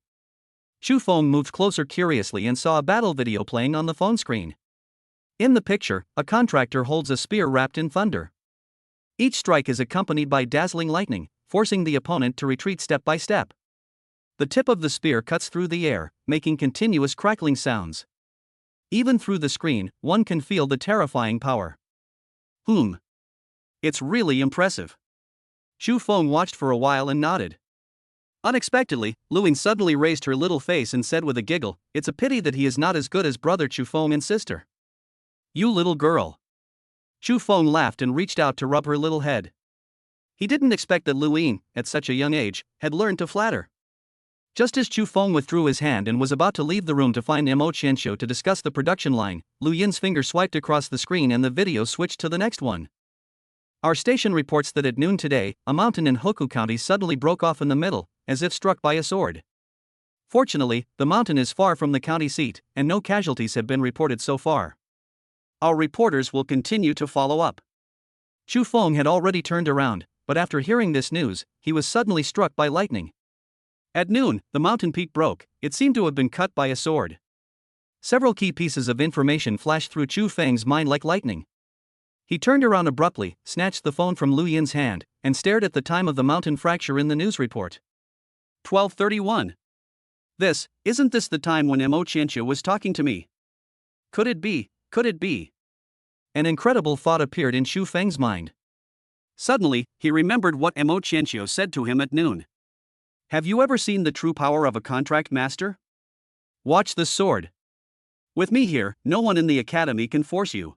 Chu Feng moved closer curiously and saw a battle video playing on the phone screen. In the picture, a contractor holds a spear wrapped in thunder. Each strike is accompanied by dazzling lightning, forcing the opponent to retreat step by step. The tip of the spear cuts through the air, making continuous crackling sounds. Even through the screen, one can feel the terrifying power. It's really impressive. Chu Feng watched for a while and nodded. Unexpectedly, Luin suddenly raised her little face and said with a giggle, it's a pity that he is not as good as brother Chu Feng and sister. You little girl. Chu Feng laughed and reached out to rub her little head. He didn't expect that Luin, at such a young age, had learned to flatter. Just as Chu Feng withdrew his hand and was about to leave the room to find Mo Qianxiu to discuss the production line, Lu Yin's finger swiped across the screen and the video switched to the next one. Our station reports that at noon today, a mountain in Hoku County suddenly broke off in the middle, as if struck by a sword. Fortunately, the mountain is far from the county seat, and no casualties have been reported so far. Our reporters will continue to follow up. Chu Feng had already turned around, but after hearing this news, he was suddenly struck by lightning. At noon, the mountain peak broke. It seemed to have been cut by a sword. Several key pieces of information flashed through Chu Feng's mind like lightning. He turned around abruptly, snatched the phone from Lu Yin's hand, and stared at the time of the mountain fracture in the news report. 12:31. Isn't this the time when Mo Qianxue was talking to me? Could it be? Could it be? An incredible thought appeared in Chu Feng's mind. Suddenly, he remembered what Mo Qianxue said to him at noon. Have you ever seen the true power of a contract master? Watch this sword. With me here, no one in the academy can force you.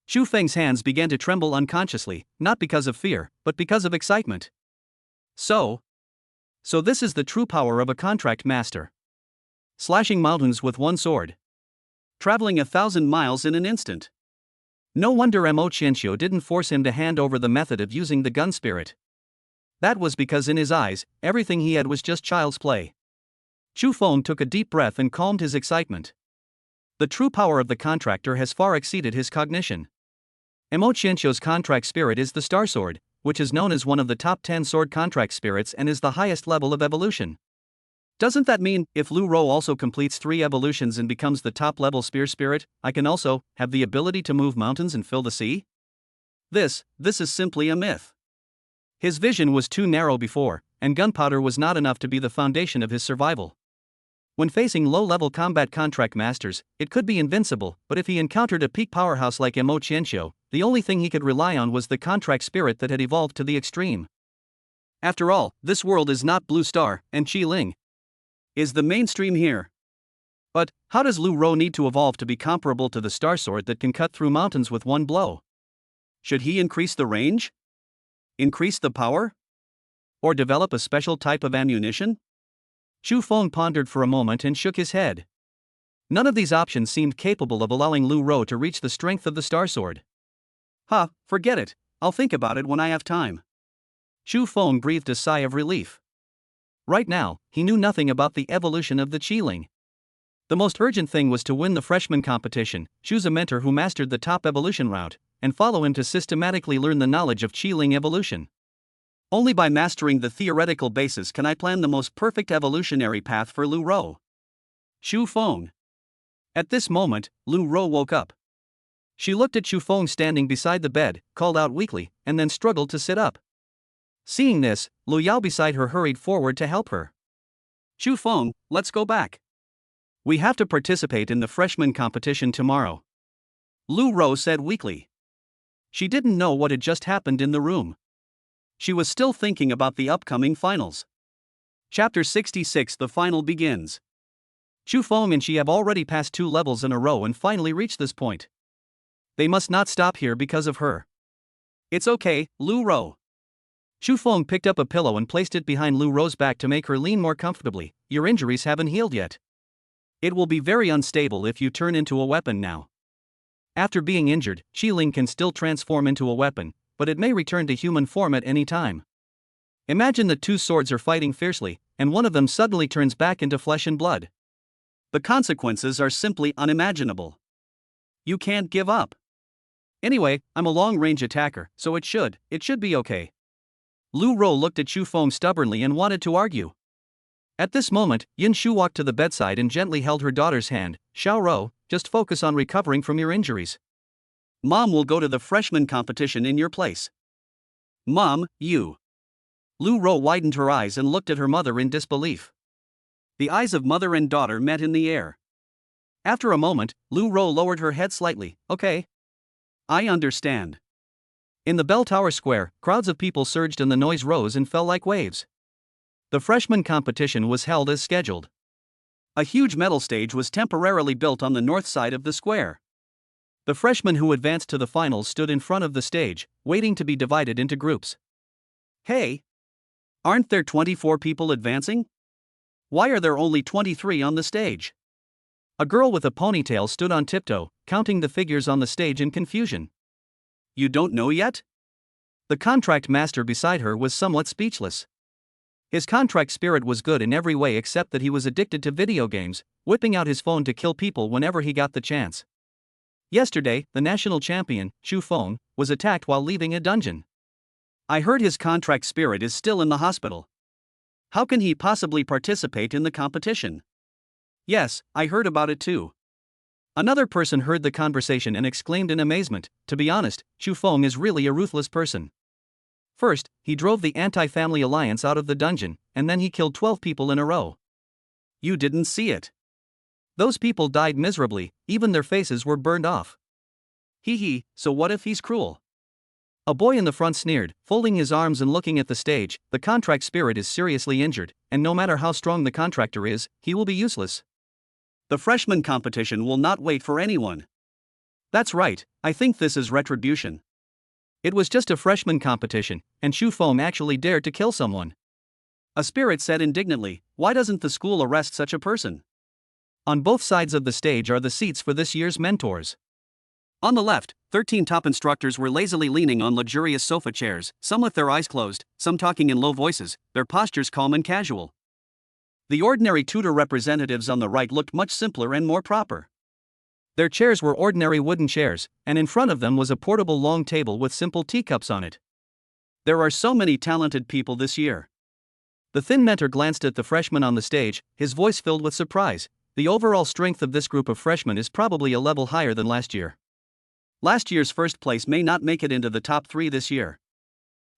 Chu Feng's hands began to tremble unconsciously, not because of fear, but because of excitement. So this is the true power of a contract master. Slashing mountains with one sword. Traveling 1,000 miles in an instant. No wonder Mo Qianxue didn't force him to hand over the method of using the gun spirit. That was because in his eyes, everything he had was just child's play. Chu Feng took a deep breath and calmed his excitement. The true power of the contractor has far exceeded his cognition. Mo Qianxue's contract spirit is the Star Sword, which is known as one of the top 10 sword contract spirits and is the highest level of evolution. Doesn't that mean, if Lu Rou also completes 3 evolutions and becomes the top-level spear spirit, I can also have the ability to move mountains and fill the sea? This is simply a myth. His vision was too narrow before, and gunpowder was not enough to be the foundation of his survival. When facing low-level combat contract masters, it could be invincible, but if he encountered a peak powerhouse like Mo Qianxue, the only thing he could rely on was the contract spirit that had evolved to the extreme. After all, this world is not Blue Star, and Qi Ling is the mainstream here. But how does Lu Rou need to evolve to be comparable to the Star Sword that can cut through mountains with one blow? Should he increase the range? Increase the power? Or develop a special type of ammunition? Chu Feng pondered for a moment and shook his head. None of these options seemed capable of allowing Lu Rou to reach the strength of the Star Sword. Forget it, I'll think about it when I have time. Chu Feng breathed a sigh of relief. Right now, he knew nothing about the evolution of the Qi Ling. The most urgent thing was to win the freshman competition, choose a mentor who mastered the top evolution route, and follow him to systematically learn the knowledge of Qi Ling evolution. Only by mastering the theoretical basis can I plan the most perfect evolutionary path for Lu Rou. Chu Feng. At this moment, Lu Rou woke up. She looked at Chu Feng standing beside the bed, called out weakly, and then struggled to sit up. Seeing this, Lu Yao beside her hurried forward to help her. Chu Feng, let's go back. We have to participate in the freshman competition tomorrow. Lu Rou said weakly. She didn't know what had just happened in the room. She was still thinking about the upcoming finals. Chapter 66. The final begins. Chu Feng and she have already passed 2 levels in a row and finally reached this point. They must not stop here because of her. It's okay, Lu Rou. Chu Feng picked up a pillow and placed it behind Lu Rou's back to make her lean more comfortably. Your injuries haven't healed yet. It will be very unstable if you turn into a weapon now. After being injured, Qi Ling can still transform into a weapon, but it may return to human form at any time. Imagine that 2 swords are fighting fiercely, and one of them suddenly turns back into flesh and blood. The consequences are simply unimaginable. You can't give up. Anyway, I'm a long-range attacker, so it should be okay. Lu Rou looked at Chu Feng stubbornly and wanted to argue. At this moment, Yin Shu walked to the bedside and gently held her daughter's hand. Xiao Rou, just focus on recovering from your injuries. Mom will go to the freshman competition in your place. Mom, you. Lu Rou widened her eyes and looked at her mother in disbelief. The eyes of mother and daughter met in the air. After a moment, Lu Rou lowered her head slightly. Okay. I understand. In the bell tower square, crowds of people surged and the noise rose and fell like waves. The freshman competition was held as scheduled. A huge metal stage was temporarily built on the north side of the square. The freshmen who advanced to the finals stood in front of the stage, waiting to be divided into groups. Hey! Aren't there 24 people advancing? Why are there only 23 on the stage? A girl with a ponytail stood on tiptoe, counting the figures on the stage in confusion. You don't know yet? The contract master beside her was somewhat speechless. His contract spirit was good in every way except that he was addicted to video games, whipping out his phone to kill people whenever he got the chance. Yesterday, the national champion, Chu Feng, was attacked while leaving a dungeon. I heard his contract spirit is still in the hospital. How can he possibly participate in the competition? Yes, I heard about it too. Another person heard the conversation and exclaimed in amazement, to be honest, Chu Feng is really a ruthless person. First, he drove the anti-family alliance out of the dungeon, and then he killed 12 people in a row. You didn't see it. Those people died miserably, even their faces were burned off. Hee hee, so what if he's cruel? A boy in the front sneered, folding his arms and looking at the stage. The contract spirit is seriously injured, and no matter how strong the contractor is, he will be useless. The freshman competition will not wait for anyone. That's right, I think this is retribution. It was just a freshman competition, and Chu Feng actually dared to kill someone. A spirit said indignantly, why doesn't the school arrest such a person? On both sides of the stage are the seats for this year's mentors. On the left, 13 top instructors were lazily leaning on luxurious sofa chairs, some with their eyes closed, some talking in low voices, their postures calm and casual. The ordinary tutor representatives on the right looked much simpler and more proper. Their chairs were ordinary wooden chairs, and in front of them was a portable long table with simple teacups on it. There are so many talented people this year. The thin mentor glanced at the freshmen on the stage, his voice filled with surprise. The overall strength of this group of freshmen is probably a level higher than last year. Last year's first place may not make it into the top 3 this year.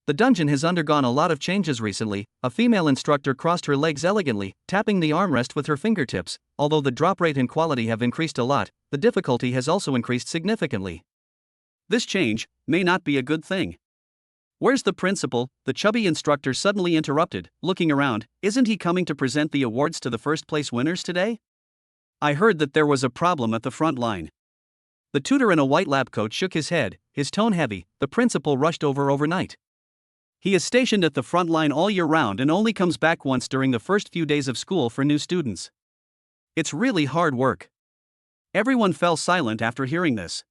The dungeon has undergone a lot of changes recently. A female instructor crossed her legs elegantly, tapping the armrest with her fingertips. Although the drop rate and quality have increased a lot, the difficulty has also increased significantly. This change may not be a good thing. Where's the principal? The chubby instructor suddenly interrupted, looking around. Isn't he coming to present the awards to the first place winners today? I heard that there was a problem at the front line. The tutor in a white lab coat shook his head, his tone heavy. The principal rushed overnight. He is stationed at the front line all year round and only comes back once during the first few days of school for new students. It's really hard work. Everyone fell silent after hearing this.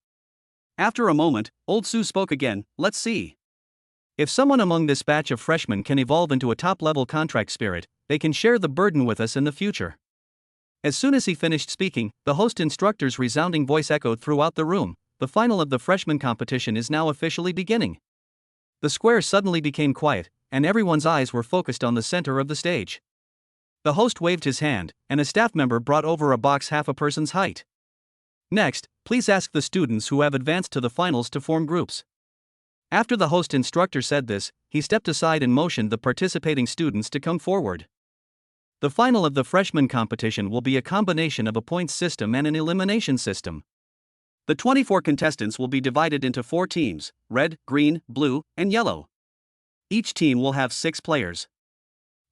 After a moment, old Sue spoke again. Let's see. If someone among this batch of freshmen can evolve into a top-level contract spirit, they can share the burden with us in the future. As soon as he finished speaking, the host instructor's resounding voice echoed throughout the room. The final of the freshman competition is now officially beginning. The square suddenly became quiet, and everyone's eyes were focused on the center of the stage. The host waved his hand, and a staff member brought over a box half a person's height. Next, please ask the students who have advanced to the finals to form groups. After the host instructor said this, he stepped aside and motioned the participating students to come forward. The final of the freshman competition will be a combination of a points system and an elimination system. The 24 contestants will be divided into 4 teams, red, green, blue, and yellow. Each team will have 6 players.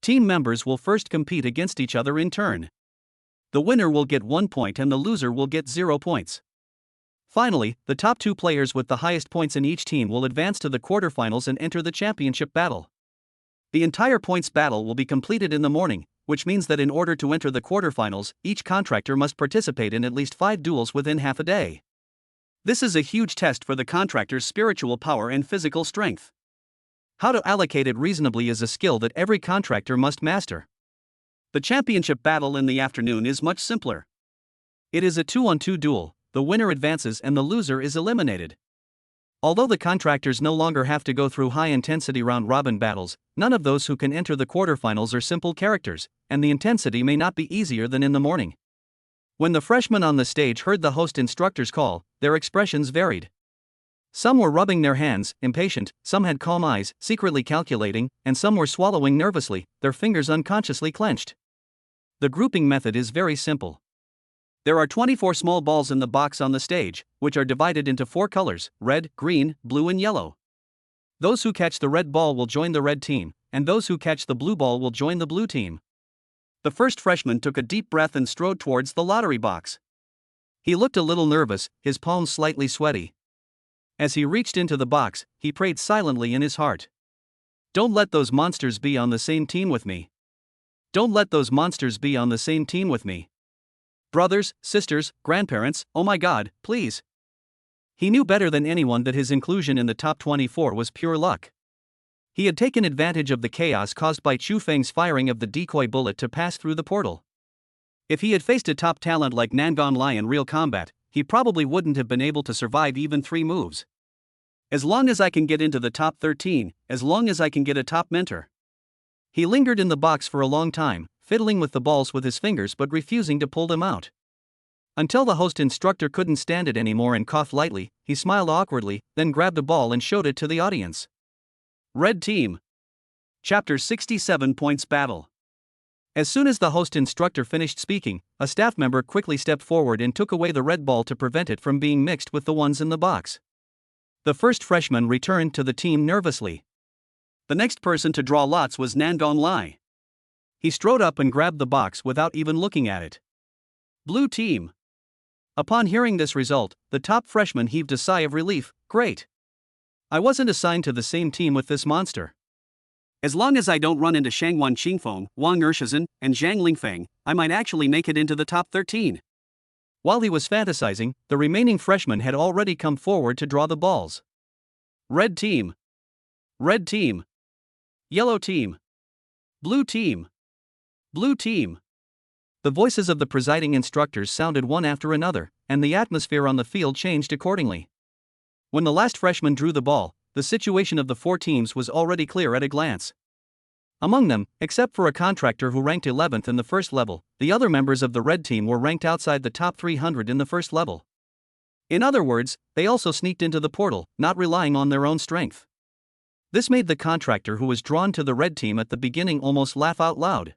Team members will first compete against each other in turn. The winner will get 1 point and the loser will get 0 points. Finally, the top 2 players with the highest points in each team will advance to the quarterfinals and enter the championship battle. The entire points battle will be completed in the morning, which means that in order to enter the quarterfinals, each contractor must participate in at least 5 duels within half a day. This is a huge test for the contractor's spiritual power and physical strength. How to allocate it reasonably is a skill that every contractor must master. The championship battle in the afternoon is much simpler. It is a 2-on-2 duel, the winner advances and the loser is eliminated. Although the contractors no longer have to go through high-intensity round-robin battles, none of those who can enter the quarterfinals are simple characters, and the intensity may not be easier than in the morning. When the freshmen on the stage heard the host instructor's call, their expressions varied. Some were rubbing their hands, impatient, some had calm eyes, secretly calculating, and some were swallowing nervously, their fingers unconsciously clenched. The grouping method is very simple. There are 24 small balls in the box on the stage, which are divided into 4 colors, red, green, blue and yellow. Those who catch the red ball will join the red team, and those who catch the blue ball will join the blue team. The first freshman took a deep breath and strode towards the lottery box. He looked a little nervous, his palms slightly sweaty. As he reached into the box, he prayed silently in his heart. Don't let those monsters be on the same team with me. Don't let those monsters be on the same team with me. Brothers, sisters, grandparents, oh my God, please. He knew better than anyone that his inclusion in the top 24 was pure luck. He had taken advantage of the chaos caused by Chu Feng's firing of the decoy bullet to pass through the portal. If he had faced a top talent like Nangon Lai in real combat, he probably wouldn't have been able to survive even 3 moves. As long as I can get into the top 13, as long as I can get a top mentor. He lingered in the box for a long time, fiddling with the balls with his fingers but refusing to pull them out. Until the host instructor couldn't stand it anymore and coughed lightly, he smiled awkwardly, then grabbed a ball and showed it to the audience. Red Team. Chapter 67 Points Battle. As soon as the host instructor finished speaking, a staff member quickly stepped forward and took away the red ball to prevent it from being mixed with the ones in the box. The first freshman returned to the team nervously. The next person to draw lots was Nangon Lai. He strode up and grabbed the box without even looking at it. Blue Team. Upon hearing this result, the top freshman heaved a sigh of relief. Great. I wasn't assigned to the same team with this monster. As long as I don't run into Shangwan Qingfeng, Wang Ershizhen, and Zhang Lingfeng, I might actually make it into the top 13. While he was fantasizing, the remaining freshmen had already come forward to draw the balls. Red Team. Red Team. Yellow Team. Blue Team. Blue Team. The voices of the presiding instructors sounded one after another, and the atmosphere on the field changed accordingly. When the last freshman drew the ball, the situation of the four teams was already clear at a glance. Among them, except for a contractor who ranked 11th in the first level, the other members of the red team were ranked outside the top 300 in the first level. In other words, they also sneaked into the portal, not relying on their own strength. This made the contractor who was drawn to the red team at the beginning almost laugh out loud.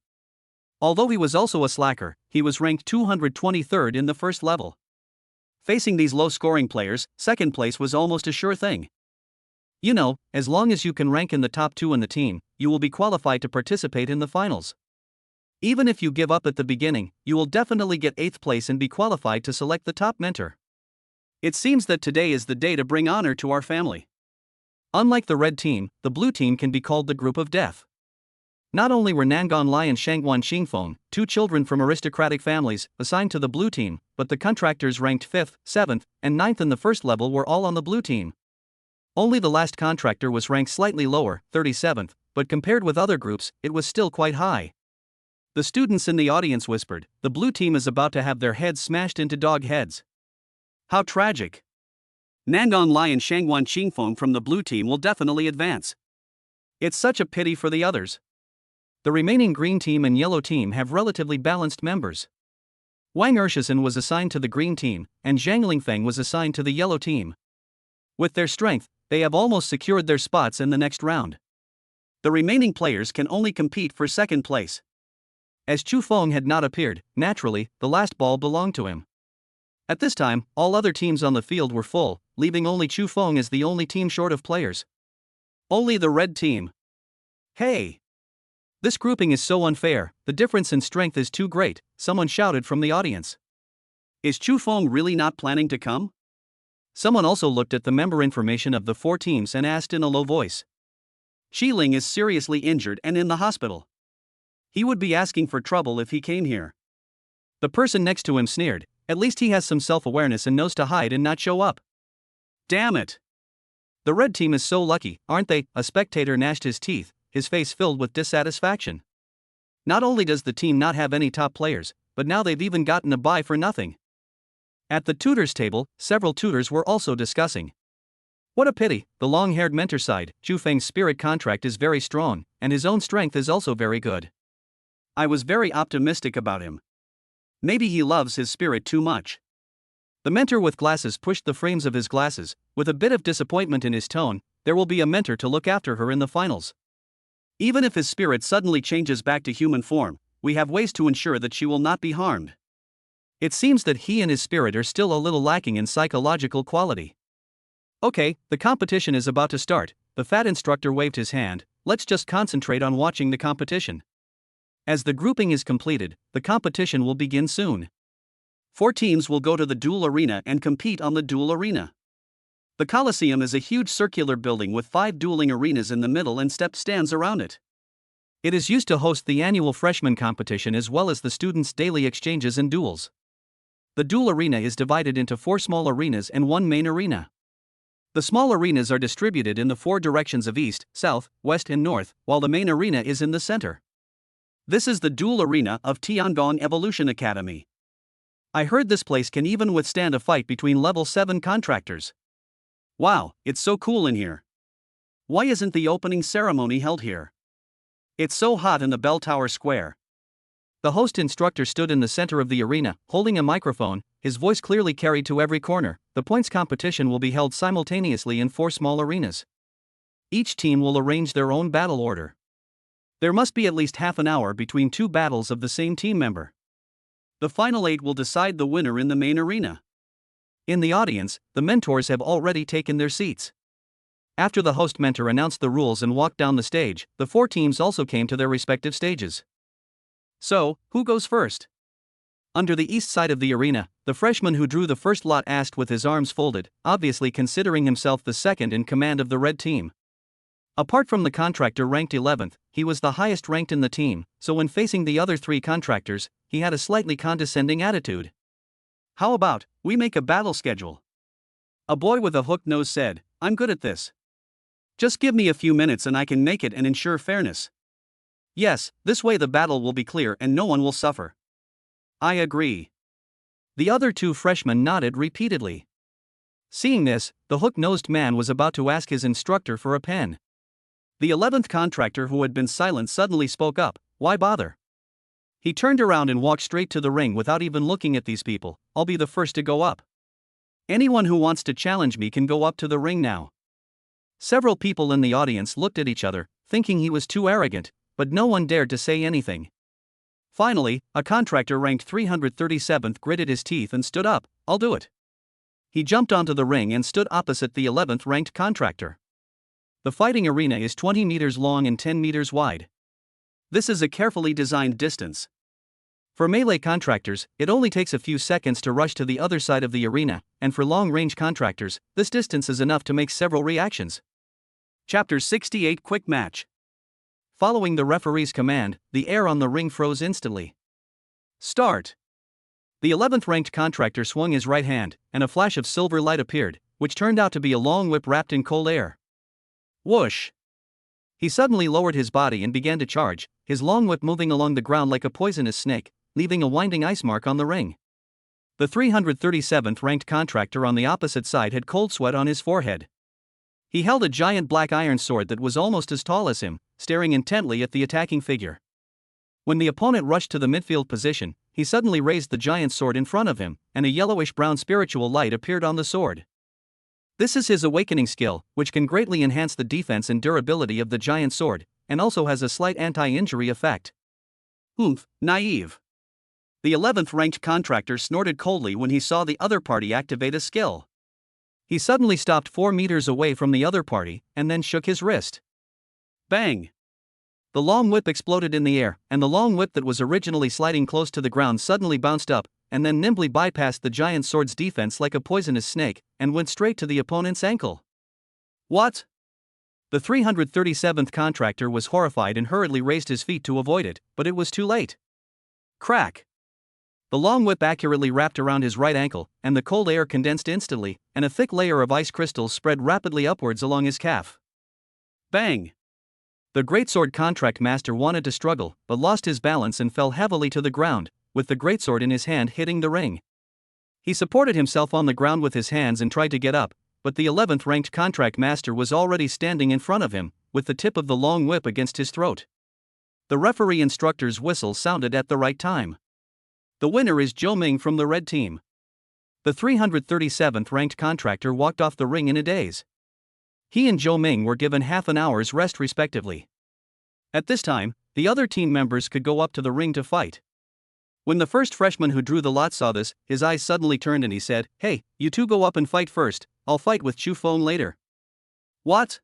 Although he was also a slacker, he was ranked 223rd in the first level. Facing these low-scoring players, second place was almost a sure thing. You know, as long as you can rank in the top 2 in the team, you will be qualified to participate in the finals. Even if you give up at the beginning, you will definitely get 8th place and be qualified to select the top mentor. It seems that today is the day to bring honor to our family. Unlike the red team, the blue team can be called the group of death. Not only were Nangon Lai and Shangwan Qingfeng, two children from aristocratic families, assigned to the blue team, but the contractors ranked 5th, 7th, and 9th in the first level were all on the blue team. Only the last contractor was ranked slightly lower, 37th, but compared with other groups, it was still quite high. The students in the audience whispered, "The blue team is about to have their heads smashed into dog heads." How tragic. Nangon Lai and Shangwan Qingfeng from the blue team will definitely advance. It's such a pity for the others. The remaining green team and yellow team have relatively balanced members. Wang Ershizhen was assigned to the green team, and Zhang Lingfeng was assigned to the yellow team. With their strength, they have almost secured their spots in the next round. The remaining players can only compete for second place. As Chu Feng had not appeared, naturally, the last ball belonged to him. At this time, all other teams on the field were full, leaving only Chu Feng as the only team short of players. Only the red team. Hey! This grouping is so unfair, the difference in strength is too great, someone shouted from the audience. Is Chu Feng really not planning to come? Someone also looked at the member information of the four teams and asked in a low voice. Qi Ling is seriously injured and in the hospital. He would be asking for trouble if he came here. The person next to him sneered, at least he has some self-awareness and knows to hide and not show up. Damn it! The red team is so lucky, aren't they? A spectator gnashed his teeth, his face filled with dissatisfaction. Not only does the team not have any top players, but now they've even gotten a bye for nothing. At the tutors' table, several tutors were also discussing. What a pity, the long-haired mentor sighed, Zhu Feng's spirit contract is very strong, and his own strength is also very good. I was very optimistic about him. Maybe he loves his spirit too much. The mentor with glasses pushed the frames of his glasses, with a bit of disappointment in his tone. There will be a mentor to look after her in the finals. Even if his spirit suddenly changes back to human form, we have ways to ensure that she will not be harmed. It seems that he and his spirit are still a little lacking in psychological quality. Okay, the competition is about to start. The fat instructor waved his hand. Let's just concentrate on watching the competition. As the grouping is completed, the competition will begin soon. 4 teams will go to the duel arena and compete on the duel arena. The Coliseum is a huge circular building with 5 dueling arenas in the middle and stepped stands around it. It is used to host the annual freshman competition as well as the students' daily exchanges and duels. The duel arena is divided into 4 small arenas and 1 main arena. The small arenas are distributed in the 4 directions of east, south, west and north, while the main arena is in the center. This is the duel arena of Tiangong Evolution Academy. I heard this place can even withstand a fight between level 7 contractors. Wow, it's so cool in here. Why isn't the opening ceremony held here? It's so hot in the bell tower square. The host instructor stood in the center of the arena, holding a microphone, his voice clearly carried to every corner. The points competition will be held simultaneously in 4 small arenas. Each team will arrange their own battle order. There must be at least half an hour between 2 battles of the same team member. The final 8 will decide the winner in the main arena. In the audience, the mentors have already taken their seats. After the host mentor announced the rules and walked down the stage, the 4 teams also came to their respective stages. So, who goes first? Under the east side of the arena, the freshman who drew the first lot asked with his arms folded, obviously considering himself the second in command of the red team. Apart from the contractor ranked 11th, he was the highest ranked in the team, so when facing the other 3 contractors, he had a slightly condescending attitude. How about, we make a battle schedule? A boy with a hooked nose said, I'm good at this. Just give me a few minutes and I can make it and ensure fairness. Yes, this way the battle will be clear and no one will suffer. I agree. The other 2 freshmen nodded repeatedly. Seeing this, the hook-nosed man was about to ask his instructor for a pen. The 11th contractor who had been silent suddenly spoke up, why bother? He turned around and walked straight to the ring without even looking at these people. I'll be the first to go up. Anyone who wants to challenge me can go up to the ring now. Several people in the audience looked at each other, thinking he was too arrogant, but no one dared to say anything. Finally, a contractor ranked 337th gritted his teeth and stood up, I'll do it. He jumped onto the ring and stood opposite the 11th ranked contractor. The fighting arena is 20 meters long and 10 meters wide. This is a carefully designed distance. For melee contractors, it only takes a few seconds to rush to the other side of the arena, and for long-range contractors, this distance is enough to make several reactions. Chapter 68 Quick Match. Following the referee's command, the air on the ring froze instantly. Start. The 11th ranked contractor swung his right hand, and a flash of silver light appeared, which turned out to be a long whip wrapped in cold air. Whoosh! He suddenly lowered his body and began to charge, his long whip moving along the ground like a poisonous snake, leaving a winding ice mark on the ring. The 337th ranked contractor on the opposite side had cold sweat on his forehead. He held a giant black iron sword that was almost as tall as him, staring intently at the attacking figure. When the opponent rushed to the midfield position, he suddenly raised the giant sword in front of him, and a yellowish-brown spiritual light appeared on the sword. This is his awakening skill, which can greatly enhance the defense and durability of the giant sword, and also has a slight anti-injury effect. Oomph, naive. The 11th ranked contractor snorted coldly when he saw the other party activate a skill. He suddenly stopped 4 meters away from the other party, and then shook his wrist. Bang! The long whip exploded in the air, and the long whip that was originally sliding close to the ground suddenly bounced up, and then nimbly bypassed the giant sword's defense like a poisonous snake, and went straight to the opponent's ankle. What? The 337th contractor was horrified and hurriedly raised his feet to avoid it, but it was too late. Crack! The long whip accurately wrapped around his right ankle, and the cold air condensed instantly, and a thick layer of ice crystals spread rapidly upwards along his calf. Bang! The greatsword contract master wanted to struggle, but lost his balance and fell heavily to the ground, with the greatsword in his hand hitting the ring. He supported himself on the ground with his hands and tried to get up, but the 11th ranked contract master was already standing in front of him, with the tip of the long whip against his throat. The referee instructor's whistle sounded at the right time. The winner is Zhou Ming from the red team. The 337th ranked contractor walked off the ring in a daze. He and Zhou Ming were given half an hour's rest respectively. At this time, the other team members could go up to the ring to fight. When the first freshman who drew the lot saw this, his eyes suddenly turned and he said, "Hey, you two go up and fight first, I'll fight with Chu Feng later." What?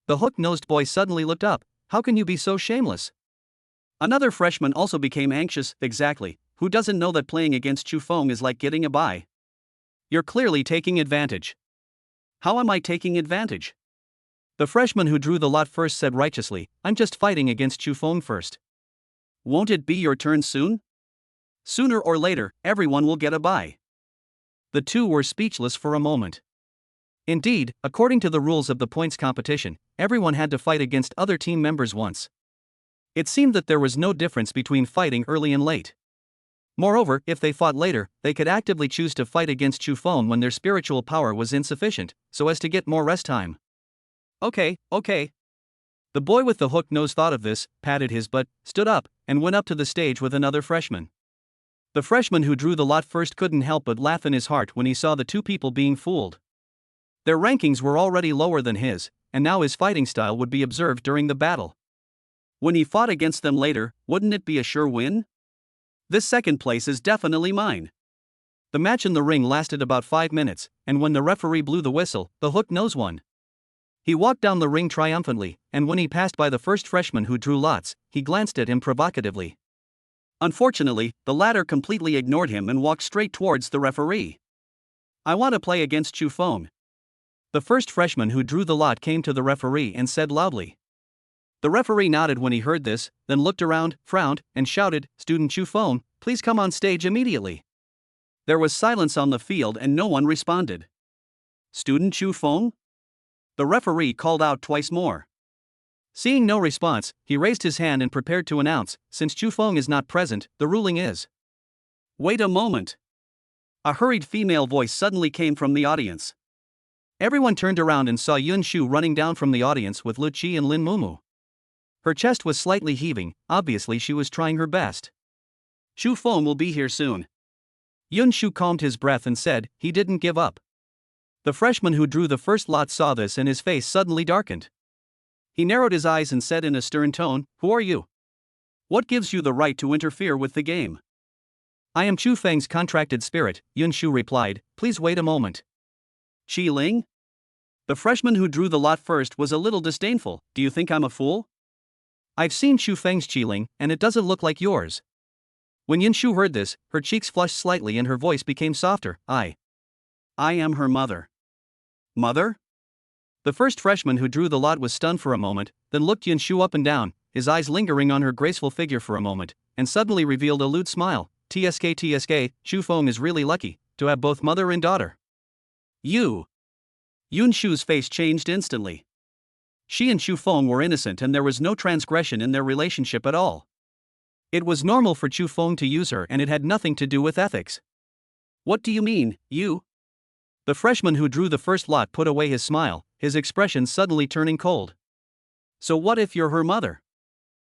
The hook-nosed boy suddenly looked up. How can you be so shameless? Another freshman also became anxious. Exactly. Who doesn't know that playing against Chu Feng is like getting a bye? You're clearly taking advantage. How am I taking advantage? The freshman who drew the lot first said righteously, I'm just fighting against Chu Feng first. Won't it be your turn soon? Sooner or later, everyone will get a bye. The two were speechless for a moment. Indeed, according to the rules of the points competition, everyone had to fight against other team members once. It seemed that there was no difference between fighting early and late. Moreover, if they fought later, they could actively choose to fight against Chu Feng when their spiritual power was insufficient, so as to get more rest time. Okay. The boy with the hooked nose thought of this, patted his butt, stood up, and went up to the stage with another freshman. The freshman who drew the lot first couldn't help but laugh in his heart when he saw the two people being fooled. Their rankings were already lower than his, and now his fighting style would be observed during the battle. When he fought against them later, wouldn't it be a sure win? This second place is definitely mine. The match in the ring lasted about 5 minutes, and when the referee blew the whistle, the hooked nose won. He walked down the ring triumphantly, and when he passed by the first freshman who drew lots, he glanced at him provocatively. Unfortunately, the latter completely ignored him and walked straight towards the referee. "I want to play against Chu Feng." The first freshman who drew the lot came to the referee and said loudly. The referee nodded when he heard this, then looked around, frowned, and shouted, "Student Chu Feng, please come on stage immediately." There was silence on the field and no one responded. "Student Chu Feng?" The referee called out twice more. Seeing no response, he raised his hand and prepared to announce, "Since Chu Feng is not present, the ruling is." "Wait a moment." A hurried female voice suddenly came from the audience. Everyone turned around and saw Yun Shu running down from the audience with Lu Qi and Lin Mumu. Her chest was slightly heaving, obviously she was trying her best. "Chu Feng will be here soon." Yun Shu calmed his breath and said, "He didn't give up." The freshman who drew the first lot saw this and his face suddenly darkened. He narrowed his eyes and said in a stern tone, "Who are you? What gives you the right to interfere with the game?" "I am Chu Feng's contracted spirit," Yun Shu replied. "Please wait a moment." "Qi Ling?" The freshman who drew the lot first was a little disdainful. "Do you think I'm a fool? I've seen Chu Feng's Qi Ling, and it doesn't look like yours." When Yun Shu heard this, her cheeks flushed slightly and her voice became softer. I am her mother." "Mother?" The first freshman who drew the lot was stunned for a moment, then looked Yun Shu up and down, his eyes lingering on her graceful figure for a moment, and suddenly revealed a lewd smile. TSK, Chu Feng is really lucky to have both mother and daughter." "You." Yun Shu's face changed instantly. She and Chu Feng were innocent and there was no transgression in their relationship at all. It was normal for Chu Feng to use her and it had nothing to do with ethics. "What do you mean, you?" The freshman who drew the first lot put away his smile, his expression suddenly turning cold. "So what if you're her mother?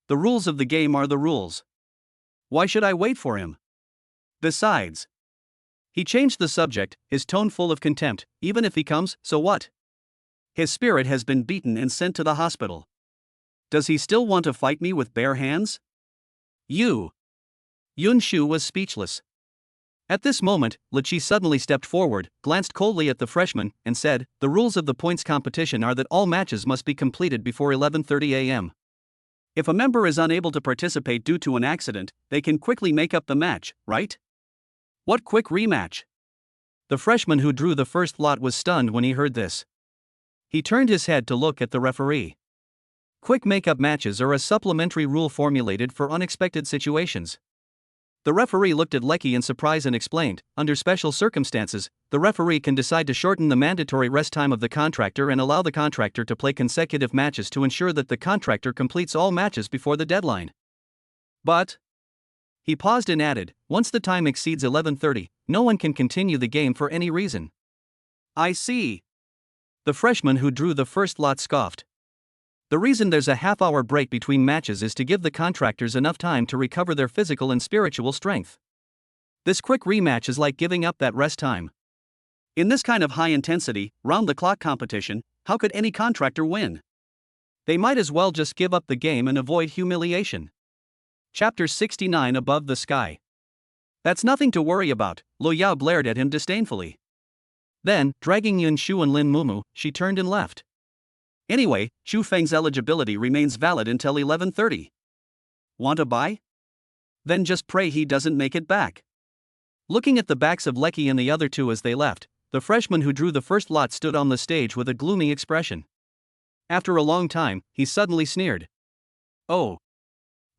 The rules of the game are the rules. Why should I wait for him? Besides..." He changed the subject, his tone full of contempt. "Even if he comes, so what? His spirit has been beaten and sent to the hospital. Does he still want to fight me with bare hands? You." Yun Shu was speechless. At this moment, Lu Qi suddenly stepped forward, glanced coldly at the freshman, and said, "The rules of the points competition are that all matches must be completed before 11:30 a.m. If a member is unable to participate due to an accident, they can quickly make up the match, right? What quick rematch?" The freshman who drew the first lot was stunned when he heard this. He turned his head to look at the referee. Quick make-up matches are a supplementary rule formulated for unexpected situations. The referee looked at Lecky in surprise and explained, "Under special circumstances, the referee can decide to shorten the mandatory rest time of the contractor and allow the contractor to play consecutive matches to ensure that the contractor completes all matches before the deadline. But..." He paused and added, "Once the time exceeds 11:30, no one can continue the game for any reason." "I see." The freshman who drew the first lot scoffed. "The reason there's a half-hour break between matches is to give the contractors enough time to recover their physical and spiritual strength. This quick rematch is like giving up that rest time. In this kind of high-intensity, round-the-clock competition, how could any contractor win? They might as well just give up the game and avoid humiliation." Chapter 69 Above the Sky. "That's nothing to worry about," Lo Yao glared at him disdainfully. Then, dragging Yun Shu and Lin Mumu, she turned and left. "Anyway, Chu Feng's eligibility remains valid until 11:30. Want to buy? Then just pray he doesn't make it back." Looking at the backs of Lecky and the other two as they left, the freshman who drew the first lot stood on the stage with a gloomy expression. After a long time, he suddenly sneered. "Oh.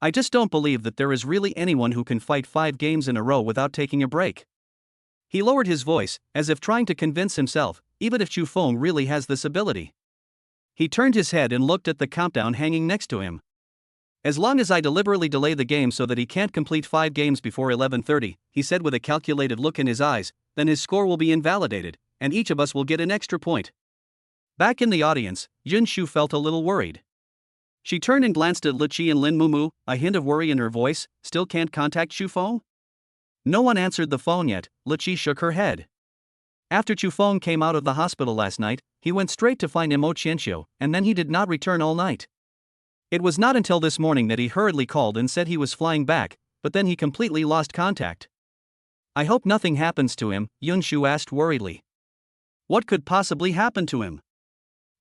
I just don't believe that there is really anyone who can fight 5 games in a row without taking a break." He lowered his voice, as if trying to convince himself, even if Chu Feng really has this ability. He turned his head and looked at the countdown hanging next to him. "As long as I deliberately delay the game so that he can't complete 5 games before 11:30, he said with a calculated look in his eyes, "then his score will be invalidated, and each of us will get an extra point." Back in the audience, Yun Shu felt a little worried. She turned and glanced at Lichi and Lin Mumu, a hint of worry in her voice. Still can't contact Chu Feng? No one answered the phone yet. Lichi shook her head. After Chu Feng came out of the hospital last night, he went straight to find Imo Qianxiu, and then he did not return all night. It was not until this morning that he hurriedly called and said he was flying back, but then he completely lost contact. I hope nothing happens to him, Yun Shu asked worriedly. What could possibly happen to him?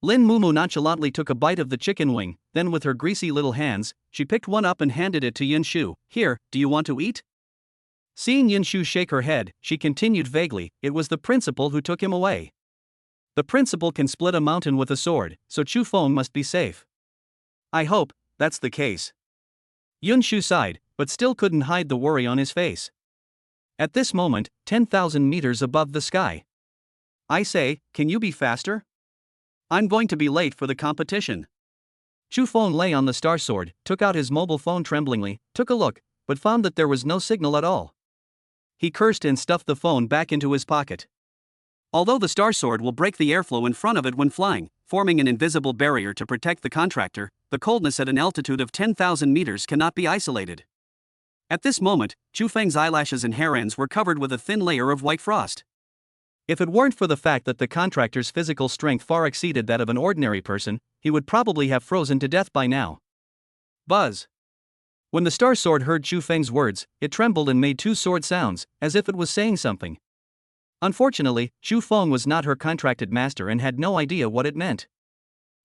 Lin Mumu nonchalantly took a bite of the chicken wing, then with her greasy little hands, she picked one up and handed it to Yun Shu. Here, do you want to eat? Seeing Yun Shu shake her head, she continued vaguely, it was the principal who took him away. The principal can split a mountain with a sword, so Chu Feng must be safe. I hope that's the case. Yun Shu sighed, but still couldn't hide the worry on his face. At this moment, 10,000 meters above the sky. I say, can you be faster? I'm going to be late for the competition. Chu Feng lay on the star sword, took out his mobile phone tremblingly, took a look, but found that there was no signal at all. He cursed and stuffed the phone back into his pocket. Although the star sword will break the airflow in front of it when flying, forming an invisible barrier to protect the contractor, the coldness at an altitude of 10,000 meters cannot be isolated. At this moment, Chu Feng's eyelashes and hair ends were covered with a thin layer of white frost. If it weren't for the fact that the contractor's physical strength far exceeded that of an ordinary person, he would probably have frozen to death by now. Buzz. When the star sword heard Chu Feng's words, it trembled and made two sword sounds, as if it was saying something. Unfortunately, Chu Feng was not her contracted master and had no idea what it meant.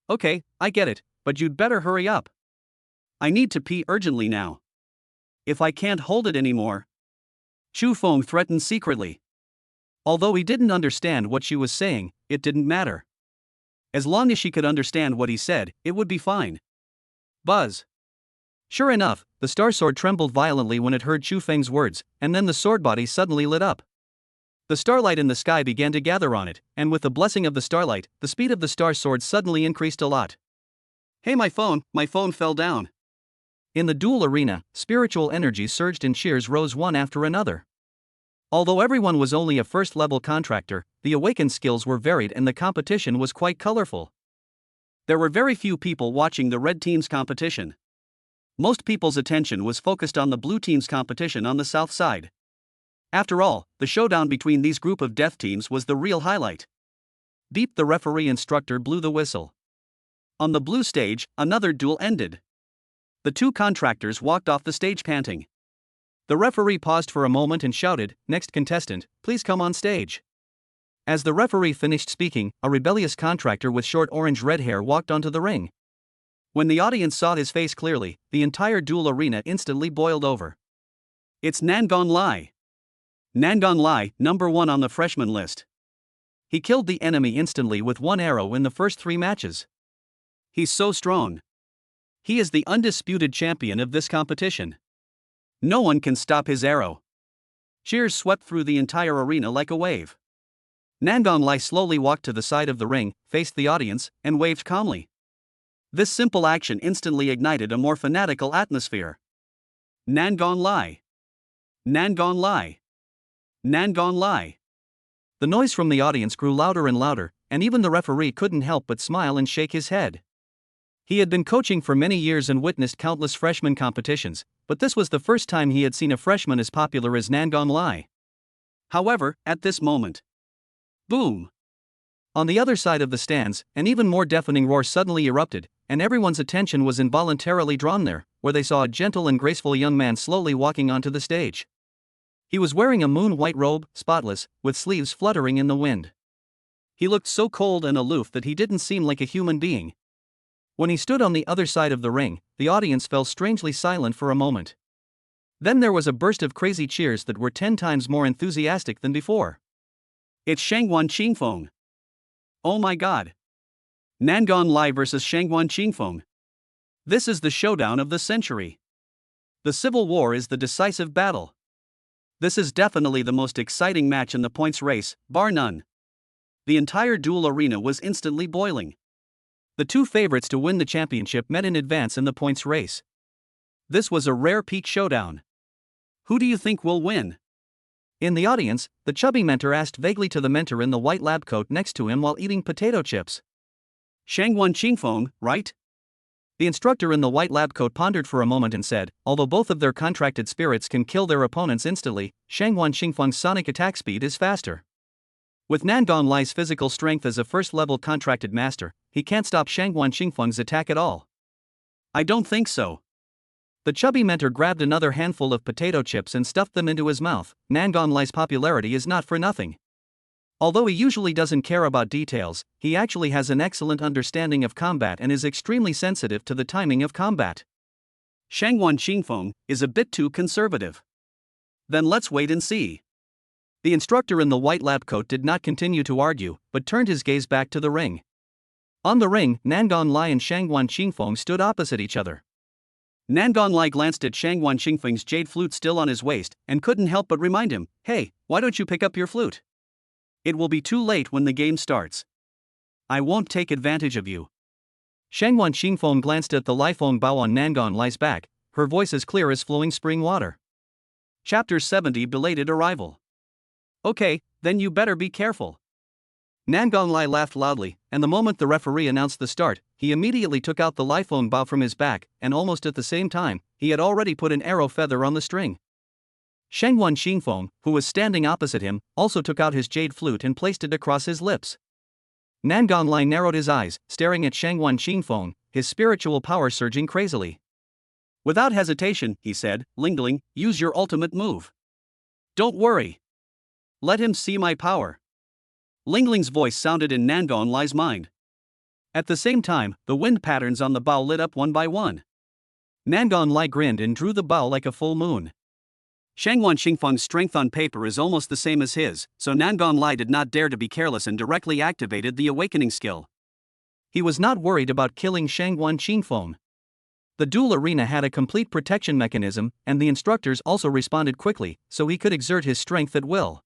Okay, I get it, but you'd better hurry up. I need to pee urgently now. If I can't hold it anymore. Chu Feng threatened secretly. Although he didn't understand what she was saying, it didn't matter. As long as she could understand what he said, it would be fine. Buzz. Sure enough, the star sword trembled violently when it heard Chu Feng's words, and then the sword body suddenly lit up. The starlight in the sky began to gather on it, and with the blessing of the starlight, the speed of the star sword suddenly increased a lot. Hey, my phone fell down. In the duel arena, spiritual energy surged and cheers rose one after another. Although everyone was only a first-level contractor, the awakened skills were varied and the competition was quite colorful. There were very few people watching the red team's competition. Most people's attention was focused on the blue team's competition on the south side. After all, the showdown between these group of death teams was the real highlight. Beep, the referee instructor blew the whistle. On the blue stage, another duel ended. The two contractors walked off the stage panting. The referee paused for a moment and shouted, "Next contestant, please come on stage." As the referee finished speaking, a rebellious contractor with short orange-red hair walked onto the ring. When the audience saw his face clearly, the entire duel arena instantly boiled over. It's Nangon Lai. Nangon Lai, number 1 on the freshman list. He killed the enemy instantly with one arrow in the first 3 matches. He's so strong. He is the undisputed champion of this competition. No one can stop his arrow. Cheers swept through the entire arena like a wave. Nangon Lai slowly walked to the side of the ring, faced the audience, and waved calmly. This simple action instantly ignited a more fanatical atmosphere. Nangon Lai. Nangon Lai. Nangon Lai. The noise from the audience grew louder and louder, and even the referee couldn't help but smile and shake his head. He had been coaching for many years and witnessed countless freshman competitions, but this was the first time he had seen a freshman as popular as Nangon Lai. However, at this moment, boom! On the other side of the stands, an even more deafening roar suddenly erupted, and everyone's attention was involuntarily drawn there, where they saw a gentle and graceful young man slowly walking onto the stage. He was wearing a moon-white robe, spotless, with sleeves fluttering in the wind. He looked so cold and aloof that he didn't seem like a human being. When he stood on the other side of the ring, the audience fell strangely silent for a moment. Then there was a burst of crazy cheers that were 10 times more enthusiastic than before. It's Shangguan Qingfeng. Oh my god. Nangon Lai versus Shangguan Qingfeng. This is the showdown of the century. The Civil War is the decisive battle. This is definitely the most exciting match in the points race, bar none. The entire duel arena was instantly boiling. The two favorites to win the championship met in advance in the points race. This was a rare peak showdown. Who do you think will win? In the audience, the chubby mentor asked vaguely to the mentor in the white lab coat next to him while eating potato chips. Shangguan Qingfeng, right? The instructor in the white lab coat pondered for a moment and said, although both of their contracted spirits can kill their opponents instantly, Shangwan Xingfeng's sonic attack speed is faster. With Nangon Lai's physical strength as a first-level contracted master, he can't stop Shangwan Xingfeng's attack at all. I don't think so. The chubby mentor grabbed another handful of potato chips and stuffed them into his mouth. Nangon Lai's popularity is not for nothing. Although he usually doesn't care about details, he actually has an excellent understanding of combat and is extremely sensitive to the timing of combat. Shangwan Xingfeng is a bit too conservative. Then let's wait and see. The instructor in the white lab coat did not continue to argue, but turned his gaze back to the ring. On the ring, Nangon Lai and Shangwan Xingfeng stood opposite each other. Nangon Lai glanced at Shangwan Xingfeng's jade flute still on his waist, and couldn't help but remind him, hey, why don't you pick up your flute? It will be too late when the game starts. I won't take advantage of you. Shangwan Xingfeng glanced at the Lifeng Bao on Nangon Lai's back, her voice as clear as flowing spring water. Chapter 70 Belated Arrival. Okay, then you better be careful. Nangon Lai laughed loudly, and the moment the referee announced the start, he immediately took out the Lifeng Bao from his back, and almost at the same time, he had already put an arrow feather on the string. Shangwan Xingfeng, who was standing opposite him, also took out his jade flute and placed it across his lips. Nangon Lai narrowed his eyes, staring at Shangwan Xingfeng, his spiritual power surging crazily. Without hesitation, he said, Lingling, use your ultimate move. Don't worry. Let him see my power. Lingling's voice sounded in Nangon Lai's mind. At the same time, the wind patterns on the bao lit up one by one. Nangon Lai grinned and drew the bao like a full moon. Shangwan Xingfeng's strength on paper is almost the same as his, so Nangon Lai did not dare to be careless and directly activated the awakening skill. He was not worried about killing Shangwan Xingfeng. The duel arena had a complete protection mechanism, and the instructors also responded quickly, so he could exert his strength at will.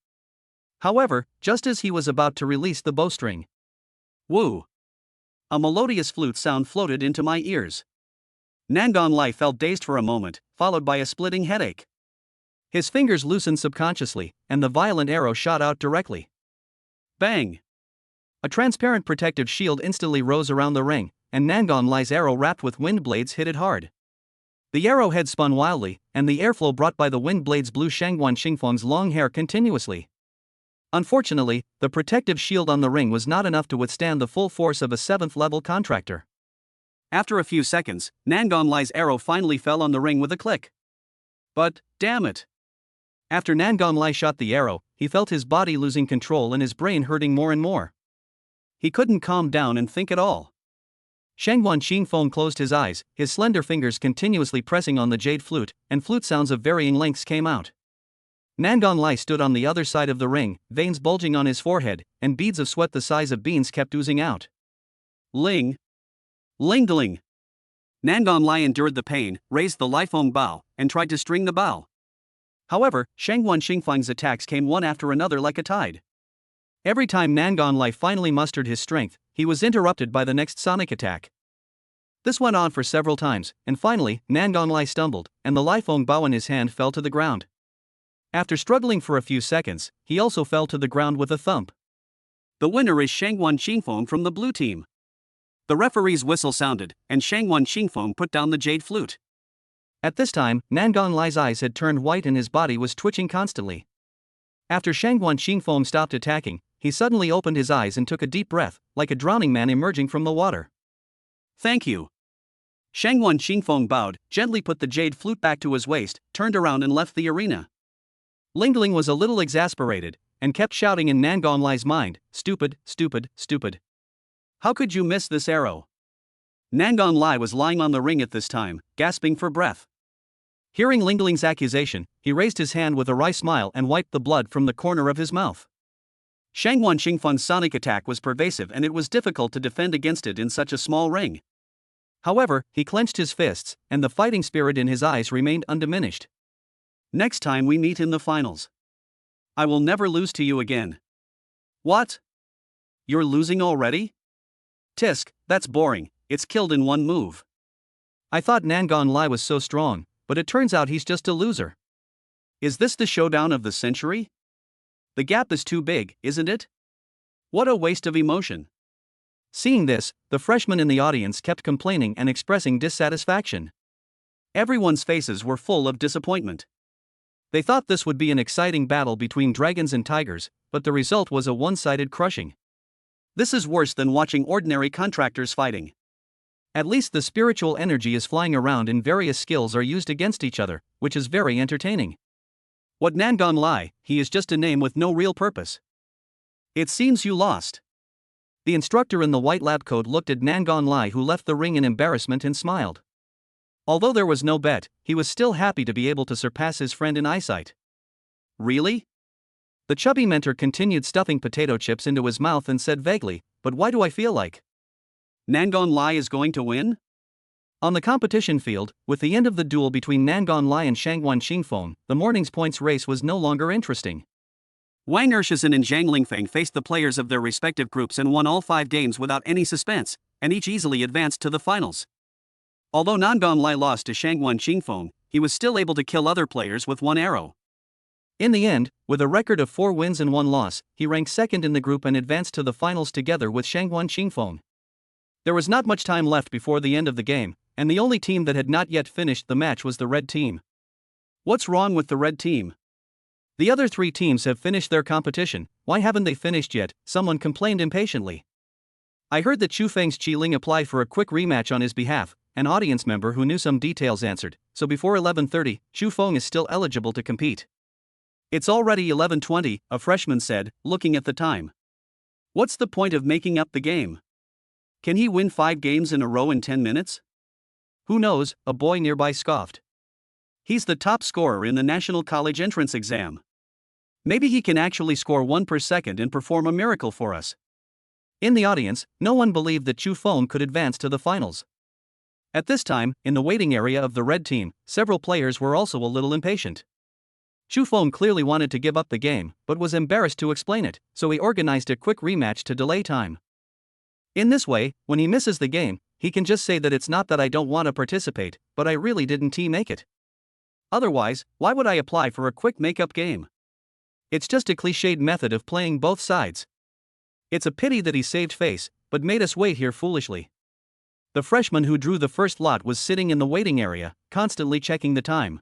However, just as he was about to release the bowstring, woo! A melodious flute sound floated into my ears. Nangon Lai felt dazed for a moment, followed by a splitting headache. His fingers loosened subconsciously, and the violent arrow shot out directly. Bang! A transparent protective shield instantly rose around the ring, and Nangon Lai's arrow wrapped with wind blades hit it hard. The arrowhead spun wildly, and the airflow brought by the wind blades blew Shangwan Xingfeng's long hair continuously. Unfortunately, the protective shield on the ring was not enough to withstand the full force of a 7th-level contractor. After a few seconds, Nangon Lai's arrow finally fell on the ring with a click. But, damn it! After Nangon Lai shot the arrow, he felt his body losing control and his brain hurting more and more. He couldn't calm down and think at all. Shangwan Xingfeng closed his eyes, his slender fingers continuously pressing on the jade flute, and flute sounds of varying lengths came out. Nangon Lai stood on the other side of the ring, veins bulging on his forehead, and beads of sweat the size of beans kept oozing out. Ling! Ling-deling! Nangon Lai endured the pain, raised the Lifeng Bao, and tried to string the bao. However, Shangwan Xingfeng's attacks came one after another like a tide. Every time Nangon Lai finally mustered his strength, he was interrupted by the next sonic attack. This went on for several times, and finally, Nangon Lai stumbled, and the Lifeng Bao in his hand fell to the ground. After struggling for a few seconds, he also fell to the ground with a thump. The winner is Shangwan Xingfeng from the blue team. The referee's whistle sounded, and Shangwan Xingfeng put down the jade flute. At this time, Nangon Lai's eyes had turned white and his body was twitching constantly. After Shangwan Xingfeng stopped attacking, he suddenly opened his eyes and took a deep breath, like a drowning man emerging from the water. Thank you. Shangwan Xingfeng bowed, gently put the jade flute back to his waist, turned around and left the arena. Lingling was a little exasperated, and kept shouting in Nangon Lai's mind, stupid, stupid, stupid. How could you miss this arrow? Nangon Lai was lying on the ring at this time, gasping for breath. Hearing Lingling's accusation, he raised his hand with a wry smile and wiped the blood from the corner of his mouth. Shangwan Xingfeng's sonic attack was pervasive and it was difficult to defend against it in such a small ring. However, he clenched his fists, and the fighting spirit in his eyes remained undiminished. Next time we meet in the finals, I will never lose to you again. What? You're losing already? Tisk, that's boring, it's killed in one move. I thought Nangon Lai was so strong, but it turns out he's just a loser. Is this the showdown of the century? The gap is too big, isn't it? What a waste of emotion. Seeing this, the freshmen in the audience kept complaining and expressing dissatisfaction. Everyone's faces were full of disappointment. They thought this would be an exciting battle between dragons and tigers, but the result was a one-sided crushing. This is worse than watching ordinary contractors fighting. At least the spiritual energy is flying around and various skills are used against each other, which is very entertaining. What Nangon Lai, he is just a name with no real purpose. It seems you lost. The instructor in the white lab coat looked at Nangon Lai, who left the ring in embarrassment, and smiled. Although there was no bet, he was still happy to be able to surpass his friend in eyesight. Really? The chubby mentor continued stuffing potato chips into his mouth and said vaguely, but why do I feel like Nangon Lai is going to win? On the competition field, with the end of the duel between Nangon Lai and Shangwan Xingfeng, the morning's points race was no longer interesting. Wang Ershizhen and Zhang Lingfeng faced the players of their respective groups and won all 5 games without any suspense, and each easily advanced to the finals. Although Nangon Lai lost to Shangwan Xingfeng, he was still able to kill other players with 1 arrow. In the end, with a record of 4 wins and 1 loss, he ranked second in the group and advanced to the finals together with Shangwan Xingfeng. There was not much time left before the end of the game, and the only team that had not yet finished the match was the red team. What's wrong with the red team? The other 3 teams have finished their competition, why haven't they finished yet? Someone complained impatiently. I heard that Chu Feng's Qi Ling applied for a quick rematch on his behalf, an audience member who knew some details answered, so before 11:30, Chu Feng is still eligible to compete. It's already 11:20, a freshman said, looking at the time. What's the point of making up the game? Can he win 5 games in a row in 10 minutes? Who knows, a boy nearby scoffed. He's the top scorer in the National College entrance exam. Maybe he can actually score 1 per second and perform a miracle for us. In the audience, no one believed that Chu Feng could advance to the finals. At this time, in the waiting area of the red team, several players were also a little impatient. Chu Feng clearly wanted to give up the game, but was embarrassed to explain it, so he organized a quick rematch to delay time. In this way, when he misses the game, he can just say that it's not that I don't want to participate, but I really didn't make it. Otherwise, why would I apply for a quick make-up game? It's just a cliched method of playing both sides. It's a pity that he saved face, but made us wait here foolishly. The freshman who drew the first lot was sitting in the waiting area, constantly checking the time.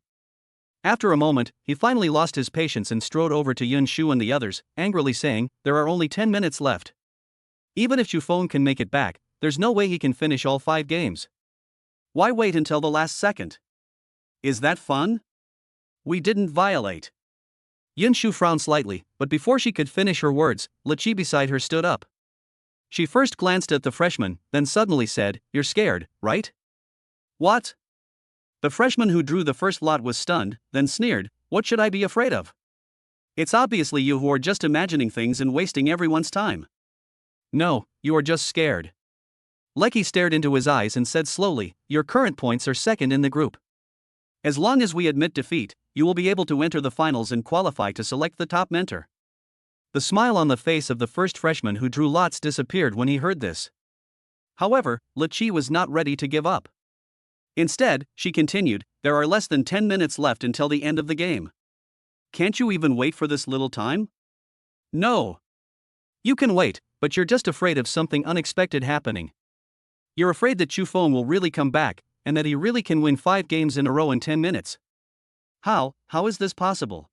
After a moment, he finally lost his patience and strode over to Yun Shu and the others, angrily saying, there are only 10 minutes left. Even if Chu Feng can make it back, there's no way he can finish all 5 games. Why wait until the last second? Is that fun? We didn't violate. Yun Shu frowned slightly, but before she could finish her words, Li Qi beside her stood up. She first glanced at the freshman, then suddenly said, you're scared, right? What? The freshman who drew the first lot was stunned, then sneered, what should I be afraid of? It's obviously you who are just imagining things and wasting everyone's time. No, you are just scared. Lecky stared into his eyes and said slowly, your current points are second in the group. As long as we admit defeat, you will be able to enter the finals and qualify to select the top mentor. The smile on the face of the first freshman who drew lots disappeared when he heard this. However, Li Qi was not ready to give up. Instead, she continued, there are less than 10 minutes left until the end of the game. Can't you even wait for this little time? No. You can wait, but you're just afraid of something unexpected happening. You're afraid that Chu Feng will really come back, and that he really can win 5 games in a row in 10 minutes. How is this possible?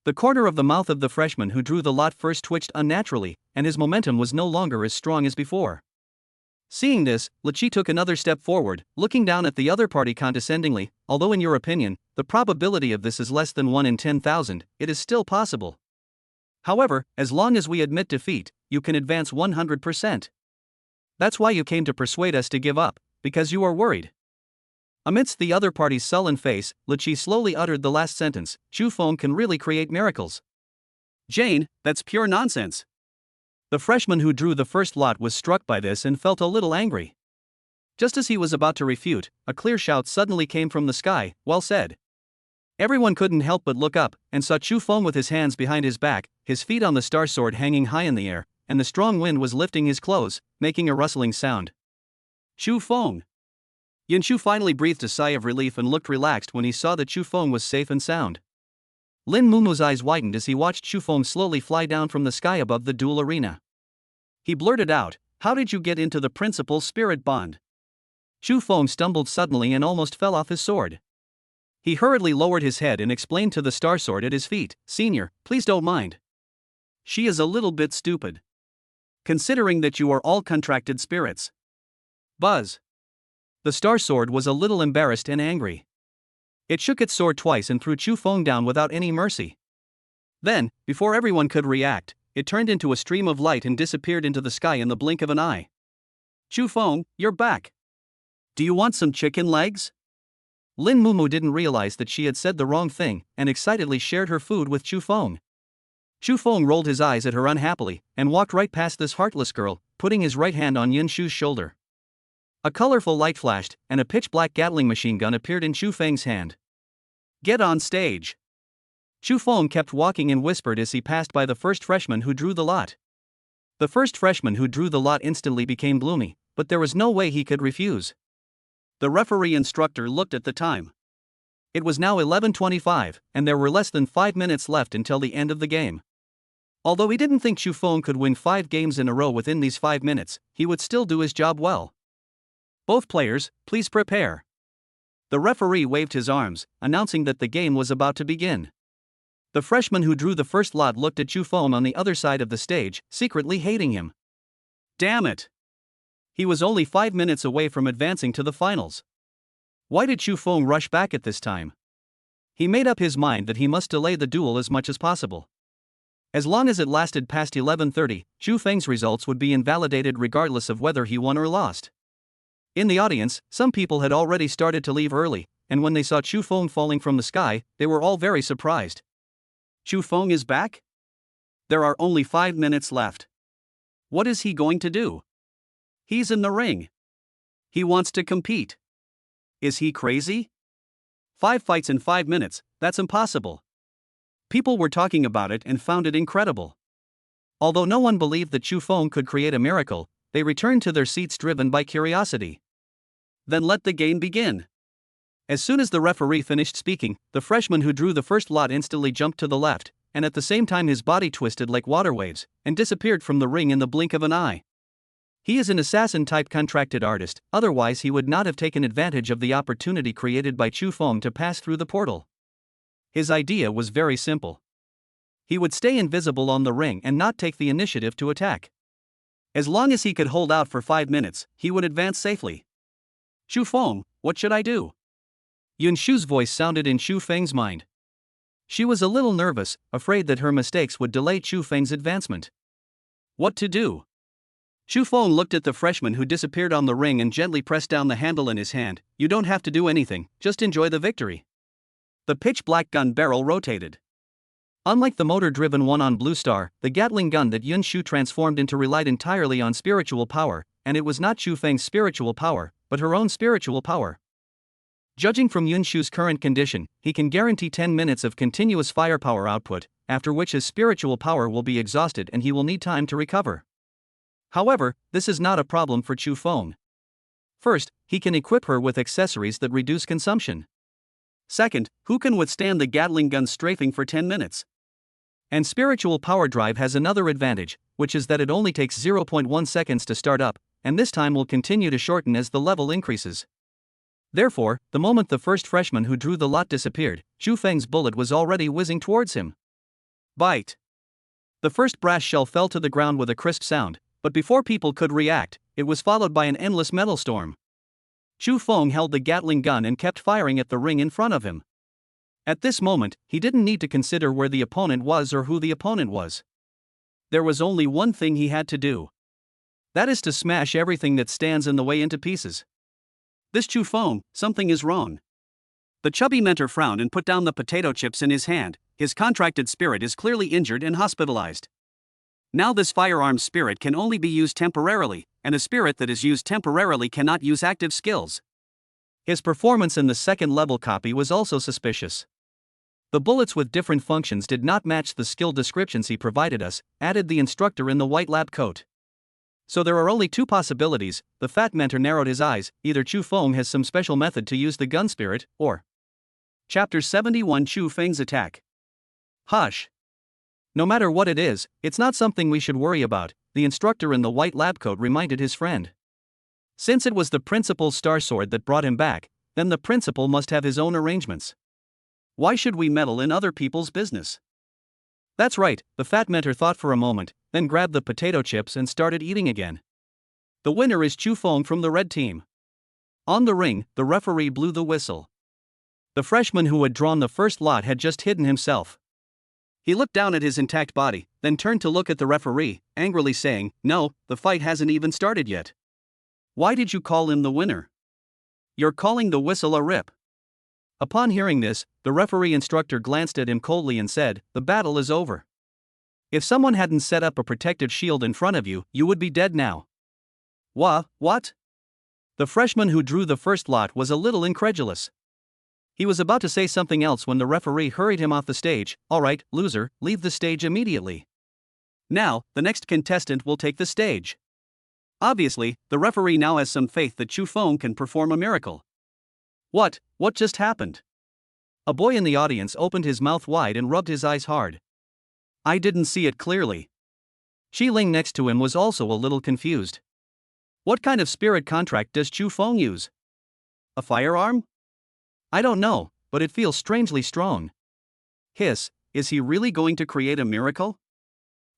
The corner of the mouth of the freshman who drew the lot first twitched unnaturally, and his momentum was no longer as strong as before. Seeing this, Li Qi took another step forward, looking down at the other party condescendingly, although in your opinion, the probability of this is less than 1 in 10,000, it is still possible. However, as long as we admit defeat, you can advance 100%. That's why you came to persuade us to give up, because you are worried. Amidst the other party's sullen face, Li Qi slowly uttered the last sentence, Chu Feng can really create miracles. Jane, that's pure nonsense. The freshman who drew the first lot was struck by this and felt a little angry. Just as he was about to refute, a clear shout suddenly came from the sky, well said. Everyone couldn't help but look up, and saw Chu Feng with his hands behind his back, his feet on the star sword hanging high in the air, and the strong wind was lifting his clothes, making a rustling sound. Chu Feng. Yin Shu finally breathed a sigh of relief and looked relaxed when he saw that Chu Feng was safe and sound. Lin Mumu's eyes widened as he watched Chu Feng slowly fly down from the sky above the duel arena. He blurted out, how did you get into the principal's spirit bond? Chu Feng stumbled suddenly and almost fell off his sword. He hurriedly lowered his head and explained to the star sword at his feet, "Senior, please don't mind. She is a little bit stupid. Considering that you are all contracted spirits." Buzz. The star sword was a little embarrassed and angry. It shook its sword twice and threw Chu Feng down without any mercy. Then, before everyone could react, it turned into a stream of light and disappeared into the sky in the blink of an eye. "Chu Feng, you're back. Do you want some chicken legs?" Lin Mumu didn't realize that she had said the wrong thing and excitedly shared her food with Chu Feng. Chu Feng rolled his eyes at her unhappily and walked right past this heartless girl, putting his right hand on Yun Shu's shoulder. A colorful light flashed, and a pitch-black Gatling machine gun appeared in Chu Feng's hand. "Get on stage." Chu Feng kept walking and whispered as he passed by the first freshman who drew the lot. The first freshman who drew the lot instantly became gloomy, but there was no way he could refuse. The referee instructor looked at the time. It was now 11:25, and there were less than 5 minutes left until the end of the game. Although he didn't think Chu Feng could win 5 games in a row within these 5 minutes, he would still do his job well. "Both players, please prepare." The referee waved his arms, announcing that the game was about to begin. The freshman who drew the first lot looked at Chu Feng on the other side of the stage, secretly hating him. Damn it! He was only 5 minutes away from advancing to the finals. Why did Chu Feng rush back at this time? He made up his mind that he must delay the duel as much as possible. As long as it lasted past 11:30, Chu Feng's results would be invalidated regardless of whether he won or lost. In the audience, some people had already started to leave early, and when they saw Chu Feng falling from the sky, they were all very surprised. Chu Feng is back? There are only 5 minutes left. What is he going to do? He's in the ring. He wants to compete. Is he crazy? 5 fights in 5 minutes, that's impossible. People were talking about it and found it incredible. Although no one believed that Chu Feng could create a miracle, they returned to their seats driven by curiosity. Then let the game begin. As soon as the referee finished speaking, the freshman who drew the first lot instantly jumped to the left, and at the same time his body twisted like water waves and disappeared from the ring in the blink of an eye. He is an assassin-type contracted artist, otherwise he would not have taken advantage of the opportunity created by Chu Feng to pass through the portal. His idea was very simple. He would stay invisible on the ring and not take the initiative to attack. As long as he could hold out for 5 minutes, he would advance safely. "Chu Feng, what should I do?" Yun Shu's voice sounded in Chu Feng's mind. She was a little nervous, afraid that her mistakes would delay Chu Feng's advancement. What to do? Chu Feng looked at the freshman who disappeared on the ring and gently pressed down the handle in his hand. "You don't have to do anything, just enjoy the victory." The pitch-black gun barrel rotated. Unlike the motor-driven one on Blue Star, the Gatling gun that Yun Shu transformed into relied entirely on spiritual power, and it was not Chu Feng's spiritual power, but her own spiritual power. Judging from Yun Shu's current condition, he can guarantee 10 minutes of continuous firepower output, after which his spiritual power will be exhausted and he will need time to recover. However, this is not a problem for Chu Feng. First, he can equip her with accessories that reduce consumption. Second, who can withstand the Gatling gun strafing for 10 minutes? And spiritual power drive has another advantage, which is that it only takes 0.1 seconds to start up, and this time will continue to shorten as the level increases. Therefore, the moment the first freshman who drew the lot disappeared, Chu Feng's bullet was already whizzing towards him. Bite! The first brass shell fell to the ground with a crisp sound, but before people could react, it was followed by an endless metal storm. Chu Feng held the Gatling gun and kept firing at the ring in front of him. At this moment, he didn't need to consider where the opponent was or who the opponent was. There was only one thing he had to do. That is to smash everything that stands in the way into pieces. This Chu Feng, something is wrong. The chubby mentor frowned and put down the potato chips in his hand. His contracted spirit is clearly injured and hospitalized. Now this firearm spirit can only be used temporarily, and a spirit that is used temporarily cannot use active skills. His performance in the second-level copy was also suspicious. The bullets with different functions did not match the skill descriptions he provided us, added the instructor in the white lab coat. So there are only 2 possibilities. The fat mentor narrowed his eyes. Either Chu Feng has some special method to use the gun spirit, or Chapter 71 Chu Feng's attack. Hush. No matter what it is, it's not something we should worry about. the instructor in the white lab coat reminded his friend. Since it was the principal's star sword that brought him back, then the principal must have his own arrangements. Why should we meddle in other people's business? That's right, the fat mentor thought for a moment, then grabbed the potato chips and started eating again. The winner is Chu Feng from the red team. On the ring, the referee blew the whistle. The freshman who had drawn the first lot had just hidden himself. He looked down at his intact body, then turned to look at the referee, angrily saying, "No, the fight hasn't even started yet. Why did you call him the winner? You're calling the whistle a rip." Upon hearing this, the referee instructor glanced at him coldly and said, "The battle is over. If someone hadn't set up a protective shield in front of you, you would be dead now." What? The freshman who drew the first lot was a little incredulous. He was about to say something else when the referee hurried him off the stage. "All right, loser, leave the stage immediately. Now, the next contestant will take the stage." Obviously, the referee now has some faith that Chu Feng can perform a miracle. What just happened? A boy in the audience opened his mouth wide and rubbed his eyes hard. I didn't see it clearly. Chi Ling next to him was also a little confused. What kind of spirit contract does Chu Feng use? A firearm? I don't know, but it feels strangely strong. Hiss, is he really going to create a miracle?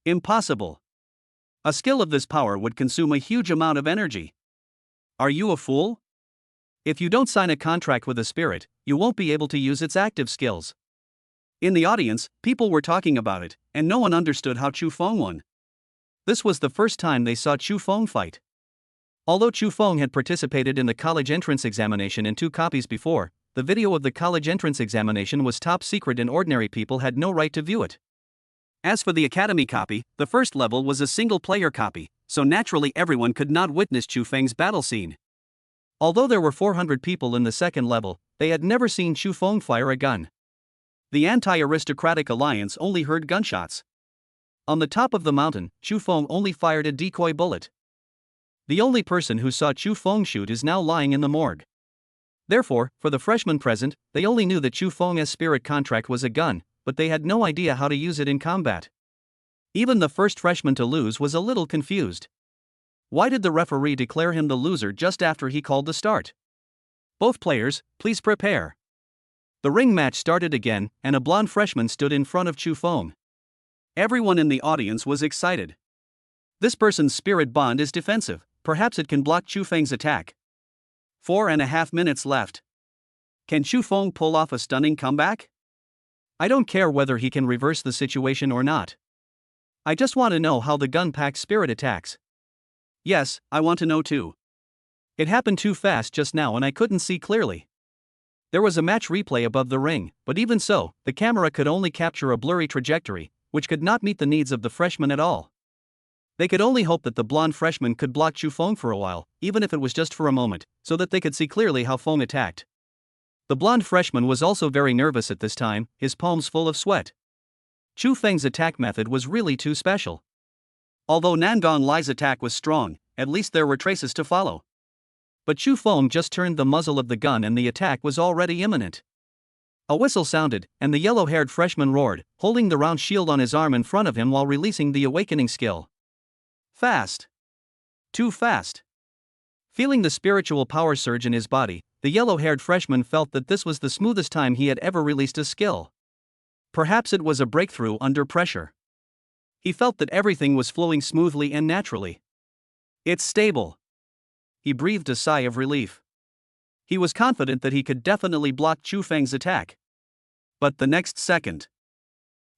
Impossible. A skill of this power would consume a huge amount of energy. Are you a fool? If you don't sign a contract with a spirit, you won't be able to use its active skills. In the audience, people were talking about it, and no one understood how Chu Feng won. This was the first time they saw Chu Feng fight. Although Chu Feng had participated in the college entrance examination in 2 copies before, the video of the college entrance examination was top secret and ordinary people had no right to view it. As for the academy copy, the first level was a single-player copy, so naturally everyone could not witness Chu Feng's battle scene. Although there were 400 people in the second level, they had never seen Chu Feng fire a gun. The anti-aristocratic alliance only heard gunshots. On the top of the mountain, Chu Feng only fired a decoy bullet. The only person who saw Chu Feng shoot is now lying in the morgue. Therefore, for the freshmen present, they only knew that Chu Feng's spirit contract was a gun, but they had no idea how to use it in combat. Even the first freshman to lose was a little confused. Why did the referee declare him the loser just after he called the start? Both players, please prepare. The ring match started again, and a blonde freshman stood in front of Chu Feng. Everyone in the audience was excited. This person's spirit bond is defensive, perhaps it can block Chu Feng's attack. 4.5 minutes left. Can Chu Feng pull off a stunning comeback? I don't care whether he can reverse the situation or not. I just want to know how the gun-packed spirit attacks. Yes, I want to know too. It happened too fast just now and I couldn't see clearly. There was a match replay above the ring, but even so, the camera could only capture a blurry trajectory, which could not meet the needs of the freshman at all. They could only hope that the blonde freshman could block Chu Feng for a while, even if it was just for a moment, so that they could see clearly how Feng attacked. The blonde freshman was also very nervous at this time, his palms full of sweat. Chu Feng's attack method was really too special. Although Nangong Li's attack was strong, at least there were traces to follow. But Chu Feng just turned the muzzle of the gun and the attack was already imminent. A whistle sounded, and the yellow-haired freshman roared, holding the round shield on his arm in front of him while releasing the awakening skill. Fast. Too fast. Feeling the spiritual power surge in his body, the yellow-haired freshman felt that this was the smoothest time he had ever released a skill. Perhaps it was a breakthrough under pressure. He felt that everything was flowing smoothly and naturally. It's stable. He breathed a sigh of relief. He was confident that he could definitely block Chu Feng's attack. But the next second.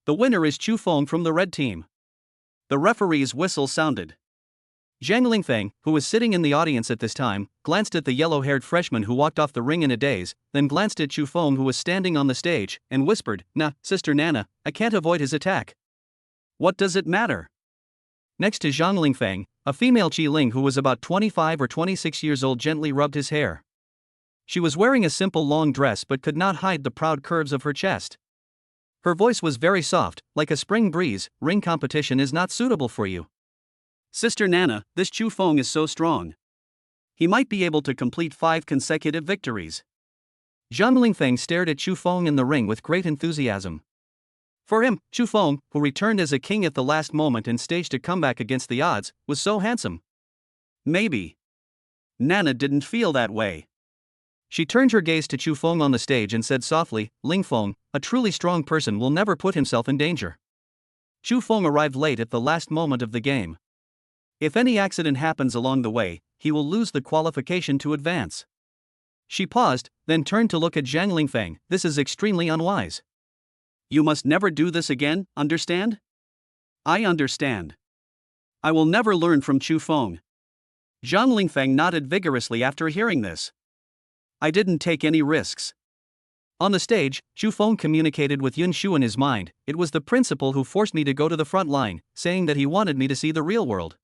The winner is Chu Feng from the red team. The referee's whistle sounded. Zhang Lingfeng, who was sitting in the audience at this time, glanced at the yellow-haired freshman who walked off the ring in a daze, then glanced at Chu Feng who was standing on the stage, and whispered, "Nah, Sister Nana, I can't avoid his attack." What does it matter? Next to Zhang Lingfeng, a female Chi Ling who was about 25 or 26 years old gently rubbed his hair. She was wearing a simple long dress but could not hide the proud curves of her chest. Her voice was very soft, like a spring breeze. Ring competition is not suitable for you. Sister Nana, this Chu Feng is so strong. He might be able to complete 5 consecutive victories. Zhang Lingfeng stared at Chu Feng in the ring with great enthusiasm. For him, Chu Feng, who returned as a king at the last moment and staged a comeback against the odds, was so handsome. Maybe Nana didn't feel that way. She turned her gaze to Chu Feng on the stage and said softly, "Ling Feng, a truly strong person will never put himself in danger." Chu Feng arrived late at the last moment of the game. If any accident happens along the way, he will lose the qualification to advance. She paused, then turned to look at Zhang Lingfeng. "This is extremely unwise. You must never do this again, understand?" "I understand. I will never learn from Chu Feng." Zhang Lingfeng nodded vigorously after hearing this. "I didn't take any risks." On the stage, Chu Feng communicated with Yun Shu in his mind. "It was the principal who forced me to go to the front line, saying that he wanted me to see the real world."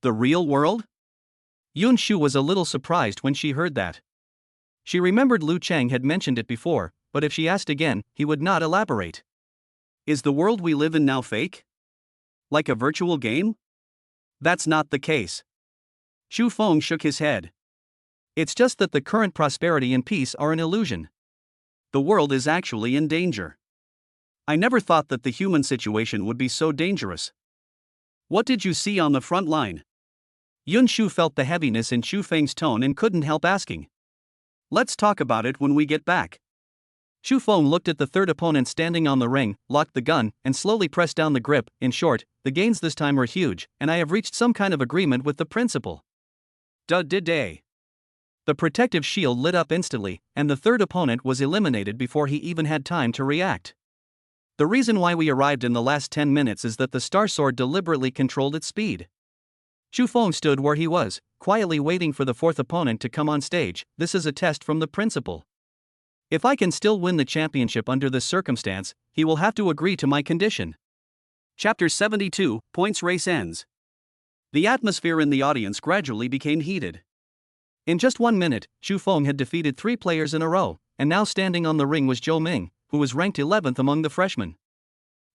The real world? Yun Shu was a little surprised when she heard that. She remembered Lu Cheng had mentioned it before, but if she asked again, he would not elaborate. Is the world we live in now fake? Like a virtual game? That's not the case. Chu Feng shook his head. It's just that the current prosperity and peace are an illusion. The world is actually in danger. I never thought that the human situation would be so dangerous. What did you see on the front line? Yun Shu felt the heaviness in Chu Feng's tone and couldn't help asking. Let's talk about it when we get back. Chu Feng looked at the third opponent standing on the ring, locked the gun, and slowly pressed down the grip. In short, the gains this time were huge, and I have reached some kind of agreement with the principal. Did. The protective shield lit up instantly, and the third opponent was eliminated before he even had time to react. The reason why we arrived in the last 10 minutes is that the Star Sword deliberately controlled its speed. Chu Feng stood where he was, quietly waiting for the fourth opponent to come on stage. This is a test from the principal. If I can still win the championship under this circumstance, he will have to agree to my condition. Chapter 72, Points Race Ends. The atmosphere in the audience gradually became heated. In just 1 minute, Chu Feng had defeated 3 players in a row, and now standing on the ring was Zhou Ming, who was ranked 11th among the freshmen.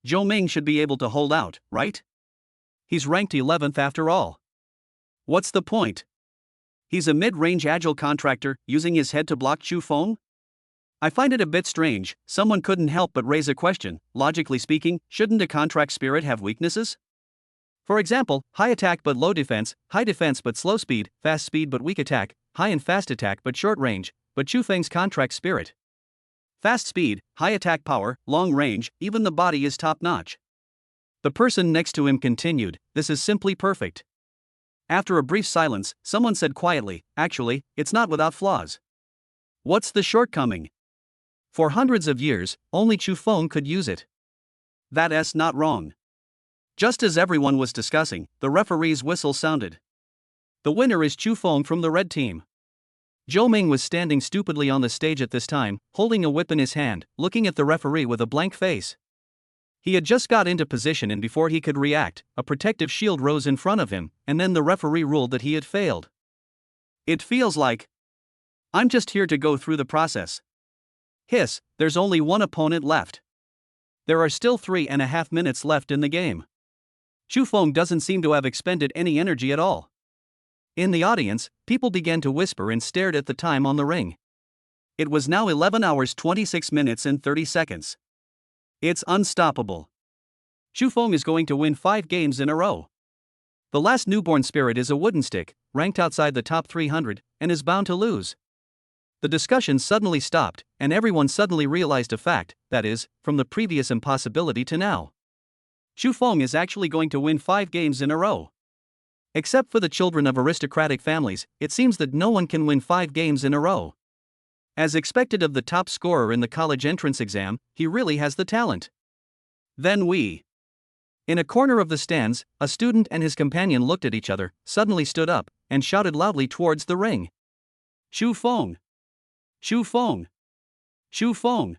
Zhou Ming should be able to hold out, right? He's ranked 11th after all. What's the point? He's a mid-range agile contractor, using his head to block Chu Feng? I find it a bit strange. Someone couldn't help but raise a question. Logically speaking, shouldn't a contract spirit have weaknesses? For example, high attack but low defense, high defense but slow speed, fast speed but weak attack, high and fast attack but short range, but Chu Feng's contract spirit. Fast speed, high attack power, long range, even the body is top-notch. The person next to him continued, "This is simply perfect." After a brief silence, someone said quietly, "Actually, it's not without flaws." What's the shortcoming? For hundreds of years, only Chu Feng could use it. That's not wrong. Just as everyone was discussing, the referee's whistle sounded. The winner is Chu Feng from the red team. Zhou Ming was standing stupidly on the stage at this time, holding a whip in his hand, looking at the referee with a blank face. He had just got into position, and before he could react, a protective shield rose in front of him, and then the referee ruled that he had failed. It feels like I'm just here to go through the process. Hiss, there's only one opponent left. There are still 3.5 minutes left in the game. Chu Feng doesn't seem to have expended any energy at all. In the audience, people began to whisper and stared at the time on the ring. It was now 11 hours 26 minutes and 30 seconds. It's unstoppable. Chu Feng is going to win 5 games in a row. The last newborn spirit is a wooden stick, ranked outside the top 300, and is bound to lose. The discussion suddenly stopped, and everyone suddenly realized a fact, that is, from the previous impossibility to now. Chu Feng is actually going to win 5 games in a row. Except for the children of aristocratic families, it seems that no one can win 5 games in a row. As expected of the top scorer in the college entrance exam, he really has the talent. Then In a corner of the stands, a student and his companion looked at each other, suddenly stood up, and shouted loudly towards the ring. Chu Feng! Chu Feng! Chu Feng!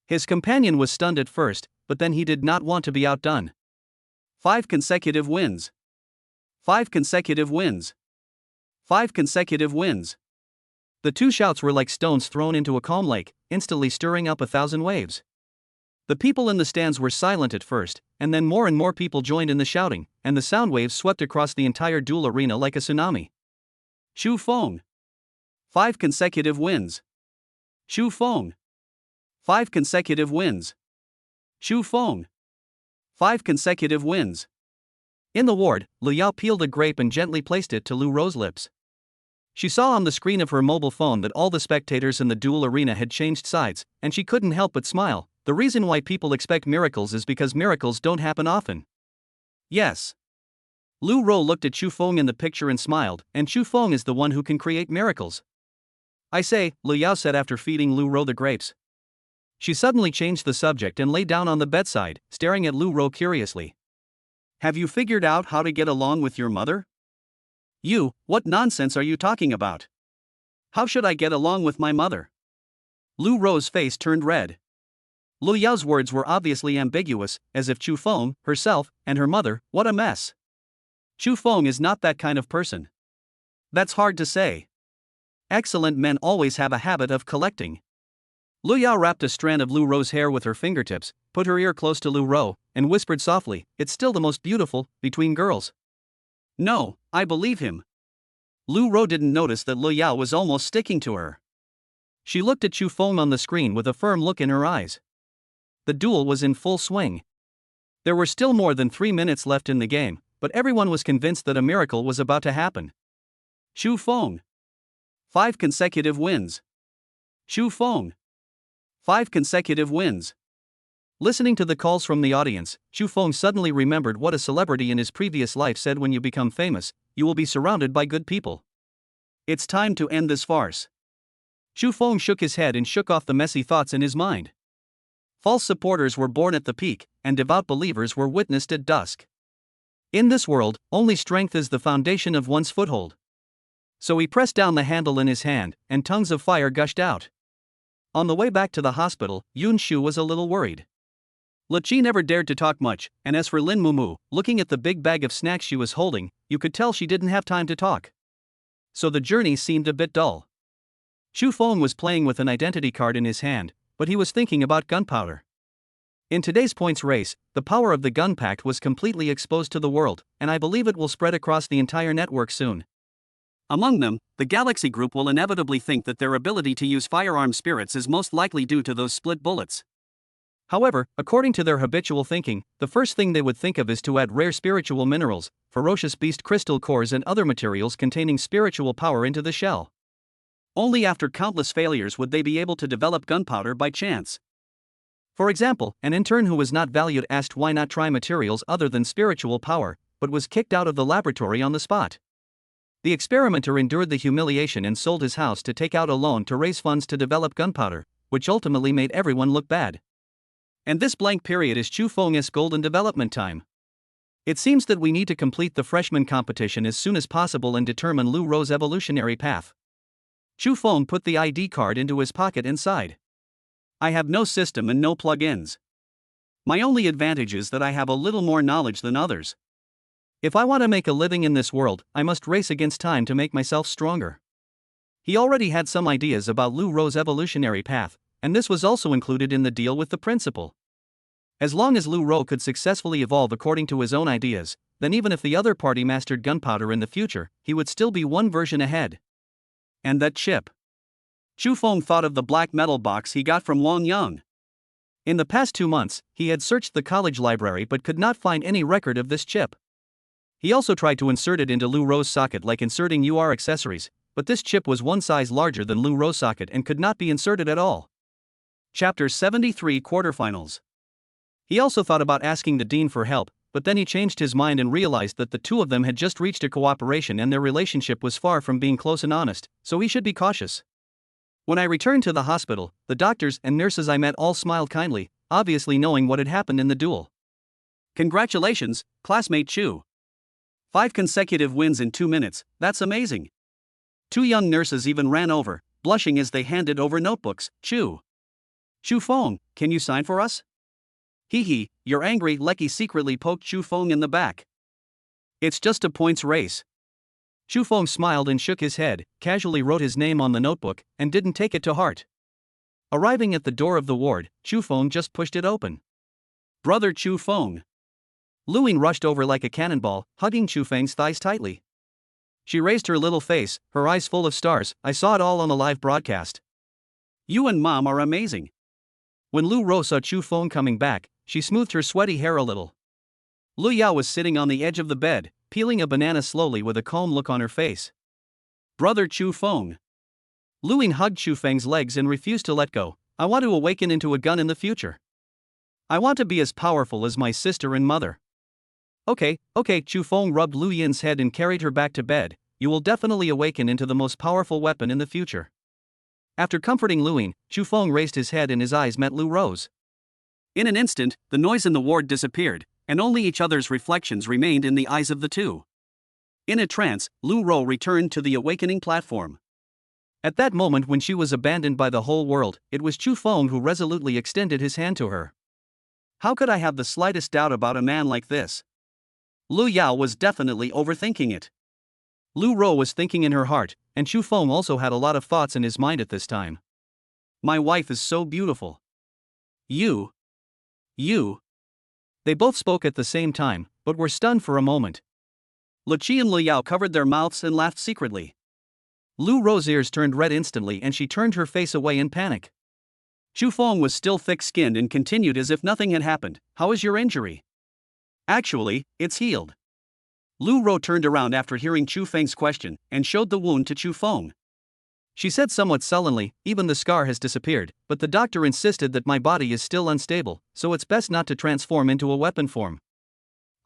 His companion was stunned at first, but then he did not want to be outdone. 5 consecutive wins. 5 consecutive wins. 5 consecutive wins. The 2 shouts were like stones thrown into a calm lake, instantly stirring up 1,000 waves. The people in the stands were silent at first, and then more and more people joined in the shouting, and the sound waves swept across the entire duel arena like a tsunami. Chu Feng! 5 consecutive wins. Chu Feng! 5 consecutive wins. Chu Feng. 5 consecutive wins. In the ward, Lu Yao peeled a grape and gently placed it to Lu Ro's lips. She saw on the screen of her mobile phone that all the spectators in the duel arena had changed sides, and she couldn't help but smile. The reason why people expect miracles is because miracles don't happen often. Yes. Lu Ro looked at Chu Feng in the picture and smiled, and Chu Feng is the one who can create miracles. I say, Lu Yao said after feeding Lu Ro the grapes. She suddenly changed the subject and lay down on the bedside, staring at Lu Ro curiously. Have you figured out how to get along with your mother? You, what nonsense are you talking about? How should I get along with my mother? Lu Ro's face turned red. Lu Yao's words were obviously ambiguous, as if Chu Feng, herself, and her mother, what a mess. Chu Feng is not that kind of person. That's hard to say. Excellent men always have a habit of collecting. Lu Yao wrapped a strand of Lu Ro's hair with her fingertips, put her ear close to Lu Ro, and whispered softly, "It's still the most beautiful, between girls." No, I believe him. Lu Ro didn't notice that Lu Yao was almost sticking to her. She looked at Chu Feng on the screen with a firm look in her eyes. The duel was in full swing. There were still more than 3 minutes left in the game, but everyone was convinced that a miracle was about to happen. Chu Feng. 5 consecutive wins. Chu Feng. 5 consecutive wins. Listening to the calls from the audience, Chu Feng suddenly remembered what a celebrity in his previous life said: when you become famous, you will be surrounded by good people. It's time to end this farce. Chu Feng shook his head and shook off the messy thoughts in his mind. False supporters were born at the peak, and devout believers were witnessed at dusk. In this world, only strength is the foundation of one's foothold. So he pressed down the handle in his hand, and tongues of fire gushed out. On the way back to the hospital, Yun Shu was a little worried. Le Qi never dared to talk much, and as for Lin Mumu, looking at the big bag of snacks she was holding, you could tell she didn't have time to talk. So the journey seemed a bit dull. Chu Feng was playing with an identity card in his hand, but he was thinking about gunpowder. In today's points race, the power of the gun pact was completely exposed to the world, and I believe it will spread across the entire network soon. Among them, the Galaxy Group will inevitably think that their ability to use firearm spirits is most likely due to those split bullets. However, according to their habitual thinking, the first thing they would think of is to add rare spiritual minerals, ferocious beast crystal cores and other materials containing spiritual power into the shell. Only after countless failures would they be able to develop gunpowder by chance. For example, an intern who was not valued asked why not try materials other than spiritual power, but was kicked out of the laboratory on the spot. The experimenter endured the humiliation and sold his house to take out a loan to raise funds to develop gunpowder, which ultimately made everyone look bad. And this blank period is Chu Feng's golden development time. It seems that we need to complete the freshman competition as soon as possible and determine Lu Ro's evolutionary path. Chu Feng put the ID card into his pocket and sighed. I have no system and no plug-ins. My only advantage is that I have a little more knowledge than others. If I want to make a living in this world, I must race against time to make myself stronger. He already had some ideas about Lu Ro's evolutionary path, and this was also included in the deal with the principal. As long as Lu Ro could successfully evolve according to his own ideas, then even if the other party mastered gunpowder in the future, he would still be one version ahead. And that chip. Chu Feng thought of the black metal box he got from Wang Yang. In the past 2 months, he had searched the college library but could not find any record of this chip. He also tried to insert it into Lu Ro's socket like inserting UR accessories, but this chip was one size larger than Lu Ro's socket and could not be inserted at all. Chapter 73 Quarterfinals. He also thought about asking the dean for help, but then he changed his mind and realized that the two of them had just reached a cooperation and their relationship was far from being close and honest, so he should be cautious. When I returned to the hospital, the doctors and nurses I met all smiled kindly, obviously knowing what had happened in the duel. Congratulations, classmate Chu. 5 consecutive wins in 2 minutes, that's amazing. 2 young nurses even ran over, blushing as they handed over notebooks. Chu Feng, can you sign for us? Hee, you're angry. Lecky secretly poked Chu Feng in the back. It's just a points race. Chu Feng smiled and shook his head, casually wrote his name on the notebook, and didn't take it to heart. Arriving at the door of the ward, Chu Feng just pushed it open. Brother Chu Feng. Luing rushed over like a cannonball, hugging Chu Feng's thighs tightly. She raised her little face, her eyes full of stars. I saw it all on the live broadcast. You and Mom are amazing. When Lu Ro saw Chu Feng coming back, she smoothed her sweaty hair a little. Lu Yao was sitting on the edge of the bed, peeling a banana slowly with a calm look on her face. Brother Chu Feng. Lu Ying hugged Chu Feng's legs and refused to let go. I want to awaken into a gun in the future. I want to be as powerful as my sister and mother. Okay, Chu Feng rubbed Lu Yin's head and carried her back to bed. You will definitely awaken into the most powerful weapon in the future. After comforting Lu Yin, Chu Feng raised his head and his eyes met Lu Rose. In an instant, the noise in the ward disappeared, and only each other's reflections remained in the eyes of the two. In a trance, Lu Ro returned to the awakening platform. At that moment when she was abandoned by the whole world, it was Chu Feng who resolutely extended his hand to her. How could I have the slightest doubt about a man like this? Lu Yao was definitely overthinking it. Lu Ro was thinking in her heart, and Chu Feng also had a lot of thoughts in his mind at this time. My wife is so beautiful. You. They both spoke at the same time, but were stunned for a moment. Lu Qi and Lu Yao covered their mouths and laughed secretly. Lu Ro's ears turned red instantly and she turned her face away in panic. Chu Feng was still thick-skinned and continued as if nothing had happened. How is your injury? Actually, it's healed. Lu Ro turned around after hearing Chu Feng's question and showed the wound to Chu Feng. She said somewhat sullenly, even the scar has disappeared, but the doctor insisted that my body is still unstable, so it's best not to transform into a weapon form.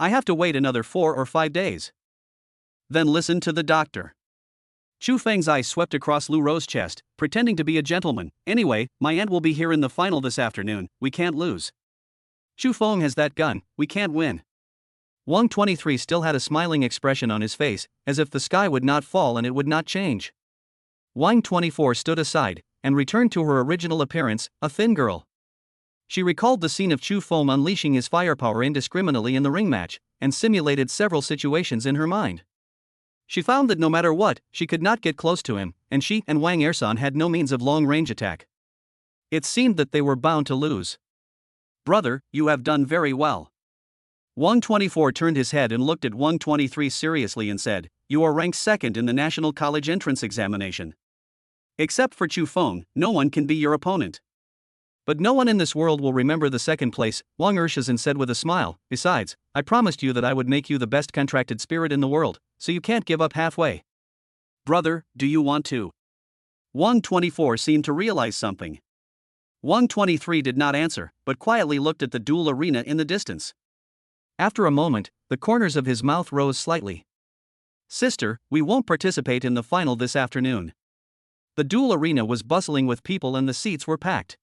I have to wait another 4 or 5 days. Then listen to the doctor. Chu Feng's eyes swept across Lu Ro's chest, pretending to be a gentleman. Anyway, my aunt will be here in the final this afternoon, we can't lose. Chu Feng has that gun, we can't win. Wang 23 still had a smiling expression on his face, as if the sky would not fall and it would not change. Wang 24 stood aside, and returned to her original appearance, a thin girl. She recalled the scene of Chu Feng unleashing his firepower indiscriminately in the ring match, and simulated several situations in her mind. She found that no matter what, she could not get close to him, and she and Wang Ersan had no means of long-range attack. It seemed that they were bound to lose. Brother, you have done very well. Wang 24 turned his head and looked at Wang 23 seriously and said, you are ranked second in the National College entrance examination. Except for Chu Feng, no one can be your opponent. But no one in this world will remember the second place, Wang Ershizan said with a smile. Besides, I promised you that I would make you the best contracted spirit in the world, so you can't give up halfway. Brother, do you want to? Wang 24 seemed to realize something. Wang 23 did not answer, but quietly looked at the duel arena in the distance. After a moment, the corners of his mouth rose slightly. Sister, we won't participate in the final this afternoon. The duel arena was bustling with people and the seats were packed.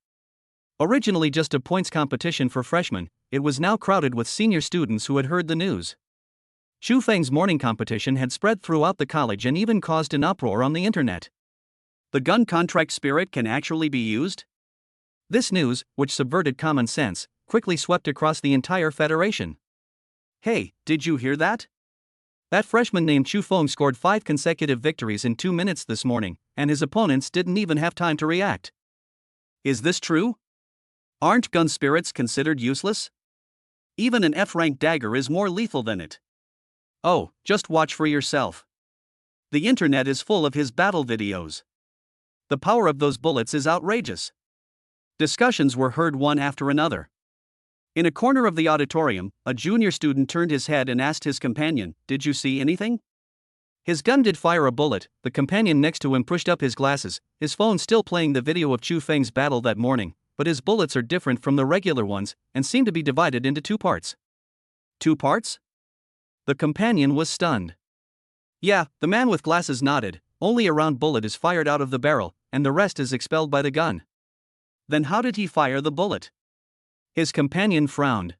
Originally just a points competition for freshmen, it was now crowded with senior students who had heard the news. Chu Feng's morning competition had spread throughout the college and even caused an uproar on the internet. The gun contract spirit can actually be used? This news, which subverted common sense, quickly swept across the entire federation. Hey, did you hear that? That freshman named Chu Feng scored 5 consecutive victories in 2 minutes this morning, and his opponents didn't even have time to react. Is this true? Aren't gun spirits considered useless? Even an F-rank dagger is more lethal than it. Oh, just watch for yourself. The internet is full of his battle videos. The power of those bullets is outrageous. Discussions were heard one after another. In a corner of the auditorium, a junior student turned his head and asked his companion, did you see anything? His gun did fire a bullet. The companion next to him pushed up his glasses, his phone still playing the video of Chu Feng's battle that morning, but his bullets are different from the regular ones, and seem to be divided into 2 parts. 2 parts? The companion was stunned. Yeah, the man with glasses nodded, only a round bullet is fired out of the barrel, and the rest is expelled by the gun. Then how did he fire the bullet? His companion frowned.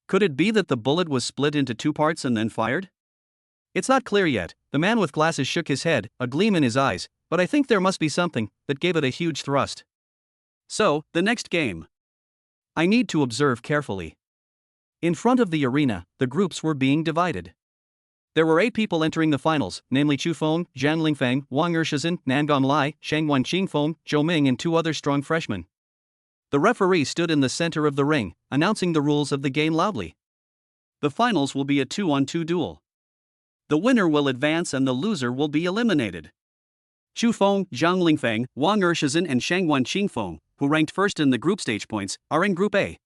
Could it be that the bullet was split into 2 parts and then fired? It's not clear yet. The man with glasses shook his head, a gleam in his eyes, but I think there must be something that gave it a huge thrust. So, the next game. I need to observe carefully. In front of the arena, the groups were being divided. There were 8 people entering the finals, namely Chu Feng, Zhang Lingfeng, Wang Ershizan, Nangong Lai, Shangwan Qingfeng, Zhou Ming and 2 other strong freshmen. The referee stood in the center of the ring, announcing the rules of the game loudly. The finals will be a 2-on-2 duel. The winner will advance and the loser will be eliminated. Chu Feng, Zhang Lingfeng, Wang Ershizan and Shangwan Qingfeng, who ranked first in the group stage points, are in Group A.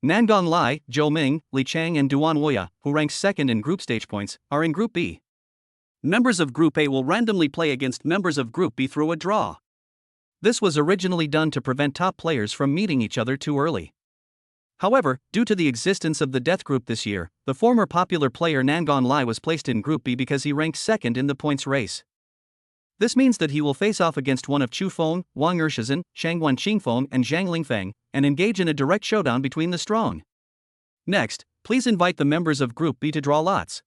Nangong Lai, Zhou Ming, Li Chang and Duan Woya, who ranks second in group stage points, are in Group B. Members of Group A will randomly play against members of Group B through a draw. This was originally done to prevent top players from meeting each other too early. However, due to the existence of the death group this year, the former popular player Nangong Lai was placed in Group B because he ranked second in the points race. This means that he will face off against one of Chu Feng, Wang Ershizhen, Shangguan Qingfeng and Zhang Lingfeng, and engage in a direct showdown between the strong. Next, please invite the members of Group B to draw lots.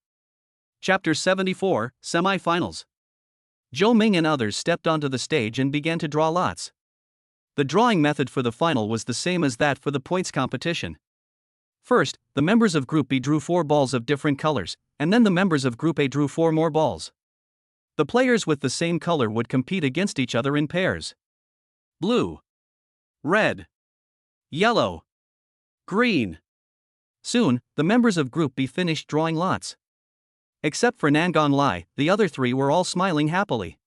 Chapter 74, Semi-Finals. Zhou Ming and others stepped onto the stage and began to draw lots. The drawing method for the final was the same as that for the points competition. First, the members of Group B drew 4 balls of different colors, and then the members of Group A drew 4 more balls. The players with the same color would compete against each other in pairs. Blue, red, yellow, green. Soon, the members of Group B finished drawing lots. Except for Nangong Lai, the other 3 were all smiling happily.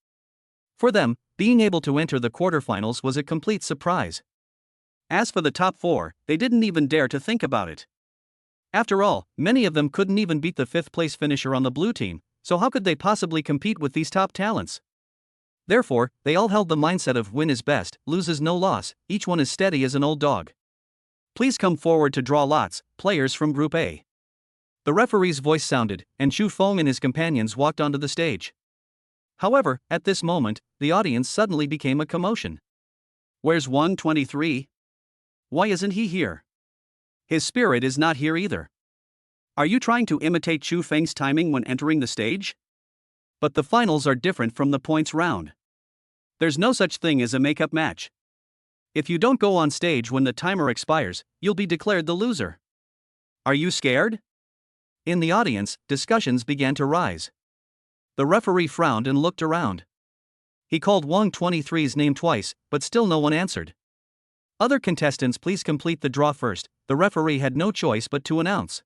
For them, being able to enter the quarterfinals was a complete surprise. As for the top 4, they didn't even dare to think about it. After all, many of them couldn't even beat the 5th place finisher on the blue team, so how could they possibly compete with these top talents? Therefore, they all held the mindset of win is best, lose is no loss, each one is steady as an old dog. Please come forward to draw lots, players from Group A. The referee's voice sounded, and Chu Feng and his companions walked onto the stage. However, at this moment, the audience suddenly became a commotion. Where's 123? Why isn't he here? His spirit is not here either. Are you trying to imitate Chu Feng's timing when entering the stage? But the finals are different from the points round. There's no such thing as a makeup match. If you don't go on stage when the timer expires, you'll be declared the loser. Are you scared? In the audience, discussions began to rise. The referee frowned and looked around. He called 123's name twice, but still no one answered. Other contestants, please complete the draw first. The referee had no choice but to announce.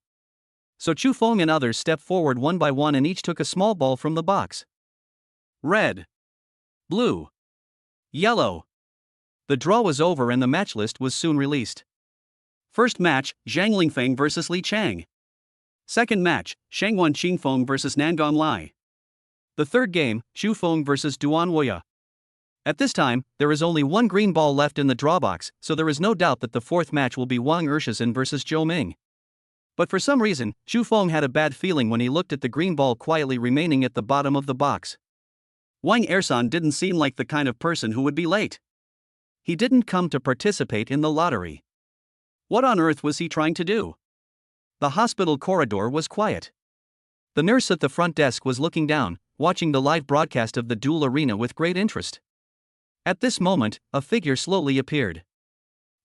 So Chu Feng and others stepped forward one by one and each took a small ball from the box. Red, blue, yellow. The draw was over and the match list was soon released. First match, Zhang Lingfeng vs Li Chang. Second match, Shangguan Qingfeng vs Nangong Lai. The third game, Chu Feng vs Duan Woya. At this time, there is only one green ball left in the draw box, so there is no doubt that the fourth match will be Wang Ershizhen vs Zhou Ming. But for some reason, Chu Feng had a bad feeling when he looked at the green ball quietly remaining at the bottom of the box. Wang Ershizhen didn't seem like the kind of person who would be late. He didn't come to participate in the lottery. What on earth was he trying to do? The hospital corridor was quiet. The nurse at the front desk was looking down, watching the live broadcast of the duel arena with great interest. At this moment, a figure slowly appeared.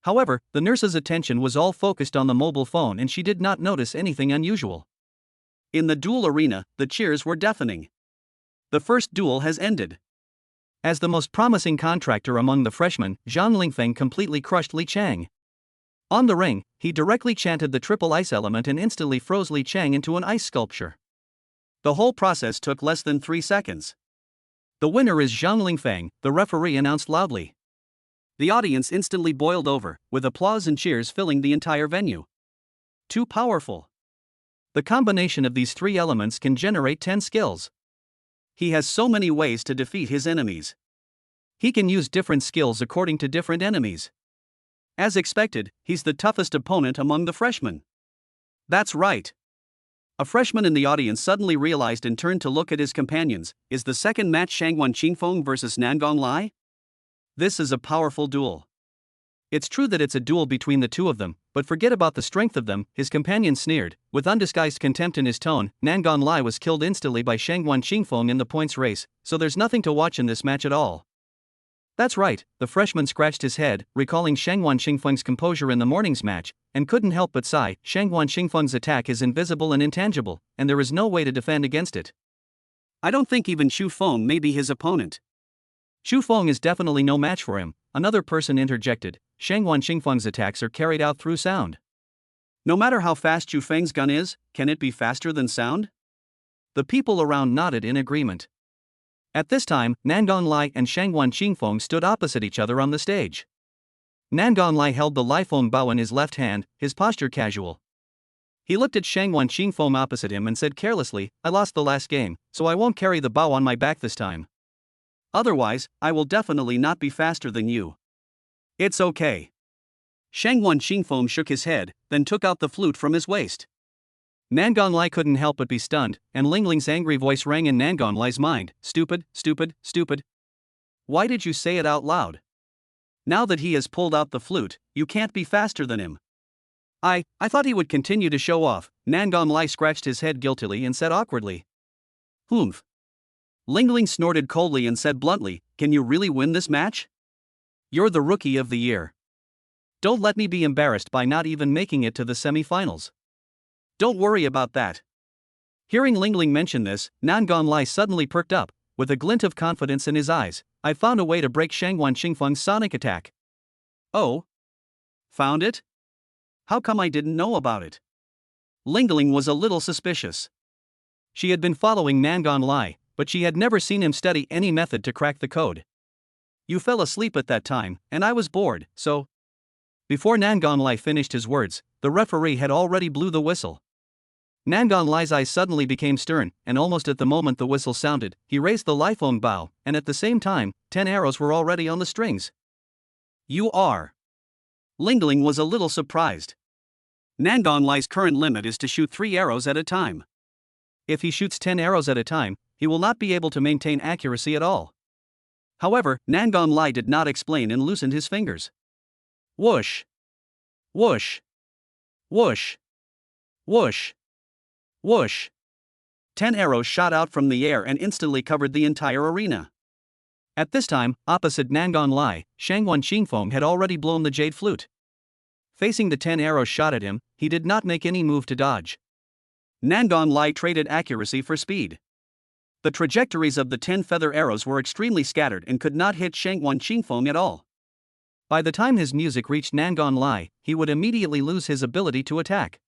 However, the nurse's attention was all focused on the mobile phone and she did not notice anything unusual. In the duel arena, the cheers were deafening. The first duel has ended. As the most promising contractor among the freshmen, Zhang Lingfeng completely crushed Li Chang. On the ring, he directly chanted the triple ice element and instantly froze Li Chang into an ice sculpture. The whole process took less than 3 seconds. The winner is Zhang Lingfeng, the referee announced loudly. The audience instantly boiled over, with applause and cheers filling the entire venue. Too powerful. The combination of these 3 elements can generate 10 skills. He has so many ways to defeat his enemies. He can use different skills according to different enemies. As expected, he's the toughest opponent among the freshmen. That's right. A freshman in the audience suddenly realized and turned to look at his companions. Is the second match Shangguan Qingfeng vs Nangong Lai? This is a powerful duel. It's true that it's a duel between the two of them, but forget about the strength of them, his companion sneered. With undisguised contempt in his tone, Nangong Lai was killed instantly by Shangguan Qingfeng in the points race, so there's nothing to watch in this match at all. That's right, the freshman scratched his head, recalling Shangguan Qingfeng's composure in the morning's match, and couldn't help but sigh. Shangguan Qingfeng's attack is invisible and intangible, and there is no way to defend against it. I don't think even Chu Feng may be his opponent. Chu Feng is definitely no match for him, another person interjected. Shangguan Qingfeng's attacks are carried out through sound. No matter how fast Chu Feng's gun is, can it be faster than sound? The people around nodded in agreement. At this time, Nangong Lai and Shangguan Qingfeng stood opposite each other on the stage. Nangon Lai held the Lifeng Bao in his left hand, his posture casual. He looked at Shangwan Qingfeng opposite him and said carelessly, I lost the last game, so I won't carry the bao on my back this time. Otherwise, I will definitely not be faster than you. It's okay. Shangwan Qingfeng shook his head, then took out the flute from his waist. Nangon Lai couldn't help but be stunned, and Lingling's angry voice rang in Nangon Lai's mind, stupid, stupid, stupid. Why did you say it out loud? Now that he has pulled out the flute, you can't be faster than him. I thought he would continue to show off. Nangon Lai scratched his head guiltily and said awkwardly. Humph. Lingling snorted coldly and said bluntly, can you really win this match? You're the rookie of the year. Don't let me be embarrassed by not even making it to the semi-finals. Don't worry about that. Hearing Lingling mention this, Nangon Lai suddenly perked up, with a glint of confidence in his eyes. I found a way to break Shangwan Qingfeng's sonic attack. Oh? Found it? How come I didn't know about it? Lingling was a little suspicious. She had been following Nangon Lai, but she had never seen him study any method to crack the code. You fell asleep at that time, and I was bored, so... Before Nangon Lai finished his words, the referee had already blew the whistle. Nangon Lai's eyes suddenly became stern, and almost at the moment the whistle sounded, he raised the Lifeng Bao, and at the same time, 10 arrows were already on the strings. You are. Lingling was a little surprised. Nangon Lai's current limit is to shoot 3 arrows at a time. If he shoots 10 arrows at a time, he will not be able to maintain accuracy at all. However, Nangon Lai did not explain and loosened his fingers. Whoosh! Whoosh! Whoosh! Whoosh! Whoosh! 10 arrows shot out from the air and instantly covered the entire arena. At this time, opposite Nangon Lai, Shangwan Qingfeng had already blown the jade flute. Facing the 10 arrows shot at him, he did not make any move to dodge. Nangon Lai traded accuracy for speed. The trajectories of the 10 feather arrows were extremely scattered and could not hit Shangwan Qingfeng at all. By the time his music reached Nangon Lai, he would immediately lose his ability to attack.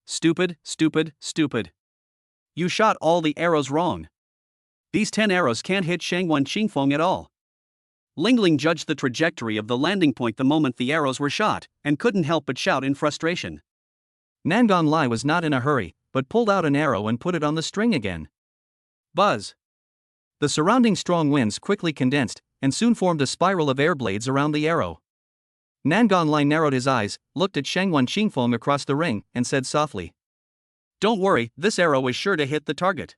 Stupid, stupid, stupid. You shot all the arrows wrong. These 10 arrows can't hit Shangwan Qingfeng at all. Lingling judged the trajectory of the landing point the moment the arrows were shot, and couldn't help but shout in frustration. Nangon Lai was not in a hurry, but pulled out an arrow and put it on the string again. Buzz! The surrounding strong winds quickly condensed, and soon formed a spiral of air blades around the arrow. Nangon Lai narrowed his eyes, looked at Shangwan Qingfeng across the ring, and said softly, Don't worry, this arrow is sure to hit the target.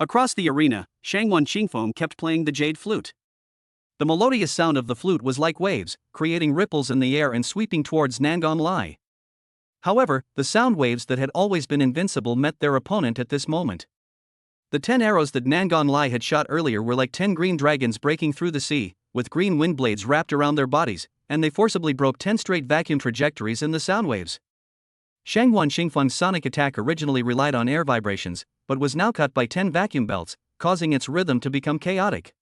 Across the arena, Shangwan Qingfeng kept playing the jade flute. The melodious sound of the flute was like waves, creating ripples in the air and sweeping towards Nangon Lai. However, the sound waves that had always been invincible met their opponent at this moment. The 10 arrows that Nangon Lai had shot earlier were like 10 green dragons breaking through the sea, with green wind blades wrapped around their bodies, and they forcibly broke 10 straight vacuum trajectories in the sound waves. Shangwan Qingfeng's sonic attack originally relied on air vibrations, but was now cut by 10 vacuum belts, causing its rhythm to become chaotic.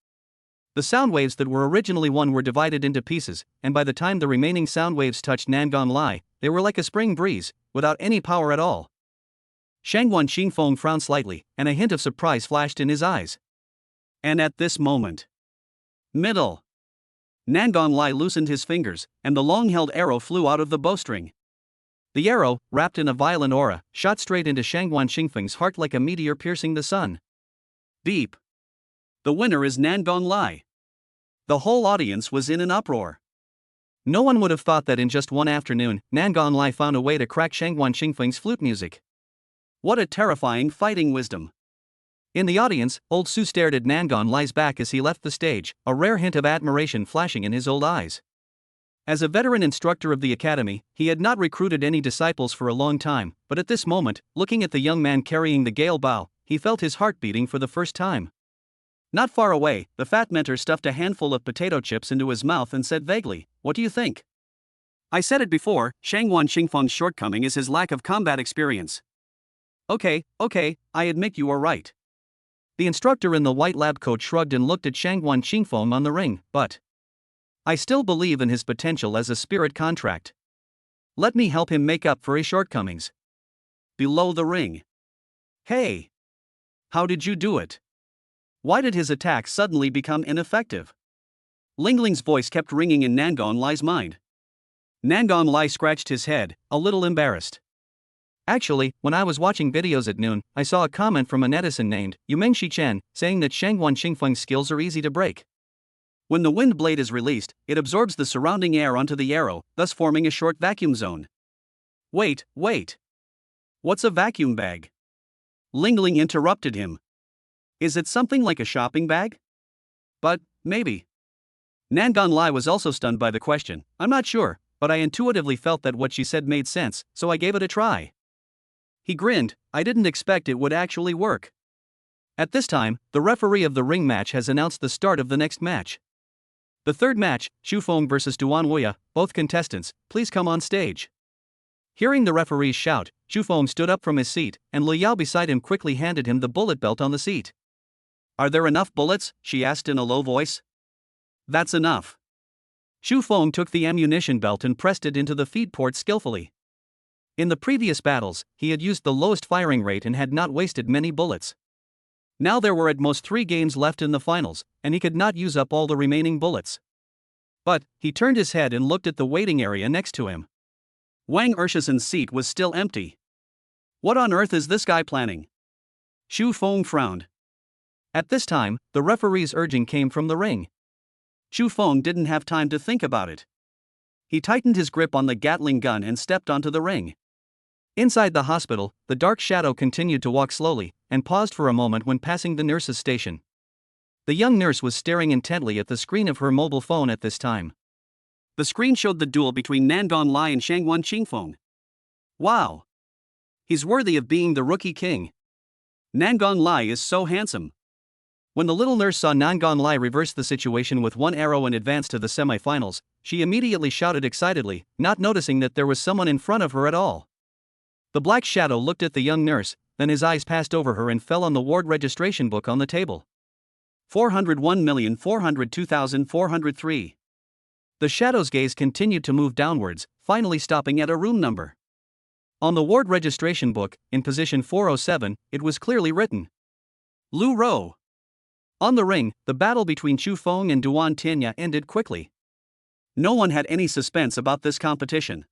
The sound waves that were originally one were divided into pieces, and by the time the remaining sound waves touched Nangon Lai, they were like a spring breeze, without any power at all. Shangwan Qingfeng frowned slightly, and a hint of surprise flashed in his eyes. And at this moment, middle! Nangon Lai loosened his fingers, and the long-held arrow flew out of the bowstring. The arrow, wrapped in a violent aura, shot straight into Shangwan Qingfeng's heart like a meteor piercing the sun. Beep! The winner is Nangon Lai. The whole audience was in an uproar. No one would have thought that in just one afternoon, Nangon Lai found a way to crack Shangwan Qingfeng's flute music. What a terrifying fighting wisdom! In the audience, old Su stared at Nangon Lai's back as he left the stage, a rare hint of admiration flashing in his old eyes. As a veteran instructor of the academy, he had not recruited any disciples for a long time, but at this moment, looking at the young man carrying the Gale Bao, he felt his heart beating for the first time. Not far away, the fat mentor stuffed a handful of potato chips into his mouth and said vaguely, What do you think? I said it before, Shangwan Qingfeng's shortcoming is his lack of combat experience. Okay, I admit you are right. The instructor in the white lab coat shrugged and looked at Shangwan Qingfeng on the ring, but I still believe in his potential as a spirit contract. Let me help him make up for his shortcomings. Below the ring. Hey! How did you do it? Why did his attack suddenly become ineffective? Lingling's voice kept ringing in Nangon Lai's mind. Nangong Lai scratched his head, a little embarrassed. Actually, when I was watching videos at noon, I saw a comment from a netizen named Yumeng Shichen saying that Shangguan Qingfeng's skills are easy to break. When the wind blade is released, it absorbs the surrounding air onto the arrow, thus forming a short vacuum zone. Wait. What's a vacuum bag? Ling Ling interrupted him. Is it something like a shopping bag? But, maybe. Nangan Lai was also stunned by the question. I'm not sure, but I intuitively felt that what she said made sense, so I gave it a try. He grinned. I didn't expect it would actually work. At this time, the referee of the ring match has announced the start of the next match. The third match, Xu vs Duan Wuya, both contestants, please come on stage. Hearing the referee's shout, Xu stood up from his seat, and Lu Yao beside him quickly handed him the bullet belt on the seat. Are there enough bullets? She asked in a low voice. That's enough. Xu took the ammunition belt and pressed it into the feed port skillfully. In the previous battles, he had used the lowest firing rate and had not wasted many bullets. Now there were at most 3 games left in the finals, and he could not use up all the remaining bullets. But, he turned his head and looked at the waiting area next to him. Wang Ershison's seat was still empty. What on earth is this guy planning? Xu frowned. At this time, the referee's urging came from the ring. Xu didn't have time to think about it. He tightened his grip on the Gatling gun and stepped onto the ring. Inside the hospital, the dark shadow continued to walk slowly, and paused for a moment when passing the nurse's station. The young nurse was staring intently at the screen of her mobile phone at this time. The screen showed the duel between Nangan Lai and Shangguan Qingfeng. Wow! He's worthy of being the rookie king. Nangan Lai is so handsome. When the little nurse saw Nangan Lai reverse the situation with 1 arrow and advance to the semi-finals, she immediately shouted excitedly, not noticing that there was someone in front of her at all. The black shadow looked at the young nurse, then his eyes passed over her and fell on the ward registration book on the table. 401,402,403. The shadow's gaze continued to move downwards, finally stopping at a room number. On the ward registration book, in position 407, it was clearly written. Lu Rou. On the ring, the battle between Xu and Duan Tianya ended quickly. No one had any suspense about this competition.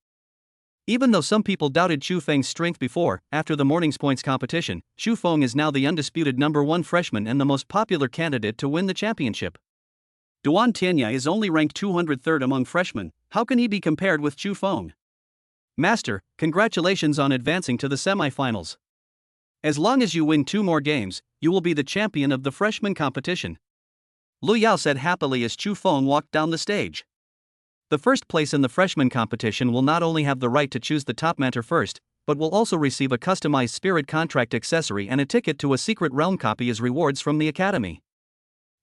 Even though some people doubted Xu Feng's strength before, after the morning's points competition, Xu is now the undisputed number 1 freshman and the most popular candidate to win the championship. Duan Tianya is only ranked 203rd among freshmen. How can he be compared with Xu? Master, congratulations on advancing to the semi-finals. As long as you win 2 more games, you will be the champion of the freshman competition. Lu Yao said happily as Xu walked down the stage. The first place in the freshman competition will not only have the right to choose the top mentor first, but will also receive a customized spirit contract accessory and a ticket to a secret realm copy as rewards from the academy.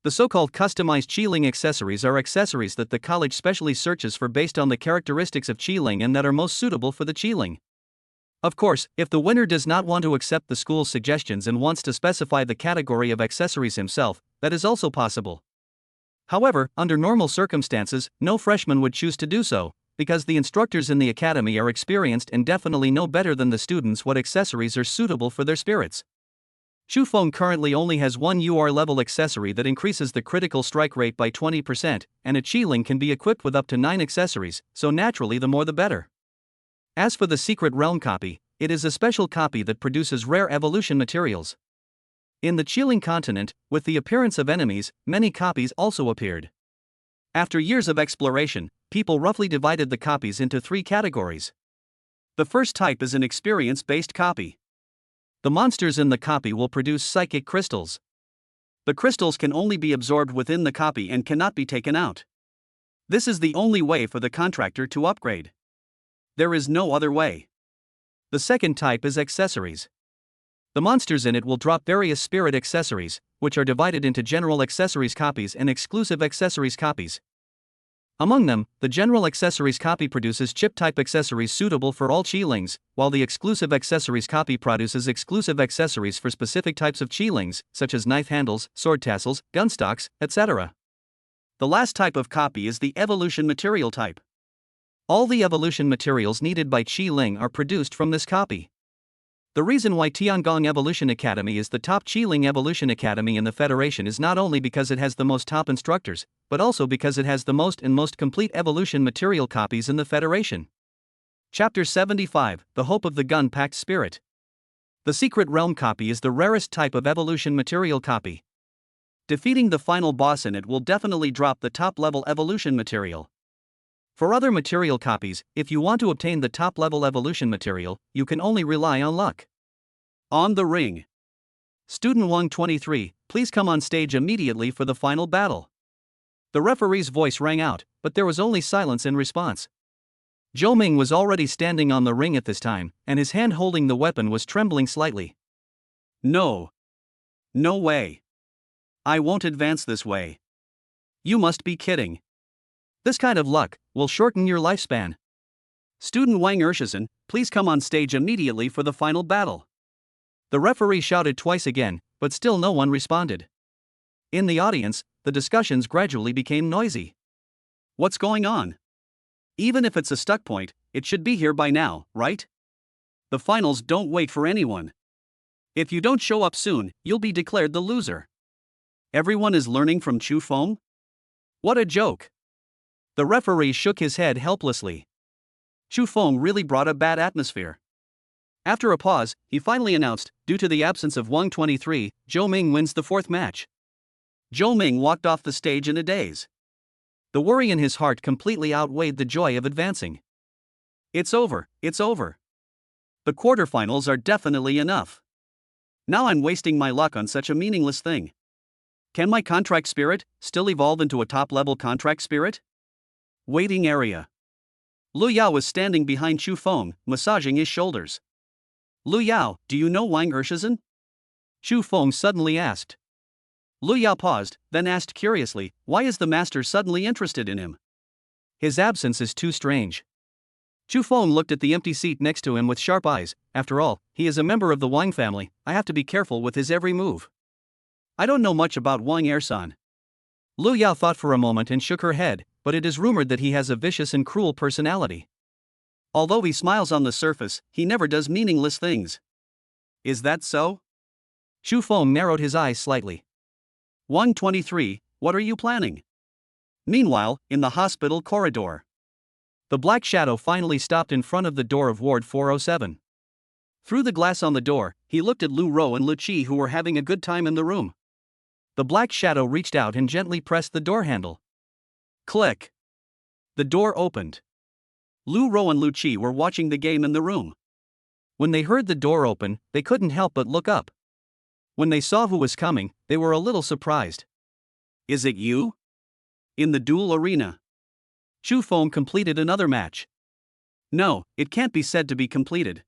The so-called customized Qi-Ling accessories are accessories that the college specially searches for based on the characteristics of Qi-Ling and that are most suitable for the Qi-Ling. Of course, if the winner does not want to accept the school's suggestions and wants to specify the category of accessories himself, that is also possible. However, under normal circumstances, no freshman would choose to do so, because the instructors in the academy are experienced and definitely know better than the students what accessories are suitable for their spirits. Xu currently only has 1 UR level accessory that increases the critical strike rate by 20%, and a Qi-Ling can be equipped with up to 9 accessories, so naturally the more the better. As for the secret realm copy, it is a special copy that produces rare evolution materials. In the Qi-Ling continent, with the appearance of enemies, many copies also appeared. After years of exploration, people roughly divided the copies into 3 categories. The first type is an experience-based copy. The monsters in the copy will produce psychic crystals. The crystals can only be absorbed within the copy and cannot be taken out. This is the only way for the contractor to upgrade. There is no other way. The second type is accessories. The monsters in it will drop various spirit accessories, which are divided into general accessories copies and exclusive accessories copies. Among them, the general accessories copy produces chip-type accessories suitable for all Qi-Lings, while the exclusive accessories copy produces exclusive accessories for specific types of Qi-Lings, such as knife handles, sword tassels, gun stocks, etc. The last type of copy is the evolution material type. All the evolution materials needed by Qi-Ling are produced from this copy. The reason why Tiangong Evolution Academy is the top Qiling Evolution Academy in the Federation is not only because it has the most top instructors, but also because it has the most complete evolution material copies in the Federation. Chapter 75, The Hope of the Gun-Packed Spirit. The Secret Realm copy is the rarest type of evolution material copy. Defeating the final boss in it will definitely drop the top-level evolution material. For other material copies, if you want to obtain the top-level evolution material, you can only rely on luck. On the ring. Student Wang 23, please come on stage immediately for the final battle. The referee's voice rang out, but there was only silence in response. Zhou Ming was already standing on the ring at this time, and his hand holding the weapon was trembling slightly. No. No way. I won't advance this way. You must be kidding. This kind of luck will shorten your lifespan. Student Wang Ershizhen, please come on stage immediately for the final battle. The referee shouted twice again, but still no one responded. In the audience, the discussions gradually became noisy. What's going on? Even if it's a stuck point, it should be here by now, right? The finals don't wait for anyone. If you don't show up soon, you'll be declared the loser. Everyone is learning from Chu Feng? What a joke. The referee shook his head helplessly. Chu Feng really brought a bad atmosphere. After a pause, he finally announced, due to the absence of Wang 23, Zhou Ming wins the fourth match. Zhou Ming walked off the stage in a daze. The worry in his heart completely outweighed the joy of advancing. It's over, it's over. The quarterfinals are definitely enough. Now I'm wasting my luck on such a meaningless thing. Can my contract spirit still evolve into a top-level contract spirit? Waiting area. Lu Yao was standing behind Chu Feng, massaging his shoulders. Lu Yao, do you know Wang Ershizhen? Chu Feng suddenly asked. Lu Yao paused, then asked curiously, why is the master suddenly interested in him? His absence is too strange. Chu Feng looked at the empty seat next to him with sharp eyes. After all, he is a member of the Wang family. I have to be careful with his every move. I don't know much about Wang Ersan. Lu Yao thought for a moment and shook her head, but it is rumored that he has a vicious and cruel personality. Although he smiles on the surface, he never does meaningless things. Is that so? Chu Feng narrowed his eyes slightly. Wang 23, what are you planning? Meanwhile, in the hospital corridor. The black shadow finally stopped in front of the door of Ward 407. Through the glass on the door, he looked at Lu Ro and Lu Qi, who were having a good time in the room. The black shadow reached out and gently pressed the door handle. Click. The door opened. Lu Ro and Lu Qi were watching the game in the room. When they heard the door open, they couldn't help but look up. When they saw who was coming, they were a little surprised. Is it you? In the duel arena. Chu Feng completed another match. No, it can't be said to be completed.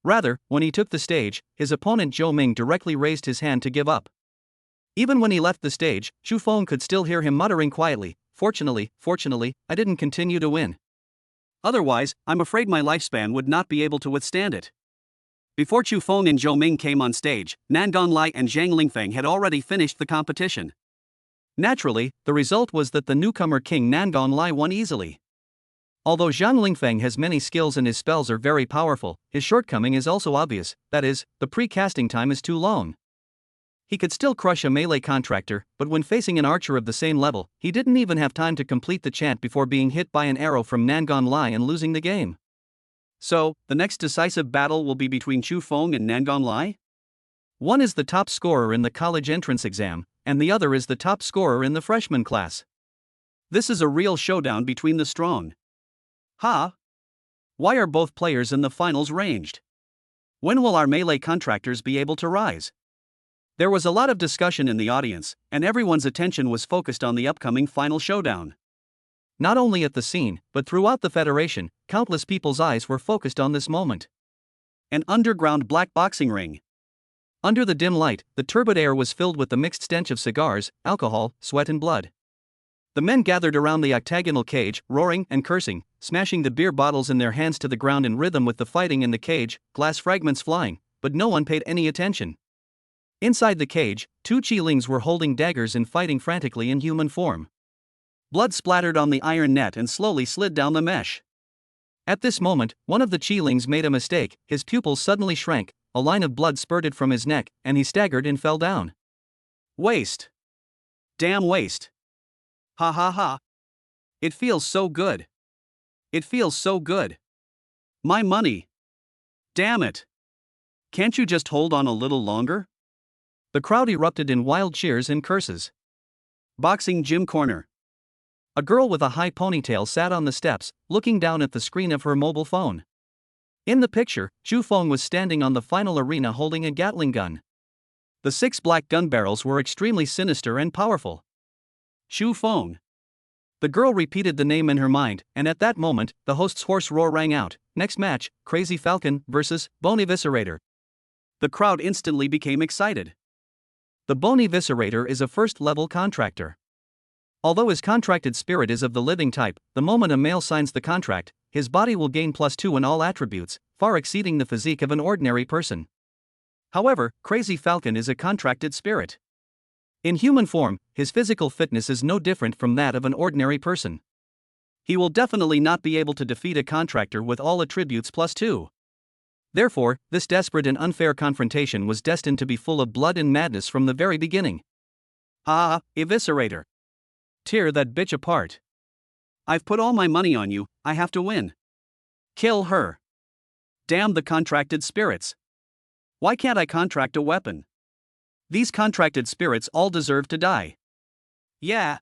Rather, when he took the stage, his opponent Zhou Ming directly raised his hand to give up. Even when he left the stage, Chu Feng could still hear him muttering quietly, fortunately, I didn't continue to win. Otherwise, I'm afraid my lifespan would not be able to withstand it. Before Chu Feng and Zhou Ming came on stage, Nangong Lai and Zhang Lingfeng had already finished the competition. Naturally, the result was that the newcomer King Nangong Lai won easily. Although Zhang Lingfeng has many skills and his spells are very powerful, his shortcoming is also obvious, that is, the pre-casting time is too long. He could still crush a melee contractor, but when facing an archer of the same level, he didn't even have time to complete the chant before being hit by an arrow from Nangong Lai and losing the game. So, the next decisive battle will be between Chu Feng and Nangong Lai? One is the top scorer in the college entrance exam, and the other is the top scorer in the freshman class. This is a real showdown between the strong. Why are both players in the finals ranged? When will our melee contractors be able to rise? There was a lot of discussion in the audience, and everyone's attention was focused on the upcoming final showdown. Not only at the scene, but throughout the Federation, countless people's eyes were focused on this moment. An underground black boxing ring. Under the dim light, the turbid air was filled with the mixed stench of cigars, alcohol, sweat and blood. The men gathered around the octagonal cage, roaring and cursing, smashing the beer bottles in their hands to the ground in rhythm with the fighting in the cage, glass fragments flying, but no one paid any attention. Inside the cage, two Qilings were holding daggers and fighting frantically in human form. Blood splattered on the iron net and slowly slid down the mesh. At this moment, one of the Qilings made a mistake, his pupils suddenly shrank, a line of blood spurted from his neck, and he staggered and fell down. Waste. Damn waste. Ha ha ha. It feels so good. It feels so good. My money. Damn it. Can't you just hold on a little longer? The crowd erupted in wild cheers and curses. Boxing gym corner. A girl with a high ponytail sat on the steps, looking down at the screen of her mobile phone. In the picture, Chu Feng was standing on the final arena holding a Gatling gun. The 6 black gun barrels were extremely sinister and powerful. Chu Feng. The girl repeated the name in her mind, and at that moment, the host's hoarse roar rang out. Next match, Crazy Falcon vs. Bone Eviscerator. The crowd instantly became excited. The Bone Eviscerator is a first-level contractor. Although his contracted spirit is of the living type, the moment a male signs the contract, his body will gain +2 in all attributes, far exceeding the physique of an ordinary person. However, Crazy Falcon is a contracted spirit. In human form, his physical fitness is no different from that of an ordinary person. He will definitely not be able to defeat a contractor with all attributes +2. Therefore, this desperate and unfair confrontation was destined to be full of blood and madness from the very beginning. Ah, Eviscerator. Tear that bitch apart. I've put all my money on you, I have to win. Kill her. Damn the contracted spirits. Why can't I contract a weapon? These contracted spirits all deserve to die. Yeah.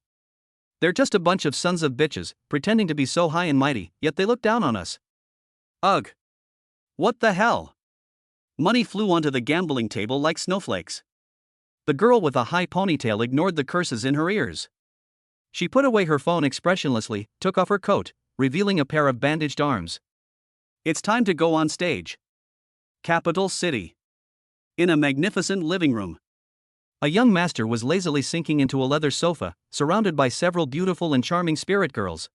They're just a bunch of sons of bitches, pretending to be so high and mighty, yet they look down on us. Ugh. What the hell? Money flew onto the gambling table like snowflakes. The girl with a high ponytail ignored the curses in her ears. She put away her phone expressionlessly, took off her coat, revealing a pair of bandaged arms. It's time to go on stage. Capital City. In a magnificent living room. A young master was lazily sinking into a leather sofa, surrounded by several beautiful and charming spirit girls.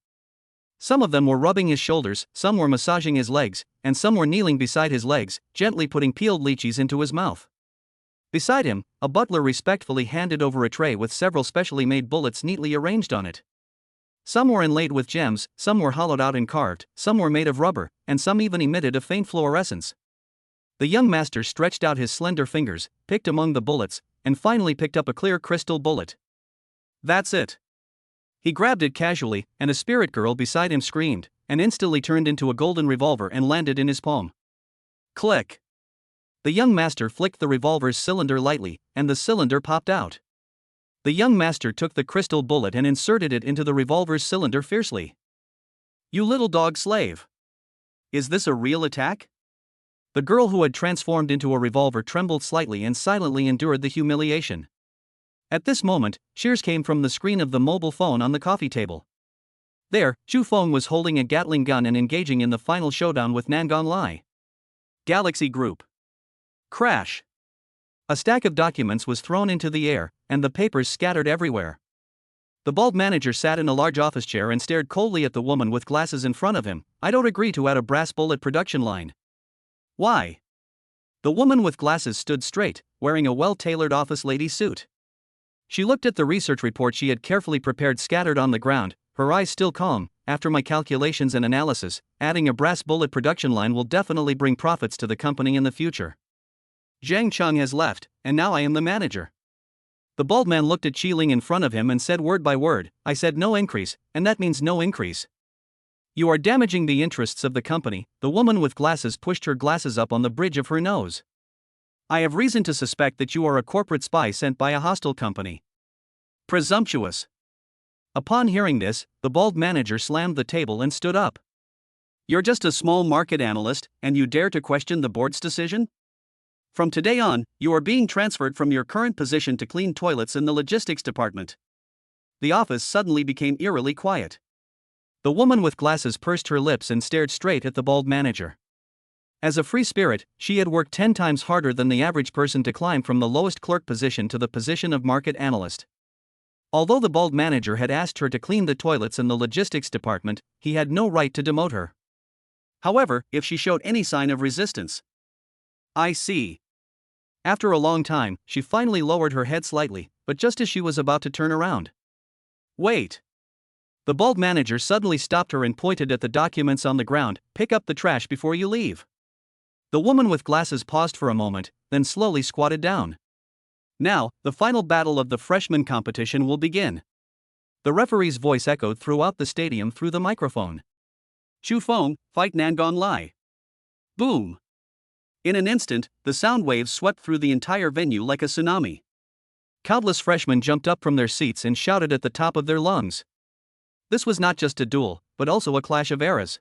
Some of them were rubbing his shoulders, some were massaging his legs, and some were kneeling beside his legs, gently putting peeled lychees into his mouth. Beside him, a butler respectfully handed over a tray with several specially made bullets neatly arranged on it. Some were inlaid with gems, some were hollowed out and carved, some were made of rubber, and some even emitted a faint fluorescence. The young master stretched out his slender fingers, picked among the bullets, and finally picked up a clear crystal bullet. That's it. He grabbed it casually, and a spirit girl beside him screamed, and instantly turned into a golden revolver and landed in his palm. Click. The young master flicked the revolver's cylinder lightly, and the cylinder popped out. The young master took the crystal bullet and inserted it into the revolver's cylinder fiercely. You little dog slave. Is this a real attack? The girl who had transformed into a revolver trembled slightly and silently endured the humiliation. At this moment, cheers came from the screen of the mobile phone on the coffee table. There, Chu Feng was holding a Gatling gun and engaging in the final showdown with Nangon Lai. Galaxy Group. Crash. A stack of documents was thrown into the air, and the papers scattered everywhere. The bald manager sat in a large office chair and stared coldly at the woman with glasses in front of him. I don't agree to add a brass bullet production line. Why? The woman with glasses stood straight, wearing a well-tailored office lady suit. She looked at the research report she had carefully prepared scattered on the ground, her eyes still calm. After my calculations and analysis, adding a brass bullet production line will definitely bring profits to the company in the future. Zhang Cheng has left, and now I am the manager. The bald man looked at Qi Ling in front of him and said word by word, I said no increase, and that means no increase. You are damaging the interests of the company. The woman with glasses pushed her glasses up on the bridge of her nose. I have reason to suspect that you are a corporate spy sent by a hostile company. Presumptuous. Upon hearing this, the bald manager slammed the table and stood up. You're just a small market analyst, and you dare to question the board's decision? From today on, you are being transferred from your current position to clean toilets in the logistics department. The office suddenly became eerily quiet. The woman with glasses pursed her lips and stared straight at the bald manager. As a free spirit, she had worked 10 times harder than the average person to climb from the lowest clerk position to the position of market analyst. Although the bald manager had asked her to clean the toilets in the logistics department, he had no right to demote her. However, if she showed any sign of resistance. I see. After a long time, she finally lowered her head slightly, but just as she was about to turn around. Wait. The bald manager suddenly stopped her and pointed at the documents on the ground. Pick up the trash before you leave. The woman with glasses paused for a moment, then slowly squatted down. Now, the final battle of the freshman competition will begin. The referee's voice echoed throughout the stadium through the microphone. Chu Feng, fight Nangon Lai. Boom! In an instant, the sound waves swept through the entire venue like a tsunami. Countless freshmen jumped up from their seats and shouted at the top of their lungs. This was not just a duel, but also a clash of eras.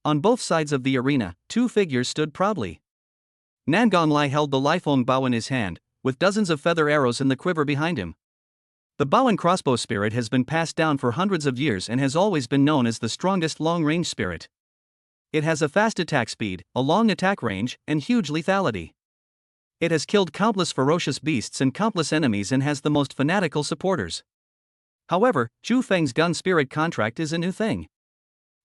On both sides of the arena, two figures stood proudly. Nangon Lai held the Lifeng bow in his hand, with dozens of feather arrows in the quiver behind him. The bow and crossbow spirit has been passed down for hundreds of years and has always been known as the strongest long-range spirit. It has a fast attack speed, a long attack range, and huge lethality. It has killed countless ferocious beasts and countless enemies and has the most fanatical supporters. However, Chu Feng's gun spirit contract is a new thing.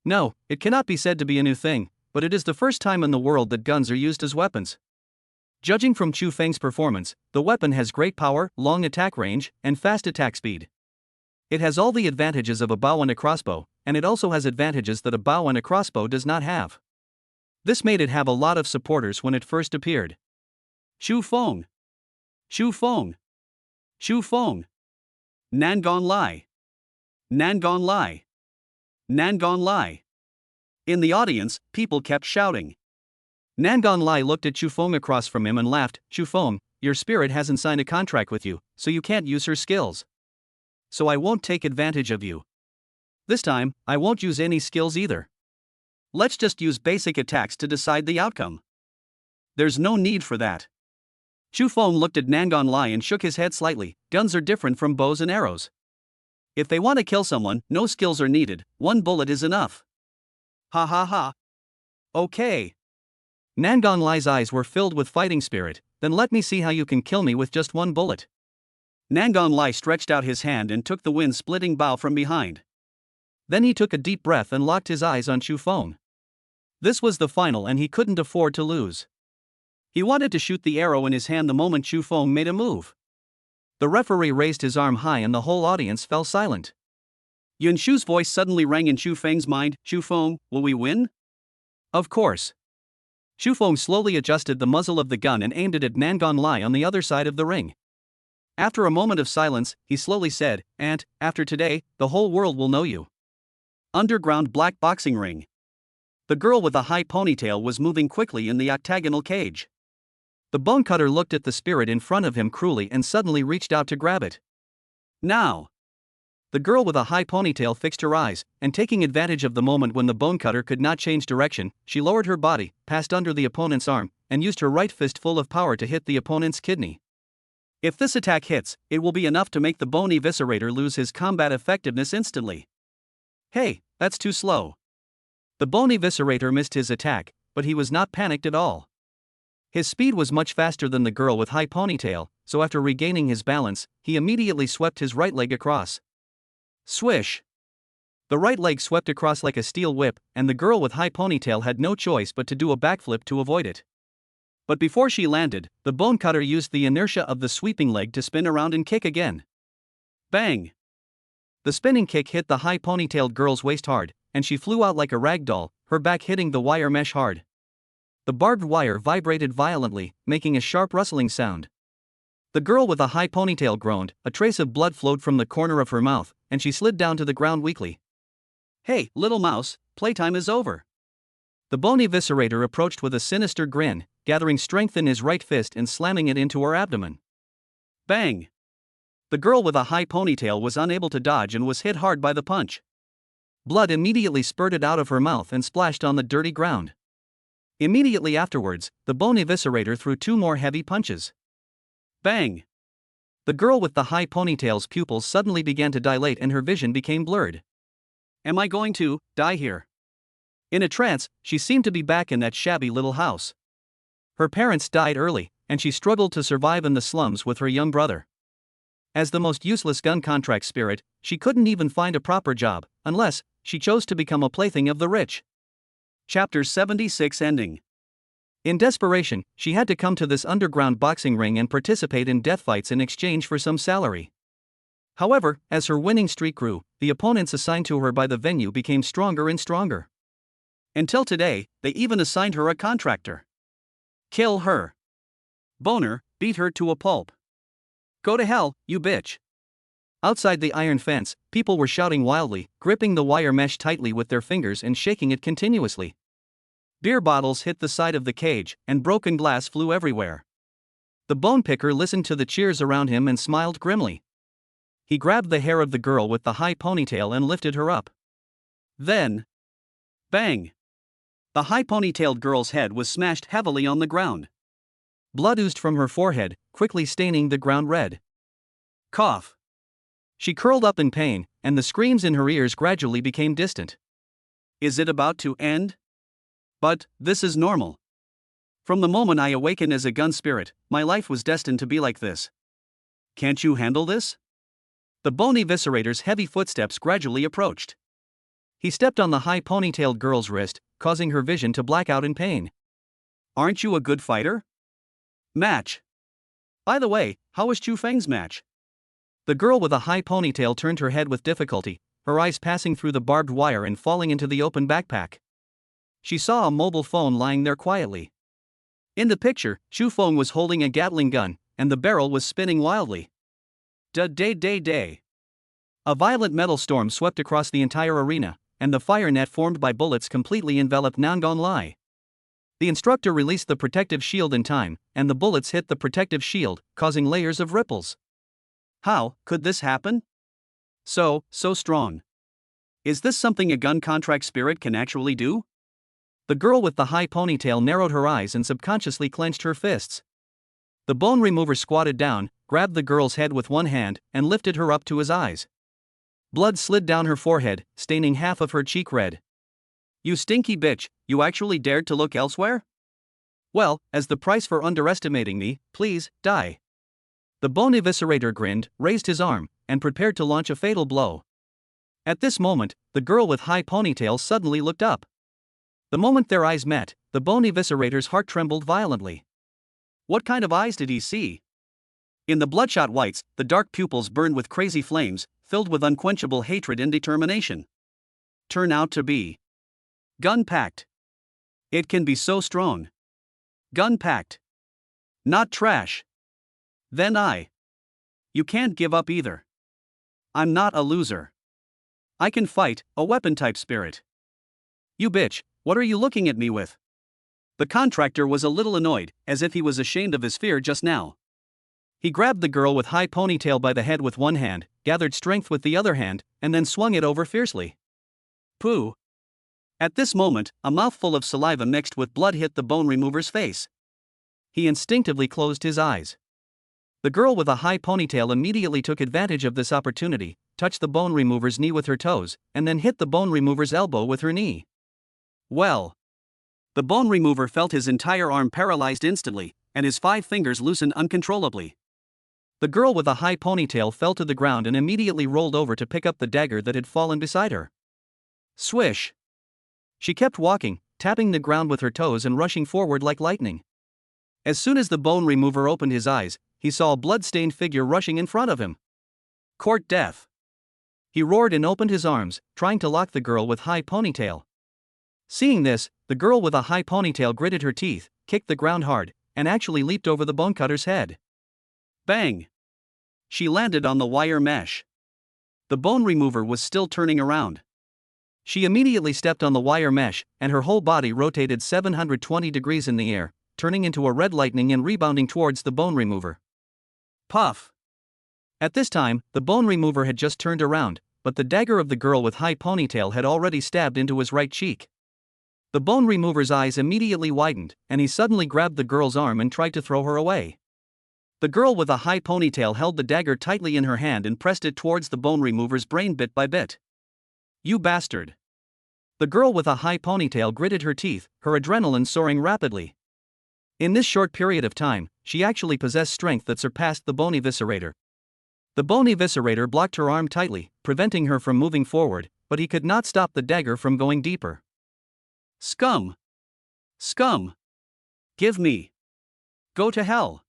No, it cannot be said to be a new thing, but it is the first time in the world that guns are used as weapons. Judging from Chu Feng's performance, the weapon has great power, long attack range, and fast attack speed. It has all the advantages of a bow and a crossbow, and it also has advantages that a bow and a crossbow does not have. This made it have a lot of supporters when it first appeared. Chu Feng! Chu Feng! Chu Feng! Nangon Lai! Nangon Lai! Nangon Lai! In the audience, people kept shouting. Nangon Lai looked at Chu Feng across from him and laughed. Chu Feng, your spirit hasn't signed a contract with you, so you can't use her skills. So I won't take advantage of you. This time, I won't use any skills either. Let's just use basic attacks to decide the outcome. There's no need for that. Chu Feng looked at Nangon Lai and shook his head slightly. Guns are different from bows and arrows. If they want to kill someone, no skills are needed, one bullet is enough. Ha ha ha. Okay. Nangon Lai's eyes were filled with fighting spirit. Then let me see how you can kill me with just one bullet. Nangon Lai stretched out his hand and took the wind-splitting bow from behind. Then he took a deep breath and locked his eyes on Chu Feng. This was the final and he couldn't afford to lose. He wanted to shoot the arrow in his hand the moment Chu Feng made a move. The referee raised his arm high and the whole audience fell silent. Yun Shu's voice suddenly rang in Chu Feng's mind. Chu Feng, will we win? Of course. Chu Feng slowly adjusted the muzzle of the gun and aimed it at Nangon Lai on the other side of the ring. After a moment of silence, he slowly said, "Aunt, after today, the whole world will know you." Underground black boxing ring. The girl with a high ponytail was moving quickly in the octagonal cage. The bone cutter looked at the spirit in front of him cruelly and suddenly reached out to grab it. Now! The girl with a high ponytail fixed her eyes, and taking advantage of the moment when the bone cutter could not change direction, she lowered her body, passed under the opponent's arm, and used her right fist full of power to hit the opponent's kidney. If this attack hits, it will be enough to make the bone eviscerator lose his combat effectiveness instantly. Hey, that's too slow. The bone eviscerator missed his attack, but he was not panicked at all. His speed was much faster than the girl with high ponytail, so after regaining his balance, he immediately swept his right leg across. Swish! The right leg swept across like a steel whip, and the girl with high ponytail had no choice but to do a backflip to avoid it. But before she landed, the bone cutter used the inertia of the sweeping leg to spin around and kick again. Bang! The spinning kick hit the high ponytailed girl's waist hard, and she flew out like a rag doll, her back hitting the wire mesh hard. The barbed wire vibrated violently, making a sharp rustling sound. The girl with a high ponytail groaned, a trace of blood flowed from the corner of her mouth, and she slid down to the ground weakly. Hey, little mouse, playtime is over. The bone eviscerator approached with a sinister grin, gathering strength in his right fist and slamming it into her abdomen. Bang! The girl with a high ponytail was unable to dodge and was hit hard by the punch. Blood immediately spurted out of her mouth and splashed on the dirty ground. Immediately afterwards, the bone eviscerator threw two more heavy punches. Bang! The girl with the high ponytail's pupils suddenly began to dilate and her vision became blurred. Am I going to die here? In a trance, she seemed to be back in that shabby little house. Her parents died early, and she struggled to survive in the slums with her young brother. As the most useless gun contract spirit, she couldn't even find a proper job, unless she chose to become a plaything of the rich. Chapter 76 Ending. In desperation, she had to come to this underground boxing ring and participate in death fights in exchange for some salary. However, as her winning streak grew, the opponents assigned to her by the venue became stronger and stronger. Until today, they even assigned her a contractor. Kill her. Boner, beat her to a pulp. Go to hell, you bitch. Outside the iron fence, people were shouting wildly, gripping the wire mesh tightly with their fingers and shaking it continuously. Beer bottles hit the side of the cage, and broken glass flew everywhere. The bone picker listened to the cheers around him and smiled grimly. He grabbed the hair of the girl with the high ponytail and lifted her up. Then, bang! The high ponytailed girl's head was smashed heavily on the ground. Blood oozed from her forehead, quickly staining the ground red. Cough. She curled up in pain, and the screams in her ears gradually became distant. Is it about to end? But this is normal. From the moment I awakened as a gun spirit, my life was destined to be like this. Can't you handle this? The bone eviscerator's heavy footsteps gradually approached. He stepped on the high ponytailed girl's wrist, causing her vision to black out in pain. Aren't you a good fighter? Match. By the way, how was Chu Feng's match? The girl with a high ponytail turned her head with difficulty, her eyes passing through the barbed wire and falling into the open backpack. She saw a mobile phone lying there quietly. In the picture, Chu Feng was holding a Gatling gun, and the barrel was spinning wildly. Day. A violent metal storm swept across the entire arena, and the fire net formed by bullets completely enveloped Nangon Lai. The instructor released the protective shield in time, and the bullets hit the protective shield, causing layers of ripples. How could this happen? So strong. Is this something a gun contract spirit can actually do? The girl with the high ponytail narrowed her eyes and subconsciously clenched her fists. The bone remover squatted down, grabbed the girl's head with one hand, and lifted her up to his eyes. Blood slid down her forehead, staining half of her cheek red. You stinky bitch, you actually dared to look elsewhere? Well, as the price for underestimating me, please, die. The bone eviscerator grinned, raised his arm, and prepared to launch a fatal blow. At this moment, the girl with high ponytail suddenly looked up. The moment their eyes met, the bone eviscerator's heart trembled violently. What kind of eyes did he see? In the bloodshot whites, the dark pupils burned with crazy flames, filled with unquenchable hatred and determination. Turn out to be gun-packed. It can be so strong. Gun-packed. Not trash. Then You can't give up either. I'm not a loser. I can fight, a weapon-type spirit. You bitch, what are you looking at me with? The contractor was a little annoyed, as if he was ashamed of his fear just now. He grabbed the girl with high ponytail by the head with one hand, gathered strength with the other hand, and then swung it over fiercely. Pooh. At this moment, a mouthful of saliva mixed with blood hit the bone remover's face. He instinctively closed his eyes. The girl with a high ponytail immediately took advantage of this opportunity, touched the bone remover's knee with her toes, and then hit the bone remover's elbow with her knee. Well. The bone remover felt his entire arm paralyzed instantly, and his 5 fingers loosened uncontrollably. The girl with a high ponytail fell to the ground and immediately rolled over to pick up the dagger that had fallen beside her. Swish! She kept walking, tapping the ground with her toes and rushing forward like lightning. As soon as the bone remover opened his eyes, he saw a blood-stained figure rushing in front of him. Court death! He roared and opened his arms, trying to lock the girl with high ponytail. Seeing this, the girl with a high ponytail gritted her teeth, kicked the ground hard, and actually leaped over the bonecutter's head. Bang! She landed on the wire mesh. The bone remover was still turning around. She immediately stepped on the wire mesh, and her whole body rotated 720 degrees in the air, turning into a red lightning and rebounding towards the bone remover. Puff! At this time, the bone remover had just turned around, but the dagger of the girl with high ponytail had already stabbed into his right cheek. The bone remover's eyes immediately widened, and he suddenly grabbed the girl's arm and tried to throw her away. The girl with a high ponytail held the dagger tightly in her hand and pressed it towards the bone remover's brain bit by bit. You bastard! The girl with a high ponytail gritted her teeth, her adrenaline soaring rapidly. In this short period of time, she actually possessed strength that surpassed the bone eviscerator. The bone eviscerator blocked her arm tightly, preventing her from moving forward, but he could not stop the dagger from going deeper. Scum! Scum! Give me! Go to hell!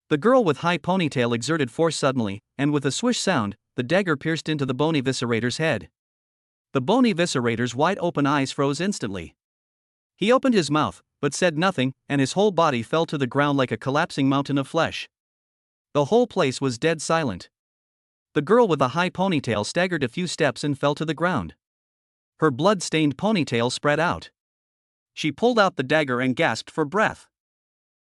The girl with high ponytail exerted force suddenly, and with a swish sound, the dagger pierced into the bone eviscerator's head. The bone eviscerator's wide-open eyes froze instantly. He opened his mouth, but said nothing, and his whole body fell to the ground like a collapsing mountain of flesh. The whole place was dead silent. The girl with the high ponytail staggered a few steps and fell to the ground. Her blood-stained ponytail spread out. She pulled out the dagger and gasped for breath.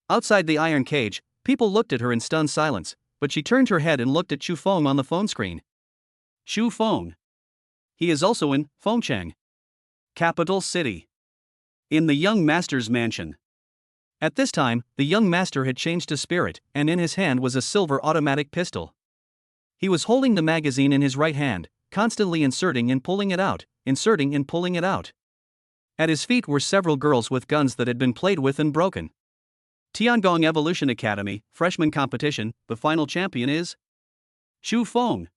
Outside the iron cage, people looked at her in stunned silence, but she turned her head and looked at Chu Feng on the phone screen. Chu Feng. He is also in Fengcheng, capital city, in the young master's mansion. At this time, the young master had changed to spirit, and in his hand was a silver automatic pistol. He was holding the magazine in his right hand, constantly inserting and pulling it out, inserting and pulling it out. At his feet were several girls with guns that had been played with and broken. Tiangong Evolution Academy, freshman competition, the final champion is Chu Feng.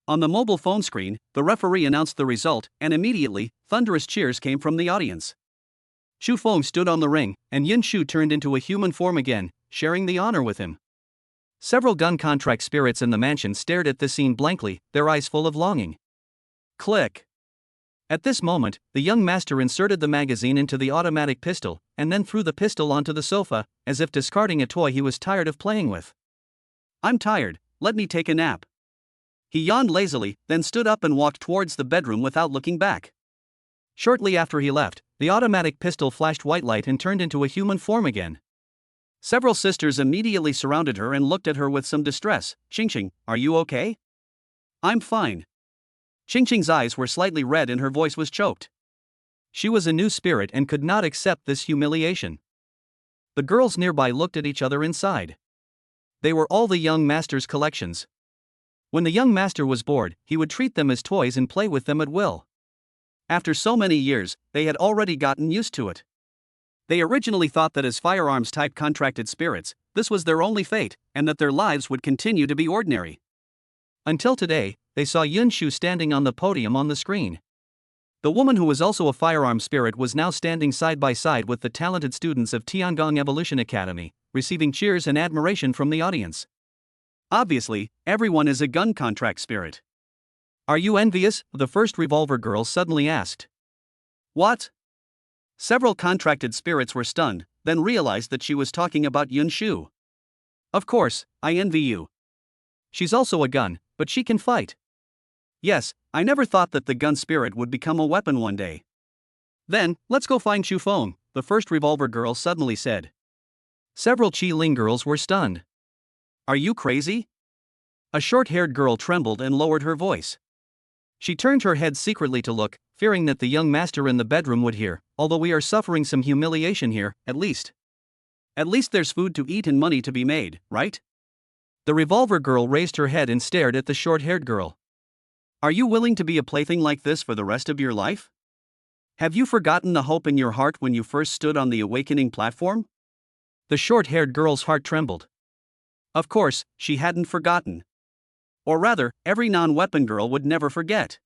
On the mobile phone screen, the referee announced the result, and immediately, thunderous cheers came from the audience. Chu Feng stood on the ring, and Yin Shu turned into a human form again, sharing the honor with him. Several gun contract spirits in the mansion stared at this scene blankly, their eyes full of longing. Click. At this moment, the young master inserted the magazine into the automatic pistol, and then threw the pistol onto the sofa, as if discarding a toy he was tired of playing with. I'm tired, let me take a nap. He yawned lazily, then stood up and walked towards the bedroom without looking back. Shortly after he left, the automatic pistol flashed white light and turned into a human form again. Several sisters immediately surrounded her and looked at her with some distress. Qingqing, are you okay? I'm fine. Qingqing's eyes were slightly red and her voice was choked. She was a new spirit and could not accept this humiliation. The girls nearby looked at each other inside. They were all the young master's collections. When the young master was bored, he would treat them as toys and play with them at will. After so many years, they had already gotten used to it. They originally thought that as firearms-type contracted spirits, this was their only fate, and that their lives would continue to be ordinary. Until today, they saw Yun Shu standing on the podium on the screen. The woman who was also a firearm spirit was now standing side by side with the talented students of Tiangong Evolution Academy, receiving cheers and admiration from the audience. Obviously, everyone is a gun contract spirit. Are you envious? The first revolver girl suddenly asked. What? Several contracted spirits were stunned, then realized that she was talking about Yun Shu. Of course, I envy you. She's also a gun, but she can fight. Yes, I never thought that the gun spirit would become a weapon one day. Then, let's go find Chu Feng, the first revolver girl suddenly said. Several Qi Ling girls were stunned. Are you crazy? A short-haired girl trembled and lowered her voice. She turned her head secretly to look, fearing that the young master in the bedroom would hear, although we are suffering some humiliation here, at least. At least there's food to eat and money to be made, right? The revolver girl raised her head and stared at the short-haired girl. Are you willing to be a plaything like this for the rest of your life? Have you forgotten the hope in your heart when you first stood on the awakening platform? The short-haired girl's heart trembled. Of course, she hadn't forgotten. Or rather, every non-weapon girl would never forget.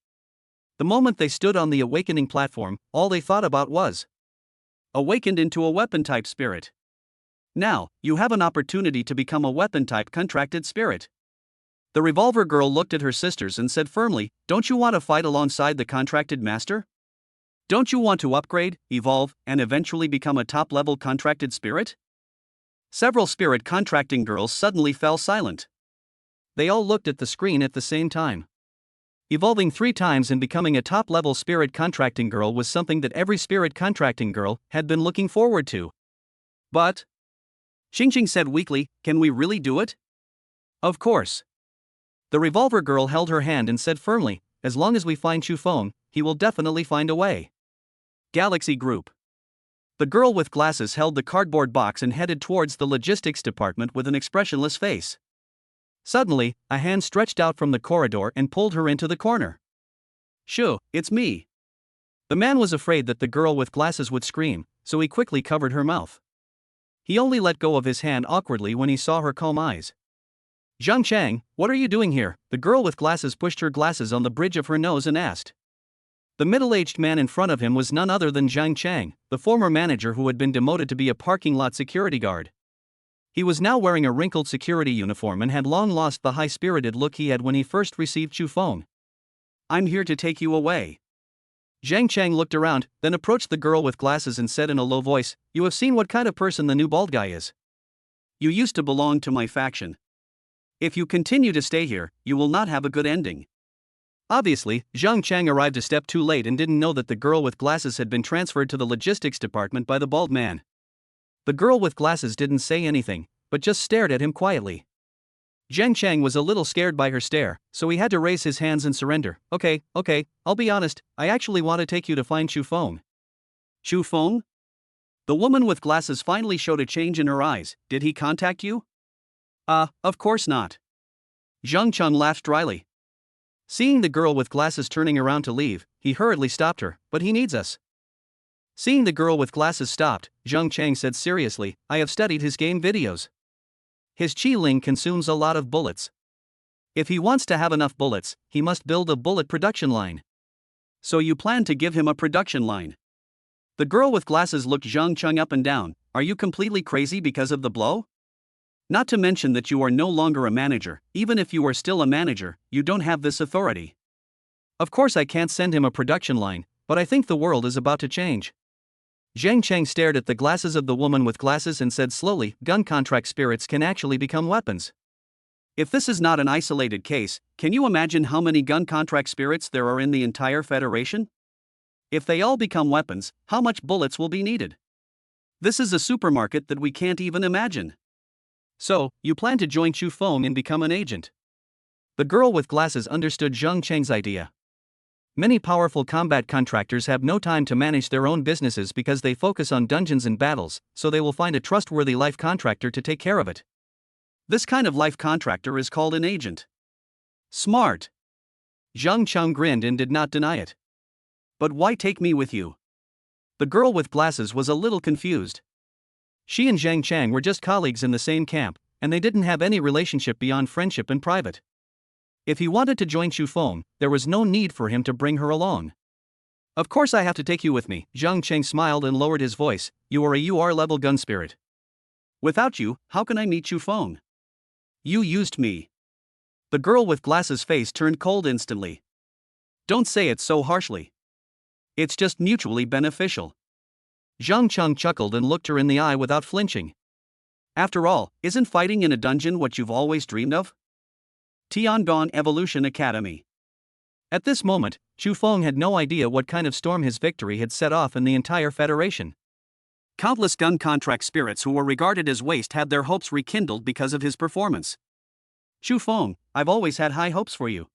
The moment they stood on the awakening platform, all they thought about was awakened into a weapon-type spirit. Now, you have an opportunity to become a weapon-type contracted spirit. The revolver girl looked at her sisters and said firmly, don't you want to fight alongside the contracted master? Don't you want to upgrade, evolve, and eventually become a top-level contracted spirit? Several spirit contracting girls suddenly fell silent. They all looked at the screen at the same time. Evolving 3 times and becoming a top-level spirit contracting girl was something that every spirit contracting girl had been looking forward to. But Qingqing said weakly, can we really do it? Of course. The revolver girl held her hand and said firmly, as long as we find Chu Feng, he will definitely find a way. Galaxy Group. The girl with glasses held the cardboard box and headed towards the logistics department with an expressionless face. Suddenly, a hand stretched out from the corridor and pulled her into the corner. Shoo, it's me. The man was afraid that the girl with glasses would scream, so he quickly covered her mouth. He only let go of his hand awkwardly when he saw her calm eyes. Zhang Chang, what are you doing here? The girl with glasses pushed her glasses on the bridge of her nose and asked. The middle-aged man in front of him was none other than Zhang Chang, the former manager who had been demoted to be a parking lot security guard. He was now wearing a wrinkled security uniform and had long lost the high-spirited look he had when he first received Chu Feng. I'm here to take you away. Zhang Chang looked around, then approached the girl with glasses and said in a low voice, "You have seen what kind of person the new bald guy is. You used to belong to my faction. If you continue to stay here, you will not have a good ending." Obviously, Zhang Chang arrived a step too late and didn't know that the girl with glasses had been transferred to the logistics department by the bald man. The girl with glasses didn't say anything, but just stared at him quietly. Zhang Chang was a little scared by her stare, so he had to raise his hands and surrender. Okay, I'll be honest, I actually want to take you to find Chu Feng." "Chu Feng?" The woman with glasses finally showed a change in her eyes. "Did he contact you?" Of course not." Zhang Cheng laughed dryly. Seeing the girl with glasses turning around to leave, he hurriedly stopped her. "But he needs us." Seeing the girl with glasses stopped, Zhang Chang said seriously, "I have studied his game videos. His Qi Ling consumes a lot of bullets. If he wants to have enough bullets, he must build a bullet production line." "So you plan to give him a production line?" The girl with glasses looked Zhang Cheng up and down. "Are you completely crazy because of the blow? Not to mention that you are no longer a manager. Even if you are still a manager, you don't have this authority." "Of course I can't send him a production line, but I think the world is about to change." Zhang Cheng stared at the glasses of the woman with glasses and said slowly, "Gun contract spirits can actually become weapons. If this is not an isolated case, can you imagine how many gun contract spirits there are in the entire Federation? If they all become weapons, how much bullets will be needed? This is a supermarket that we can't even imagine." "So, you plan to join Chu Feng and become an agent?" The girl with glasses understood Zhang Cheng's idea. Many powerful combat contractors have no time to manage their own businesses because they focus on dungeons and battles, so they will find a trustworthy life contractor to take care of it. This kind of life contractor is called an agent. Smart. Zhang Cheng grinned and did not deny it. "But why take me with you?" The girl with glasses was a little confused. She and Zhang Chang were just colleagues in the same camp, and they didn't have any relationship beyond friendship and private. If he wanted to join Chu Feng, there was no need for him to bring her along. "Of course I have to take you with me." Zhang Cheng smiled and lowered his voice. "You are a UR-level gun spirit. Without you, how can I meet Chu Feng? You used me." The girl with glasses' face turned cold instantly. "Don't say it so harshly. It's just mutually beneficial." Zhang Cheng chuckled and looked her in the eye without flinching. "After all, isn't fighting in a dungeon what you've always dreamed of?" Tiangong Evolution Academy. At this moment, Chu Feng had no idea what kind of storm his victory had set off in the entire Federation. Countless gun contract spirits who were regarded as waste had their hopes rekindled because of his performance. "Chu Feng, I've always had high hopes for you.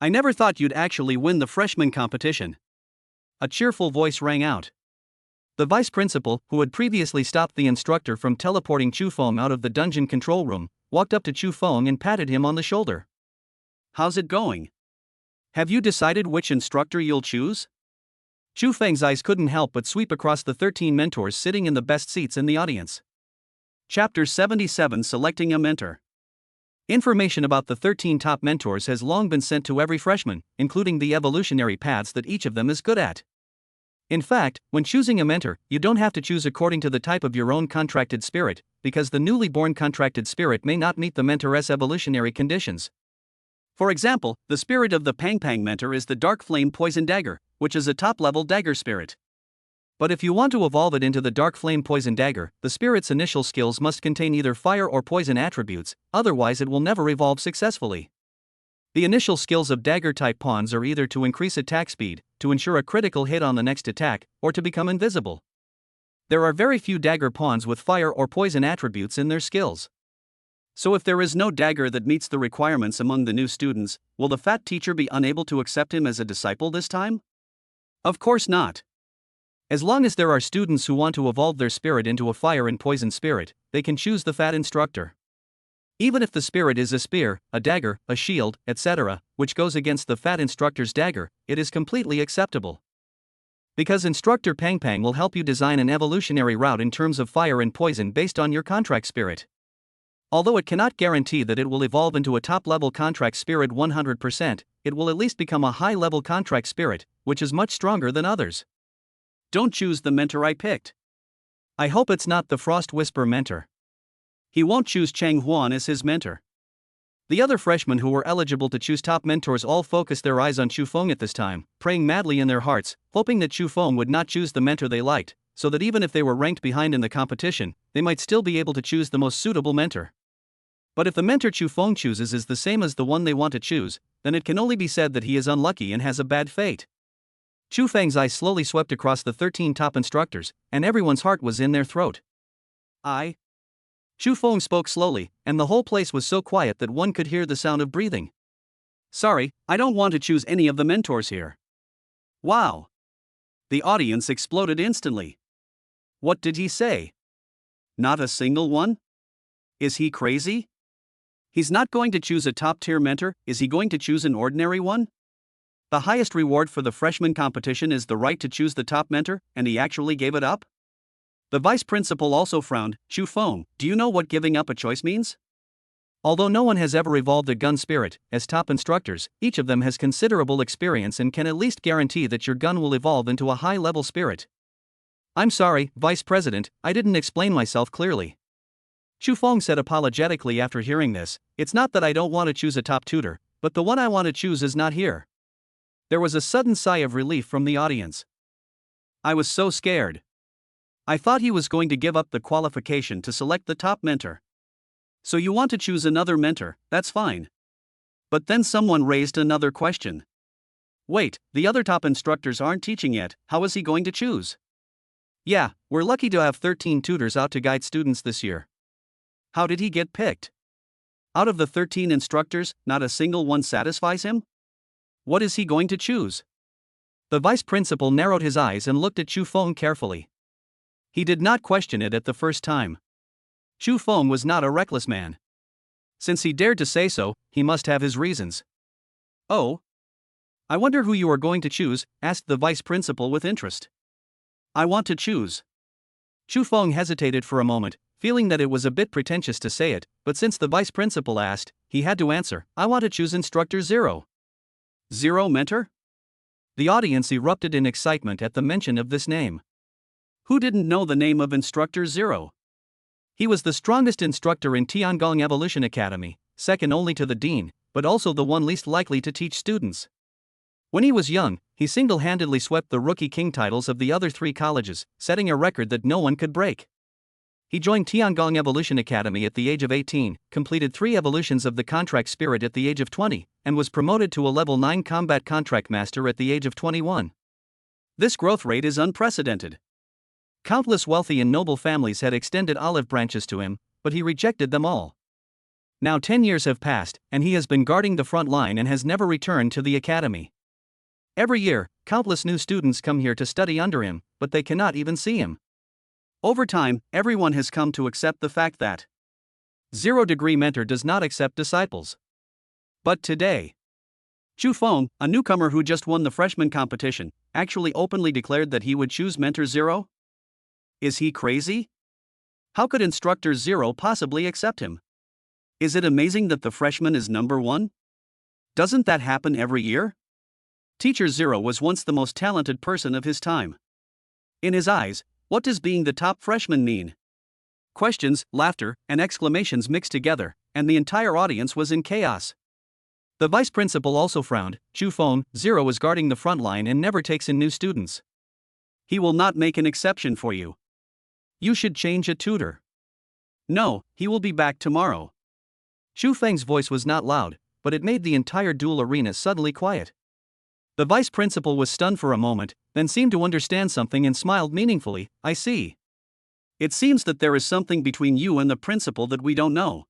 I never thought you'd actually win the freshman competition." A cheerful voice rang out. The vice principal, who had previously stopped the instructor from teleporting Chu Feng out of the dungeon control room, walked up to Chu Feng and patted him on the shoulder. "How's it going? Have you decided which instructor you'll choose?" Chu Feng's eyes couldn't help but sweep across the 13 mentors sitting in the best seats in the audience. Chapter 77: Selecting a Mentor. Information about the 13 top mentors has long been sent to every freshman, including the evolutionary paths that each of them is good at. In fact, when choosing a mentor, you don't have to choose according to the type of your own contracted spirit, because the newly born contracted spirit may not meet the mentor's evolutionary conditions. For example, the spirit of the Pang Pang mentor is the Dark Flame Poison Dagger, which is a top-level dagger spirit. But if you want to evolve it into the Dark Flame Poison Dagger, the spirit's initial skills must contain either fire or poison attributes, otherwise it will never evolve successfully. The initial skills of dagger-type pawns are either to increase attack speed, to ensure a critical hit on the next attack, or to become invisible. There are very few dagger pawns with fire or poison attributes in their skills. So if there is no dagger that meets the requirements among the new students, will the fat teacher be unable to accept him as a disciple this time? Of course not. As long as there are students who want to evolve their spirit into a fire and poison spirit, they can choose the fat instructor. Even if the spirit is a spear, a dagger, a shield, etc., which goes against the fat instructor's dagger, it is completely acceptable. Because Instructor Pang Pang will help you design an evolutionary route in terms of fire and poison based on your contract spirit. Although it cannot guarantee that it will evolve into a top-level contract spirit 100%, it will at least become a high-level contract spirit, which is much stronger than others. Don't choose the mentor I picked. I hope it's not the Frost Whisper mentor. He won't choose Chang Huan as his mentor. The other freshmen who were eligible to choose top mentors all focused their eyes on Chu Feng at this time, praying madly in their hearts, hoping that Chu Feng would not choose the mentor they liked, so that even if they were ranked behind in the competition, they might still be able to choose the most suitable mentor. But if the mentor Chu Feng chooses is the same as the one they want to choose, then it can only be said that he is unlucky and has a bad fate. Chu Feng's eyes slowly swept across the 13 top instructors, and everyone's heart was in their throat. Chu Feng spoke slowly, and the whole place was so quiet that one could hear the sound of breathing. Sorry, I don't want to choose any of the mentors here. Wow! The audience exploded instantly. What did he say? Not a single one? Is he crazy? He's not going to choose a top-tier mentor, is he going to choose an ordinary one? The highest reward for the freshman competition is the right to choose the top mentor, and he actually gave it up? The vice principal also frowned. Chu Feng, do you know what giving up a choice means? Although no one has ever evolved a gun spirit, as top instructors, each of them has considerable experience and can at least guarantee that your gun will evolve into a high-level spirit. I'm sorry, Vice President, I didn't explain myself clearly. Chu Feng said apologetically after hearing this, it's not that I don't want to choose a top tutor, but the one I want to choose is not here. There was a sudden sigh of relief from the audience. I was so scared. I thought he was going to give up the qualification to select the top mentor. So you want to choose another mentor, that's fine. But then someone raised another question. Wait, the other top instructors aren't teaching yet, how is he going to choose? Yeah, we're lucky to have 13 tutors out to guide students this year. How did he get picked? Out of the 13 instructors, not a single one satisfies him? What is he going to choose? The vice principal narrowed his eyes and looked at Chu Feng carefully. He did not question it at the first time. Chu Feng was not a reckless man. Since he dared to say so, he must have his reasons. Oh? I wonder who you are going to choose, asked the vice principal with interest. I want to choose. Chu Feng hesitated for a moment, feeling that it was a bit pretentious to say it, but since the vice principal asked, he had to answer, I want to choose Instructor Zero. Zero mentor? The audience erupted in excitement at the mention of this name. Who didn't know the name of Instructor Zero? He was the strongest instructor in Tiangong Evolution Academy, second only to the dean, but also the one least likely to teach students. When he was young, he single-handedly swept the Rookie King titles of the other 3 colleges, setting a record that no one could break. He joined Tiangong Evolution Academy at the age of 18, completed 3 evolutions of the Contract Spirit at the age of 20, and was promoted to a Level 9 Combat Contract Master at the age of 21. This growth rate is unprecedented. Countless wealthy and noble families had extended olive branches to him, but he rejected them all. Now 10 years have passed, and he has been guarding the front line and has never returned to the academy. Every year, countless new students come here to study under him, but they cannot even see him. Over time, everyone has come to accept the fact that zero-degree mentor does not accept disciples. But today, Chu Feng, a newcomer who just won the freshman competition, actually openly declared that he would choose Mentor Zero? Is he crazy? How could Instructor Zero possibly accept him? Is it amazing that the freshman is number 1? Doesn't that happen every year? Teacher Zero was once the most talented person of his time. In his eyes, what does being the top freshman mean? Questions, laughter, and exclamations mixed together, and the entire audience was in chaos. The vice principal also frowned. Chu Feng, Zero is guarding the front line and never takes in new students. He will not make an exception for you. You should change a tutor. No, he will be back tomorrow. Chu Feng's voice was not loud, but it made the entire duel arena suddenly quiet. The vice principal was stunned for a moment, then seemed to understand something and smiled meaningfully. I see. It seems that there is something between you and the principal that we don't know.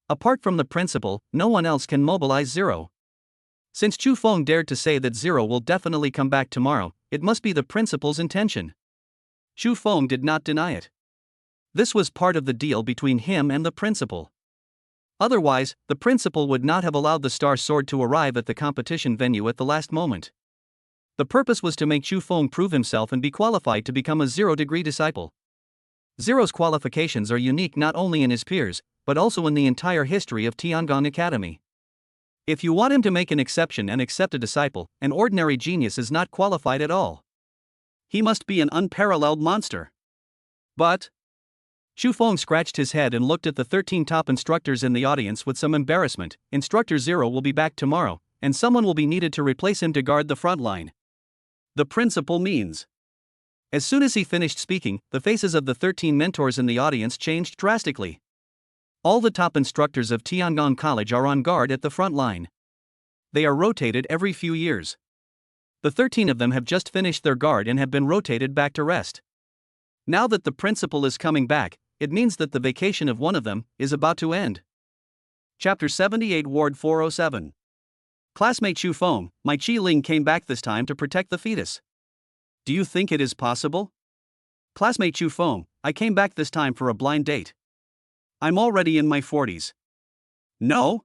Apart from the principal, no one else can mobilize Zero. Since Chu Feng dared to say that Zero will definitely come back tomorrow, it must be the principal's intention. Chu Feng did not deny it. This was part of the deal between him and the principal. Otherwise, the principal would not have allowed the Star Sword to arrive at the competition venue at the last moment. The purpose was to make Chu Feng prove himself and be qualified to become a zero-degree disciple. Zero's qualifications are unique not only in his peers, but also in the entire history of Tiangong Academy. If you want him to make an exception and accept a disciple, an ordinary genius is not qualified at all. He must be an unparalleled monster. But Xu Feng scratched his head and looked at the 13 top instructors in the audience with some embarrassment. Instructor Zero will be back tomorrow, and someone will be needed to replace him to guard the front line. The principal means. As soon as he finished speaking, the faces of the 13 mentors in the audience changed drastically. All the top instructors of Tiangong College are on guard at the front line. They are rotated every few years. The 13 of them have just finished their guard and have been rotated back to rest. Now that the principal is coming back, it means that the vacation of one of them is about to end. Chapter 78, Ward 407. Classmate Xu Feng, my Qi Ling came back this time to protect the fetus. Do you think it is possible? Classmate Xu Feng, I came back this time for a blind date. I'm already in my 40s. No?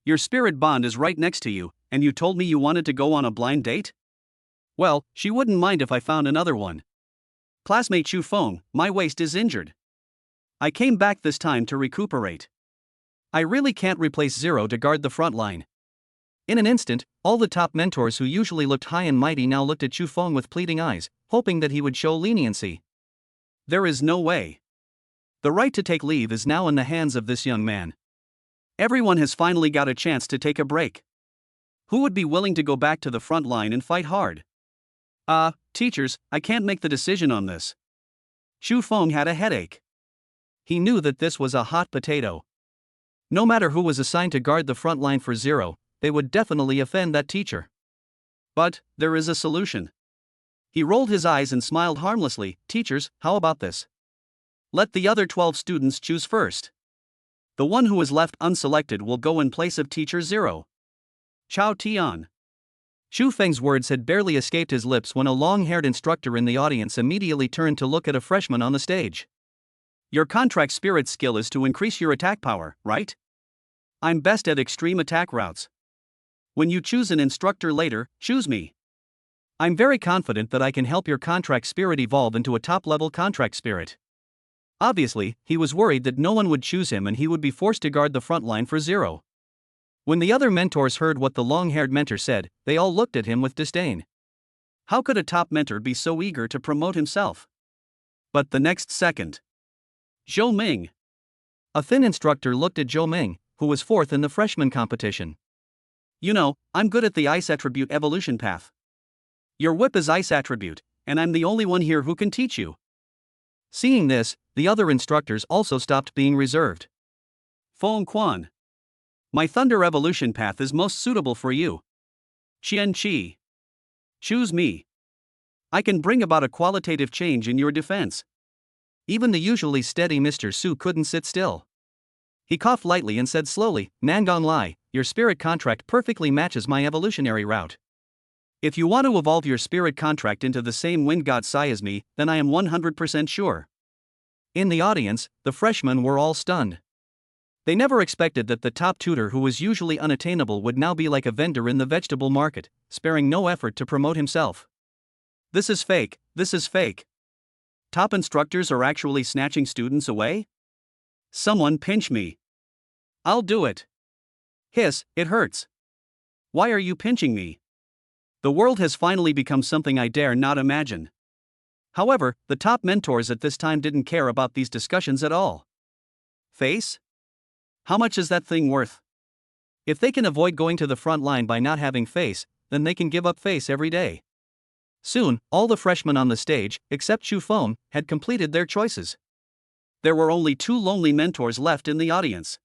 Your spirit bond is right next to you, and you told me you wanted to go on a blind date? Well, she wouldn't mind if I found another one. Classmate Xu Feng, my waist is injured. I came back this time to recuperate. I really can't replace Zero to guard the front line. In an instant, all the top mentors who usually looked high and mighty now looked at Xu Feng with pleading eyes, hoping that he would show leniency. There is no way. The right to take leave is now in the hands of this young man. Everyone has finally got a chance to take a break. Who would be willing to go back to the front line and fight hard? Teachers, I can't make the decision on this. Xu Feng had a headache. He knew that this was a hot potato. No matter who was assigned to guard the front line for Zero, they would definitely offend that teacher. But there is a solution. He rolled his eyes and smiled harmlessly. Teachers, how about this? Let the other 12 students choose first. The one who is left unselected will go in place of teacher Zero. Chao Tian. Xu Feng's words had barely escaped his lips when a long-haired instructor in the audience immediately turned to look at a freshman on the stage. Your contract spirit skill is to increase your attack power, right? I'm best at extreme attack routes. When you choose an instructor later, choose me. I'm very confident that I can help your contract spirit evolve into a top-level contract spirit. Obviously, he was worried that no one would choose him and he would be forced to guard the front line for Zero. When the other mentors heard what the long-haired mentor said, they all looked at him with disdain. How could a top mentor be so eager to promote himself? But the next second, Zhou Ming. A thin instructor looked at Zhou Ming, who was fourth in the freshman competition. You know, I'm good at the ice attribute evolution path. Your whip is ice attribute, and I'm the only one here who can teach you. Seeing this, the other instructors also stopped being reserved. Feng Quan. My thunder evolution path is most suitable for you. Qian Qi. Choose me. I can bring about a qualitative change in your defense. Even the usually steady Mr. Su couldn't sit still. He coughed lightly and said slowly, Nangong Lai, your spirit contract perfectly matches my evolutionary route. If you want to evolve your spirit contract into the same wind god Sai as me, then I am 100% sure. In the audience, the freshmen were all stunned. They never expected that the top tutor who was usually unattainable would now be like a vendor in the vegetable market, sparing no effort to promote himself. This is fake, this is fake. Top instructors are actually snatching students away? Someone pinch me. I'll do it. Hiss, it hurts. Why are you pinching me? The world has finally become something I dare not imagine. However, the top mentors at this time didn't care about these discussions at all. Face? How much is that thing worth? If they can avoid going to the front line by not having face, then they can give up face every day. Soon, all the freshmen on the stage, except Xu Feng, had completed their choices. There were only 2 lonely mentors left in the audience.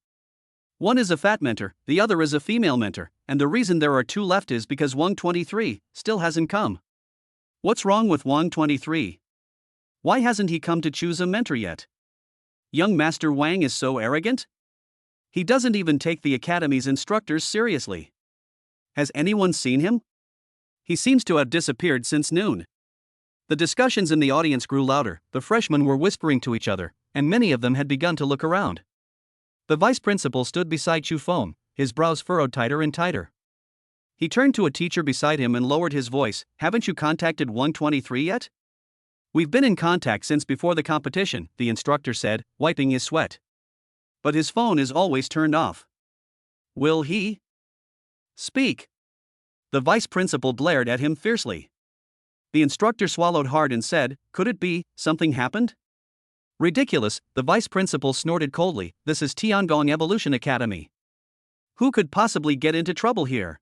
One is a fat mentor, the other is a female mentor, and the reason there are 2 left is because Wang 23 still hasn't come. What's wrong with Wang 23? Why hasn't he come to choose a mentor yet? Young Master Wang is so arrogant? He doesn't even take the academy's instructors seriously. Has anyone seen him? He seems to have disappeared since noon. The discussions in the audience grew louder, the freshmen were whispering to each other, and many of them had begun to look around. The vice principal stood beside Xu Feng, his brows furrowed tighter and tighter. He turned to a teacher beside him and lowered his voice, Haven't you contacted 123 yet? We've been in contact since before the competition, the instructor said, wiping his sweat. But his phone is always turned off. Will he speak? The vice principal glared at him fiercely. The instructor swallowed hard and said, Could it be, something happened? Ridiculous, the vice principal snorted coldly. This is Tiangong Evolution Academy. Who could possibly get into trouble here?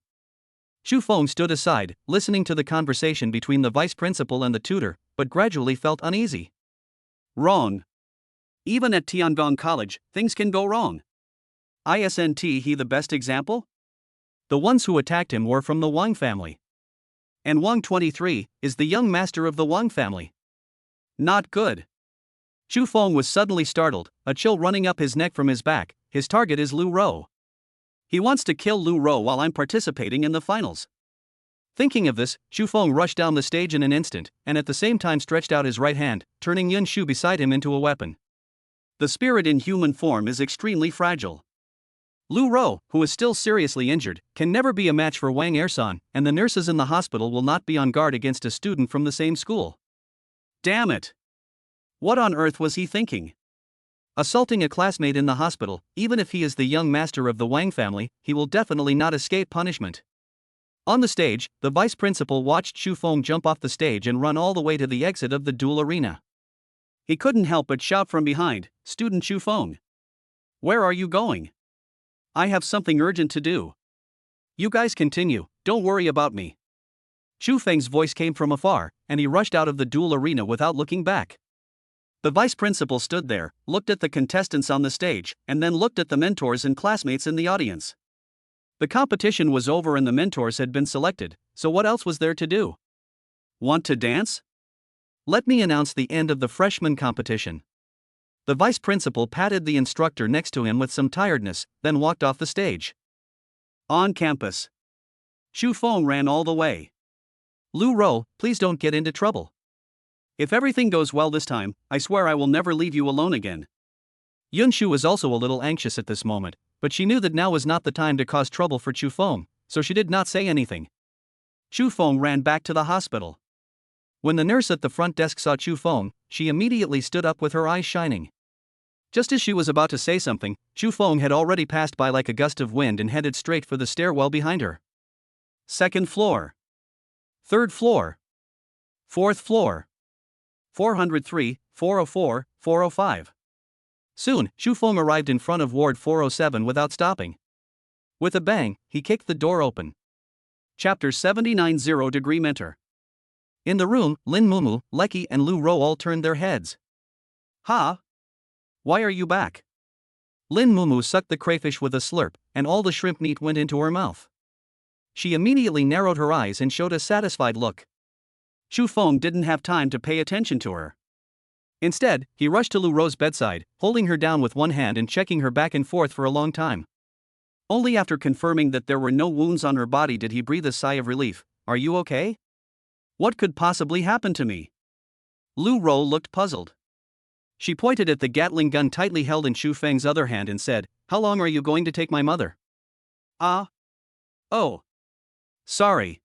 Chu Feng stood aside, listening to the conversation between the vice principal and the tutor, but gradually felt uneasy. Wrong. Even at Tiangong College, things can go wrong. Isn't he the best example? The ones who attacked him were from the Wang family. And Wang 23 is the young master of the Wang family. Not good. Chu Feng was suddenly startled, a chill running up his neck from his back. His target is Lu Rou. He wants to kill Lu Rou while I'm participating in the finals. Thinking of this, Chu Feng rushed down the stage in an instant, and at the same time stretched out his right hand, turning Yun Shu beside him into a weapon. The spirit in human form is extremely fragile. Lu Rou, who is still seriously injured, can never be a match for Wang Ersan, and the nurses in the hospital will not be on guard against a student from the same school. Damn it! What on earth was he thinking? Assaulting a classmate in the hospital, even if he is the young master of the Wang family, he will definitely not escape punishment. On the stage, the vice principal watched Chu Feng jump off the stage and run all the way to the exit of the duel arena. He couldn't help but shout from behind, "Student Chu Feng! Where are you going? I have something urgent to do. You guys continue, don't worry about me." Chu Feng's voice came from afar, and he rushed out of the duel arena without looking back. The vice principal stood there, looked at the contestants on the stage, and then looked at the mentors and classmates in the audience. The competition was over and the mentors had been selected, so what else was there to do? Want to dance? Let me announce the end of the freshman competition. The vice principal patted the instructor next to him with some tiredness, then walked off the stage. On campus, Chu Feng ran all the way. Lu Rou, please don't get into trouble. If everything goes well this time, I swear I will never leave you alone again. Yun Shu was also a little anxious at this moment, but she knew that now was not the time to cause trouble for Chu Feng, so she did not say anything. Chu Feng ran back to the hospital. When the nurse at the front desk saw Chu Feng, she immediately stood up with her eyes shining. Just as she was about to say something, Chu Feng had already passed by like a gust of wind and headed straight for the stairwell behind her. Second floor. Third floor. Fourth floor. 403, 404, 405. Soon, Chu Feng arrived in front of Ward 407 without stopping. With a bang, he kicked the door open. Chapter 79 0-Degree Mentor. In the room, Lin Mumu, Lecky and Lu Rou all turned their heads. Ha! Why are you back? Lin Mumu sucked the crayfish with a slurp, and all the shrimp meat went into her mouth. She immediately narrowed her eyes and showed a satisfied look. Chu Feng didn't have time to pay attention to her. Instead, he rushed to Lu Rou's bedside, holding her down with one hand and checking her back and forth for a long time. Only after confirming that there were no wounds on her body did he breathe a sigh of relief. Are you okay? What could possibly happen to me? Lu Rou looked puzzled. She pointed at the Gatling gun tightly held in Chu Feng's other hand and said, "How long are you going to take my mother?" Ah. Oh. Sorry.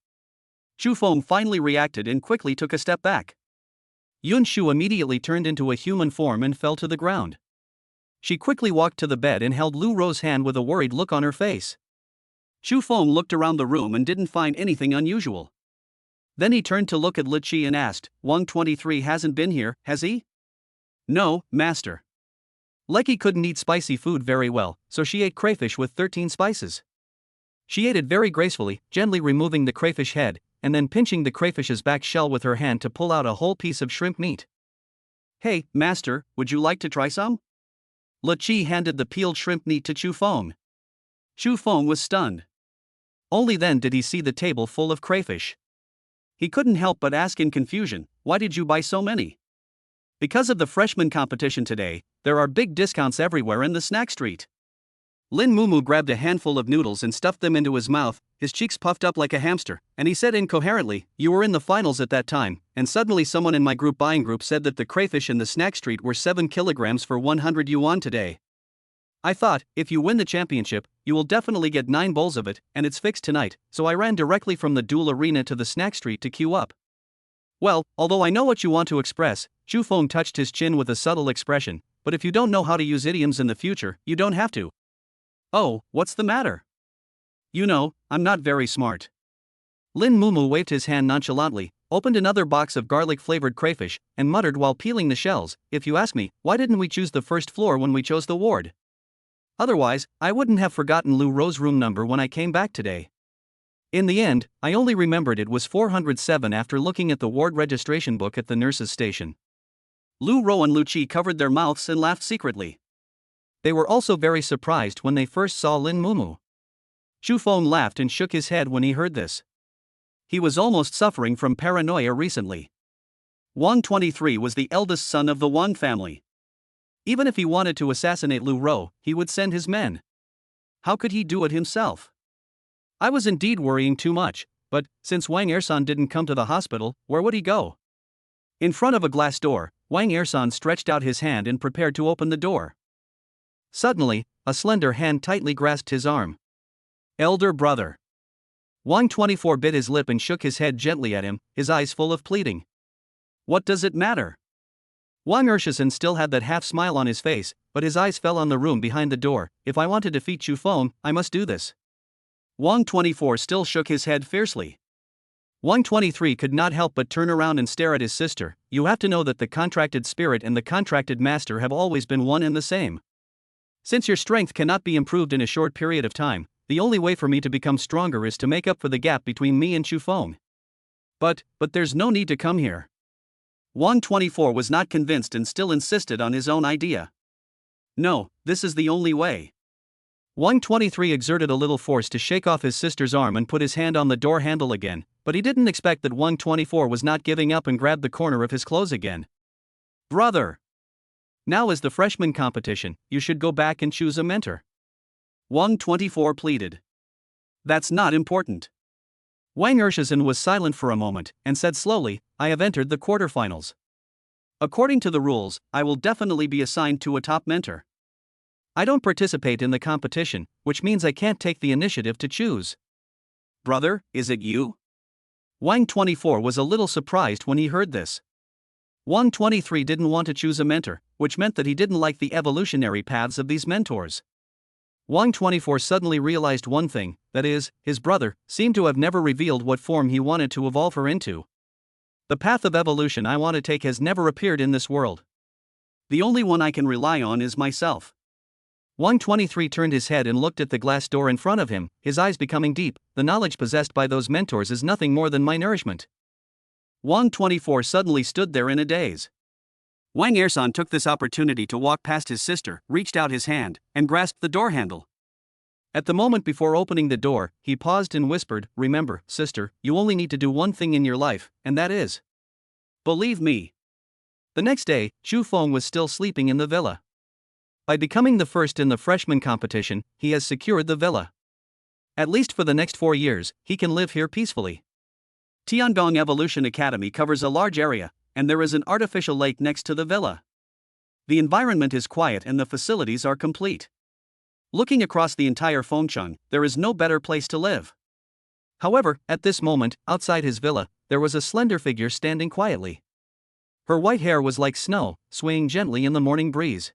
Chu Feng finally reacted and quickly took a step back. Yun Shu immediately turned into a human form and fell to the ground. She quickly walked to the bed and held Lu Rou's hand with a worried look on her face. Chu Feng looked around the room and didn't find anything unusual. Then he turned to look at Li Qi and asked, "Wang 23 hasn't been here, has he?" "No, master." Lecky couldn't eat spicy food very well, so she ate crayfish with 13 spices. She ate it very gracefully, gently removing the crayfish head, and then pinching the crayfish's back shell with her hand to pull out a whole piece of shrimp meat. "Hey, master, would you like to try some?" Li Qi handed the peeled shrimp meat to Chu Feng. Chu Feng was stunned. Only then did he see the table full of crayfish. He couldn't help but ask in confusion, "Why did you buy so many?" "Because of the freshman competition today, there are big discounts everywhere in the snack street." Lin Mumu grabbed a handful of noodles and stuffed them into his mouth, his cheeks puffed up like a hamster, and he said incoherently, "You were in the finals at that time, and suddenly someone in my buying group said that the crayfish in the snack street were 7 kilograms for 100 yuan today. I thought, if you win the championship, you will definitely get 9 bowls of it, and it's fixed tonight, so I ran directly from the duel arena to the snack street to queue up." "Well, although I know what you want to express," Chu Feng touched his chin with a subtle expression, "but if you don't know how to use idioms in the future, you don't have to." "Oh, what's the matter?" "You know, I'm not very smart." Lin Mumu waved his hand nonchalantly. opened another box of garlic-flavored crayfish, and muttered while peeling the shells, "If you ask me, why didn't we choose the first floor when we chose the ward? Otherwise, I wouldn't have forgotten Lou Rowe's room number when I came back today." In the end, I only remembered it was 407 after looking at the ward registration book at the nurse's station. Lou Rowe and Lu Chi covered their mouths and laughed secretly. They were also very surprised when they first saw Lin Mumu. Chu Feng laughed and shook his head when he heard this. He was almost suffering from paranoia recently. Wang 23 was the eldest son of the Wang family. Even if he wanted to assassinate Lou Rowe, he would send his men. How could he do it himself? I was indeed worrying too much, but since Wang Ersan didn't come to the hospital, where would he go? In front of a glass door, Wang Ersan stretched out his hand and prepared to open the door. Suddenly, a slender hand tightly grasped his arm. "Elder brother." Wang 24 bit his lip and shook his head gently at him, his eyes full of pleading. "What does it matter?" Wang Ershizan still had that half-smile on his face, but his eyes fell on the room behind the door. "If I want to defeat Chu Feng, I must do this." Wang 24 still shook his head fiercely. Wang 23 could not help but turn around and stare at his sister. "You have to know that the contracted spirit and the contracted master have always been one and the same. Since your strength cannot be improved in a short period of time, the only way for me to become stronger is to make up for the gap between me and Chu Feng. But there's no need to come here." Wang 24 was not convinced and still insisted on his own idea. "No, this is the only way." Wang 23 exerted a little force to shake off his sister's arm and put his hand on the door handle again, but he didn't expect that Wang 24 was not giving up and grabbed the corner of his clothes again. "Brother! Now is the freshman competition, you should go back and choose a mentor." Wang 24 pleaded. "That's not important." Wang Ershizan was silent for a moment, and said slowly, "I have entered the quarterfinals. According to the rules, I will definitely be assigned to a top mentor. I don't participate in the competition, which means I can't take the initiative to choose." "Brother, is it you?" Wang 24 was a little surprised when he heard this. Wang 23 didn't want to choose a mentor, which meant that he didn't like the evolutionary paths of these mentors. Wang 24 suddenly realized one thing, that is, his brother seemed to have never revealed what form he wanted to evolve her into. "The path of evolution I want to take has never appeared in this world. The only one I can rely on is myself." Wang 23 turned his head and looked at the glass door in front of him, his eyes becoming deep. "The knowledge possessed by those mentors is nothing more than my nourishment." Wang 24 suddenly stood there in a daze. Wang Ersan took this opportunity to walk past his sister, reached out his hand, and grasped the door handle. At the moment before opening the door, he paused and whispered, "Remember, sister, you only need to do one thing in your life, and that is believe me." The next day, Chu Feng was still sleeping in the villa. By becoming the first in the freshman competition, he has secured the villa. At least for the next 4 years, he can live here peacefully. Tiangong Evolution Academy covers a large area, and there is an artificial lake next to the villa. The environment is quiet and the facilities are complete. Looking across the entire Fengcheng, there is no better place to live. However, at this moment, outside his villa, there was a slender figure standing quietly. Her white hair was like snow, swaying gently in the morning breeze.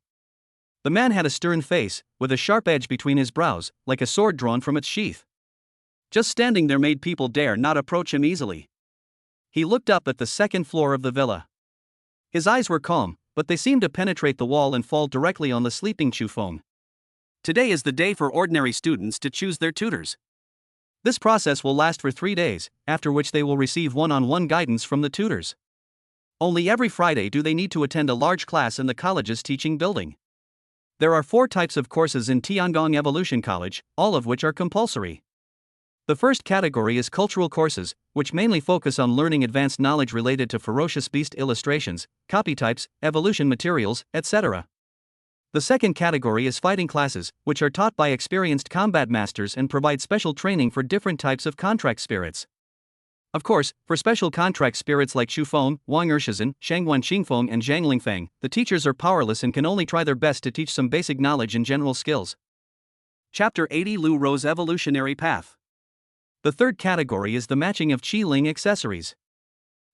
The man had a stern face, with a sharp edge between his brows, like a sword drawn from its sheath. Just standing there made people dare not approach him easily. He looked up at the second floor of the villa. His eyes were calm, but they seemed to penetrate the wall and fall directly on the sleeping Chu Feng. Today is the day for ordinary students to choose their tutors. This process will last for 3 days, after which they will receive one-on-one guidance from the tutors. Only every Friday do they need to attend a large class in the college's teaching building. There are 4 types of courses in Tiangong Evolution College, all of which are compulsory. The first category is cultural courses, which mainly focus on learning advanced knowledge related to ferocious beast illustrations, copy types, evolution materials, etc. The second category is fighting classes, which are taught by experienced combat masters and provide special training for different types of contract spirits. Of course, for special contract spirits like Chu Feng, Wang Ershizan, Shangguan Qingfeng and Zhang Lingfeng, the teachers are powerless and can only try their best to teach some basic knowledge and general skills. Chapter 80 Lou Rowe's Evolutionary Path. The third category is the matching of Qi-Ling accessories.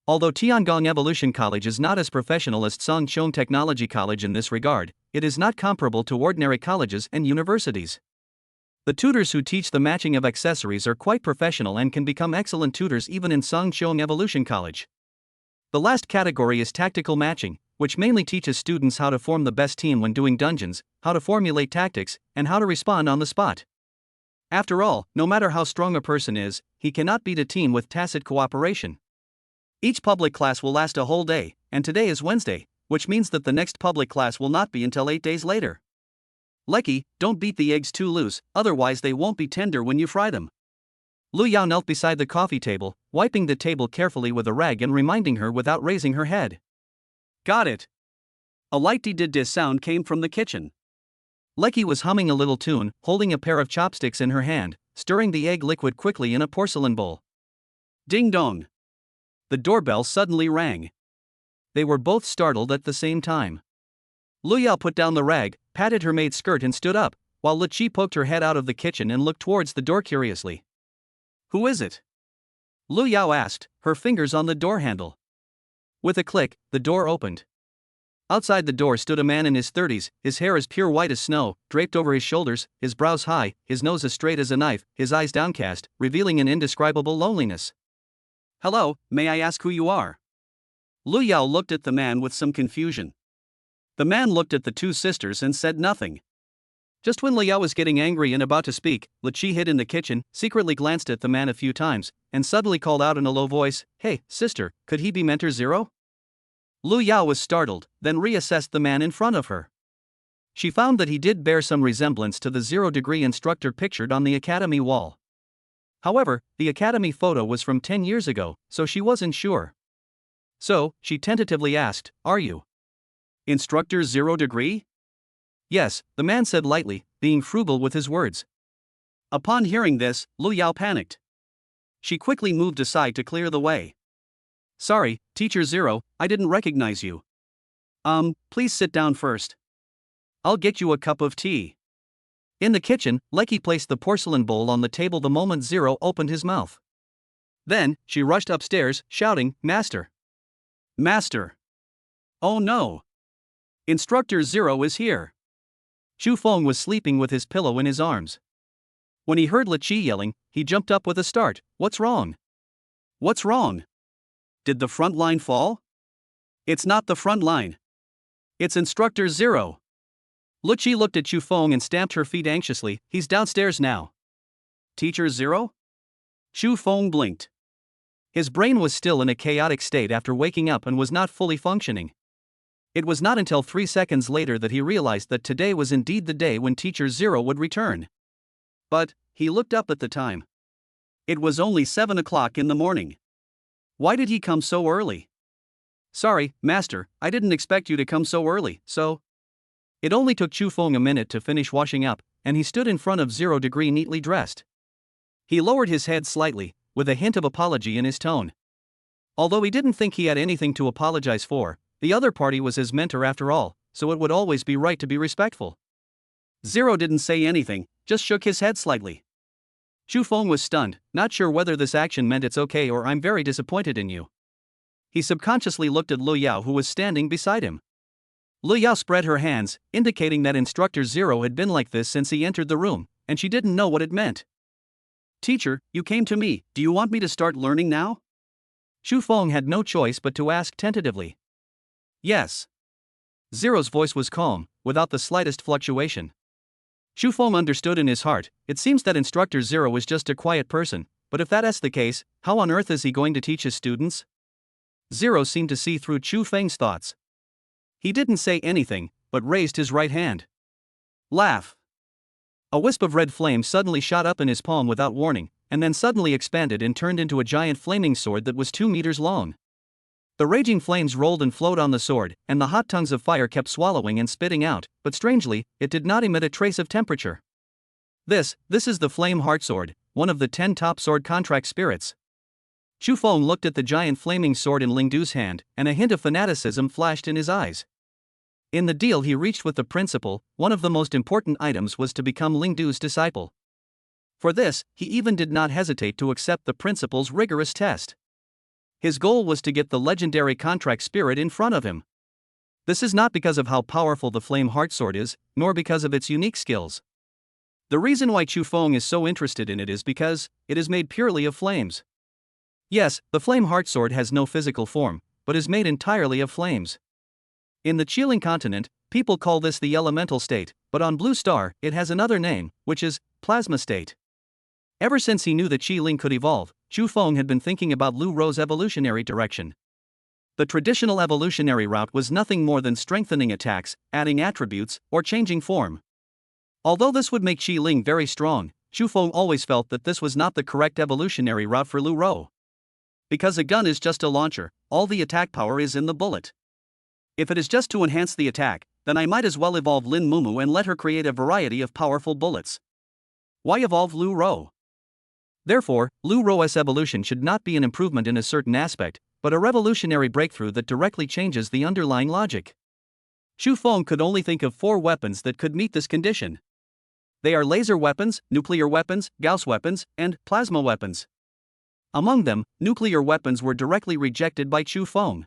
Although Tiangong Evolution College is not as professional as Zhongchong Technology College in this regard, it is not comparable to ordinary colleges and universities. The tutors who teach the matching of accessories are quite professional and can become excellent tutors even in Zhongchong Evolution College. The last category is tactical matching, which mainly teaches students how to form the best team when doing dungeons, how to formulate tactics, and how to respond on the spot. After all, no matter how strong a person is, he cannot beat a team with tacit cooperation. Each public class will last a whole day, and today is Wednesday, which means that the next public class will not be until 8 days later. Lecky, don't beat the eggs too loose, otherwise they won't be tender when you fry them. Lu Yao knelt beside the coffee table, wiping the table carefully with a rag and reminding her without raising her head. Got it. A light did sound came from the kitchen. Lecky was humming a little tune, holding a pair of chopsticks in her hand, stirring the egg liquid quickly in a porcelain bowl. Ding dong. The doorbell suddenly rang. They were both startled at the same time. Lu Yao put down the rag, patted her maid's skirt and stood up, while Lu Qi poked her head out of the kitchen and looked towards the door curiously. Who is it? Lu Yao asked, her fingers on the door handle. With a click, the door opened. Outside the door stood a man in his 30s, his hair as pure white as snow, draped over his shoulders, his brows high, his nose as straight as a knife, his eyes downcast, revealing an indescribable loneliness. Hello, may I ask who you are? Lu Yao looked at the man with some confusion. The man looked at the two sisters and said nothing. Just when Lu Yao was getting angry and about to speak, Lu Qi hid in the kitchen, secretly glanced at the man a few times, and suddenly called out in a low voice, "Hey, sister, could he be Mentor Zero?" Lu Yao was startled, then reassessed the man in front of her. She found that he did bear some resemblance to the 0-degree instructor pictured on the academy wall. However, the academy photo was from 10 years ago, so she wasn't sure. So, she tentatively asked, "Are you Instructor 0-degree?" "Yes," the man said lightly, being frugal with his words. Upon hearing this, Lu Yao panicked. She quickly moved aside to clear the way. "Sorry, Teacher Zero, I didn't recognize you. Please sit down first. I'll get you a cup of tea." In the kitchen, Lecky placed the porcelain bowl on the table the moment Zero opened his mouth. Then, she rushed upstairs, shouting, "Master! Master! Oh no! Instructor Zero is here!" Chu Feng was sleeping with his pillow in his arms. When he heard Lu Qi yelling, he jumped up with a start. "What's wrong? What's wrong? Did the front line fall?" "It's not the front line. It's Instructor Zero." Lu Qi looked at Chu Feng and stamped her feet anxiously. "He's downstairs now." "Teacher Zero?" Chu Feng blinked. His brain was still in a chaotic state after waking up and was not fully functioning. It was not until 3 seconds later that he realized that today was indeed the day when Teacher Zero would return. But, he looked up at the time. It was only 7 o'clock in the morning. Why did he come so early? "Sorry, Master, I didn't expect you to come so early, so..." It only took Chu Feng a minute to finish washing up, and he stood in front of 0-degree neatly dressed. He lowered his head slightly, with a hint of apology in his tone. Although he didn't think he had anything to apologize for, the other party was his mentor after all, so it would always be right to be respectful. Zero didn't say anything, just shook his head slightly. Chu Feng was stunned, not sure whether this action meant it's okay or "I'm very disappointed in you." He subconsciously looked at Lu Yao, who was standing beside him. Lu Yao spread her hands, indicating that Instructor Zero had been like this since he entered the room, and she didn't know what it meant. "Teacher, you came to me, do you want me to start learning now?" Chu Feng had no choice but to ask tentatively. "Yes." Zero's voice was calm, without the slightest fluctuation. Chu Feng understood in his heart, it seems that Instructor Zero is just a quiet person, but if that's the case, how on earth is he going to teach his students? Zero seemed to see through Chu Feng's thoughts. He didn't say anything, but raised his right hand. Laugh. A wisp of red flame suddenly shot up in his palm without warning, and then suddenly expanded and turned into a giant flaming sword that was 2 meters long. The raging flames rolled and flowed on the sword, and the hot tongues of fire kept swallowing and spitting out, but strangely, it did not emit a trace of temperature. This is the Flame Heart Sword, one of the 10 top sword contract spirits. Chu Feng looked at the giant flaming sword in Lingdu's hand, and a hint of fanaticism flashed in his eyes. In the deal he reached with the principal, one of the most important items was to become Lingdu's disciple. For this, he even did not hesitate to accept the principal's rigorous test. His goal was to get the legendary contract spirit in front of him. This is not because of how powerful the Flame Heart Sword is, nor because of its unique skills. The reason why Chu Feng is so interested in it is because it is made purely of flames. Yes, the Flame Heart Sword has no physical form, but is made entirely of flames. In the Chiling continent, people call this the elemental state, but on Blue Star, it has another name, which is plasma state. Ever since he knew that Chiling could evolve, Chu Feng had been thinking about Lu Ro's evolutionary direction. The traditional evolutionary route was nothing more than strengthening attacks, adding attributes, or changing form. Although this would make Chiling very strong, Chu Feng always felt that this was not the correct evolutionary route for Lu Ro. Because a gun is just a launcher, all the attack power is in the bullet. If it is just to enhance the attack, then I might as well evolve Lin Mumu and let her create a variety of powerful bullets. Why evolve Lu Ro? Therefore, Lu Ro's evolution should not be an improvement in a certain aspect, but a revolutionary breakthrough that directly changes the underlying logic. Chu Feng could only think of 4 weapons that could meet this condition. They are laser weapons, nuclear weapons, Gauss weapons, and plasma weapons. Among them, nuclear weapons were directly rejected by Chu Feng.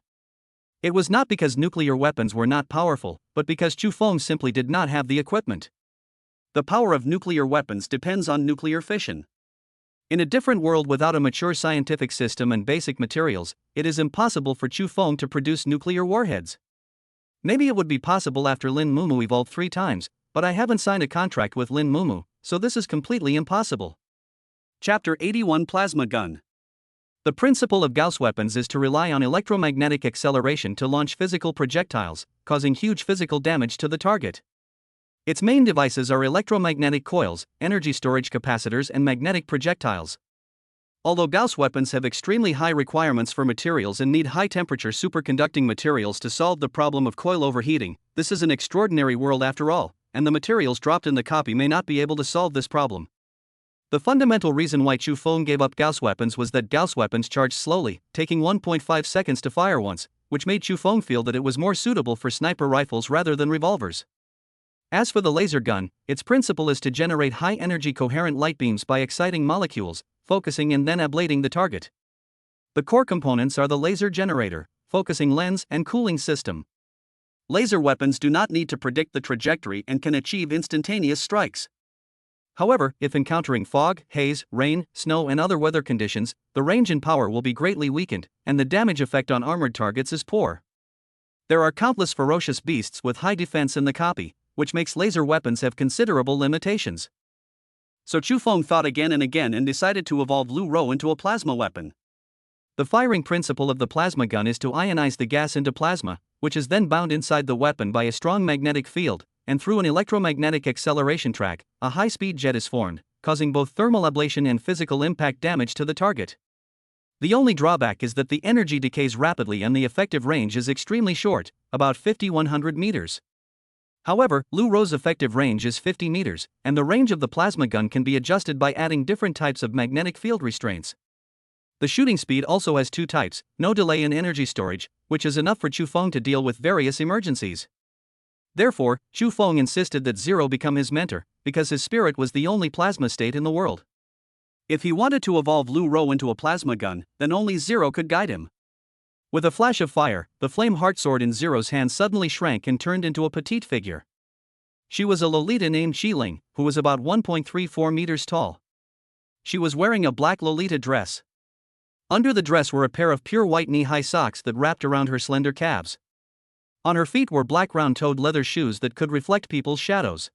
It was not because nuclear weapons were not powerful, but because Chu Feng simply did not have the equipment. The power of nuclear weapons depends on nuclear fission. In a different world without a mature scientific system and basic materials, it is impossible for Chu Feng to produce nuclear warheads. Maybe it would be possible after Lin Mumu evolved 3 times, but I haven't signed a contract with Lin Mumu, so this is completely impossible. Chapter 81 Plasma Gun. The principle of Gauss weapons is to rely on electromagnetic acceleration to launch physical projectiles, causing huge physical damage to the target. Its main devices are electromagnetic coils, energy storage capacitors, and magnetic projectiles. Although Gauss weapons have extremely high requirements for materials and need high-temperature superconducting materials to solve the problem of coil overheating, this is an extraordinary world after all, and the materials dropped in the copy may not be able to solve this problem. The fundamental reason why Chu Feng gave up Gauss weapons was that Gauss weapons charged slowly, taking 1.5 seconds to fire once, which made Chu Feng feel that it was more suitable for sniper rifles rather than revolvers. As for the laser gun, its principle is to generate high-energy coherent light beams by exciting molecules, focusing and then ablating the target. The core components are the laser generator, focusing lens, and cooling system. Laser weapons do not need to predict the trajectory and can achieve instantaneous strikes. However, if encountering fog, haze, rain, snow, and other weather conditions, the range and power will be greatly weakened, and the damage effect on armored targets is poor. There are countless ferocious beasts with high defense in the copy, which makes laser weapons have considerable limitations. So Chu Feng thought again and again and decided to evolve Lu Ro into a plasma weapon. The firing principle of the plasma gun is to ionize the gas into plasma, which is then bound inside the weapon by a strong magnetic field, and through an electromagnetic acceleration track, a high-speed jet is formed, causing both thermal ablation and physical impact damage to the target. The only drawback is that the energy decays rapidly and the effective range is extremely short, about 5,100 meters. However, Lu Ro's effective range is 50 meters, and the range of the plasma gun can be adjusted by adding different types of magnetic field restraints. The shooting speed also has 2 types, no delay in energy storage, which is enough for Chu Feng to deal with various emergencies. Therefore, Chu Feng insisted that Zero become his mentor, because his spirit was the only plasma state in the world. If he wanted to evolve Lu Ro into a plasma gun, then only Zero could guide him. With a flash of fire, the flame heart sword in Zero's hand suddenly shrank and turned into a petite figure. She was a Lolita named Chiling, who was about 1.34 meters tall. She was wearing a black Lolita dress. Under the dress were a pair of pure white knee-high socks that wrapped around her slender calves. On her feet were black round-toed leather shoes that could reflect people's shadows.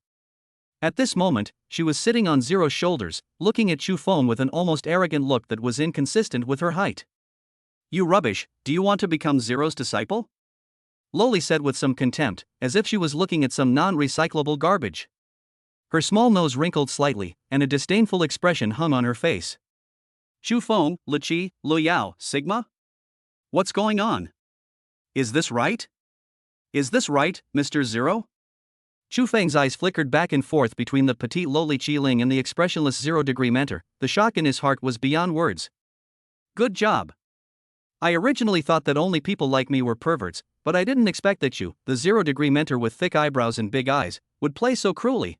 At this moment, she was sitting on Zero's shoulders, looking at Chu Feng with an almost arrogant look that was inconsistent with her height. "You rubbish, do you want to become Zero's disciple?" Loli said with some contempt, as if she was looking at some non-recyclable garbage. Her small nose wrinkled slightly, and a disdainful expression hung on her face. "Chu Feng, Liqi, Luyao, Sigma? What's going on? Is this right? Is this right, Mr. Zero?" Chu Feng's eyes flickered back and forth between the petite Loli Chiling and the expressionless zero-degree mentor. The shock in his heart was beyond words. "Good job. I originally thought that only people like me were perverts, but I didn't expect that you, the zero-degree mentor with thick eyebrows and big eyes, would play so cruelly."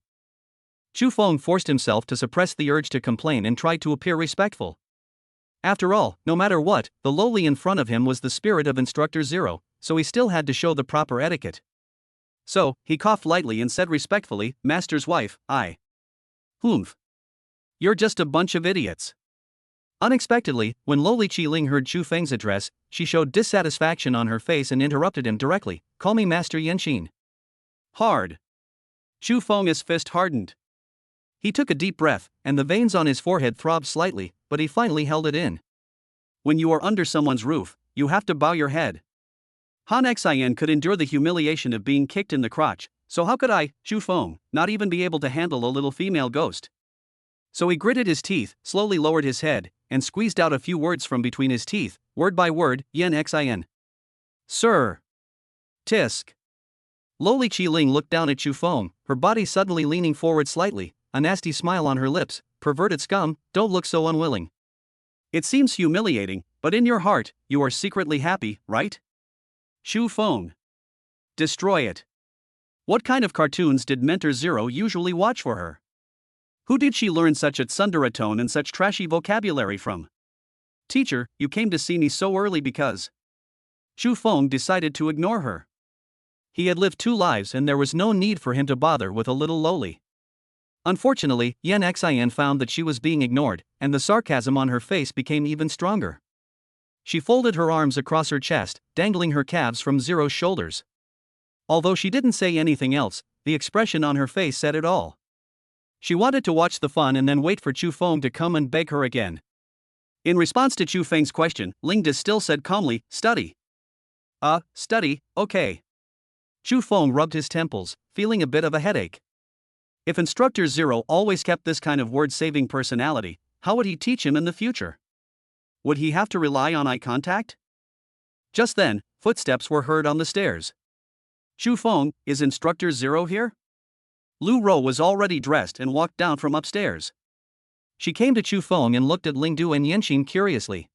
Chu Feng forced himself to suppress the urge to complain and tried to appear respectful. After all, no matter what, the Loli in front of him was the spirit of Instructor Zero, so he still had to show the proper etiquette. So, he coughed lightly and said respectfully, "Master's wife, I." "Humph. You're just a bunch of idiots. Unexpectedly, when Loli Qiling heard Chu Feng's address, she showed dissatisfaction on her face and interrupted him directly. "Call me Master Yanqin." Hard. Chu Feng's fist hardened. He took a deep breath, and the veins on his forehead throbbed slightly, but he finally held it in. When you are under someone's roof, you have to bow your head. Han Xian could endure the humiliation of being kicked in the crotch, so how could I, Chu Feng, not even be able to handle a little female ghost? So he gritted his teeth, slowly lowered his head, and squeezed out a few words from between his teeth, word by word, Yan Xin. Sir. Tisk. Loli Qiling looked down at Chu Feng, her body suddenly leaning forward slightly, a nasty smile on her lips. Perverted scum, don't look so unwilling. It seems humiliating, but in your heart, you are secretly happy, right? Chu Feng. Destroy it. What kind of cartoons did Mentor Zero usually watch for her? Who did she learn such a tsundere tone and such trashy vocabulary from? Teacher, you came to see me so early because... Chu Feng decided to ignore her. He had lived 2 lives and there was no need for him to bother with a little loli. Unfortunately, Yan Xian found that she was being ignored, and the sarcasm on her face became even stronger. She folded her arms across her chest, dangling her calves from Zero's shoulders. Although she didn't say anything else, the expression on her face said it all. She wanted to watch the fun and then wait for Chu Feng to come and beg her again. In response to Chu Feng's question, Ling De still said calmly, study. Study, okay. Chu Feng rubbed his temples, feeling a bit of a headache. If Instructor Zero always kept this kind of word-saving personality, how would he teach him in the future? Would he have to rely on eye contact? Just then, footsteps were heard on the stairs. Chu Feng, is Instructor Zero here? Lu Ro was already dressed and walked down from upstairs. She came to Chu Feng and looked at Ling Du and Yanqin curiously.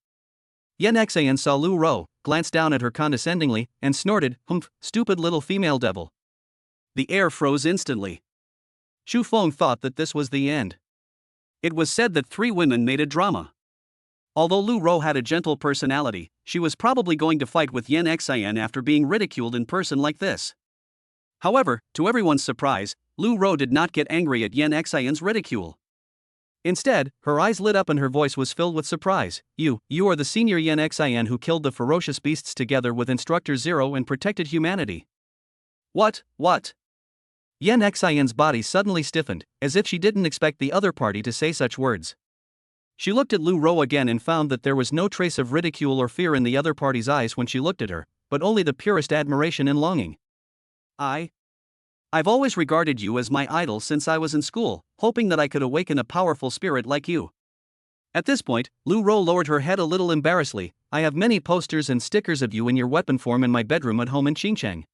Yan Xian saw Lu Ro, glanced down at her condescendingly, and snorted, "Humph, stupid little female devil." The air froze instantly. Chu Feng thought that this was the end. It was said that 3 women made a drama. Although Lu Ro had a gentle personality, she was probably going to fight with Yan Xian after being ridiculed in person like this. However, to everyone's surprise, Lu Ro did not get angry at Yan Xian's ridicule. Instead, her eyes lit up and her voice was filled with surprise. You are the senior Yan Xian who killed the ferocious beasts together with Instructor Zero and protected humanity. What? Yan Xian's body suddenly stiffened, as if she didn't expect the other party to say such words. She looked at Lu Ro again and found that there was no trace of ridicule or fear in the other party's eyes when she looked at her, but only the purest admiration and longing. I've always regarded you as my idol since I was in school, hoping that I could awaken a powerful spirit like you. At this point, Lu Ro lowered her head a little embarrassedly. I have many posters and stickers of you in your weapon form in my bedroom at home in Xinjiang.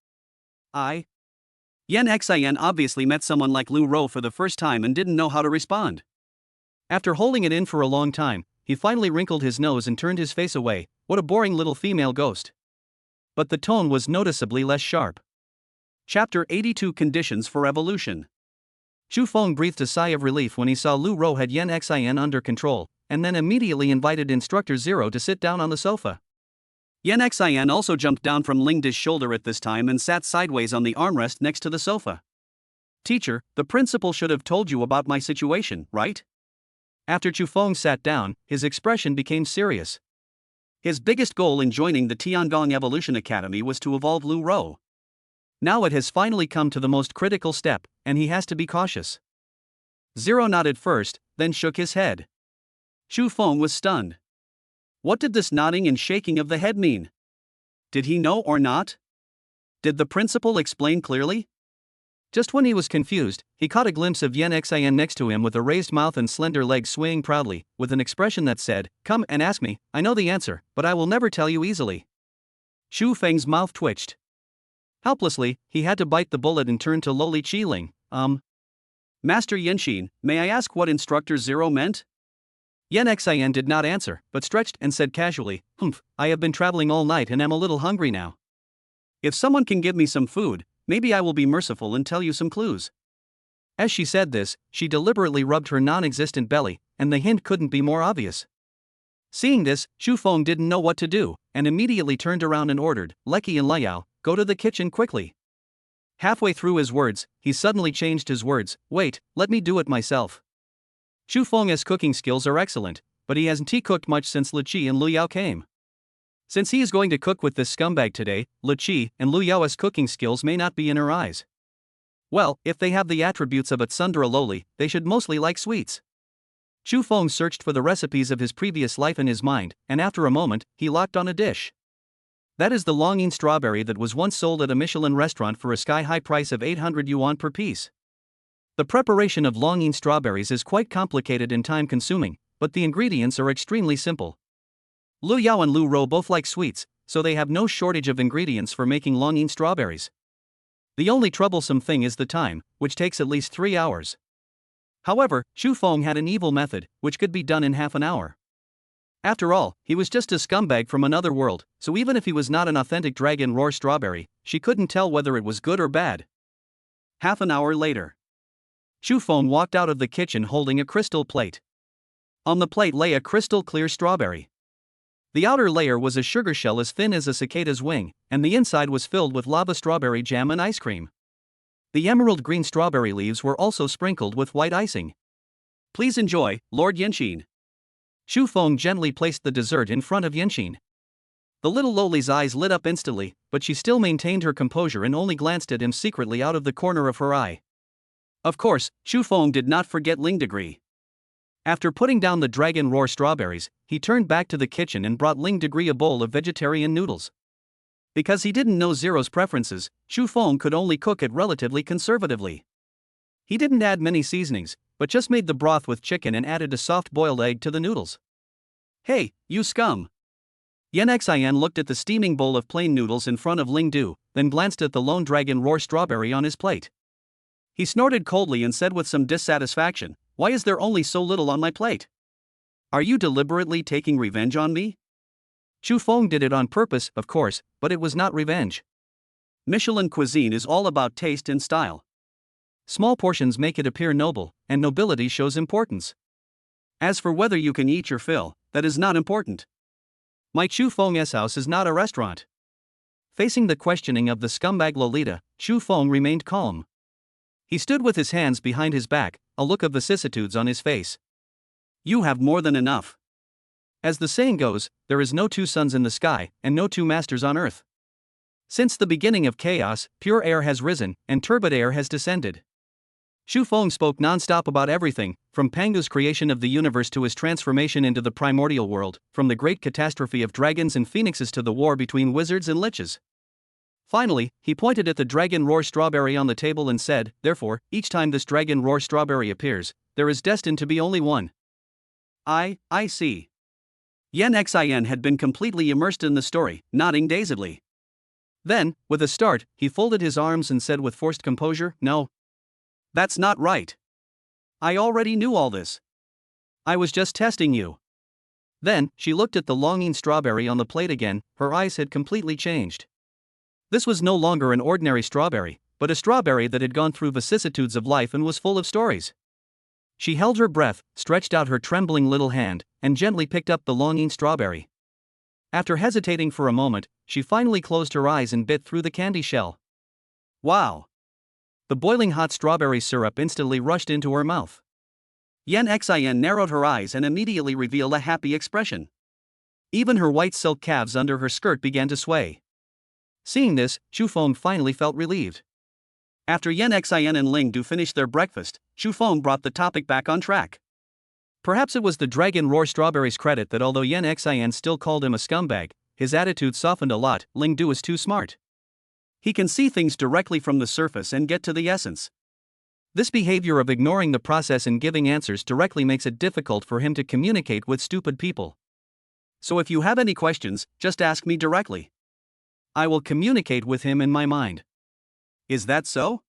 Yan Xian obviously met someone like Lu Ro for the first time and didn't know how to respond. After holding it in for a long time, he finally wrinkled his nose and turned his face away. What a boring little female ghost. But the tone was noticeably less sharp. Chapter 82 Conditions for Evolution. Chu Feng breathed a sigh of relief when he saw Lu Ro had Yan Xian under control, and then immediately invited Instructor Zero to sit down on the sofa. Yan Xian also jumped down from Ling De's shoulder at this time and sat sideways on the armrest next to the sofa. Teacher, the principal should have told you about my situation, right? After Chu Feng sat down, his expression became serious. His biggest goal in joining the Tiangong Evolution Academy was to evolve Lu Ro. Now it has finally come to the most critical step, and he has to be cautious. Zero nodded first, then shook his head. Chu Feng was stunned. What did this nodding and shaking of the head mean? Did he know or not? Did the principal explain clearly? Just when he was confused, he caught a glimpse of Yan Xian next to him with a raised mouth and slender legs swaying proudly, with an expression that said, "Come and ask me, I know the answer, but I will never tell you easily." Chu Feng's mouth twitched. Helplessly, he had to bite the bullet and turn to Loli Qiling. Master Yanqin, may I ask what Instructor Zero meant? Yan Xian did not answer, but stretched and said casually, "Humph, I have been traveling all night and am a little hungry now. If someone can give me some food, maybe I will be merciful and tell you some clues." As she said this, she deliberately rubbed her non-existent belly, and the hint couldn't be more obvious. Seeing this, Chu Feng didn't know what to do, and immediately turned around and ordered, "Lecky and Liao, go to the kitchen quickly." Halfway through his words, he suddenly changed his words, "Wait, let me do it myself." Chu Feng's cooking skills are excellent, but he hasn't cooked much since Li Qi and Lu Yao came. Since he is going to cook with this scumbag today, Li Qi and Lu Yao's cooking skills may not be in her eyes. Well, if they have the attributes of a tsundere loli, they should mostly like sweets. Chu Feng searched for the recipes of his previous life in his mind, and after a moment, he locked on a dish. That is the longing strawberry that was once sold at a Michelin restaurant for a sky-high price of 800 yuan per piece. The preparation of longing strawberries is quite complicated and time-consuming, but the ingredients are extremely simple. Lu Yao and Lu Rou both like sweets, so they have no shortage of ingredients for making longing strawberries. The only troublesome thing is the time, which takes at least 3 hours. However, Chu Feng had an evil method, which could be done in half an hour. After all, he was just a scumbag from another world, so even if he was not an authentic dragon roar strawberry, she couldn't tell whether it was good or bad. Half an hour later, Chu Feng walked out of the kitchen holding a crystal plate. On the plate lay a crystal clear strawberry. The outer layer was a sugar shell as thin as a cicada's wing, and the inside was filled with lava strawberry jam and ice cream. The emerald green strawberry leaves were also sprinkled with white icing. Please enjoy, Lord Yanqin. Chu Feng gently placed the dessert in front of Yanqin. The little loli's eyes lit up instantly, but she still maintained her composure and only glanced at him secretly out of the corner of her eye. Of course, Chu Feng did not forget Ling Degree. After putting down the dragon roar strawberries, he turned back to the kitchen and brought Ling Degree a bowl of vegetarian noodles. Because he didn't know Zero's preferences, Chu Feng could only cook it relatively conservatively. He didn't add many seasonings, but just made the broth with chicken and added a soft-boiled egg to the noodles. Hey, you scum! Yan Xian looked at the steaming bowl of plain noodles in front of Ling Du, then glanced at the lone dragon roar strawberry on his plate. He snorted coldly and said with some dissatisfaction, "Why is there only so little on my plate? Are you deliberately taking revenge on me?" Chu Feng did it on purpose, of course, but it was not revenge. Michelin cuisine is all about taste and style. Small portions make it appear noble, and nobility shows importance. As for whether you can eat your fill, that is not important. My Chu Feng's house is not a restaurant. Facing the questioning of the scumbag Lolita, Chu Feng remained calm. He stood with his hands behind his back, a look of vicissitudes on his face. You have more than enough. As the saying goes, there is no two suns in the sky, and no two masters on earth. Since the beginning of chaos, pure air has risen, and turbid air has descended. Chu Feng spoke non-stop about everything, from Pangu's creation of the universe to his transformation into the primordial world, from the great catastrophe of dragons and phoenixes to the war between wizards and liches. Finally, he pointed at the dragon roar strawberry on the table and said, "Therefore, each time this dragon roar strawberry appears, there is destined to be only one." I see. Yan Xian had been completely immersed in the story, nodding dazedly. Then, with a start, he folded his arms and said with forced composure, "No. That's not right. I already knew all this. I was just testing you." Then, she looked at the longing strawberry on the plate again, her eyes had completely changed. This was no longer an ordinary strawberry, but a strawberry that had gone through vicissitudes of life and was full of stories. She held her breath, stretched out her trembling little hand, and gently picked up the longing strawberry. After hesitating for a moment, she finally closed her eyes and bit through the candy shell. Wow! The boiling hot strawberry syrup instantly rushed into her mouth. Yan Xian narrowed her eyes and immediately revealed a happy expression. Even her white silk calves under her skirt began to sway. Seeing this, Chu Feng finally felt relieved. After Yan Xian and Ling Du finished their breakfast, Chu Feng brought the topic back on track. Perhaps it was the dragon roar strawberry's credit that although Yan Xian still called him a scumbag, his attitude softened a lot. Ling Du is too smart. He can see things directly from the surface and get to the essence. This behavior of ignoring the process and giving answers directly makes it difficult for him to communicate with stupid people. So if you have any questions, just ask me directly. I will communicate with him in my mind. Is that so?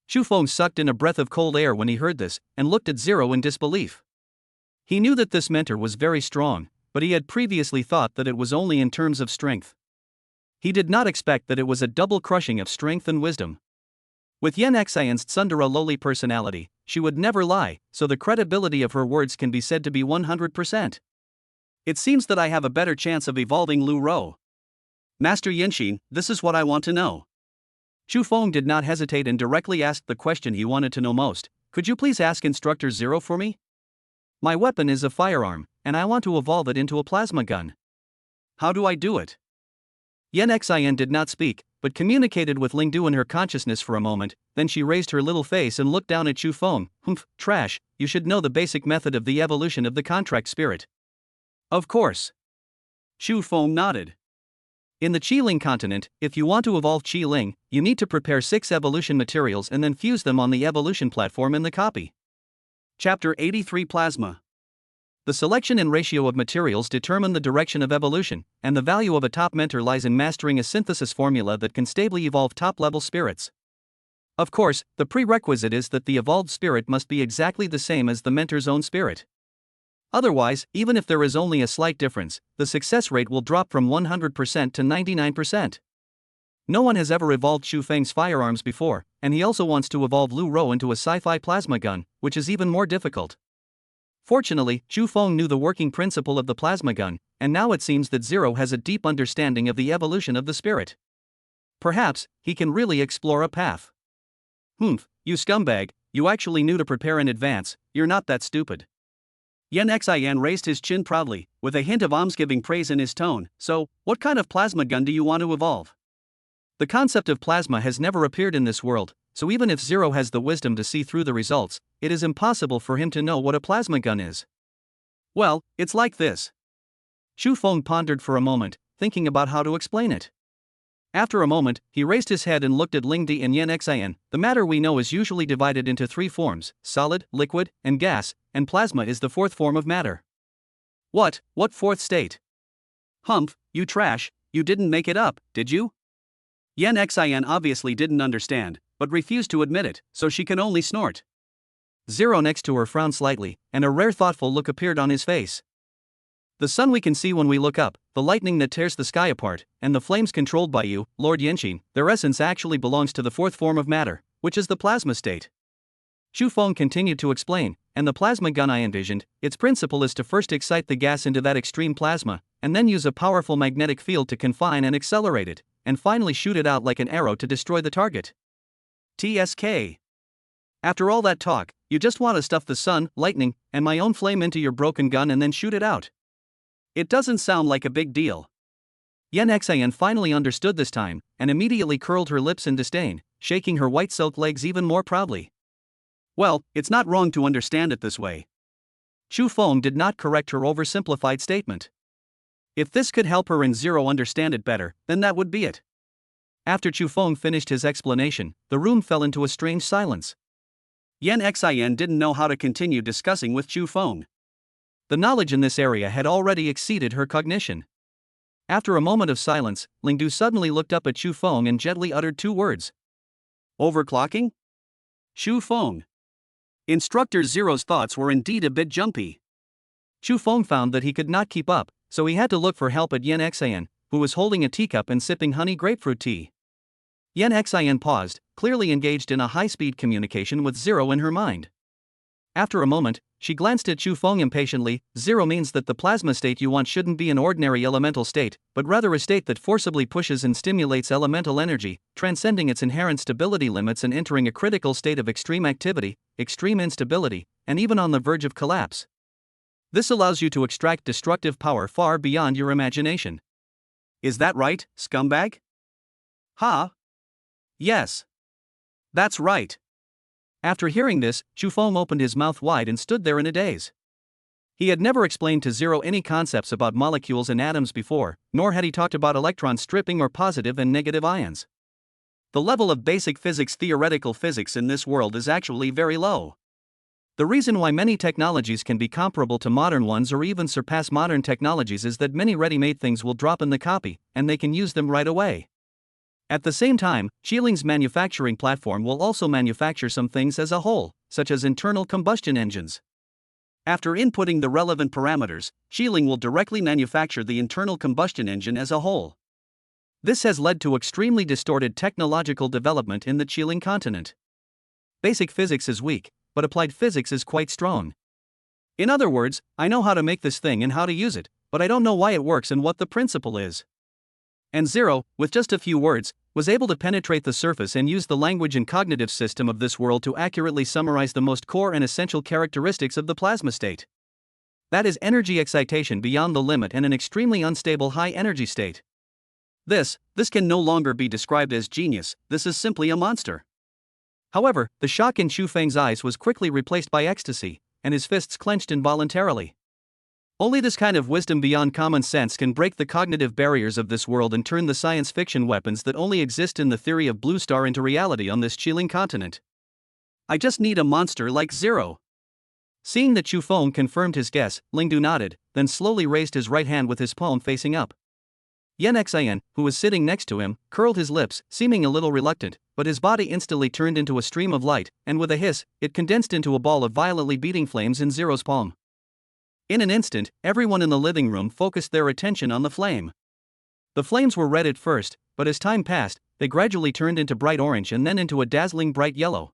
Chu Feng sucked in a breath of cold air when he heard this, and looked at Zero in disbelief. He knew that this mentor was very strong, but he had previously thought that it was only in terms of strength. He did not expect that it was a double crushing of strength and wisdom. With Yan Xian's tsundere loli personality, she would never lie, so the credibility of her words can be said to be 100%. It seems that I have a better chance of evolving Lu Rou. Master Yanqin, this is what I want to know. Chu Feng did not hesitate and directly asked the question he wanted to know most. Could you please ask Instructor Zero for me? My weapon is a firearm, and I want to evolve it into a plasma gun. How do I do it? Yen Xin did not speak, but communicated with Lingdu in her consciousness for a moment, then she raised her little face and looked down at Chu Feng. Humph, trash, you should know the basic method of the evolution of the contract spirit. Of course. Chu Feng nodded. In the Qi-Ling continent, if you want to evolve Qi-Ling, you need to prepare 6 evolution materials and then fuse them on the evolution platform in the copy. Chapter 83 Plasma. The selection and ratio of materials determine the direction of evolution, and the value of a top mentor lies in mastering a synthesis formula that can stably evolve top-level spirits. Of course, the prerequisite is that the evolved spirit must be exactly the same as the mentor's own spirit. Otherwise, even if there is only a slight difference, the success rate will drop from 100% to 99%. No one has ever evolved Xu Feng's firearms before, and he also wants to evolve Lu Rou into a sci-fi plasma gun, which is even more difficult. Fortunately, Xu Feng knew the working principle of the plasma gun, and now it seems that Zero has a deep understanding of the evolution of the spirit. Perhaps, he can really explore a path. You scumbag, you actually knew to prepare in advance, you're not that stupid. Yen Xin raised his chin proudly, with a hint of almsgiving praise in his tone. So, what kind of plasma gun do you want to evolve? The concept of plasma has never appeared in this world, so even if Zero has the wisdom to see through the results, it is impossible for him to know what a plasma gun is. Well, it's like this. Xu Feng pondered for a moment, thinking about how to explain it. After a moment, he raised his head and looked at Lingdi and Yen Xin. The matter we know is usually divided into 3 forms: solid, liquid, and gas, and plasma is the 4th form of matter. What 4th state? Humph, you trash, you didn't make it up, did you? Yen Xin obviously didn't understand, but refused to admit it, so she can only snort. Zero next to her frowned slightly, and a rare thoughtful look appeared on his face. The sun we can see when we look up, the lightning that tears the sky apart, and the flames controlled by you, Lord Yenqin, their essence actually belongs to the 4th form of matter, which is the plasma state. Xu Feng continued to explain, and the plasma gun I envisioned, its principle is to first excite the gas into that extreme plasma, and then use a powerful magnetic field to confine and accelerate it, and finally shoot it out like an arrow to destroy the target. TSK. After all that talk, you just want to stuff the sun, lightning, and my own flame into your broken gun and then shoot it out. It doesn't sound like a big deal. Yen Xin finally understood this time, and immediately curled her lips in disdain, shaking her white silk legs even more proudly. Well, it's not wrong to understand it this way. Xu Feng did not correct her oversimplified statement. If this could help her and Zero understand it better, then that would be it. After Xu Feng finished his explanation, the room fell into a strange silence. Yen Xin didn't know how to continue discussing with Xu Feng. The knowledge in this area had already exceeded her cognition. After a moment of silence, Lingdu suddenly looked up at Xu Feng and gently uttered 2 words. Overclocking? Xu Feng. Instructor Zero's thoughts were indeed a bit jumpy. Xu Feng found that he could not keep up, so he had to look for help at Yen Xin, who was holding a teacup and sipping honey grapefruit tea. Yen Xin paused, clearly engaged in a high-speed communication with Zero in her mind. After a moment, she glanced at Xu Feng impatiently. Zero means that the plasma state you want shouldn't be an ordinary elemental state, but rather a state that forcibly pushes and stimulates elemental energy, transcending its inherent stability limits and entering a critical state of extreme activity, extreme instability, and even on the verge of collapse. This allows you to extract destructive power far beyond your imagination. Is that right, scumbag? Huh? Yes. That's right. After hearing this, Xu Feng opened his mouth wide and stood there in a daze. He had never explained to Zero any concepts about molecules and atoms before, nor had he talked about electron stripping or positive and negative ions. The level of basic physics, theoretical physics in this world is actually very low. The reason why many technologies can be comparable to modern ones or even surpass modern technologies is that many ready-made things will drop in the copy, and they can use them right away. At the same time, Qi-Ling's manufacturing platform will also manufacture some things as a whole, such as internal combustion engines. After inputting the relevant parameters, Qi-Ling will directly manufacture the internal combustion engine as a whole. This has led to extremely distorted technological development in the Qi-Ling continent. Basic physics is weak, but applied physics is quite strong. In other words, I know how to make this thing and how to use it, but I don't know why it works and what the principle is. And Zero, with just a few words, was able to penetrate the surface and use the language and cognitive system of this world to accurately summarize the most core and essential characteristics of the plasma state. That is energy excitation beyond the limit and an extremely unstable high energy state. This can no longer be described as genius, this is simply a monster. However, the shock in Chu Feng's eyes was quickly replaced by ecstasy, and his fists clenched involuntarily. Only this kind of wisdom beyond common sense can break the cognitive barriers of this world and turn the science fiction weapons that only exist in the theory of Blue Star into reality on this chilling continent. I just need a monster like Zero. Seeing that Chu Feng confirmed his guess, Lingdu nodded, then slowly raised his right hand with his palm facing up. Yan Xian, who was sitting next to him, curled his lips, seeming a little reluctant, but his body instantly turned into a stream of light, and with a hiss, it condensed into a ball of violently beating flames in Zero's palm. In an instant, everyone in the living room focused their attention on the flame. The flames were red at first, but as time passed, they gradually turned into bright orange and then into a dazzling bright yellow.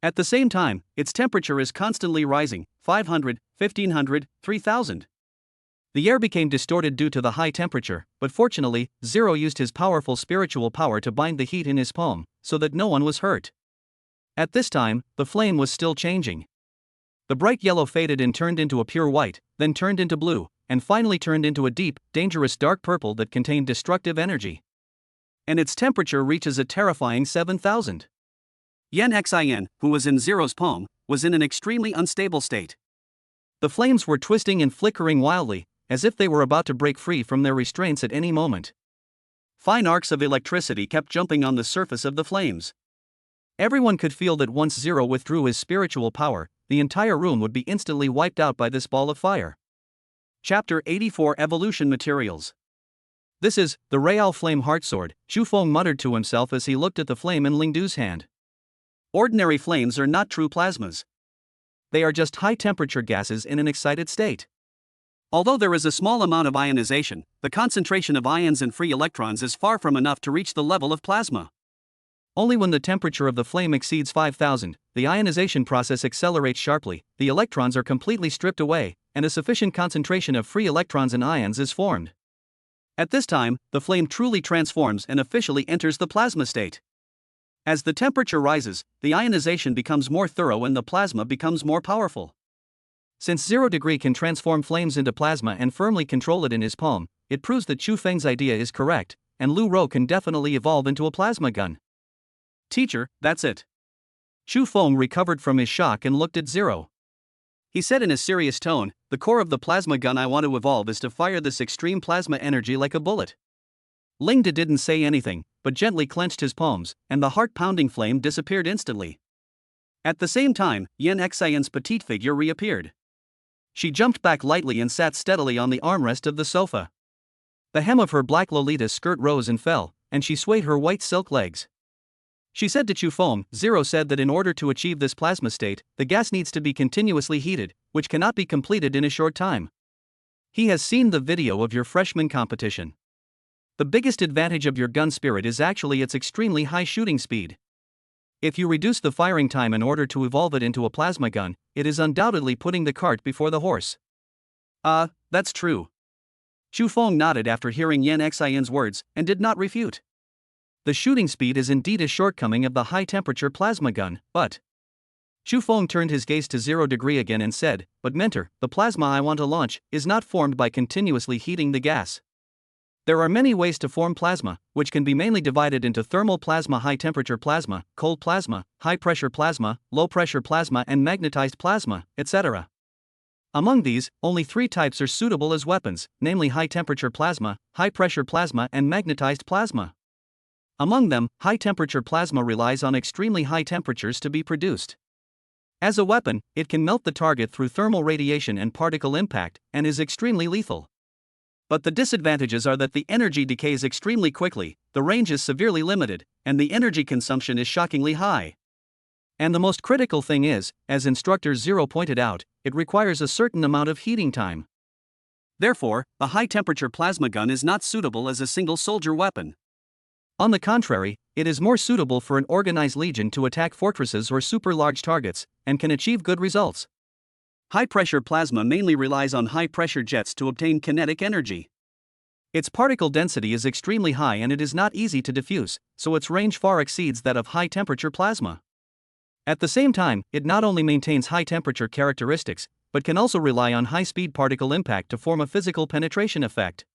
At the same time, its temperature is constantly rising, 500, 1500, 3000. The air became distorted due to the high temperature, but fortunately, Zero used his powerful spiritual power to bind the heat in his palm, so that no one was hurt. At this time, the flame was still changing. The bright yellow faded and turned into a pure white, then turned into blue, and finally turned into a deep, dangerous dark purple that contained destructive energy. And its temperature reaches a terrifying 7000. Yan Xian, who was in Zero's palm, was in an extremely unstable state. The flames were twisting and flickering wildly, as if they were about to break free from their restraints at any moment. Fine arcs of electricity kept jumping on the surface of the flames. Everyone could feel that once Zero withdrew his spiritual power, the entire room would be instantly wiped out by this ball of fire. Chapter 84 Evolution Materials. This is the Real Flame Heartsword, Chu Feng muttered to himself as he looked at the flame in Lingdu's hand. Ordinary flames are not true plasmas. They are just high-temperature gases in an excited state. Although there is a small amount of ionization, the concentration of ions and free electrons is far from enough to reach the level of plasma. Only when the temperature of the flame exceeds 5000, the ionization process accelerates sharply, the electrons are completely stripped away, and a sufficient concentration of free electrons and ions is formed. At this time, the flame truly transforms and officially enters the plasma state. As the temperature rises, the ionization becomes more thorough and the plasma becomes more powerful. Since 0 degree can transform flames into plasma and firmly control it in his palm, it proves that Chu Feng's idea is correct, and Lu Rou can definitely evolve into a plasma gun. Teacher, that's it. Chu Feng recovered from his shock and looked at Zero. He said in a serious tone, the core of the plasma gun I want to evolve is to fire this extreme plasma energy like a bullet. Lingde didn't say anything, but gently clenched his palms, and the heart-pounding flame disappeared instantly. At the same time, Yan Xian's petite figure reappeared. She jumped back lightly and sat steadily on the armrest of the sofa. The hem of her black Lolita skirt rose and fell, and she swayed her white silk legs. She said to Chu Feng, Zero said that in order to achieve this plasma state, the gas needs to be continuously heated, which cannot be completed in a short time. He has seen the video of your freshman competition. The biggest advantage of your gun spirit is actually its extremely high shooting speed. If you reduce the firing time in order to evolve it into a plasma gun, it is undoubtedly putting the cart before the horse. That's true. Chu Feng nodded after hearing Yan Xian's words, and did not refute. The shooting speed is indeed a shortcoming of the high-temperature plasma gun, but... Chu Feng turned his gaze to 0 degree again and said, but mentor, the plasma I want to launch is not formed by continuously heating the gas. There are many ways to form plasma, which can be mainly divided into thermal plasma, high-temperature plasma, cold plasma, high-pressure plasma, low-pressure plasma and magnetized plasma, etc. Among these, only 3 types are suitable as weapons, namely high-temperature plasma, high-pressure plasma and magnetized plasma. Among them, high-temperature plasma relies on extremely high temperatures to be produced. As a weapon, it can melt the target through thermal radiation and particle impact, and is extremely lethal. But the disadvantages are that the energy decays extremely quickly, the range is severely limited, and the energy consumption is shockingly high. And the most critical thing is, as Instructor Zero pointed out, it requires a certain amount of heating time. Therefore, a high-temperature plasma gun is not suitable as a single soldier weapon. On the contrary, it is more suitable for an organized legion to attack fortresses or super-large targets, and can achieve good results. High-pressure plasma mainly relies on high-pressure jets to obtain kinetic energy. Its particle density is extremely high and it is not easy to diffuse, so its range far exceeds that of high-temperature plasma. At the same time, it not only maintains high-temperature characteristics, but can also rely on high-speed particle impact to form a physical penetration effect.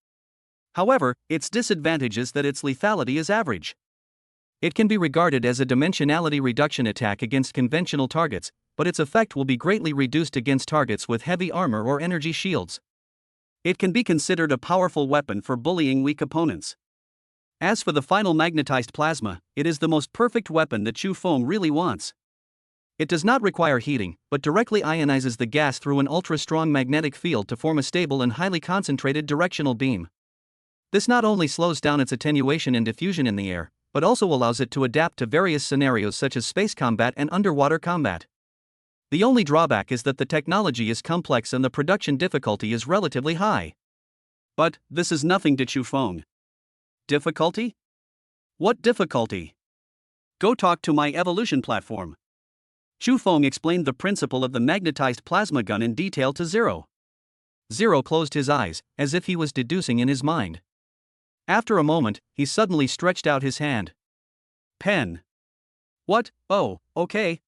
However, its disadvantage is that its lethality is average. It can be regarded as a dimensionality reduction attack against conventional targets, but its effect will be greatly reduced against targets with heavy armor or energy shields. It can be considered a powerful weapon for bullying weak opponents. As for the final magnetized plasma, it is the most perfect weapon that Chu Feng really wants. It does not require heating, but directly ionizes the gas through an ultra-strong magnetic field to form a stable and highly concentrated directional beam. This not only slows down its attenuation and diffusion in the air, but also allows it to adapt to various scenarios such as space combat and underwater combat. The only drawback is that the technology is complex and the production difficulty is relatively high. But this is nothing to Chu Feng. Difficulty? What difficulty? Go talk to my evolution platform. Chu Feng explained the principle of the magnetized plasma gun in detail to Zero. Zero closed his eyes, as if he was deducing in his mind. After a moment, he suddenly stretched out his hand. Pen. What? Oh, okay.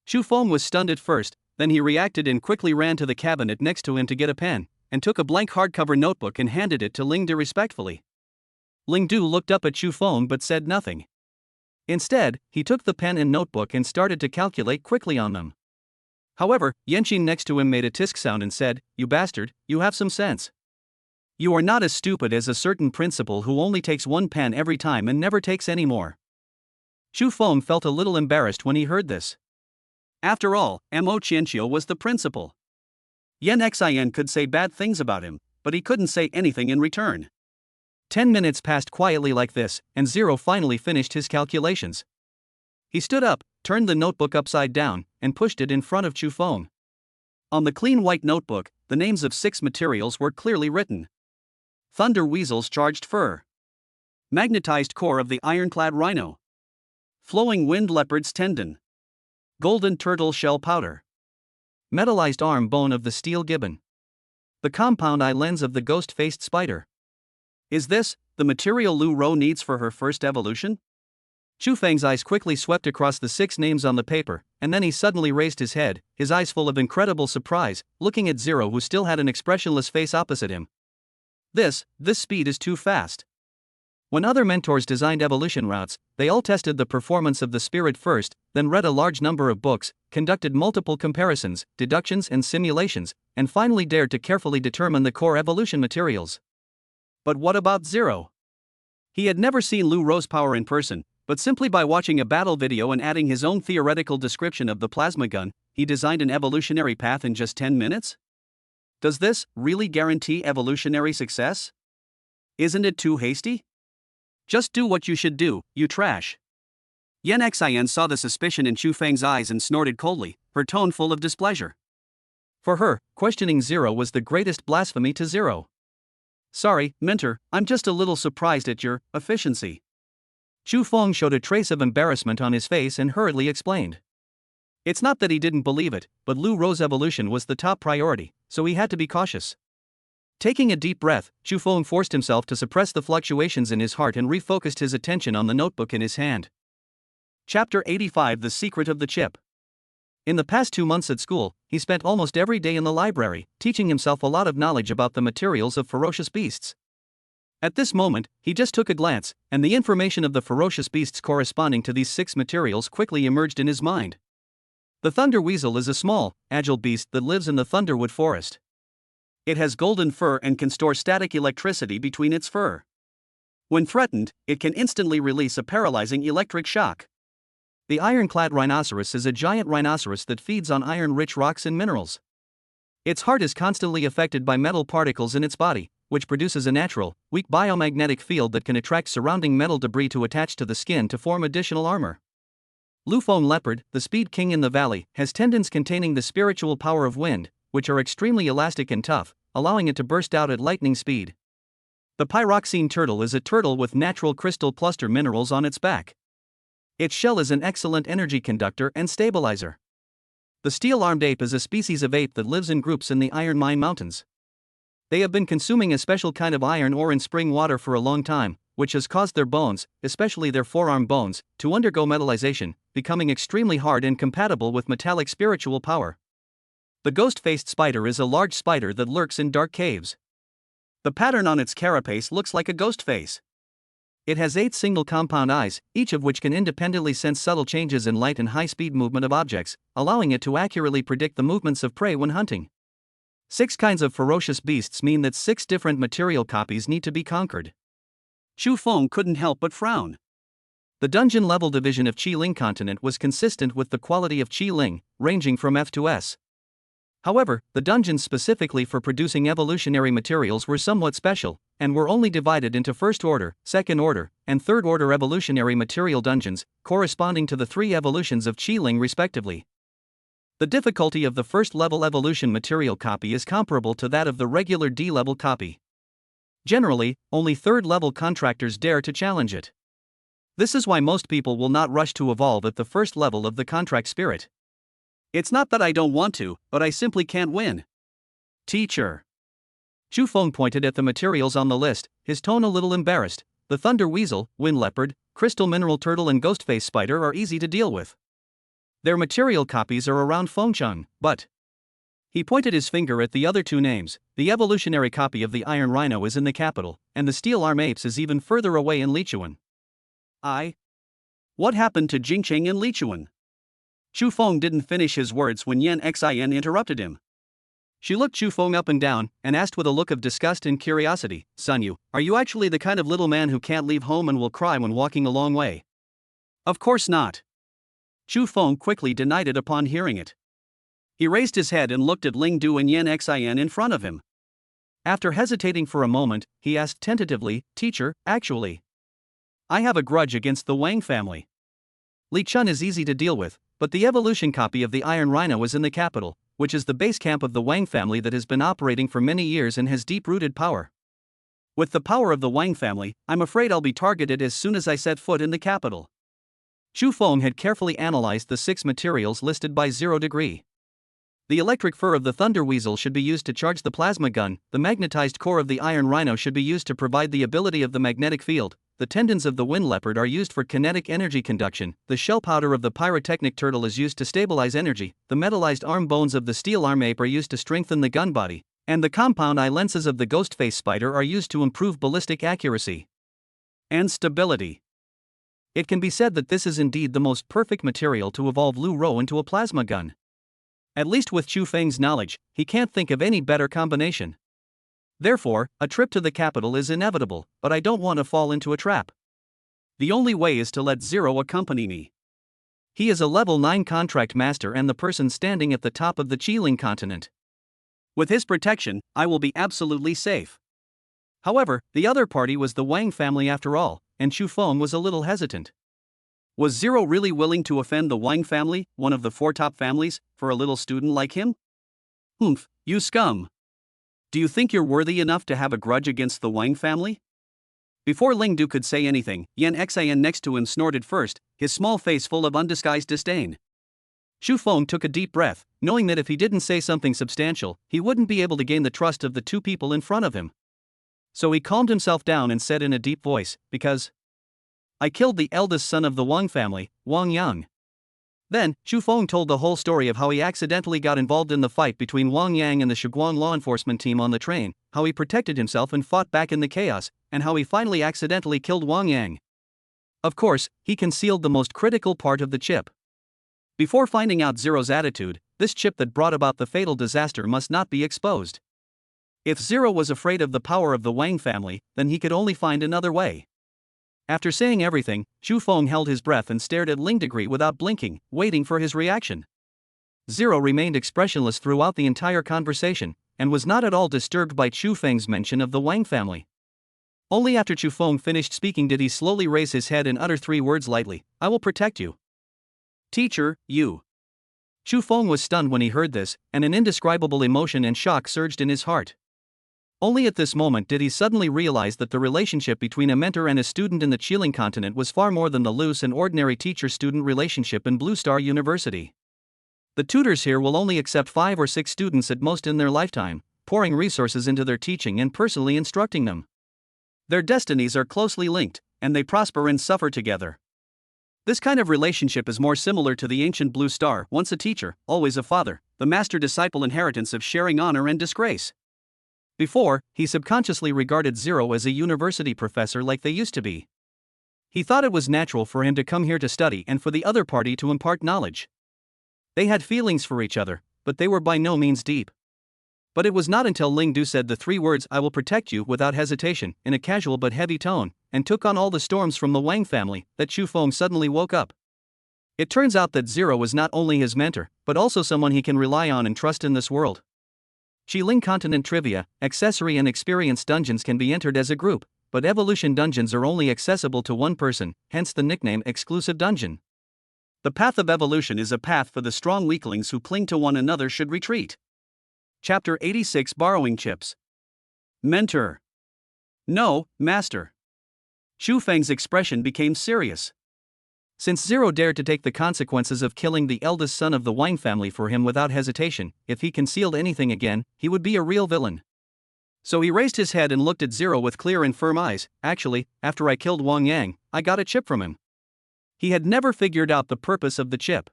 Chu Feng was stunned at first, then he reacted and quickly ran to the cabinet next to him to get a pen, and took a blank hardcover notebook and handed it to Ling Du respectfully. Ling Du looked up at Chu Feng but said nothing. Instead, he took the pen and notebook and started to calculate quickly on them. However, Yanqing next to him made a tisk sound and said, "You bastard, you have some sense. You are not as stupid as a certain principal who only takes one pen every time and never takes any more." Chu Feng felt a little embarrassed when he heard this. After all, Mo Qianqiu was the principal. Yan Xian could say bad things about him, but he couldn't say anything in return. 10 minutes passed quietly like this, and Zero finally finished his calculations. He stood up, turned the notebook upside down, and pushed it in front of Chu Feng. On the clean white notebook, the names of 6 materials were clearly written. Thunder Weasel's charged fur. Magnetized core of the ironclad rhino. Flowing wind leopard's tendon. Golden turtle shell powder. Metallized arm bone of the steel gibbon. The compound eye lens of the ghost-faced spider. Is this the material Lu Rou needs for her first evolution? Chu Feng's eyes quickly swept across the 6 names on the paper, and then he suddenly raised his head, his eyes full of incredible surprise, looking at Zero who still had an expressionless face opposite him. This speed is too fast. When other mentors designed evolution routes, they all tested the performance of the spirit first, then read a large number of books, conducted multiple comparisons, deductions and simulations, and finally dared to carefully determine the core evolution materials. But what about Zero? He had never seen Lu Rou's power in person, but simply by watching a battle video and adding his own theoretical description of the plasma gun, he designed an evolutionary path in just 10 minutes? Does this really guarantee evolutionary success? Isn't it too hasty? Just do what you should do, you trash. Yan Xian saw the suspicion in Chu Feng's eyes and snorted coldly, her tone full of displeasure. For her, questioning Zero was the greatest blasphemy to Zero. Sorry, mentor, I'm just a little surprised at your efficiency. Chu Feng showed a trace of embarrassment on his face and hurriedly explained. It's not that he didn't believe it, but Lu Rou's evolution was the top priority, so he had to be cautious. Taking a deep breath, Chu Feng forced himself to suppress the fluctuations in his heart and refocused his attention on the notebook in his hand. Chapter 85: The Secret of the Chip. In the past 2 months at school, he spent almost every day in the library, teaching himself a lot of knowledge about the materials of ferocious beasts. At this moment, he just took a glance, and the information of the ferocious beasts corresponding to these 6 materials quickly emerged in his mind. The thunder weasel is a small, agile beast that lives in the thunderwood forest. It has golden fur and can store static electricity between its fur. When threatened, it can instantly release a paralyzing electric shock. The ironclad rhinoceros is a giant rhinoceros that feeds on iron-rich rocks and minerals. Its heart is constantly affected by metal particles in its body, which produces a natural, weak biomagnetic field that can attract surrounding metal debris to attach to the skin to form additional armor. Lufeng leopard, the speed king in the valley, has tendons containing the spiritual power of wind, which are extremely elastic and tough, allowing it to burst out at lightning speed. The pyroxene turtle is a turtle with natural crystal cluster minerals on its back. Its shell is an excellent energy conductor and stabilizer. The steel-armed ape is a species of ape that lives in groups in the Iron Mine Mountains. They have been consuming a special kind of iron ore in spring water for a long time, which has caused their bones, especially their forearm bones, to undergo metallization, becoming extremely hard and compatible with metallic spiritual power. The ghost-faced spider is a large spider that lurks in dark caves. The pattern on its carapace looks like a ghost face. It has 8 single compound eyes, each of which can independently sense subtle changes in light and high-speed movement of objects, allowing it to accurately predict the movements of prey when hunting. 6 kinds of ferocious beasts mean that 6 different material copies need to be conquered. Chu Feng couldn't help but frown. The dungeon level division of Qi Ling continent was consistent with the quality of Qi Ling, ranging from F to S. However, the dungeons specifically for producing evolutionary materials were somewhat special, and were only divided into first order, second order, and third order evolutionary material dungeons, corresponding to the 3 evolutions of Qi Ling respectively. The difficulty of the first level evolution material copy is comparable to that of the regular D level copy. Generally, only third level contractors dare to challenge it. This is why most people will not rush to evolve at the first level of the contract spirit. It's not that I don't want to, but I simply can't win. Teacher. Chu Feng pointed at the materials on the list, his tone a little embarrassed. The thunder weasel, wind leopard, crystal mineral turtle and ghostface spider are easy to deal with. Their material copies are around Fengcheng, but... He pointed his finger at the other 2 names. The evolutionary copy of the iron rhino is in the capital, and the steel arm apes is even further away in Lichuan. What happened to Jingcheng and Lichuan? Chu Feng didn't finish his words when Yan Xin interrupted him. She looked Chu Feng up and down, and asked with a look of disgust and curiosity, "Sun Yu, are you actually the kind of little man who can't leave home and will cry when walking a long way?" "Of course not." Chu Feng quickly denied it upon hearing it. He raised his head and looked at Ling Du and Yan Xin in front of him. After hesitating for a moment, he asked tentatively, "Teacher, actually, I have a grudge against the Wang family. Li Chun is easy to deal with, but the evolution copy of the Iron Rhino is in the capital, which is the base camp of the Wang family that has been operating for many years and has deep-rooted power. With the power of the Wang family, I'm afraid I'll be targeted as soon as I set foot in the capital." Chu Feng had carefully analyzed the 6 materials listed by 0 degree. The electric fur of the thunder weasel should be used to charge the plasma gun, the magnetized core of the iron rhino should be used to provide the ability of the magnetic field, the tendons of the wind leopard are used for kinetic energy conduction, the shell powder of the pyrotechnic turtle is used to stabilize energy, the metallized arm bones of the steel arm ape are used to strengthen the gun body, and the compound eye lenses of the ghostface spider are used to improve ballistic accuracy and stability. It can be said that this is indeed the most perfect material to evolve Lu Rou into a plasma gun. At least with Chu Feng's knowledge, he can't think of any better combination. Therefore, a trip to the capital is inevitable, but I don't want to fall into a trap. The only way is to let Zero accompany me. He is a level 9 contract master and the person standing at the top of the Qi Ling continent. With his protection, I will be absolutely safe. However, the other party was the Wang family after all, and Chu Feng was a little hesitant. Was Zero really willing to offend the Wang family, one of the 4 top families, for a little student like him? Humph, you scum. Do you think you're worthy enough to have a grudge against the Wang family? Before Ling Du could say anything, Yan Xian next to him snorted first, his small face full of undisguised disdain. Chu Feng took a deep breath, knowing that if he didn't say something substantial, he wouldn't be able to gain the trust of the 2 people in front of him. So he calmed himself down and said in a deep voice, "Because I killed the eldest son of the Wang family, Wang Yang." Then, Chu Feng told the whole story of how he accidentally got involved in the fight between Wang Yang and the Shiguang law enforcement team on the train, how he protected himself and fought back in the chaos, and how he finally accidentally killed Wang Yang. Of course, he concealed the most critical part of the chip. Before finding out Zero's attitude, this chip that brought about the fatal disaster must not be exposed. If Zero was afraid of the power of the Wang family, then he could only find another way. After saying everything, Chu Feng held his breath and stared at Ling Degree without blinking, waiting for his reaction. Zero remained expressionless throughout the entire conversation, and was not at all disturbed by Chu Feng's mention of the Wang family. Only after Chu Feng finished speaking did he slowly raise his head and utter 3 words lightly, "I will protect you." "Teacher, you." Chu Feng was stunned when he heard this, and an indescribable emotion and shock surged in his heart. Only at this moment did he suddenly realize that the relationship between a mentor and a student in the Qi Ling continent was far more than the loose and ordinary teacher-student relationship in Blue Star University. The tutors here will only accept 5 or 6 students at most in their lifetime, pouring resources into their teaching and personally instructing them. Their destinies are closely linked, and they prosper and suffer together. This kind of relationship is more similar to the ancient Blue Star, once a teacher, always a father, the master-disciple inheritance of sharing honor and disgrace. Before, he subconsciously regarded Zero as a university professor like they used to be. He thought it was natural for him to come here to study and for the other party to impart knowledge. They had feelings for each other, but they were by no means deep. But it was not until Ling Du said the three words "I will protect you" without hesitation, in a casual but heavy tone, and took on all the storms from the Wang family, that Chu Feng suddenly woke up. It turns out that Zero was not only his mentor, but also someone he can rely on and trust in this world. Xiling Continent Trivia, Accessory and Experience Dungeons can be entered as a group, but Evolution Dungeons are only accessible to one person, hence the nickname Exclusive Dungeon. The path of evolution is a path for the strong weaklings who cling to one another should retreat. Chapter 86 Borrowing Chips. Mentor. No, Master. Xu Feng's expression became serious. Since Zero dared to take the consequences of killing the eldest son of the Wang family for him without hesitation, if he concealed anything again, he would be a real villain. So he raised his head and looked at Zero with clear and firm eyes. Actually, after I killed Wang Yang, I got a chip from him. He had never figured out the purpose of the chip.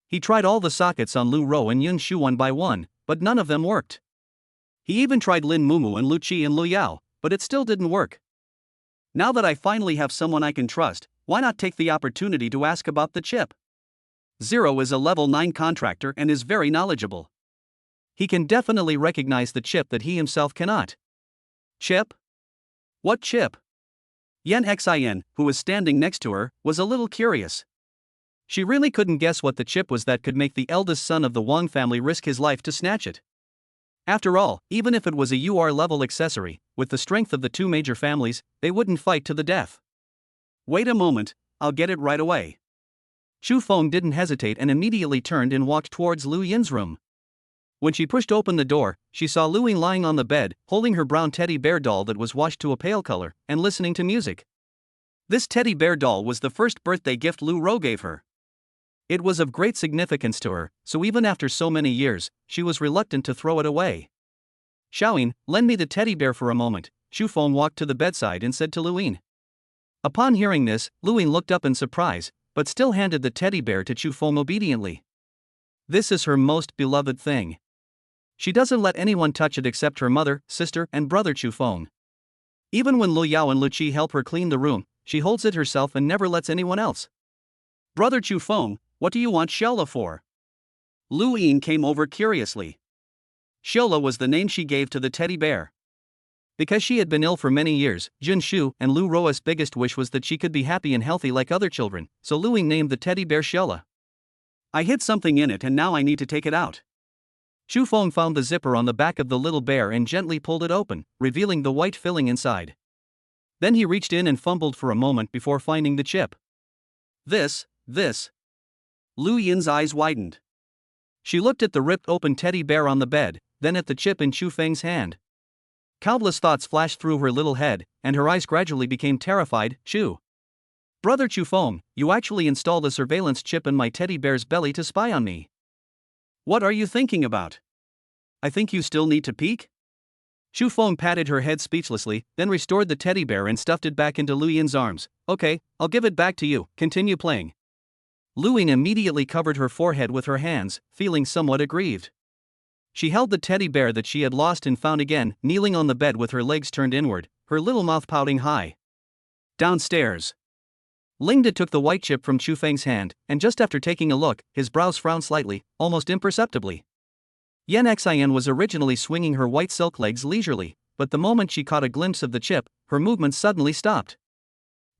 He tried all the sockets on Lu Rou and Yun Shu one by one, but none of them worked. He even tried Lin Mumu and Lu Qi and Lu Yao, but it still didn't work. Now that I finally have someone I can trust, why not take the opportunity to ask about the chip? Zero is a level 9 contractor and is very knowledgeable. He can definitely recognize the chip that he himself cannot. Chip? What chip? Yen Xin, who was standing next to her, was a little curious. She really couldn't guess what the chip was that could make the eldest son of the Wang family risk his life to snatch it. After all, even if it was a UR-level accessory, with the strength of the two major families, they wouldn't fight to the death. Wait a moment, I'll get it right away. Chu Feng didn't hesitate and immediately turned and walked towards Lu Yin's room. When she pushed open the door, she saw Lu Yin lying on the bed, holding her brown teddy bear doll that was washed to a pale color, and listening to music. This teddy bear doll was the first birthday gift Lu Rou gave her. It was of great significance to her, so even after so many years, she was reluctant to throw it away. Xiaoyin, lend me the teddy bear for a moment. Chu Feng walked to the bedside and said to Lu Yin. Upon hearing this, Lu Yin looked up in surprise, but still handed the teddy bear to Chu Feng obediently. This is her most beloved thing. She doesn't let anyone touch it except her mother, sister, and brother Chu Feng. Even when Lu Yao and Lu Qi help her clean the room, she holds it herself and never lets anyone else. Brother Chu Feng, what do you want Sheola for? Lu Yin came over curiously. Sheola was the name she gave to the teddy bear. Because she had been ill for many years, Jun Shu and Lu Rou's biggest wish was that she could be happy and healthy like other children, so Lu Yin named the teddy bear Sheola. I hid something in it and now I need to take it out. Chu Feng found the zipper on the back of the little bear and gently pulled it open, revealing the white filling inside. Then he reached in and fumbled for a moment before finding the chip. This. Lu Yin's eyes widened. She looked at the ripped open teddy bear on the bed, then at the chip in Chu Feng's hand. Countless thoughts flashed through her little head, and her eyes gradually became terrified. Brother Chu Feng, you actually installed a surveillance chip in my teddy bear's belly to spy on me. What are you thinking about? I think you still need to peek? Chu Feng patted her head speechlessly, then restored the teddy bear and stuffed it back into Lu Yin's arms. Okay, I'll give it back to you, continue playing. Lu Yin immediately covered her forehead with her hands, feeling somewhat aggrieved. She held the teddy bear that she had lost and found again, kneeling on the bed with her legs turned inward, her little mouth pouting high. Downstairs. Lingda took the white chip from Chu Feng's hand, and just after taking a look, his brows frowned slightly, almost imperceptibly. Yen Xin was originally swinging her white silk legs leisurely, but the moment she caught a glimpse of the chip, her movements suddenly stopped.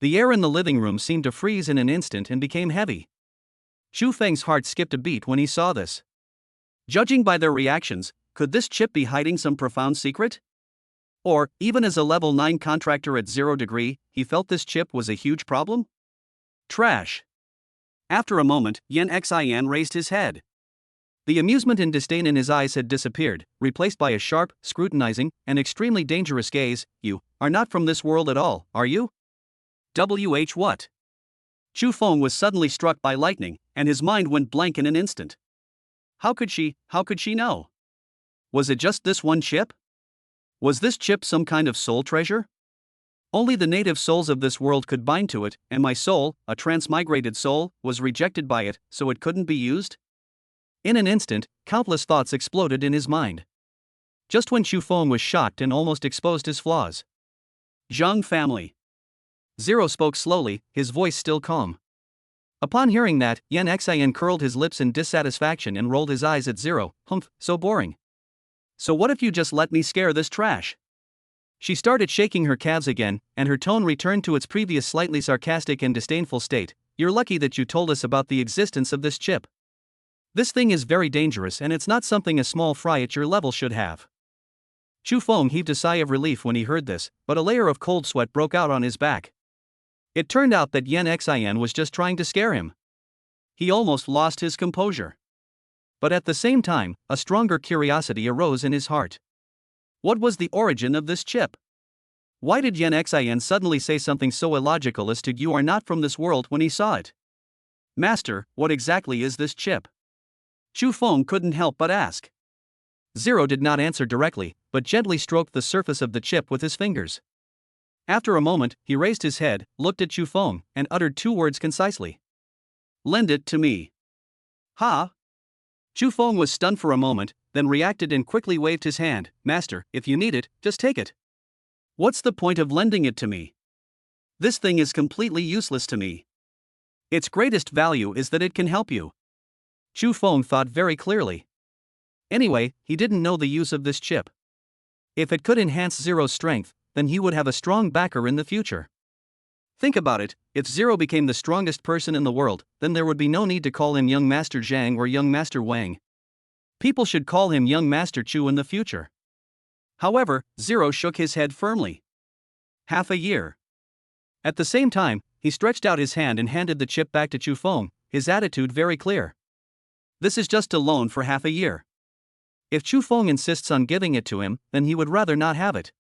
The air in the living room seemed to freeze in an instant and became heavy. Chu Feng's heart skipped a beat when he saw this. Judging by their reactions, could this chip be hiding some profound secret? Or, even as a level 9 contractor at 0 degree, he felt this chip was a huge problem? Trash. After a moment, Yen Xin raised his head. The amusement and disdain in his eyes had disappeared, replaced by a sharp, scrutinizing, and extremely dangerous gaze. You are not from this world at all, are you? What? Chu Feng was suddenly struck by lightning, and his mind went blank in an instant. How could she know? Was it just this one chip? Was this chip some kind of soul treasure? Only the native souls of this world could bind to it, and my soul, a transmigrated soul, was rejected by it, so it couldn't be used? In an instant, countless thoughts exploded in his mind. Just when Chu Feng was shocked and almost exposed his flaws. Zhang family. Zero spoke slowly, his voice still calm. Upon hearing that, Yan Xian curled his lips in dissatisfaction and rolled his eyes at Zero. Humph, so boring. So what if you just let me scare this trash? She started shaking her calves again, and her tone returned to its previous slightly sarcastic and disdainful state. You're lucky that you told us about the existence of this chip. This thing is very dangerous and it's not something a small fry at your level should have. Chu Feng heaved a sigh of relief when he heard this, but a layer of cold sweat broke out on his back. It turned out that Yan Xian was just trying to scare him. He almost lost his composure. But at the same time, a stronger curiosity arose in his heart. What was the origin of this chip? Why did Yan Xian suddenly say something so illogical as to "you are not from this world" when he saw it? Master, what exactly is this chip? Chu Feng couldn't help but ask. Zero did not answer directly, but gently stroked the surface of the chip with his fingers. After a moment, he raised his head, looked at Chu Feng, and uttered two words concisely. Lend it to me. Ha! Chu Feng was stunned for a moment, then reacted and quickly waved his hand. Master, if you need it, just take it. What's the point of lending it to me? This thing is completely useless to me. Its greatest value is that it can help you. Chu Feng thought very clearly. Anyway, he didn't know the use of this chip. If it could enhance Zero's strength, then he would have a strong backer in the future. Think about it, if Zero became the strongest person in the world, then there would be no need to call him Young Master Zhang or Young Master Wang. People should call him Young Master Chu in the future. However, Zero shook his head firmly. Half a year. At the same time, he stretched out his hand and handed the chip back to Chu Feng, his attitude very clear. This is just a loan for half a year. If Chu Feng insists on giving it to him, then he would rather not have it.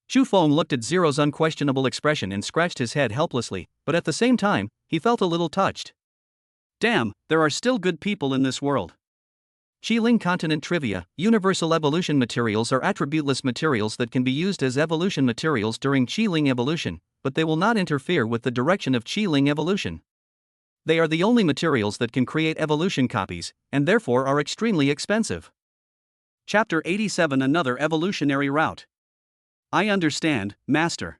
Chu Feng looked at Zero's unquestionable expression and scratched his head helplessly, but at the same time, he felt a little touched. Damn, there are still good people in this world. Qi-Ling Continent Trivia: Universal evolution materials are attributeless materials that can be used as evolution materials during Qi-Ling evolution, but they will not interfere with the direction of Qi-Ling evolution. They are the only materials that can create evolution copies, and therefore are extremely expensive. Chapter 87: Another evolutionary route. I understand, Master.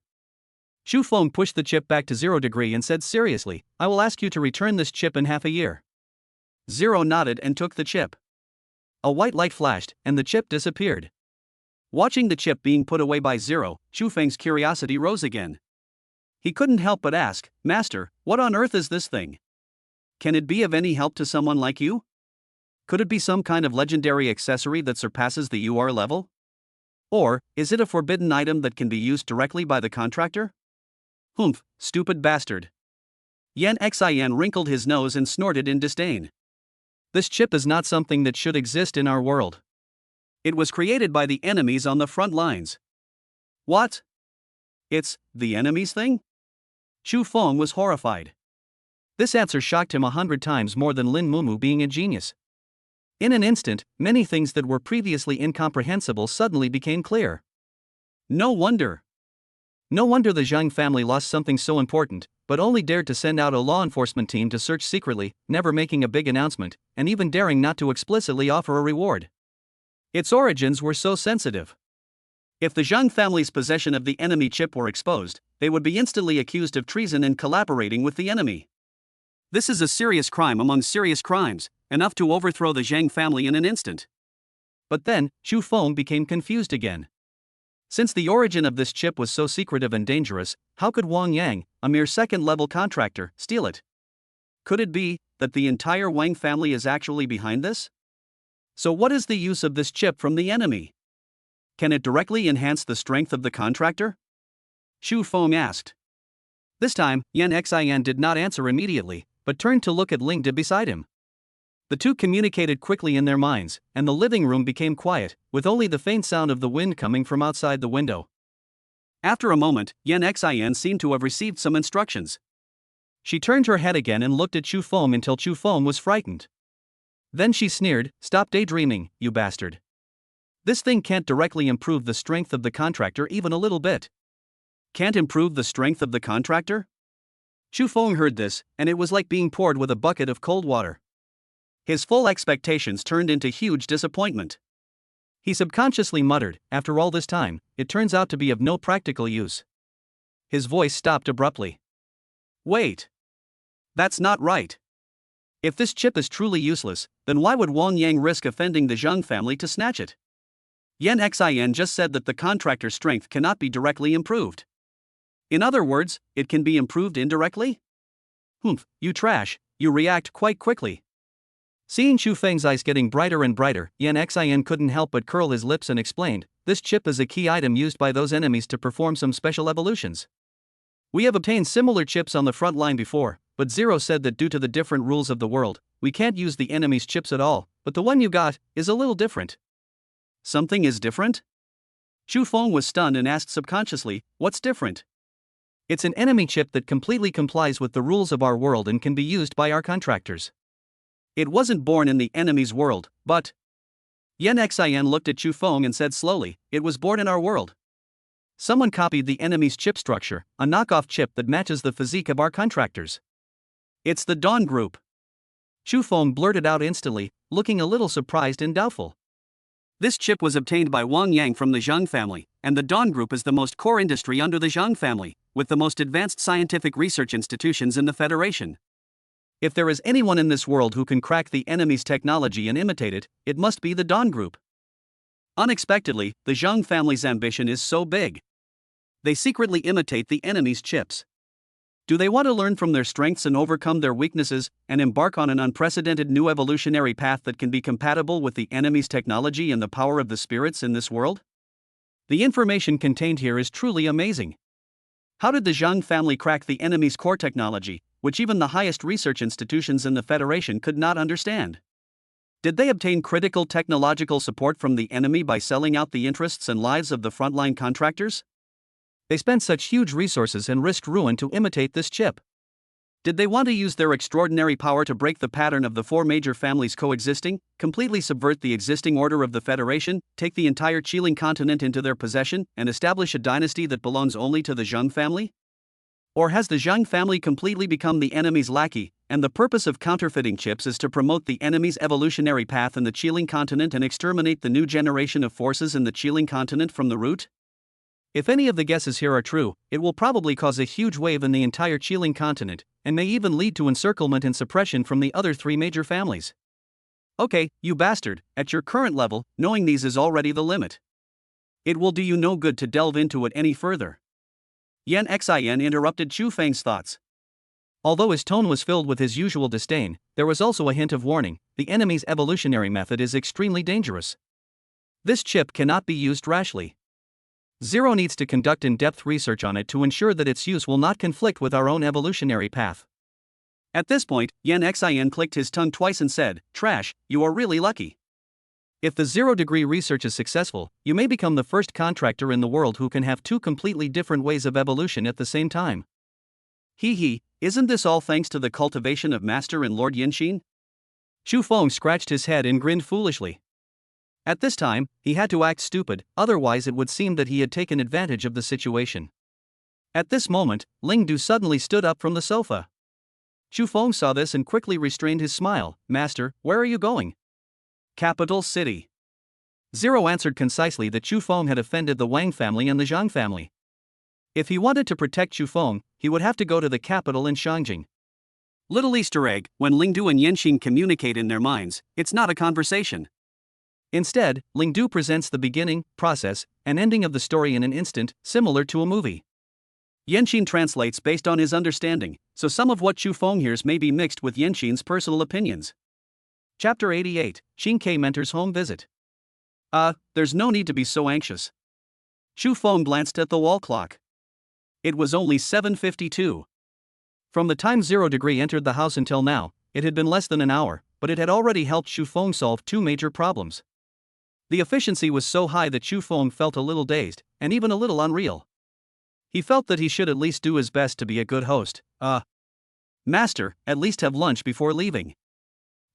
Chu Feng pushed the chip back to 0 degree and said seriously, I will ask you to return this chip in half a year. Zero nodded and took the chip. A white light flashed, and the chip disappeared. Watching the chip being put away by Zero, Chu Feng's curiosity rose again. He couldn't help but ask, Master, what on earth is this thing? Can it be of any help to someone like you? Could it be some kind of legendary accessory that surpasses the UR level? Or, is it a forbidden item that can be used directly by the contractor? Humph, stupid bastard. Yan Xian wrinkled his nose and snorted in disdain. This chip is not something that should exist in our world. It was created by the enemies on the front lines. What? It's the enemies thing? Chu Feng was horrified. This answer shocked him 100 times more than Lin Mumu being a genius. In an instant, many things that were previously incomprehensible suddenly became clear. No wonder. No wonder the Zhang family lost something so important, but only dared to send out a law enforcement team to search secretly, never making a big announcement, and even daring not to explicitly offer a reward. Its origins were so sensitive. If the Zhang family's possession of the enemy chip were exposed, they would be instantly accused of treason and collaborating with the enemy. This is a serious crime among serious crimes, enough to overthrow the Zhang family in an instant. But then, Chu Feng became confused again. Since the origin of this chip was so secretive and dangerous, how could Wang Yang, a mere second-level contractor, steal it? Could it be that the entire Wang family is actually behind this? So what is the use of this chip from the enemy? Can it directly enhance the strength of the contractor? Chu Feng asked. This time, Yan Xian did not answer immediately, but turned to look at Ling De beside him. The two communicated quickly in their minds, and the living room became quiet, with only the faint sound of the wind coming from outside the window. After a moment, Yan Xian seemed to have received some instructions. She turned her head again and looked at Chu Feng until Chu Feng was frightened. Then she sneered, Stop daydreaming, you bastard. This thing can't directly improve the strength of the contractor even a little bit. Can't improve the strength of the contractor? Chu Feng heard this, and it was like being poured with a bucket of cold water. His full expectations turned into huge disappointment. He subconsciously muttered, after all this time, it turns out to be of no practical use. His voice stopped abruptly. Wait. That's not right. If this chip is truly useless, then why would Wang Yang risk offending the Zheng family to snatch it? Yan Xin just said that the contractor's strength cannot be directly improved. In other words, it can be improved indirectly? Humph, you trash, you react quite quickly. Seeing Chu Feng's eyes getting brighter and brighter, Yan Xin couldn't help but curl his lips and explained, this chip is a key item used by those enemies to perform some special evolutions. We have obtained similar chips on the front line before, but Zero said that due to the different rules of the world, we can't use the enemy's chips at all, but the one you got is a little different. Something is different? Chu Feng was stunned and asked subconsciously, what's different? It's an enemy chip that completely complies with the rules of our world and can be used by our contractors. It wasn't born in the enemy's world, but... Yan Xin looked at Chu Feng and said slowly, it was born in our world. Someone copied the enemy's chip structure, a knockoff chip that matches the physique of our contractors. It's the Dawn Group. Chu Feng blurted out instantly, looking a little surprised and doubtful. This chip was obtained by Wang Yang from the Zheng family, and the Dawn Group is the most core industry under the Zheng family, with the most advanced scientific research institutions in the Federation. If there is anyone in this world who can crack the enemy's technology and imitate it, it must be the Dawn Group. Unexpectedly, the Zheng family's ambition is so big. They secretly imitate the enemy's chips. Do they want to learn from their strengths and overcome their weaknesses, and embark on an unprecedented new evolutionary path that can be compatible with the enemy's technology and the power of the spirits in this world? The information contained here is truly amazing. How did the Zheng family crack the enemy's core technology, which even the highest research institutions in the Federation could not understand? Did they obtain critical technological support from the enemy by selling out the interests and lives of the frontline contractors? They spent such huge resources and risked ruin to imitate this chip. Did they want to use their extraordinary power to break the pattern of the four major families coexisting, completely subvert the existing order of the Federation, take the entire Qiling continent into their possession, and establish a dynasty that belongs only to the Zheng family? Or has the Zheng family completely become the enemy's lackey, and the purpose of counterfeiting chips is to promote the enemy's evolutionary path in the Qiling continent and exterminate the new generation of forces in the Qiling continent from the root? If any of the guesses here are true, it will probably cause a huge wave in the entire Qiling continent, and may even lead to encirclement and suppression from the other three major families. Okay, you bastard, at your current level, knowing these is already the limit. It will do you no good to delve into it any further. Yan Xin interrupted Chu Feng's thoughts. Although his tone was filled with his usual disdain, there was also a hint of warning. The enemy's evolutionary method is extremely dangerous. This chip cannot be used rashly. Zero needs to conduct in-depth research on it to ensure that its use will not conflict with our own evolutionary path. At this point, Yan Xin clicked his tongue twice and said, trash, you are really lucky. If the zero-degree research is successful, you may become the first contractor in the world who can have two completely different ways of evolution at the same time. Hee, isn't this all thanks to the cultivation of Master and Lord Yinxin? Chu Feng scratched his head and grinned foolishly. At this time, he had to act stupid, otherwise it would seem that he had taken advantage of the situation. At this moment, Ling Du suddenly stood up from the sofa. Chu Feng saw this and quickly restrained his smile. Master, where are you going? Capital City. Zero answered concisely that Chu Feng had offended the Wang family and the Zhang family. If he wanted to protect Chu Feng, he would have to go to the capital in Shangjing. Little Easter egg, when Ling Du and Yinxin communicate in their minds, it's not a conversation. Instead, Ling Du presents the beginning, process, and ending of the story in an instant, similar to a movie. Yinxin translates based on his understanding, so some of what Chu Feng hears may be mixed with Yinxin's personal opinions. Chapter 88, Qin Ke Mentor's Home Visit. There's no need to be so anxious. Chu Feng glanced at the wall clock. It was only 7:52. From the time 0 Degree entered the house until now, it had been less than an hour, but it had already helped Chu Feng solve two major problems. The efficiency was so high that Chu Feng felt a little dazed, and even a little unreal. He felt that he should at least do his best to be a good host. Master, at least have lunch before leaving.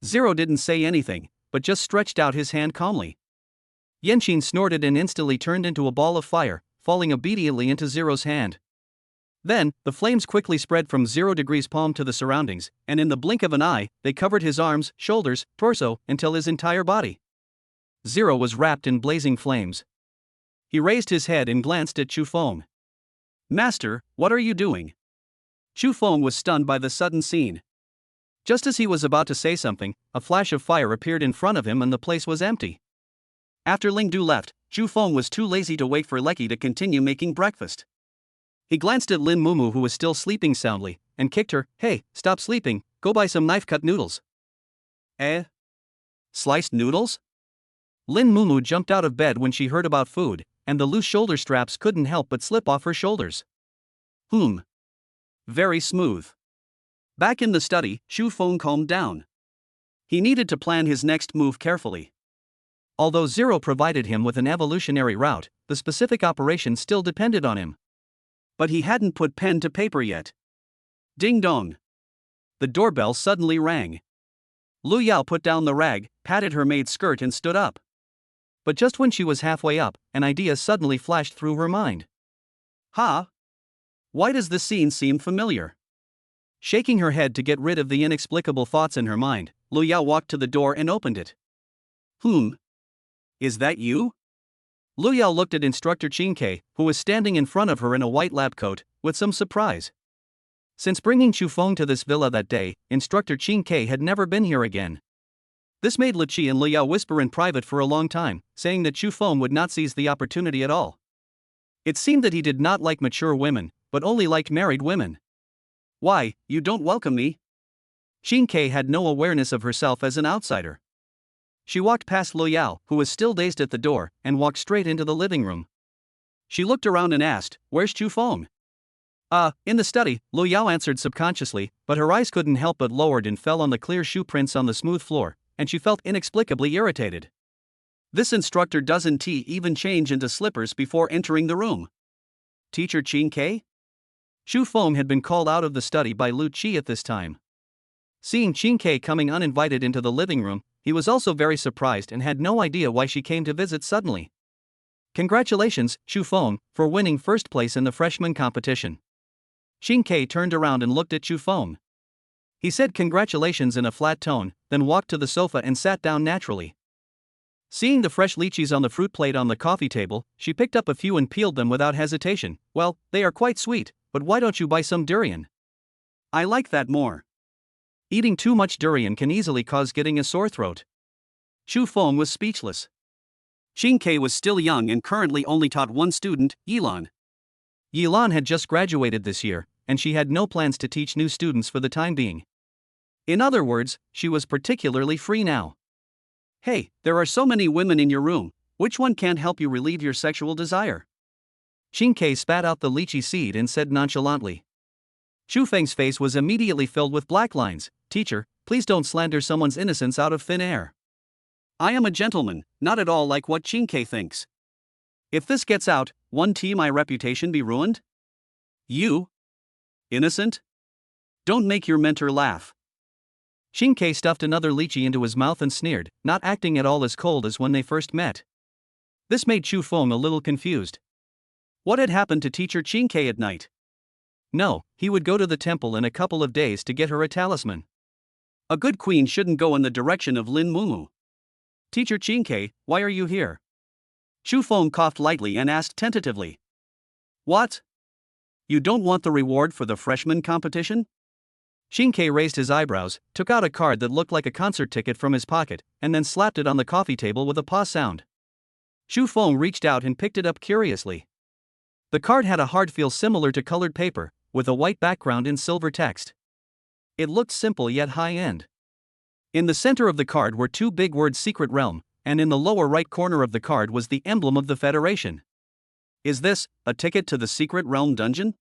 Zero didn't say anything, but just stretched out his hand calmly. Yinxin snorted and instantly turned into a ball of fire, falling obediently into Zero's hand. Then, the flames quickly spread from 0 degrees palm to the surroundings, and in the blink of an eye, they covered his arms, shoulders, torso, until his entire body. Zero was wrapped in blazing flames. He raised his head and glanced at Chu Feng. "Master, what are you doing?" Chu Feng was stunned by the sudden scene. Just as he was about to say something, a flash of fire appeared in front of him and the place was empty. After Ling Du left, Chu Feng was too lazy to wait for Lecky to continue making breakfast. He glanced at Lin Mumu, who was still sleeping soundly, and kicked her. "Hey, stop sleeping, go buy some knife-cut noodles." "Eh? Sliced noodles?" Lin Mumu jumped out of bed when she heard about food, and the loose shoulder straps couldn't help but slip off her shoulders. Very smooth. Back in the study, Chu Feng calmed down. He needed to plan his next move carefully. Although Zero provided him with an evolutionary route, the specific operation still depended on him. But he hadn't put pen to paper yet. Ding dong. The doorbell suddenly rang. Lu Yao put down the rag, patted her maid's skirt and stood up. But just when she was halfway up, an idea suddenly flashed through her mind. "Ha! Why does this scene seem familiar?" Shaking her head to get rid of the inexplicable thoughts in her mind, Lu Yao walked to the door and opened it. Is that you?" Lu Yao looked at Instructor Qin, who was standing in front of her in a white lab coat, with some surprise. Since bringing Chu Feng to this villa that day, Instructor Qin had never been here again. This made Lu Qi and Lu Yao whisper in private for a long time, saying that Chu Feng would not seize the opportunity at all. It seemed that he did not like mature women, but only liked married women. "Why, you don't welcome me?" Qin had no awareness of herself as an outsider. She walked past Lu Yao, who was still dazed at the door, and walked straight into the living room. She looked around and asked, "Where's Chu Feng?" In the study," Lu Yao answered subconsciously, but her eyes couldn't help but lowered and fell on the clear shoe prints on the smooth floor, and she felt inexplicably irritated. This instructor doesn't even change into slippers before entering the room. Teacher Qin? Chu Feng had been called out of the study by Lu Qi at this time. Seeing Qin coming uninvited into the living room, he was also very surprised and had no idea why she came to visit suddenly. "Congratulations, Chu Feng, for winning first place in the freshman competition." Qin turned around and looked at Chu Feng. He said congratulations in a flat tone, then walked to the sofa and sat down naturally. Seeing the fresh lychees on the fruit plate on the coffee table, she picked up a few and peeled them without hesitation. "Well, they are quite sweet, but why don't you buy some durian? I like that more. Eating too much durian can easily cause getting a sore throat." Chu Feng was speechless. Qin was still young and currently only taught one student, Yilan. Yilan had just graduated this year, and she had no plans to teach new students for the time being. In other words, she was particularly free now. "Hey, there are so many women in your room, which one can't help you relieve your sexual desire?" Qin spat out the lychee seed and said nonchalantly. Chu Feng's face was immediately filled with black lines. "Teacher, please don't slander someone's innocence out of thin air. I am a gentleman, not at all like what Qin thinks. If this gets out, won't my reputation be ruined?" "You? Innocent? Don't make your mentor laugh." Qin stuffed another lychee into his mouth and sneered, not acting at all as cold as when they first met. This made Chu Feng a little confused. What had happened to Teacher Qin at night? No, he would go to the temple in a couple of days to get her a talisman. A good queen shouldn't go in the direction of Lin Mumu. "Teacher Qin, why are you here?" Chu Feng coughed lightly and asked tentatively. "What? You don't want the reward for the freshman competition?" Qin raised his eyebrows, took out a card that looked like a concert ticket from his pocket, and then slapped it on the coffee table with a paw sound. Chu Feng reached out and picked it up curiously. The card had a hard feel similar to colored paper, with a white background in silver text. It looked simple yet high-end. In the center of the card were two big words "Secret Realm," and in the lower right corner of the card was the emblem of the Federation. Is this a ticket to the Secret Realm dungeon?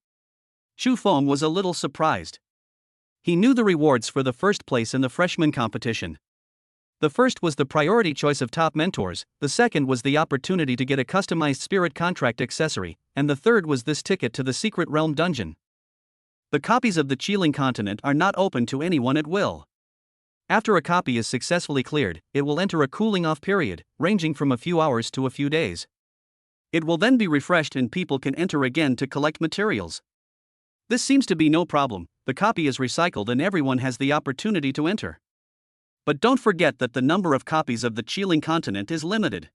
Chu Feng was a little surprised. He knew the rewards for the first place in the freshman competition. The first was the priority choice of top mentors, the second was the opportunity to get a customized spirit contract accessory, and the third was this ticket to the Secret Realm dungeon. The copies of the Qiling continent are not open to anyone at will. After a copy is successfully cleared, it will enter a cooling-off period, ranging from a few hours to a few days. It will then be refreshed and people can enter again to collect materials. This seems to be no problem, the copy is recycled and everyone has the opportunity to enter. But don't forget that the number of copies of the Chiling continent is limited.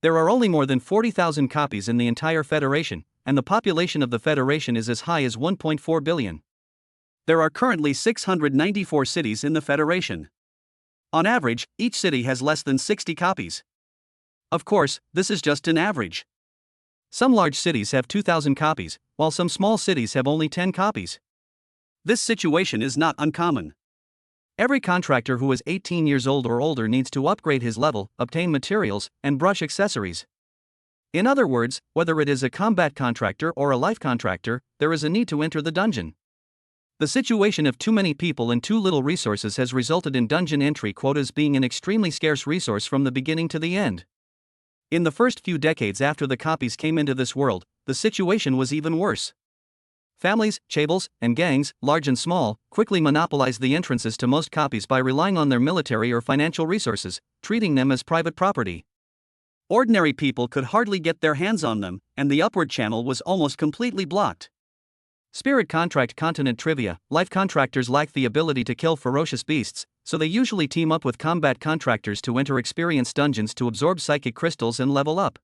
There are only more than 40,000 copies in the entire Federation, and the population of the Federation is as high as 1.4 billion. There are currently 694 cities in the Federation. On average, each city has less than 60 copies. Of course, this is just an average. Some large cities have 2,000 copies, while some small cities have only 10 copies. This situation is not uncommon. Every contractor who is 18 years old or older needs to upgrade his level, obtain materials, and brush accessories. In other words, whether it is a combat contractor or a life contractor, there is a need to enter the dungeon. The situation of too many people and too little resources has resulted in dungeon entry quotas being an extremely scarce resource from the beginning to the end. In the first few decades after the copies came into this world, the situation was even worse. Families, chaebol, and gangs, large and small, quickly monopolized the entrances to most copies by relying on their military or financial resources, treating them as private property. Ordinary people could hardly get their hands on them, and the upward channel was almost completely blocked. Spirit contract continent trivia: life contractors lack the ability to kill ferocious beasts, so they usually team up with combat contractors to enter experienced dungeons to absorb psychic crystals and level up.